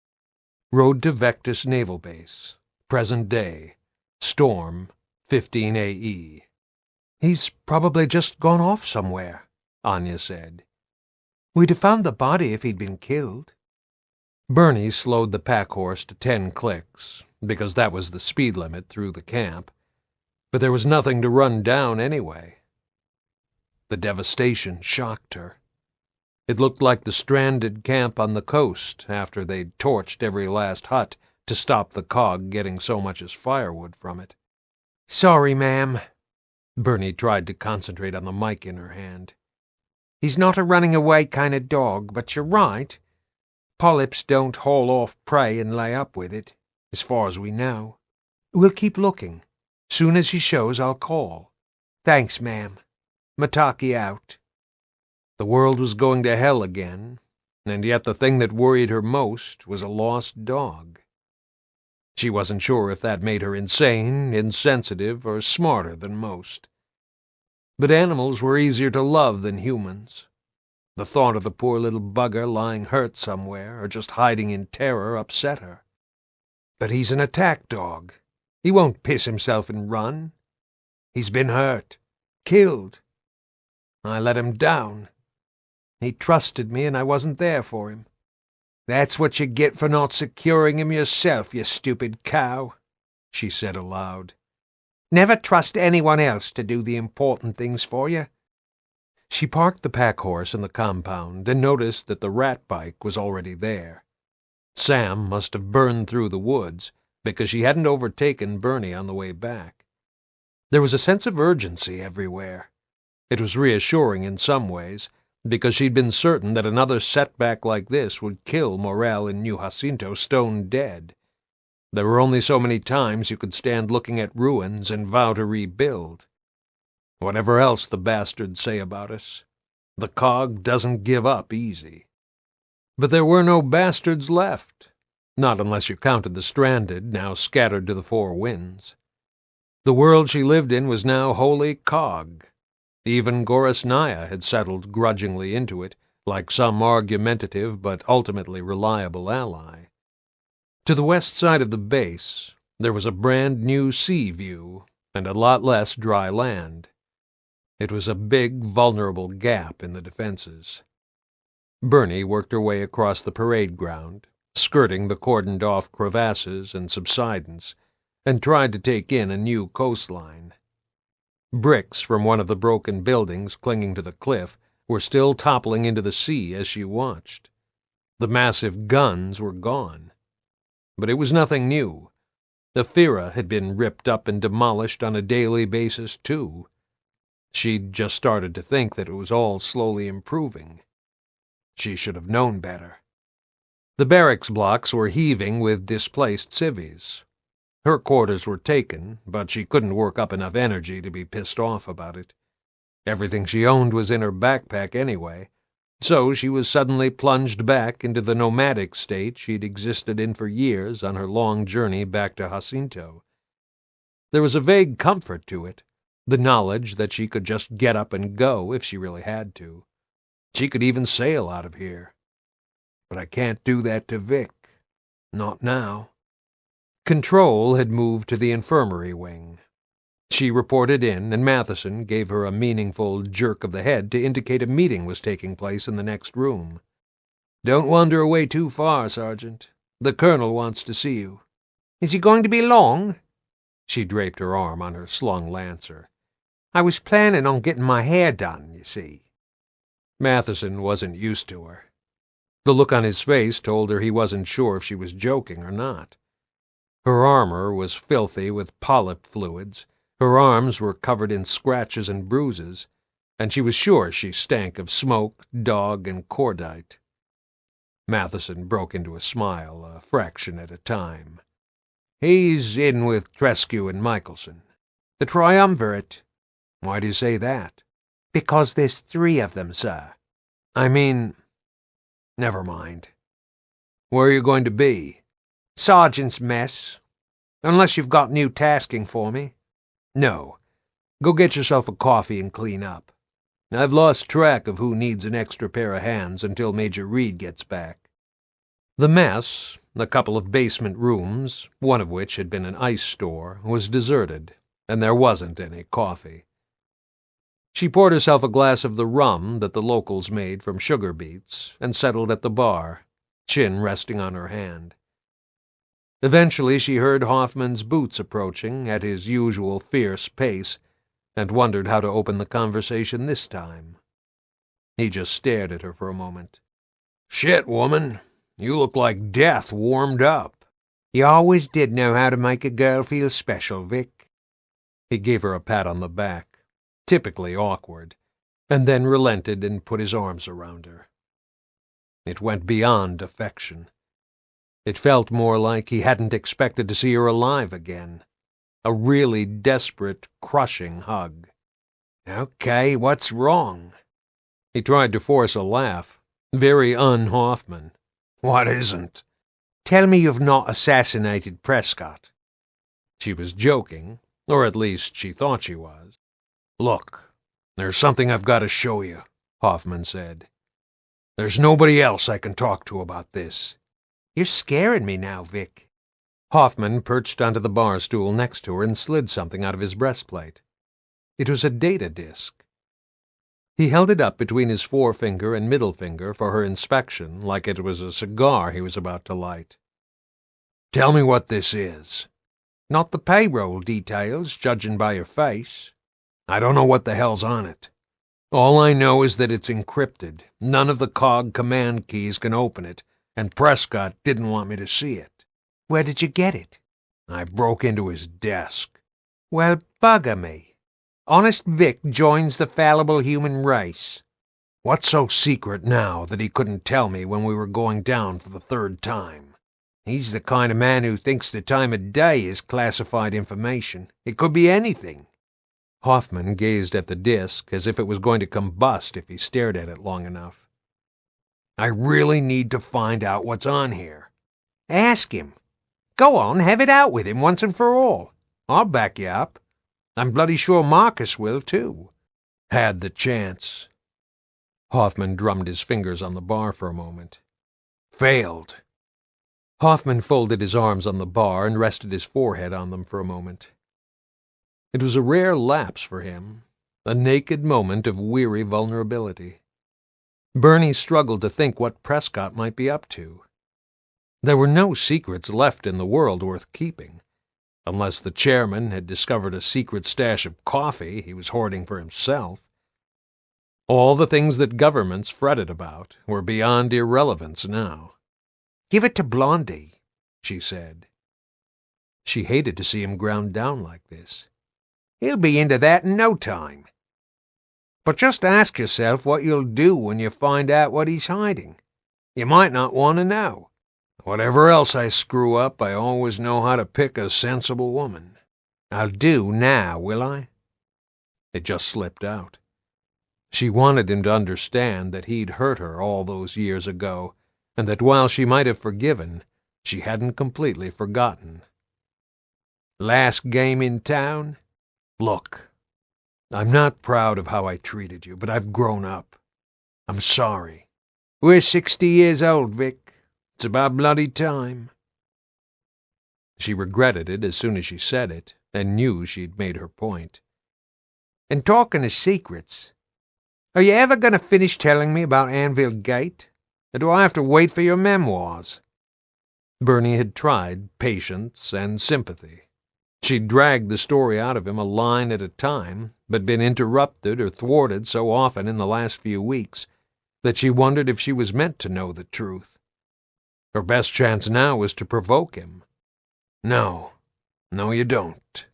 Road to Vectis Naval Base. Present day. Storm, 15 AE. He's probably just gone off somewhere, Anya said. We'd have found the body if he'd been killed. Bernie slowed the pack horse to 10 clicks, because that was the speed limit through the camp, but there was nothing to run down anyway. The devastation shocked her. It looked like the stranded camp on the coast after they'd torched every last hut to stop the cog getting so much as firewood from it. Sorry, ma'am. Bernie tried to concentrate on the mic in her hand. He's not a running-away kind of dog, but you're right. Polyps don't haul off prey and lay up with it, as far as we know. We'll keep looking. Soon as he shows, I'll call. Thanks, ma'am. Mataki out. The world was going to hell again, and yet the thing that worried her most was a lost dog. She wasn't sure if that made her insane, insensitive, or smarter than most. But animals were easier to love than humans. The thought of the poor little bugger lying hurt somewhere, or just hiding in terror, upset her. But he's an attack dog. He won't piss himself and run. He's been hurt. Killed. I let him down. He trusted me, and I wasn't there for him. That's what you get for not securing him yourself, you stupid cow, she said aloud. Never trust anyone else to do the important things for you. She parked the pack horse in the compound and noticed that the rat bike was already there. Sam must have burned through the woods, because she hadn't overtaken Bernie on the way back. There was a sense of urgency everywhere. It was reassuring in some ways, because she'd been certain that another setback like this would kill Morel in New Jacinto stone dead. There were only so many times you could stand looking at ruins and vow to rebuild. Whatever else the bastards say about us, the cog doesn't give up easy. But there were no bastards left, not unless you counted the stranded, now scattered to the 4 winds. The world she lived in was now wholly cog. Even Gorisnaya had settled grudgingly into it, like some argumentative but ultimately reliable ally. To the west side of the base, there was a brand-new sea view and a lot less dry land. It was a big, vulnerable gap in the defenses. Bernie worked her way across the parade ground, skirting the cordoned-off crevasses and subsidence, and tried to take in a new coastline. Bricks from one of the broken buildings clinging to the cliff were still toppling into the sea as she watched. The massive guns were gone. But it was nothing new. The Fira had been ripped up and demolished on a daily basis, too. She'd just started to think that it was all slowly improving. She should have known better. The barracks blocks were heaving with displaced civvies. Her quarters were taken, but she couldn't work up enough energy to be pissed off about it. Everything she owned was in her backpack anyway, so she was suddenly plunged back into the nomadic state she'd existed in for years on her long journey back to Jacinto. There was a vague comfort to it, the knowledge that she could just get up and go if she really had to. She could even sail out of here. But I can't do that to Vic. Not now. Control had moved to the infirmary wing. She reported in, and Matheson gave her a meaningful jerk of the head to indicate a meeting was taking place in the next room. "Don't wander away too far, Sergeant. The Colonel wants to see you." "Is he going to be long?" She draped her arm on her slung lancer. I was planning on getting my hair done, you see." Matheson wasn't used to her. The look on his face told her he wasn't sure if she was joking or not. Her armor was filthy with polyp fluids, her arms were covered in scratches and bruises, and she was sure she stank of smoke, dog, and cordite. Matheson broke into a smile, a fraction at a time. "He's in with Tresque and Michelson. The triumvirate." "Why do you say that?" "Because there's 3 of them, sir. I mean, never mind. Where are you going to be?" "Sergeant's mess. Unless you've got new tasking for me." "No. Go get yourself a coffee and clean up. I've lost track of who needs an extra pair of hands until Major Reed gets back." The mess, a couple of basement rooms, one of which had been an ice store, was deserted, and there wasn't any coffee. She poured herself a glass of the rum that the locals made from sugar beets and settled at the bar, chin resting on her hand. Eventually she heard Hoffman's boots approaching at his usual fierce pace and wondered how to open the conversation this time. He just stared at her for a moment. "Shit, woman. You look like death warmed up." "You always did know how to make a girl feel special, Vic." He gave her a pat on the back, typically awkward, and then relented and put his arms around her. It went beyond affection. It felt more like he hadn't expected to see her alive again. A really desperate, crushing hug. "Okay, what's wrong?" He tried to force a laugh, very un-Hoffman. "What isn't?" "Tell me you've not assassinated Prescott." She was joking, or at least she thought she was. "Look, there's something I've got to show you," Hoffman said. "There's nobody else I can talk to about this." "You're scaring me now, Vic." Hoffman perched onto the bar stool next to her and slid something out of his breastplate. It was a data disk. He held it up between his forefinger and middle finger for her inspection like it was a cigar he was about to light. "Tell me what this is." "Not the payroll details, judging by your face." "I don't know what the hell's on it. All I know is that it's encrypted. None of the COG command keys can open it, and Prescott didn't want me to see it." "Where did you get it?" "I broke into his desk." "Well, bugger me. Honest Vic joins the fallible human race." "What's so secret now that he couldn't tell me when we were going down for the 3rd time?" "He's the kind of man who thinks the time of day is classified information. It could be anything." Hoffman gazed at the disk as if it was going to combust if he stared at it long enough. "I really need to find out what's on here." "Ask him. Go on, have it out with him once and for all. I'll back you up. I'm bloody sure Marcus will, too." "Had the chance." Hoffman drummed his fingers on the bar for a moment. "Failed." Hoffman folded his arms on the bar and rested his forehead on them for a moment. It was a rare lapse for him, a naked moment of weary vulnerability. Bernie struggled to think what Prescott might be up to. There were no secrets left in the world worth keeping, unless the chairman had discovered a secret stash of coffee he was hoarding for himself. All the things that governments fretted about were beyond irrelevance now. "Give it to Blondie," she said. She hated to see him ground down like this. "He'll be into that in no time. But just ask yourself what you'll do when you find out what he's hiding. You might not want to know." "Whatever else I screw up, I always know how to pick a sensible woman." "I'll do now, will I?" It just slipped out. She wanted him to understand that he'd hurt her all those years ago, and that while she might have forgiven, she hadn't completely forgotten. "Last game in town?" "Look, I'm not proud of how I treated you, but I've grown up. I'm sorry." "We're 60 years old, Vic. It's about bloody time." She regretted it as soon as she said it, and knew she'd made her point. "And talking of secrets, are you ever going to finish telling me about Anvil Gate? Or do I have to wait for your memoirs?" Bernie had tried patience and sympathy. She'd dragged the story out of him a line at a time, but been interrupted or thwarted so often in the last few weeks that she wondered if she was meant to know the truth. Her best chance now was to provoke him. No, you don't.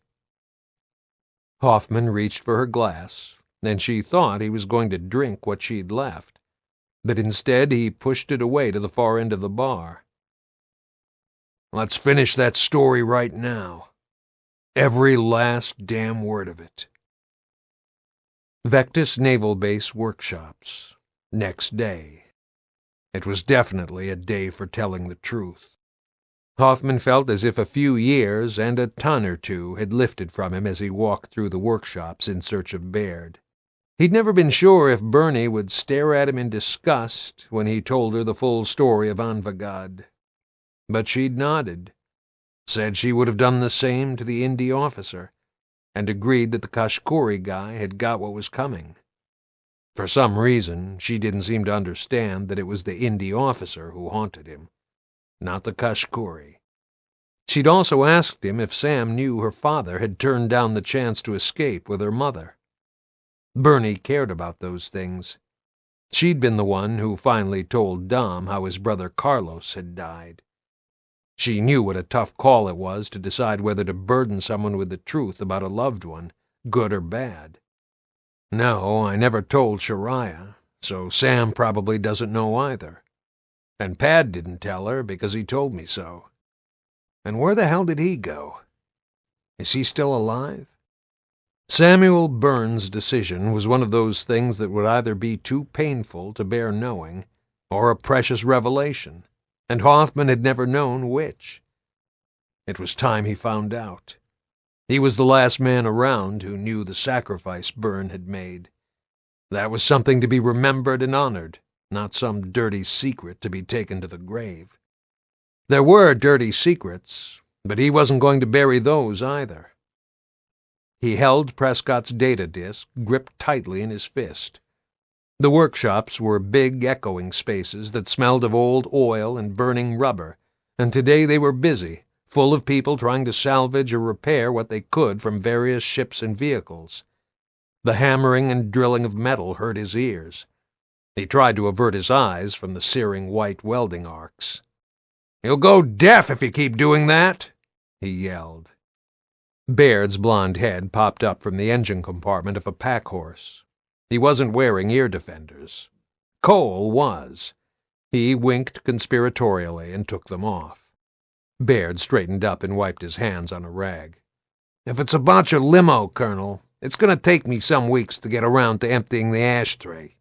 Hoffman reached for her glass, and she thought he was going to drink what she'd left, but instead he pushed it away to the far end of the bar. Let's finish that story right now. Every last damn word of it. Vectis Naval Base Workshops. Next day. It was definitely a day for telling the truth. Hoffman felt as if a few years and a ton or two had lifted from him as he walked through the workshops in search of Baird. He'd never been sure if Bernie would stare at him in disgust when he told her the full story of Anvil, but she'd nodded, said she would have done the same to the Indy officer, and agreed that the Kashkori guy had got what was coming. For some reason, she didn't seem to understand that it was the Indy officer who haunted him, not the Kashkori. She'd also asked him if Sam knew her father had turned down the chance to escape with her mother. Bernie cared about those things. She'd been the one who finally told Dom how his brother Carlos had died. She knew what a tough call it was to decide whether to burden someone with the truth about a loved one, good or bad. No, I never told Shariah, so Sam probably doesn't know either. And Pad didn't tell her because he told me so. And where the hell did he go? Is he still alive? Samuel Burns' decision was one of those things that would either be too painful to bear knowing or a precious revelation, and Hoffman had never known which. It was time he found out. He was the last man around who knew the sacrifice Byrne had made. That was something to be remembered and honored, not some dirty secret to be taken to the grave. There were dirty secrets, but he wasn't going to bury those either. He held Prescott's data disk gripped tightly in his fist. The workshops were big, echoing spaces that smelled of old oil and burning rubber, and today they were busy, full of people trying to salvage or repair what they could from various ships and vehicles. The hammering and drilling of metal hurt his ears. He tried to avert his eyes from the searing white welding arcs. "You'll go deaf if you keep doing that," he yelled. Baird's blond head popped up from the engine compartment of a pack horse. He wasn't wearing ear defenders. Cole was. He winked conspiratorially and took them off. Baird straightened up and wiped his hands on a rag. "If it's a bunch of limo, Colonel, it's going to take me some weeks to get around to emptying the ashtray."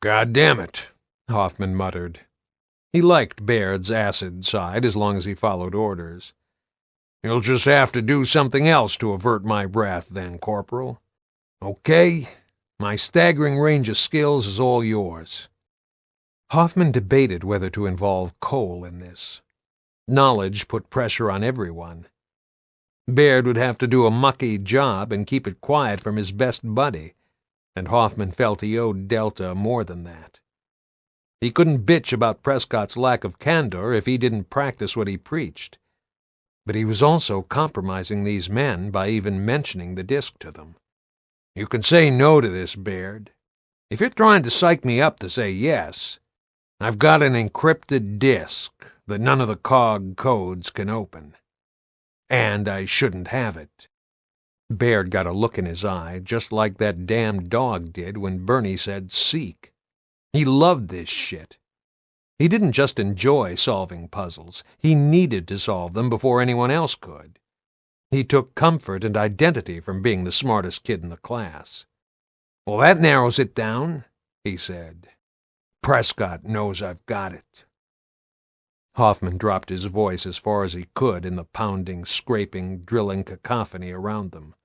"God damn it," Hoffman muttered. He liked Baird's acid side as long as he followed orders. "You'll just have to do something else to avert my wrath then, Corporal. Okay? My staggering range of skills is all yours." Hoffman debated whether to involve Cole in this. Knowledge put pressure on everyone. Baird would have to do a mucky job and keep it quiet from his best buddy, and Hoffman felt he owed Delta more than that. He couldn't bitch about Prescott's lack of candor if he didn't practice what he preached. But he was also compromising these men by even mentioning the disk to them. "You can say no to this, Baird. If you're trying to psych me up to say yes, I've got an encrypted disk that none of the COG codes can open. And I shouldn't have it." Baird got a look in his eye, just like that damn dog did when Bernie said seek. He loved this shit. He didn't just enjoy solving puzzles. He needed to solve them before anyone else could. He took comfort and identity from being the smartest kid in the class. "Well, that narrows it down," he said. "Prescott knows I've got it." Hoffman dropped his voice as far as he could in the pounding, scraping, drilling cacophony around them.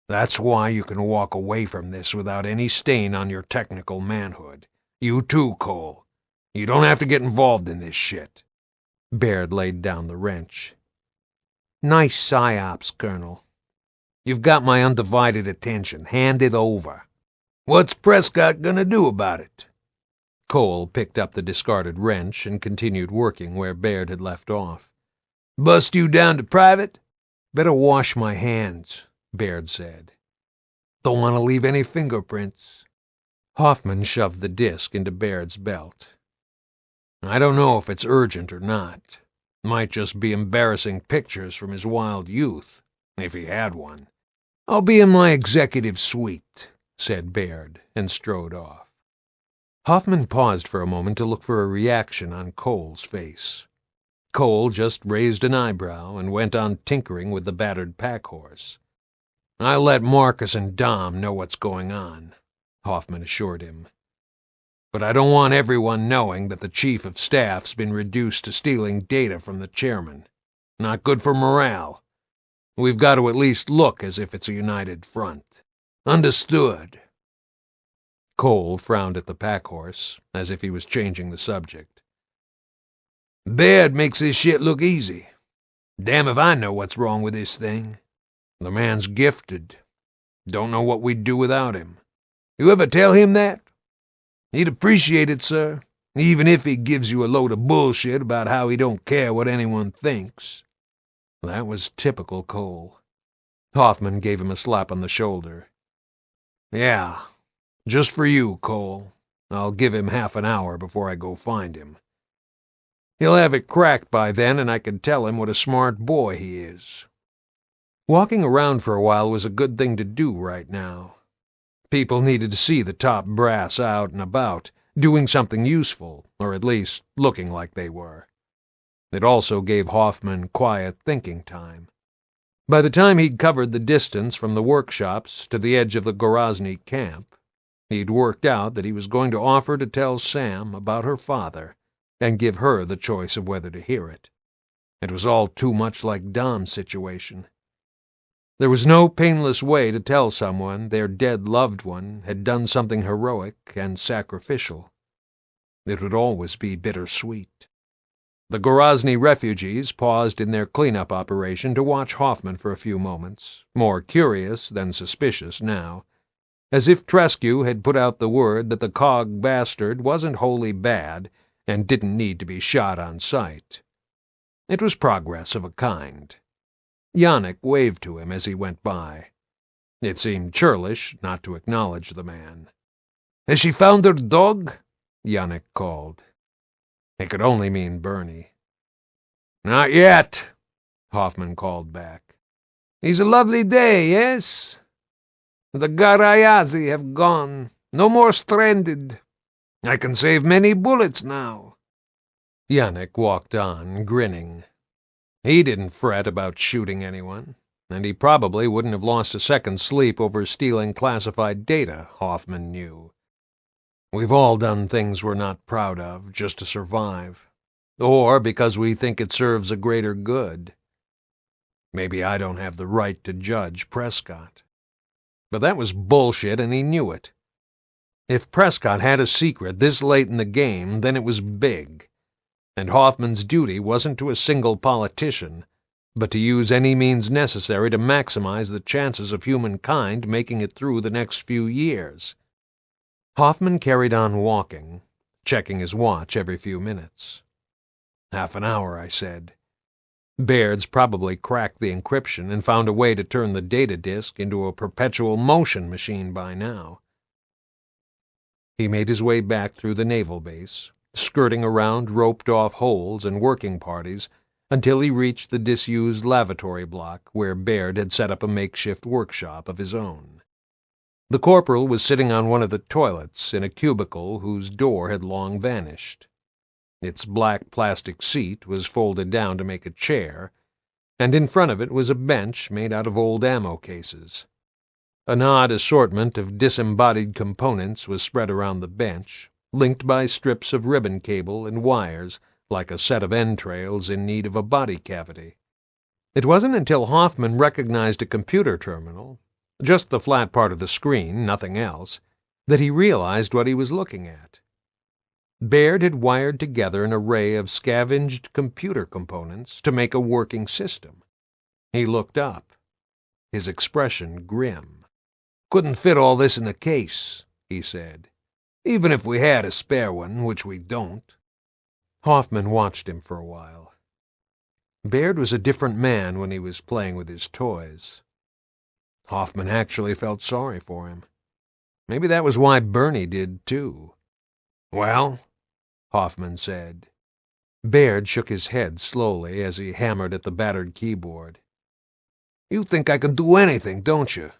"That's why you can walk away from this without any stain on your technical manhood. You too, Cole. You don't have to get involved in this shit." Baird laid down the wrench. "Nice psyops, Colonel. You've got my undivided attention. Hand it over." "What's Prescott gonna do about it?" Cole picked up the discarded wrench and continued working where Baird had left off. "Bust you down to private?" "Better wash my hands," Baird said. Don't want to leave any fingerprints." Hoffman shoved the disc into Baird's belt. "I don't know if it's urgent or not. Might just be embarrassing pictures from his wild youth, if he had one. I'll be in my executive suite," said Baird, and strode off. Hoffman paused for a moment to look for a reaction on Cole's face. Cole just raised an eyebrow and went on tinkering with the battered pack-horse. "I'll let Marcus and Dom know what's going on," Hoffman assured him. "But I don't want everyone knowing that the Chief of Staff's been reduced to stealing data from the chairman. Not good for morale. We've got to at least look as if it's a united front. Understood?" Cole frowned at the pack-horse, as if he was changing the subject. "Baird makes this shit look easy. Damn if I know what's wrong with this thing. The man's gifted. Don't know what we'd do without him. You ever tell him that? He'd appreciate it, sir, even if he gives you a load of bullshit about how he don't care what anyone thinks." That was typical Cole. Hoffman gave him a slap on the shoulder. "Yeah, just for you, Cole. I'll give him half an hour before I go find him. He'll have it cracked by then, and I can tell him what a smart boy he is." Walking around for a while was a good thing to do right now. People needed to see the top brass out and about, doing something useful, or at least looking like they were. It also gave Hoffman quiet thinking time. By the time he'd covered the distance from the workshops to the edge of the Gorozny camp, he'd worked out that he was going to offer to tell Sam about her father and give her the choice of whether to hear it. It was all too much like Dom's situation. There was no painless way to tell someone their dead loved one had done something heroic and sacrificial. It would always be bittersweet. The Gorozny refugees paused in their cleanup operation to watch Hoffman for a few moments, more curious than suspicious now, as if Trescu had put out the word that the cog bastard wasn't wholly bad and didn't need to be shot on sight. It was progress of a kind. Yannick waved to him as he went by. It seemed churlish not to acknowledge the man. "Has she found her dog?" Yannick called. It could only mean Bernie. "Not yet," Hoffman called back. "It's a lovely day, yes? The Garayazi have gone. No more stranded. I can save many bullets now." Yannick walked on, grinning. He didn't fret about shooting anyone, and he probably wouldn't have lost a second's sleep over stealing classified data, Hoffman knew. We've all done things we're not proud of just to survive, or because we think it serves a greater good. Maybe I don't have the right to judge Prescott. But that was bullshit, and he knew it. If Prescott had a secret this late in the game, then it was big. And Hoffman's duty wasn't to a single politician, but to use any means necessary to maximize the chances of humankind making it through the next few years. Hoffman carried on walking, checking his watch every few minutes. "Half an hour," I said. Baird's probably cracked the encryption and found a way to turn the data disk into a perpetual motion machine by now. He made his way back through the naval base, skirting around roped-off holes and working parties until he reached the disused lavatory block where Baird had set up a makeshift workshop of his own. The corporal was sitting on one of the toilets in a cubicle whose door had long vanished. Its black plastic seat was folded down to make a chair, and in front of it was a bench made out of old ammo cases. An odd assortment of disembodied components was spread around the bench, linked by strips of ribbon cable and wires like a set of entrails in need of a body cavity. It wasn't until Hoffman recognized a computer terminal, just the flat part of the screen, nothing else, that he realized what he was looking at. Baird had wired together an array of scavenged computer components to make a working system. He looked up, his expression grim. "Couldn't fit all this in the case," he said. "Even if we had a spare one, which we don't." Hoffman watched him for a while. Baird was a different man when he was playing with his toys. Hoffman actually felt sorry for him. Maybe that was why Bernie did, too. "Well?" Hoffman said. Baird shook his head slowly as he hammered at the battered keyboard. "You think I can do anything, don't you?"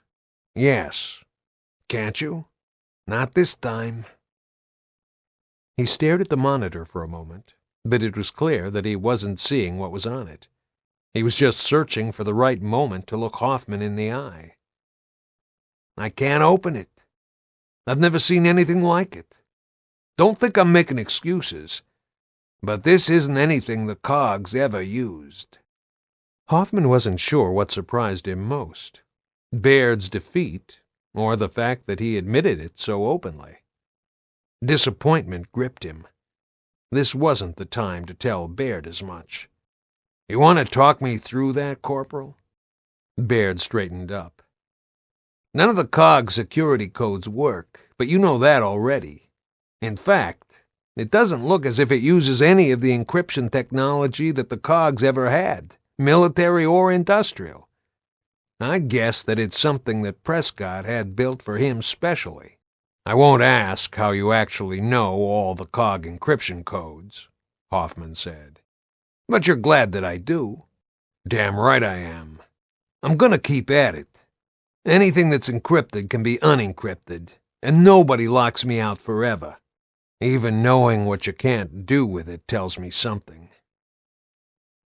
"Yes." "Can't you?" "Not this time." He stared at the monitor for a moment, but it was clear that he wasn't seeing what was on it. He was just searching for the right moment to look Hoffman in the eye. "I can't open it. I've never seen anything like it. Don't think I'm making excuses, but this isn't anything the cogs ever used." Hoffman wasn't sure what surprised him most, Baird's defeat or the fact that he admitted it so openly. Disappointment gripped him. This wasn't the time to tell Baird as much. "You want to talk me through that, Corporal?" Baird straightened up. "None of the COG security codes work, but you know that already. In fact, it doesn't look as if it uses any of the encryption technology that the COGs ever had, military or industrial. I guess that it's something that Prescott had built for him specially. I won't ask how you actually know all the COG encryption codes," Hoffman said. "But you're glad that I do." "Damn right I am. I'm gonna keep at it. Anything that's encrypted can be unencrypted, and nobody locks me out forever. Even knowing what you can't do with it tells me something."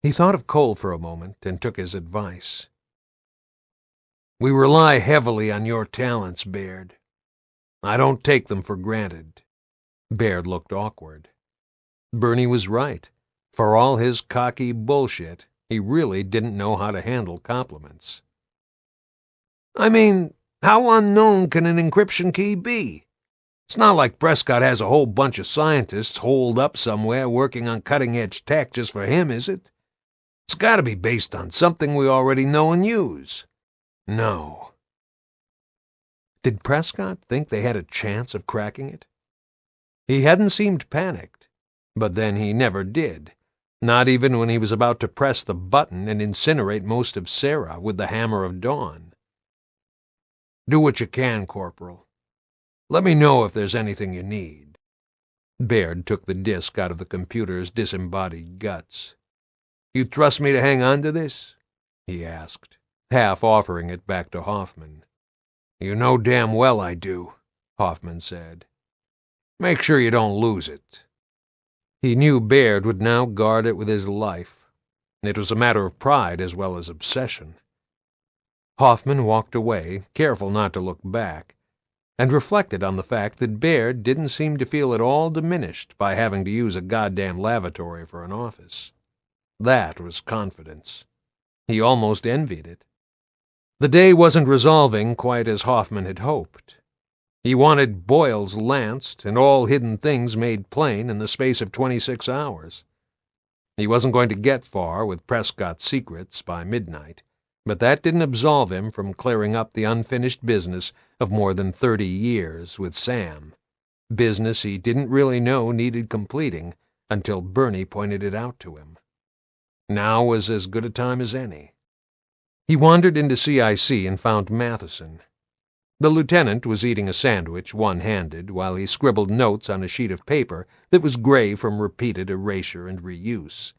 He thought of Cole for a moment and took his advice. "We rely heavily on your talents, Baird. I don't take them for granted." Baird looked awkward. Bernie was right. For all his cocky bullshit, he really didn't know how to handle compliments. "I mean, how unknown can an encryption key be? It's not like Prescott has a whole bunch of scientists holed up somewhere working on cutting-edge tech just for him, is it? It's got to be based on something we already know and use." "No." Did Prescott think they had a chance of cracking it? He hadn't seemed panicked, but then he never did, not even when he was about to press the button and incinerate most of Sarah with the hammer of dawn. "Do what you can, Corporal. Let me know if there's anything you need." Baird took the disk out of the computer's disembodied guts. "You trust me to hang on to this?" he asked, half offering it back to Hoffman. "You know damn well I do," Hoffman said. "Make sure you don't lose it." He knew Baird would now guard it with his life. It was a matter of pride as well as obsession. Hoffman walked away, careful not to look back, and reflected on the fact that Baird didn't seem to feel at all diminished by having to use a goddamn lavatory for an office. That was confidence. He almost envied it. The day wasn't resolving quite as Hoffman had hoped. He wanted Boyles lanced and all hidden things made plain in the space of 26 hours. He wasn't going to get far with Prescott's secrets by midnight, but that didn't absolve him from clearing up the unfinished business of more than 30 years with Sam, business he didn't really know needed completing until Bernie pointed it out to him. Now was as good a time as any. He wandered into CIC and found Matheson. The lieutenant was eating a sandwich one-handed while he scribbled notes on a sheet of paper that was gray from repeated erasure and reuse.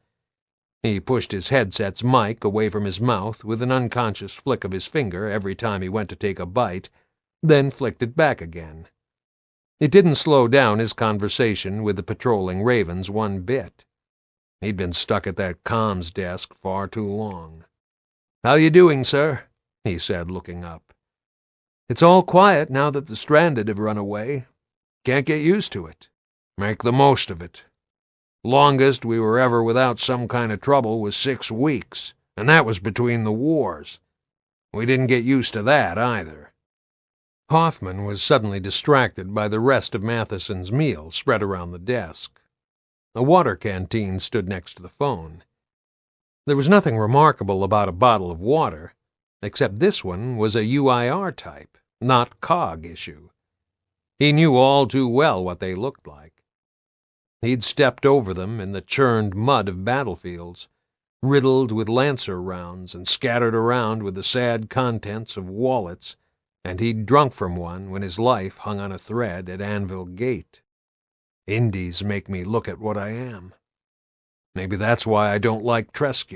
He pushed his headset's mic away from his mouth with an unconscious flick of his finger every time he went to take a bite, then flicked it back again. It didn't slow down his conversation with the patrolling ravens one bit. He'd been stuck at that comms desk far too long. "How you doing, sir?" he said, looking up. "It's all quiet now that the stranded have run away. Can't get used to it. Make the most of it. Longest we were ever without some kind of trouble was 6 weeks, and that was between the wars. We didn't get used to that, either." Hoffman was suddenly distracted by the rest of Matheson's meal spread around the desk. A water canteen stood next to the phone. There was nothing remarkable about a bottle of water, except this one was a UIR type, not COG issue. He knew all too well what they looked like. He'd stepped over them in the churned mud of battlefields, riddled with Lancer rounds and scattered around with the sad contents of wallets, and he'd drunk from one when his life hung on a thread at Anvil Gate. Indies make me look at what I am. Maybe that's why I don't like Tresque.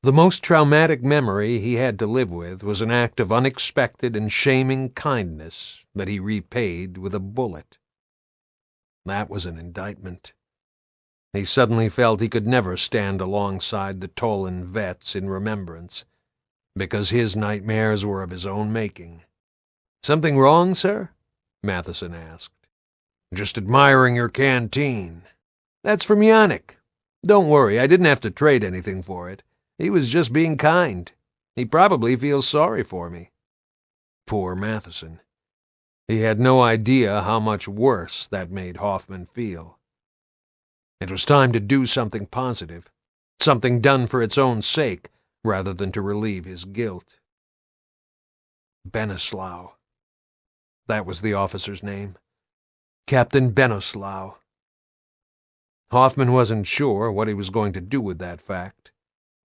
The most traumatic memory he had to live with was an act of unexpected and shaming kindness that he repaid with a bullet. That was an indictment. He suddenly felt he could never stand alongside the Tolan vets in remembrance, because his nightmares were of his own making. "Something wrong, sir?" Matheson asked. "Just admiring your canteen." "That's from Yannick. Don't worry, I didn't have to trade anything for it. He was just being kind. He probably feels sorry for me." Poor Matheson. He had no idea how much worse that made Hoffman feel. It was time to do something positive, something done for its own sake, rather than to relieve his guilt. Benaslau. That was the officer's name. Captain Benaslau. Hoffman wasn't sure what he was going to do with that fact,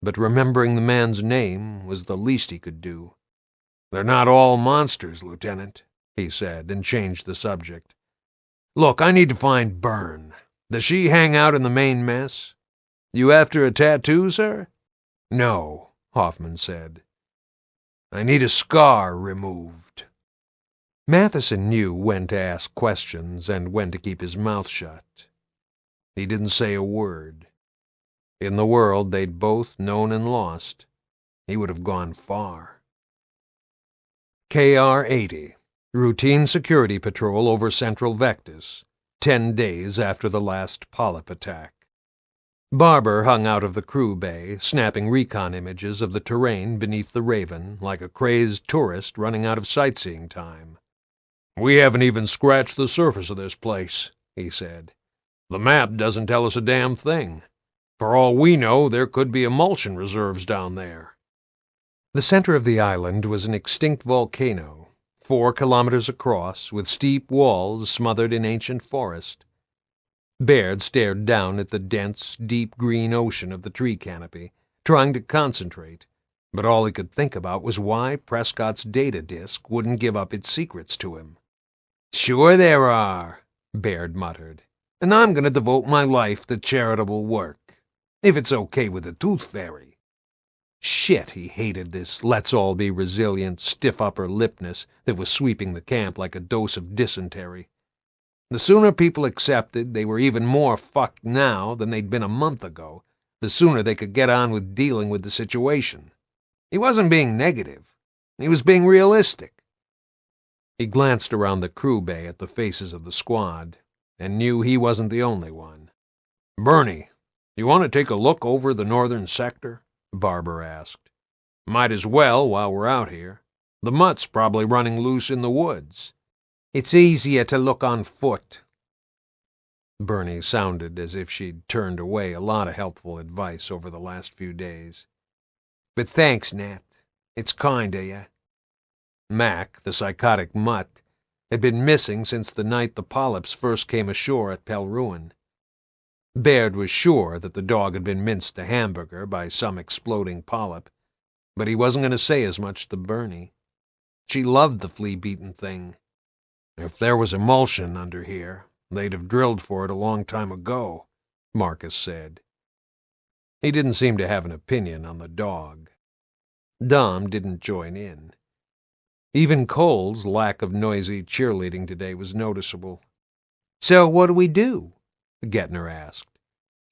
but remembering the man's name was the least he could do. "They're not all monsters, Lieutenant," he said, and changed the subject. "Look, I need to find Byrne. Does she hang out in the main mess? You after a tattoo, sir?" "No," Hoffman said. "I need a scar removed." Matheson knew when to ask questions and when to keep his mouth shut. He didn't say a word. In the world they'd both known and lost, he would have gone far. KR-80, routine security patrol over Central Vectis, 10 days after the last polyp attack. Barber hung out of the crew bay, snapping recon images of the terrain beneath the Raven like a crazed tourist running out of sightseeing time. "We haven't even scratched the surface of this place," he said. "The map doesn't tell us a damn thing. For all we know, there could be emulsion reserves down there." The center of the island was an extinct volcano, 4 kilometers across, with steep walls smothered in ancient forest. Baird stared down at the dense, deep green ocean of the tree canopy, trying to concentrate, but all he could think about was why Prescott's data disk wouldn't give up its secrets to him. "Sure there are," Baird muttered. "And I'm going to devote my life to charitable work, if it's okay with the Tooth Fairy." Shit, he hated this let's-all-be-resilient, stiff-upper-lipness that was sweeping the camp like a dose of dysentery. The sooner people accepted they were even more fucked now than they'd been a month ago, the sooner they could get on with dealing with the situation. He wasn't being negative. He was being realistic. He glanced around the crew bay at the faces of the squad, and knew he wasn't the only one. "Bernie, you want to take a look over the northern sector?" Barber asked. "Might as well while we're out here. The mutt's probably running loose in the woods." "It's easier to look on foot." Bernie sounded as if she'd turned away a lot of helpful advice over the last few days. "But thanks, Nat. It's kind of you." Mac, the psychotic mutt, had been missing since the night the polyps first came ashore at Pelruin. Baird was sure that the dog had been minced to hamburger by some exploding polyp, but he wasn't going to say as much to Bernie. She loved the flea-beaten thing. "If there was emulsion under here, they'd have drilled for it a long time ago," Marcus said. He didn't seem to have an opinion on the dog. Dom didn't join in. Even Cole's lack of noisy cheerleading today was noticeable. "So what do we do?" Gettner asked.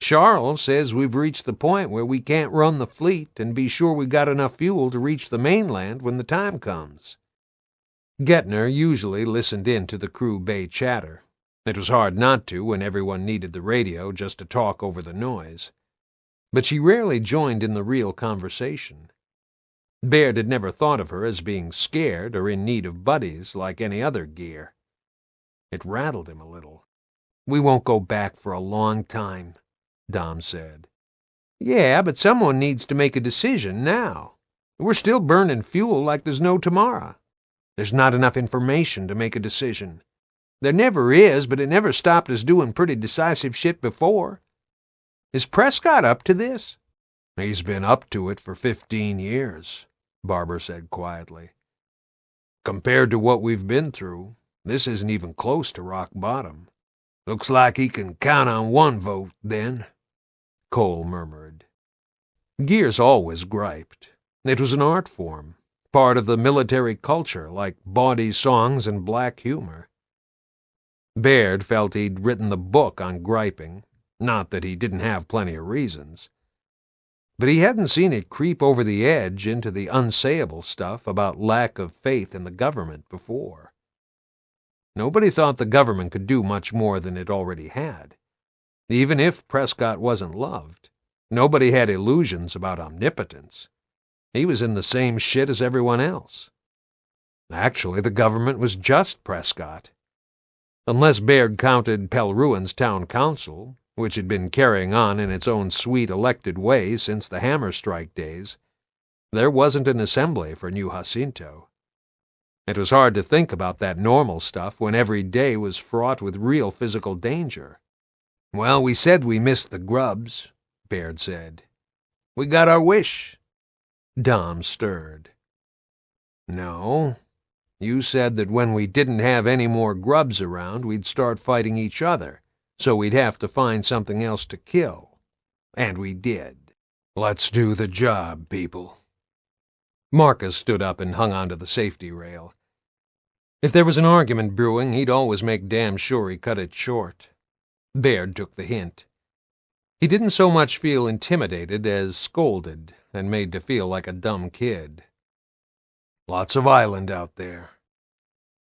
"Charles says we've reached the point where we can't run the fleet and be sure we've got enough fuel to reach the mainland when the time comes." Gettner usually listened in to the crew bay chatter. It was hard not to when everyone needed the radio just to talk over the noise. But she rarely joined in the real conversation. Baird had never thought of her as being scared or in need of buddies like any other gear. It rattled him a little. "We won't go back for a long time," Dom said. "Yeah, but someone needs to make a decision now. We're still burning fuel like there's no tomorrow. There's not enough information to make a decision. There never is, but it never stopped us doing pretty decisive shit before. Is Prescott up to this?" He's been up to it for 15 years, Barber said quietly. Compared to what we've been through, this isn't even close to rock bottom. Looks like he can count on one vote, then, Cole murmured. Gears always griped. It was an art form, part of the military culture, like bawdy songs and black humor. Baird felt he'd written the book on griping, not that he didn't have plenty of reasons. But he hadn't seen it creep over the edge into the unsayable stuff about lack of faith in the government before. Nobody thought the government could do much more than it already had. Even if Prescott wasn't loved, nobody had illusions about omnipotence. He was in the same shit as everyone else. Actually, the government was just Prescott. Unless Baird counted Pelruin's town council, which had been carrying on in its own sweet elected way since the hammer strike days, there wasn't an assembly for New Jacinto. It was hard to think about that normal stuff when every day was fraught with real physical danger. "Well, we said we missed the grubs," Baird said. "We got our wish." Dom stirred. "No. You said that when we didn't have any more grubs around, we'd start fighting each other, so we'd have to find something else to kill. And we did. Let's do the job, people." Marcus stood up and hung onto the safety rail. If there was an argument brewing, he'd always make damn sure he cut it short. Baird took the hint. He didn't so much feel intimidated as scolded, and made to feel like a dumb kid. "Lots of island out there."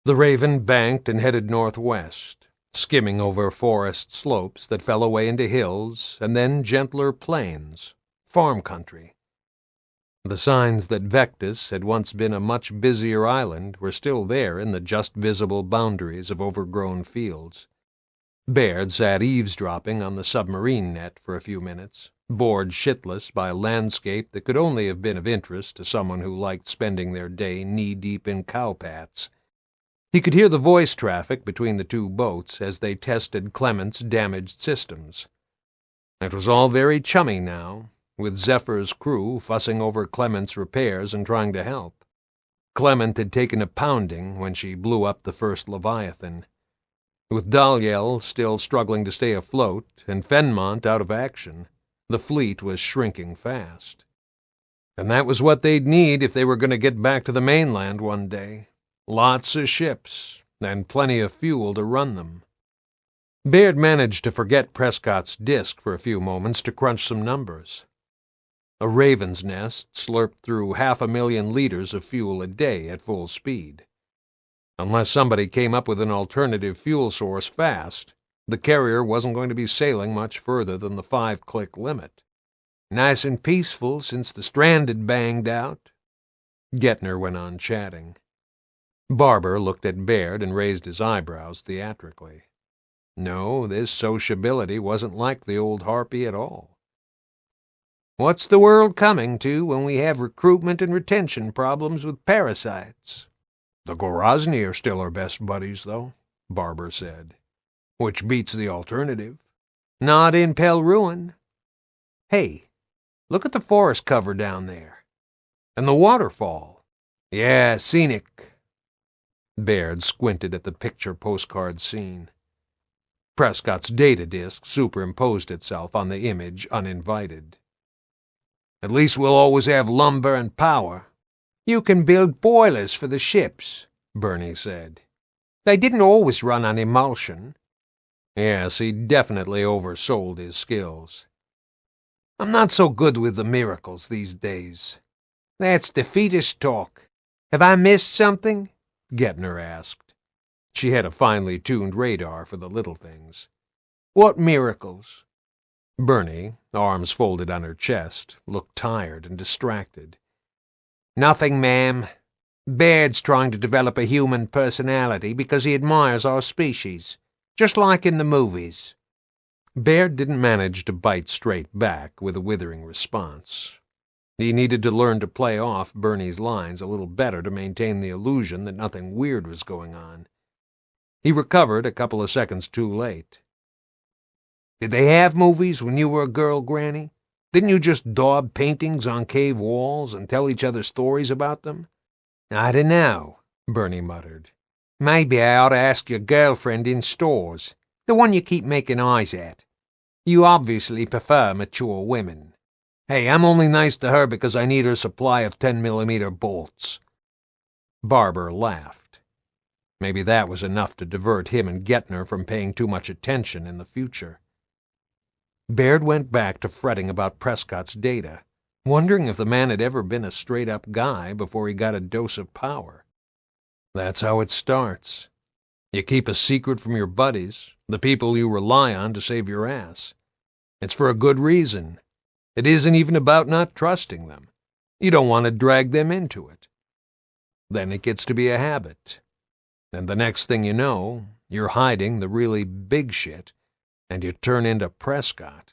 The Raven banked and headed northwest, skimming over forest slopes that fell away into hills, and then gentler plains, farm country. The signs that Vectis had once been a much busier island were still there in the just visible boundaries of overgrown fields. Baird sat eavesdropping on the submarine net for a few minutes, bored shitless by a landscape that could only have been of interest to someone who liked spending their day knee-deep in cowpats. He could hear the voice traffic between the two boats as they tested Clement's damaged systems. It was all very chummy now, with Zephyr's crew fussing over Clement's repairs and trying to help. Clement had taken a pounding when she blew up the first Leviathan. With Dalyell still struggling to stay afloat and Fenmont out of action, the fleet was shrinking fast. And that was what they'd need if they were going to get back to the mainland one day. Lots of ships, and plenty of fuel to run them. Baird managed to forget Prescott's disk for a few moments to crunch some numbers. A raven's nest slurped through 500,000 liters of fuel a day at full speed. Unless somebody came up with an alternative fuel source fast, the carrier wasn't going to be sailing much further than the 5-click limit. "Nice and peaceful since the Stranded banged out," Gettner went on chatting. Barber looked at Baird and raised his eyebrows theatrically. No, this sociability wasn't like the old harpy at all. "What's the world coming to when we have recruitment and retention problems with parasites?" "The Gorazni are still our best buddies, though," Barber said. "Which beats the alternative." "Not in Pelruin. Hey, look at the forest cover down there. And the waterfall. Yeah, scenic." Baird squinted at the picture postcard scene. Prescott's data disk superimposed itself on the image uninvited. "At least we'll always have lumber and power." "You can build boilers for the ships," Bernie said. "They didn't always run on emulsion." Yes, he definitely oversold his skills. "I'm not so good with the miracles these days." "That's defeatist talk. Have I missed something?" Gettner asked. She had a finely tuned radar for the little things. "What miracles?" Bernie, arms folded on her chest, looked tired and distracted. "Nothing, ma'am. Baird's trying to develop a human personality because he admires our species, just like in the movies." Baird didn't manage to bite straight back with a withering response. He needed to learn to play off Bernie's lines a little better to maintain the illusion that nothing weird was going on. He recovered a couple of seconds too late. "Did they have movies when you were a girl, Granny? Didn't you just daub paintings on cave walls and tell each other stories about them?" "I dunno," Bernie muttered. "Maybe I ought to ask your girlfriend in stores, the one you keep making eyes at. You obviously prefer mature women. Hey, I'm only nice to her because I need her supply of 10mm bolts." Barber laughed. Maybe that was enough to divert him and Gettner from paying too much attention in the future. Baird went back to fretting about Prescott's data, wondering if the man had ever been a straight-up guy before he got a dose of power. That's how it starts. You keep a secret from your buddies, the people you rely on to save your ass. It's for a good reason. It isn't even about not trusting them. You don't want to drag them into it. Then it gets to be a habit. And the next thing you know, you're hiding the really big shit, and you turn into Prescott.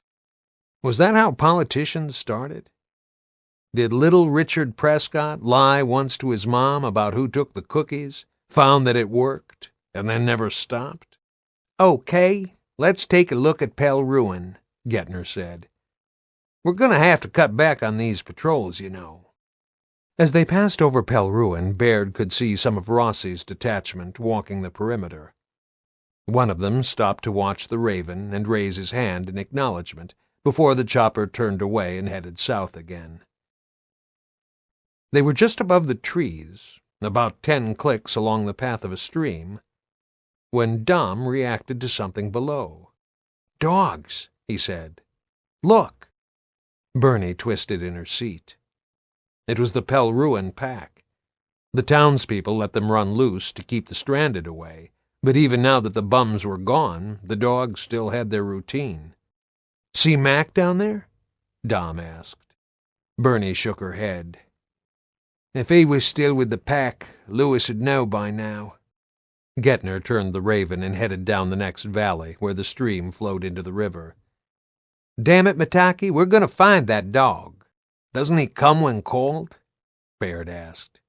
Was that how politicians started? Did little Richard Prescott lie once to his mom about who took the cookies, found that it worked, and then never stopped? "Okay, let's take a look at Pell Ruin," Gettner said. "We're gonna have to cut back on these patrols, you know." As they passed over Pell Ruin, Baird could see some of Rossi's detachment walking the perimeter. One of them stopped to watch the Raven and raise his hand in acknowledgement before the chopper turned away and headed south again. They were just above the trees, about 10 clicks along the path of a stream, when Dom reacted to something below. "Dogs," he said. "Look!" Bernie twisted in her seat. It was the Pell Ruin pack. The townspeople let them run loose to keep the stranded away, but even now that the bums were gone, the dogs still had their routine. "See Mac down there?" Dom asked. Bernie shook her head. "If he was still with the pack, Lewis would know by now." Gettner turned the Raven and headed down the next valley where the stream flowed into the river. "Damn it, Mataki, we're going to find that dog. Doesn't he come when called?" Baird asked.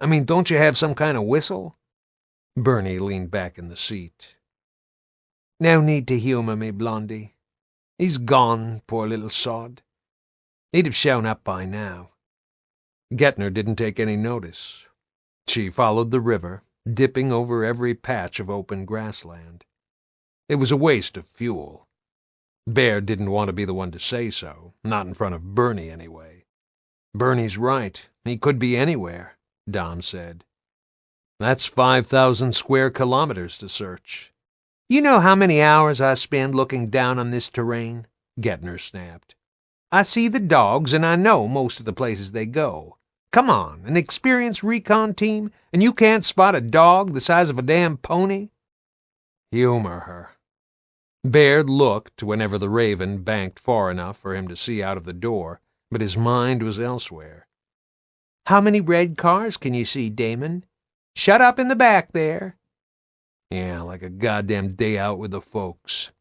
"I mean, don't you have some kind of whistle?" Bernie leaned back in the seat. "No need to humor me, Blondie. He's gone, poor little sod. He'd have shown up by now." Gettner didn't take any notice. She followed the river, dipping over every patch of open grassland. It was a waste of fuel. Baird didn't want to be the one to say so, not in front of Bernie anyway. "Bernie's right. He could be anywhere," Dom said. "That's 5,000 square kilometers to search." "You know how many hours I spend looking down on this terrain?" Gettner snapped. "I see the dogs, and I know most of the places they go. Come on, an experienced recon team, and you can't spot a dog the size of a damn pony?" Humor her. Baird looked whenever the Raven banked far enough for him to see out of the door, but his mind was elsewhere. "How many red cars can you see, Damon? Shut up in the back there." "Yeah, like a goddamn day out with the folks."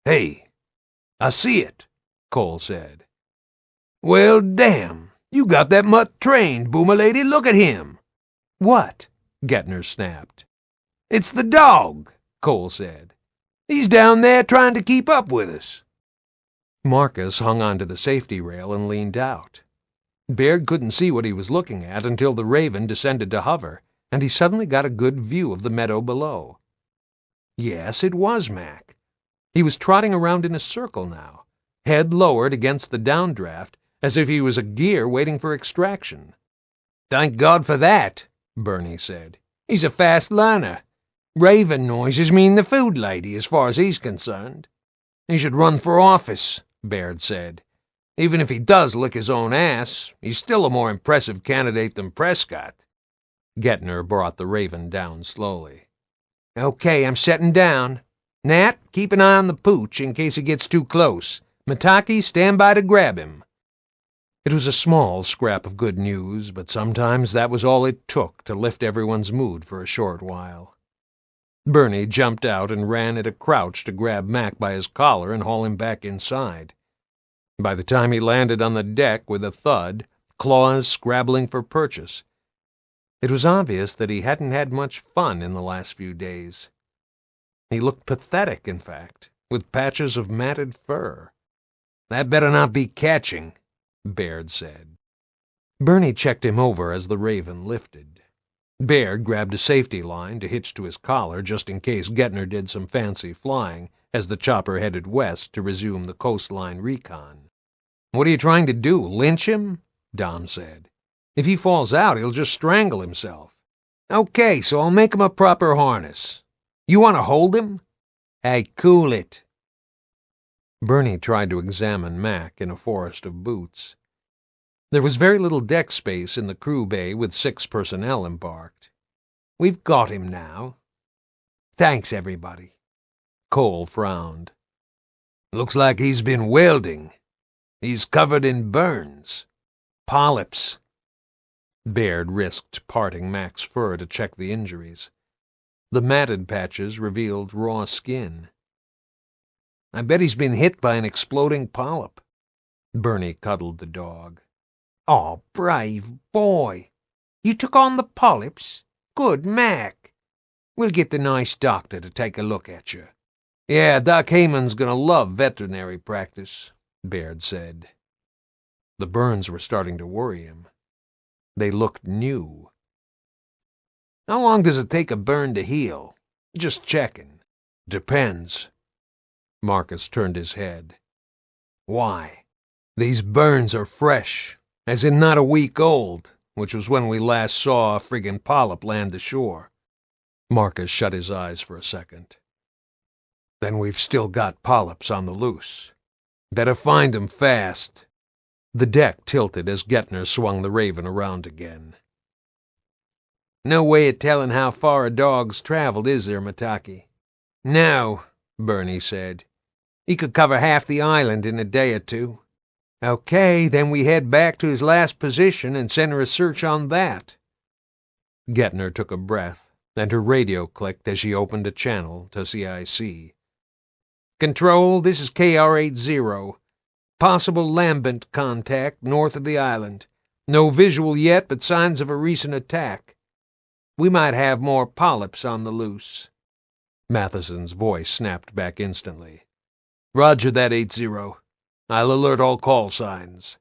"Hey, I see it," Cole said. "Well, damn, you got that mutt trained, Boomer lady. Look at him." "What?" Gettner snapped. "It's the dog," Cole said. "He's down there trying to keep up with us." Marcus hung onto the safety rail and leaned out. Baird couldn't see what he was looking at until the Raven descended to hover, and he suddenly got a good view of the meadow below. Yes, it was Mac. He was trotting around in a circle now, head lowered against the downdraft, as if he was a gear waiting for extraction. "Thank God for that," Bernie said. "He's a fast learner. Raven noises mean the food lady, as far as he's concerned." "He should run for office," Baird said. "Even if he does lick his own ass, he's still a more impressive candidate than Prescott." Gettner brought the Raven down slowly. "Okay, I'm setting down. Nat, keep an eye on the pooch in case he gets too close. Mataki, stand by to grab him." It was a small scrap of good news, but sometimes that was all it took to lift everyone's mood for a short while. Bernie jumped out and ran at a crouch to grab Mac by his collar and haul him back inside. By the time he landed on the deck with a thud, claws scrabbling for purchase, it was obvious that he hadn't had much fun in the last few days. He looked pathetic, in fact, with patches of matted fur. That better not be catching, Baird said. Bernie checked him over as the Raven lifted. Baird grabbed a safety line to hitch to his collar just in case Gettner did some fancy flying as the chopper headed west to resume the coastline recon. What are you trying to do, lynch him? Dom said. If he falls out, he'll just strangle himself. Okay, so I'll make him a proper harness. You want to hold him? Hey, cool it. Bernie tried to examine Mac in a forest of boots. There was very little deck space in the crew bay with 6 personnel embarked. We've got him now. Thanks, everybody. Cole frowned. Looks like he's been welding. He's covered in burns. Polyps. Baird risked parting Mac's fur to check the injuries. The matted patches revealed raw skin. I bet he's been hit by an exploding polyp. Bernie cuddled the dog. Oh, brave boy. You took on the polyps? Good Mac. We'll get the nice doctor to take a look at you. Yeah, Doc Heyman's gonna love veterinary practice, Baird said. The burns were starting to worry him. They looked new. How long does it take a burn to heal? Just checking. Depends. Marcus turned his head. Why? These burns are fresh, as in not a week old, which was when we last saw a friggin' polyp land ashore. Marcus shut his eyes for a second. Then we've still got polyps on the loose. Better find 'em fast. The deck tilted as Gettner swung the Raven around again. No way of telling how far a dog's traveled, is there, Mataki? No, Bernie said. He could cover half the island in a day or two. Okay, then we head back to his last position and center a search on that. Gettner took a breath, and her radio clicked as she opened a channel to CIC. Control, this is KR-80. Possible lambent contact north of the island. No visual yet, but signs of a recent attack. We might have more polyps on the loose. Matheson's voice snapped back instantly. Roger that, 80. I'll alert all call signs.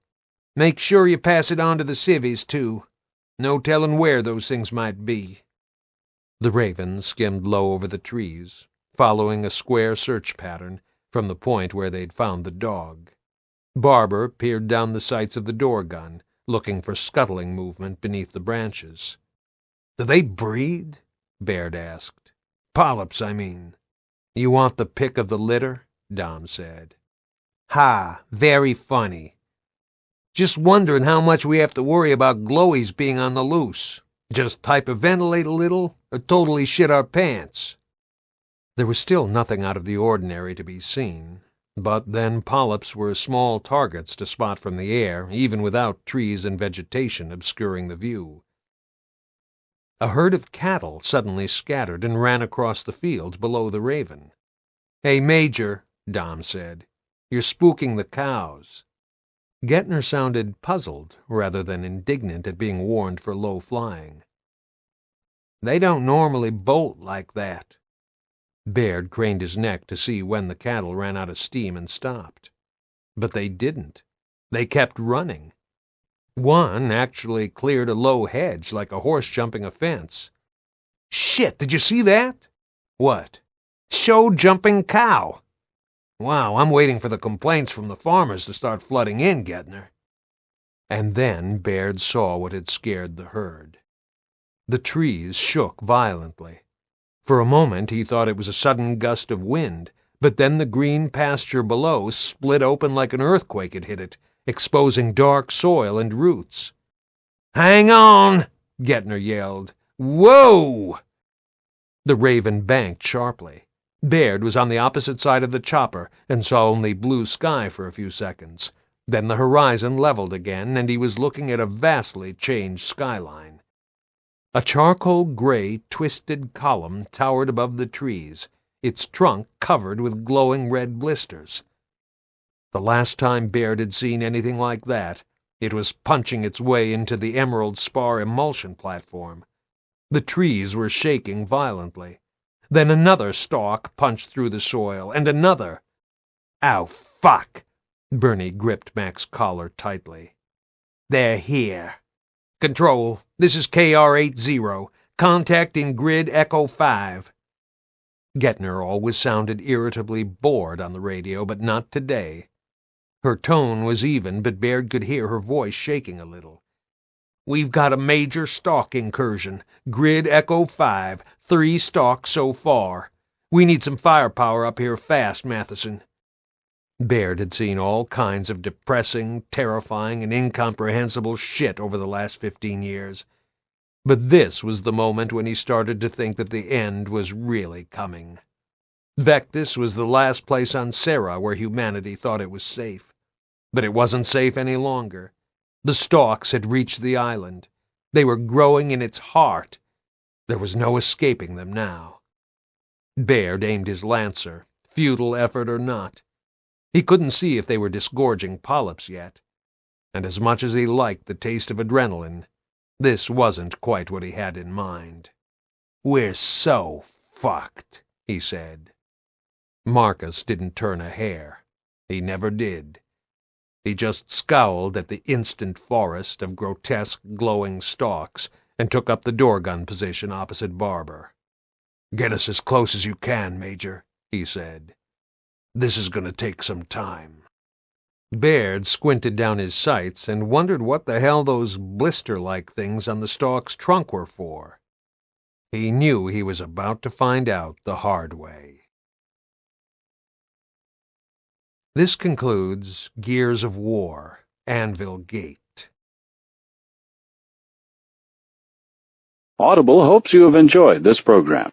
Make sure you pass it on to the civvies, too. No telling where those things might be. The Raven skimmed low over the trees, following a square search pattern from the point where they'd found the dog. Barber peered down the sights of the door gun, looking for scuttling movement beneath the branches. Do they breed? Baird asked. Polyps, I mean. You want the pick of the litter? Dom said. Ha, very funny. Just wondering how much we have to worry about glowies being on the loose. Just hyperventilate a little, or totally shit our pants. There was still nothing out of the ordinary to be seen, but then polyps were small targets to spot from the air, even without trees and vegetation obscuring the view. A herd of cattle suddenly scattered and ran across the field below the Raven. Hey, Major, Dom said. You're spooking the cows. Gettner sounded puzzled rather than indignant at being warned for low flying. They don't normally bolt like that. Baird craned his neck to see when the cattle ran out of steam and stopped. But they didn't. They kept running. One actually cleared a low hedge like a horse jumping a fence. Shit, did you see that? What? Show jumping cow. Wow, I'm waiting for the complaints from the farmers to start flooding in, Gettner. And then Baird saw what had scared the herd. The trees shook violently. For a moment he thought it was a sudden gust of wind, but then the green pasture below split open like an earthquake had hit it, exposing dark soil and roots. "Hang on!" Gettner yelled. "Whoa!" The Raven banked sharply. Baird was on the opposite side of the chopper and saw only blue sky for a few seconds. Then the horizon leveled again, and he was looking at a vastly changed skyline. A charcoal gray, twisted column towered above the trees, its trunk covered with glowing red blisters. The last time Baird had seen anything like that, it was punching its way into the emerald spar emulsion platform. The trees were shaking violently. Then another stalk punched through the soil, and another. "Ow, fuck!" Bernie gripped Mac's collar tightly. "They're here. Control, this is KR-80. Contact in grid Echo 5. Gettner always sounded irritably bored on the radio, but not today. Her tone was even, but Baird could hear her voice shaking a little. "We've got a major stalk incursion. Grid Echo 5. 3 stalks so far. We need some firepower up here fast, Matheson." Baird had seen all kinds of depressing, terrifying, and incomprehensible shit over the last 15 years. But this was the moment when he started to think that the end was really coming. Vectis was the last place on Sera where humanity thought it was safe. But it wasn't safe any longer. The stalks had reached the island. They were growing in its heart. There was no escaping them now. Baird aimed his lancer, futile effort or not. He couldn't see if they were disgorging polyps yet. And as much as he liked the taste of adrenaline, this wasn't quite what he had in mind. "We're so fucked," he said. Marcus didn't turn a hair. He never did. He just scowled at the instant forest of grotesque, glowing stalks and took up the door-gun position opposite Barber. "Get us as close as you can, Major," he said. "This is going to take some time." Baird squinted down his sights and wondered what the hell those blister-like things on the stalk's trunk were for. He knew he was about to find out the hard way. This concludes Gears of War, Anvil Gate. Audible hopes you have enjoyed this program.